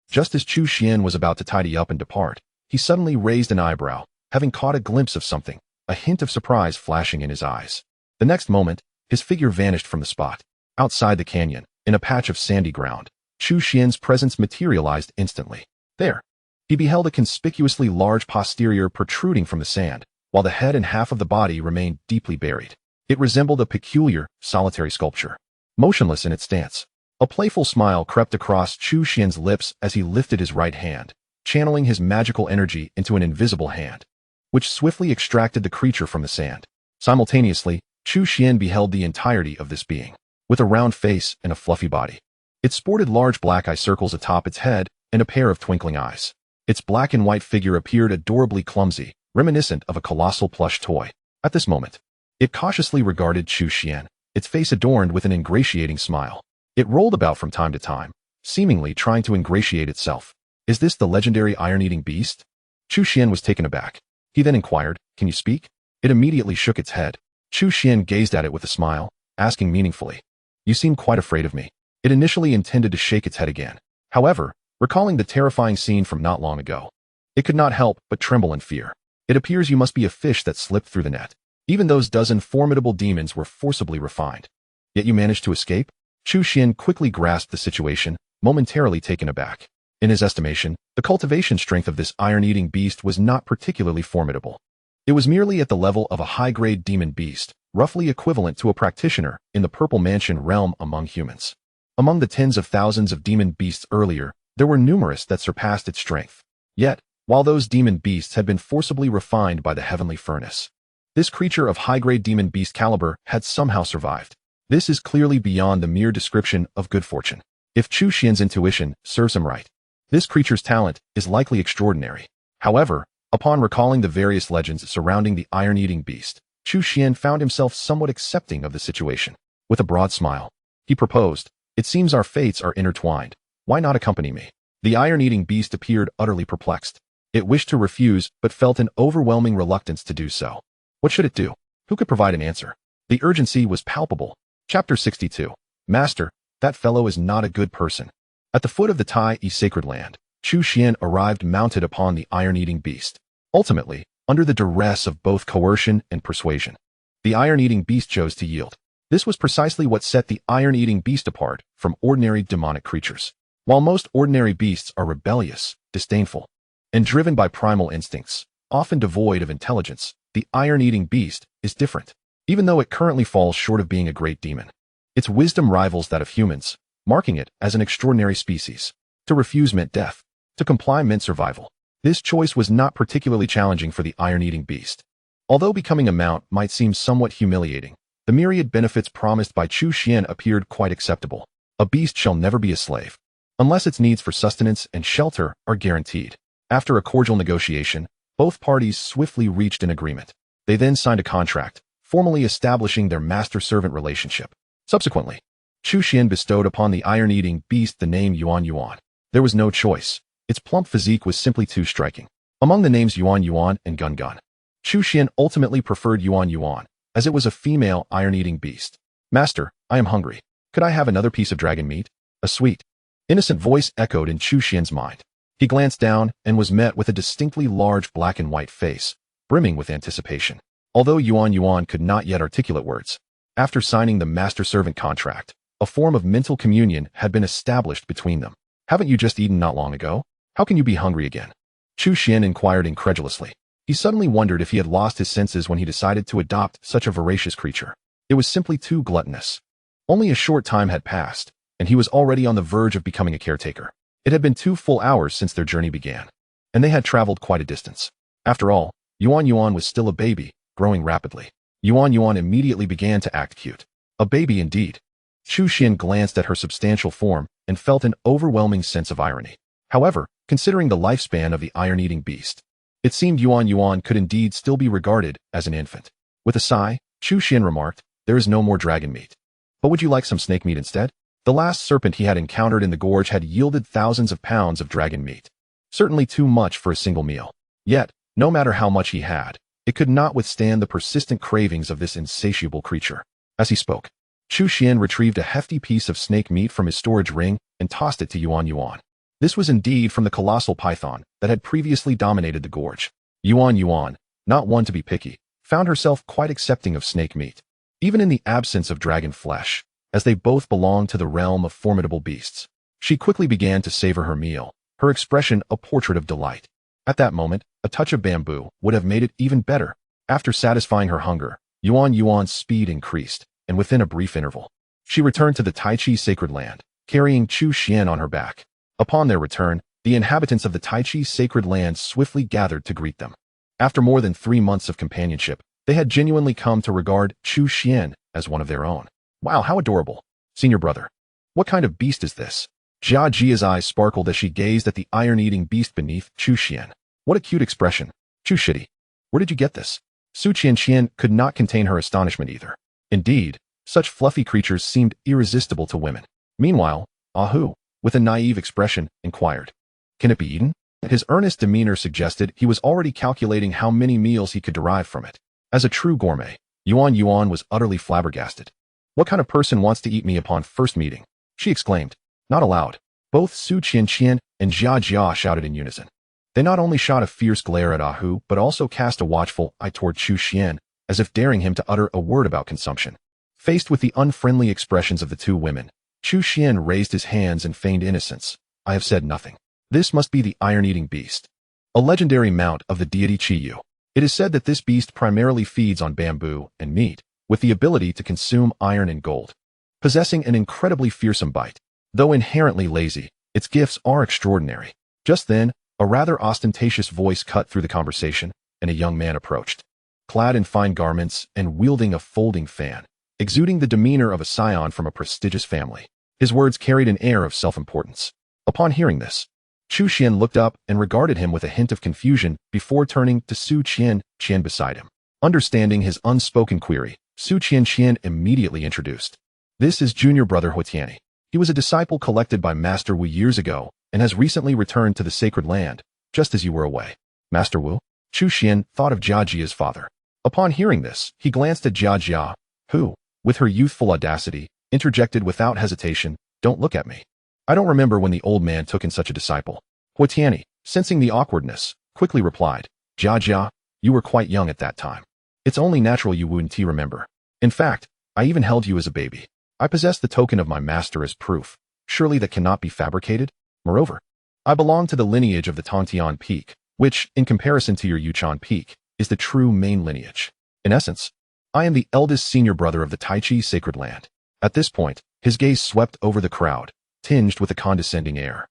Just as Chu Xuan was about to tidy up and depart, he suddenly raised an eyebrow, having caught a glimpse of something, a hint of surprise flashing in his eyes. The next moment, his figure vanished from the spot. Outside the canyon, In a patch of sandy ground, Chu Xuan's presence materialized instantly. There, he beheld a conspicuously large posterior protruding from the sand, while the head and half of the body remained deeply buried. It resembled a peculiar, solitary sculpture, motionless in its stance. A playful smile crept across Chu Xuan's lips as he lifted his right hand, channeling his magical energy into an invisible hand, which swiftly extracted the creature from the sand. Simultaneously, Chu Xuan beheld the entirety of this being, with a round face and a fluffy body. It sported large black eye circles atop its head and a pair of twinkling eyes. Its black and white figure appeared adorably clumsy, reminiscent of a colossal plush toy. At this moment, it cautiously regarded Chu Xuan, its face adorned with an ingratiating smile. It rolled about from time to time, seemingly trying to ingratiate itself. Is this the legendary iron-eating beast? Chu Xuan was taken aback. He then inquired, "Can you speak?" It immediately shook its head. Chu Xuan gazed at it with a smile, asking meaningfully, "You seem quite afraid of me." It initially intended to shake its head again. However, recalling the terrifying scene from not long ago, it could not help but tremble in fear. "It appears you must be a fish that slipped through the net. Even those dozen formidable demons were forcibly refined. Yet you managed to escape?" Chu Xuan quickly grasped the situation, momentarily taken aback. In his estimation, the cultivation strength of this iron-eating beast was not particularly formidable. It was merely at the level of a high-grade demon beast, roughly equivalent to a practitioner in the Purple Mansion realm among humans. Among the tens of thousands of demon beasts earlier, there were numerous that surpassed its strength. Yet, while those demon beasts had been forcibly refined by the heavenly furnace, this creature of high-grade demon beast caliber had somehow survived. This is clearly beyond the mere description of good fortune. If Chu Xuan's intuition serves him right, this creature's talent is likely extraordinary. However, upon recalling the various legends surrounding the iron-eating beast, Chu Xuan found himself somewhat accepting of the situation. With a broad smile, he proposed, "It seems our fates are intertwined. Why not accompany me?" The iron-eating beast appeared utterly perplexed. It wished to refuse, but felt an overwhelming reluctance to do so. What should it do? Who could provide an answer? The urgency was palpable. Chapter 62. Master, that fellow is not a good person. At the foot of the Tai sacred land, Chu Xuan arrived mounted upon the iron-eating beast. Ultimately, under the duress of both coercion and persuasion, the iron-eating beast chose to yield. This was precisely what set the iron-eating beast apart from ordinary demonic creatures. While most ordinary beasts are rebellious, disdainful, and driven by primal instincts, often devoid of intelligence, the iron-eating beast is different. Even though it currently falls short of being a great demon, its wisdom rivals that of humans, marking it as an extraordinary species. To refuse meant death. To comply meant survival. This choice was not particularly challenging for the iron-eating beast. Although becoming a mount might seem somewhat humiliating, the myriad benefits promised by Chu Xuan appeared quite acceptable. A beast shall never be a slave, unless its needs for sustenance and shelter are guaranteed. After a cordial negotiation, both parties swiftly reached an agreement. They then signed a contract, formally establishing their master-servant relationship. Subsequently, Chu Xuan bestowed upon the iron-eating beast the name Yuan Yuan. There was no choice. Its plump physique was simply too striking. Among the names Yuan Yuan and Gun Gun, Chu Xuan ultimately preferred Yuan Yuan, as it was a female iron-eating beast. "Master, I am hungry. Could I have another piece of dragon meat?" A sweet, innocent voice echoed in Chu Xuan's mind. He glanced down and was met with a distinctly large black and white face, brimming with anticipation. Although Yuan Yuan could not yet articulate words, after signing the master-servant contract, a form of mental communion had been established between them. "Haven't you just eaten not long ago? How can you be hungry again?" Chu Xuan inquired incredulously. He suddenly wondered if he had lost his senses when he decided to adopt such a voracious creature. It was simply too gluttonous. Only a short time had passed, and he was already on the verge of becoming a caretaker. It had been 2 full hours since their journey began, and they had traveled quite a distance. After all, Yuan Yuan was still a baby, growing rapidly. Yuan Yuan immediately began to act cute. A baby indeed. Chu Xuan glanced at her substantial form and felt an overwhelming sense of irony. However, considering the lifespan of the iron-eating beast, it seemed Yuan Yuan could indeed still be regarded as an infant. With a sigh, Chu Xuan remarked, "There is no more dragon meat. But would you like some snake meat instead?" The last serpent he had encountered in the gorge had yielded thousands of pounds of dragon meat. Certainly too much for a single meal. Yet, no matter how much he had, it could not withstand the persistent cravings of this insatiable creature. As he spoke, Chu Xuan retrieved a hefty piece of snake meat from his storage ring and tossed it to Yuan Yuan. This was indeed from the colossal python that had previously dominated the gorge. Yuan Yuan, not one to be picky, found herself quite accepting of snake meat, even in the absence of dragon flesh, as they both belonged to the realm of formidable beasts. She quickly began to savor her meal, her expression a portrait of delight. At that moment, a touch of bamboo would have made it even better. After satisfying her hunger, Yuan's speed increased, and within a brief interval, she returned to the Tai Chi sacred land, carrying Chu Xuan on her back. Upon their return, the inhabitants of the Tai Chi sacred land swiftly gathered to greet them. After more than 3 months of companionship, they had genuinely come to regard Chu Xuan as one of their own. Wow, how adorable. Senior brother. What kind of beast is this? Jia Jia's eyes sparkled as she gazed at the iron-eating beast beneath Chu Xuan. What a cute expression. Chu Shitty. Where did you get this? Su Qianqian could not contain her astonishment either. Indeed, such fluffy creatures seemed irresistible to women. Meanwhile, Ahu, with a naive expression, inquired, "Can it be eaten?" His earnest demeanor suggested he was already calculating how many meals he could derive from it. As a true gourmet, Yuan was utterly flabbergasted. "What kind of person wants to eat me upon first meeting?" she exclaimed. Not aloud. Both Su Qianqian and Jia Jia shouted in unison. They not only shot a fierce glare at Ahu, but also cast a watchful eye toward Chu Xuan, as if daring him to utter a word about consumption. Faced with the unfriendly expressions of the two women, Chu Xuan raised his hands and feigned innocence. "I have said nothing. This must be the iron-eating beast, a legendary mount of the deity Qiyu. It is said that this beast primarily feeds on bamboo and meat, with the ability to consume iron and gold. Possessing an incredibly fearsome bite, though inherently lazy, its gifts are extraordinary." Just then, a rather ostentatious voice cut through the conversation, and a young man approached. Clad in fine garments and wielding a folding fan, exuding the demeanor of a scion from a prestigious family. His words carried an air of self-importance. Upon hearing this, Chu Xuan looked up and regarded him with a hint of confusion before turning to Su Qianqian beside him. Understanding his unspoken query, Su Qianqian immediately introduced. "This is junior brother Huatiani. He was a disciple collected by Master Wu years ago and has recently returned to the sacred land, just as you were away." Master Wu? Chu Xuan thought of Jia Jia's father. Upon hearing this, he glanced at Jia Jia, who, with her youthful audacity, interjected without hesitation, "Don't look at me. I don't remember when the old man took in such a disciple." Huatiani, sensing the awkwardness, quickly replied, "Jia Jia, you were quite young at that time. It's only natural you wouldn't remember. In fact, I even held you as a baby. I possess the token of my master as proof. Surely that cannot be fabricated? Moreover, I belong to the lineage of the Tongtian Peak, which, in comparison to your Yuchan Peak, is the true main lineage. In essence, I am the eldest senior brother of the Tai Chi sacred land." At this point, his gaze swept over the crowd, tinged with a condescending air.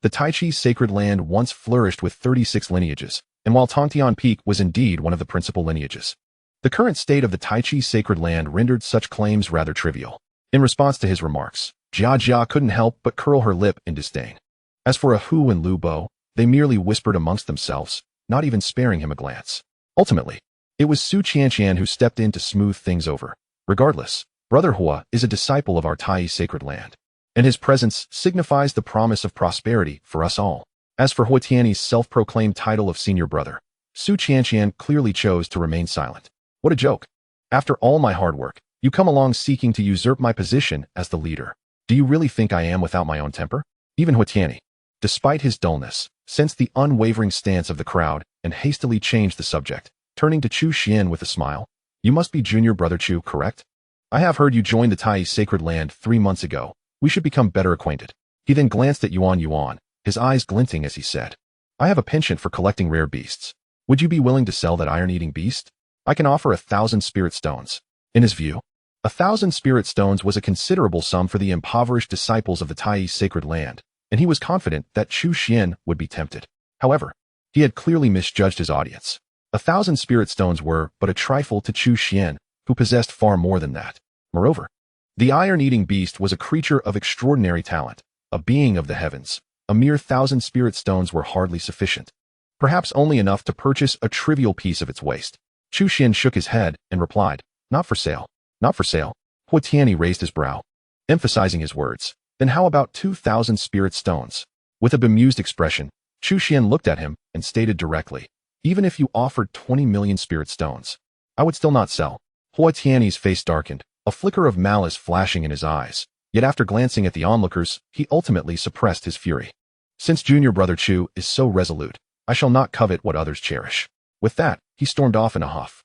The Tai Chi sacred land once flourished with 36 lineages, and while Tongtian Peak was indeed one of the principal lineages, the current state of the Tai Chi sacred land rendered such claims rather trivial. In response to his remarks, Jia Jia couldn't help but curl her lip in disdain. As for Ahu and Lu Bo, they merely whispered amongst themselves, not even sparing him a glance. Ultimately, it was Su Qianqian who stepped in to smooth things over. "Regardless, Brother Hua is a disciple of our Tai sacred land, and his presence signifies the promise of prosperity for us all." As for Huatiani's self-proclaimed title of senior brother, Su Qianqian clearly chose to remain silent. "What a joke. After all my hard work, you come along seeking to usurp my position as the leader. Do you really think I am without my own temper?" Even Huatiani, despite his dullness, sensed the unwavering stance of the crowd and hastily changed the subject, turning to Chu Xuan with a smile. "You must be junior brother Chu, correct? I have heard you joined the Tai sacred land 3 months ago. We should become better acquainted." He then glanced at Yuan, his eyes glinting as he said, "I have a penchant for collecting rare beasts. Would you be willing to sell that iron-eating beast? I can offer 1,000 spirit stones." In his view, 1,000 spirit stones was a considerable sum for the impoverished disciples of the Tai sacred land, and he was confident that Chu Xuan would be tempted. However, he had clearly misjudged his audience. 1,000 spirit stones were but a trifle to Chu Xuan, who possessed far more than that. Moreover, the iron-eating beast was a creature of extraordinary talent, a being of the heavens. A mere 1,000 spirit stones were hardly sufficient, perhaps only enough to purchase a trivial piece of its waste. Chu Xuan shook his head and replied, "Not for sale. Not for sale." Huatiani raised his brow, emphasizing his words. "Then how about 2,000 spirit stones?" With a bemused expression, Chu Xuan looked at him and stated directly, "Even if you offered 20 million spirit stones, I would still not sell." Huatiani's face darkened, a flicker of malice flashing in his eyes. Yet after glancing at the onlookers, he ultimately suppressed his fury. "Since junior brother Chu is so resolute, I shall not covet what others cherish." With that, he stormed off in a huff.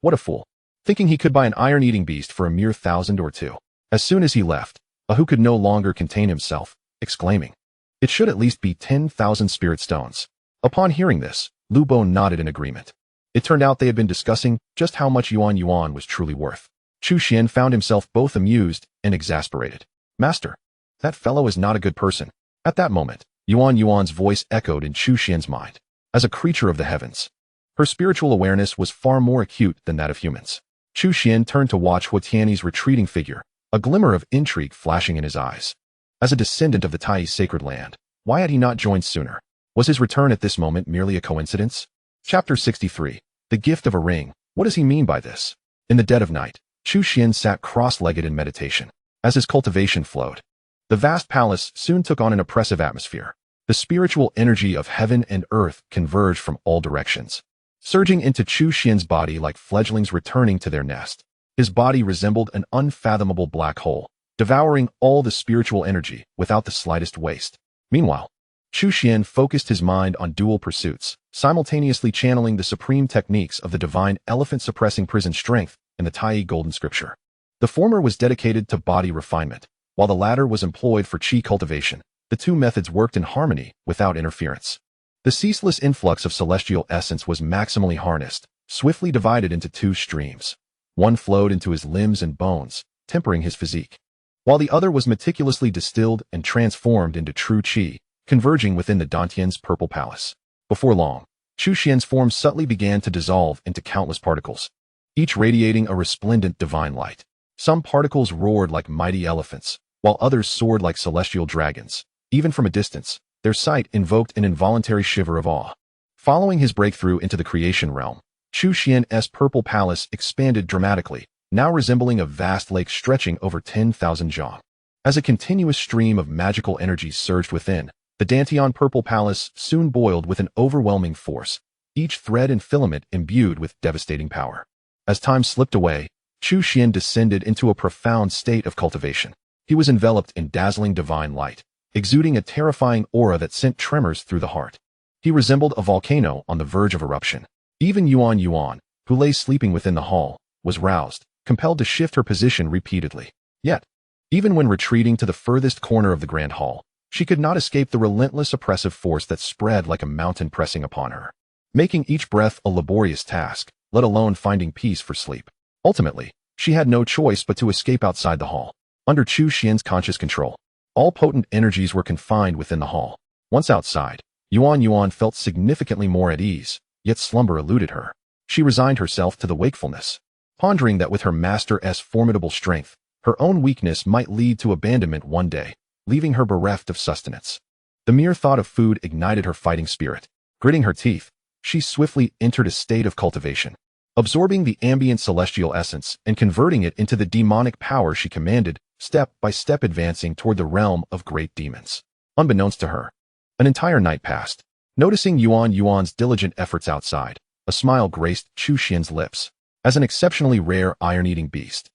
What a fool. Thinking he could buy an iron-eating beast for a mere 1,000 or 2. As soon as he left, Ahu could no longer contain himself, exclaiming, "It should at least be 10,000 spirit stones." Upon hearing this, Lu Bo nodded in agreement. It turned out they had been discussing just how much Yuan was truly worth. Chu Xuan found himself both amused and exasperated. "Master, that fellow is not a good person." At that moment, Yuan's voice echoed in Chu Xuan's mind. As a creature of the heavens, her spiritual awareness was far more acute than that of humans. Chu Xuan turned to watch Huatiani's retreating figure, a glimmer of intrigue flashing in his eyes. As a descendant of the Tai's sacred land, why had he not joined sooner? Was his return at this moment merely a coincidence? Chapter 63. The Gift of a Ring. What does he mean by this? In the dead of night, Chu Xuan sat cross-legged in meditation. As his cultivation flowed, the vast palace soon took on an oppressive atmosphere. The spiritual energy of heaven and earth converged from all directions, surging into Chu Xuan's body like fledglings returning to their nest. His body resembled an unfathomable black hole, devouring all the spiritual energy without the slightest waste. Meanwhile, Chu Xuan focused his mind on dual pursuits, simultaneously channeling the supreme techniques of the divine elephant-suppressing prison strength and the Tai golden scripture. The former was dedicated to body refinement, while the latter was employed for qi cultivation. The two methods worked in harmony without interference. The ceaseless influx of celestial essence was maximally harnessed, swiftly divided into two streams. One flowed into his limbs and bones, tempering his physique, while the other was meticulously distilled and transformed into true qi, converging within the Dantian's purple palace. Before long, Chu Xuan's form subtly began to dissolve into countless particles, each radiating a resplendent divine light. Some particles roared like mighty elephants, while others soared like celestial dragons. Even from a distance, their sight invoked an involuntary shiver of awe. Following his breakthrough into the creation realm, Chu Xuan's purple palace expanded dramatically, now resembling a vast lake stretching over 10,000 zhang. As a continuous stream of magical energy surged within, the Dantian purple palace soon boiled with an overwhelming force, each thread and filament imbued with devastating power. As time slipped away, Chu Xuan descended into a profound state of cultivation. He was enveloped in dazzling divine light, exuding a terrifying aura that sent tremors through the heart. He resembled a volcano on the verge of eruption. Even Yuan, who lay sleeping within the hall, was roused, compelled to shift her position repeatedly. Yet, even when retreating to the furthest corner of the grand hall, she could not escape the relentless oppressive force that spread like a mountain pressing upon her, making each breath a laborious task, let alone finding peace for sleep. Ultimately, she had no choice but to escape outside the hall. Under Chu Xuan's conscious control, all potent energies were confined within the hall. Once outside, Yuan felt significantly more at ease, yet slumber eluded her. She resigned herself to the wakefulness, pondering that with her master's formidable strength, her own weakness might lead to abandonment one day, leaving her bereft of sustenance. The mere thought of food ignited her fighting spirit. Gritting her teeth, she swiftly entered a state of cultivation, absorbing the ambient celestial essence and converting it into the demonic power she commanded, step by step advancing toward the realm of great demons. Unbeknownst to her, an entire night passed. Noticing Yuan's diligent efforts outside, a smile graced Chu Xuan's lips. As an exceptionally rare iron-eating beast,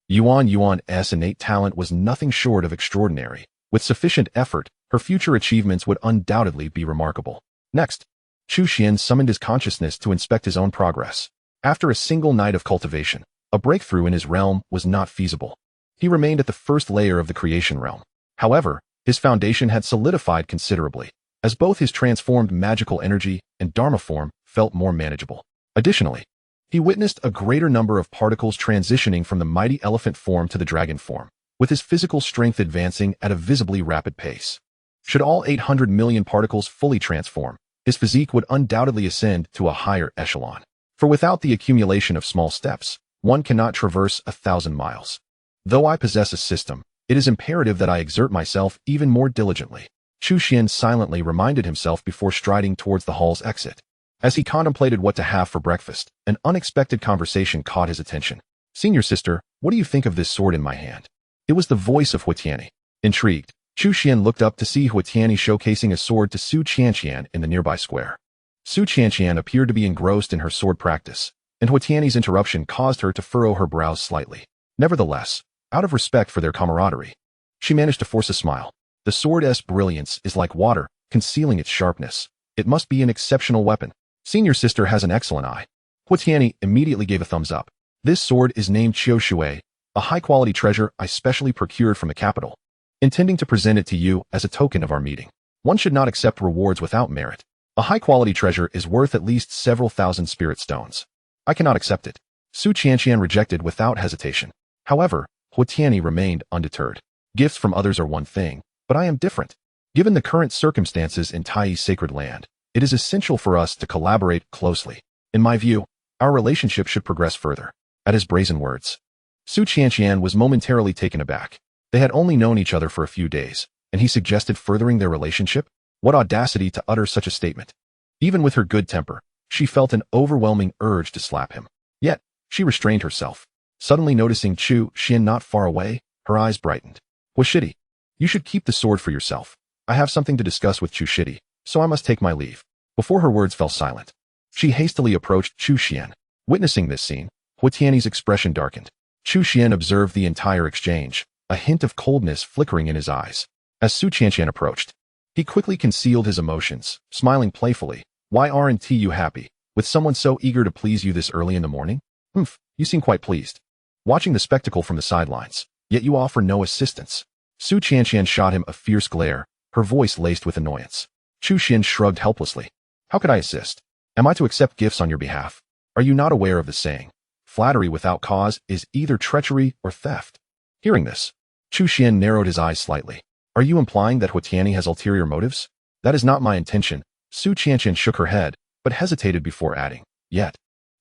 Yuan's innate talent was nothing short of extraordinary. With sufficient effort, her future achievements would undoubtedly be remarkable. Next, Chu Xuan summoned his consciousness to inspect his own progress. After a single night of cultivation, a breakthrough in his realm was not feasible. He remained at the first layer of the creation realm. However, his foundation had solidified considerably, as both his transformed magical energy and Dharma form felt more manageable. Additionally, he witnessed a greater number of particles transitioning from the mighty elephant form to the dragon form, with his physical strength advancing at a visibly rapid pace. Should all 800 million particles fully transform, his physique would undoubtedly ascend to a higher echelon. For without the accumulation of small steps, one cannot traverse 1,000 miles. Though I possess a system, it is imperative that I exert myself even more diligently. Chu Xuan silently reminded himself before striding towards the hall's exit. As he contemplated what to have for breakfast, an unexpected conversation caught his attention. "Senior sister, what do you think of this sword in my hand?" It was the voice of Huatiani. Intrigued, Chu Xuan looked up to see Huatiani showcasing a sword to Su Qianqian in the nearby square. Su Qianqian appeared to be engrossed in her sword practice, and Huatiani's interruption caused her to furrow her brows slightly. Nevertheless, out of respect for their camaraderie, she managed to force a smile. "The sword's brilliance is like water, concealing its sharpness. It must be an exceptional weapon. Senior sister has an excellent eye." Huatiani immediately gave a thumbs up. "This sword is named Chu Xuan, a high-quality treasure I specially procured from the capital, intending to present it to you as a token of our meeting. One should not accept rewards without merit. A high-quality treasure is worth at least several thousand spirit stones. I cannot accept it. Su Qianqian rejected without hesitation. However, Huatiani remained undeterred. Gifts from others are one thing, but I am different. Given the current circumstances in Taiyi's sacred land, it is essential for us to collaborate closely. In my view, our relationship should progress further. At his brazen words, Su Qianqian was momentarily taken aback. They had only known each other for a few days, and he suggested furthering their relationship? What audacity to utter such a statement. Even with her good temper, she felt an overwhelming urge to slap him. Yet, she restrained herself. Suddenly noticing Chu Xuan not far away, her eyes brightened. Washidi, you should keep the sword for yourself. I have something to discuss with Chu Shidi, so I must take my leave. Before her words fell silent, she hastily approached Chu Xuan. Witnessing this scene, Huatiani's expression darkened. Chu Xuan observed the entire exchange, a hint of coldness flickering in his eyes. As Su Qianqian approached, he quickly concealed his emotions, smiling playfully. Why aren't you happy, with someone so eager to please you this early in the morning? You seem quite pleased. Watching the spectacle from the sidelines, yet you offer no assistance. Su Qianqian shot him a fierce glare, her voice laced with annoyance. Chu Xuan shrugged helplessly. How could I assist? Am I to accept gifts on your behalf? Are you not aware of the saying? Flattery without cause is either treachery or theft. Hearing this, Chu Xuan narrowed his eyes slightly. Are you implying that Huatiani has ulterior motives? That is not my intention. Su Qianqian shook her head, but hesitated before adding, yet.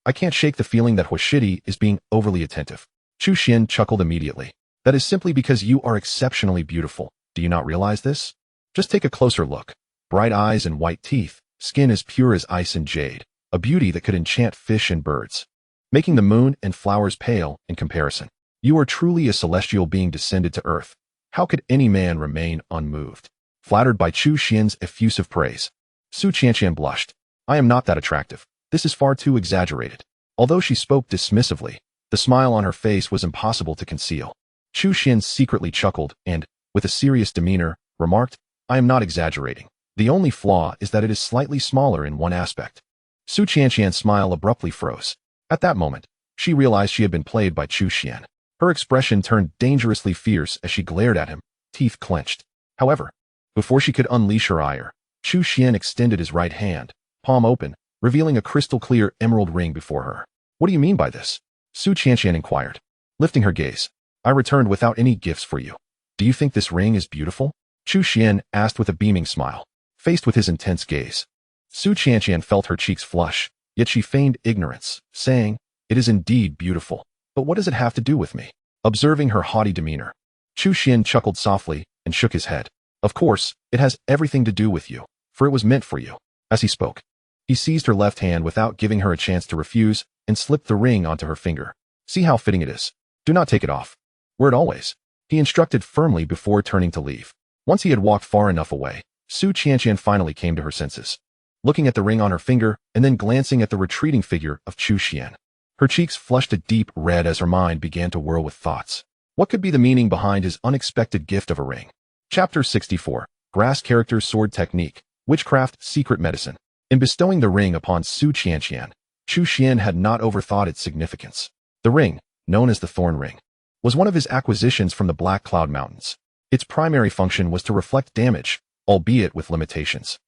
I can't shake the feeling that Huashidi is being overly attentive. Chu Xuan chuckled immediately. That is simply because you are exceptionally beautiful. Do you not realize this? Just take a closer look. Bright eyes and white teeth, skin as pure as ice and jade, a beauty that could enchant fish and birds, making the moon and flowers pale in comparison. You are truly a celestial being descended to earth. How could any man remain unmoved? Flattered by Chu Xuan's effusive praise, Su Qianqian blushed. I am not that attractive. This is far too exaggerated. Although she spoke dismissively, the smile on her face was impossible to conceal. Chu Xuan secretly chuckled and, with a serious demeanor, remarked, I am not exaggerating. The only flaw is that it is slightly smaller in one aspect. Su Qianqian's smile abruptly froze. At that moment, she realized she had been played by Chu Xuan. Her expression turned dangerously fierce as she glared at him, teeth clenched. However, before she could unleash her ire, Chu Xuan extended his right hand, palm open, revealing a crystal-clear emerald ring before her. What do you mean by this? Su Qianqian inquired. Lifting her gaze, I returned without any gifts for you. Do you think this ring is beautiful? Chu Xuan asked with a beaming smile, faced with his intense gaze. Su Qianqian felt her cheeks flush, yet she feigned ignorance, saying, It is indeed beautiful. But what does it have to do with me? Observing her haughty demeanor, Chu Xuan chuckled softly and shook his head. Of course, it has everything to do with you, for it was meant for you. As he spoke, he seized her left hand without giving her a chance to refuse and slipped the ring onto her finger. See how fitting it is. Do not take it off. Wear it always. He instructed firmly before turning to leave. Once he had walked far enough away, Su Qianqian finally came to her senses. Looking at the ring on her finger and then glancing at the retreating figure of Chu Xuan, her cheeks flushed a deep red as her mind began to whirl with thoughts. What could be the meaning behind his unexpected gift of a ring? Chapter 64. Grass Character Sword Technique, Witchcraft Secret Medicine. In bestowing the ring upon Su Qianqian, Chu Xuan had not overthought its significance. The ring, known as the Thorn Ring, was one of his acquisitions from the Black Cloud Mountains. Its primary function was to reflect damage, albeit with limitations.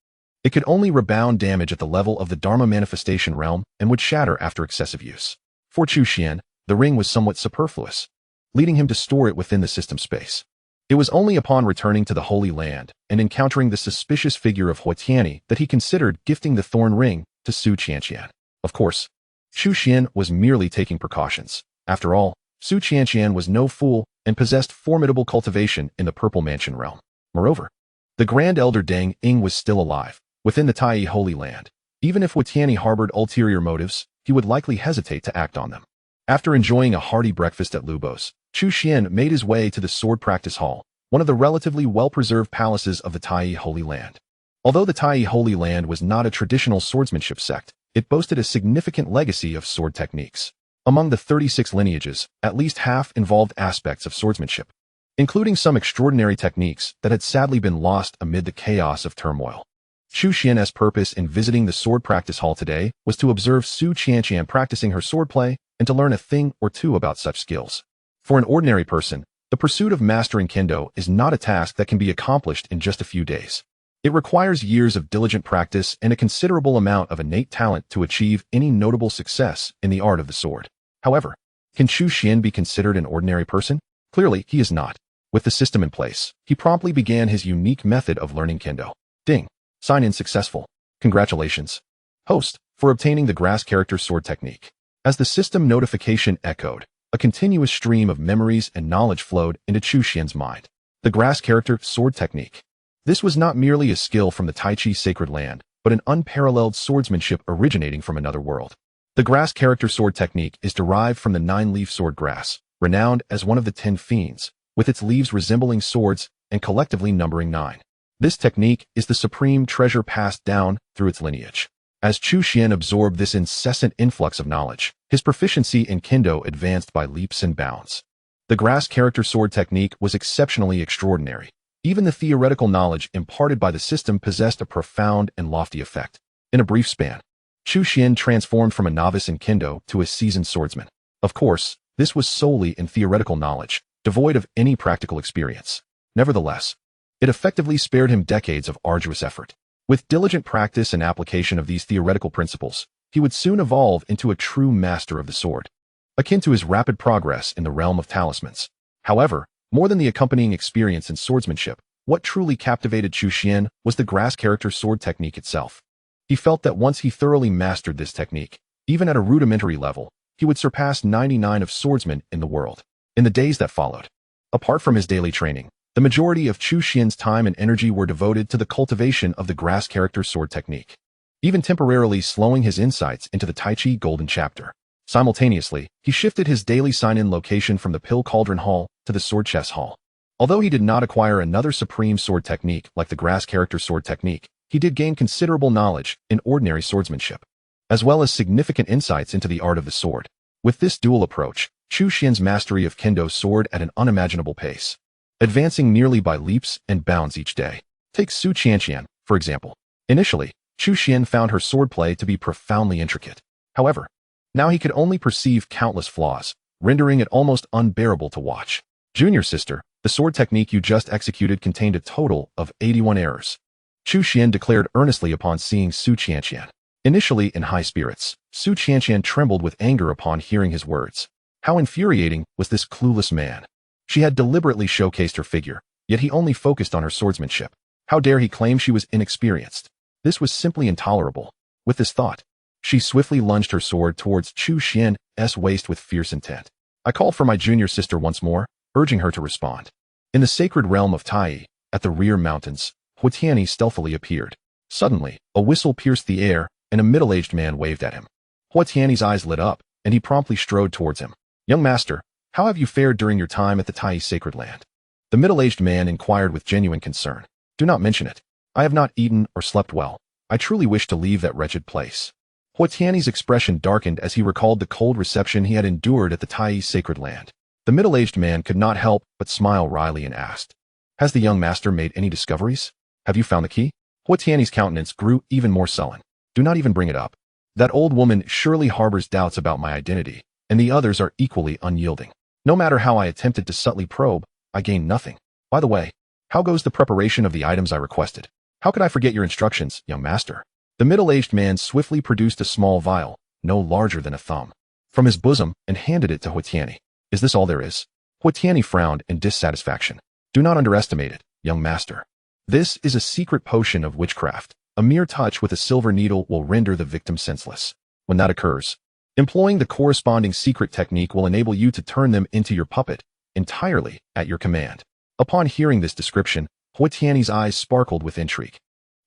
It could only rebound damage at the level of the Dharma manifestation realm and would shatter after excessive use. For Chu Xuan, the ring was somewhat superfluous, leading him to store it within the system space. It was only upon returning to the Holy Land and encountering the suspicious figure of Huatiani that he considered gifting the Thorn Ring to Su Qianqian. Of course, Chu Xuan was merely taking precautions. After all, Su Qianqian was no fool and possessed formidable cultivation in the Purple Mansion realm. Moreover, the Grand Elder Deng Ying was still alive, within the Taiyi Holy Land. Even if Huatiani harbored ulterior motives, he would likely hesitate to act on them. After enjoying a hearty breakfast at Lubo's, Chu Xuan made his way to the Sword Practice Hall, one of the relatively well-preserved palaces of the Taiyi Holy Land. Although the Taiyi Holy Land was not a traditional swordsmanship sect, it boasted a significant legacy of sword techniques. Among the 36 lineages, at least half involved aspects of swordsmanship, including some extraordinary techniques that had sadly been lost amid the chaos of turmoil. Chu Xuan's purpose in visiting the Sword Practice Hall today was to observe Su Qianqian practicing her swordplay and to learn a thing or two about such skills. For an ordinary person, the pursuit of mastering Kendo is not a task that can be accomplished in just a few days. It requires years of diligent practice and a considerable amount of innate talent to achieve any notable success in the art of the sword. However, can Chu Xuan be considered an ordinary person? Clearly, he is not. With the system in place, he promptly began his unique method of learning Kendo. Ding. Sign in successful. Congratulations, host, for obtaining the grass character sword technique. As the system notification echoed, a continuous stream of memories and knowledge flowed into Chu Xuan's mind. The grass character sword technique. This was not merely a skill from the Tai Chi sacred land, but an unparalleled swordsmanship originating from another world. The grass character sword technique is derived from the 9-leaf sword grass, renowned as one of the 10 fiends, with its leaves resembling swords and collectively numbering 9. This technique is the supreme treasure passed down through its lineage. As Chu Xuan absorbed this incessant influx of knowledge, his proficiency in Kendo advanced by leaps and bounds. The grass character sword technique was exceptionally extraordinary. Even the theoretical knowledge imparted by the system possessed a profound and lofty effect. In a brief span, Chu Xuan transformed from a novice in Kendo to a seasoned swordsman. Of course, this was solely in theoretical knowledge, devoid of any practical experience. Nevertheless, it effectively spared him decades of arduous effort. With diligent practice and application of these theoretical principles, he would soon evolve into a true master of the sword, akin to his rapid progress in the realm of talismans. However, more than the accompanying experience in swordsmanship, what truly captivated Chu Xuan was the grass character sword technique itself. He felt that once he thoroughly mastered this technique, even at a rudimentary level, he would surpass 99 of swordsmen in the world. In the days that followed, apart from his daily training, the majority of Chu Xuan's time and energy were devoted to the cultivation of the grass character sword technique, even temporarily slowing his insights into the Tai Chi Golden Chapter. Simultaneously, he shifted his daily sign-in location from the Pill Cauldron Hall to the Sword Chess Hall. Although he did not acquire another supreme sword technique like the grass character sword technique, he did gain considerable knowledge in ordinary swordsmanship, as well as significant insights into the art of the sword. With this dual approach, Chu Xuan's mastery of Kendo soared at an unimaginable pace, advancing nearly by leaps and bounds each day. Take Su Qianqian, for example. Initially, Chu Xuan found her swordplay to be profoundly intricate. However, now he could only perceive countless flaws, rendering it almost unbearable to watch. Junior sister, the sword technique you just executed contained a total of 81 errors, Chu Xuan declared earnestly upon seeing Su Qianqian. Initially in high spirits, Su Qianqian trembled with anger upon hearing his words. How infuriating was this clueless man? She had deliberately showcased her figure, yet he only focused on her swordsmanship. How dare he claim she was inexperienced? This was simply intolerable. With this thought, she swiftly lunged her sword towards Chu Xuan's waist with fierce intent. I called for my junior sister once more, urging her to respond. In the sacred realm of Tai, at the rear mountains, Huatiani stealthily appeared. Suddenly, a whistle pierced the air, and a middle-aged man waved at him. Huatiani's eyes lit up, and he promptly strode towards him. Young master, how have you fared during your time at the Tai sacred land? The middle-aged man inquired with genuine concern. Do not mention it. I have not eaten or slept well. I truly wish to leave that wretched place. Huatiani's expression darkened as he recalled the cold reception he had endured at the Tai sacred land. The middle-aged man could not help but smile wryly and asked, has the young master made any discoveries? Have you found the key? Huatiani's countenance grew even more sullen. Do not even bring it up. That old woman surely harbors doubts about my identity, and the others are equally unyielding. No matter how I attempted to subtly probe, I gained nothing. By the way, how goes the preparation of the items I requested? How could I forget your instructions, young master? The middle-aged man swiftly produced a small vial, no larger than a thumb, from his bosom and handed it to Huatiani. Is this all there is? Huatiani frowned in dissatisfaction. Do not underestimate it, young master. This is a secret potion of witchcraft. A mere touch with a silver needle will render the victim senseless. When that occurs, employing the corresponding secret technique will enable you to turn them into your puppet, entirely at your command. Upon hearing this description, Huatiani's eyes sparkled with intrigue.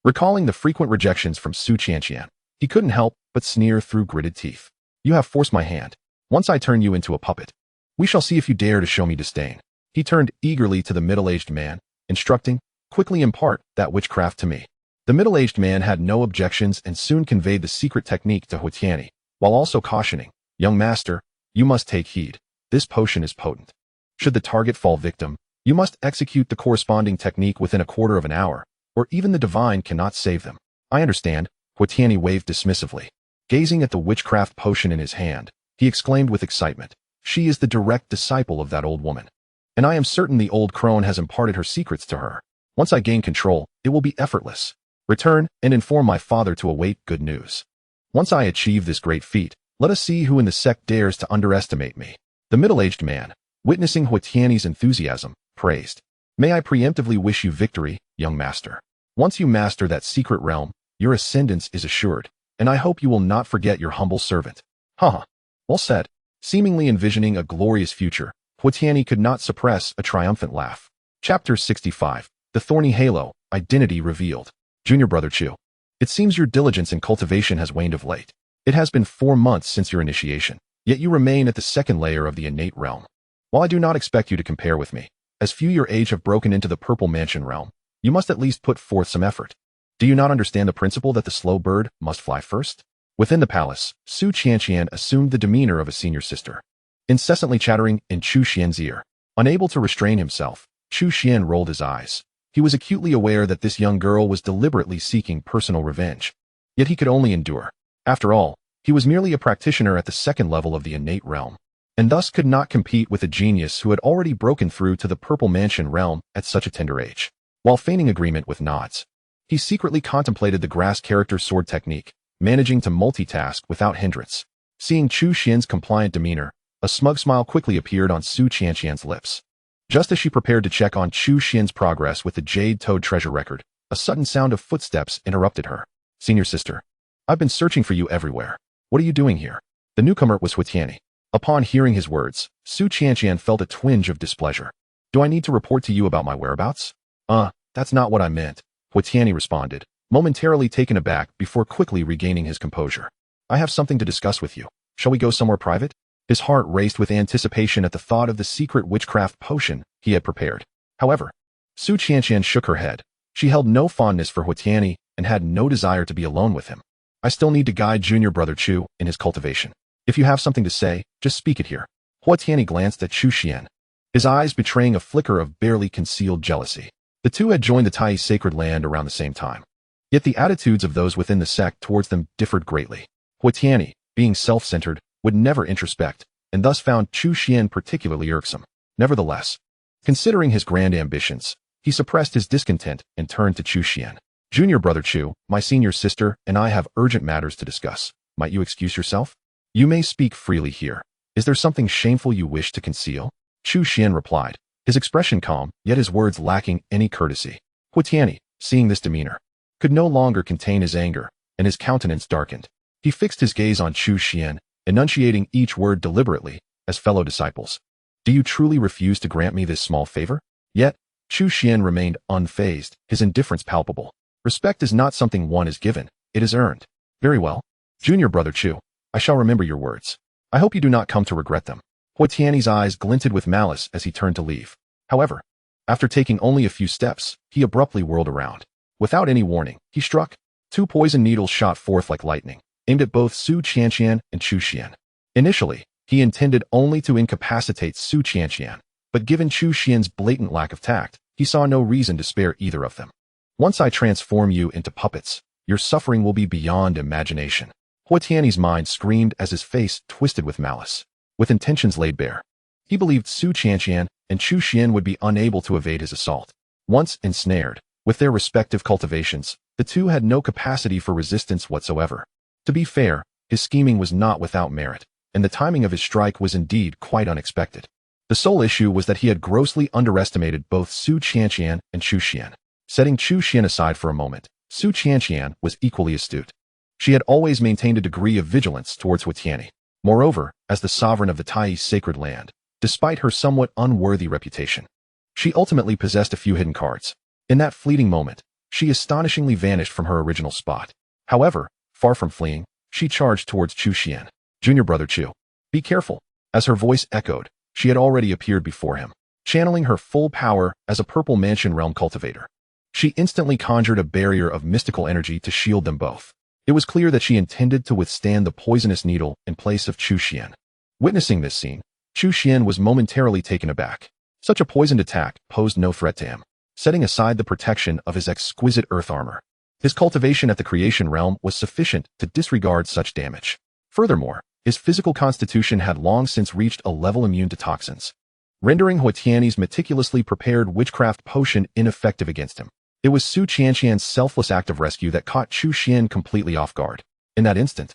Recalling the frequent rejections from Su Qianqian, he couldn't help but sneer through gritted teeth. You have forced my hand. Once I turn you into a puppet, we shall see if you dare to show me disdain. He turned eagerly to the middle-aged man, instructing, quickly impart that witchcraft to me. The middle-aged man had no objections and soon conveyed the secret technique to Huatiani, while also cautioning, young master, you must take heed. This potion is potent. Should the target fall victim, you must execute the corresponding technique within a quarter of an hour, or even the divine cannot save them. I understand, Huatiani waved dismissively. Gazing at the witchcraft potion in his hand, he exclaimed with excitement, She is the direct disciple of that old woman. And I am certain the old crone has imparted her secrets to her. Once I gain control, it will be effortless. Return and inform my father to await good news. Once I achieve this great feat, let us see who in the sect dares to underestimate me. The middle-aged man, witnessing Huatiani's enthusiasm, praised. May I preemptively wish you victory, young master. Once you master that secret realm, your ascendance is assured, and I hope you will not forget your humble servant. Haha. Well said. Seemingly envisioning a glorious future, Huatiani could not suppress a triumphant laugh. Chapter 65. The Thorny Halo, Identity Revealed. Junior Brother Chu. It seems your diligence in cultivation has waned of late. It has been 4 months since your initiation, yet you remain at the second layer of the innate realm. While I do not expect you to compare with me, as few your age have broken into the Purple Mansion realm, you must at least put forth some effort. Do you not understand the principle that the slow bird must fly first? Within the palace, Su Qianqian assumed the demeanor of a senior sister, incessantly chattering in Chu Xuan's ear. Unable to restrain himself, Chu Xuan rolled his eyes. He was acutely aware that this young girl was deliberately seeking personal revenge. Yet he could only endure. After all, he was merely a practitioner at the second level of the innate realm, and thus could not compete with a genius who had already broken through to the Purple Mansion realm at such a tender age. While feigning agreement with nods, he secretly contemplated the grass character sword technique, managing to multitask without hindrance. Seeing Chu Xuan's compliant demeanor, a smug smile quickly appeared on Su Qianqian's lips. Just as she prepared to check on Chu Xuan's progress with the Jade Toad treasure record, a sudden sound of footsteps interrupted her. Senior sister, I've been searching for you everywhere. What are you doing here? The newcomer was Huatiani. Upon hearing his words, Su Qianqian felt a twinge of displeasure. Do I need to report to you about my whereabouts? That's not what I meant, Huatiani responded, momentarily taken aback before quickly regaining his composure. I have something to discuss with you. Shall we go somewhere private? His heart raced with anticipation at the thought of the secret witchcraft potion he had prepared. However, Su Qianqian shook her head. She held no fondness for Huatiani and had no desire to be alone with him. I still need to guide Junior Brother Chu in his cultivation. If you have something to say, just speak it here. Huatiani glanced at Chu Xuan, his eyes betraying a flicker of barely concealed jealousy. The two had joined the Tai sacred land around the same time. Yet the attitudes of those within the sect towards them differed greatly. Huatiani, being self-centered, would never introspect, and thus found Chu Xuan particularly irksome. Nevertheless, considering his grand ambitions, he suppressed his discontent and turned to Chu Xuan. Junior Brother Chu, my senior sister, and I have urgent matters to discuss. Might you excuse yourself? You may speak freely here. Is there something shameful you wish to conceal? Chu Xuan replied, his expression calm, yet his words lacking any courtesy. Huatiani, seeing this demeanor, could no longer contain his anger, and his countenance darkened. He fixed his gaze on Chu Xuan, enunciating each word deliberately, as fellow disciples. Do you truly refuse to grant me this small favor? Yet, Chu Xuan remained unfazed, his indifference palpable. Respect is not something one is given, it is earned. Very well. Junior Brother Chu, I shall remember your words. I hope you do not come to regret them. Huatiani's eyes glinted with malice as he turned to leave. However, after taking only a few steps, he abruptly whirled around. Without any warning, he struck. 2 poison needles shot forth like lightning, aimed at both Su Qianqian and Chu Xuan. Initially, he intended only to incapacitate Su Qianqian, but given Chu Xuan's blatant lack of tact, he saw no reason to spare either of them. Once I transform you into puppets, your suffering will be beyond imagination. Huatiani's mind screamed as his face twisted with malice. With intentions laid bare, he believed Su Qianqian and Chu Xuan would be unable to evade his assault. Once ensnared, with their respective cultivations, the two had no capacity for resistance whatsoever. To be fair, his scheming was not without merit, and the timing of his strike was indeed quite unexpected. The sole issue was that he had grossly underestimated both Su Qianqian and Chu Xuan. Setting Chu Xuan aside for a moment, Su Qianqian was equally astute. She had always maintained a degree of vigilance towards Huatiani. Moreover, as the sovereign of the Tai sacred land, despite her somewhat unworthy reputation, she ultimately possessed a few hidden cards. In that fleeting moment, she astonishingly vanished from her original spot. However, far from fleeing, she charged towards Chu Xuan. Junior Brother Chu, be careful. As her voice echoed, she had already appeared before him, channeling her full power as a Purple Mansion realm cultivator. She instantly conjured a barrier of mystical energy to shield them both. It was clear that she intended to withstand the poisonous needle in place of Chu Xuan. Witnessing this scene, Chu Xuan was momentarily taken aback. Such a poisoned attack posed no threat to him, setting aside the protection of his exquisite earth armor. His cultivation at the creation realm was sufficient to disregard such damage. Furthermore, His physical constitution had long since reached a level immune to toxins, rendering Huatiani's meticulously prepared witchcraft potion ineffective against him. It was Su Qianqian's selfless act of rescue that caught Chu Xuan completely off guard. In that instant,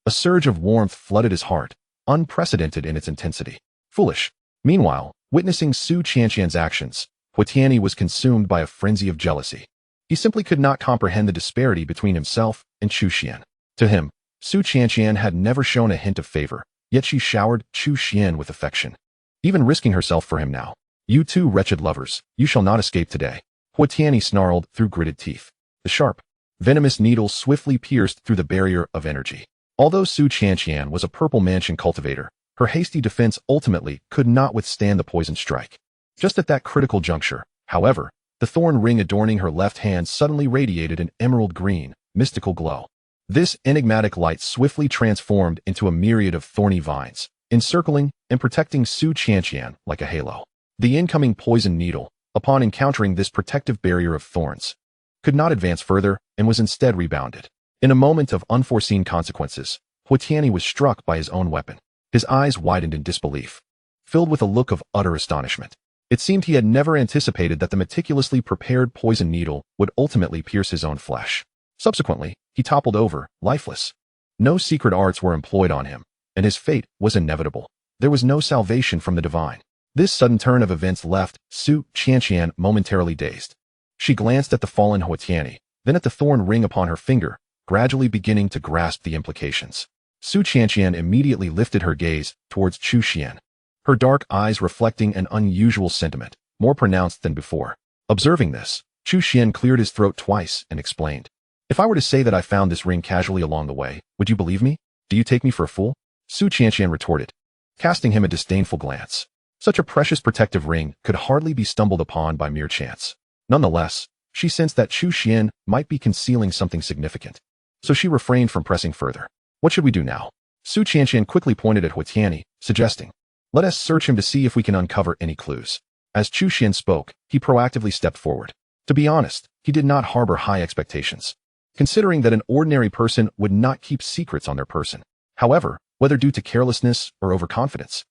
a surge of warmth flooded his heart, unprecedented in its intensity. Foolish. Meanwhile, witnessing Su Qianqian's actions, Huatiani was consumed by a frenzy of jealousy. He simply could not comprehend the disparity between himself and Chu Xuan. To him, Su Qianqian had never shown a hint of favor, yet she showered Chu Xuan with affection, even risking herself for him now. You two wretched lovers, you shall not escape today. Huatiani snarled through gritted teeth. The sharp, venomous needle swiftly pierced through the barrier of energy. Although Su Qianqian was a purple mansion cultivator, her hasty defense ultimately could not withstand the poison strike. Just at that critical juncture, however, the thorn ring adorning her left hand suddenly radiated an emerald green, mystical glow. This enigmatic light swiftly transformed into a myriad of thorny vines, encircling and protecting Su Qianqian like a halo. The incoming poison needle, upon encountering this protective barrier of thorns, could not advance further and was instead rebounded. In a moment of unforeseen consequences, Huatiani was struck by his own weapon. His eyes widened in disbelief, filled with a look of utter astonishment. It seemed he had never anticipated that the meticulously prepared poison needle would ultimately pierce his own flesh. Subsequently, he toppled over, lifeless. No secret arts were employed on him, and his fate was inevitable. There was no salvation from the divine. This sudden turn of events left Su Qianqian momentarily dazed. She glanced at the fallen Huatiani, then at the thorn ring upon her finger, gradually beginning to grasp the implications. Su Qianqian immediately lifted her gaze towards Chu Xuan, her dark eyes reflecting an unusual sentiment, more pronounced than before. Observing this, Chu Xuan cleared his throat twice and explained, "If I were to say that I found this ring casually along the way, would you believe me? Do you take me for a fool?" Su Qianqian retorted, casting him a disdainful glance. Such a precious protective ring could hardly be stumbled upon by mere chance. Nonetheless, she sensed that Chu Xuan might be concealing something significant, so she refrained from pressing further. "What should we do now?" Su Qianqian quickly pointed at Huatiani, suggesting, "Let us search him to see if we can uncover any clues." As Chu Xuan spoke, he proactively stepped forward. To be honest, he did not harbor high expectations, considering that an ordinary person would not keep secrets on their person. However, whether due to carelessness or overconfidence,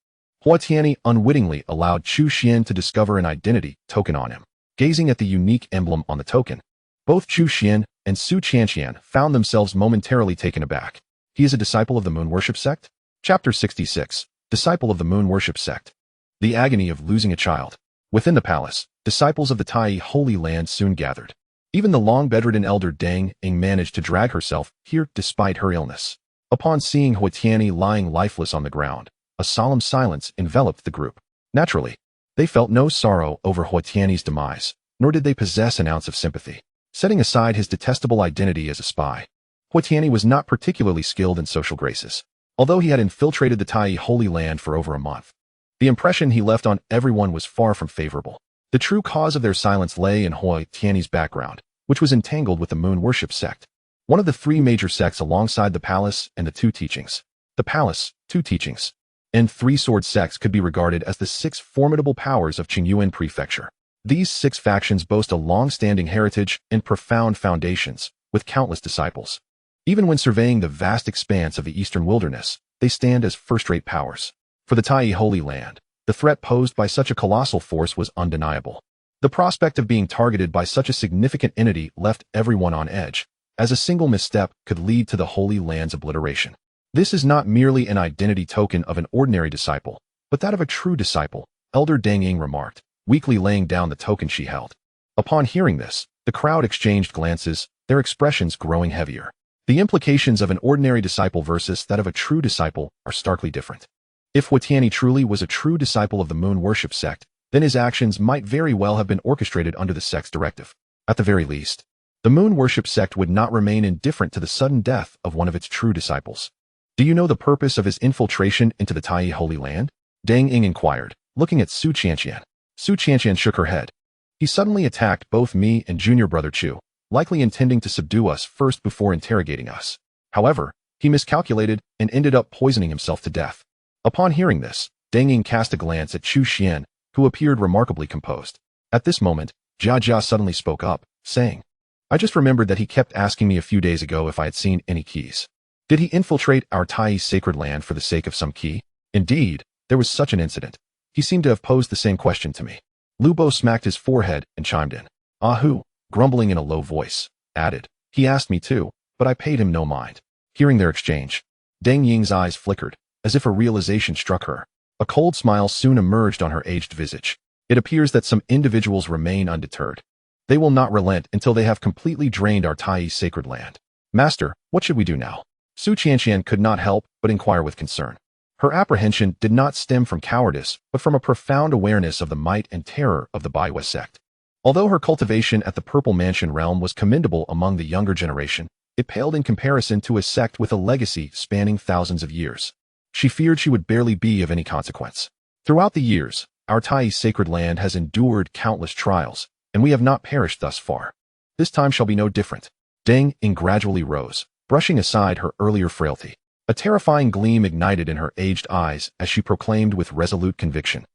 Huatiani unwittingly allowed Chu Xuan to discover an identity token on him. Gazing at the unique emblem on the token, both Chu Xuan and Su Qianqian found themselves momentarily taken aback. He is a disciple of the Moon Worship Sect? Chapter 66. Disciple of the Moon Worship Sect. The agony of losing a child. Within the palace, disciples of the Tai Holy Land soon gathered. Even the long-bedridden elder Deng Ying managed to drag herself here despite her illness. Upon seeing Huatiani lying lifeless on the ground, a solemn silence enveloped the group. Naturally, they felt no sorrow over Huatiani's demise, nor did they possess an ounce of sympathy. Setting aside his detestable identity as a spy, Huatiani was not particularly skilled in social graces. Although he had infiltrated the Tai Holy Land for over a month, the impression he left on everyone was far from favorable. The true cause of their silence lay in Huatiani's background, which was entangled with the Moon Worship Sect, one of the three major sects alongside the palace and the two teachings. The palace, two teachings, and three sword sects could be regarded as the six formidable powers of Qingyuan Prefecture. These six factions boast a long-standing heritage and profound foundations, with countless disciples. Even when surveying the vast expanse of the eastern wilderness, they stand as first-rate powers. For the Tai Holy Land, the threat posed by such a colossal force was undeniable. The prospect of being targeted by such a significant entity left everyone on edge, as a single misstep could lead to the Holy Land's obliteration. This is not merely an identity token of an ordinary disciple, but that of a true disciple, Elder Deng Ying remarked, weakly laying down the token she held. Upon hearing this, the crowd exchanged glances, their expressions growing heavier. The implications of an ordinary disciple versus that of a true disciple are starkly different. If Huatiani truly was a true disciple of the Moon Worship Sect, then his actions might very well have been orchestrated under the sect's directive. At the very least, the Moon Worship Sect would not remain indifferent to the sudden death of one of its true disciples. "Do you know the purpose of his infiltration into the Tai Holy Land?" Deng Ying inquired, looking at Su Qianqian. Su Qianqian shook her head. "He suddenly attacked both me and junior brother Chu, likely intending to subdue us first before interrogating us. However, he miscalculated and ended up poisoning himself to death." Upon hearing this, Deng Ying cast a glance at Chu Xuan, who appeared remarkably composed. At this moment, Jia suddenly spoke up, saying, "I just remembered that he kept asking me a few days ago if I had seen any keys. Did he infiltrate our Tai sacred land for the sake of some key? Indeed, there was such an incident. He seemed to have posed the same question to me. Lu Bo smacked his forehead and chimed in. Ahu, grumbling in a low voice, added. He asked me too, but I paid him no mind. Hearing their exchange, Deng Ying's eyes flickered, as if a realization struck her. A cold smile soon emerged on her aged visage. It appears that some individuals remain undeterred. They will not relent until they have completely drained our Tai sacred land. Master, what should we do now? Su Qianqian could not help but inquire with concern. Her apprehension did not stem from cowardice, but from a profound awareness of the might and terror of the Baiwa sect. Although her cultivation at the Purple Mansion realm was commendable among the younger generation, it paled in comparison to a sect with a legacy spanning thousands of years. She feared she would barely be of any consequence. Throughout the years, our Tai sacred land has endured countless trials, and we have not perished thus far. This time shall be no different. Deng Ying gradually rose, brushing aside her earlier frailty. A terrifying gleam ignited in her aged eyes as she proclaimed with resolute conviction.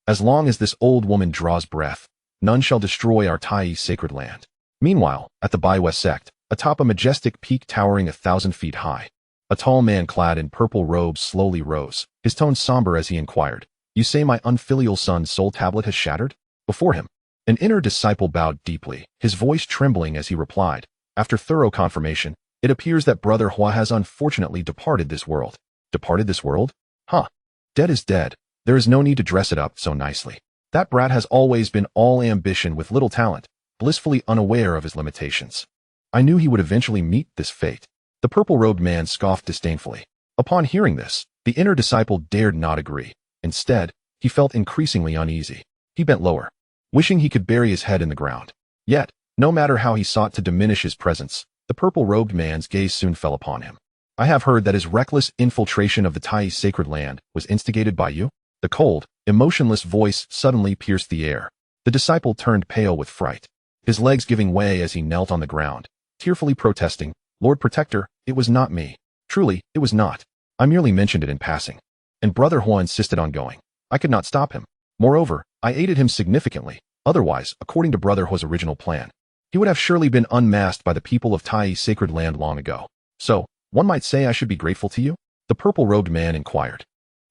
As long as this old woman draws breath, none shall destroy our Tai sacred land. Meanwhile, at the Baiwa sect, atop a majestic peak towering 1,000 feet high, a tall man clad in purple robes slowly rose, his tone somber as he inquired, You say my unfilial son's soul tablet has shattered? Before him, an inner disciple bowed deeply, his voice trembling as he replied, After thorough confirmation, it appears that Brother Hua has unfortunately departed this world. Departed this world? Huh. Dead is dead. There is no need to dress it up so nicely. That brat has always been all ambition with little talent, blissfully unaware of his limitations. I knew he would eventually meet this fate. The purple-robed man scoffed disdainfully. Upon hearing this, the inner disciple dared not agree. Instead, he felt increasingly uneasy. He bent lower, wishing he could bury his head in the ground. Yet, no matter how he sought to diminish his presence, the purple-robed man's gaze soon fell upon him. I have heard that his reckless infiltration of the Tai sacred land was instigated by you? The cold, emotionless voice suddenly pierced the air. The disciple turned pale with fright, his legs giving way as he knelt on the ground, tearfully protesting, Lord Protector, it was not me. Truly, it was not. I merely mentioned it in passing. And Brother Hua insisted on going. I could not stop him. Moreover, I aided him significantly. Otherwise, according to Brother Hua's original plan, he would have surely been unmasked by the people of Tai sacred land long ago. So, one might say I should be grateful to you? The purple-robed man inquired,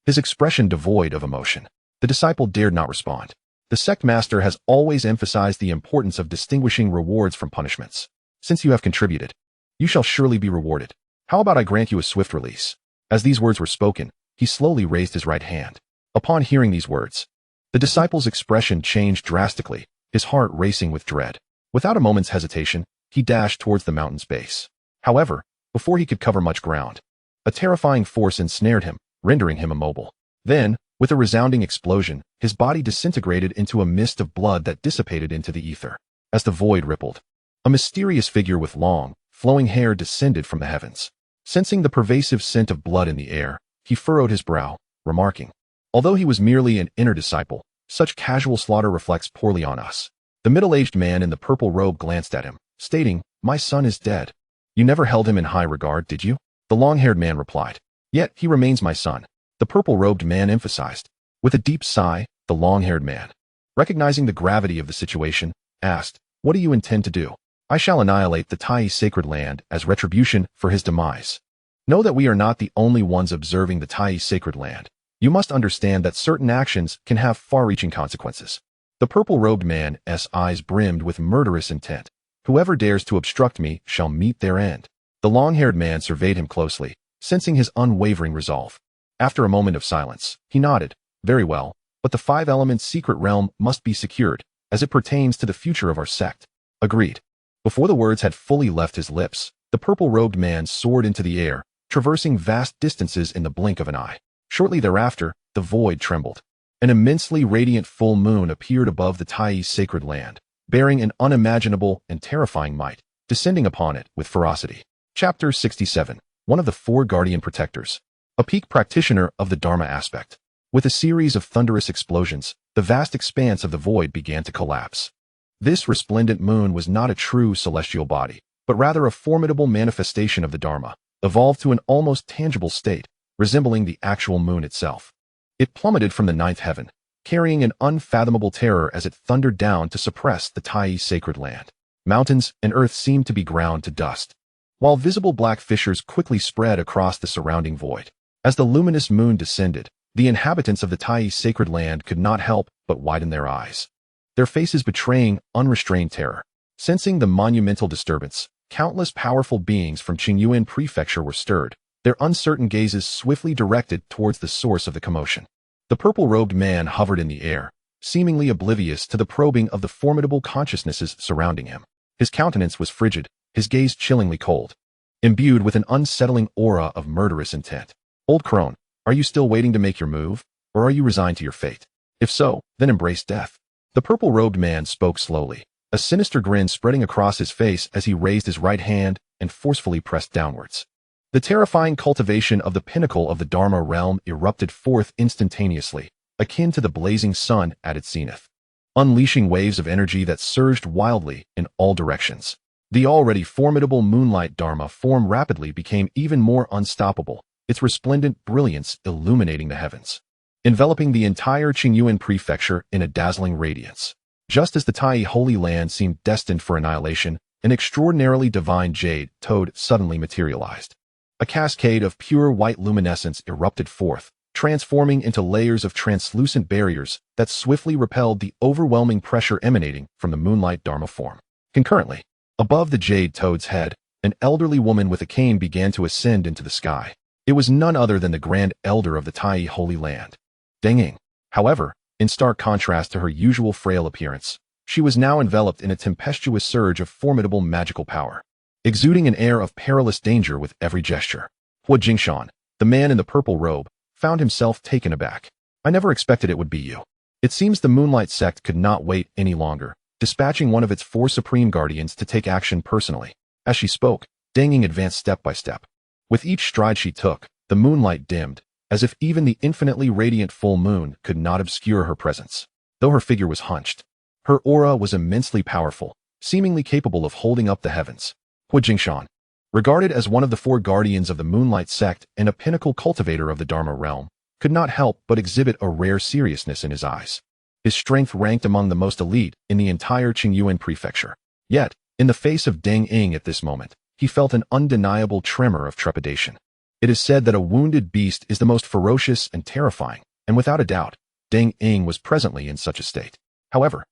his expression devoid of emotion. The disciple dared not respond. The sect master has always emphasized the importance of distinguishing rewards from punishments. Since you have contributed, you shall surely be rewarded. How about I grant you a swift release? As these words were spoken, he slowly raised his right hand. Upon hearing these words, the disciple's expression changed drastically, his heart racing with dread. Without a moment's hesitation, he dashed towards the mountain's base. However, before he could cover much ground, a terrifying force ensnared him, rendering him immobile. Then, with a resounding explosion, his body disintegrated into a mist of blood that dissipated into the ether. As the void rippled, a mysterious figure with long, flowing hair descended from the heavens. Sensing the pervasive scent of blood in the air, he furrowed his brow, remarking, Although he was merely an inner disciple, such casual slaughter reflects poorly on us. The middle-aged man in the purple robe glanced at him, stating, My son is dead. You never held him in high regard, did you? The long-haired man replied, Yet he remains my son. The purple-robed man emphasized. With a deep sigh, the long-haired man, recognizing the gravity of the situation, asked, What do you intend to do? I shall annihilate the Tai sacred land as retribution for his demise. Know that we are not the only ones observing the Tai sacred land. You must understand that certain actions can have far-reaching consequences. The purple-robed man's eyes brimmed with murderous intent. Whoever dares to obstruct me shall meet their end. The long-haired man surveyed him closely, sensing his unwavering resolve. After a moment of silence, he nodded. Very well, but the five-element secret realm must be secured, as it pertains to the future of our sect. Agreed. Before the words had fully left his lips, the purple-robed man soared into the air, traversing vast distances in the blink of an eye. Shortly thereafter, the void trembled. An immensely radiant full moon appeared above the Tai sacred land, bearing an unimaginable and terrifying might, descending upon it with ferocity. Chapter 67. One of the four guardian protectors. A peak practitioner of the Dharma aspect. With a series of thunderous explosions, the vast expanse of the void began to collapse. This resplendent moon was not a true celestial body, but rather a formidable manifestation of the Dharma, evolved to an almost tangible state, resembling the actual moon itself. It plummeted from the ninth heaven, carrying an unfathomable terror as it thundered down to suppress the Tai sacred land. Mountains and earth seemed to be ground to dust. while visible black fissures quickly spread across the surrounding void. As the luminous moon descended, the inhabitants of the Tai's sacred land could not help but widen their eyes, their faces betraying unrestrained terror. Sensing the monumental disturbance, countless powerful beings from Qingyuan Prefecture were stirred, their uncertain gazes swiftly directed towards the source of the commotion. The purple-robed man hovered in the air, seemingly oblivious to the probing of the formidable consciousnesses surrounding him. His countenance was frigid, his gaze chillingly cold, imbued with an unsettling aura of murderous intent. Old crone, are you still waiting to make your move, or are you resigned to your fate? If so, then embrace death. The purple-robed man spoke slowly, a sinister grin spreading across his face as he raised his right hand and forcefully pressed downwards. The terrifying cultivation of the pinnacle of the Dharma realm erupted forth instantaneously, akin to the blazing sun at its zenith, unleashing waves of energy that surged wildly in all directions. The already formidable moonlight Dharma form rapidly became even more unstoppable, its resplendent brilliance illuminating the heavens, enveloping the entire Qingyuan Prefecture in a dazzling radiance. Just as the Tai Holy Land seemed destined for annihilation, an extraordinarily divine jade toad suddenly materialized. A cascade of pure white luminescence erupted forth, transforming into layers of translucent barriers that swiftly repelled the overwhelming pressure emanating from the moonlight Dharma form. Concurrently, above the jade toad's head, an elderly woman with a cane began to ascend into the sky. It was none other than the Grand Elder of the Tai Holy Land, Deng Ying. However, in stark contrast to her usual frail appearance, she was now enveloped in a tempestuous surge of formidable magical power, exuding an air of perilous danger with every gesture. Hu Jingshan, the man in the purple robe, found himself taken aback. I never expected it would be you. It seems the Moonlight Sect could not wait any longer, dispatching one of its 4 supreme guardians to take action personally. As she spoke, Deng Ying advanced step by step. With each stride she took, the moonlight dimmed, as if even the infinitely radiant full moon could not obscure her presence. Though her figure was hunched, her aura was immensely powerful, seemingly capable of holding up the heavens. Hu Jingshan, regarded as one of the 4 guardians of the Moonlight Sect and a pinnacle cultivator of the Dharma realm, could not help but exhibit a rare seriousness in his eyes. His strength ranked among the most elite in the entire Qingyuan Prefecture. Yet, in the face of Deng Ying at this moment, he felt an undeniable tremor of trepidation. It is said that a wounded beast is the most ferocious and terrifying, and without a doubt, Deng Ying was presently in such a state. However,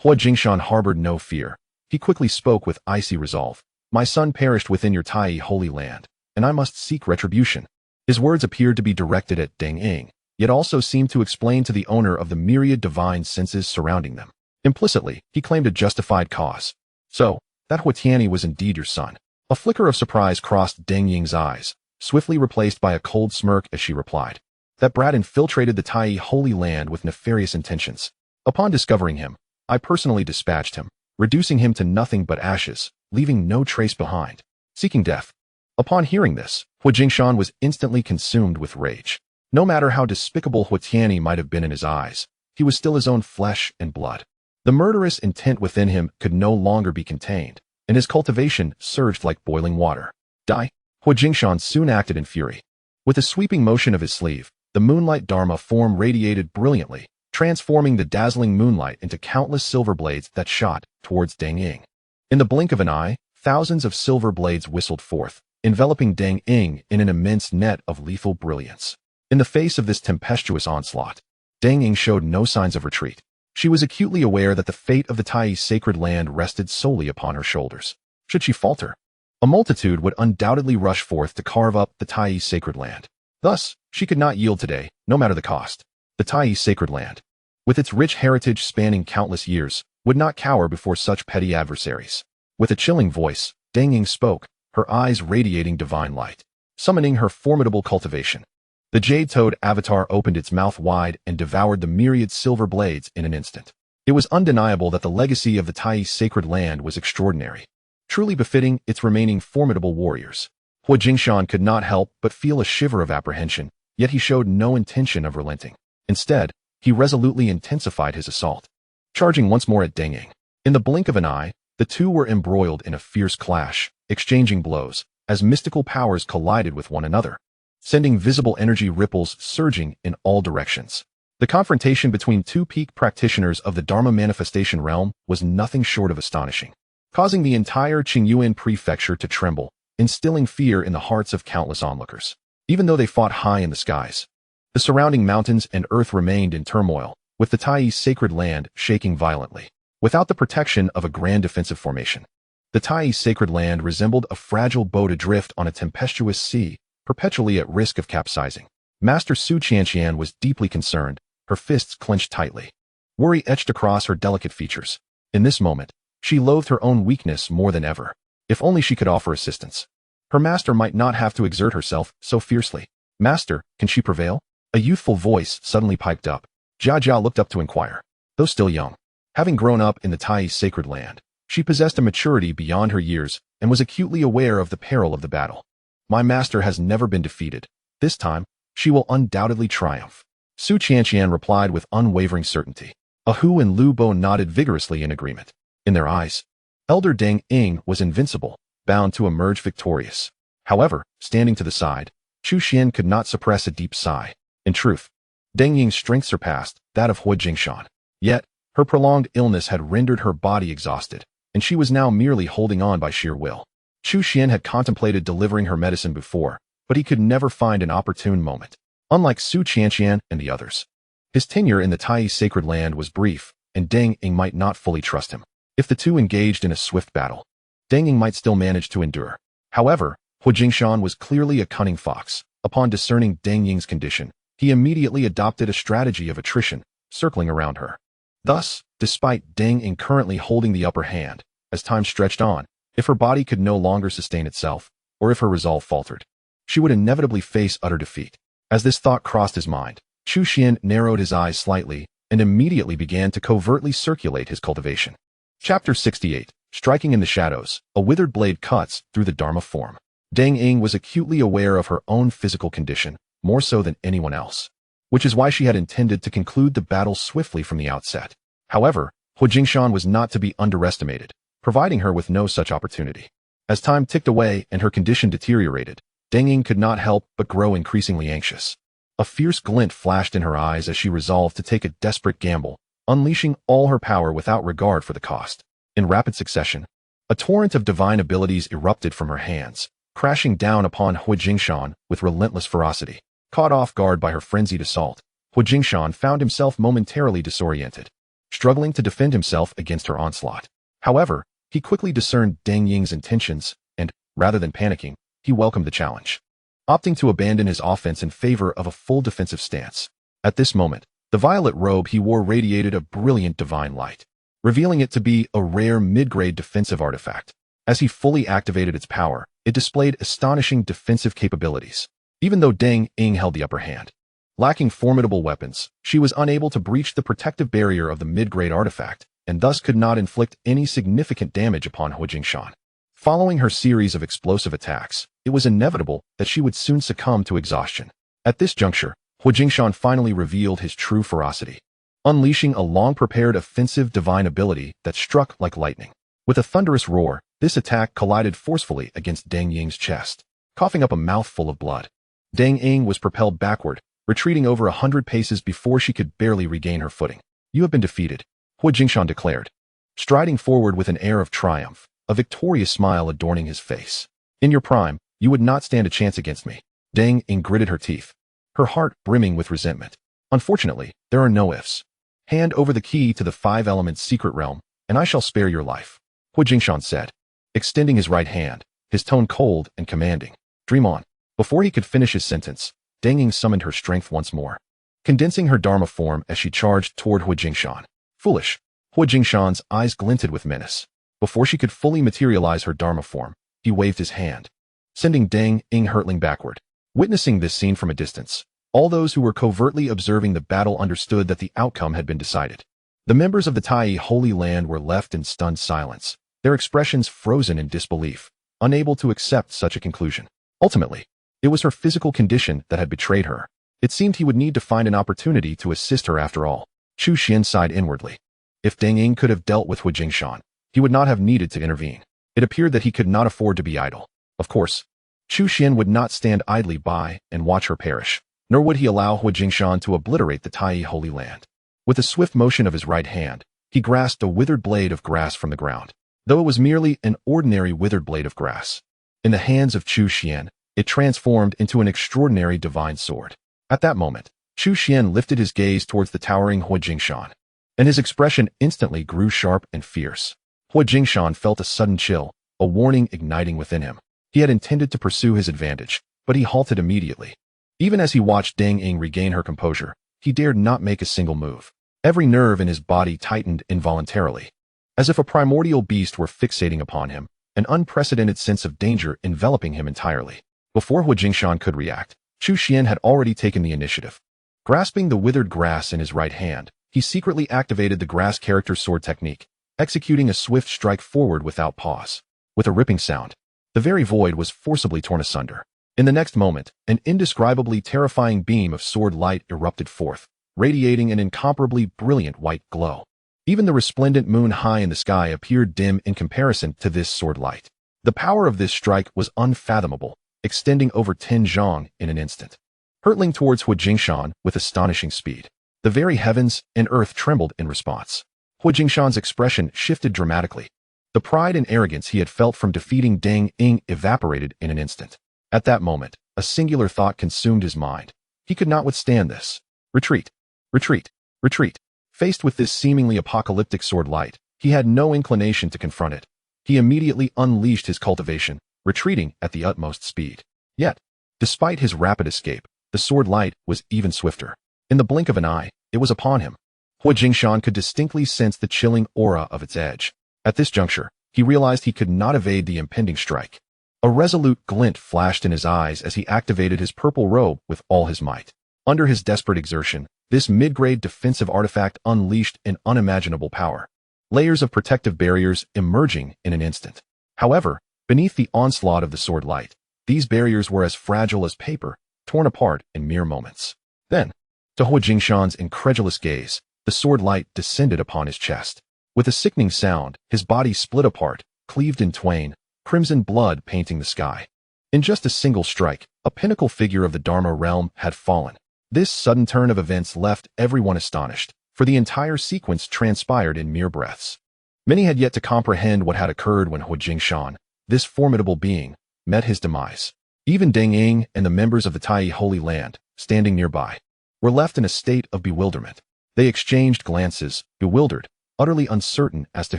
Hu Jingshan harbored no fear. He quickly spoke with icy resolve. My son perished within your Tai Holy Land, and I must seek retribution. His words appeared to be directed at Deng Ying, yet also seemed to explain to the owner of the myriad divine senses surrounding them. Implicitly, he claimed a justified cause. So, that Hu Tianyi was indeed your son. A flicker of surprise crossed Deng Ying's eyes, swiftly replaced by a cold smirk as she replied. That brat infiltrated the Tai Holy Land with nefarious intentions. Upon discovering him, I personally dispatched him, reducing him to nothing but ashes, leaving no trace behind. Seeking death. Upon hearing this, Hu Jingshan was instantly consumed with rage. No matter how despicable Hu Tianyi might have been in his eyes, he was still his own flesh and blood. The murderous intent within him could no longer be contained, and his cultivation surged like boiling water. Die! Hu Jingshan soon acted in fury. With a sweeping motion of his sleeve, the moonlight Dharma form radiated brilliantly, transforming the dazzling moonlight into countless silver blades that shot towards Deng Ying. In the blink of an eye, thousands of silver blades whistled forth, enveloping Deng Ying in an immense net of lethal brilliance. In the face of this tempestuous onslaught, Deng Ying showed no signs of retreat. She was acutely aware that the fate of the Tai's sacred land rested solely upon her shoulders. Should she falter, a multitude would undoubtedly rush forth to carve up the Tai's sacred land. Thus, she could not yield today, no matter the cost. The Tai's sacred land, with its rich heritage spanning countless years, would not cower before such petty adversaries. With a chilling voice, Deng Ying spoke, her eyes radiating divine light, summoning her formidable cultivation. The jade toad avatar opened its mouth wide and devoured the myriad silver blades in an instant. It was undeniable that the legacy of the Tai's sacred land was extraordinary, truly befitting its remaining formidable warriors. Hu Jingshan could not help but feel a shiver of apprehension, yet he showed no intention of relenting. Instead, he resolutely intensified his assault, charging once more at Deng Ying. In the blink of an eye, the two were embroiled in a fierce clash, exchanging blows, as mystical powers collided with one another, sending visible energy ripples surging in all directions. The confrontation between 2 peak practitioners of the Dharma manifestation realm was nothing short of astonishing, causing the entire Qingyuan prefecture to tremble, instilling fear in the hearts of countless onlookers. Even though they fought high in the skies, the surrounding mountains and earth remained in turmoil, with the Tai's sacred land shaking violently. Without the protection of a grand defensive formation, the Tai's sacred land resembled a fragile boat adrift on a tempestuous sea, perpetually at risk of capsizing. Master Chu Xuan was deeply concerned, her fists clenched tightly. Worry etched across her delicate features. In this moment, she loathed her own weakness more than ever. If only she could offer assistance. Her master might not have to exert herself so fiercely. Master, can she prevail? A youthful voice suddenly piped up. Jia Jia looked up to inquire. Though still young, having grown up in the Tai's sacred land, she possessed a maturity beyond her years and was acutely aware of the peril of the battle. My master has never been defeated. This time, she will undoubtedly triumph. Chu Xuan replied with unwavering certainty. A Hu and Lu Bo nodded vigorously in agreement. In their eyes, Elder Deng Ying was invincible, bound to emerge victorious. However, standing to the side, Chu Xuan could not suppress a deep sigh. In truth, Deng Ying's strength surpassed that of Hu Jingshan. Yet, her prolonged illness had rendered her body exhausted, and she was now merely holding on by sheer will. Chu Xuan had contemplated delivering her medicine before, but he could never find an opportune moment. Unlike Chu Xuan and the others, his tenure in the Tai's sacred land was brief, and Deng Ying might not fully trust him. If the two engaged in a swift battle, Deng Ying might still manage to endure. However, Hu Jingshan was clearly a cunning fox. Upon discerning Deng Ying's condition, he immediately adopted a strategy of attrition, circling around her. Thus, despite Deng Ying currently holding the upper hand, as time stretched on, if her body could no longer sustain itself, or if her resolve faltered, she would inevitably face utter defeat. As this thought crossed his mind, Chu Xuan narrowed his eyes slightly and immediately began to covertly circulate his cultivation. Chapter 68. Striking in the shadows, a withered blade cuts through the Dharma form. Deng Ying was acutely aware of her own physical condition, more so than anyone else, which is why she had intended to conclude the battle swiftly from the outset. However, Hu Jingshan was not to be underestimated, providing her with no such opportunity. As time ticked away and her condition deteriorated, Deng Ying could not help but grow increasingly anxious. A fierce glint flashed in her eyes as she resolved to take a desperate gamble, unleashing all her power without regard for the cost. In rapid succession, a torrent of divine abilities erupted from her hands, crashing down upon Hu Jingshan with relentless ferocity. Caught off guard by her frenzied assault, Hu Jingshan found himself momentarily disoriented, struggling to defend himself against her onslaught. However, he quickly discerned Deng Ying's intentions, and, rather than panicking, he welcomed the challenge, opting to abandon his offense in favor of a full defensive stance. At this moment, the violet robe he wore radiated a brilliant divine light, revealing it to be a rare mid-grade defensive artifact. As he fully activated its power, it displayed astonishing defensive capabilities. Even though Deng Ying held the upper hand, lacking formidable weapons, she was unable to breach the protective barrier of the mid-grade artifact, and thus could not inflict any significant damage upon Hu Jingshan. Following her series of explosive attacks, it was inevitable that she would soon succumb to exhaustion. At this juncture, Hu Jingshan finally revealed his true ferocity, unleashing a long-prepared offensive divine ability that struck like lightning. With a thunderous roar, this attack collided forcefully against Deng Ying's chest, coughing up a mouthful of blood. Deng Ying was propelled backward, retreating over 100 paces before she could barely regain her footing. You have been defeated, Hu Jingshan declared, striding forward with an air of triumph, a victorious smile adorning his face. In your prime, you would not stand a chance against me. Deng Ying gritted her teeth, her heart brimming with resentment. Unfortunately, there are no ifs. Hand over the key to the 5 Elements secret realm, and I shall spare your life, Hu Jingshan said, extending his right hand, his tone cold and commanding. Dream on. Before he could finish his sentence, Deng Ying summoned her strength once more, condensing her Dharma form as she charged toward Hu Jingshan. Foolish. Hu Jingshan's eyes glinted with menace. Before she could fully materialize her Dharma form, he waved his hand, sending Deng Ying hurtling backward. Witnessing this scene from a distance, all those who were covertly observing the battle understood that the outcome had been decided. The members of the Tai Holy Land were left in stunned silence, their expressions frozen in disbelief, unable to accept such a conclusion. Ultimately, it was her physical condition that had betrayed her. It seemed he would need to find an opportunity to assist her after all. Chu Xuan sighed inwardly. If Deng Ying could have dealt with Hu Jingshan, he would not have needed to intervene. It appeared that he could not afford to be idle. Of course, Chu Xuan would not stand idly by and watch her perish, nor would he allow Hu Jingshan to obliterate the Tai Holy Land. With a swift motion of his right hand, he grasped a withered blade of grass from the ground. Though it was merely an ordinary withered blade of grass, In the hands of Chu Xuan, it transformed into an extraordinary divine sword. At that moment, Chu Xuan lifted his gaze towards the towering Hu Jingshan, and his expression instantly grew sharp and fierce. Hu Jingshan felt a sudden chill, a warning igniting within him. He had intended to pursue his advantage, but he halted immediately. Even as he watched Deng Ying regain her composure, he dared not make a single move. Every nerve in his body tightened involuntarily. As if a primordial beast were fixating upon him, an unprecedented sense of danger enveloping him entirely. Before Hu Jingshan could react, Chu Xuan had already taken the initiative. Grasping the withered grass in his right hand, he secretly activated the grass character sword technique, executing a swift strike forward without pause. With a ripping sound, the very void was forcibly torn asunder. In the next moment, an indescribably terrifying beam of sword light erupted forth, radiating an incomparably brilliant white glow. Even the resplendent moon high in the sky appeared dim in comparison to this sword light. The power of this strike was unfathomable, extending over 10 zhang in an instant. Hurtling towards Hu Jingshan with astonishing speed, the very heavens and earth trembled in response. Hu Jingshan's expression shifted dramatically. The pride and arrogance he had felt from defeating Deng Ying evaporated in an instant. At that moment, a singular thought consumed his mind. He could not withstand this. Retreat. Retreat. Retreat. Faced with this seemingly apocalyptic sword light, he had no inclination to confront it. He immediately unleashed his cultivation, retreating at the utmost speed. Yet, despite his rapid escape, the sword light was even swifter. In the blink of an eye, it was upon him. Hu Jingshan could distinctly sense the chilling aura of its edge. At this juncture, he realized he could not evade the impending strike. A resolute glint flashed in his eyes as he activated his purple robe with all his might. Under his desperate exertion, this mid-grade defensive artifact unleashed an unimaginable power. Layers of protective barriers emerging in an instant. However, beneath the onslaught of the sword light, these barriers were as fragile as paper, torn apart in mere moments. Then, to Hu Jingshan's incredulous gaze, the sword light descended upon his chest. With a sickening sound, his body split apart, cleaved in twain, crimson blood painting the sky. In just a single strike, a pinnacle figure of the Dharma realm had fallen. This sudden turn of events left everyone astonished, for the entire sequence transpired in mere breaths. Many had yet to comprehend what had occurred when Hu Jingshan, this formidable being, met his demise. Even Deng Ying and the members of the Tai Holy Land, standing nearby, were left in a state of bewilderment. They exchanged glances, bewildered, utterly uncertain as to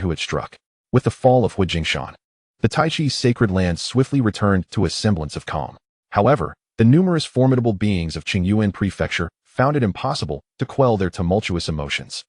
who had struck. With the fall of Hu Jingshan, the Tai Chi's sacred land swiftly returned to a semblance of calm. However, the numerous formidable beings of Qingyuan Prefecture found it impossible to quell their tumultuous emotions.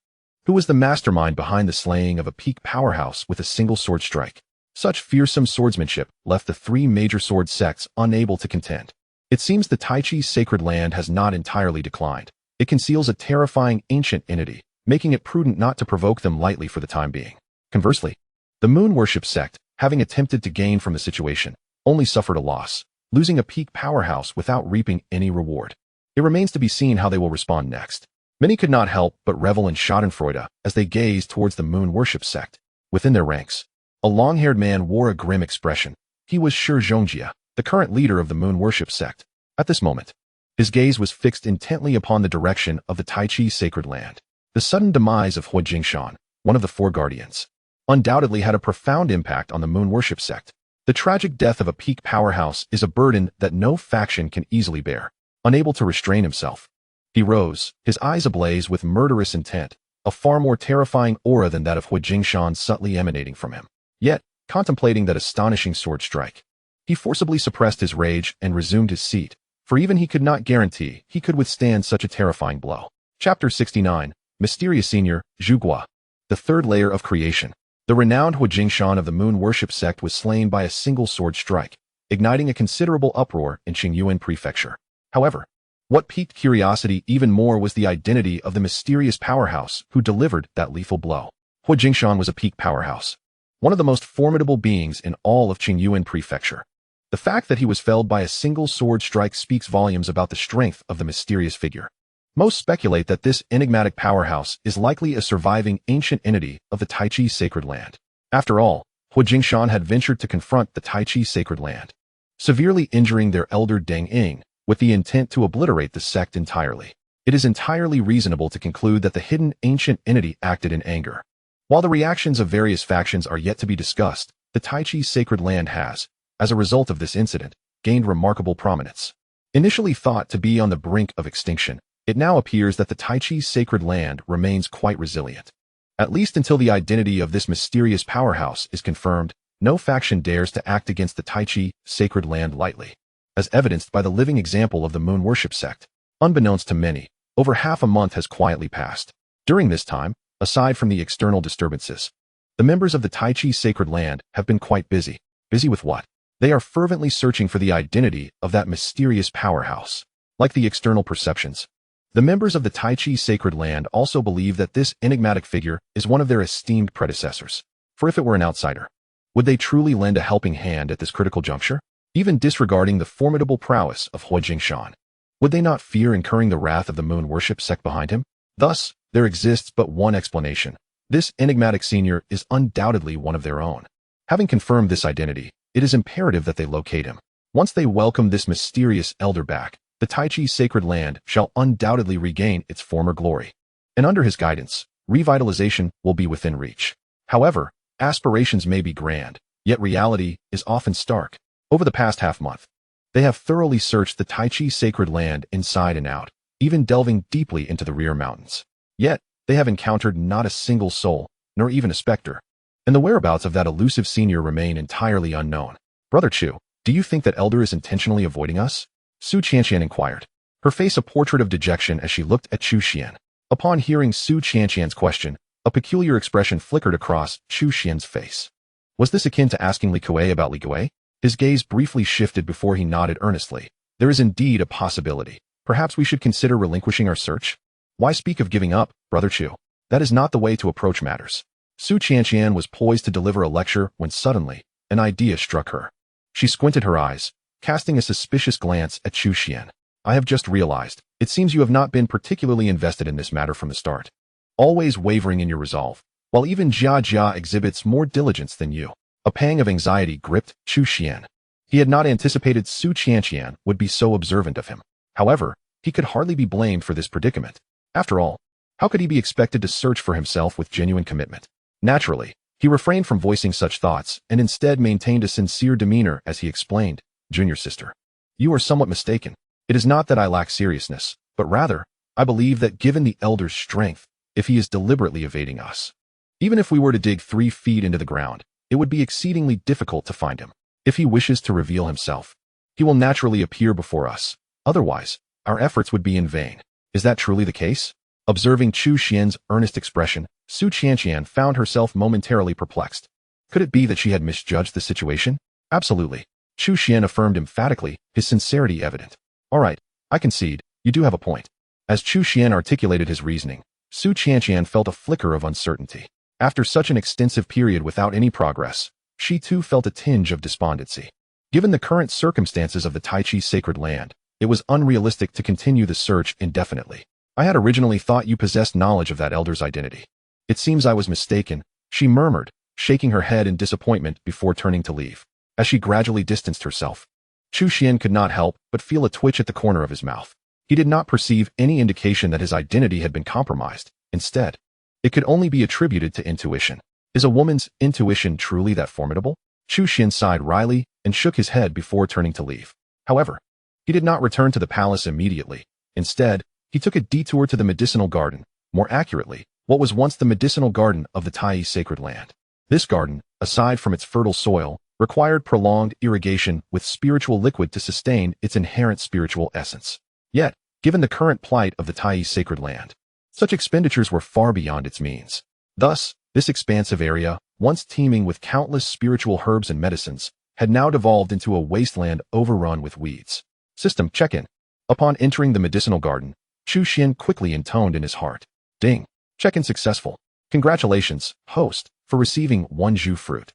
Who was the mastermind behind the slaying of a peak powerhouse with a single sword strike? Such fearsome swordsmanship left the three major sword sects unable to contend. It seems the Tai Chi's sacred land has not entirely declined. It conceals a terrifying ancient entity, making it prudent not to provoke them lightly for the time being. Conversely, the moon worship sect, having attempted to gain from the situation, only suffered a loss, losing a peak powerhouse without reaping any reward. It remains to be seen how they will respond next. Many could not help but revel in schadenfreude as they gazed towards the moon worship sect. Within their ranks, a long-haired man wore a grim expression. He was Shi Zhongjia, the current leader of the moon worship sect. At this moment, his gaze was fixed intently upon the direction of the Tai Chi sacred land. The sudden demise of Hu Jingshan, one of the four guardians, undoubtedly had a profound impact on the moon worship sect. The tragic death of a peak powerhouse is a burden that no faction can easily bear. Unable to restrain himself, he rose, his eyes ablaze with murderous intent, a far more terrifying aura than that of Hu Jingshan subtly emanating from him. Yet, contemplating that astonishing sword strike, he forcibly suppressed his rage and resumed his seat, for even he could not guarantee he could withstand such a terrifying blow. Chapter 69, Mysterious Senior, Zhugua. The third layer of creation. The renowned Hu Jingshan of the moon worship sect was slain by a single sword strike, igniting a considerable uproar in Qingyuan Prefecture. However, what piqued curiosity even more was the identity of the mysterious powerhouse who delivered that lethal blow. Hu Jingshan was a peak powerhouse, one of the most formidable beings in all of Qingyuan Prefecture. The fact that he was felled by a single sword strike speaks volumes about the strength of the mysterious figure. Most speculate that this enigmatic powerhouse is likely a surviving ancient entity of the Tai Chi sacred land. After all, Hu Jingshan had ventured to confront the Tai Chi sacred land, severely injuring their elder Deng Ying, with the intent to obliterate the sect entirely. It is entirely reasonable to conclude that the hidden ancient entity acted in anger. While the reactions of various factions are yet to be discussed, the Tai Chi sacred land has, as a result of this incident, gained remarkable prominence. Initially thought to be on the brink of extinction, it now appears that the Taichi's sacred land remains quite resilient. At least until the identity of this mysterious powerhouse is confirmed, no faction dares to act against the Taichi sacred land lightly, as evidenced by the living example of the moon worship sect. Unbeknownst to many, over half a month has quietly passed. During this time, aside from the external disturbances, the members of the Taichi sacred land have been quite busy. Busy with what? They are fervently searching for the identity of that mysterious powerhouse. Like the external perceptions, the members of the Taichi sacred land also believe that this enigmatic figure is one of their esteemed predecessors. For if it were an outsider, would they truly lend a helping hand at this critical juncture? Even disregarding the formidable prowess of Chu Xuan, would they not fear incurring the wrath of the moon worship sect behind him? Thus, there exists but one explanation. This enigmatic senior is undoubtedly one of their own. Having confirmed this identity, it is imperative that they locate him. Once they welcome this mysterious elder back, the Taichi sacred land shall undoubtedly regain its former glory. And under his guidance, revitalization will be within reach. However, aspirations may be grand, yet reality is often stark. Over the past half-month, they have thoroughly searched the Taichi sacred land inside and out, even delving deeply into the rear mountains. Yet, they have encountered not a single soul, nor even a specter. And the whereabouts of that elusive senior remain entirely unknown. Brother Chu, do you think that elder is intentionally avoiding us? Su Qianqian inquired, her face a portrait of dejection as she looked at Chu Xuan. Upon hearing Su Qianqian's question, a peculiar expression flickered across Chu Xuan's face. Was this akin to asking Li Kuei about Li Kuei? His gaze briefly shifted before he nodded earnestly. There is indeed a possibility. Perhaps we should consider relinquishing our search? Why speak of giving up, Brother Chu? That is not the way to approach matters. Su Qianqian was poised to deliver a lecture when suddenly, an idea struck her. She squinted her eyes, casting a suspicious glance at Chu Xuan. I have just realized, it seems you have not been particularly invested in this matter from the start. Always wavering in your resolve, while even Jia exhibits more diligence than you. A pang of anxiety gripped Chu Xuan. He had not anticipated Su Qianqian would be so observant of him. However, he could hardly be blamed for this predicament. After all, how could he be expected to search for himself with genuine commitment? Naturally, he refrained from voicing such thoughts and instead maintained a sincere demeanor as he explained, Junior sister, you are somewhat mistaken. It is not that I lack seriousness, but rather, I believe that given the elder's strength, if he is deliberately evading us, even if we were to dig 3 feet into the ground, it would be exceedingly difficult to find him. If he wishes to reveal himself, he will naturally appear before us. Otherwise, our efforts would be in vain. Is that truly the case? Observing Chu Xuan's earnest expression, Su Qianqian found herself momentarily perplexed. Could it be that she had misjudged the situation? Absolutely. Chu Xuan affirmed emphatically, his sincerity evident. All right, I concede, you do have a point. As Chu Xuan articulated his reasoning, Su Qianqian felt a flicker of uncertainty. After such an extensive period without any progress, she too felt a tinge of despondency. Given the current circumstances of the Taichi sacred land, it was unrealistic to continue the search indefinitely. I had originally thought you possessed knowledge of that elder's identity. It seems I was mistaken, she murmured, shaking her head in disappointment before turning to leave. As she gradually distanced herself, Chu Xuan could not help but feel a twitch at the corner of his mouth. He did not perceive any indication that his identity had been compromised. Instead, it could only be attributed to intuition. Is a woman's intuition truly that formidable? Chu Xuan sighed wryly and shook his head before turning to leave. However, he did not return to the palace immediately. Instead, he took a detour to the medicinal garden, more accurately, what was once the medicinal garden of the Tai sacred land. This garden, aside from its fertile soil, required prolonged irrigation with spiritual liquid to sustain its inherent spiritual essence. Yet, given the current plight of the Tai sacred land, such expenditures were far beyond its means. Thus, this expansive area, once teeming with countless spiritual herbs and medicines, had now devolved into a wasteland overrun with weeds. System check-in. Upon entering the medicinal garden, Chu Xuan quickly intoned in his heart. Ding. Check-in successful. Congratulations, host, for receiving 1 Zhu fruit.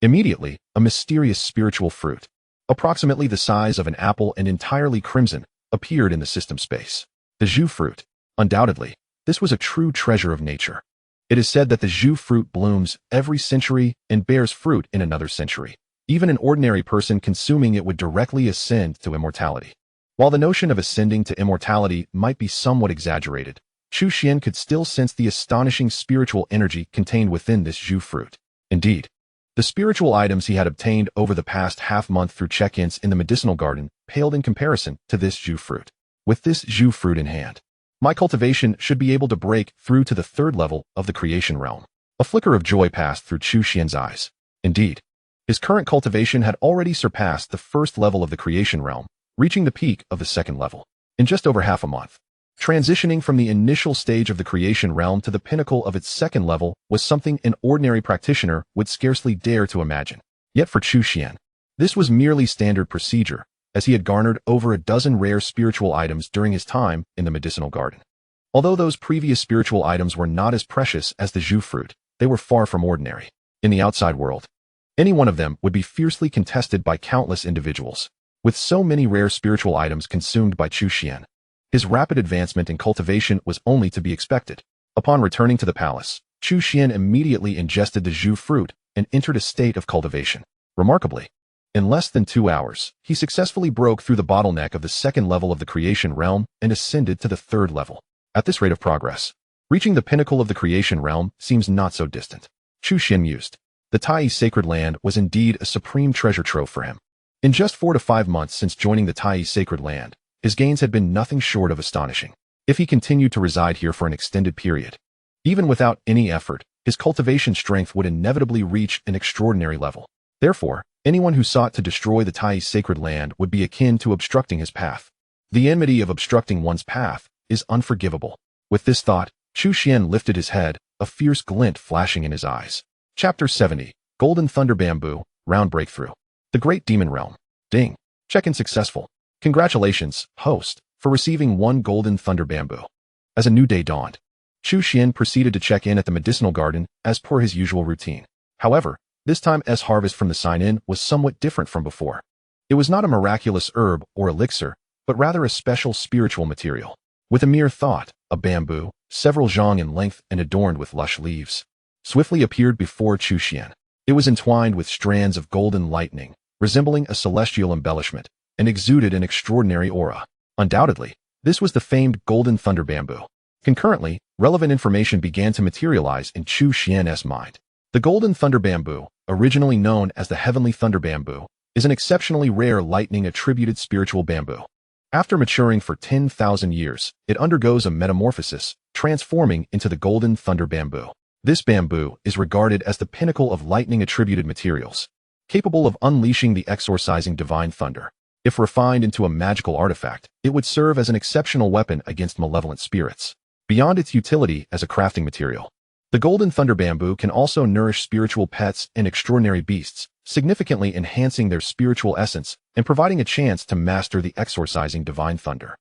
Immediately, a mysterious spiritual fruit, approximately the size of an apple and entirely crimson, appeared in the system space. The Zhu fruit. Undoubtedly, this was a true treasure of nature. It is said that the Zhu fruit blooms every century and bears fruit in another century. Even an ordinary person consuming it would directly ascend to immortality. While the notion of ascending to immortality might be somewhat exaggerated, Chu Xuan could still sense the astonishing spiritual energy contained within this Zhu fruit. Indeed, The spiritual items he had obtained over the past half-month through check-ins in the medicinal garden paled in comparison to this Zhu fruit. With this Zhu fruit in hand, my cultivation should be able to break through to the third level of the creation realm. A flicker of joy passed through Chu Xuan's eyes. Indeed, his current cultivation had already surpassed the first level of the creation realm, reaching the peak of the second level in just over half a month. Transitioning from the initial stage of the creation realm to the pinnacle of its second level was something an ordinary practitioner would scarcely dare to imagine. Yet for Chu Xuan, this was merely standard procedure, as he had garnered over a dozen rare spiritual items during his time in the medicinal garden. Although those previous spiritual items were not as precious as the Zhu fruit, they were far from ordinary. In the outside world, any one of them would be fiercely contested by countless individuals. With so many rare spiritual items consumed by Chu Xuan, his rapid advancement in cultivation was only to be expected. Upon returning to the palace, Chu Xuan immediately ingested the Zhu fruit and entered a state of cultivation. Remarkably, in less than 2 hours, he successfully broke through the bottleneck of the second level of the creation realm and ascended to the third level. At this rate of progress, reaching the pinnacle of the creation realm seems not so distant. Chu Xuan mused. The Tai sacred land was indeed a supreme treasure trove for him. In just 4 to 5 months since joining the Tai sacred land, his gains had been nothing short of astonishing. If he continued to reside here for an extended period, even without any effort, his cultivation strength would inevitably reach an extraordinary level. Therefore, anyone who sought to destroy the Tai sacred land would be akin to obstructing his path. The enmity of obstructing one's path is unforgivable. With this thought, Chu Xuan lifted his head, a fierce glint flashing in his eyes. Chapter 70, Golden Thunder Bamboo, Round Breakthrough. The Great Demon Realm. Ding. Check-in successful. Congratulations, host, for receiving 1 Golden Thunder Bamboo. As a new day dawned, Chu Xuan proceeded to check in at the medicinal garden as per his usual routine. However, this time's harvest from the sign-in was somewhat different from before. It was not a miraculous herb or elixir, but rather a special spiritual material. With a mere thought, a bamboo, several zhang in length and adorned with lush leaves, swiftly appeared before Chu Xuan. It was entwined with strands of golden lightning, resembling a celestial embellishment, and exuded an extraordinary aura. Undoubtedly, this was the famed Golden Thunder Bamboo. Concurrently, relevant information began to materialize in Chu Xuan's mind. The Golden Thunder Bamboo, originally known as the Heavenly Thunder Bamboo, is an exceptionally rare lightning-attributed spiritual bamboo. After maturing for 10,000 years, it undergoes a metamorphosis, transforming into the Golden Thunder Bamboo. This bamboo is regarded as the pinnacle of lightning-attributed materials, capable of unleashing the exorcising divine thunder. If refined into a magical artifact, it would serve as an exceptional weapon against malevolent spirits. Beyond its utility as a crafting material, the Golden Thunder Bamboo can also nourish spiritual pets and extraordinary beasts, significantly enhancing their spiritual essence and providing a chance to master the exorcising divine thunder.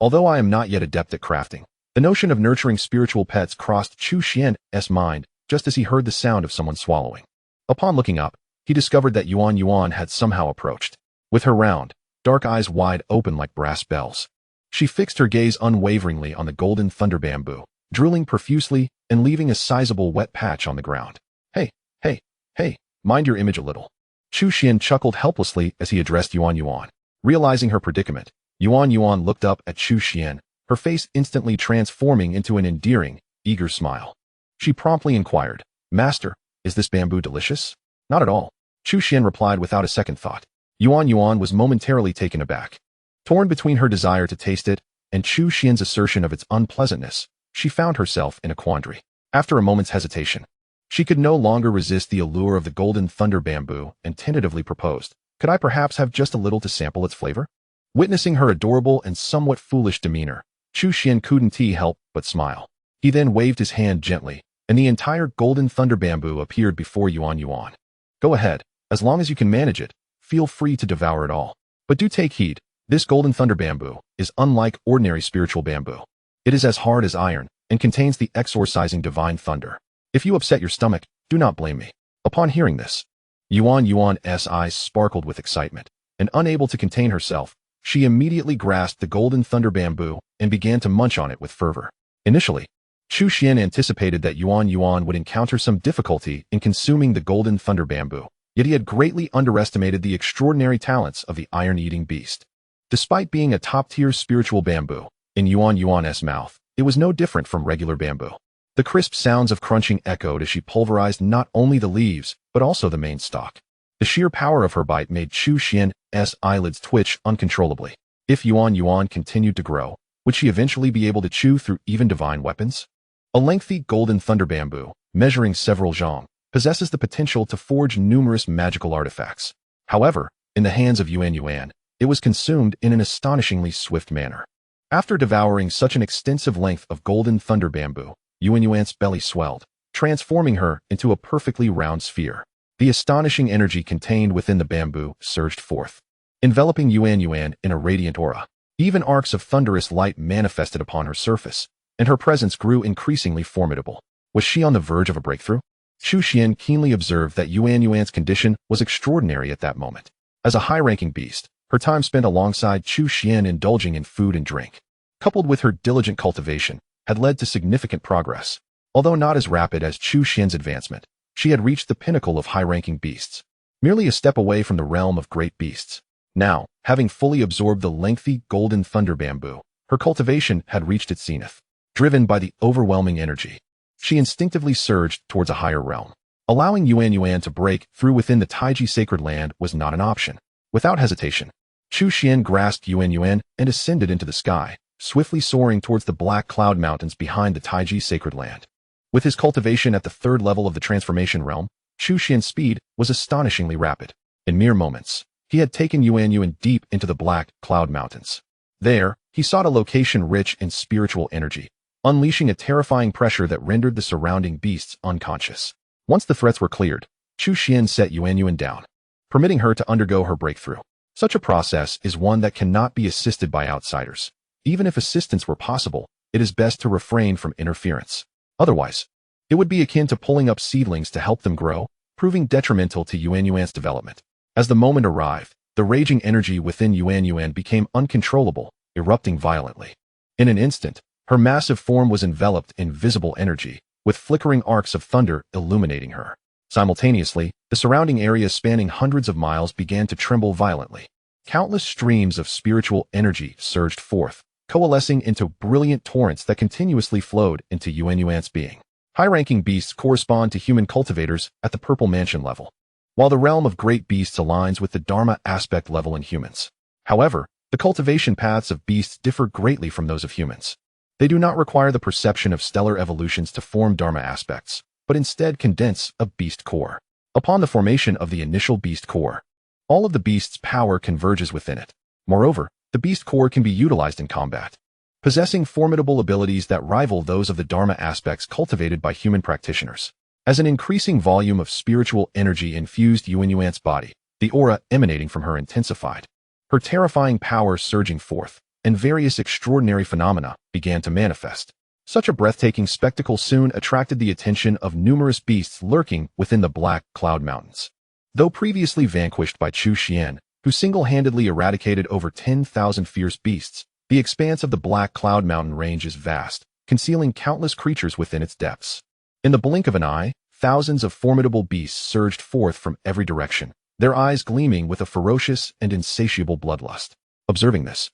Although I am not yet adept at crafting, the notion of nurturing spiritual pets crossed Chu Xuan's mind just as he heard the sound of someone swallowing. Upon looking up, he discovered that Yuan had somehow approached. With her round, dark eyes wide open like brass bells, she fixed her gaze unwaveringly on the Golden Thunder Bamboo, drilling profusely and leaving a sizable wet patch on the ground. Hey, mind your image a little. Chu Xuan chuckled helplessly as he addressed Yuan. Realizing her predicament, Yuan looked up at Chu Xuan, her face instantly transforming into an endearing, eager smile. She promptly inquired, "Master, is this bamboo delicious?" "Not at all," Chu Xuan replied without a second thought. Yuan was momentarily taken aback. Torn between her desire to taste it and Chu Xuan's assertion of its unpleasantness, she found herself in a quandary. After a moment's hesitation, she could no longer resist the allure of the Golden Thunder Bamboo and tentatively proposed, "Could I perhaps have just a little to sample its flavor?" Witnessing her adorable and somewhat foolish demeanor, Chu Xuan couldn't help but smile. He then waved his hand gently, and the entire Golden Thunder Bamboo appeared before Yuan. "Go ahead, as long as you can manage it, feel free to devour it all. But do take heed, this Golden Thunder Bamboo is unlike ordinary spiritual bamboo. It is as hard as iron and contains the exorcising divine thunder. If you upset your stomach, do not blame me." Upon hearing this, Yuan's eyes sparkled with excitement, and unable to contain herself, she immediately grasped the Golden Thunder Bamboo and began to munch on it with fervor. Initially, Chu Xuan anticipated that Yuan would encounter some difficulty in consuming the Golden Thunder Bamboo, yet he had greatly underestimated the extraordinary talents of the iron-eating beast. Despite being a top-tier spiritual bamboo, in Yuan's mouth, it was no different from regular bamboo. The crisp sounds of crunching echoed as she pulverized not only the leaves, but also the main stalk. The sheer power of her bite made Chu Xuan's eyelids twitch uncontrollably. If Yuan continued to grow, would she eventually be able to chew through even divine weapons? A lengthy golden thunder bamboo, measuring several zhang, possesses the potential to forge numerous magical artifacts. However, in the hands of Yuan, it was consumed in an astonishingly swift manner. After devouring such an extensive length of golden thunder bamboo, Yuan's belly swelled, transforming her into a perfectly round sphere. The astonishing energy contained within the bamboo surged forth, enveloping Yuan in a radiant aura. Even arcs of thunderous light manifested upon her surface, and her presence grew increasingly formidable. Was she on the verge of a breakthrough? Chu Xuan keenly observed that Yuan's condition was extraordinary at that moment. As a high-ranking beast, her time spent alongside Chu Xuan indulging in food and drink, coupled with her diligent cultivation, had led to significant progress. Although not as rapid as Chu Xuan's advancement, she had reached the pinnacle of high-ranking beasts, merely a step away from the realm of great beasts. Now, having fully absorbed the lengthy golden thunder bamboo, her cultivation had reached its zenith. Driven by the overwhelming energy, she instinctively surged towards a higher realm. Allowing Yuan to break through within the Taiji sacred land was not an option. Without hesitation, Chu Xuan grasped Yuan and ascended into the sky, swiftly soaring towards the black cloud mountains behind the Taiji sacred land. With his cultivation at the third level of the transformation realm, Chu Xuan's speed was astonishingly rapid. In mere moments, he had taken Yuan deep into the black cloud mountains. There, he sought a location rich in spiritual energy, unleashing a terrifying pressure that rendered the surrounding beasts unconscious. Once the threats were cleared, Chu Xuan set Yuan down, permitting her to undergo her breakthrough. Such a process is one that cannot be assisted by outsiders. Even if assistance were possible, it is best to refrain from interference. Otherwise, it would be akin to pulling up seedlings to help them grow, proving detrimental to Yuan's development. As the moment arrived, the raging energy within Yuan became uncontrollable, erupting violently. In an instant, her massive form was enveloped in visible energy, with flickering arcs of thunder illuminating her. Simultaneously, the surrounding area spanning hundreds of miles began to tremble violently. Countless streams of spiritual energy surged forth, coalescing into brilliant torrents that continuously flowed into Yuan's being. High-ranking beasts correspond to human cultivators at the Purple Mansion level, while the realm of great beasts aligns with the Dharma aspect level in humans. However, the cultivation paths of beasts differ greatly from those of humans. They do not require the perception of stellar evolutions to form Dharma aspects, but instead condense a beast core. Upon the formation of the initial beast core, all of the beast's power converges within it. Moreover, the beast core can be utilized in combat, possessing formidable abilities that rival those of the Dharma aspects cultivated by human practitioners. As an increasing volume of spiritual energy infused Yuan's body, the aura emanating from her intensified, her terrifying power surging forth, and various extraordinary phenomena began to manifest. Such a breathtaking spectacle soon attracted the attention of numerous beasts lurking within the Black Cloud Mountains. Though previously vanquished by Chu Xuan, who single-handedly eradicated over 10,000 fierce beasts, the expanse of the Black Cloud Mountain range is vast, concealing countless creatures within its depths. In the blink of an eye, thousands of formidable beasts surged forth from every direction, their eyes gleaming with a ferocious and insatiable bloodlust. Observing this,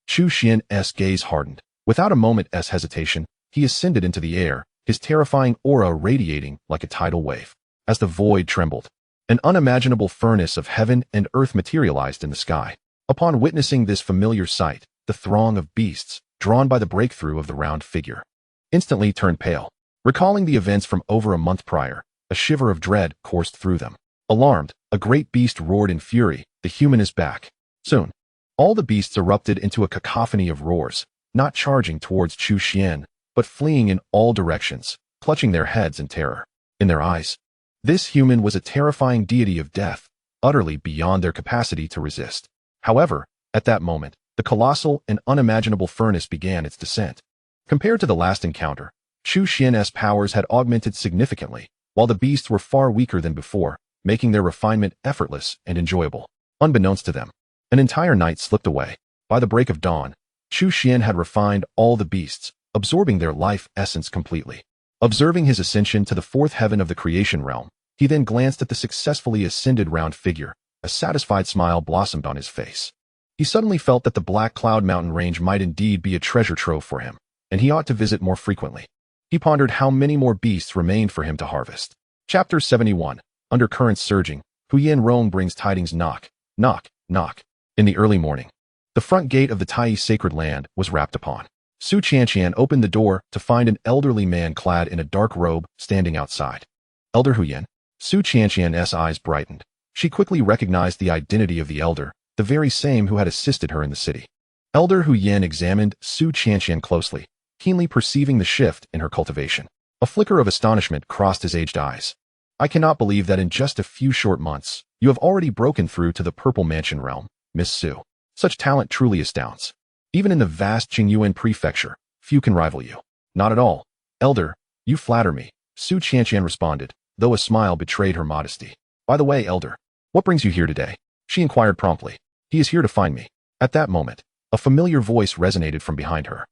Chu Xuan's gaze hardened. Without a moment's hesitation, he ascended into the air, his terrifying aura radiating like a tidal wave. As the void trembled, an unimaginable furnace of heaven and earth materialized in the sky. Upon witnessing this familiar sight, the throng of beasts, drawn by the breakthrough of the round figure, instantly turned pale. Recalling the events from over a month prior, a shiver of dread coursed through them. Alarmed, a great beast roared in fury, "The human is back." Soon, all the beasts erupted into a cacophony of roars, not charging towards Chu Xuan, but fleeing in all directions, clutching their heads in terror. In their eyes, this human was a terrifying deity of death, utterly beyond their capacity to resist. However, at that moment, the colossal and unimaginable furnace began its descent. Compared to the last encounter, Chu Xuan's powers had augmented significantly, while the beasts were far weaker than before, making their refinement effortless and enjoyable. Unbeknownst to them, an entire night slipped away. By the break of dawn, Chu Xuan had refined all the beasts, absorbing their life essence completely. Observing his ascension to the fourth heaven of the creation realm, he then glanced at the successfully ascended round figure. A satisfied smile blossomed on his face. He suddenly felt that the Black Cloud Mountain range might indeed be a treasure trove for him, and he ought to visit more frequently. He pondered how many more beasts remained for him to harvest. Chapter 71. Undercurrents surging, Hu Yanrong brings tidings. Knock, knock, knock. In the early morning, the front gate of the Tai sacred land was rapped upon. Su Qianqian opened the door to find an elderly man clad in a dark robe standing outside. Elder Hu Yan? Su Qianqian's eyes brightened. She quickly recognized the identity of the elder, the very same who had assisted her in the city. Elder Hu Yan examined Su Qianqian closely, keenly perceiving the shift in her cultivation. A flicker of astonishment crossed his aged eyes. I cannot believe that in just a few short months, you have already broken through to the Purple Mansion realm, Miss Su. Such talent truly astounds. Even in the vast Qingyuan prefecture, few can rival you. Not at all. Elder, you flatter me, Su Qianqian responded, though a smile betrayed her modesty. By the way, Elder, what brings you here today? She inquired promptly. He is here to find me. At that moment, a familiar voice resonated from behind her.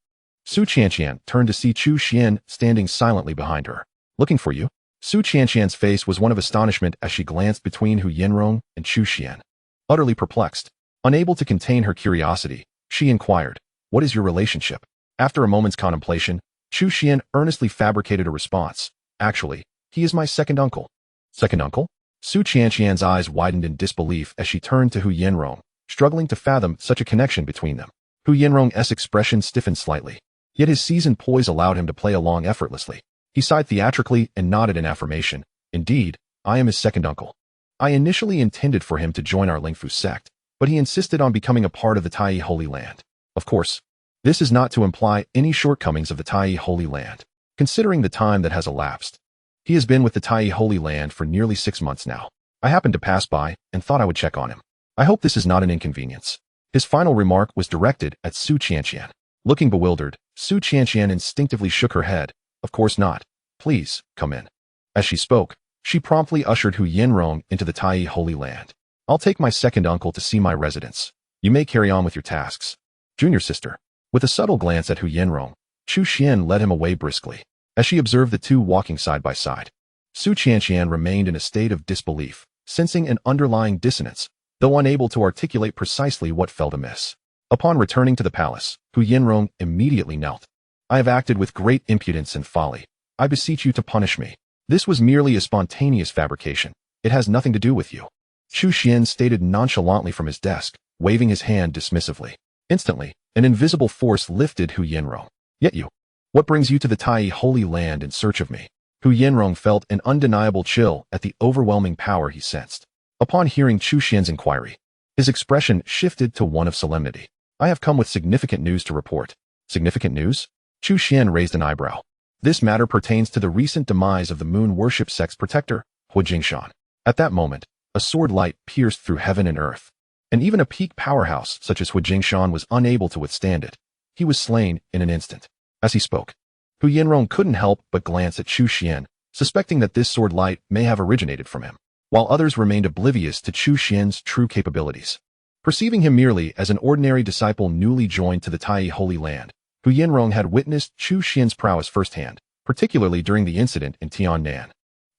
Su Qianqian turned to see Chu Xuan standing silently behind her. Looking for you? Su Qianqian's face was one of astonishment as she glanced between Hu Yanrong and Chu Xuan. Utterly perplexed, unable to contain her curiosity, she inquired, what is your relationship? After a moment's contemplation, Chu Xuan earnestly fabricated a response. Actually, he is my second uncle. Second uncle? Su Qianqian's eyes widened in disbelief as she turned to Hu Yanrong, struggling to fathom such a connection between them. Hu Yanrong's expression stiffened slightly, yet his seasoned poise allowed him to play along effortlessly. He sighed theatrically and nodded in affirmation. Indeed, I am his second uncle. I initially intended for him to join our Lingfu sect, but he insisted on becoming a part of the Tai Holy Land. Of course, this is not to imply any shortcomings of the Tai Holy Land, considering the time that has elapsed. He has been with the Tai Holy Land for nearly 6 months now. I happened to pass by and thought I would check on him. I hope this is not an inconvenience. His final remark was directed at Su Qianqian. Looking bewildered, Su Qianqian instinctively shook her head. Of course not. Please, come in. As she spoke, she promptly ushered Hu Yanrong into the Tai Holy Land. I'll take my second uncle to see my residence. You may carry on with your tasks. Junior sister. With a subtle glance at Hu Yanrong, Chu Xuan led him away briskly. As she observed the two walking side by side, Su Qianqian remained in a state of disbelief, sensing an underlying dissonance, though unable to articulate precisely what felt amiss. Upon returning to the palace, Hu Yanrong immediately knelt. I have acted with great impudence and folly. I beseech you to punish me. This was merely a spontaneous fabrication. It has nothing to do with you. Chu Xuan stated nonchalantly from his desk, waving his hand dismissively. Instantly, an invisible force lifted Hu Yanrong. Yet you. What brings you to the Tai Holy Land in search of me? Hu Yanrong felt an undeniable chill at the overwhelming power he sensed. Upon hearing Chu Xuan's inquiry, his expression shifted to one of solemnity. I have come with significant news to report. Significant news? Chu Xuan raised an eyebrow. This matter pertains to the recent demise of the moon worship sect's protector, Hu Jingshan. At that moment, a sword light pierced through heaven and earth, and even a peak powerhouse such as Hu Jingshan was unable to withstand it. He was slain in an instant. As he spoke, Hu Yanrong couldn't help but glance at Chu Xuan, suspecting that this sword light may have originated from him, while others remained oblivious to Chu Xuan's true capabilities. Perceiving him merely as an ordinary disciple newly joined to the Tai Holy Land, Hu Yanrong had witnessed Chu Xuan's prowess firsthand, particularly during the incident in Tiannan,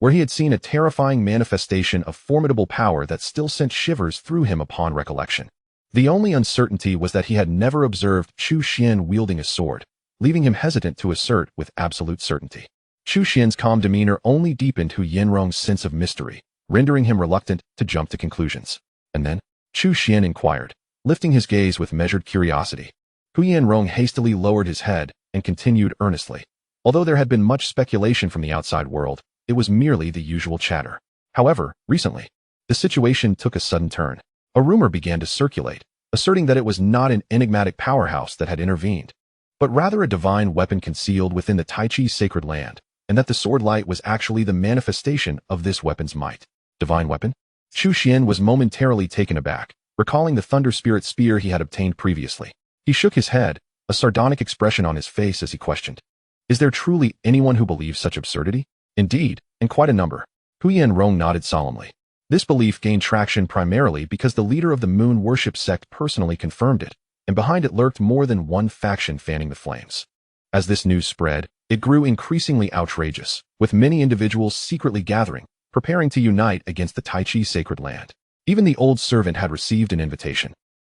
where he had seen a terrifying manifestation of formidable power that still sent shivers through him upon recollection. The only uncertainty was that he had never observed Chu Xuan wielding a sword, leaving him hesitant to assert with absolute certainty. Chu Xuan's calm demeanor only deepened Hu Yanrong's sense of mystery, rendering him reluctant to jump to conclusions. And then, Chu Xuan inquired, lifting his gaze with measured curiosity. Hu Yanrong hastily lowered his head and continued earnestly. Although there had been much speculation from the outside world, it was merely the usual chatter. However, recently, the situation took a sudden turn. A rumor began to circulate, asserting that it was not an enigmatic powerhouse that had intervened, but rather a divine weapon concealed within the Tai Chi sacred land, and that the sword light was actually the manifestation of this weapon's might. Divine weapon? Chu Xuan was momentarily taken aback, recalling the Thunder Spirit spear he had obtained previously. He shook his head, a sardonic expression on his face as he questioned. Is there truly anyone who believes such absurdity? Indeed, and quite a number. Hu Yanrong nodded solemnly. This belief gained traction primarily because the leader of the moon worship sect personally confirmed it, and behind it lurked more than one faction fanning the flames. As this news spread, it grew increasingly outrageous, with many individuals secretly gathering, preparing to unite against the Tai Chi sacred land. Even the old servant had received an invitation,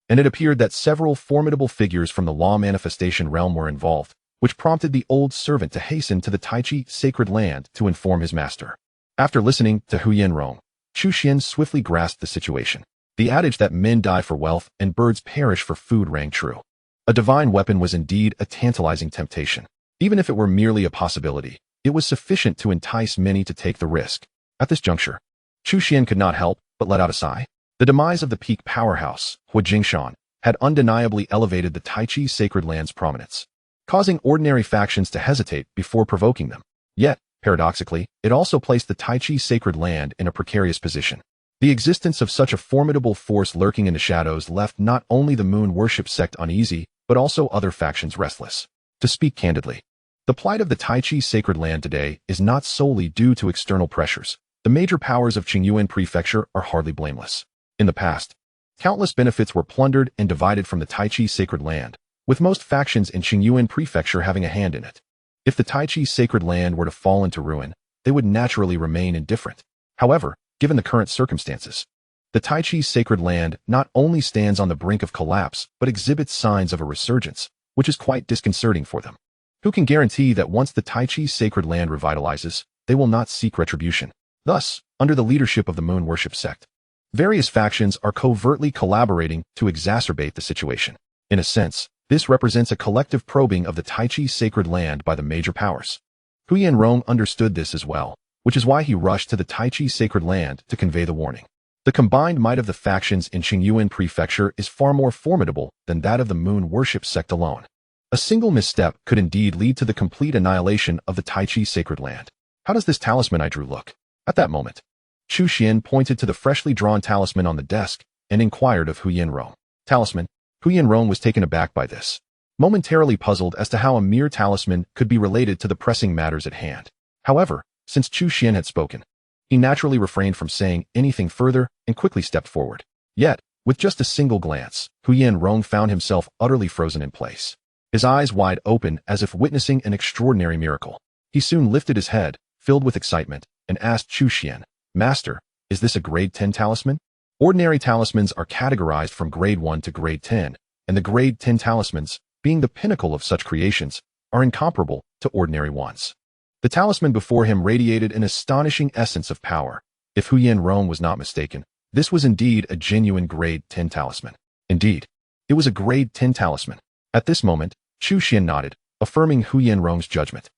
and it appeared that several formidable figures from the law manifestation realm were involved, which prompted the old servant to hasten to the Taichi sacred land to inform his master. After listening to Hu Yanrong, Chu Xuan swiftly grasped the situation. The adage that men die for wealth and birds perish for food rang true. A divine weapon was indeed a tantalizing temptation. Even if it were merely a possibility, it was sufficient to entice many to take the risk. At this juncture, Chu Xuan could not help but let out a sigh. The demise of the peak powerhouse, Huijingshan, had undeniably elevated the Taichi sacred land's prominence, causing ordinary factions to hesitate before provoking them. Yet, paradoxically, it also placed the Taichi sacred land in a precarious position. The existence of such a formidable force lurking in the shadows left not only the moon worship sect uneasy, but also other factions restless. To speak candidly, the plight of the Taichi sacred land today is not solely due to external pressures. The major powers of Qingyuan Prefecture are hardly blameless. In the past, countless benefits were plundered and divided from the Taichi sacred land, with most factions in Qingyuan Prefecture having a hand in it. If the Taichi sacred land were to fall into ruin, they would naturally remain indifferent. However, given the current circumstances, the Taichi sacred land not only stands on the brink of collapse, but exhibits signs of a resurgence, which is quite disconcerting for them. Who can guarantee that once the Taichi sacred land revitalizes, they will not seek retribution? Thus, under the leadership of the moon worship sect, various factions are covertly collaborating to exacerbate the situation. In a sense, this represents a collective probing of the Taichi sacred land by the major powers. Hu Yanrong understood this as well, which is why he rushed to the Taichi sacred land to convey the warning. The combined might of the factions in Qingyuan Prefecture is far more formidable than that of the moon worship sect alone. A single misstep could indeed lead to the complete annihilation of the Taichi sacred land. How does this talisman I drew look? At that moment, Chu Xuan pointed to the freshly drawn talisman on the desk and inquired of Hu Yanrong. Talisman? Hu Yanrong was taken aback by this, momentarily puzzled as to how a mere talisman could be related to the pressing matters at hand. However, since Chu Xuan had spoken, he naturally refrained from saying anything further and quickly stepped forward. Yet, with just a single glance, Hu Yanrong found himself utterly frozen in place, his eyes wide open as if witnessing an extraordinary miracle. He soon lifted his head, filled with excitement, and asked Chu Xuan, "Master, is this a grade 10 talisman?" Ordinary talismans are categorized from grade 1 to grade 10, and the grade 10 talismans, being the pinnacle of such creations, are incomparable to ordinary ones. The talisman before him radiated an astonishing essence of power. If Hu Yanrong was not mistaken, this was indeed a genuine grade 10 talisman. Indeed, it was a grade 10 talisman. At this moment, Chu Xuan nodded, affirming Hu Yanrong's judgment.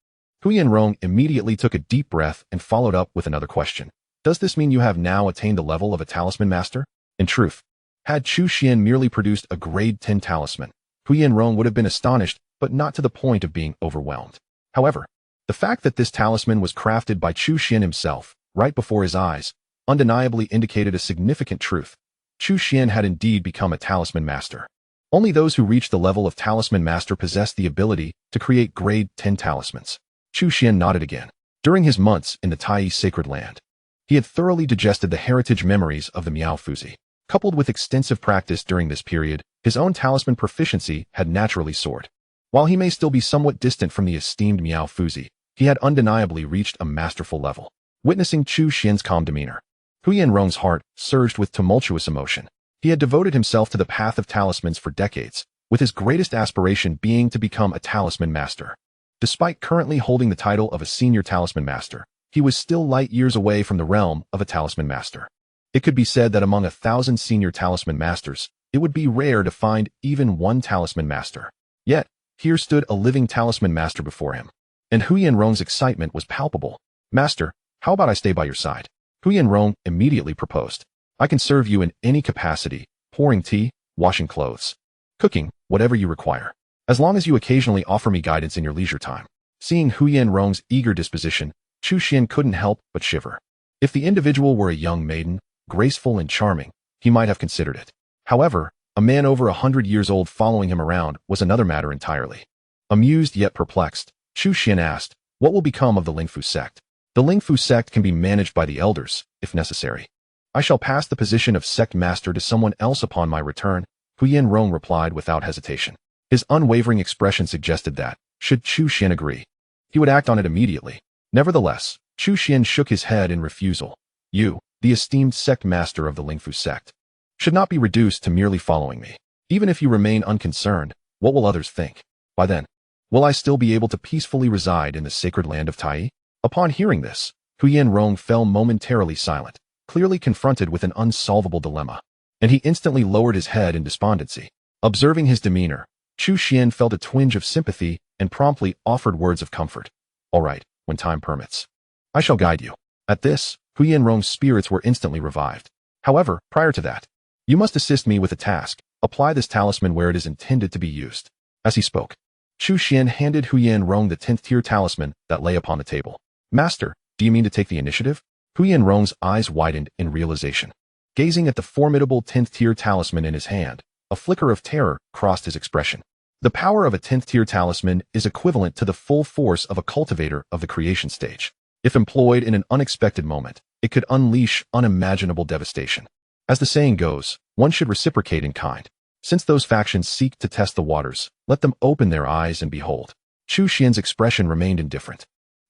Hu Yanrong immediately took a deep breath and followed up with another question. Does this mean you have now attained the level of a talisman master? In truth, had Chu Xuan merely produced a grade 10 talisman, Hu Yanrong would have been astonished, but not to the point of being overwhelmed. However, the fact that this talisman was crafted by Chu Xuan himself, right before his eyes, undeniably indicated a significant truth. Chu Xuan had indeed become a talisman master. Only those who reach the level of talisman master possess the ability to create grade 10 talismans. Chu Xuan nodded again. During his months in the Tai sacred land, he had thoroughly digested the heritage memories of the Miao Fuzi. Coupled with extensive practice during this period, his own talisman proficiency had naturally soared. While he may still be somewhat distant from the esteemed Miao Fuzi, he had undeniably reached a masterful level. Witnessing Chu Xuan's calm demeanor, Hu Yanrong's heart surged with tumultuous emotion. He had devoted himself to the path of talismans for decades, with his greatest aspiration being to become a talisman master. Despite currently holding the title of a senior talisman master, he was still light years away from the realm of a talisman master. It could be said that among 1,000 senior talisman masters, it would be rare to find even one talisman master. Yet, here stood a living talisman master before him, and Hu Yanrong's excitement was palpable. "Master, how about I stay by your side?" Hu Yanrong immediately proposed. "I can serve you in any capacity, pouring tea, washing clothes, cooking, whatever you require, as long as you occasionally offer me guidance in your leisure time." Seeing Hu Yanrong's eager disposition, Chu Xuan couldn't help but shiver. If the individual were a young maiden, graceful and charming, he might have considered it. However, a man over 100 years old following him around was another matter entirely. Amused yet perplexed, Chu Xuan asked, "What will become of the Lingfu sect?" "The Lingfu sect can be managed by the elders, if necessary. I shall pass the position of sect master to someone else upon my return," Hu Yanrong replied without hesitation. His unwavering expression suggested that, should Chu Xuan agree, he would act on it immediately. Nevertheless, Chu Xuan shook his head in refusal. "You, the esteemed sect master of the Lingfu sect, should not be reduced to merely following me. Even if you remain unconcerned, what will others think? By then, Will I still be able to peacefully reside in the sacred land of Tai? Upon hearing this, Huyen Rong fell momentarily silent, clearly confronted with an unsolvable dilemma. And he instantly lowered his head in despondency. Observing his demeanor, Chu Xuan felt a twinge of sympathy and promptly offered words of comfort. All right, when time permits, I shall guide you. At this, Huyen Rong's spirits were instantly revived. However, prior to that, you must assist me with a task. Apply this talisman where it is intended to be used. As he spoke, Chu Xuan handed Huyen Rong the 10th tier talisman that lay upon the table. Master, do you mean to take the initiative? Huyen Rong's eyes widened in realization. Gazing at the formidable 10th tier talisman in his hand, a flicker of terror crossed his expression. The power of a 10th tier talisman is equivalent to the full force of a cultivator of the creation stage. If employed in an unexpected moment, it could unleash unimaginable devastation. As the saying goes, one should reciprocate in kind. Since those factions seek to test the waters, let them open their eyes and behold. Chu Xuan's expression remained indifferent,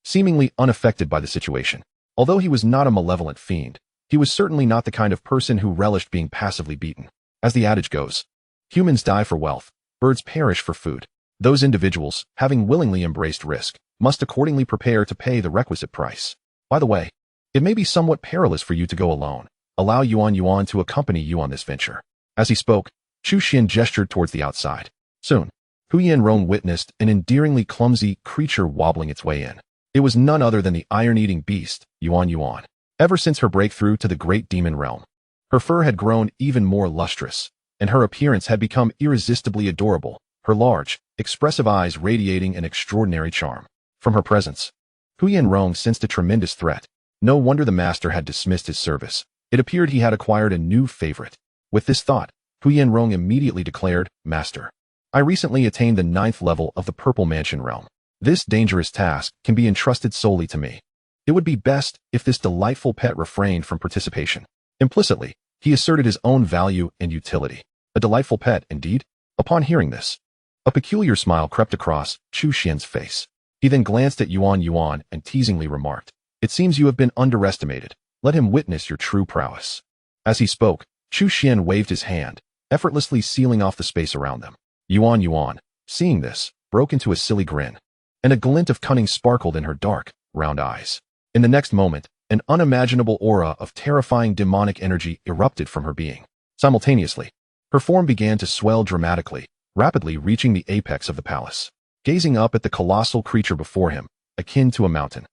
seemingly unaffected by the situation. Although he was not a malevolent fiend, he was certainly not the kind of person who relished being passively beaten. As the adage goes, humans die for wealth, birds perish for food. Those individuals, having willingly embraced risk, must accordingly prepare to pay the requisite price. By the way, it may be somewhat perilous for you to go alone. Allow Yuan to accompany you on this venture. As he spoke, Chu Xuan gestured towards the outside. Soon, Huyen Rong witnessed an endearingly clumsy creature wobbling its way in. It was none other than the iron-eating beast, Yuan. Ever since her breakthrough to the great demon realm, her fur had grown even more lustrous, and her appearance had become irresistibly adorable, her large, expressive eyes radiating an extraordinary charm. From her presence, Huyen Rong sensed a tremendous threat. No wonder the master had dismissed his service. It appeared he had acquired a new favorite. With this thought, Huyen Rong immediately declared, Master, I recently attained the 9th level of the Purple Mansion realm. This dangerous task can be entrusted solely to me. It would be best if this delightful pet refrained from participation. Implicitly, he asserted his own value and utility. A delightful pet, indeed? Upon hearing this, a peculiar smile crept across Chu Xuan's face. He then glanced at Yuan and teasingly remarked, It seems you have been underestimated. Let him witness your true prowess. As he spoke, Chu Xuan waved his hand, effortlessly sealing off the space around them. Yuan, seeing this, broke into a silly grin, and a glint of cunning sparkled in her dark, round eyes. In the next moment, an unimaginable aura of terrifying demonic energy erupted from her being. Simultaneously, her form began to swell dramatically, rapidly reaching the apex of the palace. Gazing up at the colossal creature before him, akin to a mountain,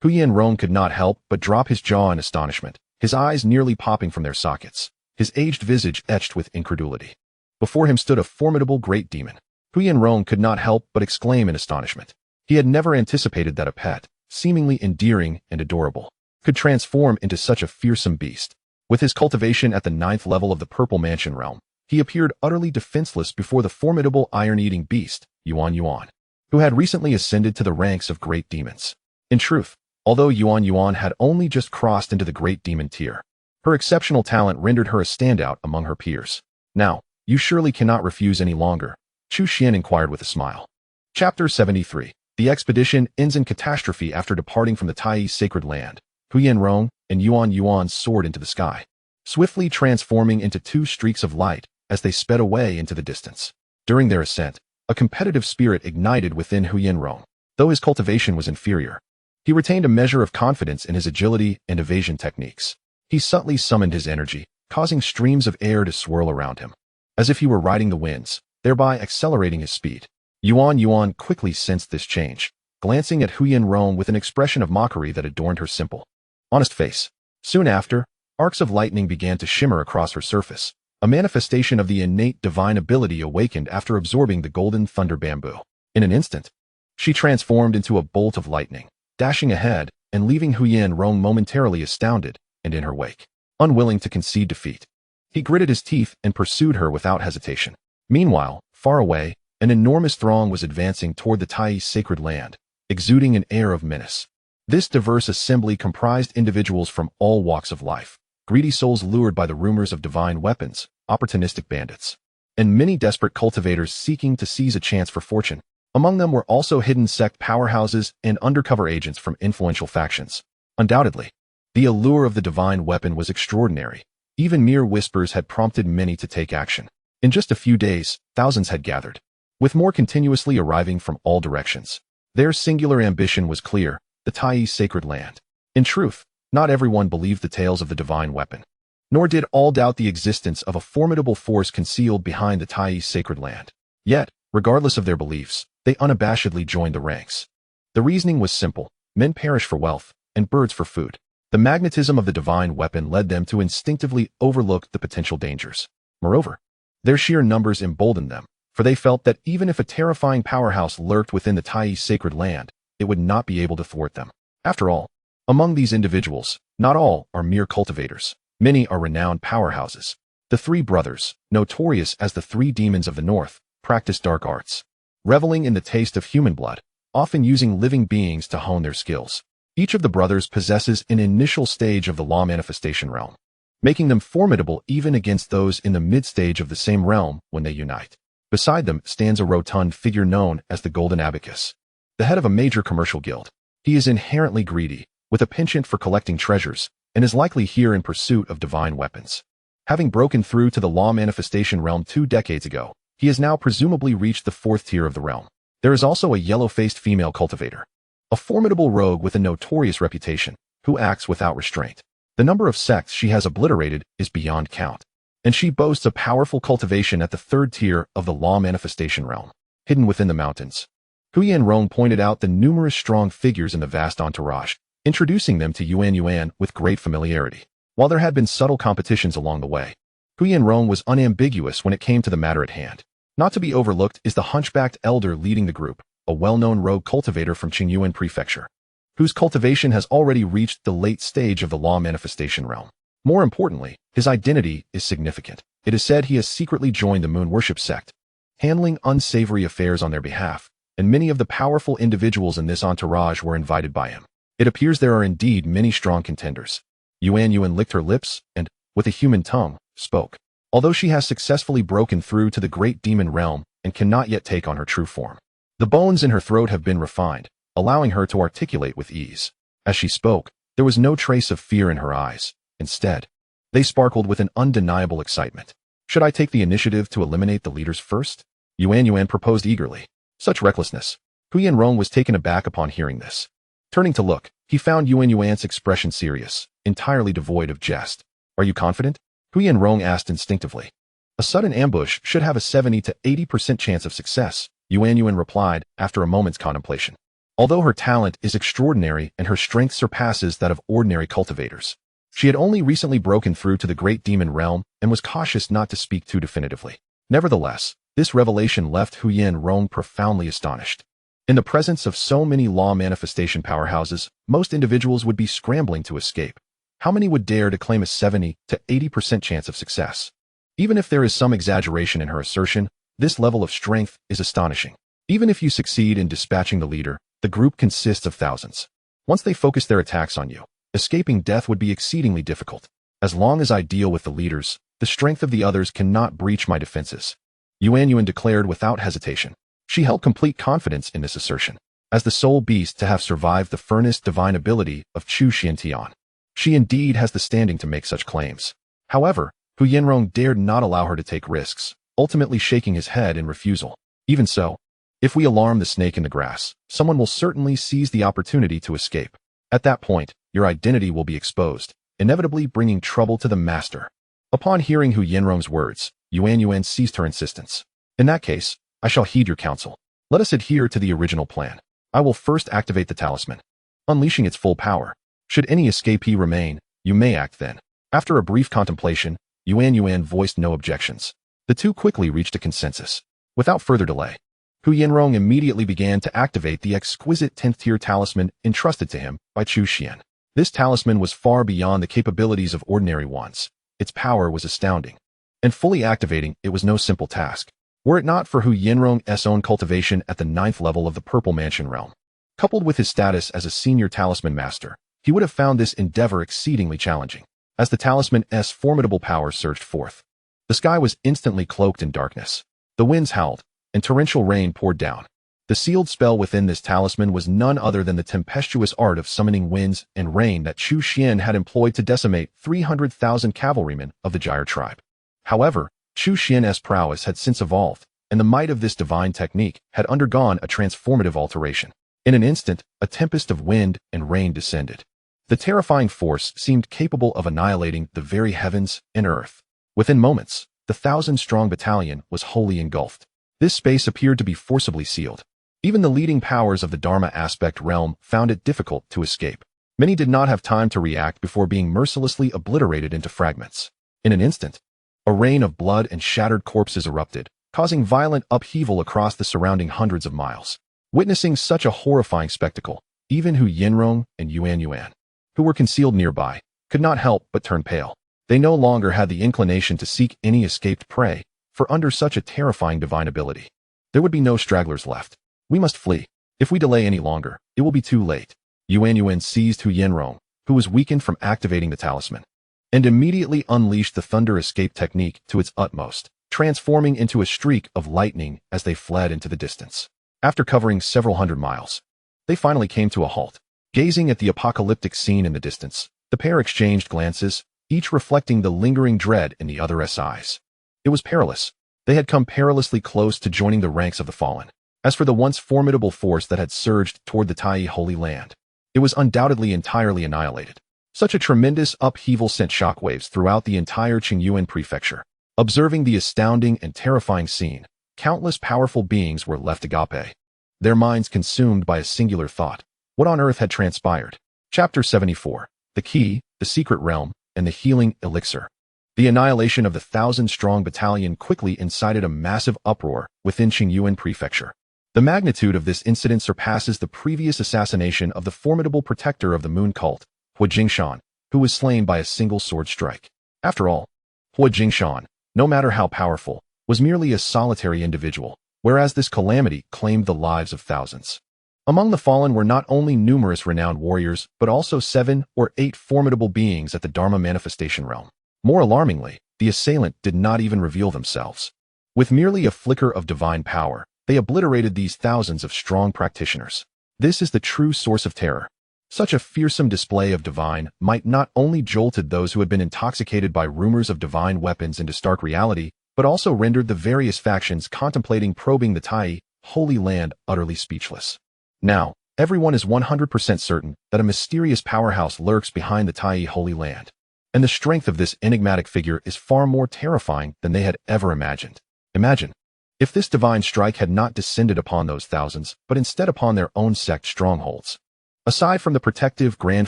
Huyen Rong could not help but drop his jaw in astonishment, his eyes nearly popping from their sockets, his aged visage etched with incredulity. Before him stood a formidable great demon. Huyen Rong could not help but exclaim in astonishment. He had never anticipated that a pet, seemingly endearing and adorable, could transform into such a fearsome beast. With his cultivation at the 9th level of the Purple Mansion realm, he appeared utterly defenseless before the formidable iron-eating beast, Yuan, who had recently ascended to the ranks of great demons. In truth, although Yuan had only just crossed into the great demon tier, her exceptional talent rendered her a standout among her peers. Now, you surely cannot refuse any longer, Chu Xuan inquired with a smile. Chapter 73. The expedition ends in catastrophe after departing from the Tai sacred land. Huyen Rong and Yuan soared into the sky, swiftly transforming into two streaks of light as they sped away into the distance. During their ascent, a competitive spirit ignited within Huyen Rong. Though his cultivation was inferior, he retained a measure of confidence in his agility and evasion techniques. He subtly summoned his energy, causing streams of air to swirl around him, as if he were riding the winds, thereby accelerating his speed. Yuan quickly sensed this change, glancing at Huyen Rong with an expression of mockery that adorned her simple, honest face. Soon after, arcs of lightning began to shimmer across her surface, a manifestation of the innate divine ability awakened after absorbing the golden thunder bamboo. In an instant, she transformed into a bolt of lightning, dashing ahead and leaving Huyen Rong momentarily astounded and in her wake. Unwilling to concede defeat, he gritted his teeth and pursued her without hesitation. Meanwhile, far away, an enormous throng was advancing toward the Tai sacred land, exuding an air of menace. This diverse assembly comprised individuals from all walks of life, greedy souls lured by the rumors of divine weapons, opportunistic bandits, and many desperate cultivators seeking to seize a chance for fortune. Among them were also hidden sect powerhouses and undercover agents from influential factions. Undoubtedly, the allure of the divine weapon was extraordinary. Even mere whispers had prompted many to take action. In just a few days, thousands had gathered, with more continuously arriving from all directions. Their singular ambition was clear: the Tai's sacred land. In truth, not everyone believed the tales of the divine weapon, nor did all doubt the existence of a formidable force concealed behind the Tai's sacred land. Yet, regardless of their beliefs, they unabashedly joined the ranks. The reasoning was simple: men perish for wealth, and birds for food. The magnetism of the divine weapon led them to instinctively overlook the potential dangers. Moreover, their sheer numbers emboldened them, for they felt that even if a terrifying powerhouse lurked within the Tai's sacred land, it would not be able to thwart them. After all, among these individuals, not all are mere cultivators. Many are renowned powerhouses. The three brothers, notorious as the three demons of the north, practice dark arts, reveling in the taste of human blood, often using living beings to hone their skills. Each of the brothers possesses an initial stage of the law manifestation realm, making them formidable even against those in the mid-stage of the same realm when they unite. Beside them stands a rotund figure known as the Golden Abacus, the head of a major commercial guild. He is inherently greedy, with a penchant for collecting treasures, and is likely here in pursuit of divine weapons. Having broken through to the law manifestation realm 2 decades ago, he has now presumably reached the 4th tier of the realm. There is also a yellow-faced female cultivator, a formidable rogue with a notorious reputation, who acts without restraint. The number of sects she has obliterated is beyond count, and she boasts a powerful cultivation at the 3rd tier of the law manifestation realm, hidden within the mountains. Hu Yanrong pointed out the numerous strong figures in the vast entourage, introducing them to Yuan with great familiarity. While there had been subtle competitions along the way, Hu Yanrong was unambiguous when it came to the matter at hand. Not to be overlooked is the hunchbacked elder leading the group, a well-known rogue cultivator from Qingyuan Prefecture, whose cultivation has already reached the late stage of the law manifestation realm. More importantly, his identity is significant. It is said he has secretly joined the moon worship sect, handling unsavory affairs on their behalf, and many of the powerful individuals in this entourage were invited by him. It appears there are indeed many strong contenders. Yuan licked her lips and, with a human tongue, spoke. Although she has successfully broken through to the great demon realm and cannot yet take on her true form, the bones in her throat have been refined, allowing her to articulate with ease. As she spoke, there was no trace of fear in her eyes. Instead, they sparkled with an undeniable excitement. Should I take the initiative to eliminate the leaders first? Yuan proposed eagerly. Such recklessness. Hu Yanrong was taken aback upon hearing this. Turning to look, he found Yuan's expression serious, entirely devoid of jest. Are you confident? Hu Yanrong asked instinctively. A sudden ambush should have a 70 to 80% chance of success, Yuan replied after a moment's contemplation. Although her talent is extraordinary and her strength surpasses that of ordinary cultivators, she had only recently broken through to the great demon realm and was cautious not to speak too definitively. Nevertheless, this revelation left Hu Yanrong profoundly astonished. In the presence of so many law manifestation powerhouses, most individuals would be scrambling to escape. How many would dare to claim a 70 to 80% chance of success? Even if there is some exaggeration in her assertion, this level of strength is astonishing. Even if you succeed in dispatching the leader, the group consists of thousands. Once they focus their attacks on you, escaping death would be exceedingly difficult. As long as I deal with the leaders, the strength of the others cannot breach my defenses, Yuan declared without hesitation. She held complete confidence in this assertion. As the sole beast to have survived the furnace divine ability of Chu Xuan, she indeed has the standing to make such claims. However, Hu Yanrong dared not allow her to take risks, ultimately shaking his head in refusal. Even so, if we alarm the snake in the grass, someone will certainly seize the opportunity to escape. At that point, your identity will be exposed, inevitably bringing trouble to the master. Upon hearing Hu Yanrong's words, Yuan ceased her insistence. In that case, I shall heed your counsel. Let us adhere to the original plan. I will first activate the talisman, unleashing its full power. Should any escapee remain, you may act then. After a brief contemplation, Yuan voiced no objections. The two quickly reached a consensus. Without further delay, Hu Yanrong immediately began to activate the exquisite 10th-tier talisman entrusted to him by Chu Xuan. This talisman was far beyond the capabilities of ordinary wands. Its power was astounding, and fully activating it was no simple task. Were it not for Hu Yanrong's own cultivation at the 9th level of the Purple Mansion realm, coupled with his status as a senior talisman master, he would have found this endeavor exceedingly challenging. As the talisman's formidable power surged forth, the sky was instantly cloaked in darkness. The winds howled, and torrential rain poured down. The sealed spell within this talisman was none other than the tempestuous art of summoning winds and rain that Chu Xuan had employed to decimate 300,000 cavalrymen of the Gyre tribe. However, Chu Xuan's prowess had since evolved, and the might of this divine technique had undergone a transformative alteration. In an instant, a tempest of wind and rain descended. The terrifying force seemed capable of annihilating the very heavens and earth. Within moments, the 1,000-strong battalion was wholly engulfed. This space appeared to be forcibly sealed. Even the leading powers of the Dharma aspect realm found it difficult to escape. Many did not have time to react before being mercilessly obliterated into fragments. In an instant, a rain of blood and shattered corpses erupted, causing violent upheaval across the surrounding hundreds of miles. Witnessing such a horrifying spectacle, even Hu Yinrong and Yuan, who were concealed nearby, could not help but turn pale. They no longer had the inclination to seek any escaped prey, for under such a terrifying divine ability, there would be no stragglers left. We must flee. If we delay any longer, it will be too late. Yuan seized Hu Yinrong, who was weakened from activating the talisman, and immediately unleashed the thunder escape technique to its utmost, transforming into a streak of lightning as they fled into the distance. After covering several hundred miles, they finally came to a halt. Gazing at the apocalyptic scene in the distance, the pair exchanged glances, each reflecting the lingering dread in the other's eyes. It was perilous. They had come perilously close to joining the ranks of the fallen. As for the once formidable force that had surged toward the Tai Holy Land, it was undoubtedly entirely annihilated. Such a tremendous upheaval sent shockwaves throughout the entire Qingyuan prefecture. Observing the astounding and terrifying scene, countless powerful beings were left agape, their minds consumed by a singular thought. What on earth had transpired? Chapter 74. The Key, the Secret Realm, and the Healing Elixir. The annihilation of the 1,000-strong battalion quickly incited a massive uproar within Qingyuan prefecture. The magnitude of this incident surpasses the previous assassination of the formidable protector of the moon cult, Hu Jingshan, who was slain by a single sword strike. After all, Hu Jingshan, no matter how powerful, was merely a solitary individual, whereas this calamity claimed the lives of thousands. Among the fallen were not only numerous renowned warriors, but also 7 or 8 formidable beings at the Dharma manifestation realm. More alarmingly, the assailant did not even reveal themselves. With merely a flicker of divine power, they obliterated these thousands of strong practitioners. This is the true source of terror. Such a fearsome display of divine might not only jolted those who had been intoxicated by rumors of divine weapons into stark reality, but also rendered the various factions contemplating probing the Tai Holy Land utterly speechless. Now, everyone is 100% certain that a mysterious powerhouse lurks behind the Tai Holy Land, and the strength of this enigmatic figure is far more terrifying than they had ever imagined. Imagine if this divine strike had not descended upon those thousands, but instead upon their own sect strongholds. Aside from the protective grand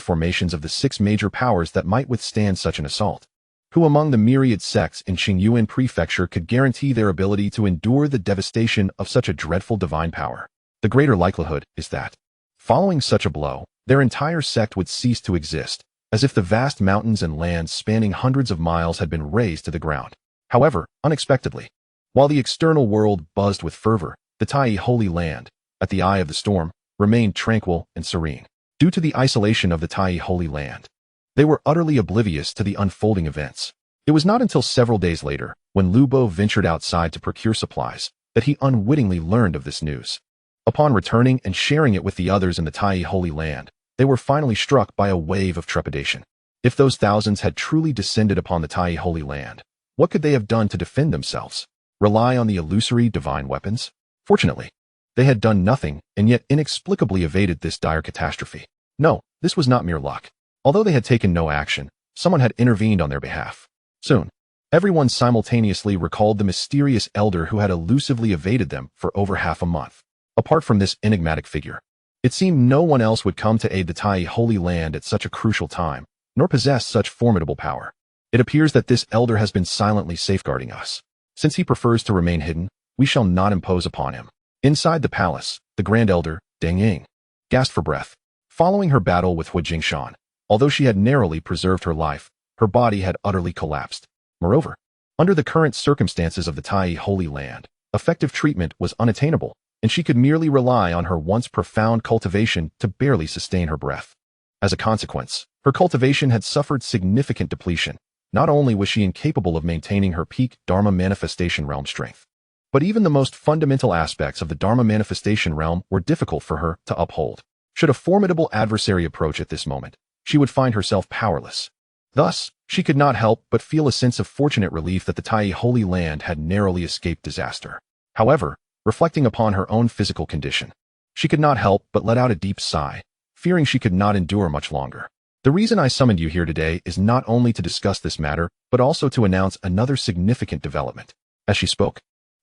formations of the 6 major powers that might withstand such an assault, who among the myriad sects in Qingyuan prefecture could guarantee their ability to endure the devastation of such a dreadful divine power? The greater likelihood is that, following such a blow, their entire sect would cease to exist, as if the vast mountains and lands spanning hundreds of miles had been razed to the ground. However, unexpectedly, while the external world buzzed with fervor, the Tai Holy Land, at the eye of the storm, remained tranquil and serene. Due to the isolation of the Tai Holy Land, they were utterly oblivious to the unfolding events. It was not until several days later, when Lu Bo ventured outside to procure supplies, that he unwittingly learned of this news. Upon returning and sharing it with the others in the Tai Holy Land, they were finally struck by a wave of trepidation. If those thousands had truly descended upon the Tai Holy Land, what could they have done to defend themselves? Rely on the illusory divine weapons? Fortunately, they had done nothing and yet inexplicably evaded this dire catastrophe. No, this was not mere luck. Although they had taken no action, someone had intervened on their behalf. Soon, everyone simultaneously recalled the mysterious elder who had elusively evaded them for over half a month. Apart from this enigmatic figure, it seemed no one else would come to aid the Tai Holy Land at such a crucial time, nor possess such formidable power. It appears that this elder has been silently safeguarding us. Since he prefers to remain hidden, we shall not impose upon him. Inside the palace, the Grand Elder, Deng Ying, gasped for breath. Following her battle with Hu Jingshan, although she had narrowly preserved her life, her body had utterly collapsed. Moreover, under the current circumstances of the Tai Holy Land, effective treatment was unattainable, and she could merely rely on her once profound cultivation to barely sustain her breath. As a consequence, her cultivation had suffered significant depletion. Not only was she incapable of maintaining her peak Dharma manifestation realm strength, but even the most fundamental aspects of the Dharma manifestation realm were difficult for her to uphold. Should a formidable adversary approach at this moment, she would find herself powerless. Thus, she could not help but feel a sense of fortunate relief that the Tai Holy Land had narrowly escaped disaster. However, reflecting upon her own physical condition, she could not help but let out a deep sigh, fearing she could not endure much longer. The reason I summoned you here today is not only to discuss this matter, but also to announce another significant development. As she spoke,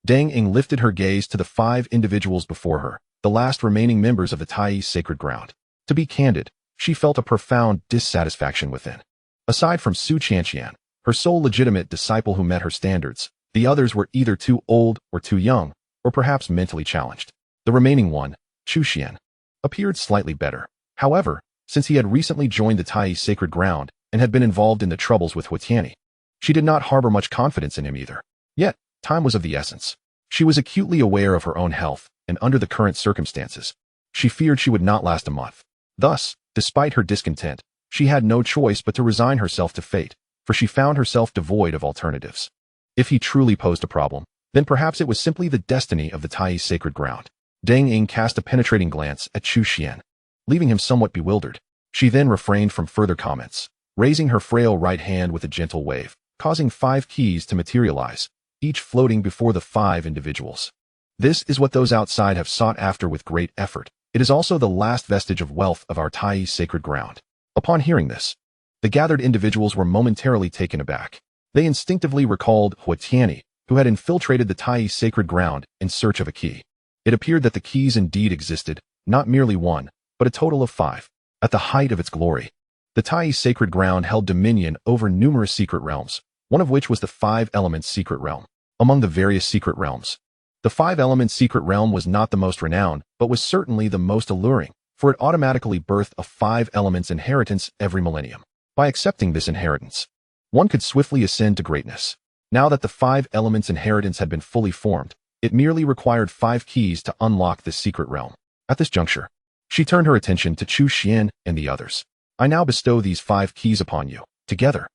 Deng Ying lifted her gaze to the 5 individuals before her, the last remaining members of the Tai's sacred ground. To be candid, she felt a profound dissatisfaction within. Aside from Su Qianqian, her sole legitimate disciple who met her standards, the others were either too old or too young, or perhaps mentally challenged. The remaining one, Chu Xuan, appeared slightly better. However, since he had recently joined the Tai's sacred ground and had been involved in the troubles with Huitiani, she did not harbor much confidence in him either. Yet, time was of the essence. She was acutely aware of her own health, and under the current circumstances, she feared she would not last a month. Thus, despite her discontent, she had no choice but to resign herself to fate, for she found herself devoid of alternatives. If he truly posed a problem, then perhaps it was simply the destiny of the Tai's sacred ground. Deng Ying cast a penetrating glance at Chu Xuan, leaving him somewhat bewildered. She then refrained from further comments, raising her frail right hand with a gentle wave, causing 5 keys to materialize, each floating before the 5 individuals. This is what those outside have sought after with great effort. It is also the last vestige of wealth of our Tai's sacred ground. Upon hearing this, the gathered individuals were momentarily taken aback. They instinctively recalled Huitiani, who had infiltrated the Tai's sacred ground in search of a key. It appeared that the keys indeed existed, not merely one, but a total of 5. At the height of its glory, the Tai's sacred ground held dominion over numerous secret realms, one of which was the 5 Elements secret realm. Among the various secret realms, the 5 Elements secret realm was not the most renowned, but was certainly the most alluring, for it automatically birthed a 5 Elements inheritance every millennium. By accepting this inheritance, one could swiftly ascend to greatness. Now that the 5 Elements inheritance had been fully formed, it merely required 5 keys to unlock this secret realm. At this juncture, she turned her attention to Chu Xuan and the others. I now bestow these 5 keys upon you. Together,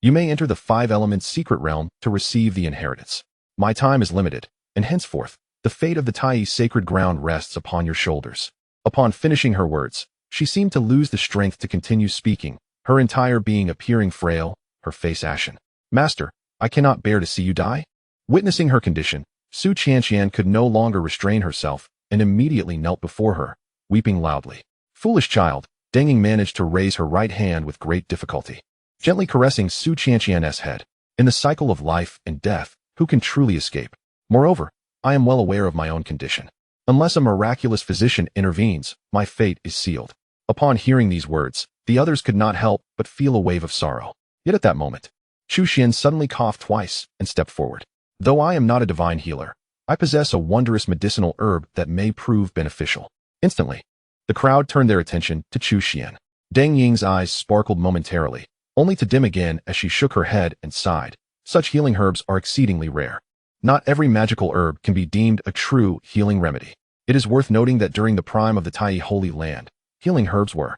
you may enter the 5 Elements secret realm to receive the inheritance. My time is limited, and henceforth, the fate of the Tai's sacred ground rests upon your shoulders. Upon finishing her words, she seemed to lose the strength to continue speaking, her entire being appearing frail, her face ashen. Master, I cannot bear to see you die. Witnessing her condition, Su Qianqian could no longer restrain herself and immediately knelt before her, weeping loudly. Foolish child, Deng Ying managed to raise her right hand with great difficulty, gently caressing Su Qianqian's head. In the cycle of life and death, who can truly escape? Moreover, I am well aware of my own condition. Unless a miraculous physician intervenes, my fate is sealed. Upon hearing these words, the others could not help but feel a wave of sorrow. Yet at that moment, Chu Xuan suddenly coughed twice and stepped forward. Though I am not a divine healer, I possess a wondrous medicinal herb that may prove beneficial. Instantly, the crowd turned their attention to Chu Xuan. Deng Ying's eyes sparkled momentarily, only to dim again as she shook her head and sighed. Such healing herbs are exceedingly rare. Not every magical herb can be deemed a true healing remedy. It is worth noting that during the prime of the Tai Holy Land, healing herbs were.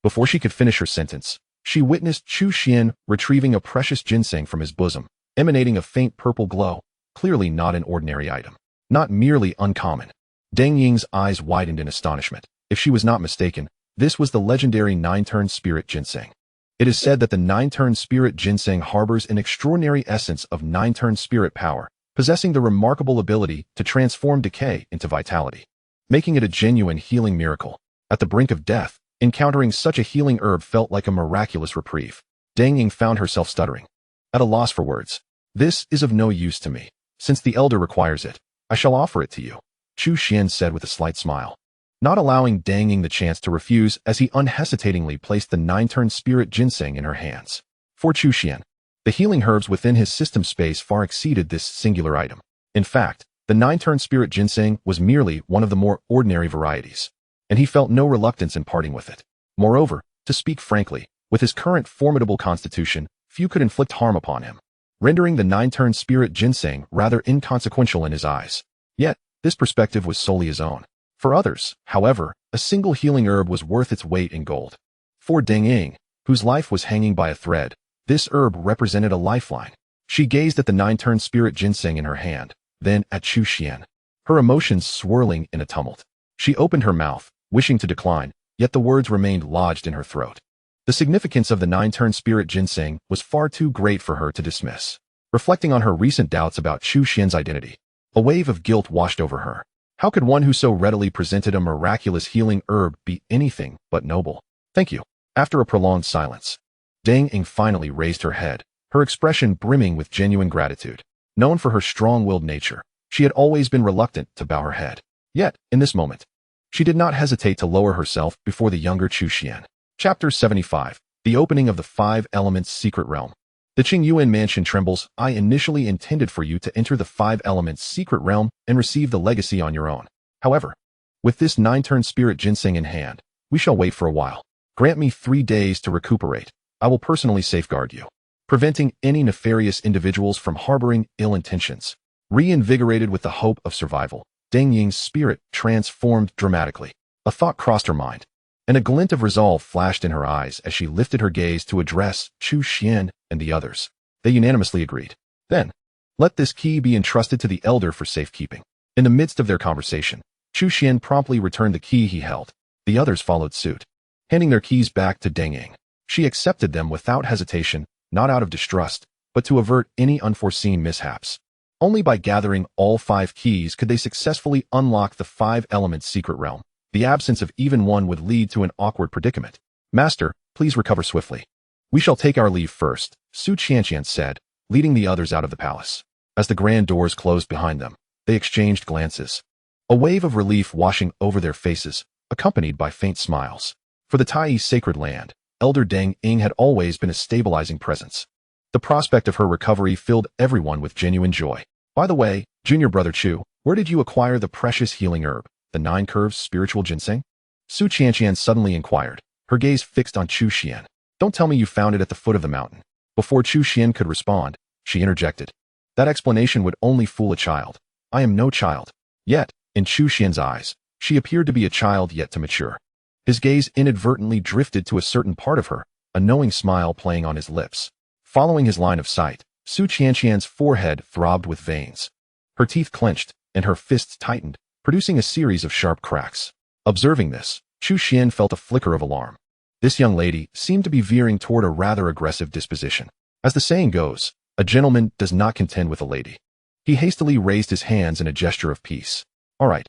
Before she could finish her sentence, she witnessed Chu Xuan retrieving a precious ginseng from his bosom, emanating a faint purple glow, clearly not an ordinary item. Not merely uncommon. Deng Ying's eyes widened in astonishment. If she was not mistaken, this was the legendary 9-turn spirit ginseng. It is said that the 9-turn spirit ginseng harbors an extraordinary essence of 9-turn spirit power, possessing the remarkable ability to transform decay into vitality, making it a genuine healing miracle. At the brink of death, encountering such a healing herb felt like a miraculous reprieve. Deng Ying found herself stuttering, at a loss for words. This is of no use to me. Since the elder requires it, I shall offer it to you, Chu Xuan said with a slight smile, not allowing Deng Ying the chance to refuse as he unhesitatingly placed the 9-turn spirit ginseng in her hands. For Chu Xuan, the healing herbs within his system space far exceeded this singular item. In fact, the 9-turn spirit ginseng was merely one of the more ordinary varieties, and he felt no reluctance in parting with it. Moreover, to speak frankly, with his current formidable constitution, few could inflict harm upon him, rendering the 9-turn spirit ginseng rather inconsequential in his eyes. Yet, this perspective was solely his own. For others, however, a single healing herb was worth its weight in gold. For Deng Ying, whose life was hanging by a thread, this herb represented a lifeline. She gazed at the 9-turn spirit ginseng in her hand, then at Chu Xuan, her emotions swirling in a tumult. She opened her mouth, wishing to decline, yet the words remained lodged in her throat. The significance of the 9-turn spirit ginseng was far too great for her to dismiss. Reflecting on her recent doubts about Chu Xuan's identity, A wave of guilt washed over her. How could one who so readily presented a miraculous healing herb be anything but noble? Thank you. After a prolonged silence, Deng Ying finally raised her head, her expression brimming with genuine gratitude. Known for her strong-willed nature, she had always been reluctant to bow her head. Yet, in this moment, she did not hesitate to lower herself before the younger Chu Xuan. Chapter 75. The Opening of the Five Elements Secret Realm. The Qingyuan mansion trembles. I initially intended for you to enter the Five Elements Secret Realm and receive the legacy on your own. However, with this 9-turn spirit ginseng in hand, we shall wait for a while. Grant me 3 days to recuperate. I will personally safeguard you, preventing any nefarious individuals from harboring ill intentions. Reinvigorated with the hope of survival, Deng Ying's spirit transformed dramatically. A thought crossed her mind, and a glint of resolve flashed in her eyes as she lifted her gaze to address Chu Xuan and the others. They unanimously agreed. Then, let this key be entrusted to the elder for safekeeping. In the midst of their conversation, Chu Xuan promptly returned the key he held. The others followed suit, handing their keys back to Deng Ying. She accepted them without hesitation, not out of distrust, but to avert any unforeseen mishaps. Only by gathering all 5 keys could they successfully unlock the 5 Elements Secret Realm. The absence of even one would lead to an awkward predicament. Master, please recover swiftly. We shall take our leave first, Su Qianqian said, leading the others out of the palace. As the grand doors closed behind them, they exchanged glances. A wave of relief washing over their faces, accompanied by faint smiles. For the Tai sacred land, Elder Deng Ying had always been a stabilizing presence. The prospect of her recovery filled everyone with genuine joy. By the way, junior brother Chu, where did you acquire the precious healing herb, the 9 curves spiritual ginseng? Su Qianqian suddenly inquired, her gaze fixed on Chu Xuan. Don't tell me you found it at the foot of the mountain. Before Chu Xuan could respond, she interjected. That explanation would only fool a child. I am no child. Yet, in Chu Xuan's eyes, she appeared to be a child yet to mature. His gaze inadvertently drifted to a certain part of her, a knowing smile playing on his lips. Following his line of sight, Su Qianqian's forehead throbbed with veins. Her teeth clenched, and her fists tightened, producing a series of sharp cracks. Observing this, Chu Xuan felt a flicker of alarm. This young lady seemed to be veering toward a rather aggressive disposition. As the saying goes, a gentleman does not contend with a lady. He hastily raised his hands in a gesture of peace. All right,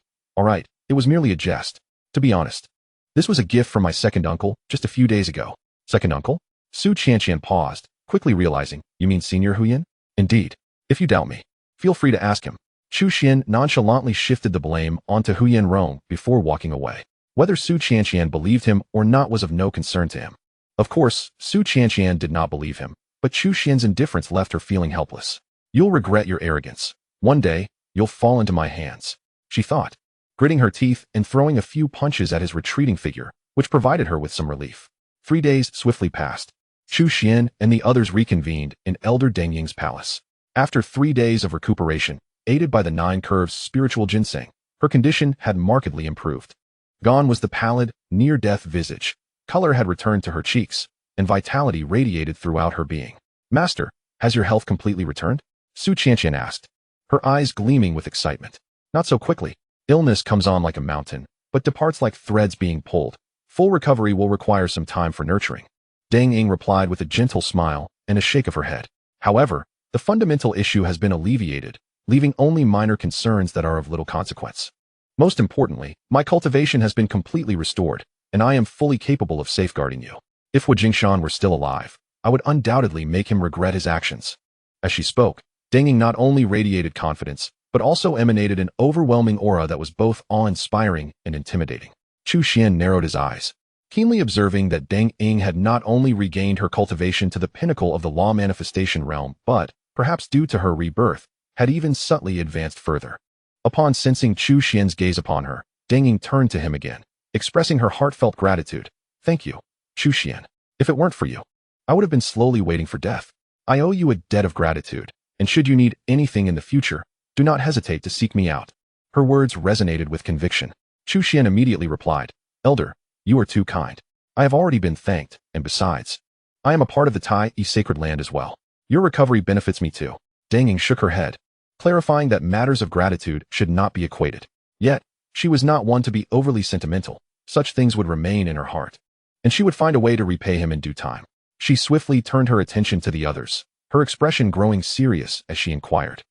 it was merely a jest. To be honest, this was a gift from my second uncle just a few days ago. Second uncle? Su Qianqian paused, quickly realizing, you mean Senior Huyan? Indeed. If you doubt me, feel free to ask him. Chu Xuan nonchalantly shifted the blame onto Huyan Rong before walking away. Whether Su Qianqian believed him or not was of no concern to him. Of course, Su Qianqian did not believe him, but Chu Xuan's indifference left her feeling helpless. You'll regret your arrogance. One day, you'll fall into my hands, she thought, gritting her teeth and throwing a few punches at his retreating figure, which provided her with some relief. 3 days swiftly passed. Chu Xuan and the others reconvened in Elder Deng Ying's palace. After 3 days of recuperation, aided by the 9 curves spiritual ginseng, her condition had markedly improved. Gone was the pallid, near-death visage. Color had returned to her cheeks, and vitality radiated throughout her being. Master, has your health completely returned? Su Qianqian asked, her eyes gleaming with excitement. Not so quickly. Illness comes on like a mountain, but departs like threads being pulled. Full recovery will require some time for nurturing. Deng Ying replied with a gentle smile and a shake of her head. However, the fundamental issue has been alleviated, leaving only minor concerns that are of little consequence. Most importantly, my cultivation has been completely restored, and I am fully capable of safeguarding you. If Wu Jingshan were still alive, I would undoubtedly make him regret his actions. As she spoke, Deng Ying not only radiated confidence, but also emanated an overwhelming aura that was both awe-inspiring and intimidating. Chu Xuan narrowed his eyes, keenly observing that Deng Ying had not only regained her cultivation to the pinnacle of the law manifestation realm, but, perhaps due to her rebirth, had even subtly advanced further. Upon sensing Chu Xuan's gaze upon her, Deng Ying turned to him again, expressing her heartfelt gratitude. Thank you, Chu Xuan. If it weren't for you, I would have been slowly waiting for death. I owe you a debt of gratitude, and should you need anything in the future, do not hesitate to seek me out. Her words resonated with conviction. Chu Xuan immediately replied, Elder, you are too kind. I have already been thanked, and besides, I am a part of the Tai sacred land as well. Your recovery benefits me too. Deng Ying shook her head, clarifying that matters of gratitude should not be equated. Yet, she was not one to be overly sentimental. Such things would remain in her heart, and she would find a way to repay him in due time. She swiftly turned her attention to the others, her expression growing serious as she inquired,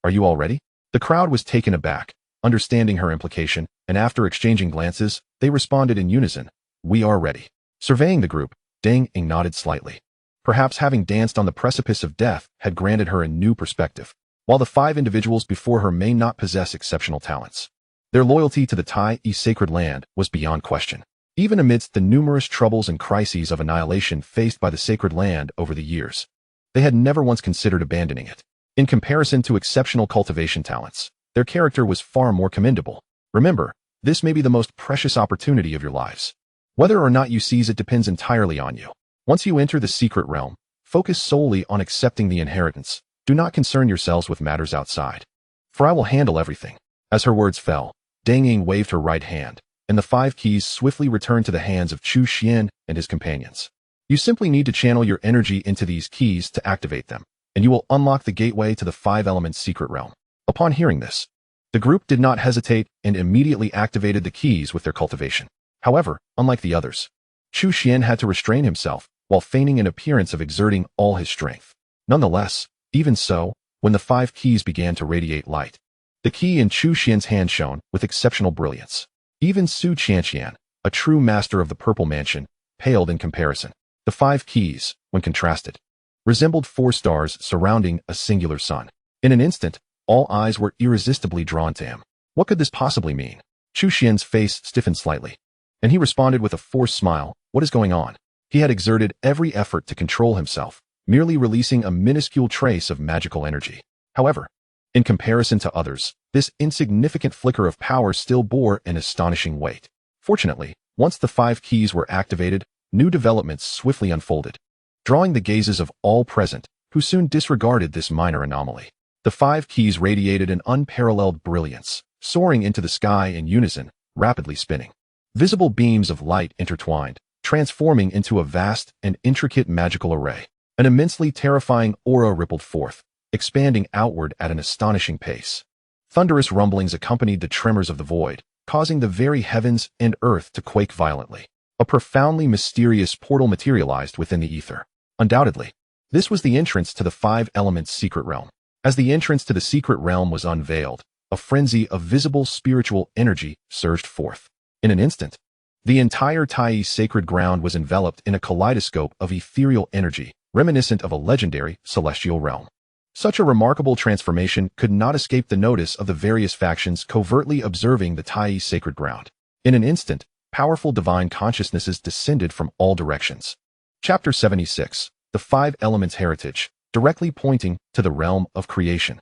Are you all ready? The crowd was taken aback, understanding her implication, and after exchanging glances, they responded in unison, "We are ready." Surveying the group, Deng Ying nodded slightly. Perhaps having danced on the precipice of death had granted her a new perspective. While the 5 individuals before her may not possess exceptional talents, their loyalty to the Tai sacred land was beyond question. Even amidst the numerous troubles and crises of annihilation faced by the sacred land over the years, they had never once considered abandoning it. In comparison to exceptional cultivation talents, their character was far more commendable. Remember, this may be the most precious opportunity of your lives. Whether or not you seize it depends entirely on you. Once you enter the secret realm, focus solely on accepting the inheritance. Do not concern yourselves with matters outside, for I will handle everything. As her words fell, Deng Ying waved her right hand, and the 5 keys swiftly returned to the hands of Chu Xuan and his companions. You simply need to channel your energy into these keys to activate them, and you will unlock the gateway to the 5 elements secret realm. Upon hearing this, the group did not hesitate and immediately activated the keys with their cultivation. However, unlike the others, Chu Xuan had to restrain himself while feigning an appearance of exerting all his strength. Nonetheless, even so, when the 5 keys began to radiate light, the key in Chu Xuan's hand shone with exceptional brilliance. Even Su Qianqian, a true master of the Purple Mansion, paled in comparison. The 5 keys, when contrasted, resembled 4 stars surrounding a singular sun. In an instant, all eyes were irresistibly drawn to him. What could this possibly mean? Chu Xuan's face stiffened slightly, and he responded with a forced smile, "What is going on?" He had exerted every effort to control himself, merely releasing a minuscule trace of magical energy. However, in comparison to others, this insignificant flicker of power still bore an astonishing weight. Fortunately, once the 5 keys were activated, new developments swiftly unfolded, drawing the gazes of all present, who soon disregarded this minor anomaly. The 5 keys radiated an unparalleled brilliance, soaring into the sky in unison, rapidly spinning. Visible beams of light intertwined, transforming into a vast and intricate magical array. An immensely terrifying aura rippled forth, expanding outward at an astonishing pace. Thunderous rumblings accompanied the tremors of the void, causing the very heavens and earth to quake violently. A profoundly mysterious portal materialized within the ether. Undoubtedly, this was the entrance to the 5 elements secret realm. As the entrance to the secret realm was unveiled, a frenzy of visible spiritual energy surged forth. In an instant, the entire Tai sacred ground was enveloped in a kaleidoscope of ethereal energy, reminiscent of a legendary celestial realm. Such a remarkable transformation could not escape the notice of the various factions covertly observing the Tai sacred ground. In an instant, powerful divine consciousnesses descended from all directions. Chapter 76, The 5 Elements Heritage, directly pointing to the realm of creation.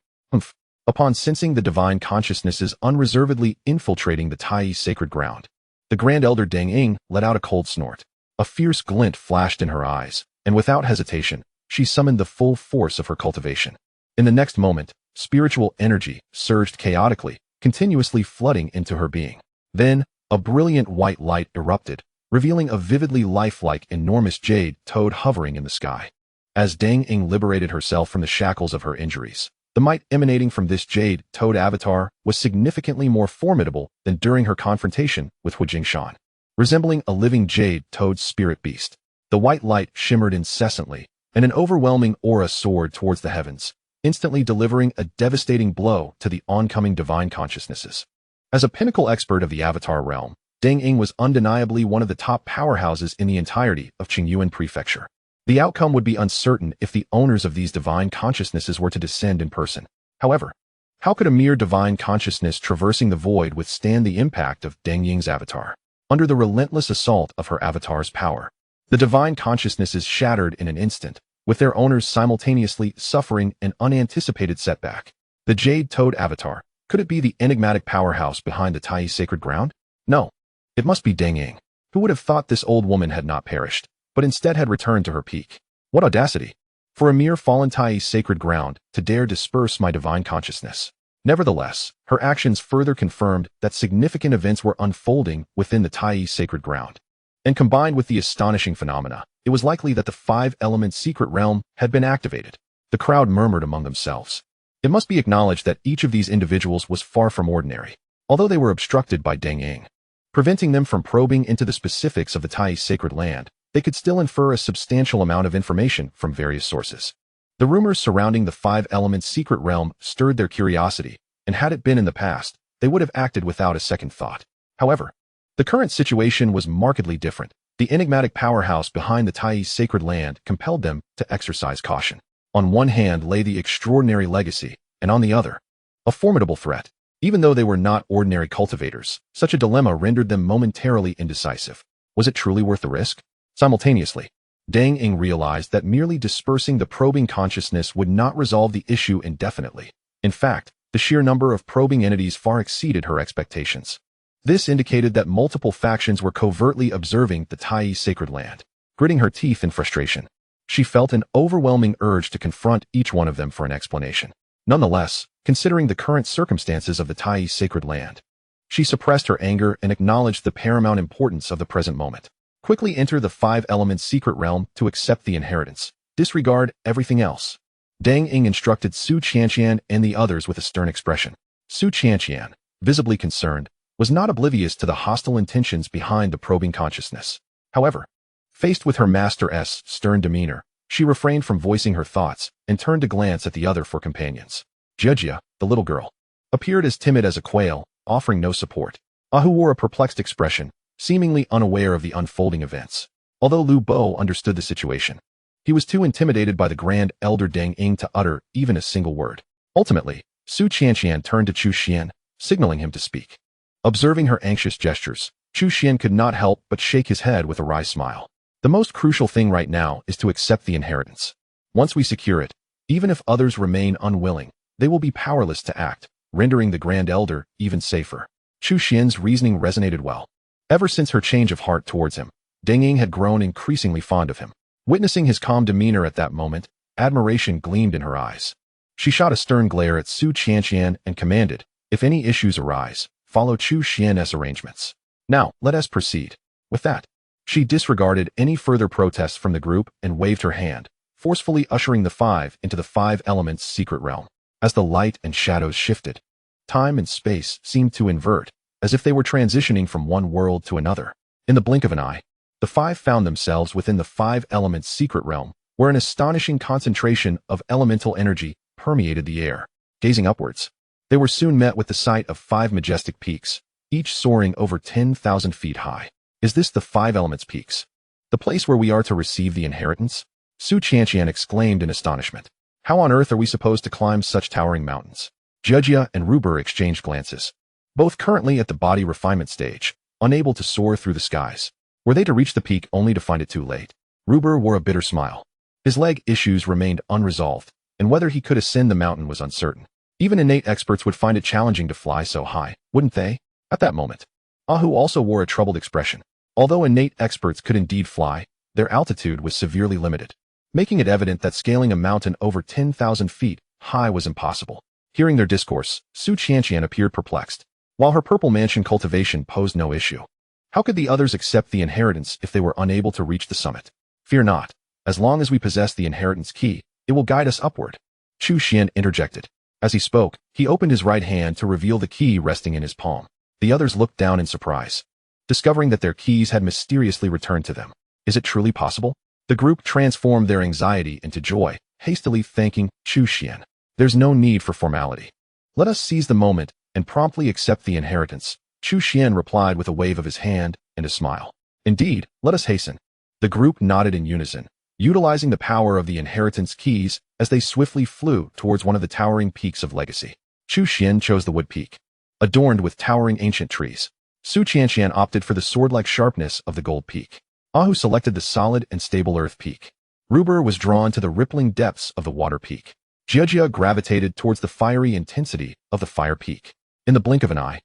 Upon sensing the divine consciousnesses unreservedly infiltrating the Tai sacred ground, the Grand Elder Deng Ying let out a cold snort. A fierce glint flashed in her eyes, and without hesitation, she summoned the full force of her cultivation. In the next moment, spiritual energy surged chaotically, continuously flooding into her being. Then, a brilliant white light erupted, revealing a vividly lifelike enormous jade toad hovering in the sky. As Deng Ying liberated herself from the shackles of her injuries, the might emanating from this jade toad avatar was significantly more formidable than during her confrontation with Hu Jingshan. Resembling a living jade toad spirit beast, the white light shimmered incessantly, and an overwhelming aura soared towards the heavens, instantly delivering a devastating blow to the oncoming divine consciousnesses. As a pinnacle expert of the Avatar realm, Deng Ying was undeniably one of the top powerhouses in the entirety of Qingyuan Prefecture. The outcome would be uncertain if the owners of these divine consciousnesses were to descend in person. However, how could a mere divine consciousness traversing the void withstand the impact of Deng Ying's avatar? Under the relentless assault of her avatar's power, the divine consciousnesses shattered in an instant, with their owners simultaneously suffering an unanticipated setback. The Jade Toad avatar, could it be the enigmatic powerhouse behind the Tai sacred ground? No, it must be Deng Ying. Who would have thought this old woman had not perished, but instead had returned to her peak? What audacity! For a mere fallen Tai sacred ground to dare disperse my divine consciousness. Nevertheless, her actions further confirmed that significant events were unfolding within the Tai sacred ground. And combined with the astonishing phenomena, it was likely that the 5-element secret realm had been activated. The crowd murmured among themselves. It must be acknowledged that each of these individuals was far from ordinary, although they were obstructed by Deng Ying, preventing them from probing into the specifics of the Tai sacred land. They could still infer a substantial amount of information from various sources. The rumors surrounding the 5-element secret realm stirred their curiosity, and had it been in the past, they would have acted without a second thought. However, the current situation was markedly different. The enigmatic powerhouse behind the Tai's sacred land compelled them to exercise caution. On one hand lay the extraordinary legacy, and on the other, a formidable threat. Even though they were not ordinary cultivators, such a dilemma rendered them momentarily indecisive. Was it truly worth the risk? Simultaneously, Deng Ying realized that merely dispersing the probing consciousness would not resolve the issue indefinitely. In fact, the sheer number of probing entities far exceeded her expectations. This indicated that multiple factions were covertly observing the Tai's sacred land. Gritting her teeth in frustration, she felt an overwhelming urge to confront each one of them for an explanation. Nonetheless, considering the current circumstances of the Tai's sacred land, she suppressed her anger and acknowledged the paramount importance of the present moment. Quickly enter the 5 elements secret realm to accept the inheritance. Disregard everything else. Deng Ying instructed Su Qianqian and the others with a stern expression. Su Qianqian, visibly concerned, was not oblivious to the hostile intentions behind the probing consciousness. However, faced with her master's stern demeanor, she refrained from voicing her thoughts and turned to glance at the other 4 companions. Jia, the little girl, appeared as timid as a quail, offering no support. Ahu wore a perplexed expression, seemingly unaware of the unfolding events. Although Lu Bo understood the situation, he was too intimidated by the grand elder Deng Ying to utter even a single word. Ultimately, Su Qianqian turned to Chu Xuan, signaling him to speak. Observing her anxious gestures, Chu Xuan could not help but shake his head with a wry smile. The most crucial thing right now is to accept the inheritance. Once we secure it, even if others remain unwilling, they will be powerless to act, rendering the Grand Elder even safer. Chu Xuan's reasoning resonated well. Ever since her change of heart towards him, Deng Ying had grown increasingly fond of him. Witnessing his calm demeanor at that moment, admiration gleamed in her eyes. She shot a stern glare at Su Qianqian and commanded, if any issues arise, follow Chu Xuan's arrangements. Now, let us proceed. With that, she disregarded any further protests from the group and waved her hand, forcefully ushering the 5 into the 5 elements secret realm. As the light and shadows shifted, time and space seemed to invert, as if they were transitioning from one world to another. In the blink of an eye, the 5 found themselves within the 5 elements secret realm, where an astonishing concentration of elemental energy permeated the air. Gazing upwards, they were soon met with the sight of 5 majestic peaks, each soaring over 10,000 feet high. Is this the 5 elements peaks? The place where we are to receive the inheritance? Su Qianqian exclaimed in astonishment. How on earth are we supposed to climb such towering mountains? Jia and Ruber exchanged glances, both currently at the body refinement stage, unable to soar through the skies. Were they to reach the peak only to find it too late? Ruber wore a bitter smile. His leg issues remained unresolved, and whether he could ascend the mountain was uncertain. Even innate experts would find it challenging to fly so high, wouldn't they? At that moment, Ahu also wore a troubled expression. Although innate experts could indeed fly, their altitude was severely limited, making it evident that scaling a mountain over 10,000 feet high was impossible. Hearing their discourse, Su Qianqian appeared perplexed. While her purple mansion cultivation posed no issue, how could the others accept the inheritance if they were unable to reach the summit? Fear not. As long as we possess the inheritance key, it will guide us upward. Chu Xuan interjected. As he spoke, he opened his right hand to reveal the key resting in his palm. The others looked down in surprise, discovering that their keys had mysteriously returned to them. Is it truly possible? The group transformed their anxiety into joy, hastily thanking Chu Xuan. There's no need for formality. Let us seize the moment and promptly accept the inheritance. Chu Xuan replied with a wave of his hand and a smile. Indeed, let us hasten. The group nodded in unison, utilizing the power of the inheritance keys as they swiftly flew towards one of the towering peaks of legacy. Chu Xuan chose the wood peak, adorned with towering ancient trees. Su Qianqian opted for the sword-like sharpness of the gold peak. Ahu selected the solid and stable earth peak. Ruber was drawn to the rippling depths of the water peak. Jia gravitated towards the fiery intensity of the fire peak. In the blink of an eye,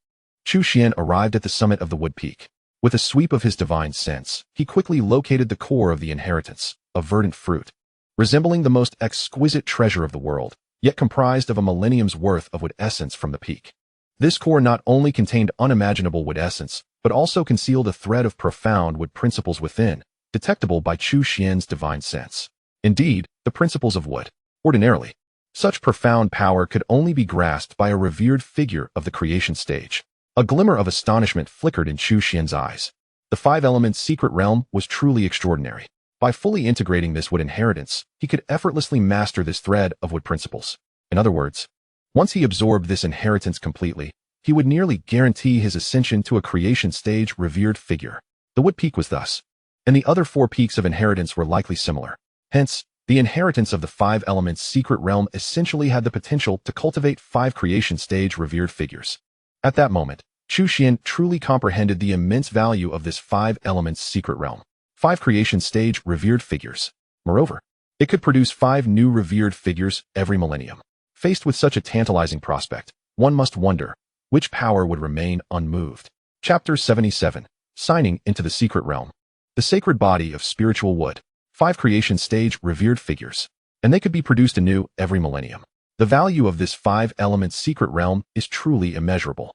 Chu Xuan arrived at the summit of the wood peak. With a sweep of his divine sense, he quickly located the core of the inheritance, a verdant fruit, resembling the most exquisite treasure of the world, yet comprised of a millennium's worth of wood essence from the peak. This core not only contained unimaginable wood essence, but also concealed a thread of profound wood principles within, detectable by Chu Xuan's divine sense. Indeed, the principles of wood. Ordinarily, such profound power could only be grasped by a revered figure of the creation stage. A glimmer of astonishment flickered in Chu Xuan's eyes. The 5 elements secret realm was truly extraordinary. By fully integrating this wood inheritance, he could effortlessly master this thread of wood principles. In other words, Once he absorbed this inheritance completely, he would nearly guarantee his ascension to a creation stage revered figure. The wood peak was thus, and the other 4 peaks of inheritance were likely similar. Hence, the inheritance of the 5 elements secret realm essentially had the potential to cultivate 5 creation stage revered figures. At that moment, Chu Xuan truly comprehended the immense value of this 5 elements secret realm. 5 creation stage revered figures. Moreover, it could produce 5 new revered figures every millennium. Faced with such a tantalizing prospect, one must wonder, which power would remain unmoved? Chapter 77. Signing into the Secret Realm. The sacred body of spiritual wood. 5 creation stage revered figures. And they could be produced anew every millennium. The value of this 5 elements secret realm is truly immeasurable.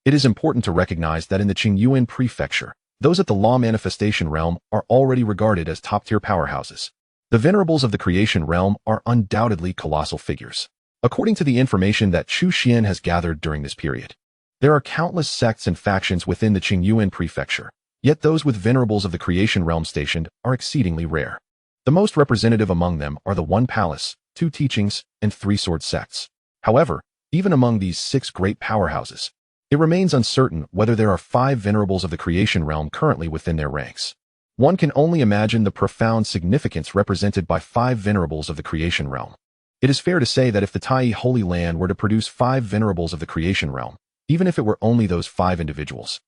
It is important to recognize that in the Qingyuan prefecture, those at the law manifestation realm are already regarded as top-tier powerhouses. The venerables of the creation realm are undoubtedly colossal figures. According to the information that Chu Xuan has gathered during this period, there are countless sects and factions within the Qingyuan prefecture, yet those with venerables of the creation realm stationed are exceedingly rare. The most representative among them are the 1 palace, 2 teachings, and 3 sword sects. However, even among these 6 great powerhouses, it remains uncertain whether there are 5 venerables of the creation realm currently within their ranks. One can only imagine the profound significance represented by 5 venerables of the creation realm. It is fair to say that if the Tai Holy Land were to produce 5 venerables of the creation realm, even if it were only those 5 individuals,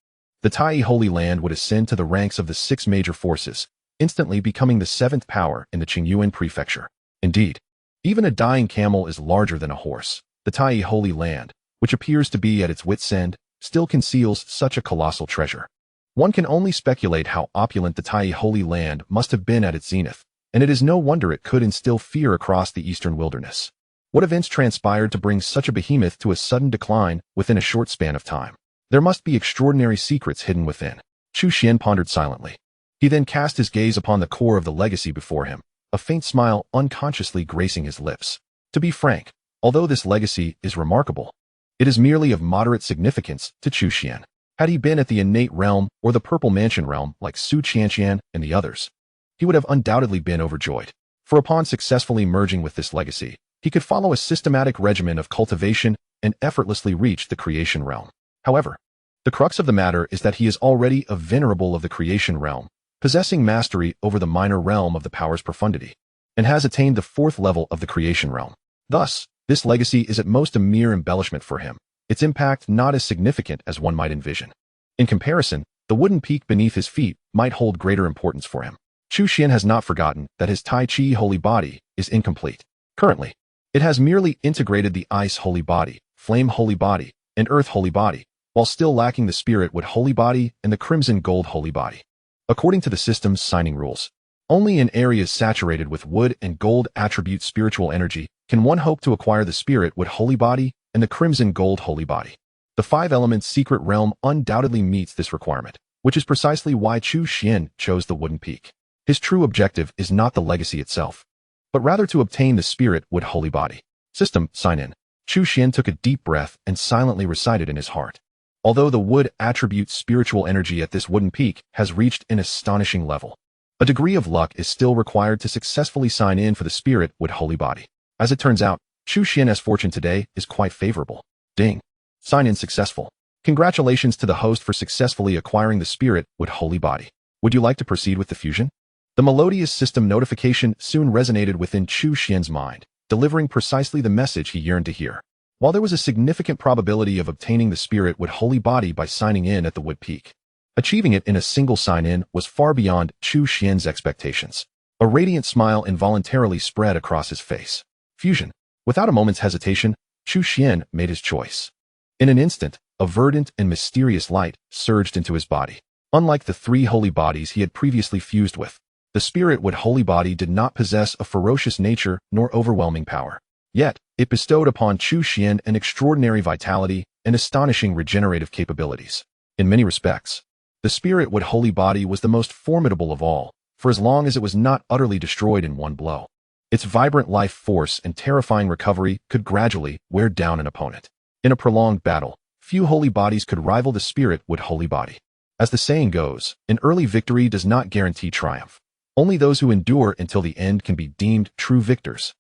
the Tai Holy Land would ascend to the ranks of the 6 major forces, instantly becoming the 7th power in the Qingyuan prefecture. Indeed, even a dying camel is larger than a horse. The Tai Holy Land, which appears to be at its wit's end, still conceals such a colossal treasure. One can only speculate how opulent the Tai Holy Land must have been at its zenith, and it is no wonder it could instill fear across the eastern wilderness. What events transpired to bring such a behemoth to a sudden decline within a short span of time? There must be extraordinary secrets hidden within. Chu Xuan pondered silently. He then cast his gaze upon the core of the legacy before him, a faint smile unconsciously gracing his lips. To be frank, although this legacy is remarkable, it is merely of moderate significance to Chu Xuan. Had he been at the innate realm or the purple mansion realm like Su Qianqian and the others, he would have undoubtedly been overjoyed. For upon successfully merging with this legacy, he could follow a systematic regimen of cultivation and effortlessly reach the creation realm. However, the crux of the matter is that he is already a venerable of the creation realm, possessing mastery over the minor realm of the power's profundity, and has attained the 4th level of the creation realm. Thus, this legacy is at most a mere embellishment for him, its impact not as significant as one might envision. In comparison, the wooden peak beneath his feet might hold greater importance for him. Chu Xuan has not forgotten that his Tai Chi holy body is incomplete. Currently, it has merely integrated the ice holy body, flame holy body, and earth holy body, while still lacking the spirit wood holy body and the crimson gold holy body. According to the system's signing rules, only in areas saturated with wood and gold attribute spiritual energy can one hope to acquire the spirit wood holy body and the crimson gold holy body. The 5 elements secret realm undoubtedly meets this requirement, which is precisely why Chu Xuan chose the wooden peak. His true objective is not the legacy itself, but rather to obtain the spirit wood holy body. System, sign in. Chu Xuan took a deep breath and silently recited in his heart. Although the wood attribute spiritual energy at this wooden peak has reached an astonishing level, a degree of luck is still required to successfully sign in for the spirit wood holy body. As it turns out, Chu Xuan's fortune today is quite favorable. Ding. Sign in successful. Congratulations to the host for successfully acquiring the spirit wood holy body. Would you like to proceed with the fusion? The melodious system notification soon resonated within Chu Xuan's mind, delivering precisely the message he yearned to hear. While there was a significant probability of obtaining the spirit wood holy body by signing in at the wood peak, achieving it in a single sign-in was far beyond Chu Xuan's expectations. A radiant smile involuntarily spread across his face. Fusion. Without a moment's hesitation, Chu Xuan made his choice. In an instant, a verdant and mysterious light surged into his body. Unlike the 3 holy bodies he had previously fused with, the spirit wood holy body did not possess a ferocious nature nor overwhelming power. Yet, it bestowed upon Chu Xuan an extraordinary vitality and astonishing regenerative capabilities. In many respects, the spirit wood holy body was the most formidable of all, for as long as it was not utterly destroyed in one blow. Its vibrant life force and terrifying recovery could gradually wear down an opponent. In a prolonged battle, few holy bodies could rival the spirit wood holy body. As the saying goes, an early victory does not guarantee triumph. Only those who endure until the end can be deemed true victors.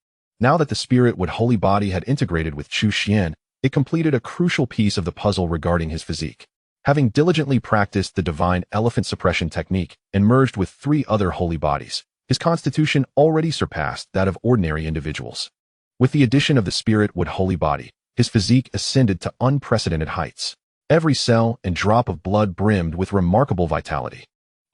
Now that the spirit wood holy body had integrated with Chu Xuan, it completed a crucial piece of the puzzle regarding his physique. Having diligently practiced the divine elephant suppression technique and merged with 3 other holy bodies, his constitution already surpassed that of ordinary individuals. With the addition of the spirit wood holy body, his physique ascended to unprecedented heights. Every cell and drop of blood brimmed with remarkable vitality,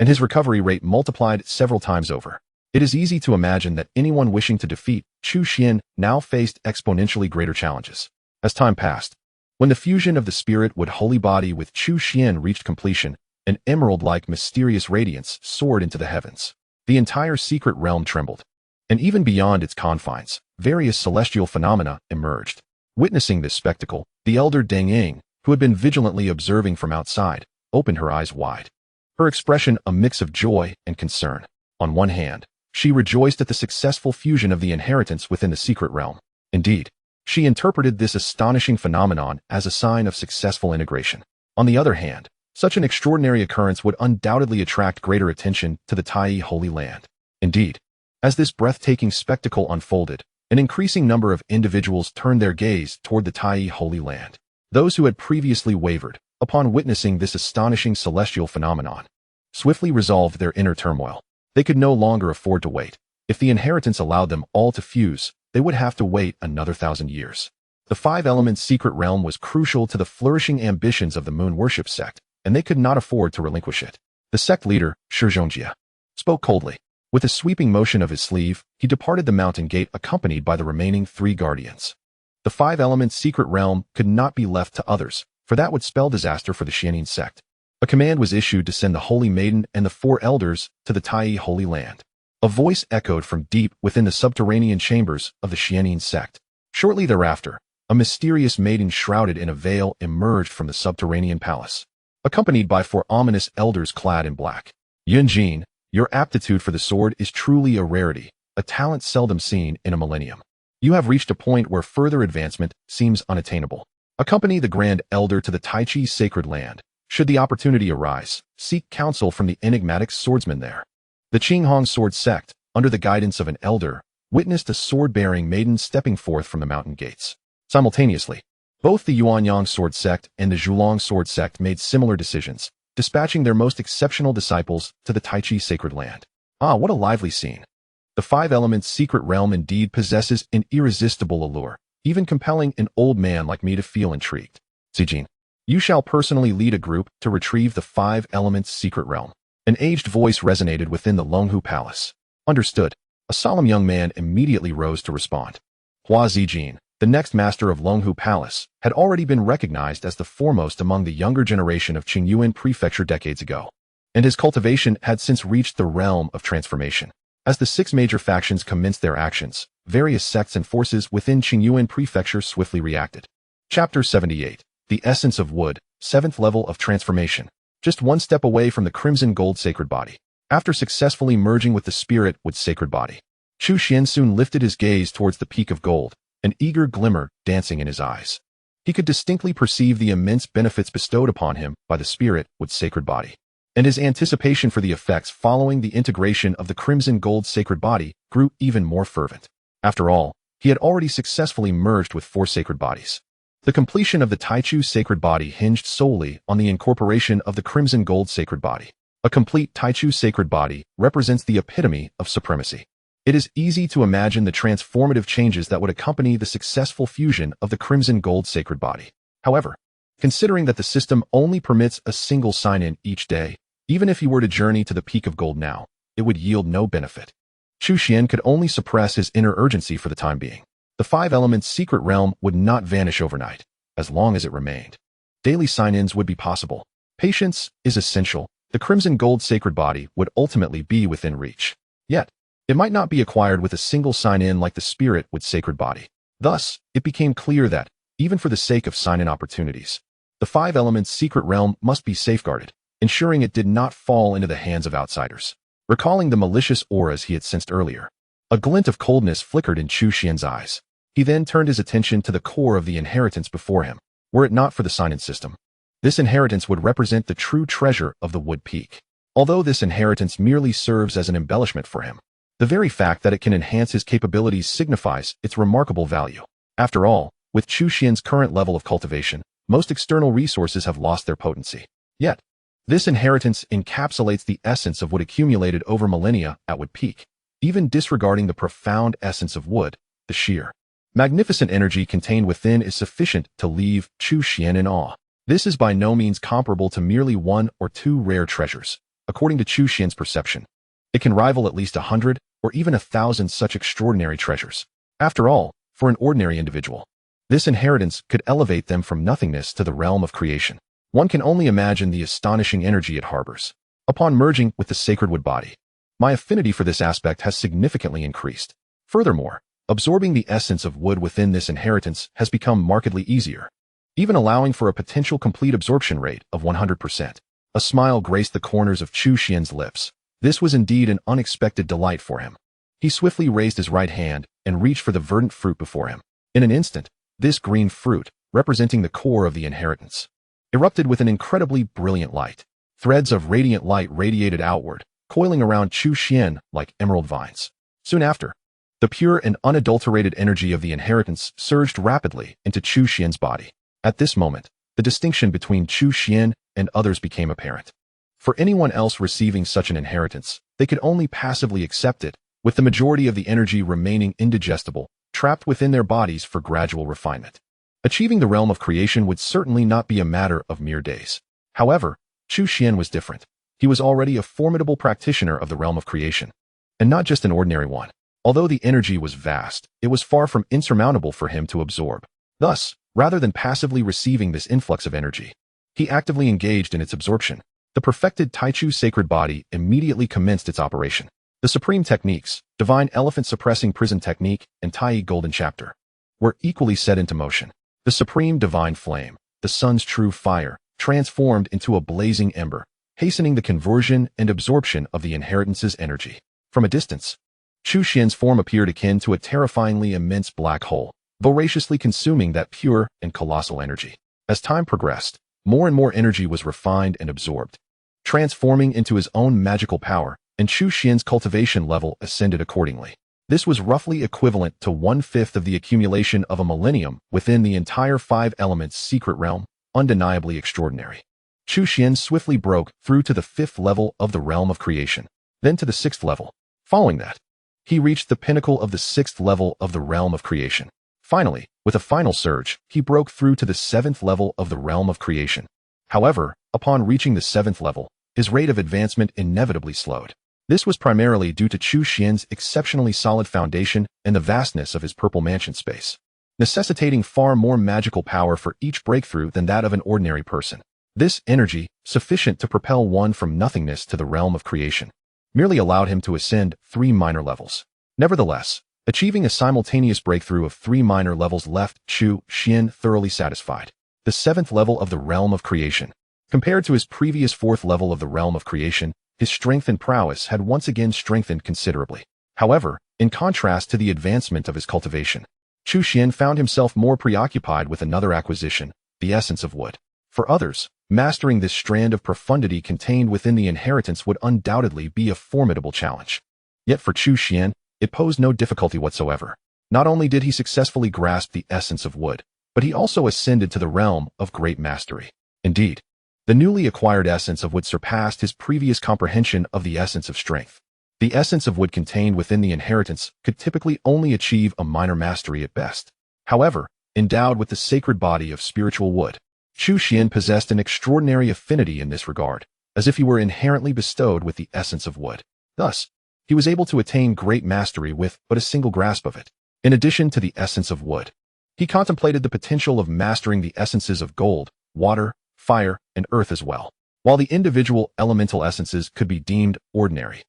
and his recovery rate multiplied several times over. It is easy to imagine that anyone wishing to defeat Chu Xuan now faced exponentially greater challenges. As time passed, when the fusion of the spirit wood holy body with Chu Xuan reached completion, an emerald-like mysterious radiance soared into the heavens. The entire secret realm trembled, and even beyond its confines, various celestial phenomena emerged. Witnessing this spectacle, the elder Deng Ying, who had been vigilantly observing from outside, opened her eyes wide. Her expression a mix of joy and concern. On one hand, she rejoiced at the successful fusion of the inheritance within the secret realm. Indeed, she interpreted this astonishing phenomenon as a sign of successful integration. On the other hand, such an extraordinary occurrence would undoubtedly attract greater attention to the Tai Holy Land. Indeed, as this breathtaking spectacle unfolded, an increasing number of individuals turned their gaze toward the Tai Holy Land. Those who had previously wavered, upon witnessing this astonishing celestial phenomenon, swiftly resolved their inner turmoil. They could no longer afford to wait. If the inheritance allowed them all to fuse, they would have to wait another 1,000 years. The 5-element secret realm was crucial to the flourishing ambitions of the moon worship sect, and they could not afford to relinquish it. The sect leader, Shi Zhongjie, spoke coldly. With a sweeping motion of his sleeve, he departed the mountain gate accompanied by the remaining 3 guardians. The 5-element secret realm could not be left to others, for that would spell disaster for the Xianin sect. A command was issued to send the Holy Maiden and the 4 elders to the Tai Holy Land. A voice echoed from deep within the subterranean chambers of the Xianin sect. Shortly thereafter, a mysterious maiden shrouded in a veil emerged from the subterranean palace, accompanied by 4 ominous elders clad in black. Yunjin, your aptitude for the sword is truly a rarity, a talent seldom seen in a millennium. You have reached a point where further advancement seems unattainable. Accompany the Grand Elder to the Tai Chi Sacred Land. Should the opportunity arise, seek counsel from the enigmatic swordsman there. The Qinghong Sword Sect, under the guidance of an elder, witnessed a sword-bearing maiden stepping forth from the mountain gates. Simultaneously, both the Yuanyang Sword Sect and the Zhulong Sword Sect made similar decisions, dispatching their most exceptional disciples to the Tai Chi Sacred Land. Ah, what a lively scene. The 5-element secret realm indeed possesses an irresistible allure, even compelling an old man like me to feel intrigued. Zijin, you shall personally lead a group to retrieve the 5-element secret realm. An aged voice resonated within the Longhu Palace. Understood. A solemn young man immediately rose to respond. Hua Zijin, the next master of Longhu Palace, had already been recognized as the foremost among the younger generation of Qingyuan Prefecture decades ago, and his cultivation had since reached the realm of transformation. As the 6 major factions commenced their actions, various sects and forces within Qingyuan Prefecture swiftly reacted. Chapter 78. The Essence of Wood, 7th Level of Transformation. Just 1 step away from the Crimson Gold Sacred Body. After successfully merging with the Spirit Wood Sacred Body, Chu Xuan soon lifted his gaze towards the peak of gold, an eager glimmer dancing in his eyes. He could distinctly perceive the immense benefits bestowed upon him by the Spirit Wood Sacred Body, and his anticipation for the effects following the integration of the Crimson Gold Sacred Body grew even more fervent. After all, he had already successfully merged with 4 sacred bodies. The completion of the Taichu Sacred Body hinged solely on the incorporation of the Crimson Gold Sacred Body. A complete Taichu Sacred Body represents the epitome of supremacy. It is easy to imagine the transformative changes that would accompany the successful fusion of the Crimson Gold Sacred Body. However, considering that the system only permits a single sign-in each day, even if he were to journey to the peak of gold now, it would yield no benefit. Chu Xuan could only suppress his inner urgency for the time being. The 5-element secret realm would not vanish overnight, as long as it remained. Daily sign-ins would be possible. Patience is essential. The Crimson Gold Sacred Body would ultimately be within reach. Yet, it might not be acquired with a single sign-in like the Spirit Wood Sacred Body. Thus, it became clear that, even for the sake of sign-in opportunities, the 5-element secret realm must be safeguarded, ensuring it did not fall into the hands of outsiders. Recalling the malicious auras he had sensed earlier, a glint of coldness flickered in Chu Xuan's eyes. He then turned his attention to the core of the inheritance before him. Were it not for the sign-in system, this inheritance would represent the true treasure of the Wood Peak. Although this inheritance merely serves as an embellishment for him, The very fact that it can enhance his capabilities signifies its remarkable value. After all, with Chu Xuan's current level of cultivation, most external resources have lost their potency. Yet, this inheritance encapsulates the essence of wood accumulated over millennia at wood peak, even disregarding the profound essence of wood, the sheer, magnificent energy contained within is sufficient to leave Chu Xuan in awe. This is by no means comparable to merely one or two rare treasures. According to Chu Xuan's perception, it can rival at least 100 or even 1,000 such extraordinary treasures. After all, for an ordinary individual, this inheritance could elevate them from nothingness to the realm of creation. One can only imagine the astonishing energy it harbors. Upon merging with the sacred wood body, my affinity for this aspect has significantly increased. Furthermore, absorbing the essence of wood within this inheritance has become markedly easier, even allowing for a potential complete absorption rate of 100%. A smile graced the corners of Chu Xuan's lips. This was indeed an unexpected delight for him. He swiftly raised his right hand and reached for the verdant fruit before him. In an instant, this green fruit, representing the core of the inheritance, erupted with an incredibly brilliant light. Threads of radiant light radiated outward, coiling around Chu Xuan like emerald vines. Soon after, the pure and unadulterated energy of the inheritance surged rapidly into Chu Xuan's body. At this moment, the distinction between Chu Xuan and others became apparent. For anyone else receiving such an inheritance, they could only passively accept it, with the majority of the energy remaining indigestible, trapped within their bodies for gradual refinement. Achieving the realm of creation would certainly not be a matter of mere days. However, Chu Xuan was different. He was already a formidable practitioner of the realm of creation, and not just an ordinary one. Although the energy was vast, it was far from insurmountable for him to absorb. Thus, rather than passively receiving this influx of energy, he actively engaged in its absorption. The perfected Taichu sacred body immediately commenced its operation. The supreme techniques, Divine Elephant Suppressing Prison Technique and Tai Golden Chapter, were equally set into motion. The supreme divine flame, the sun's true fire, transformed into a blazing ember, hastening the conversion and absorption of the inheritance's energy. From a distance, Chu Xuan's form appeared akin to a terrifyingly immense black hole, voraciously consuming that pure and colossal energy. As time progressed, more and more energy was refined and absorbed, transforming into his own magical power, and Chu Xuan's cultivation level ascended accordingly. This was roughly equivalent to 1/5 of the accumulation of a millennium within the entire five elements secret realm, undeniably extraordinary. Chu Xuan swiftly broke through to the 5th level of the realm of creation, then to the 6th level. Following that, he reached the pinnacle of the 6th level of the realm of creation. Finally, with a final surge, he broke through to the 7th level of the realm of creation. However, upon reaching the 7th level, his rate of advancement inevitably slowed. This was primarily due to Chu Xuan's exceptionally solid foundation and the vastness of his purple mansion space, necessitating far more magical power for each breakthrough than that of an ordinary person. This energy, sufficient to propel one from nothingness to the realm of creation, merely allowed him to ascend 3 minor levels. Nevertheless, achieving a simultaneous breakthrough of 3 minor levels left Chu Xuan thoroughly satisfied. The 7th level of the realm of creation. Compared to his previous 4th level of the realm of creation, his strength and prowess had once again strengthened considerably. However, in contrast to the advancement of his cultivation, Chu Xuan found himself more preoccupied with another acquisition, the essence of wood. For others, mastering this strand of profundity contained within the inheritance would undoubtedly be a formidable challenge. Yet for Chu Xuan, it posed no difficulty whatsoever. Not only did he successfully grasp the essence of wood, but he also ascended to the realm of great mastery. Indeed, the newly acquired essence of wood surpassed his previous comprehension of the essence of strength. The essence of wood contained within the inheritance could typically only achieve a minor mastery at best. However, endowed with the sacred body of spiritual wood, Chu Xuan possessed an extraordinary affinity in this regard, as if he were inherently bestowed with the essence of wood. Thus, he was able to attain great mastery with but a single grasp of it. In addition to the essence of wood, he contemplated the potential of mastering the essences of gold, water, fire, and earth as well. While the individual elemental essences could be deemed ordinary,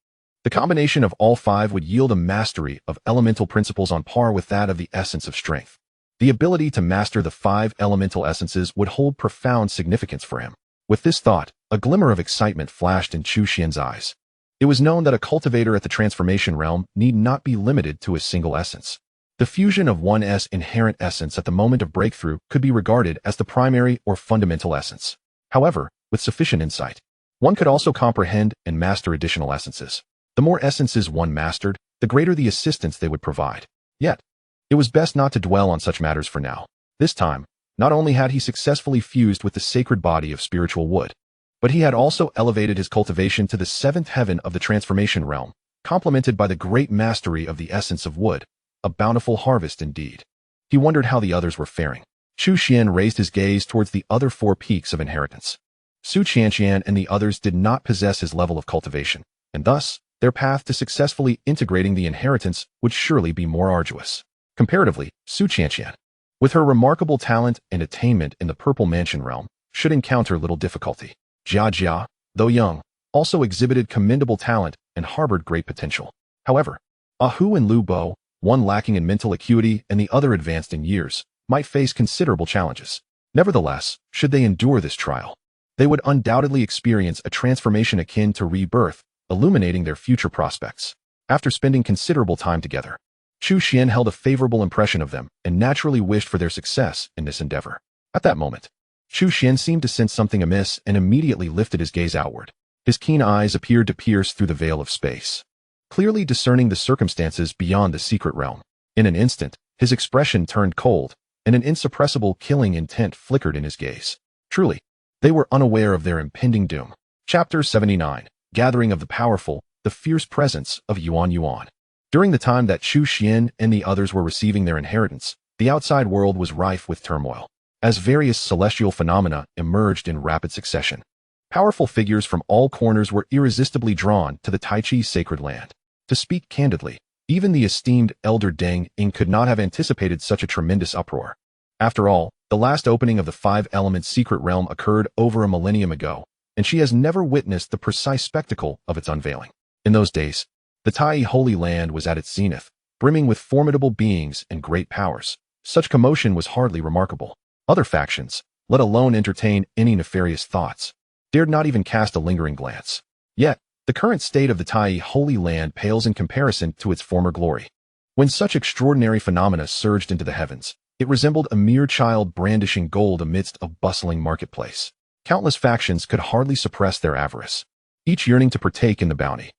the combination of all 5 would yield a mastery of elemental principles on par with that of the essence of strength. The ability to master the 5 elemental essences would hold profound significance for him. With this thought, a glimmer of excitement flashed in Chu Xuan's eyes. It was known that a cultivator at the transformation realm need not be limited to a single essence. The fusion of one's inherent essence at the moment of breakthrough could be regarded as the primary or fundamental essence. However, with sufficient insight, one could also comprehend and master additional essences. The more essences one mastered, the greater the assistance they would provide. Yet, it was best not to dwell on such matters for now. This time, not only had he successfully fused with the sacred body of spiritual wood, but he had also elevated his cultivation to the seventh heaven of the transformation realm, complemented by the great mastery of the essence of wood, a bountiful harvest indeed. He wondered how the others were faring. Chu Xuan raised his gaze towards the other four peaks of inheritance. Su Qianqian and the others did not possess his level of cultivation, and thus, their path to successfully integrating the inheritance would surely be more arduous. Comparatively, Su Qianqian, with her remarkable talent and attainment in the Purple Mansion realm, should encounter little difficulty. Jia, though young, also exhibited commendable talent and harbored great potential. However, Hu and Lu Bo, one lacking in mental acuity and the other advanced in years, might face considerable challenges. Nevertheless, should they endure this trial, they would undoubtedly experience a transformation akin to rebirth, illuminating their future prospects. After spending considerable time together, Chu Xuan held a favorable impression of them and naturally wished for their success in this endeavor. At that moment, Chu Xuan seemed to sense something amiss and immediately lifted his gaze outward. His keen eyes appeared to pierce through the veil of space, clearly discerning the circumstances beyond the secret realm. In an instant, his expression turned cold, and an insuppressible killing intent flickered in his gaze. Truly, they were unaware of their impending doom. Chapter 79. Gathering of the Powerful, the Fierce Presence of Yuan. During the time that Chu Xuan and the others were receiving their inheritance, the outside world was rife with turmoil, as various celestial phenomena emerged in rapid succession. Powerful figures from all corners were irresistibly drawn to the Taichi sacred land. To speak candidly, even the esteemed elder Deng Ying could not have anticipated such a tremendous uproar. After all, the last opening of the Five Elements secret realm occurred over a millennium ago, and she has never witnessed the precise spectacle of its unveiling. In those days, the Tai Holy Land was at its zenith, brimming with formidable beings and great powers. Such commotion was hardly remarkable. Other factions, let alone entertain any nefarious thoughts, dared not even cast a lingering glance. Yet, the current state of the Tai Holy Land pales in comparison to its former glory. When such extraordinary phenomena surged into the heavens, it resembled a mere child brandishing gold amidst a bustling marketplace. Countless factions could hardly suppress their avarice, each yearning to partake in the bounty.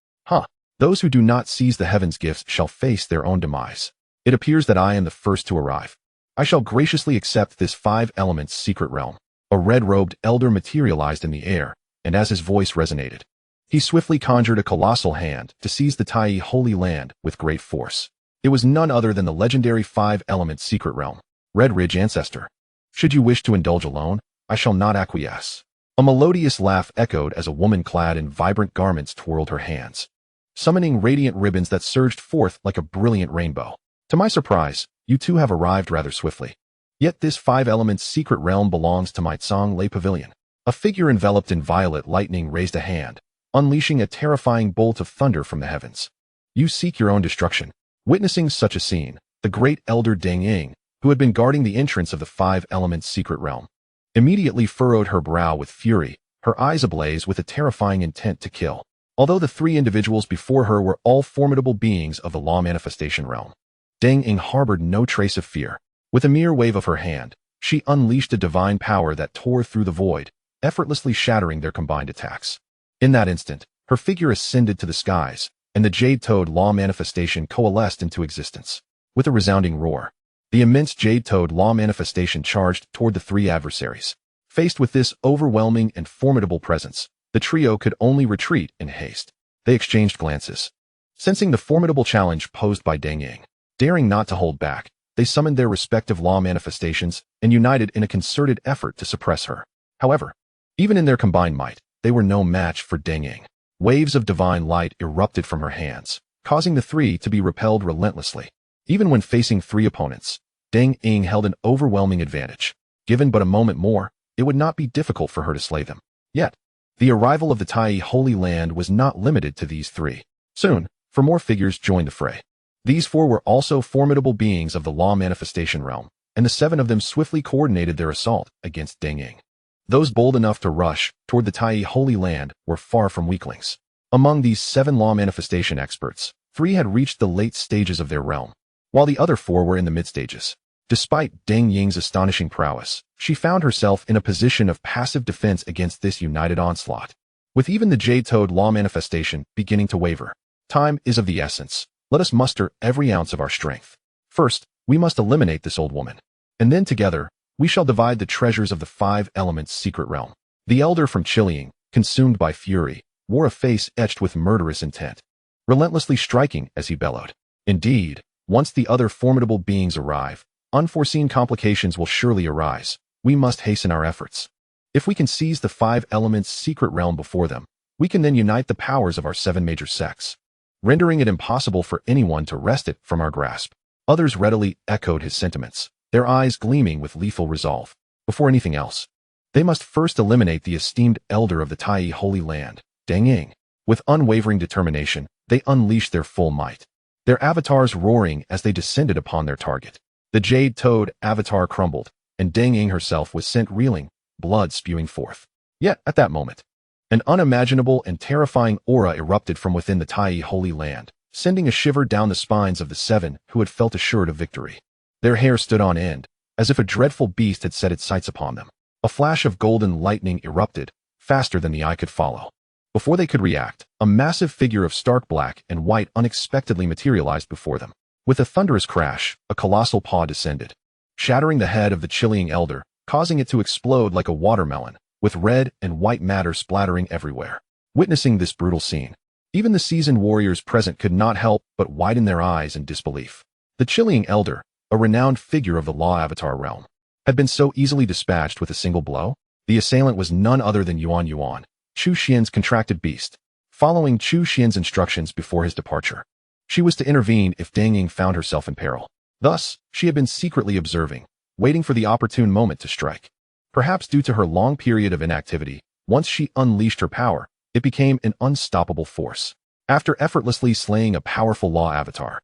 Those who do not seize the heavens' gifts shall face their own demise. It appears that I am the first to arrive. I shall graciously accept this Five Elements secret realm. A red-robed elder materialized in the air, and as his voice resonated, he swiftly conjured a colossal hand to seize the Tai Holy Land with great force. It was none other than the legendary Five Elements secret realm, Red Ridge Ancestor. Should you wish to indulge alone, I shall not acquiesce. A melodious laugh echoed as a woman clad in vibrant garments twirled her hands, summoning radiant ribbons that surged forth like a brilliant rainbow. To my surprise, you two have arrived rather swiftly. Yet this Five Elements secret realm belongs to my Tsang Lei Pavilion. A figure enveloped in violet lightning raised a hand, unleashing a terrifying bolt of thunder from the heavens. You seek your own destruction. Witnessing such a scene, the great elder Deng Ying, who had been guarding the entrance of the Five Elements secret realm, immediately furrowed her brow with fury, her eyes ablaze with a terrifying intent to kill. Although the three individuals before her were all formidable beings of the law manifestation realm, Deng Ying harbored no trace of fear. With a mere wave of her hand, she unleashed a divine power that tore through the void, effortlessly shattering their combined attacks. In that instant, her figure ascended to the skies, and the Jade-Toad law manifestation coalesced into existence. With a resounding roar, the immense Jade-Toad law manifestation charged toward the three adversaries. Faced with this overwhelming and formidable presence, the trio could only retreat in haste. They exchanged glances, sensing the formidable challenge posed by Deng Ying. Daring not to hold back, they summoned their respective law manifestations and united in a concerted effort to suppress her. However, even in their combined might, they were no match for Deng Ying. Waves of divine light erupted from her hands, causing the three to be repelled relentlessly. Even when facing three opponents, Deng Ying held an overwhelming advantage. Given but a moment more, it would not be difficult for her to slay them. Yet, the arrival of the Tai Holy Land was not limited to these three. Soon, four more figures joined the fray. These four were also formidable beings of the law manifestation realm, and the seven of them swiftly coordinated their assault against Deng Ying. Those bold enough to rush toward the Tai Holy Land were far from weaklings. Among these seven law manifestation experts, three had reached the late stages of their realm, while the other four were in the mid-stages. Despite Deng Ying's astonishing prowess, she found herself in a position of passive defense against this united onslaught. With even the Jade-Toad law manifestation beginning to waver, time is of the essence. Let us muster every ounce of our strength. First, we must eliminate this old woman. And then together, we shall divide the treasures of the 5 elements' secret realm. The elder from Chiliang, consumed by fury, wore a face etched with murderous intent, relentlessly striking as he bellowed. Indeed, once the other formidable beings arrive, unforeseen complications will surely arise. We must hasten our efforts. If we can seize the 5 elements' secret realm before them, we can then unite the powers of our 7 major sects, rendering it impossible for anyone to wrest it from our grasp. Others readily echoed his sentiments, their eyes gleaming with lethal resolve. Before anything else, they must first eliminate the esteemed elder of the Tai Holy Land, Deng Ying. With unwavering determination, they unleashed their full might, their avatars roaring as they descended upon their target. The Jade Toad avatar crumbled, and Deng Ying herself was sent reeling, blood spewing forth. Yet, at that moment, an unimaginable and terrifying aura erupted from within the Tai Holy Land, sending a shiver down the spines of the 7 who had felt assured of victory. Their hair stood on end, as if a dreadful beast had set its sights upon them. A flash of golden lightning erupted, faster than the eye could follow. Before they could react, a massive figure of stark black and white unexpectedly materialized before them. With a thunderous crash, a colossal paw descended, shattering the head of the Chiliang elder, causing it to explode like a watermelon, with red and white matter splattering everywhere. Witnessing this brutal scene, even the seasoned warriors present could not help but widen their eyes in disbelief. The Chiliang elder, a renowned figure of the Law Avatar realm, had been so easily dispatched with a single blow. The assailant was none other than Yuan, Chu Xuan's contracted beast, following Chu Xuan's instructions before his departure. She was to intervene if Deng Ying found herself in peril. Thus, she had been secretly observing, waiting for the opportune moment to strike. Perhaps due to her long period of inactivity, once she unleashed her power, it became an unstoppable force. After effortlessly slaying a powerful Law Avatar,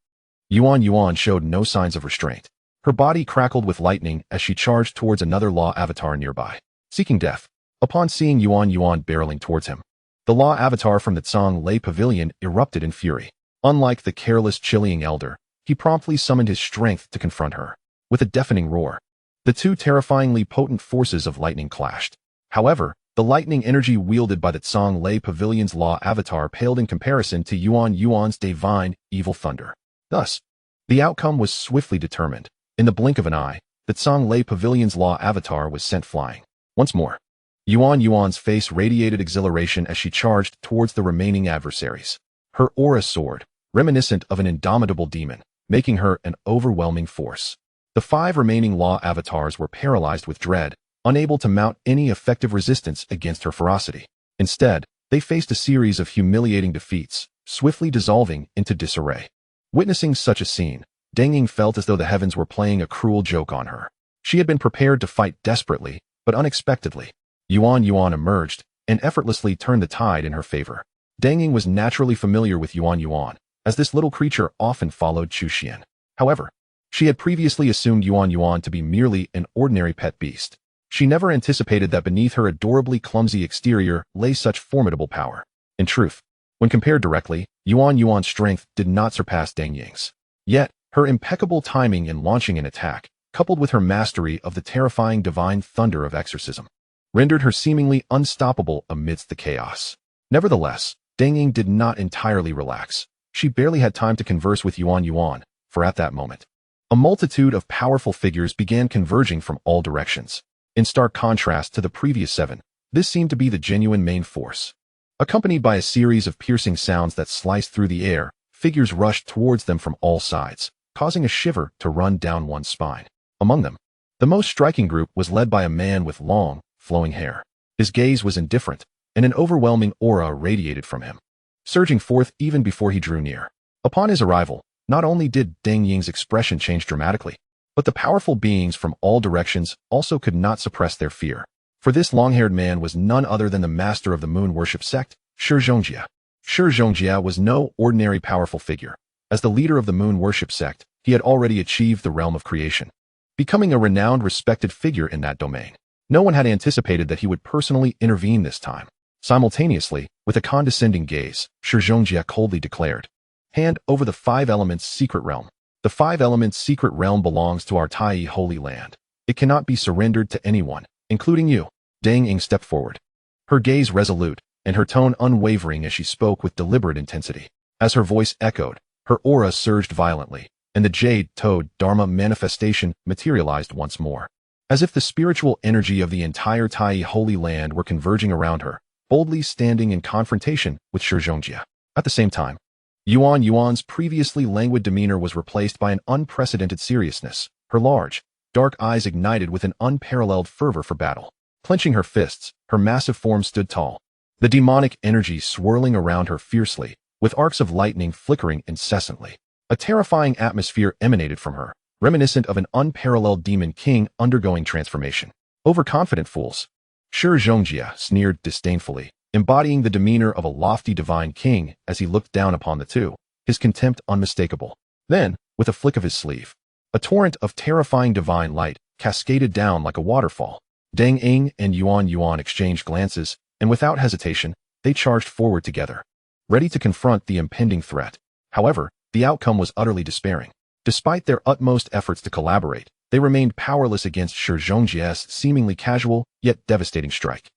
Yuan showed no signs of restraint. Her body crackled with lightning as she charged towards another Law Avatar nearby, seeking death. Upon seeing Yuan barreling towards him, the Law Avatar from the Tsang Lei Pavilion erupted in fury. Unlike the careless Chiliang elder, he promptly summoned his strength to confront her. With a deafening roar, the 2 terrifyingly potent forces of lightning clashed. However, the lightning energy wielded by the Tsang Lei Pavilion's Law Avatar paled in comparison to Yuan's divine, evil thunder. Thus, the outcome was swiftly determined. In the blink of an eye, the Tsang Lei Pavilion's Law Avatar was sent flying. Once more, Yuan's face radiated exhilaration as she charged towards the remaining adversaries. Her aura soared, reminiscent of an indomitable demon, making her an overwhelming force. The 5 remaining Law Avatars were paralyzed with dread, unable to mount any effective resistance against her ferocity. Instead, they faced a series of humiliating defeats, swiftly dissolving into disarray. Witnessing such a scene, Deng Ying felt as though the heavens were playing a cruel joke on her. She had been prepared to fight desperately, but unexpectedly, Yuan emerged and effortlessly turned the tide in her favor. Deng Ying was naturally familiar with Yuan, as this little creature often followed Chu Xuan. However, she had previously assumed Yuan to be merely an ordinary pet beast. She never anticipated that beneath her adorably clumsy exterior lay such formidable power. In truth, when compared directly, Yuan's strength did not surpass Deng Ying's. Yet, her impeccable timing in launching an attack, coupled with her mastery of the terrifying divine thunder of exorcism, rendered her seemingly unstoppable amidst the chaos. Nevertheless, Deng Ying did not entirely relax. She barely had time to converse with Yuan, for at that moment, a multitude of powerful figures began converging from all directions. In stark contrast to the previous 7, this seemed to be the genuine main force. Accompanied by a series of piercing sounds that sliced through the air, figures rushed towards them from all sides, causing a shiver to run down one's spine. Among them, the most striking group was led by a man with long, flowing hair. His gaze was indifferent, and an overwhelming aura radiated from him, surging forth even before he drew near. Upon his arrival, not only did Deng Ying's expression change dramatically, but the powerful beings from all directions also could not suppress their fear. For this long-haired man was none other than the master of the moon worship sect, Shi Zhongjia. Shi Zhongjia was no ordinary powerful figure. As the leader of the moon worship sect, he had already achieved the realm of creation, becoming a renowned, respected figure in that domain. No one had anticipated that he would personally intervene this time. Simultaneously, with a condescending gaze, Shi Zhongjia coldly declared, "Hand over the 5 elements secret realm. The 5 elements secret realm belongs to our Tai Holy Land. It cannot be surrendered to anyone, including you." Deng Ying stepped forward, her gaze resolute and her tone unwavering as she spoke with deliberate intensity. As her voice echoed, Her aura surged violently, and the jade-toed Dharma manifestation materialized once more. As if the spiritual energy of the entire Tai Holy Land were converging around her, boldly standing in confrontation with Shi Zhongjie. At the same time, Yuan's previously languid demeanor was replaced by an unprecedented seriousness. Her large, dark eyes ignited with an unparalleled fervor for battle. Clenching her fists, her massive form stood tall, the demonic energy swirling around her fiercely, with arcs of lightning flickering incessantly. A terrifying atmosphere emanated from her, reminiscent of an unparalleled demon king undergoing transformation. Overconfident fools. Shi Zhongjie sneered disdainfully, embodying the demeanor of a lofty divine king as he looked down upon the two, his contempt unmistakable. Then, with a flick of his sleeve, a torrent of terrifying divine light cascaded down like a waterfall. Deng Ying and Yuan exchanged glances, and without hesitation, they charged forward together, ready to confront the impending threat. However, the outcome was utterly despairing. Despite their utmost efforts to collaborate, they remained powerless against Shi Zhongjie's seemingly casual, yet devastating strike.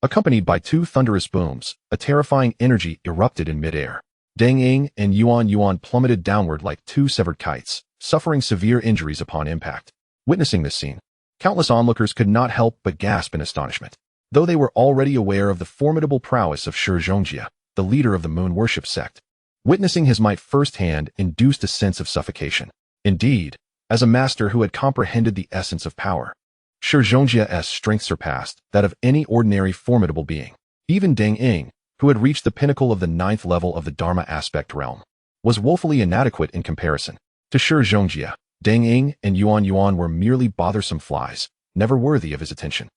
Accompanied by two thunderous booms, a terrifying energy erupted in midair. Deng Ying and Yuan plummeted downward like two severed kites, suffering severe injuries upon impact. Witnessing this scene, countless onlookers could not help but gasp in astonishment. Though they were already aware of the formidable prowess of Shi Zhongjie, the leader of the moon worship sect, witnessing his might firsthand induced a sense of suffocation. Indeed, as a master who had comprehended the essence of power, Shi Zhongjie's strength surpassed that of any ordinary formidable being. Even Deng Ying, who had reached the pinnacle of the 9th level of the Dharma aspect realm, was woefully inadequate in comparison. To Shi Zhongjie, Deng Ying and Yuan were merely bothersome flies, never worthy of his attention.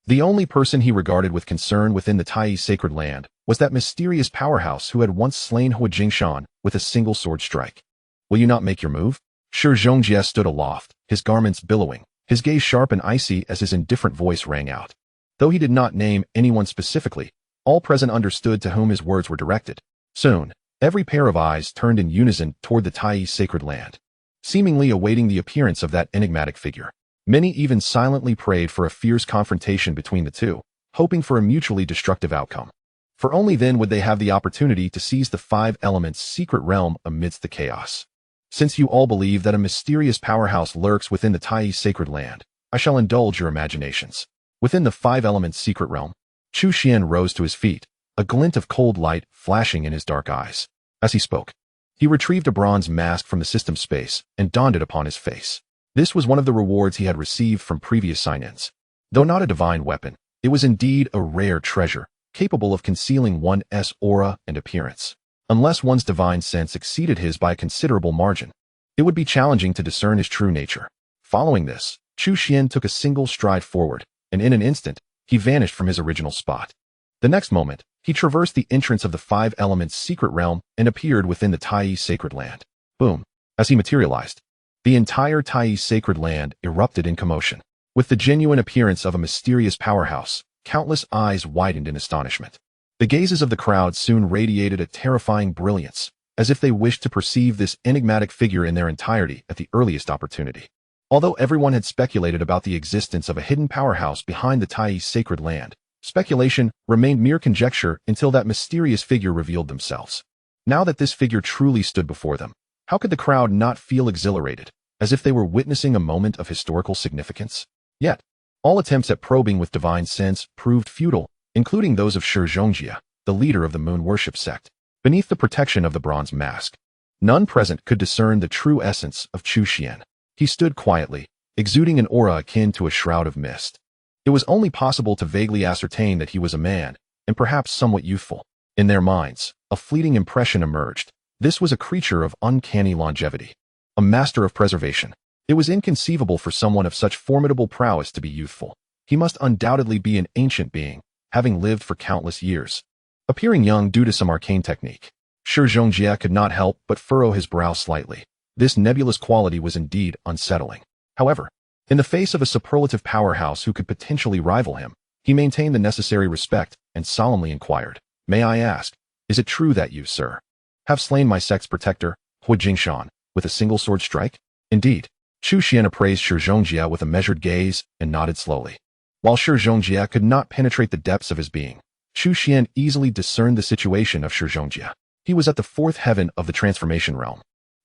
The only person he regarded with concern within the Tai sacred land was that mysterious powerhouse who had once slain Hu Jingshan with a single sword strike. Will you not make your move? Shi Zhongjie stood aloft, his garments billowing, his gaze sharp and icy as his indifferent voice rang out. Though he did not name anyone specifically, all present understood to whom his words were directed. Soon, every pair of eyes turned in unison toward the Tai sacred land, seemingly awaiting the appearance of that enigmatic figure. Many even silently prayed for a fierce confrontation between the two, hoping for a mutually destructive outcome. For only then would they have the opportunity to seize the 5 elements' secret realm amidst the chaos. Since you all believe that a mysterious powerhouse lurks within the Tai sacred land, I shall indulge your imaginations. Within the 5 elements' secret realm, Chu Xuan rose to his feet, a glint of cold light flashing in his dark eyes. As he spoke, he retrieved a bronze mask from the system space and donned it upon his face. This was one of the rewards he had received from previous sign-ins. Though not a divine weapon, it was indeed a rare treasure, capable of concealing one's aura and appearance. Unless one's divine sense exceeded his by a considerable margin, it would be challenging to discern his true nature. Following this, Chu Xuan took a single stride forward, and in an instant, he vanished from his original spot. The next moment, he traversed the entrance of the 5 elements' secret realm and appeared within the Tai sacred land. Boom! As he materialized, the entire Tai sacred land erupted in commotion. With the genuine appearance of a mysterious powerhouse, countless eyes widened in astonishment. The gazes of the crowd soon radiated a terrifying brilliance, as if they wished to perceive this enigmatic figure in their entirety at the earliest opportunity. Although everyone had speculated about the existence of a hidden powerhouse behind the Tai sacred land, speculation remained mere conjecture until that mysterious figure revealed themselves. Now that this figure truly stood before them, how could the crowd not feel exhilarated, as if they were witnessing a moment of historical significance? Yet, all attempts at probing with divine sense proved futile, including those of Shi Zhongjie, the leader of the moon worship sect. Beneath the protection of the bronze mask, none present could discern the true essence of Chu Xuan. He stood quietly, exuding an aura akin to a shroud of mist. It was only possible to vaguely ascertain that he was a man, and perhaps somewhat youthful. In their minds, a fleeting impression emerged. This was a creature of uncanny longevity, a master of preservation. It was inconceivable for someone of such formidable prowess to be youthful. He must undoubtedly be an ancient being, having lived for countless years, appearing young due to some arcane technique. Shi Zhongjie could not help but furrow his brow slightly. This nebulous quality was indeed unsettling. However, in the face of a superlative powerhouse who could potentially rival him, he maintained the necessary respect and solemnly inquired, "May I ask, is it true that you, sir, have slain my sect's protector, Hu Jingshan, with a single sword strike?" Indeed. Chu Xuan appraised Shi Zhongjie with a measured gaze and nodded slowly. While Shi Zhongjie could not penetrate the depths of his being, Chu Xuan easily discerned the situation of Shi Zhongjie. He was at the 4th heaven of the transformation realm.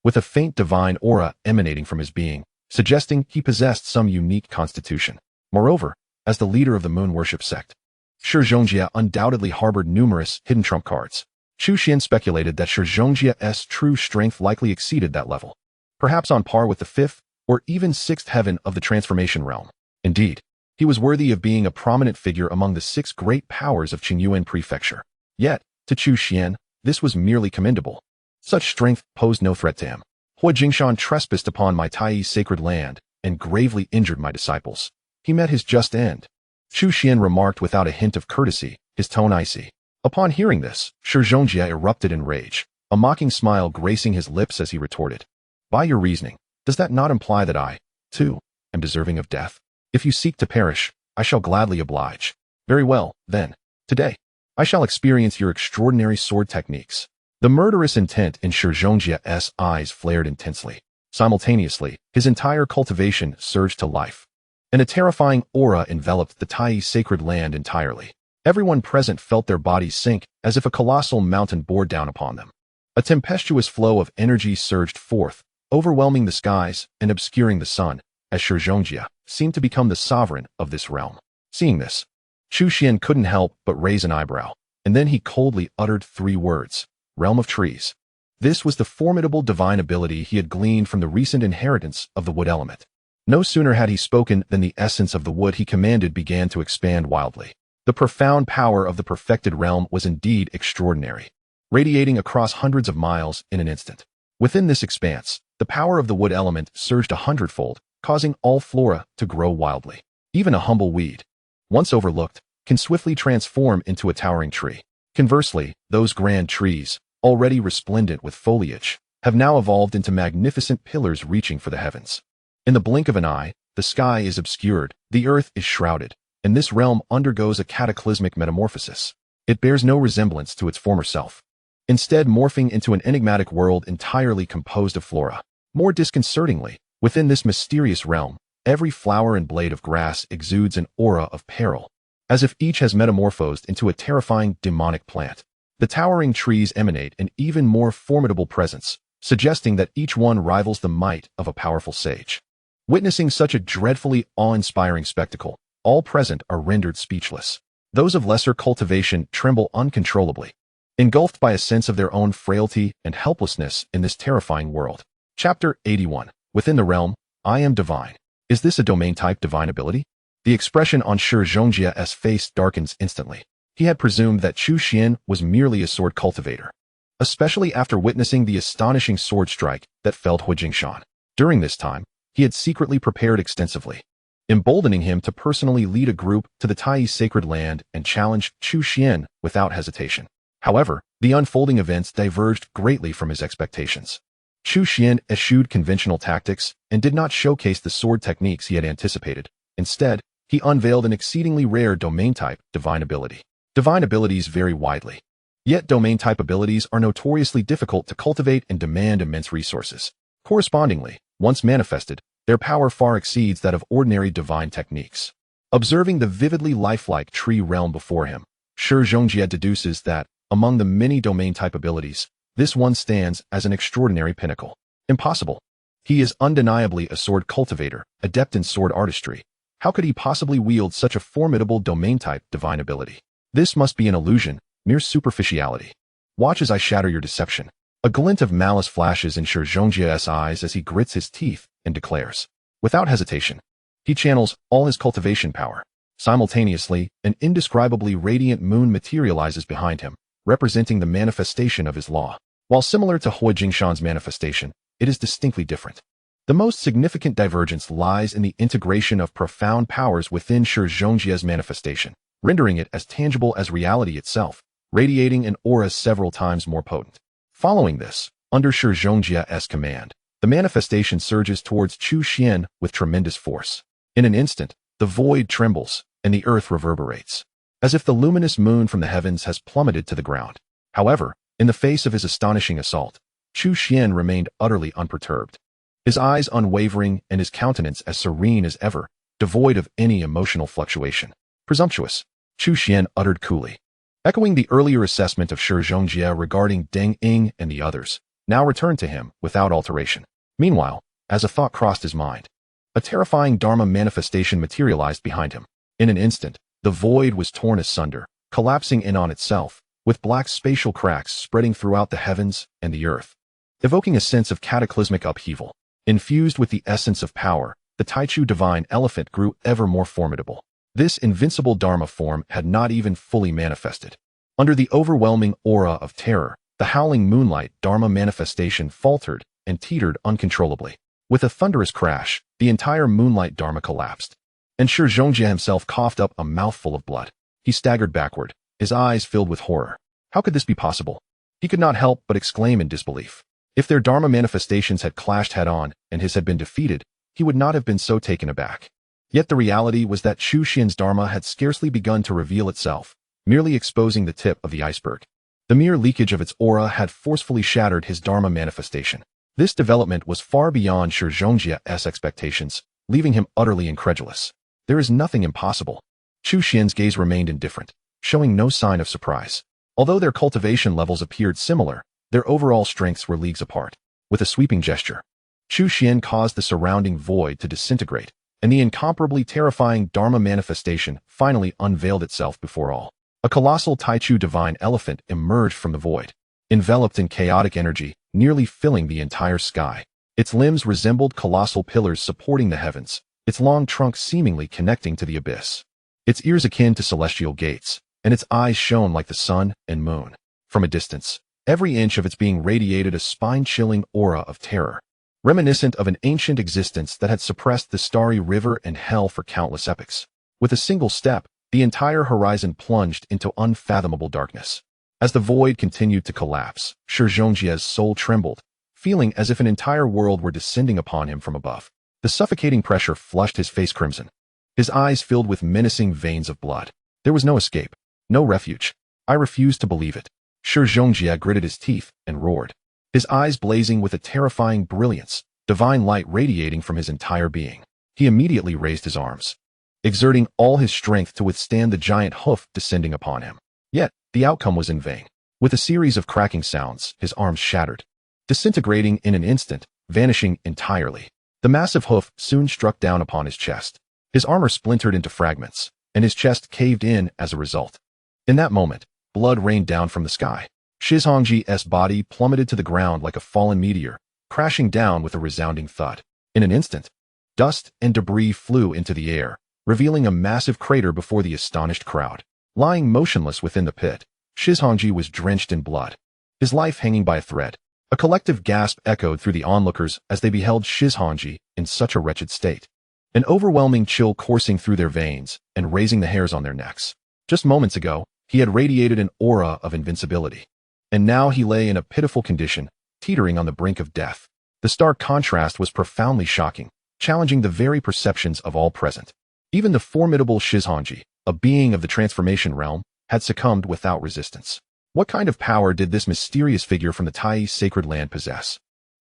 with a faint divine aura emanating from his being, suggesting he possessed some unique constitution. Moreover, as the leader of the moon worship sect, Shi Zhongjie undoubtedly harbored numerous hidden trump cards. Chu Xuan speculated that Shi Zhongjie's true strength likely exceeded that level, perhaps on par with the fifth or even sixth heaven of the transformation realm. Indeed, he was worthy of being a prominent figure among the 6 great powers of Qingyuan Prefecture. Yet, to Chu Xuan, this was merely commendable. Such strength posed no threat to him. Hu Jingshan trespassed upon my Taiyi's sacred land and gravely injured my disciples. He met his just end. Chu Xuan remarked without a hint of courtesy, his tone icy. Upon hearing this, Shi Zhongjie erupted in rage, a mocking smile gracing his lips as he retorted. By your reasoning, does that not imply that I, too, am deserving of death? If you seek to perish, I shall gladly oblige. Very well, then. Today, I shall experience your extraordinary sword techniques. The murderous intent in Shi Zhongjie's eyes flared intensely. Simultaneously, his entire cultivation surged to life, and a terrifying aura enveloped the Taiyi's sacred land entirely. Everyone present felt their bodies sink as if a colossal mountain bore down upon them. A tempestuous flow of energy surged forth, overwhelming the skies and obscuring the sun, as Shi Zhongjie seemed to become the sovereign of this realm. Seeing this, Chu Xuan couldn't help but raise an eyebrow, and then he coldly uttered 3 words, Realm of Trees. This was the formidable divine ability he had gleaned from the recent inheritance of the wood element. No sooner had he spoken than the essence of the wood he commanded began to expand wildly. The profound power of the perfected realm was indeed extraordinary, radiating across hundreds of miles in an instant. Within this expanse, the power of the wood element surged 100-fold, causing all flora to grow wildly. Even a humble weed, once overlooked, can swiftly transform into a towering tree. Conversely, those grand trees, already resplendent with foliage, have now evolved into magnificent pillars reaching for the heavens. In the blink of an eye, the sky is obscured, the earth is shrouded, and this realm undergoes a cataclysmic metamorphosis. It bears no resemblance to its former self, instead morphing into an enigmatic world entirely composed of flora. More disconcertingly, within this mysterious realm, every flower and blade of grass exudes an aura of peril, as if each has metamorphosed into a terrifying demonic plant. The towering trees emanate an even more formidable presence, suggesting that each one rivals the might of a powerful sage. Witnessing such a dreadfully awe-inspiring spectacle, all present are rendered speechless. Those of lesser cultivation tremble uncontrollably, engulfed by a sense of their own frailty and helplessness in this terrifying world. Chapter 81. Within the realm, I am divine. Is this a domain-type divine ability? The expression on Shi Zhongjie's face darkens instantly. He had presumed that Chu Xuan was merely a sword cultivator, especially after witnessing the astonishing sword strike that felled Hu Jingshan. During this time, he had secretly prepared extensively, emboldening him to personally lead a group to the Taiyi's sacred land and challenge Chu Xuan without hesitation. However, the unfolding events diverged greatly from his expectations. Chu Xuan eschewed conventional tactics and did not showcase the sword techniques he had anticipated. Instead, he unveiled an exceedingly rare domain-type divine ability. Divine abilities vary widely, yet domain-type abilities are notoriously difficult to cultivate and demand immense resources. Correspondingly, once manifested, their power far exceeds that of ordinary divine techniques. Observing the vividly lifelike tree realm before him, Shi Zhongjie deduces that, among the many domain-type abilities, this one stands as an extraordinary pinnacle. Impossible. He is undeniably a sword cultivator, adept in sword artistry. How could he possibly wield such a formidable domain-type divine ability? This must be an illusion, mere superficiality. Watch as I shatter your deception. A glint of malice flashes in Shi Zhongjie's eyes as he grits his teeth and declares. Without hesitation, he channels all his cultivation power. Simultaneously, an indescribably radiant moon materializes behind him, representing the manifestation of his law. While similar to Hu Jingshan's manifestation, it is distinctly different. The most significant divergence lies in the integration of profound powers within Shi Zhongjie's manifestation, rendering it as tangible as reality itself, radiating an aura several times more potent. Following this, under Shi Zhongjie's command, the manifestation surges towards Chu Xuan with tremendous force. In an instant, the void trembles, and the earth reverberates, as if the luminous moon from the heavens has plummeted to the ground. However, in the face of his astonishing assault, Chu Xuan remained utterly unperturbed, his eyes unwavering and his countenance as serene as ever, devoid of any emotional fluctuation. Presumptuous, Chu Xuan uttered coolly. Echoing the earlier assessment of Shi Zhongjie regarding Deng Ying and the others, now returned to him without alteration. Meanwhile, as a thought crossed his mind, a terrifying Dharma manifestation materialized behind him. In an instant, the void was torn asunder, collapsing in on itself, with black spatial cracks spreading throughout the heavens and the earth, evoking a sense of cataclysmic upheaval. Infused with the essence of power, the Taichu divine elephant grew ever more formidable. This invincible Dharma form had not even fully manifested. Under the overwhelming aura of terror, the howling moonlight Dharma manifestation faltered and teetered uncontrollably. With a thunderous crash, the entire moonlight Dharma collapsed, and Shi Zhongjie himself coughed up a mouthful of blood. He staggered backward, his eyes filled with horror. How could this be possible? He could not help but exclaim in disbelief. If their Dharma manifestations had clashed head-on and his had been defeated, he would not have been so taken aback. Yet the reality was that Chu Xuan's Dharma had scarcely begun to reveal itself, merely exposing the tip of the iceberg. The mere leakage of its aura had forcefully shattered his Dharma manifestation. This development was far beyond Shi Zhongjie's expectations, leaving him utterly incredulous. There is nothing impossible. Chu Xuan's gaze remained indifferent, showing no sign of surprise. Although their cultivation levels appeared similar, their overall strengths were leagues apart. With a sweeping gesture, Chu Xuan caused the surrounding void to disintegrate, and the incomparably terrifying Dharma manifestation finally unveiled itself before all. A colossal Taichu divine elephant emerged from the void, enveloped in chaotic energy, nearly filling the entire sky. Its limbs resembled colossal pillars supporting the heavens, its long trunk seemingly connecting to the abyss. Its ears akin to celestial gates, and its eyes shone like the sun and moon. From a distance, every inch of its being radiated a spine-chilling aura of terror, reminiscent of an ancient existence that had suppressed the starry river and hell for countless epochs. With a single step, the entire horizon plunged into unfathomable darkness. As the void continued to collapse, Shi Zhongjie's soul trembled, feeling as if an entire world were descending upon him from above. The suffocating pressure flushed his face crimson. His eyes filled with menacing veins of blood. There was no escape, no refuge. I refused to believe it. Shi Zhongjie gritted his teeth and roared, his eyes blazing with a terrifying brilliance, divine light radiating from his entire being. He immediately raised his arms, exerting all his strength to withstand the giant hoof descending upon him. Yet, the outcome was in vain. With a series of cracking sounds, his arms shattered, disintegrating in an instant, vanishing entirely. The massive hoof soon struck down upon his chest. His armor splintered into fragments, and his chest caved in as a result. In that moment, blood rained down from the sky. Shi Zhongjie's body plummeted to the ground like a fallen meteor, crashing down with a resounding thud. In an instant, dust and debris flew into the air, revealing a massive crater before the astonished crowd. Lying motionless within the pit, Shi Zhongjie was drenched in blood, his life hanging by a thread. A collective gasp echoed through the onlookers as they beheld Shi Zhongjie in such a wretched state. An overwhelming chill coursing through their veins and raising the hairs on their necks. Just moments ago, he had radiated an aura of invincibility. And now he lay in a pitiful condition, teetering on the brink of death. The stark contrast was profoundly shocking, challenging the very perceptions of all present. Even the formidable Shi Zhongjie, a being of the transformation realm, had succumbed without resistance. What kind of power did this mysterious figure from the Tai sacred land possess?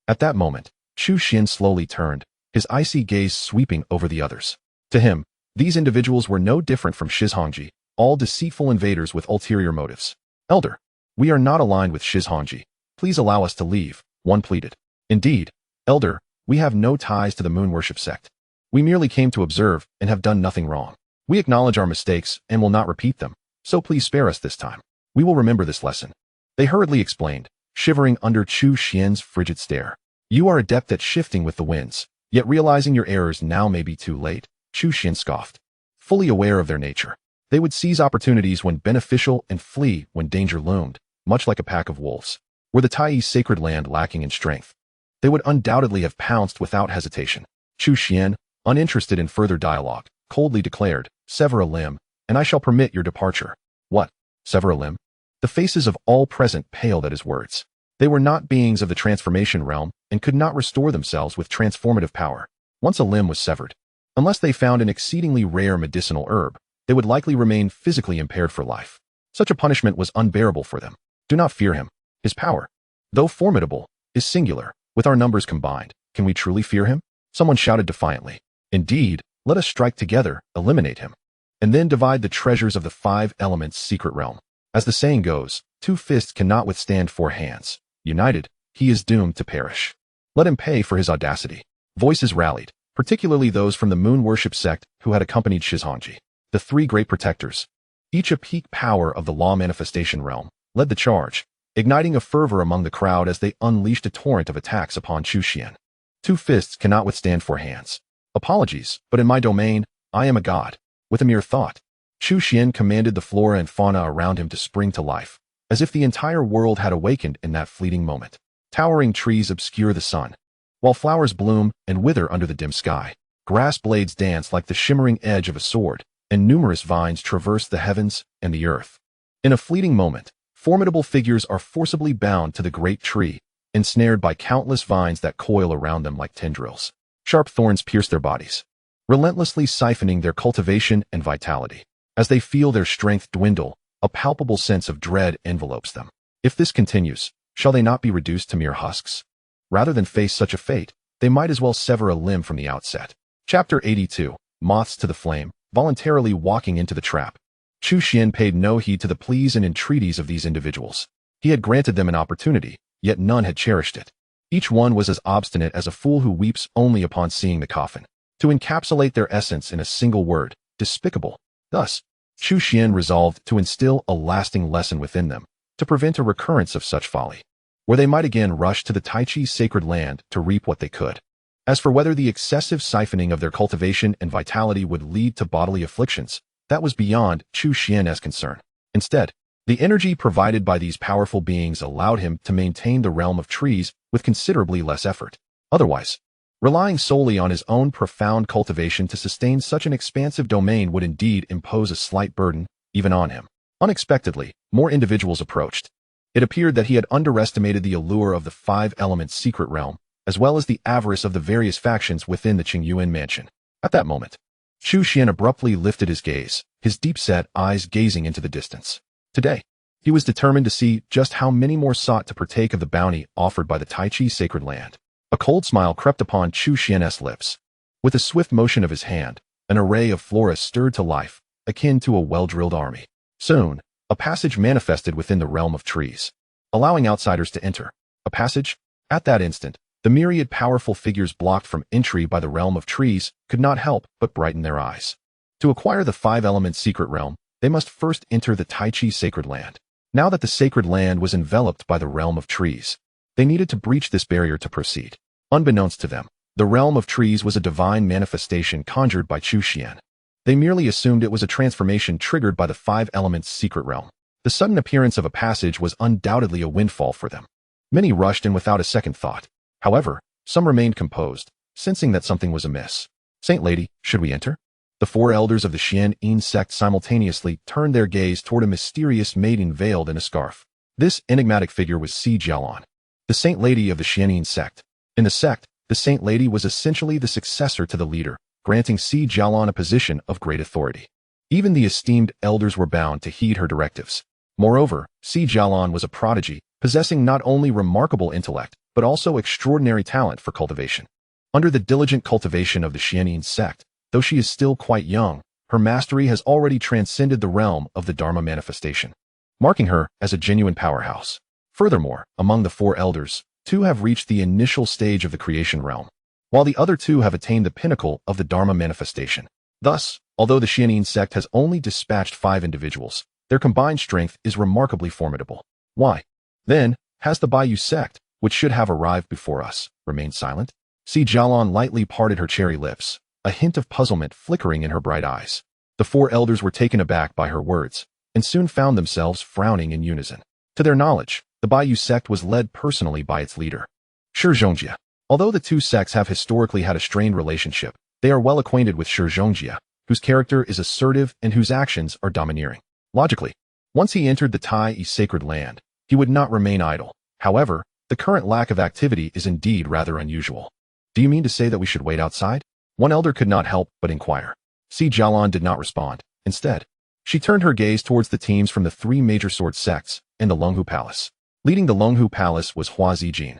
At that moment, Chu Xuan slowly turned, his icy gaze sweeping over the others. To him, these individuals were no different from Shi Zhongjie, all deceitful invaders with ulterior motives. Elder, we are not aligned with Shi Zhongjie. Please allow us to leave, one pleaded. Indeed, Elder, we have no ties to the moon worship sect. We merely came to observe and have done nothing wrong. We acknowledge our mistakes and will not repeat them, so please spare us this time. We will remember this lesson. They hurriedly explained, shivering under Chu Xuan's frigid stare. You are adept at shifting with the winds, yet realizing your errors now may be too late, Chu Xuan scoffed. Fully aware of their nature, they would seize opportunities when beneficial and flee when danger loomed, much like a pack of wolves. Were the Tai sacred land lacking in strength, they would undoubtedly have pounced without hesitation. Chu Xuan, uninterested in further dialogue, coldly declared, sever a limb, and I shall permit your departure. What? Sever a limb? The faces of all present paled at his words. They were not beings of the transformation realm and could not restore themselves with transformative power. Once a limb was severed, unless they found an exceedingly rare medicinal herb, they would likely remain physically impaired for life. Such a punishment was unbearable for them. Do not fear him. His power, though formidable, is singular. With our numbers combined, can we truly fear him? Someone shouted defiantly. Indeed, let us strike together, eliminate him, and then divide the treasures of the 5 elements' secret realm. As the saying goes, 2 fists cannot withstand 4 hands. United, he is doomed to perish. Let him pay for his audacity. Voices rallied, particularly those from the moon worship sect who had accompanied Shizhanji. The three great protectors, each a peak power of the law manifestation realm, led the charge, igniting a fervor among the crowd as they unleashed a torrent of attacks upon Chu Xuan. Two fists cannot withstand four hands. Apologies, but in my domain, I am a god. With a mere thought, Chu Xuan commanded the flora and fauna around him to spring to life, as if the entire world had awakened in that fleeting moment. Towering trees obscure the sun, while flowers bloom and wither under the dim sky. Grass blades dance like the shimmering edge of a sword, and numerous vines traverse the heavens and the earth. In a fleeting moment, formidable figures are forcibly bound to the great tree, ensnared by countless vines that coil around them like tendrils. Sharp thorns pierce their bodies, relentlessly siphoning their cultivation and vitality. As they feel their strength dwindle, a palpable sense of dread envelopes them. If this continues, shall they not be reduced to mere husks? Rather than face such a fate, they might as well sever a limb from the outset. Chapter 82. Moths to the Flame, voluntarily walking into the trap. Chu Xuan paid no heed to the pleas and entreaties of these individuals. He had granted them an opportunity, yet none had cherished it. Each one was as obstinate as a fool who weeps only upon seeing the coffin. To encapsulate their essence in a single word, despicable. Thus, Chu Xuan resolved to instill a lasting lesson within them, to prevent a recurrence of such folly, where they might again rush to the Tai Chi's sacred land to reap what they could. As for whether the excessive siphoning of their cultivation and vitality would lead to bodily afflictions, that was beyond Chu Xuan's concern. Instead, the energy provided by these powerful beings allowed him to maintain the realm of trees with considerably less effort. Otherwise, relying solely on his own profound cultivation to sustain such an expansive domain would indeed impose a slight burden, even on him. Unexpectedly, more individuals approached. It appeared that he had underestimated the allure of the five-element secret realm, as well as the avarice of the various factions within the Qingyuan mansion. At that moment, Chu Xuan abruptly lifted his gaze, his deep-set eyes gazing into the distance. Today, he was determined to see just how many more sought to partake of the bounty offered by the Tai Chi sacred land. A cold smile crept upon Chu Xuan's lips. With a swift motion of his hand, an array of flora stirred to life, akin to a well-drilled army. Soon, a passage manifested within the realm of trees, allowing outsiders to enter. A passage? At that instant, the myriad powerful figures blocked from entry by the realm of trees could not help but brighten their eyes. To acquire the five-element secret realm, they must first enter the Tai Chi sacred land. Now that the sacred land was enveloped by the realm of trees, they needed to breach this barrier to proceed. Unbeknownst to them, the realm of trees was a divine manifestation conjured by Chu Xuan. They merely assumed it was a transformation triggered by the five elements secret realm. The sudden appearance of a passage was undoubtedly a windfall for them. Many rushed in without a second thought. However, some remained composed, sensing that something was amiss. Saint Lady, should we enter? The four elders of the Xian'an sect simultaneously turned their gaze toward a mysterious maiden veiled in a scarf. This enigmatic figure was Si Jialan, the Saint Lady of the Xian'an sect. In the sect, the Saint Lady was essentially the successor to the leader, granting Si Jialan a position of great authority. Even the esteemed elders were bound to heed her directives. Moreover, Si Jialan was a prodigy, possessing not only remarkable intellect, but also extraordinary talent for cultivation. Under the diligent cultivation of the Xian'an sect, though she is still quite young, her mastery has already transcended the realm of the Dharma manifestation, marking her as a genuine powerhouse. Furthermore, among the four elders, two have reached the initial stage of the creation realm, while the other two have attained the pinnacle of the Dharma manifestation. Thus, although the Xian'an sect has only dispatched 5 individuals, their combined strength is remarkably formidable. Why, then, has the Baiyu sect, which should have arrived before us, remained silent? Si Jialan lightly parted her cherry lips, a hint of puzzlement flickering in her bright eyes. The four elders were taken aback by her words, and soon found themselves frowning in unison. To their knowledge, the Baiyu sect was led personally by its leader, Shi Zhongjie. Although the two sects have historically had a strained relationship, they are well acquainted with Shi Zhongjie, whose character is assertive and whose actions are domineering. Logically, once he entered the Tai sacred land, he would not remain idle. However, the current lack of activity is indeed rather unusual. Do you mean to say that we should wait outside? One elder could not help but inquire. Si Jialan did not respond. Instead, she turned her gaze towards the teams from the 3 major sword sects and the Longhu Palace. Leading the Longhu Palace was Hua Zijin,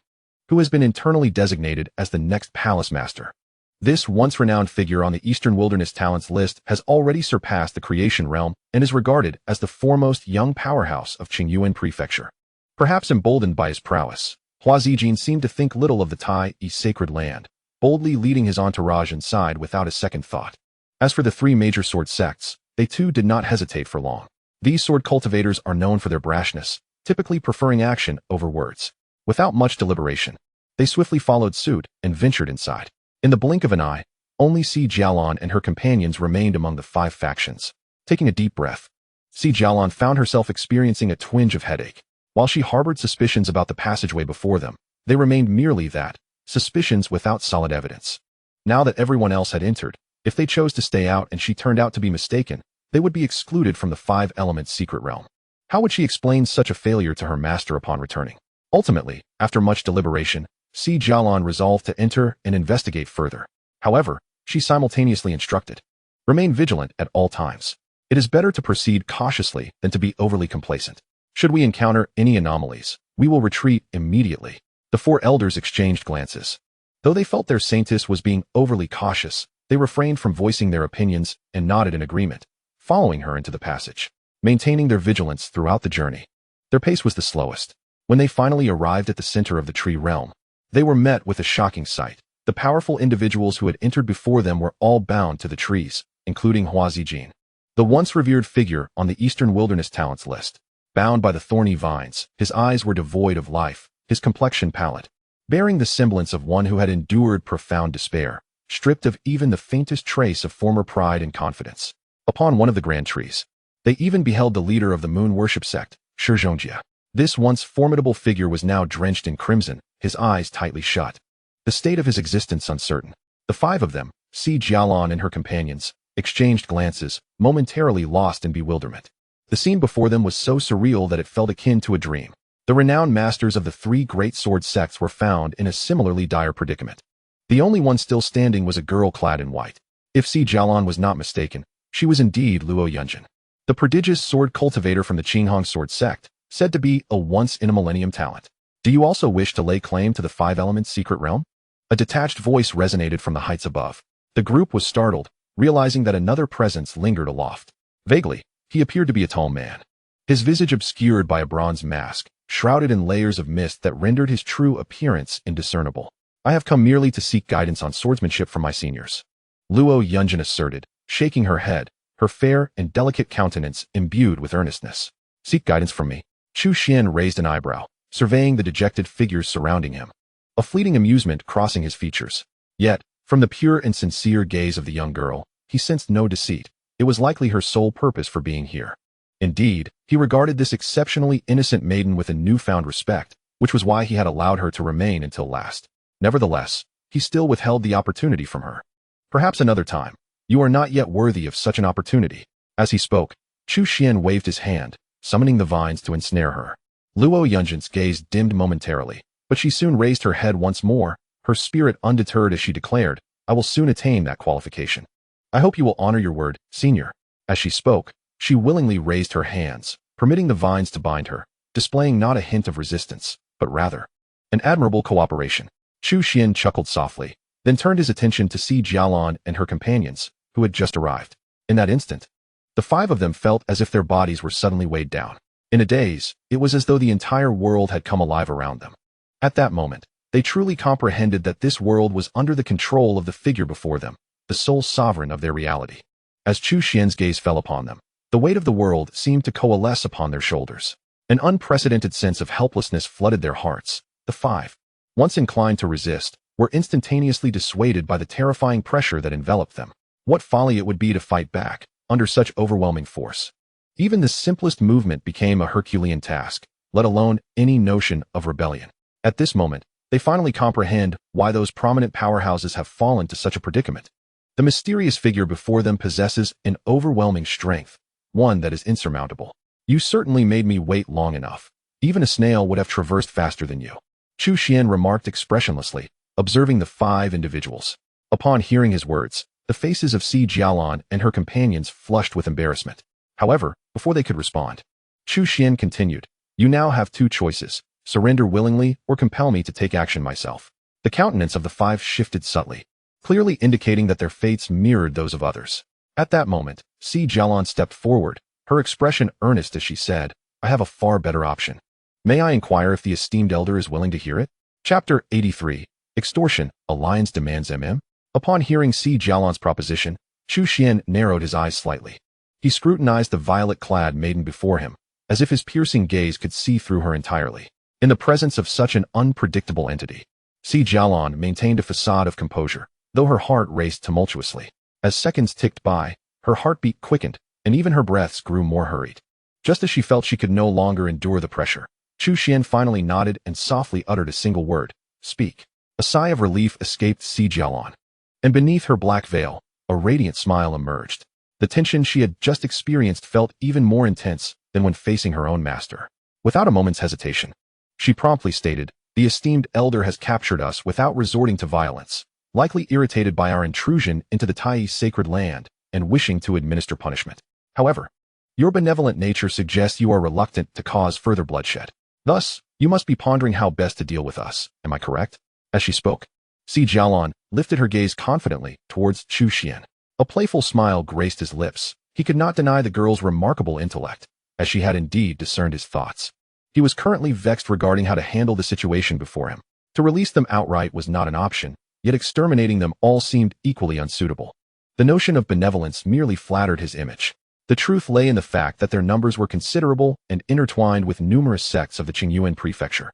who has been internally designated as the next palace master. This once-renowned figure on the Eastern Wilderness Talents list has already surpassed the creation realm and is regarded as the foremost young powerhouse of Qingyuan Prefecture. Perhaps emboldened by his prowess, Hua Zijin seemed to think little of the Tai sacred land, boldly leading his entourage inside without a second thought. As for the three major sword sects, they too did not hesitate for long. These sword cultivators are known for their brashness, typically preferring action over words. Without much deliberation, they swiftly followed suit and ventured inside. In the blink of an eye, only Si Jialan and her companions remained among the five factions. Taking a deep breath, Si Jialan found herself experiencing a twinge of headache. While she harbored suspicions about the passageway before them, they remained merely that, suspicions without solid evidence. Now that everyone else had entered, if they chose to stay out and she turned out to be mistaken, they would be excluded from the Five Elements secret realm. How would she explain such a failure to her master upon returning? Ultimately, after much deliberation, Si Jialan resolved to enter and investigate further. However, she simultaneously instructed, remain vigilant at all times. It is better to proceed cautiously than to be overly complacent. Should we encounter any anomalies, we will retreat immediately. The four elders exchanged glances. Though they felt their saintess was being overly cautious, they refrained from voicing their opinions and nodded in agreement, following her into the passage, maintaining their vigilance throughout the journey. Their pace was the slowest. When they finally arrived at the center of the tree realm, they were met with a shocking sight. The powerful individuals who had entered before them were all bound to the trees, including Hua Zijin, the once revered figure on the Eastern Wilderness Talents list. Bound by the thorny vines, his eyes were devoid of life, his complexion pallid, bearing the semblance of one who had endured profound despair, stripped of even the faintest trace of former pride and confidence. Upon one of the grand trees, they even beheld the leader of the moon worship sect, Shi Zhongjia. This once formidable figure was now drenched in crimson, his eyes tightly shut, the state of his existence uncertain. The five of them, Si Jialan and her companions, exchanged glances, momentarily lost in bewilderment. The scene before them was so surreal that it felt akin to a dream. The renowned masters of the three great sword sects were found in a similarly dire predicament. The only one still standing was a girl clad in white. If Si Jialan was not mistaken, she was indeed Luo Yunjin, the prodigious sword cultivator from the Qinghong sword sect, said to be a once-in-a-millennium talent. Do you also wish to lay claim to the Five Elements secret realm? A detached voice resonated from the heights above. The group was startled, realizing that another presence lingered aloft. Vaguely, he appeared to be a tall man, his visage obscured by a bronze mask, shrouded in layers of mist that rendered his true appearance indiscernible. I have come merely to seek guidance on swordsmanship from my seniors, Luo Yunjin asserted, shaking her head, her fair and delicate countenance imbued with earnestness. Seek guidance from me? Chu Xuan raised an eyebrow, surveying the dejected figures surrounding him, a fleeting amusement crossing his features. Yet, from the pure and sincere gaze of the young girl, he sensed no deceit. It was likely her sole purpose for being here. Indeed, he regarded this exceptionally innocent maiden with a newfound respect, which was why he had allowed her to remain until last. Nevertheless, he still withheld the opportunity from her. Perhaps another time. You are not yet worthy of such an opportunity. As he spoke, Chu Xuan waved his hand, summoning the vines to ensnare her. Luo Yunjin's gaze dimmed momentarily, but she soon raised her head once more, her spirit undeterred as she declared, I will soon attain that qualification. I hope you will honor your word, senior. As she spoke, she willingly raised her hands, permitting the vines to bind her, displaying not a hint of resistance, but rather an admirable cooperation. Chu Xuan chuckled softly, then turned his attention to Si Jialan and her companions, who had just arrived. In that instant, the five of them felt as if their bodies were suddenly weighed down. In a daze, it was as though the entire world had come alive around them. At that moment, they truly comprehended that this world was under the control of the figure before them, the sole sovereign of their reality. As Chu Xuan's gaze fell upon them, the weight of the world seemed to coalesce upon their shoulders. An unprecedented sense of helplessness flooded their hearts. The five, once inclined to resist, were instantaneously dissuaded by the terrifying pressure that enveloped them. What folly it would be to fight back, under such overwhelming force. Even the simplest movement became a Herculean task, let alone any notion of rebellion. At this moment, they finally comprehend why those prominent powerhouses have fallen to such a predicament. The mysterious figure before them possesses an overwhelming strength, one that is insurmountable. You certainly made me wait long enough. Even a snail would have traversed faster than you. Chu Xuan remarked expressionlessly, observing the five individuals. Upon hearing his words, the faces of Si Jialan and her companions flushed with embarrassment. However, before they could respond, Chu Xuan continued, you now have two choices, surrender willingly or compel me to take action myself. The countenance of the five shifted subtly, clearly indicating that their fates mirrored those of others. At that moment, Si Jialan stepped forward, her expression earnest as she said, I have a far better option. May I inquire if the esteemed elder is willing to hear it? Chapter 83. Extortion, Alliance demands MM? Upon hearing Si Jialan's proposition, Chu Xuan narrowed his eyes slightly. He scrutinized the violet-clad maiden before him, as if his piercing gaze could see through her entirely. In the presence of such an unpredictable entity, Si Jialan maintained a facade of composure, though her heart raced tumultuously. As seconds ticked by, her heartbeat quickened, and even her breaths grew more hurried. Just as she felt she could no longer endure the pressure, Chu Xuan finally nodded and softly uttered a single word, "Speak." A sigh of relief escaped Si Jialan, and beneath her black veil, a radiant smile emerged. The tension she had just experienced felt even more intense than when facing her own master. Without a moment's hesitation, she promptly stated, "The esteemed elder has captured us without resorting to violence, likely irritated by our intrusion into the Tai's sacred land and wishing to administer punishment. However, your benevolent nature suggests you are reluctant to cause further bloodshed. Thus, you must be pondering how best to deal with us, am I correct?" As she spoke, Si Jialan lifted her gaze confidently towards Chu Xuan. A playful smile graced his lips. He could not deny the girl's remarkable intellect, as she had indeed discerned his thoughts. He was currently vexed regarding how to handle the situation before him. To release them outright was not an option, yet exterminating them all seemed equally unsuitable. The notion of benevolence merely flattered his image. The truth lay in the fact that their numbers were considerable and intertwined with numerous sects of the Qingyuan prefecture.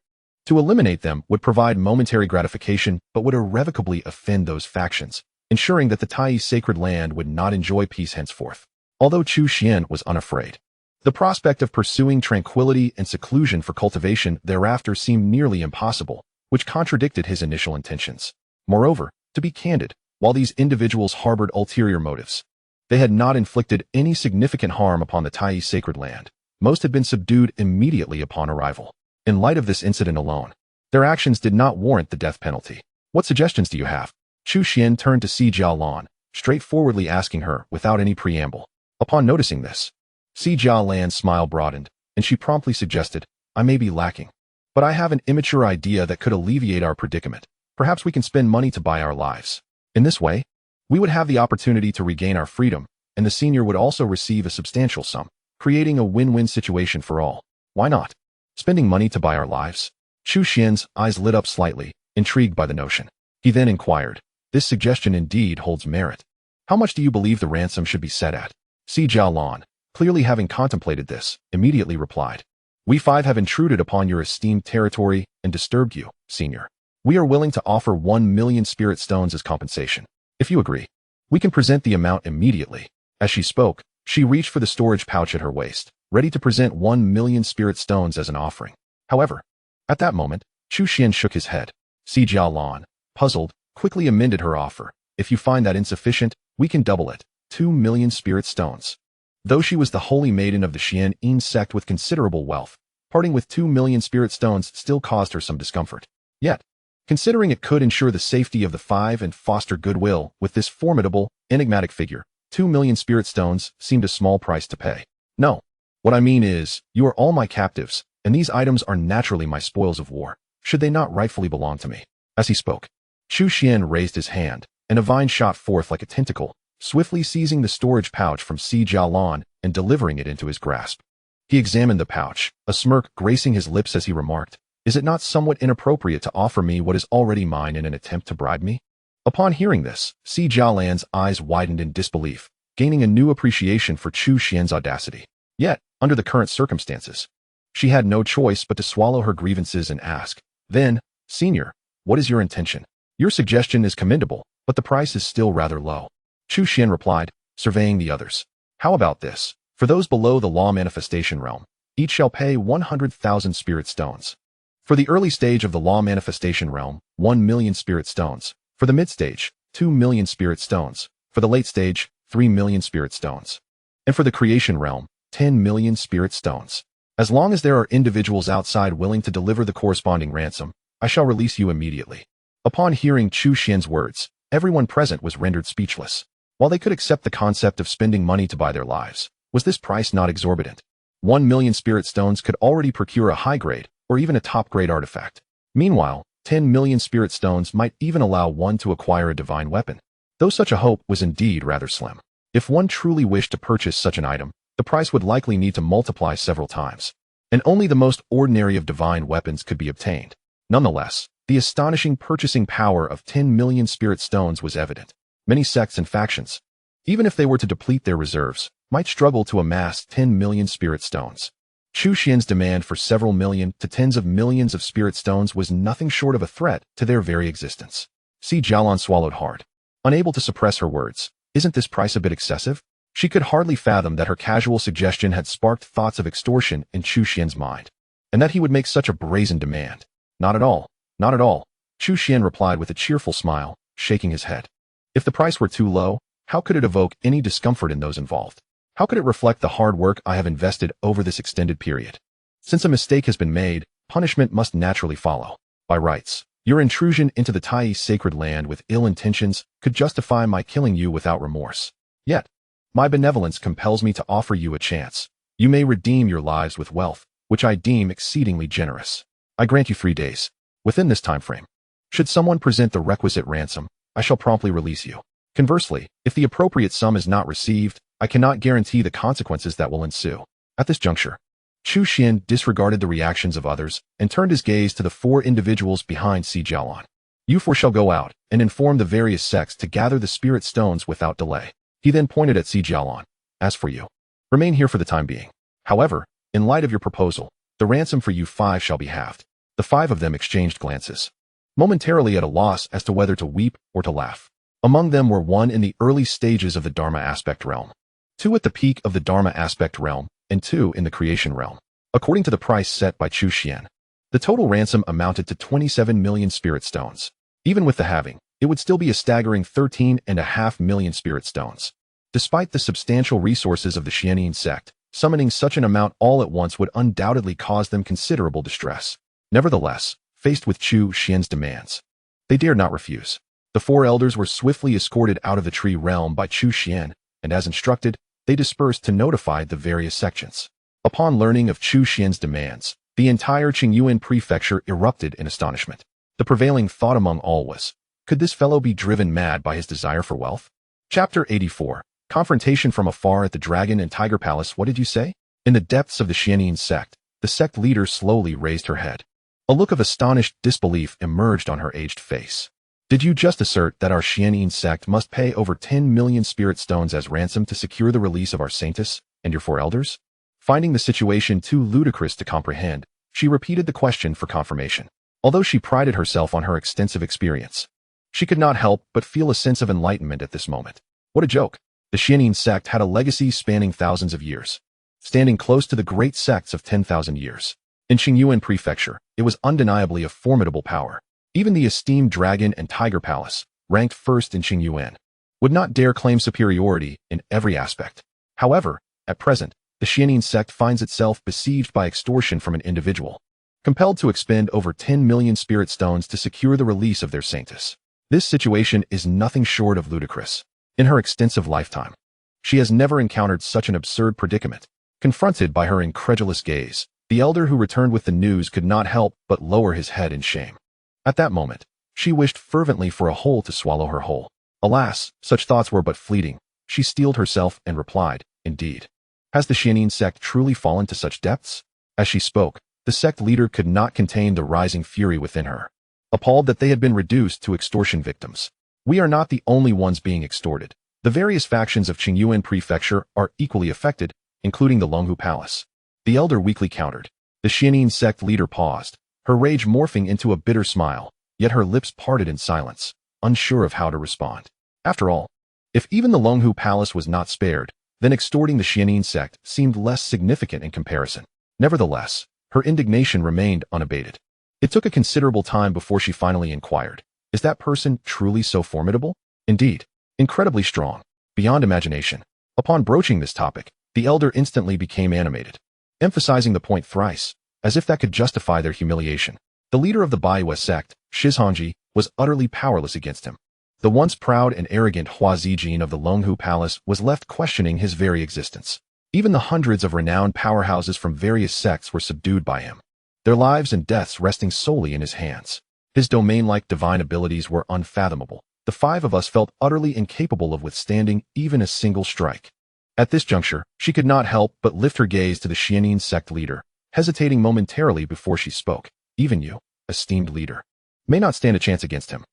To eliminate them would provide momentary gratification but would irrevocably offend those factions, ensuring that the Tai's sacred land would not enjoy peace henceforth. Although Chu Xuan was unafraid, the prospect of pursuing tranquility and seclusion for cultivation thereafter seemed nearly impossible, which contradicted his initial intentions. Moreover, to be candid, while these individuals harbored ulterior motives, they had not inflicted any significant harm upon the Tai's sacred land. Most had been subdued immediately upon arrival. In light of this incident alone, their actions did not warrant the death penalty. What suggestions do you have? Chu Xuan turned to Si Jialan, straightforwardly asking her without any preamble. Upon noticing this, Si Jialan's smile broadened, and she promptly suggested, "I may be lacking, but I have an immature idea that could alleviate our predicament. Perhaps we can spend money to buy our lives. In this way, we would have the opportunity to regain our freedom, and the senior would also receive a substantial sum, creating a win-win situation for all. Why not? Spending money to buy our lives?" Chu Xuan's eyes lit up slightly, intrigued by the notion. He then inquired, "This suggestion indeed holds merit. How much do you believe the ransom should be set at?" Si Jialan, clearly having contemplated this, immediately replied, "We five have intruded upon your esteemed territory and disturbed you, senior. We are willing to offer 1,000,000 spirit stones as compensation. If you agree, we can present the amount immediately." As she spoke, she reached for the storage pouch at her waist, ready to present 1,000,000 spirit stones as an offering. However, at that moment, Chu Xuan shook his head. Si Jialan, puzzled, quickly amended her offer. "If you find that insufficient, we can double it, 2,000,000 spirit stones." Though she was the holy maiden of the Xian sect with considerable wealth, parting with 2,000,000 spirit stones still caused her some discomfort. Yet, considering it could ensure the safety of the five and foster goodwill with this formidable, enigmatic figure, 2,000,000 spirit stones seemed a small price to pay. "No. What I mean is, you are all my captives, and these items are naturally my spoils of war, should they not rightfully belong to me." As he spoke, Chu Xuan raised his hand, and a vine shot forth like a tentacle, swiftly seizing the storage pouch from Si Jialan and delivering it into his grasp. He examined the pouch, a smirk gracing his lips as he remarked, "Is it not somewhat inappropriate to offer me what is already mine in an attempt to bribe me?" Upon hearing this, Si Jialan's eyes widened in disbelief, gaining a new appreciation for Chu Xuan's audacity. Yet, under the current circumstances, she had no choice but to swallow her grievances and ask, "Then, senior, what is your intention? Your suggestion is commendable, but the price is still rather low." Chu Xuan replied, surveying the others. "How about this? For those below the law manifestation realm, each shall pay 100,000 spirit stones. For the early stage of the law manifestation realm, 1,000,000 spirit stones. For the mid-stage, 2,000,000 spirit stones. For the late stage, 3,000,000 spirit stones. And for the creation realm, 10,000,000 spirit stones. As long as there are individuals outside willing to deliver the corresponding ransom, I shall release you immediately." Upon hearing Chu Xuan's words, everyone present was rendered speechless. While they could accept the concept of spending money to buy their lives, was this price not exorbitant? 1,000,000 spirit stones could already procure a high-grade or even a top-grade artifact. Meanwhile, 10,000,000 spirit stones might even allow one to acquire a divine weapon. Though such a hope was indeed rather slim. If one truly wished to purchase such an item, the price would likely need to multiply several times. and only the most ordinary of divine weapons could be obtained. Nonetheless, the astonishing purchasing power of 10 million spirit stones was evident. Many sects and factions, even if they were to deplete their reserves, might struggle to amass 10 million spirit stones. Chu Xuan's demand for several million to tens of millions of spirit stones was nothing short of a threat to their very existence. Xi Jialan swallowed hard, unable to suppress her words. Isn't this price a bit excessive? She could hardly fathom that her casual suggestion had sparked thoughts of extortion in Chu Xuan's mind, and that he would make such a brazen demand. Not at all, not at all, Chu Xuan replied with a cheerful smile, shaking his head. If the price were too low, how could it evoke any discomfort in those involved? How could it reflect the hard work I have invested over this extended period? Since a mistake has been made, punishment must naturally follow. By rights, your intrusion into the Tai sacred land with ill intentions could justify my killing you without remorse. Yet, my benevolence compels me to offer you a chance. You may redeem your lives with wealth, which I deem exceedingly generous. I grant you 3 days. Within this time frame, should someone present the requisite ransom, I shall promptly release you. Conversely, if the appropriate sum is not received, I cannot guarantee the consequences that will ensue. At this juncture, Chu Xuan disregarded the reactions of others and turned his gaze to the 4 individuals behind Xi Jialan. You 4 shall go out and inform the various sects to gather the spirit stones without delay. He then pointed at Xi Jialan. As for you, remain here for the time being. However, in light of your proposal, the ransom for you 5 shall be halved. The 5 of them exchanged glances, momentarily at a loss as to whether to weep or to laugh. Among them were 1 in the early stages of the Dharma aspect realm, 2 at the peak of the Dharma aspect realm, and 2 in the creation realm. According to the price set by Chu Xuan, the total ransom amounted to 27 million spirit stones. Even with the halving, it would still be a staggering 13.5 million spirit stones. Despite the substantial resources of the Xianyin sect, summoning such an amount all at once would undoubtedly cause them considerable distress. Nevertheless, faced with Chu Xuan's demands, they dared not refuse. The 4 elders were swiftly escorted out of the tree realm by Chu Xuan, and as instructed, they dispersed to notify the various sections. Upon learning of Chu Xuan's demands, the entire Qingyuan prefecture erupted in astonishment. The prevailing thought among all was, could this fellow be driven mad by his desire for wealth? Chapter 84. Confrontation from afar at the Dragon and Tiger Palace. What did you say? In the depths of the Xianyin sect, the sect leader slowly raised her head. A look of astonished disbelief emerged on her aged face. Did you just assert that our Xianyin sect must pay over 10 million spirit stones as ransom to secure the release of our saintess and your 4 elders? Finding the situation too ludicrous to comprehend, she repeated the question for confirmation. Although she prided herself on her extensive experience, she could not help but feel a sense of enlightenment at this moment. What a joke! The Xianyin sect had a legacy spanning thousands of years, standing close to the great sects of 10,000 years. In Qingyuan Prefecture, it was undeniably a formidable power. Even the esteemed Dragon and Tiger Palace, ranked first in Qingyuan, would not dare claim superiority in every aspect. However, at present, the Xianyin sect finds itself besieged by extortion from an individual, compelled to expend over 10 million spirit stones to secure the release of their saintess. This situation is nothing short of ludicrous. In her extensive lifetime, she has never encountered such an absurd predicament. Confronted by her incredulous gaze, the elder who returned with the news could not help but lower his head in shame. At that moment, she wished fervently for a hole to swallow her whole. Alas, such thoughts were but fleeting. She steeled herself and replied, indeed. Has the Xianyin sect truly fallen to such depths? As she spoke, the sect leader could not contain the rising fury within her, appalled that they had been reduced to extortion victims. We are not the only ones being extorted. The various factions of Qingyuan Prefecture are equally affected, including the Longhu Palace. The elder weakly countered. The Xianyin sect leader paused, her rage morphing into a bitter smile, yet her lips parted in silence, unsure of how to respond. After all, if even the Longhu Palace was not spared, then extorting the Xianyin sect seemed less significant in comparison. Nevertheless, her indignation remained unabated. It took a considerable time before she finally inquired, is that person truly so formidable? Indeed, incredibly strong, beyond imagination. Upon broaching this topic, the elder instantly became animated, emphasizing the point thrice, as if that could justify their humiliation. The leader of the Baiwa sect, Shizhanji, was utterly powerless against him. The once proud and arrogant Hua Zijin of the Longhu Palace was left questioning his very existence. Even the hundreds of renowned powerhouses from various sects were subdued by him, their lives and deaths resting solely in his hands. His domain-like divine abilities were unfathomable. The 5 of us felt utterly incapable of withstanding even a single strike. At this juncture, she could not help but lift her gaze to the Xianyin sect leader, hesitating momentarily before she spoke. Even you, esteemed leader, may not stand a chance against him.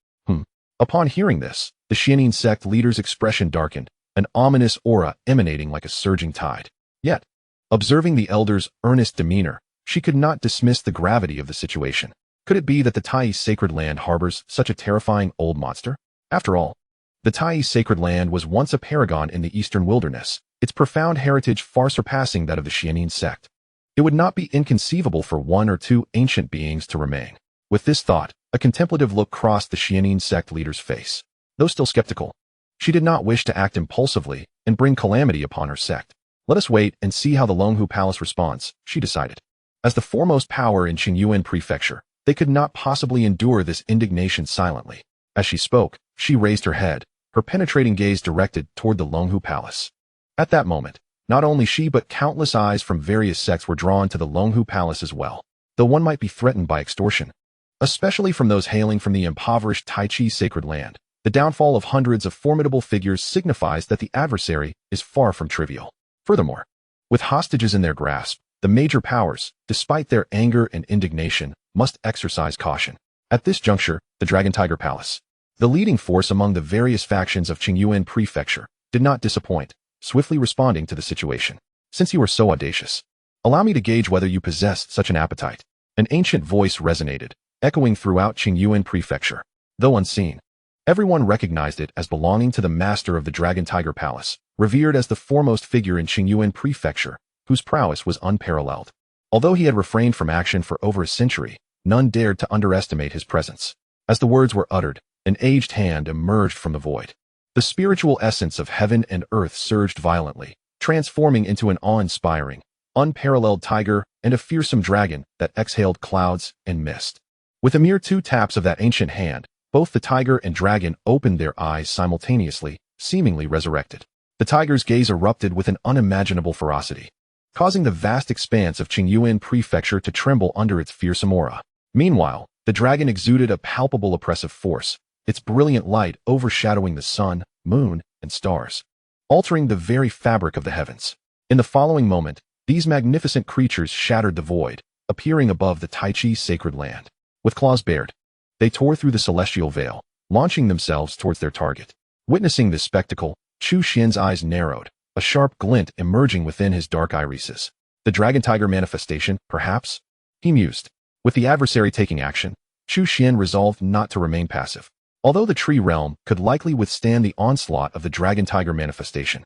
Upon hearing this, the Xianin sect leader's expression darkened, an ominous aura emanating like a surging tide. Yet, observing the elder's earnest demeanor, she could not dismiss the gravity of the situation. Could it be that the Tai sacred land harbors such a terrifying old monster? After all, the Tai sacred land was once a paragon in the eastern wilderness, its profound heritage far surpassing that of the Xianin sect. It would not be inconceivable for one or two ancient beings to remain. With this thought, a contemplative look crossed the Xianin sect leader's face. Though still skeptical, she did not wish to act impulsively and bring calamity upon her sect. Let us wait and see how the Longhu Palace responds, she decided. As the foremost power in Qingyuan Prefecture, they could not possibly endure this indignation silently. As she spoke, she raised her head, her penetrating gaze directed toward the Longhu Palace. At that moment, not only she but countless eyes from various sects were drawn to the Longhu Palace as well, though one might be threatened by extortion, especially from those hailing from the impoverished Taichi sacred land. The downfall of hundreds of formidable figures signifies that the adversary is far from trivial. Furthermore, with hostages in their grasp, the major powers, despite their anger and indignation, must exercise caution. At this juncture, the Dragon Tiger Palace, the leading force among the various factions of Qingyuan Prefecture, did not disappoint, swiftly responding to the situation. Since you are so audacious, allow me to gauge whether you possess such an appetite. An ancient voice resonated, echoing throughout Qingyuan Prefecture. Though unseen, everyone recognized it as belonging to the master of the Dragon Tiger Palace, revered as the foremost figure in Qingyuan Prefecture, whose prowess was unparalleled. Although he had refrained from action for over a century, none dared to underestimate his presence. As the words were uttered, an aged hand emerged from the void. The spiritual essence of heaven and earth surged violently, transforming into an awe-inspiring, unparalleled tiger and a fearsome dragon that exhaled clouds and mist. With a mere 2 taps of that ancient hand, both the tiger and dragon opened their eyes simultaneously, seemingly resurrected. The tiger's gaze erupted with an unimaginable ferocity, causing the vast expanse of Qingyuan Prefecture to tremble under its fearsome aura. Meanwhile, the dragon exuded a palpable oppressive force, its brilliant light overshadowing the sun, moon, and stars, altering the very fabric of the heavens. In the following moment, these magnificent creatures shattered the void, appearing above the Taichi sacred land. With claws bared, they tore through the celestial veil, launching themselves towards their target. Witnessing this spectacle, Chu Xuan's eyes narrowed, a sharp glint emerging within his dark irises. The Dragon Tiger manifestation, perhaps? He mused. With the adversary taking action, Chu Xuan resolved not to remain passive. Although the tree realm could likely withstand the onslaught of the Dragon Tiger manifestation,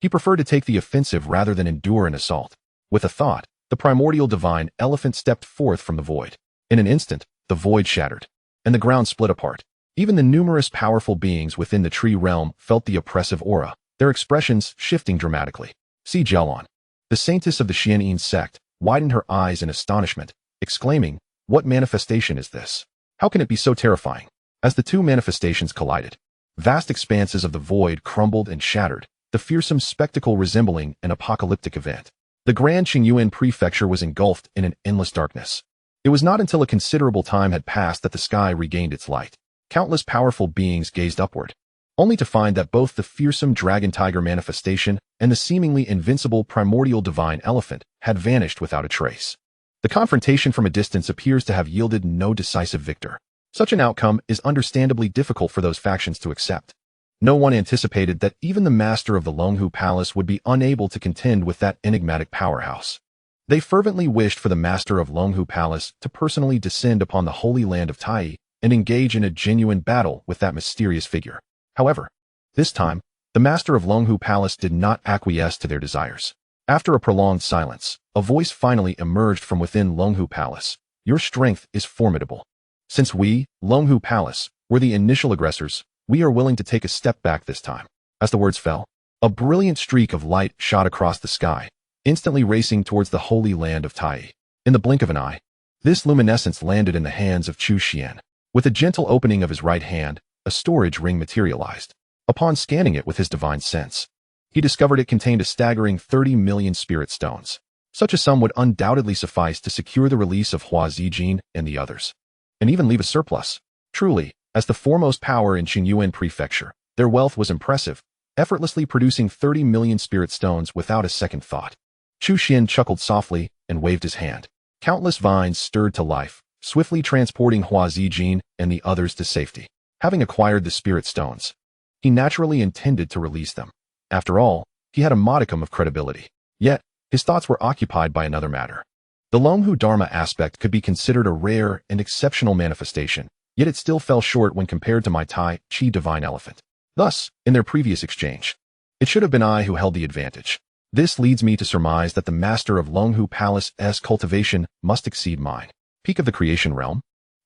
he preferred to take the offensive rather than endure an assault. With a thought, the primordial divine elephant stepped forth from the void. In an instant, the void shattered, and the ground split apart. Even the numerous powerful beings within the tree realm felt the oppressive aura, their expressions shifting dramatically. See Jelon, the saintess of the Xianin sect, widened her eyes in astonishment, exclaiming, "What manifestation is this? How can it be so terrifying?" As the two manifestations collided, vast expanses of the void crumbled and shattered, the fearsome spectacle resembling an apocalyptic event. The Grand Qingyuan Prefecture was engulfed in an endless darkness. It was not until a considerable time had passed that the sky regained its light. Countless powerful beings gazed upward, only to find that both the fearsome dragon tiger manifestation and the seemingly invincible primordial divine elephant had vanished without a trace. The confrontation from a distance appears to have yielded no decisive victor. Such an outcome is understandably difficult for those factions to accept. No one anticipated that even the master of the Longhu Palace would be unable to contend with that enigmatic powerhouse. They fervently wished for the master of Longhu Palace to personally descend upon the holy land of Tai and engage in a genuine battle with that mysterious figure. However, this time, the master of Longhu Palace did not acquiesce to their desires. After a prolonged silence, a voice finally emerged from within Longhu Palace. "Your strength is formidable. Since we, Longhu Palace, were the initial aggressors, we are willing to take a step back this time." As the words fell, a brilliant streak of light shot across the sky, instantly racing towards the holy land of Tai. In the blink of an eye, this luminescence landed in the hands of Chu Xuan. With a gentle opening of his right hand, a storage ring materialized. Upon scanning it with his divine sense, he discovered it contained a staggering 30 million spirit stones. Such a sum would undoubtedly suffice to secure the release of Hua Zijin and the others, and even leave a surplus. Truly, as the foremost power in Qingyuan Prefecture, their wealth was impressive, effortlessly producing 30 million spirit stones without a second thought. Chu Xuan chuckled softly and waved his hand. Countless vines stirred to life, swiftly transporting Hua Zijin and the others to safety. Having acquired the spirit stones, he naturally intended to release them. After all, he had a modicum of credibility. Yet, his thoughts were occupied by another matter. The Longhu Dharma aspect could be considered a rare and exceptional manifestation, yet it still fell short when compared to my Tai Chi divine elephant. Thus, in their previous exchange, it should have been I who held the advantage. This leads me to surmise that the master of Longhu Palace's cultivation must exceed mine. Peak of the creation realm?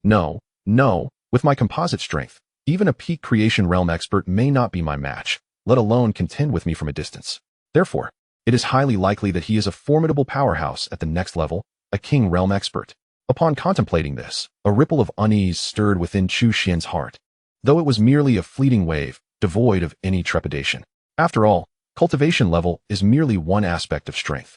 No, with my composite strength, even a peak creation realm expert may not be my match, let alone contend with me from a distance. Therefore, it is highly likely that he is a formidable powerhouse at the next level, a king realm expert. Upon contemplating this, a ripple of unease stirred within Chu Xuan's heart, though it was merely a fleeting wave, devoid of any trepidation. After all, cultivation level is merely one aspect of strength.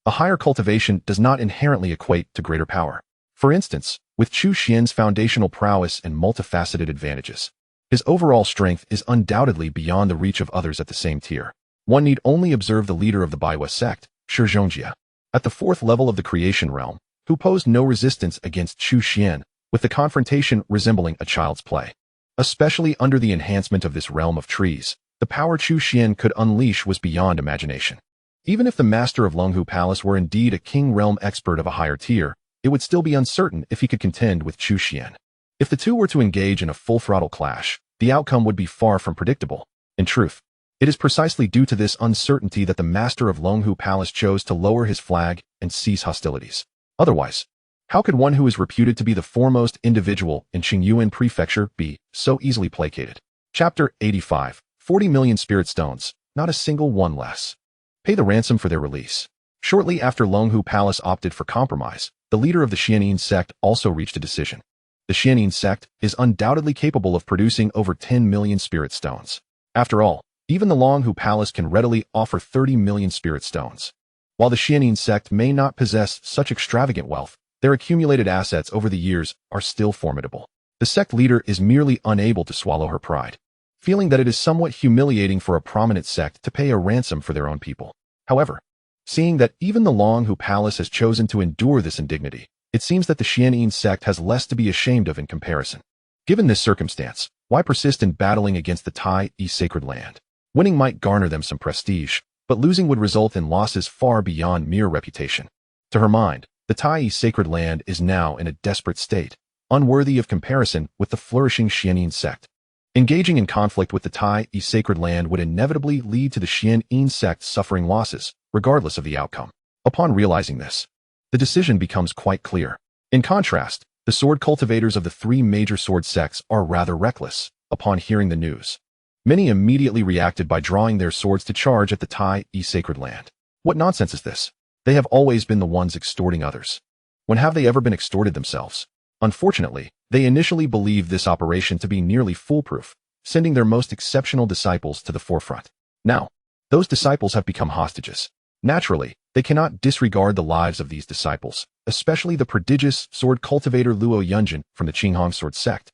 A higher cultivation does not inherently equate to greater power. For instance, with Chu Xuan's foundational prowess and multifaceted advantages, his overall strength is undoubtedly beyond the reach of others at the same tier. One need only observe the leader of the Baiwa sect, Shi Zhongjia, at the 4th level of the creation realm, who posed no resistance against Chu Xuan, with the confrontation resembling a child's play. Especially under the enhancement of this realm of trees, the power Chu Xuan could unleash was beyond imagination. Even if the master of Longhu Palace were indeed a king realm expert of a higher tier, it would still be uncertain if he could contend with Chu Xuan. If the two were to engage in a full-throttle clash, the outcome would be far from predictable. In truth, it is precisely due to this uncertainty that the master of Longhu Palace chose to lower his flag and cease hostilities. Otherwise, how could one who is reputed to be the foremost individual in Qingyuan Prefecture be so easily placated? Chapter 85. 40 million spirit stones, not a single one less. Pay the ransom for their release. Shortly after Longhu Palace opted for compromise, the leader of the Xianyin sect also reached a decision. The Xianyin sect is undoubtedly capable of producing over 10 million spirit stones. After all, even the Longhu Palace can readily offer 30 million spirit stones. While the Xianyin sect may not possess such extravagant wealth, their accumulated assets over the years are still formidable. The sect leader is merely unable to swallow her pride, feeling that it is somewhat humiliating for a prominent sect to pay a ransom for their own people. However, seeing that even the Longhu Palace has chosen to endure this indignity, it seems that the Xianyin sect has less to be ashamed of in comparison. Given this circumstance, why persist in battling against the Tai sacred land? Winning might garner them some prestige, but losing would result in losses far beyond mere reputation. To her mind, the Tai sacred land is now in a desperate state, unworthy of comparison with the flourishing Xianyin sect. Engaging in conflict with the Tai sacred land would inevitably lead to the Xianyin sect suffering losses, regardless of the outcome. Upon realizing this, the decision becomes quite clear. In contrast, the sword cultivators of the 3 major sword sects are rather reckless upon hearing the news. Many immediately reacted by drawing their swords to charge at the Tai sacred land. What nonsense is this? They have always been the ones extorting others. When have they ever been extorted themselves? Unfortunately, they initially believed this operation to be nearly foolproof, sending their most exceptional disciples to the forefront. Now, those disciples have become hostages. Naturally, they cannot disregard the lives of these disciples, especially the prodigious sword cultivator Luo Yunjin from the Qinghong sword sect,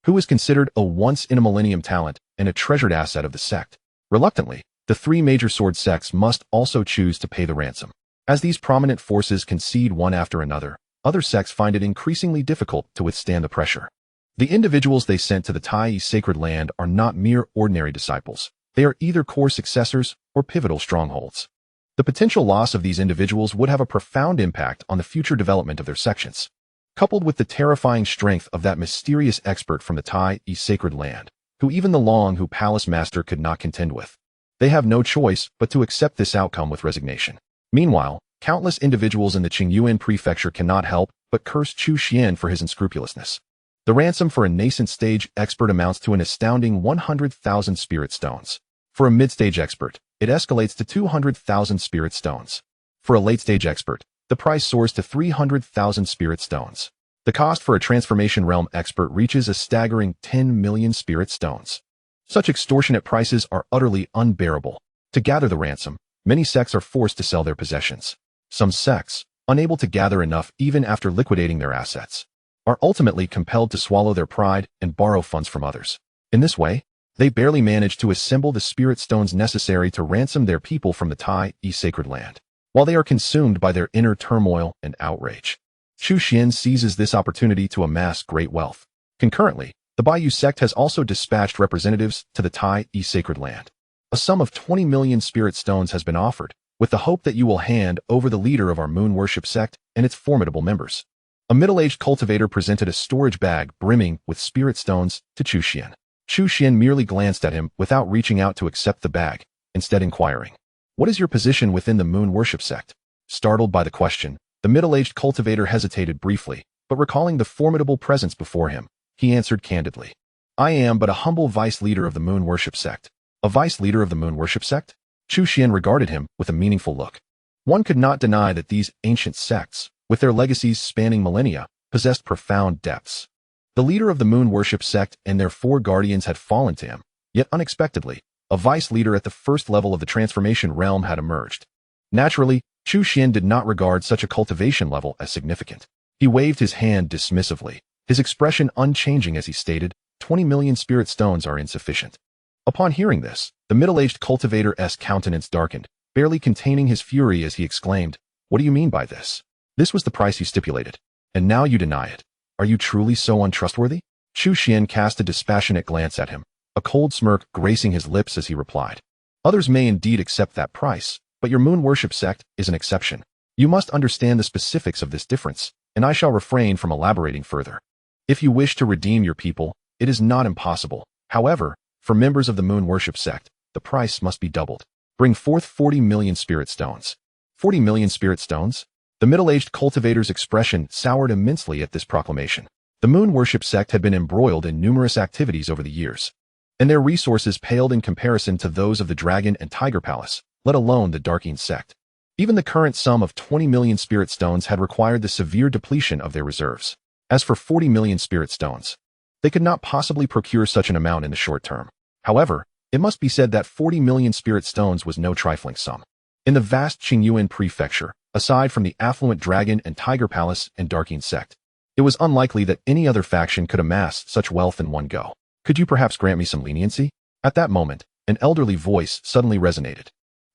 who is considered a once-in-a-millennium talent and a treasured asset of the sect. Reluctantly, the 3 major sword sects must also choose to pay the ransom. As these prominent forces concede one after another, other sects find it increasingly difficult to withstand the pressure. The individuals they sent to the Tai sacred land are not mere ordinary disciples. They are either core successors or pivotal strongholds. The potential loss of these individuals would have a profound impact on the future development of their sections. Coupled with the terrifying strength of that mysterious expert from the Tai sacred land, who even the Longhu Palace master could not contend with, they have no choice but to accept this outcome with resignation. Meanwhile, countless individuals in the Qingyuan prefecture cannot help but curse Chu Xuan for his unscrupulousness. The ransom for a nascent stage expert amounts to an astounding 100,000 spirit stones. For a mid-stage expert, it escalates to 200,000 spirit stones. For a late-stage expert, the price soars to 300,000 spirit stones. The cost for a transformation realm expert reaches a staggering 10 million spirit stones. Such extortionate prices are utterly unbearable. To gather the ransom, many sects are forced to sell their possessions. Some sects, unable to gather enough even after liquidating their assets, are ultimately compelled to swallow their pride and borrow funds from others. In this way, they barely manage to assemble the spirit stones necessary to ransom their people from the Tai sacred land, while they are consumed by their inner turmoil and outrage. Chu Xuan seizes this opportunity to amass great wealth. Concurrently, the Baiyu sect has also dispatched representatives to the Tai sacred land. A sum of 20 million spirit stones has been offered, with the hope that you will hand over the leader of our moon worship sect and its formidable members. A middle-aged cultivator presented a storage bag brimming with spirit stones to Chu Xuan. Chu Xuan merely glanced at him without reaching out to accept the bag, instead inquiring, "What is your position within the moon worship sect?" Startled by the question, the middle-aged cultivator hesitated briefly, but recalling the formidable presence before him, he answered candidly, "I am but a humble vice leader of the moon worship sect." A vice leader of the moon worship sect? Chu Xuan regarded him with a meaningful look. One could not deny that these ancient sects, with their legacies spanning millennia, possessed profound depths. The leader of the moon worship sect and their 4 guardians had fallen to him, yet unexpectedly, a vice leader at the first level of the transformation realm had emerged. Naturally, Chu Xuan did not regard such a cultivation level as significant. He waved his hand dismissively, his expression unchanging as he stated, 20 million spirit stones are insufficient. Upon hearing this, the middle-aged cultivator's countenance darkened, barely containing his fury as he exclaimed, "What do you mean by this? This was the price you stipulated, and now you deny it. Are you truly so untrustworthy?" Chu Xuan cast a dispassionate glance at him, a cold smirk gracing his lips as he replied, "Others may indeed accept that price, but your moon worship sect is an exception. You must understand the specifics of this difference, and I shall refrain from elaborating further. If you wish to redeem your people, it is not impossible. However, for members of the moon worship sect, the price must be doubled. Bring forth 40 million spirit stones." 40 million spirit stones? The middle-aged cultivator's expression soured immensely at this proclamation. The moon worship sect had been embroiled in numerous activities over the years, and their resources paled in comparison to those of the Dragon and Tiger Palace, let alone the Darking sect. Even the current sum of 20 million spirit stones had required the severe depletion of their reserves. As for 40 million spirit stones, they could not possibly procure such an amount in the short term. However, it must be said that 40 million spirit stones was no trifling sum. In the vast Qingyuan prefecture, aside from the affluent Dragon and Tiger Palace and Darking sect, it was unlikely that any other faction could amass such wealth in one go. "Could you perhaps grant me some leniency?" At that moment, an elderly voice suddenly resonated.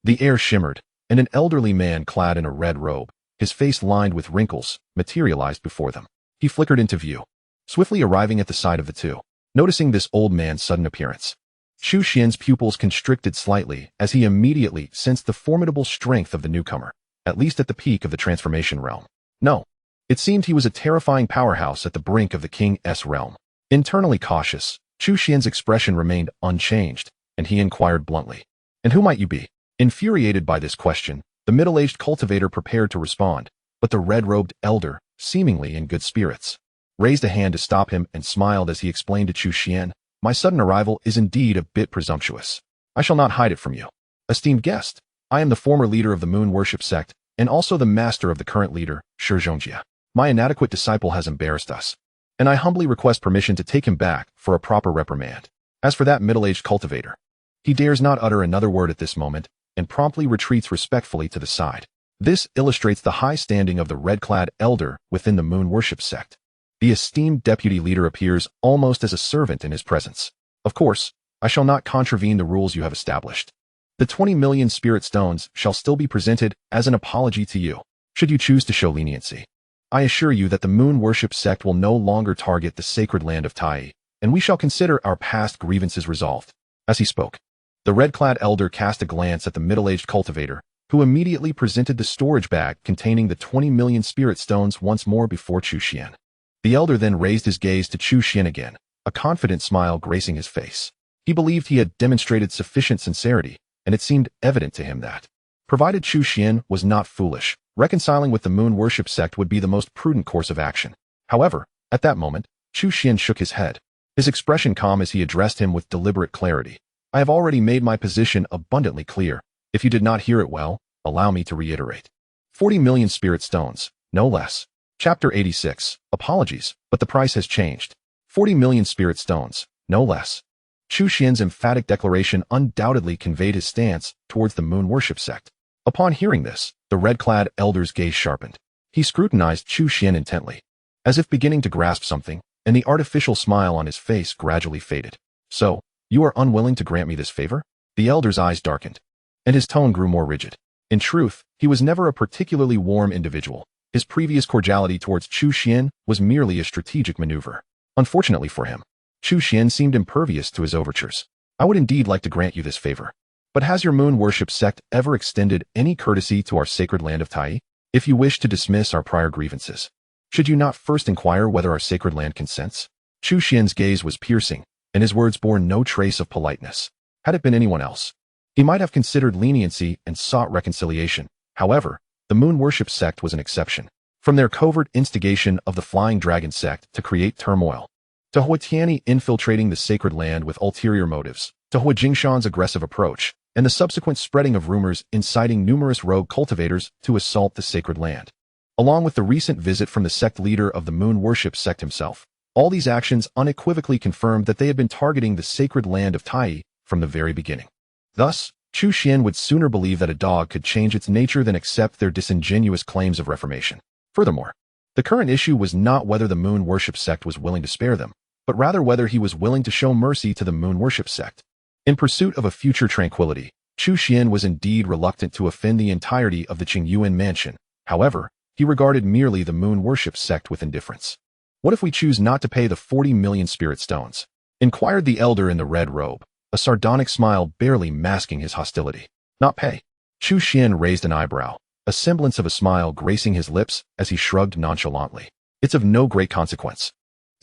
The air shimmered, and an elderly man clad in a red robe, his face lined with wrinkles, materialized before them. He flickered into view, swiftly arriving at the side of the two. Noticing this old man's sudden appearance, Chu Xuan's pupils constricted slightly as he immediately sensed the formidable strength of the newcomer, at least at the peak of the transformation realm. No, it seemed he was a terrifying powerhouse at the brink of the king's realm. Internally cautious, Chu Xuan's expression remained unchanged, and he inquired bluntly, "And who might you be?" Infuriated by this question, the middle-aged cultivator prepared to respond, but the red-robed elder, seemingly in good spirits, raised a hand to stop him and smiled as he explained to Chu Xuan, "My sudden arrival is indeed a bit presumptuous. I shall not hide it from you. Esteemed guest, I am the former leader of the moon worship sect, and also the master of the current leader, Shi Zhongjia. My inadequate disciple has embarrassed us, and I humbly request permission to take him back for a proper reprimand. As for that middle-aged cultivator, he dares not utter another word at this moment, and promptly retreats respectfully to the side. This illustrates the high standing of the red-clad elder within the moon worship sect. The esteemed deputy leader appears almost as a servant in his presence. Of course, I shall not contravene the rules you have established. The 20 million spirit stones shall still be presented as an apology to you, should you choose to show leniency. I assure you that the moon worship sect will no longer target the sacred land of Tai, and we shall consider our past grievances resolved." As he spoke, the red-clad elder cast a glance at the middle-aged cultivator, who immediately presented the storage bag containing the 20 million spirit stones once more before Chu Xuan. The elder then raised his gaze to Chu Xuan again, a confident smile gracing his face. He believed he had demonstrated sufficient sincerity, and it seemed evident to him that, provided Chu Xuan was not foolish, reconciling with the moon worship sect would be the most prudent course of action. However, at that moment, Chu Xuan shook his head, his expression calm as he addressed him with deliberate clarity. "I have already made my position abundantly clear. If you did not hear it well, allow me to reiterate. 40 million spirit stones, no less." Chapter 86, Apologies, but the price has changed. 40 million spirit stones, no less. Chu Xuan's emphatic declaration undoubtedly conveyed his stance towards the moon worship sect. Upon hearing this, the red-clad elder's gaze sharpened. He scrutinized Chu Xuan intently, as if beginning to grasp something, and the artificial smile on his face gradually faded. "So, you are unwilling to grant me this favor?" The elder's eyes darkened, and his tone grew more rigid. In truth, he was never a particularly warm individual, His previous cordiality towards Chu Xuan was merely a strategic maneuver. Unfortunately for him, Chu Xuan seemed impervious to his overtures. I would indeed like to grant you this favor. But has your moon worship sect ever extended any courtesy to our sacred land of Tai? If you wish to dismiss our prior grievances, should you not first inquire whether our sacred land consents? Chu Xuan's gaze was piercing, and his words bore no trace of politeness. Had it been anyone else, he might have considered leniency and sought reconciliation. However, the moon worship sect was an exception. From their covert instigation of the Flying Dragon sect to create turmoil, to Hua Tianyi infiltrating the sacred land with ulterior motives, to Hua Jingshan's aggressive approach, and the subsequent spreading of rumors inciting numerous rogue cultivators to assault the sacred land, along with the recent visit from the sect leader of the moon worship sect himself. All these actions unequivocally confirmed that they had been targeting the sacred land of Tai from the very beginning. Thus, Chu Xuan would sooner believe that a dog could change its nature than accept their disingenuous claims of reformation. Furthermore, the current issue was not whether the moon worship sect was willing to spare them, but rather whether he was willing to show mercy to the moon worship sect. In pursuit of a future tranquility, Chu Xuan was indeed reluctant to offend the entirety of the Qingyuan mansion. However, he regarded merely the moon worship sect with indifference. What if we choose not to pay the 40 million spirit stones? Inquired the elder in the red robe, a sardonic smile barely masking his hostility. Not pay. Chu Xuan raised an eyebrow, a semblance of a smile gracing his lips as he shrugged nonchalantly. It's of no great consequence.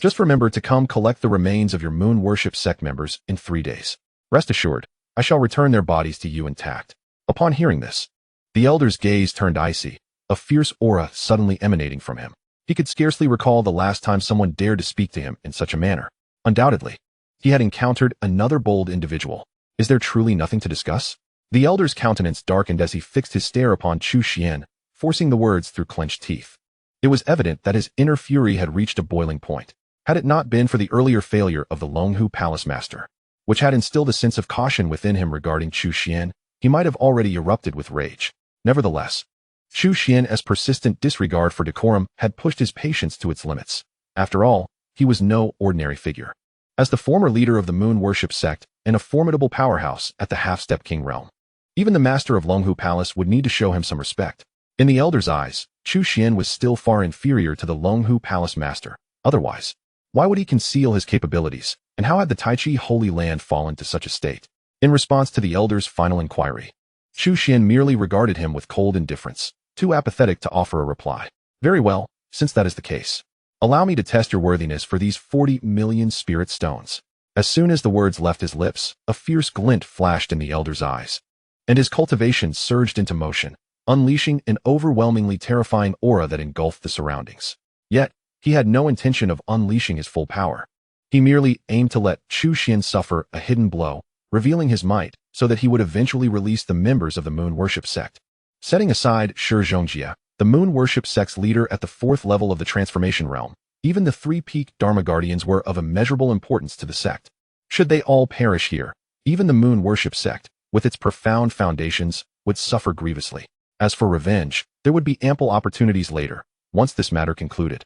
Just remember to come collect the remains of your moon worship sect members in 3 days. Rest assured, I shall return their bodies to you intact. Upon hearing this, the elder's gaze turned icy, a fierce aura suddenly emanating from him. He could scarcely recall the last time someone dared to speak to him in such a manner. Undoubtedly, he had encountered another bold individual. Is there truly nothing to discuss? The elder's countenance darkened as he fixed his stare upon Chu Xuan, forcing the words through clenched teeth. It was evident that his inner fury had reached a boiling point. Had it not been for the earlier failure of the Longhu Palace Master, which had instilled a sense of caution within him regarding Chu Xuan, he might have already erupted with rage. Nevertheless, Chu Xuan's persistent disregard for decorum had pushed his patience to its limits. After all, he was no ordinary figure. As the former leader of the moon worship sect and a formidable powerhouse at the half-step king realm, even the master of Longhu Palace would need to show him some respect. In the elder's eyes, Chu Xuan was still far inferior to the Longhu Palace master. Otherwise, why would he conceal his capabilities, and how had the Taichi Holy Land fallen to such a state? In response to the elder's final inquiry, Chu Xuan merely regarded him with cold indifference, too apathetic to offer a reply. Very well, since that is the case, allow me to test your worthiness for these 40 million spirit stones. As soon as the words left his lips, a fierce glint flashed in the elder's eyes, and his cultivation surged into motion, unleashing an overwhelmingly terrifying aura that engulfed the surroundings. Yet, he had no intention of unleashing his full power. He merely aimed to let Chu Xuan suffer a hidden blow, revealing his might, so that he would eventually release the members of the moon worship sect. Setting aside Shi Zhongjia, the moon worship sect's leader at the 4th level of the transformation realm, even the 3 peak Dharma Guardians were of immeasurable importance to the sect. Should they all perish here, even the moon worship sect, with its profound foundations, would suffer grievously. As for revenge, there would be ample opportunities later, once this matter concluded.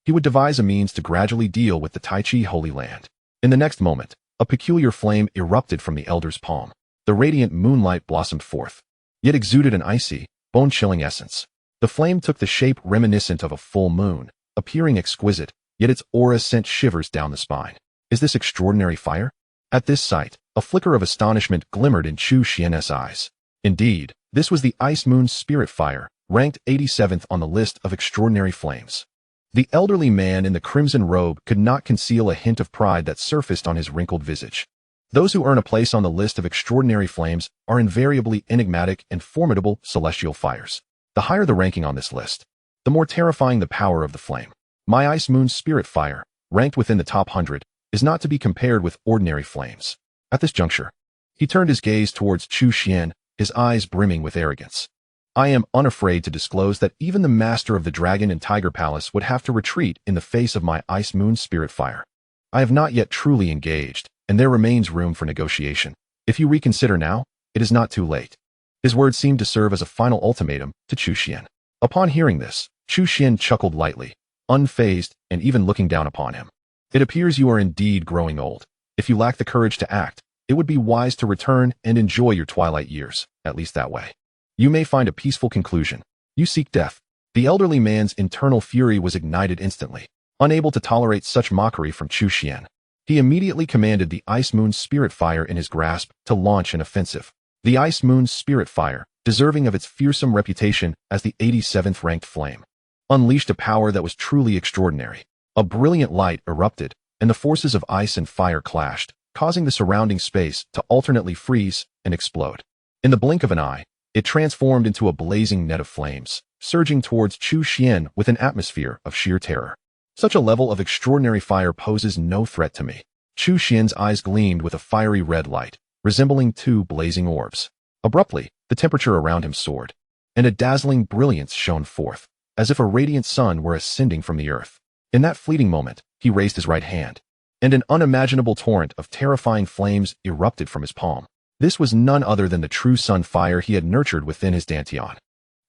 He would devise a means to gradually deal with the Taichi Holy Land. In the next moment, a peculiar flame erupted from the elder's palm. The radiant moonlight blossomed forth, yet exuded an icy, bone-chilling essence. The flame took the shape reminiscent of a full moon, appearing exquisite, yet its aura sent shivers down the spine. Is this extraordinary fire? At this sight, a flicker of astonishment glimmered in Chu Xuan's eyes. Indeed, this was the Ice Moon's spirit fire, ranked 87th on the list of extraordinary flames. The elderly man in the crimson robe could not conceal a hint of pride that surfaced on his wrinkled visage. Those who earn a place on the list of extraordinary flames are invariably enigmatic and formidable celestial fires. The higher the ranking on this list, the more terrifying the power of the flame. My Ice Moon's spirit fire, ranked within the top 100, is not to be compared with ordinary flames. At this juncture, he turned his gaze towards Chu Xuan, his eyes brimming with arrogance. I am unafraid to disclose that even the master of the Dragon and Tiger Palace would have to retreat in the face of my Ice Moon's spirit fire. I have not yet truly engaged, and there remains room for negotiation. If you reconsider now, it is not too late. His words seemed to serve as a final ultimatum to Chu Xuan. Upon hearing this, Chu Xuan chuckled lightly, unfazed and even looking down upon him. It appears you are indeed growing old. If you lack the courage to act, it would be wise to return and enjoy your twilight years, at least that way. You may find a peaceful conclusion. You seek death. The elderly man's internal fury was ignited instantly. Unable to tolerate such mockery from Chu Xuan, he immediately commanded the Ice Moon's spirit fire in his grasp to launch an offensive. The Ice Moon's spirit fire, deserving of its fearsome reputation as the 87th ranked flame, unleashed a power that was truly extraordinary. A brilliant light erupted, and the forces of ice and fire clashed, causing the surrounding space to alternately freeze and explode. In the blink of an eye, it transformed into a blazing net of flames, surging towards Chu Xuan with an atmosphere of sheer terror. Such a level of extraordinary fire poses no threat to me. Chu Xuan's eyes gleamed with a fiery red light, resembling two blazing orbs. Abruptly, the temperature around him soared, and a dazzling brilliance shone forth, as if a radiant sun were ascending from the earth. In that fleeting moment, he raised his right hand, and an unimaginable torrent of terrifying flames erupted from his palm. This was none other than the true sun fire he had nurtured within his dantian.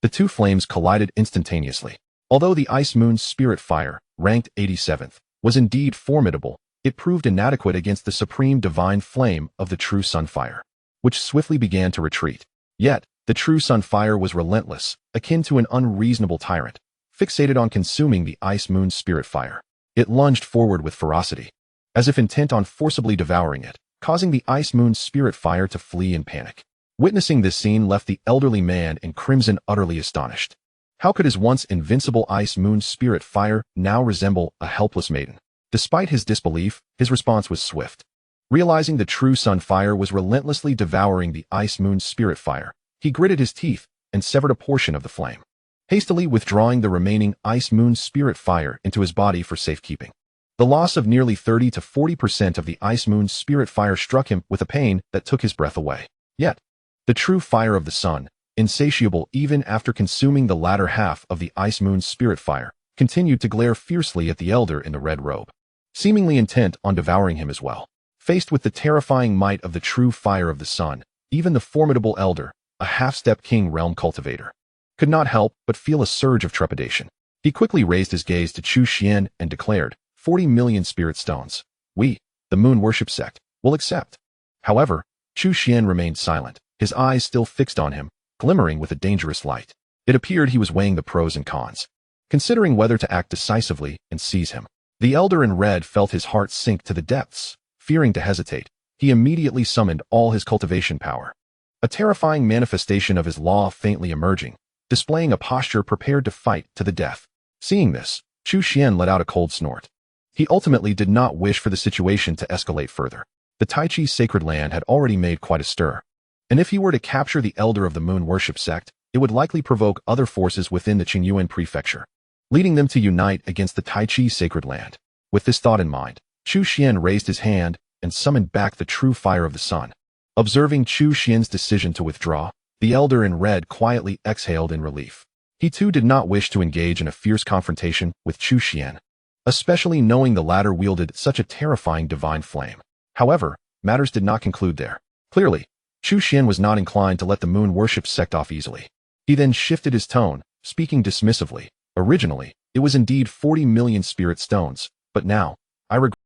The two flames collided instantaneously. Although the Ice Moon's spirit fire, ranked 87th, was indeed formidable, it proved inadequate against the supreme divine flame of the true sun fire, which swiftly began to retreat. Yet, the true sun fire was relentless, akin to an unreasonable tyrant, fixated on consuming the Ice Moon's spirit fire. It lunged forward with ferocity, as if intent on forcibly devouring it, causing the Ice Moon's spirit fire to flee in panic. Witnessing this scene left the elderly man in crimson utterly astonished. How could his once invincible Ice Moon's spirit fire now resemble a helpless maiden? Despite his disbelief, his response was swift. Realizing the true sun fire was relentlessly devouring the Ice Moon's spirit fire, he gritted his teeth and severed a portion of the flame, hastily withdrawing the remaining Ice Moon's spirit fire into his body for safekeeping. The loss of nearly 30 to 40% of the Ice Moon's spirit fire struck him with a pain that took his breath away. Yet, the true fire of the sun, insatiable even after consuming the latter half of the Ice Moon's spirit fire, continued to glare fiercely at the elder in the red robe, seemingly intent on devouring him as well. Faced with the terrifying might of the true fire of the sun, even the formidable elder, a half-step king realm cultivator, could not help but feel a surge of trepidation. He quickly raised his gaze to Chu Xuan and declared, 40 million spirit stones. We, the moon worship sect, will accept. However, Chu Xuan remained silent, his eyes still fixed on him, glimmering with a dangerous light. It appeared he was weighing the pros and cons, considering whether to act decisively and seize him. The elder in red felt his heart sink to the depths. Fearing to hesitate, he immediately summoned all his cultivation power. A terrifying manifestation of his law faintly emerging, displaying a posture prepared to fight to the death. Seeing this, Chu Xuan let out a cold snort. He ultimately did not wish for the situation to escalate further. The Tai Chi's sacred land had already made quite a stir, and if he were to capture the elder of the moon worship sect, it would likely provoke other forces within the Qingyuan prefecture, leading them to unite against the Tai Chi's sacred land. With this thought in mind, Chu Xuan raised his hand and summoned back the true fire of the sun. Observing Chu Xuan's decision to withdraw, the elder in red quietly exhaled in relief. He too did not wish to engage in a fierce confrontation with Chu Xuan, especially knowing the latter wielded such a terrifying divine flame. However, matters did not conclude there. Clearly, Chu Xuan was not inclined to let the moon worship sect off easily. He then shifted his tone, speaking dismissively. Originally, it was indeed 40 million spirit stones, but now, I regret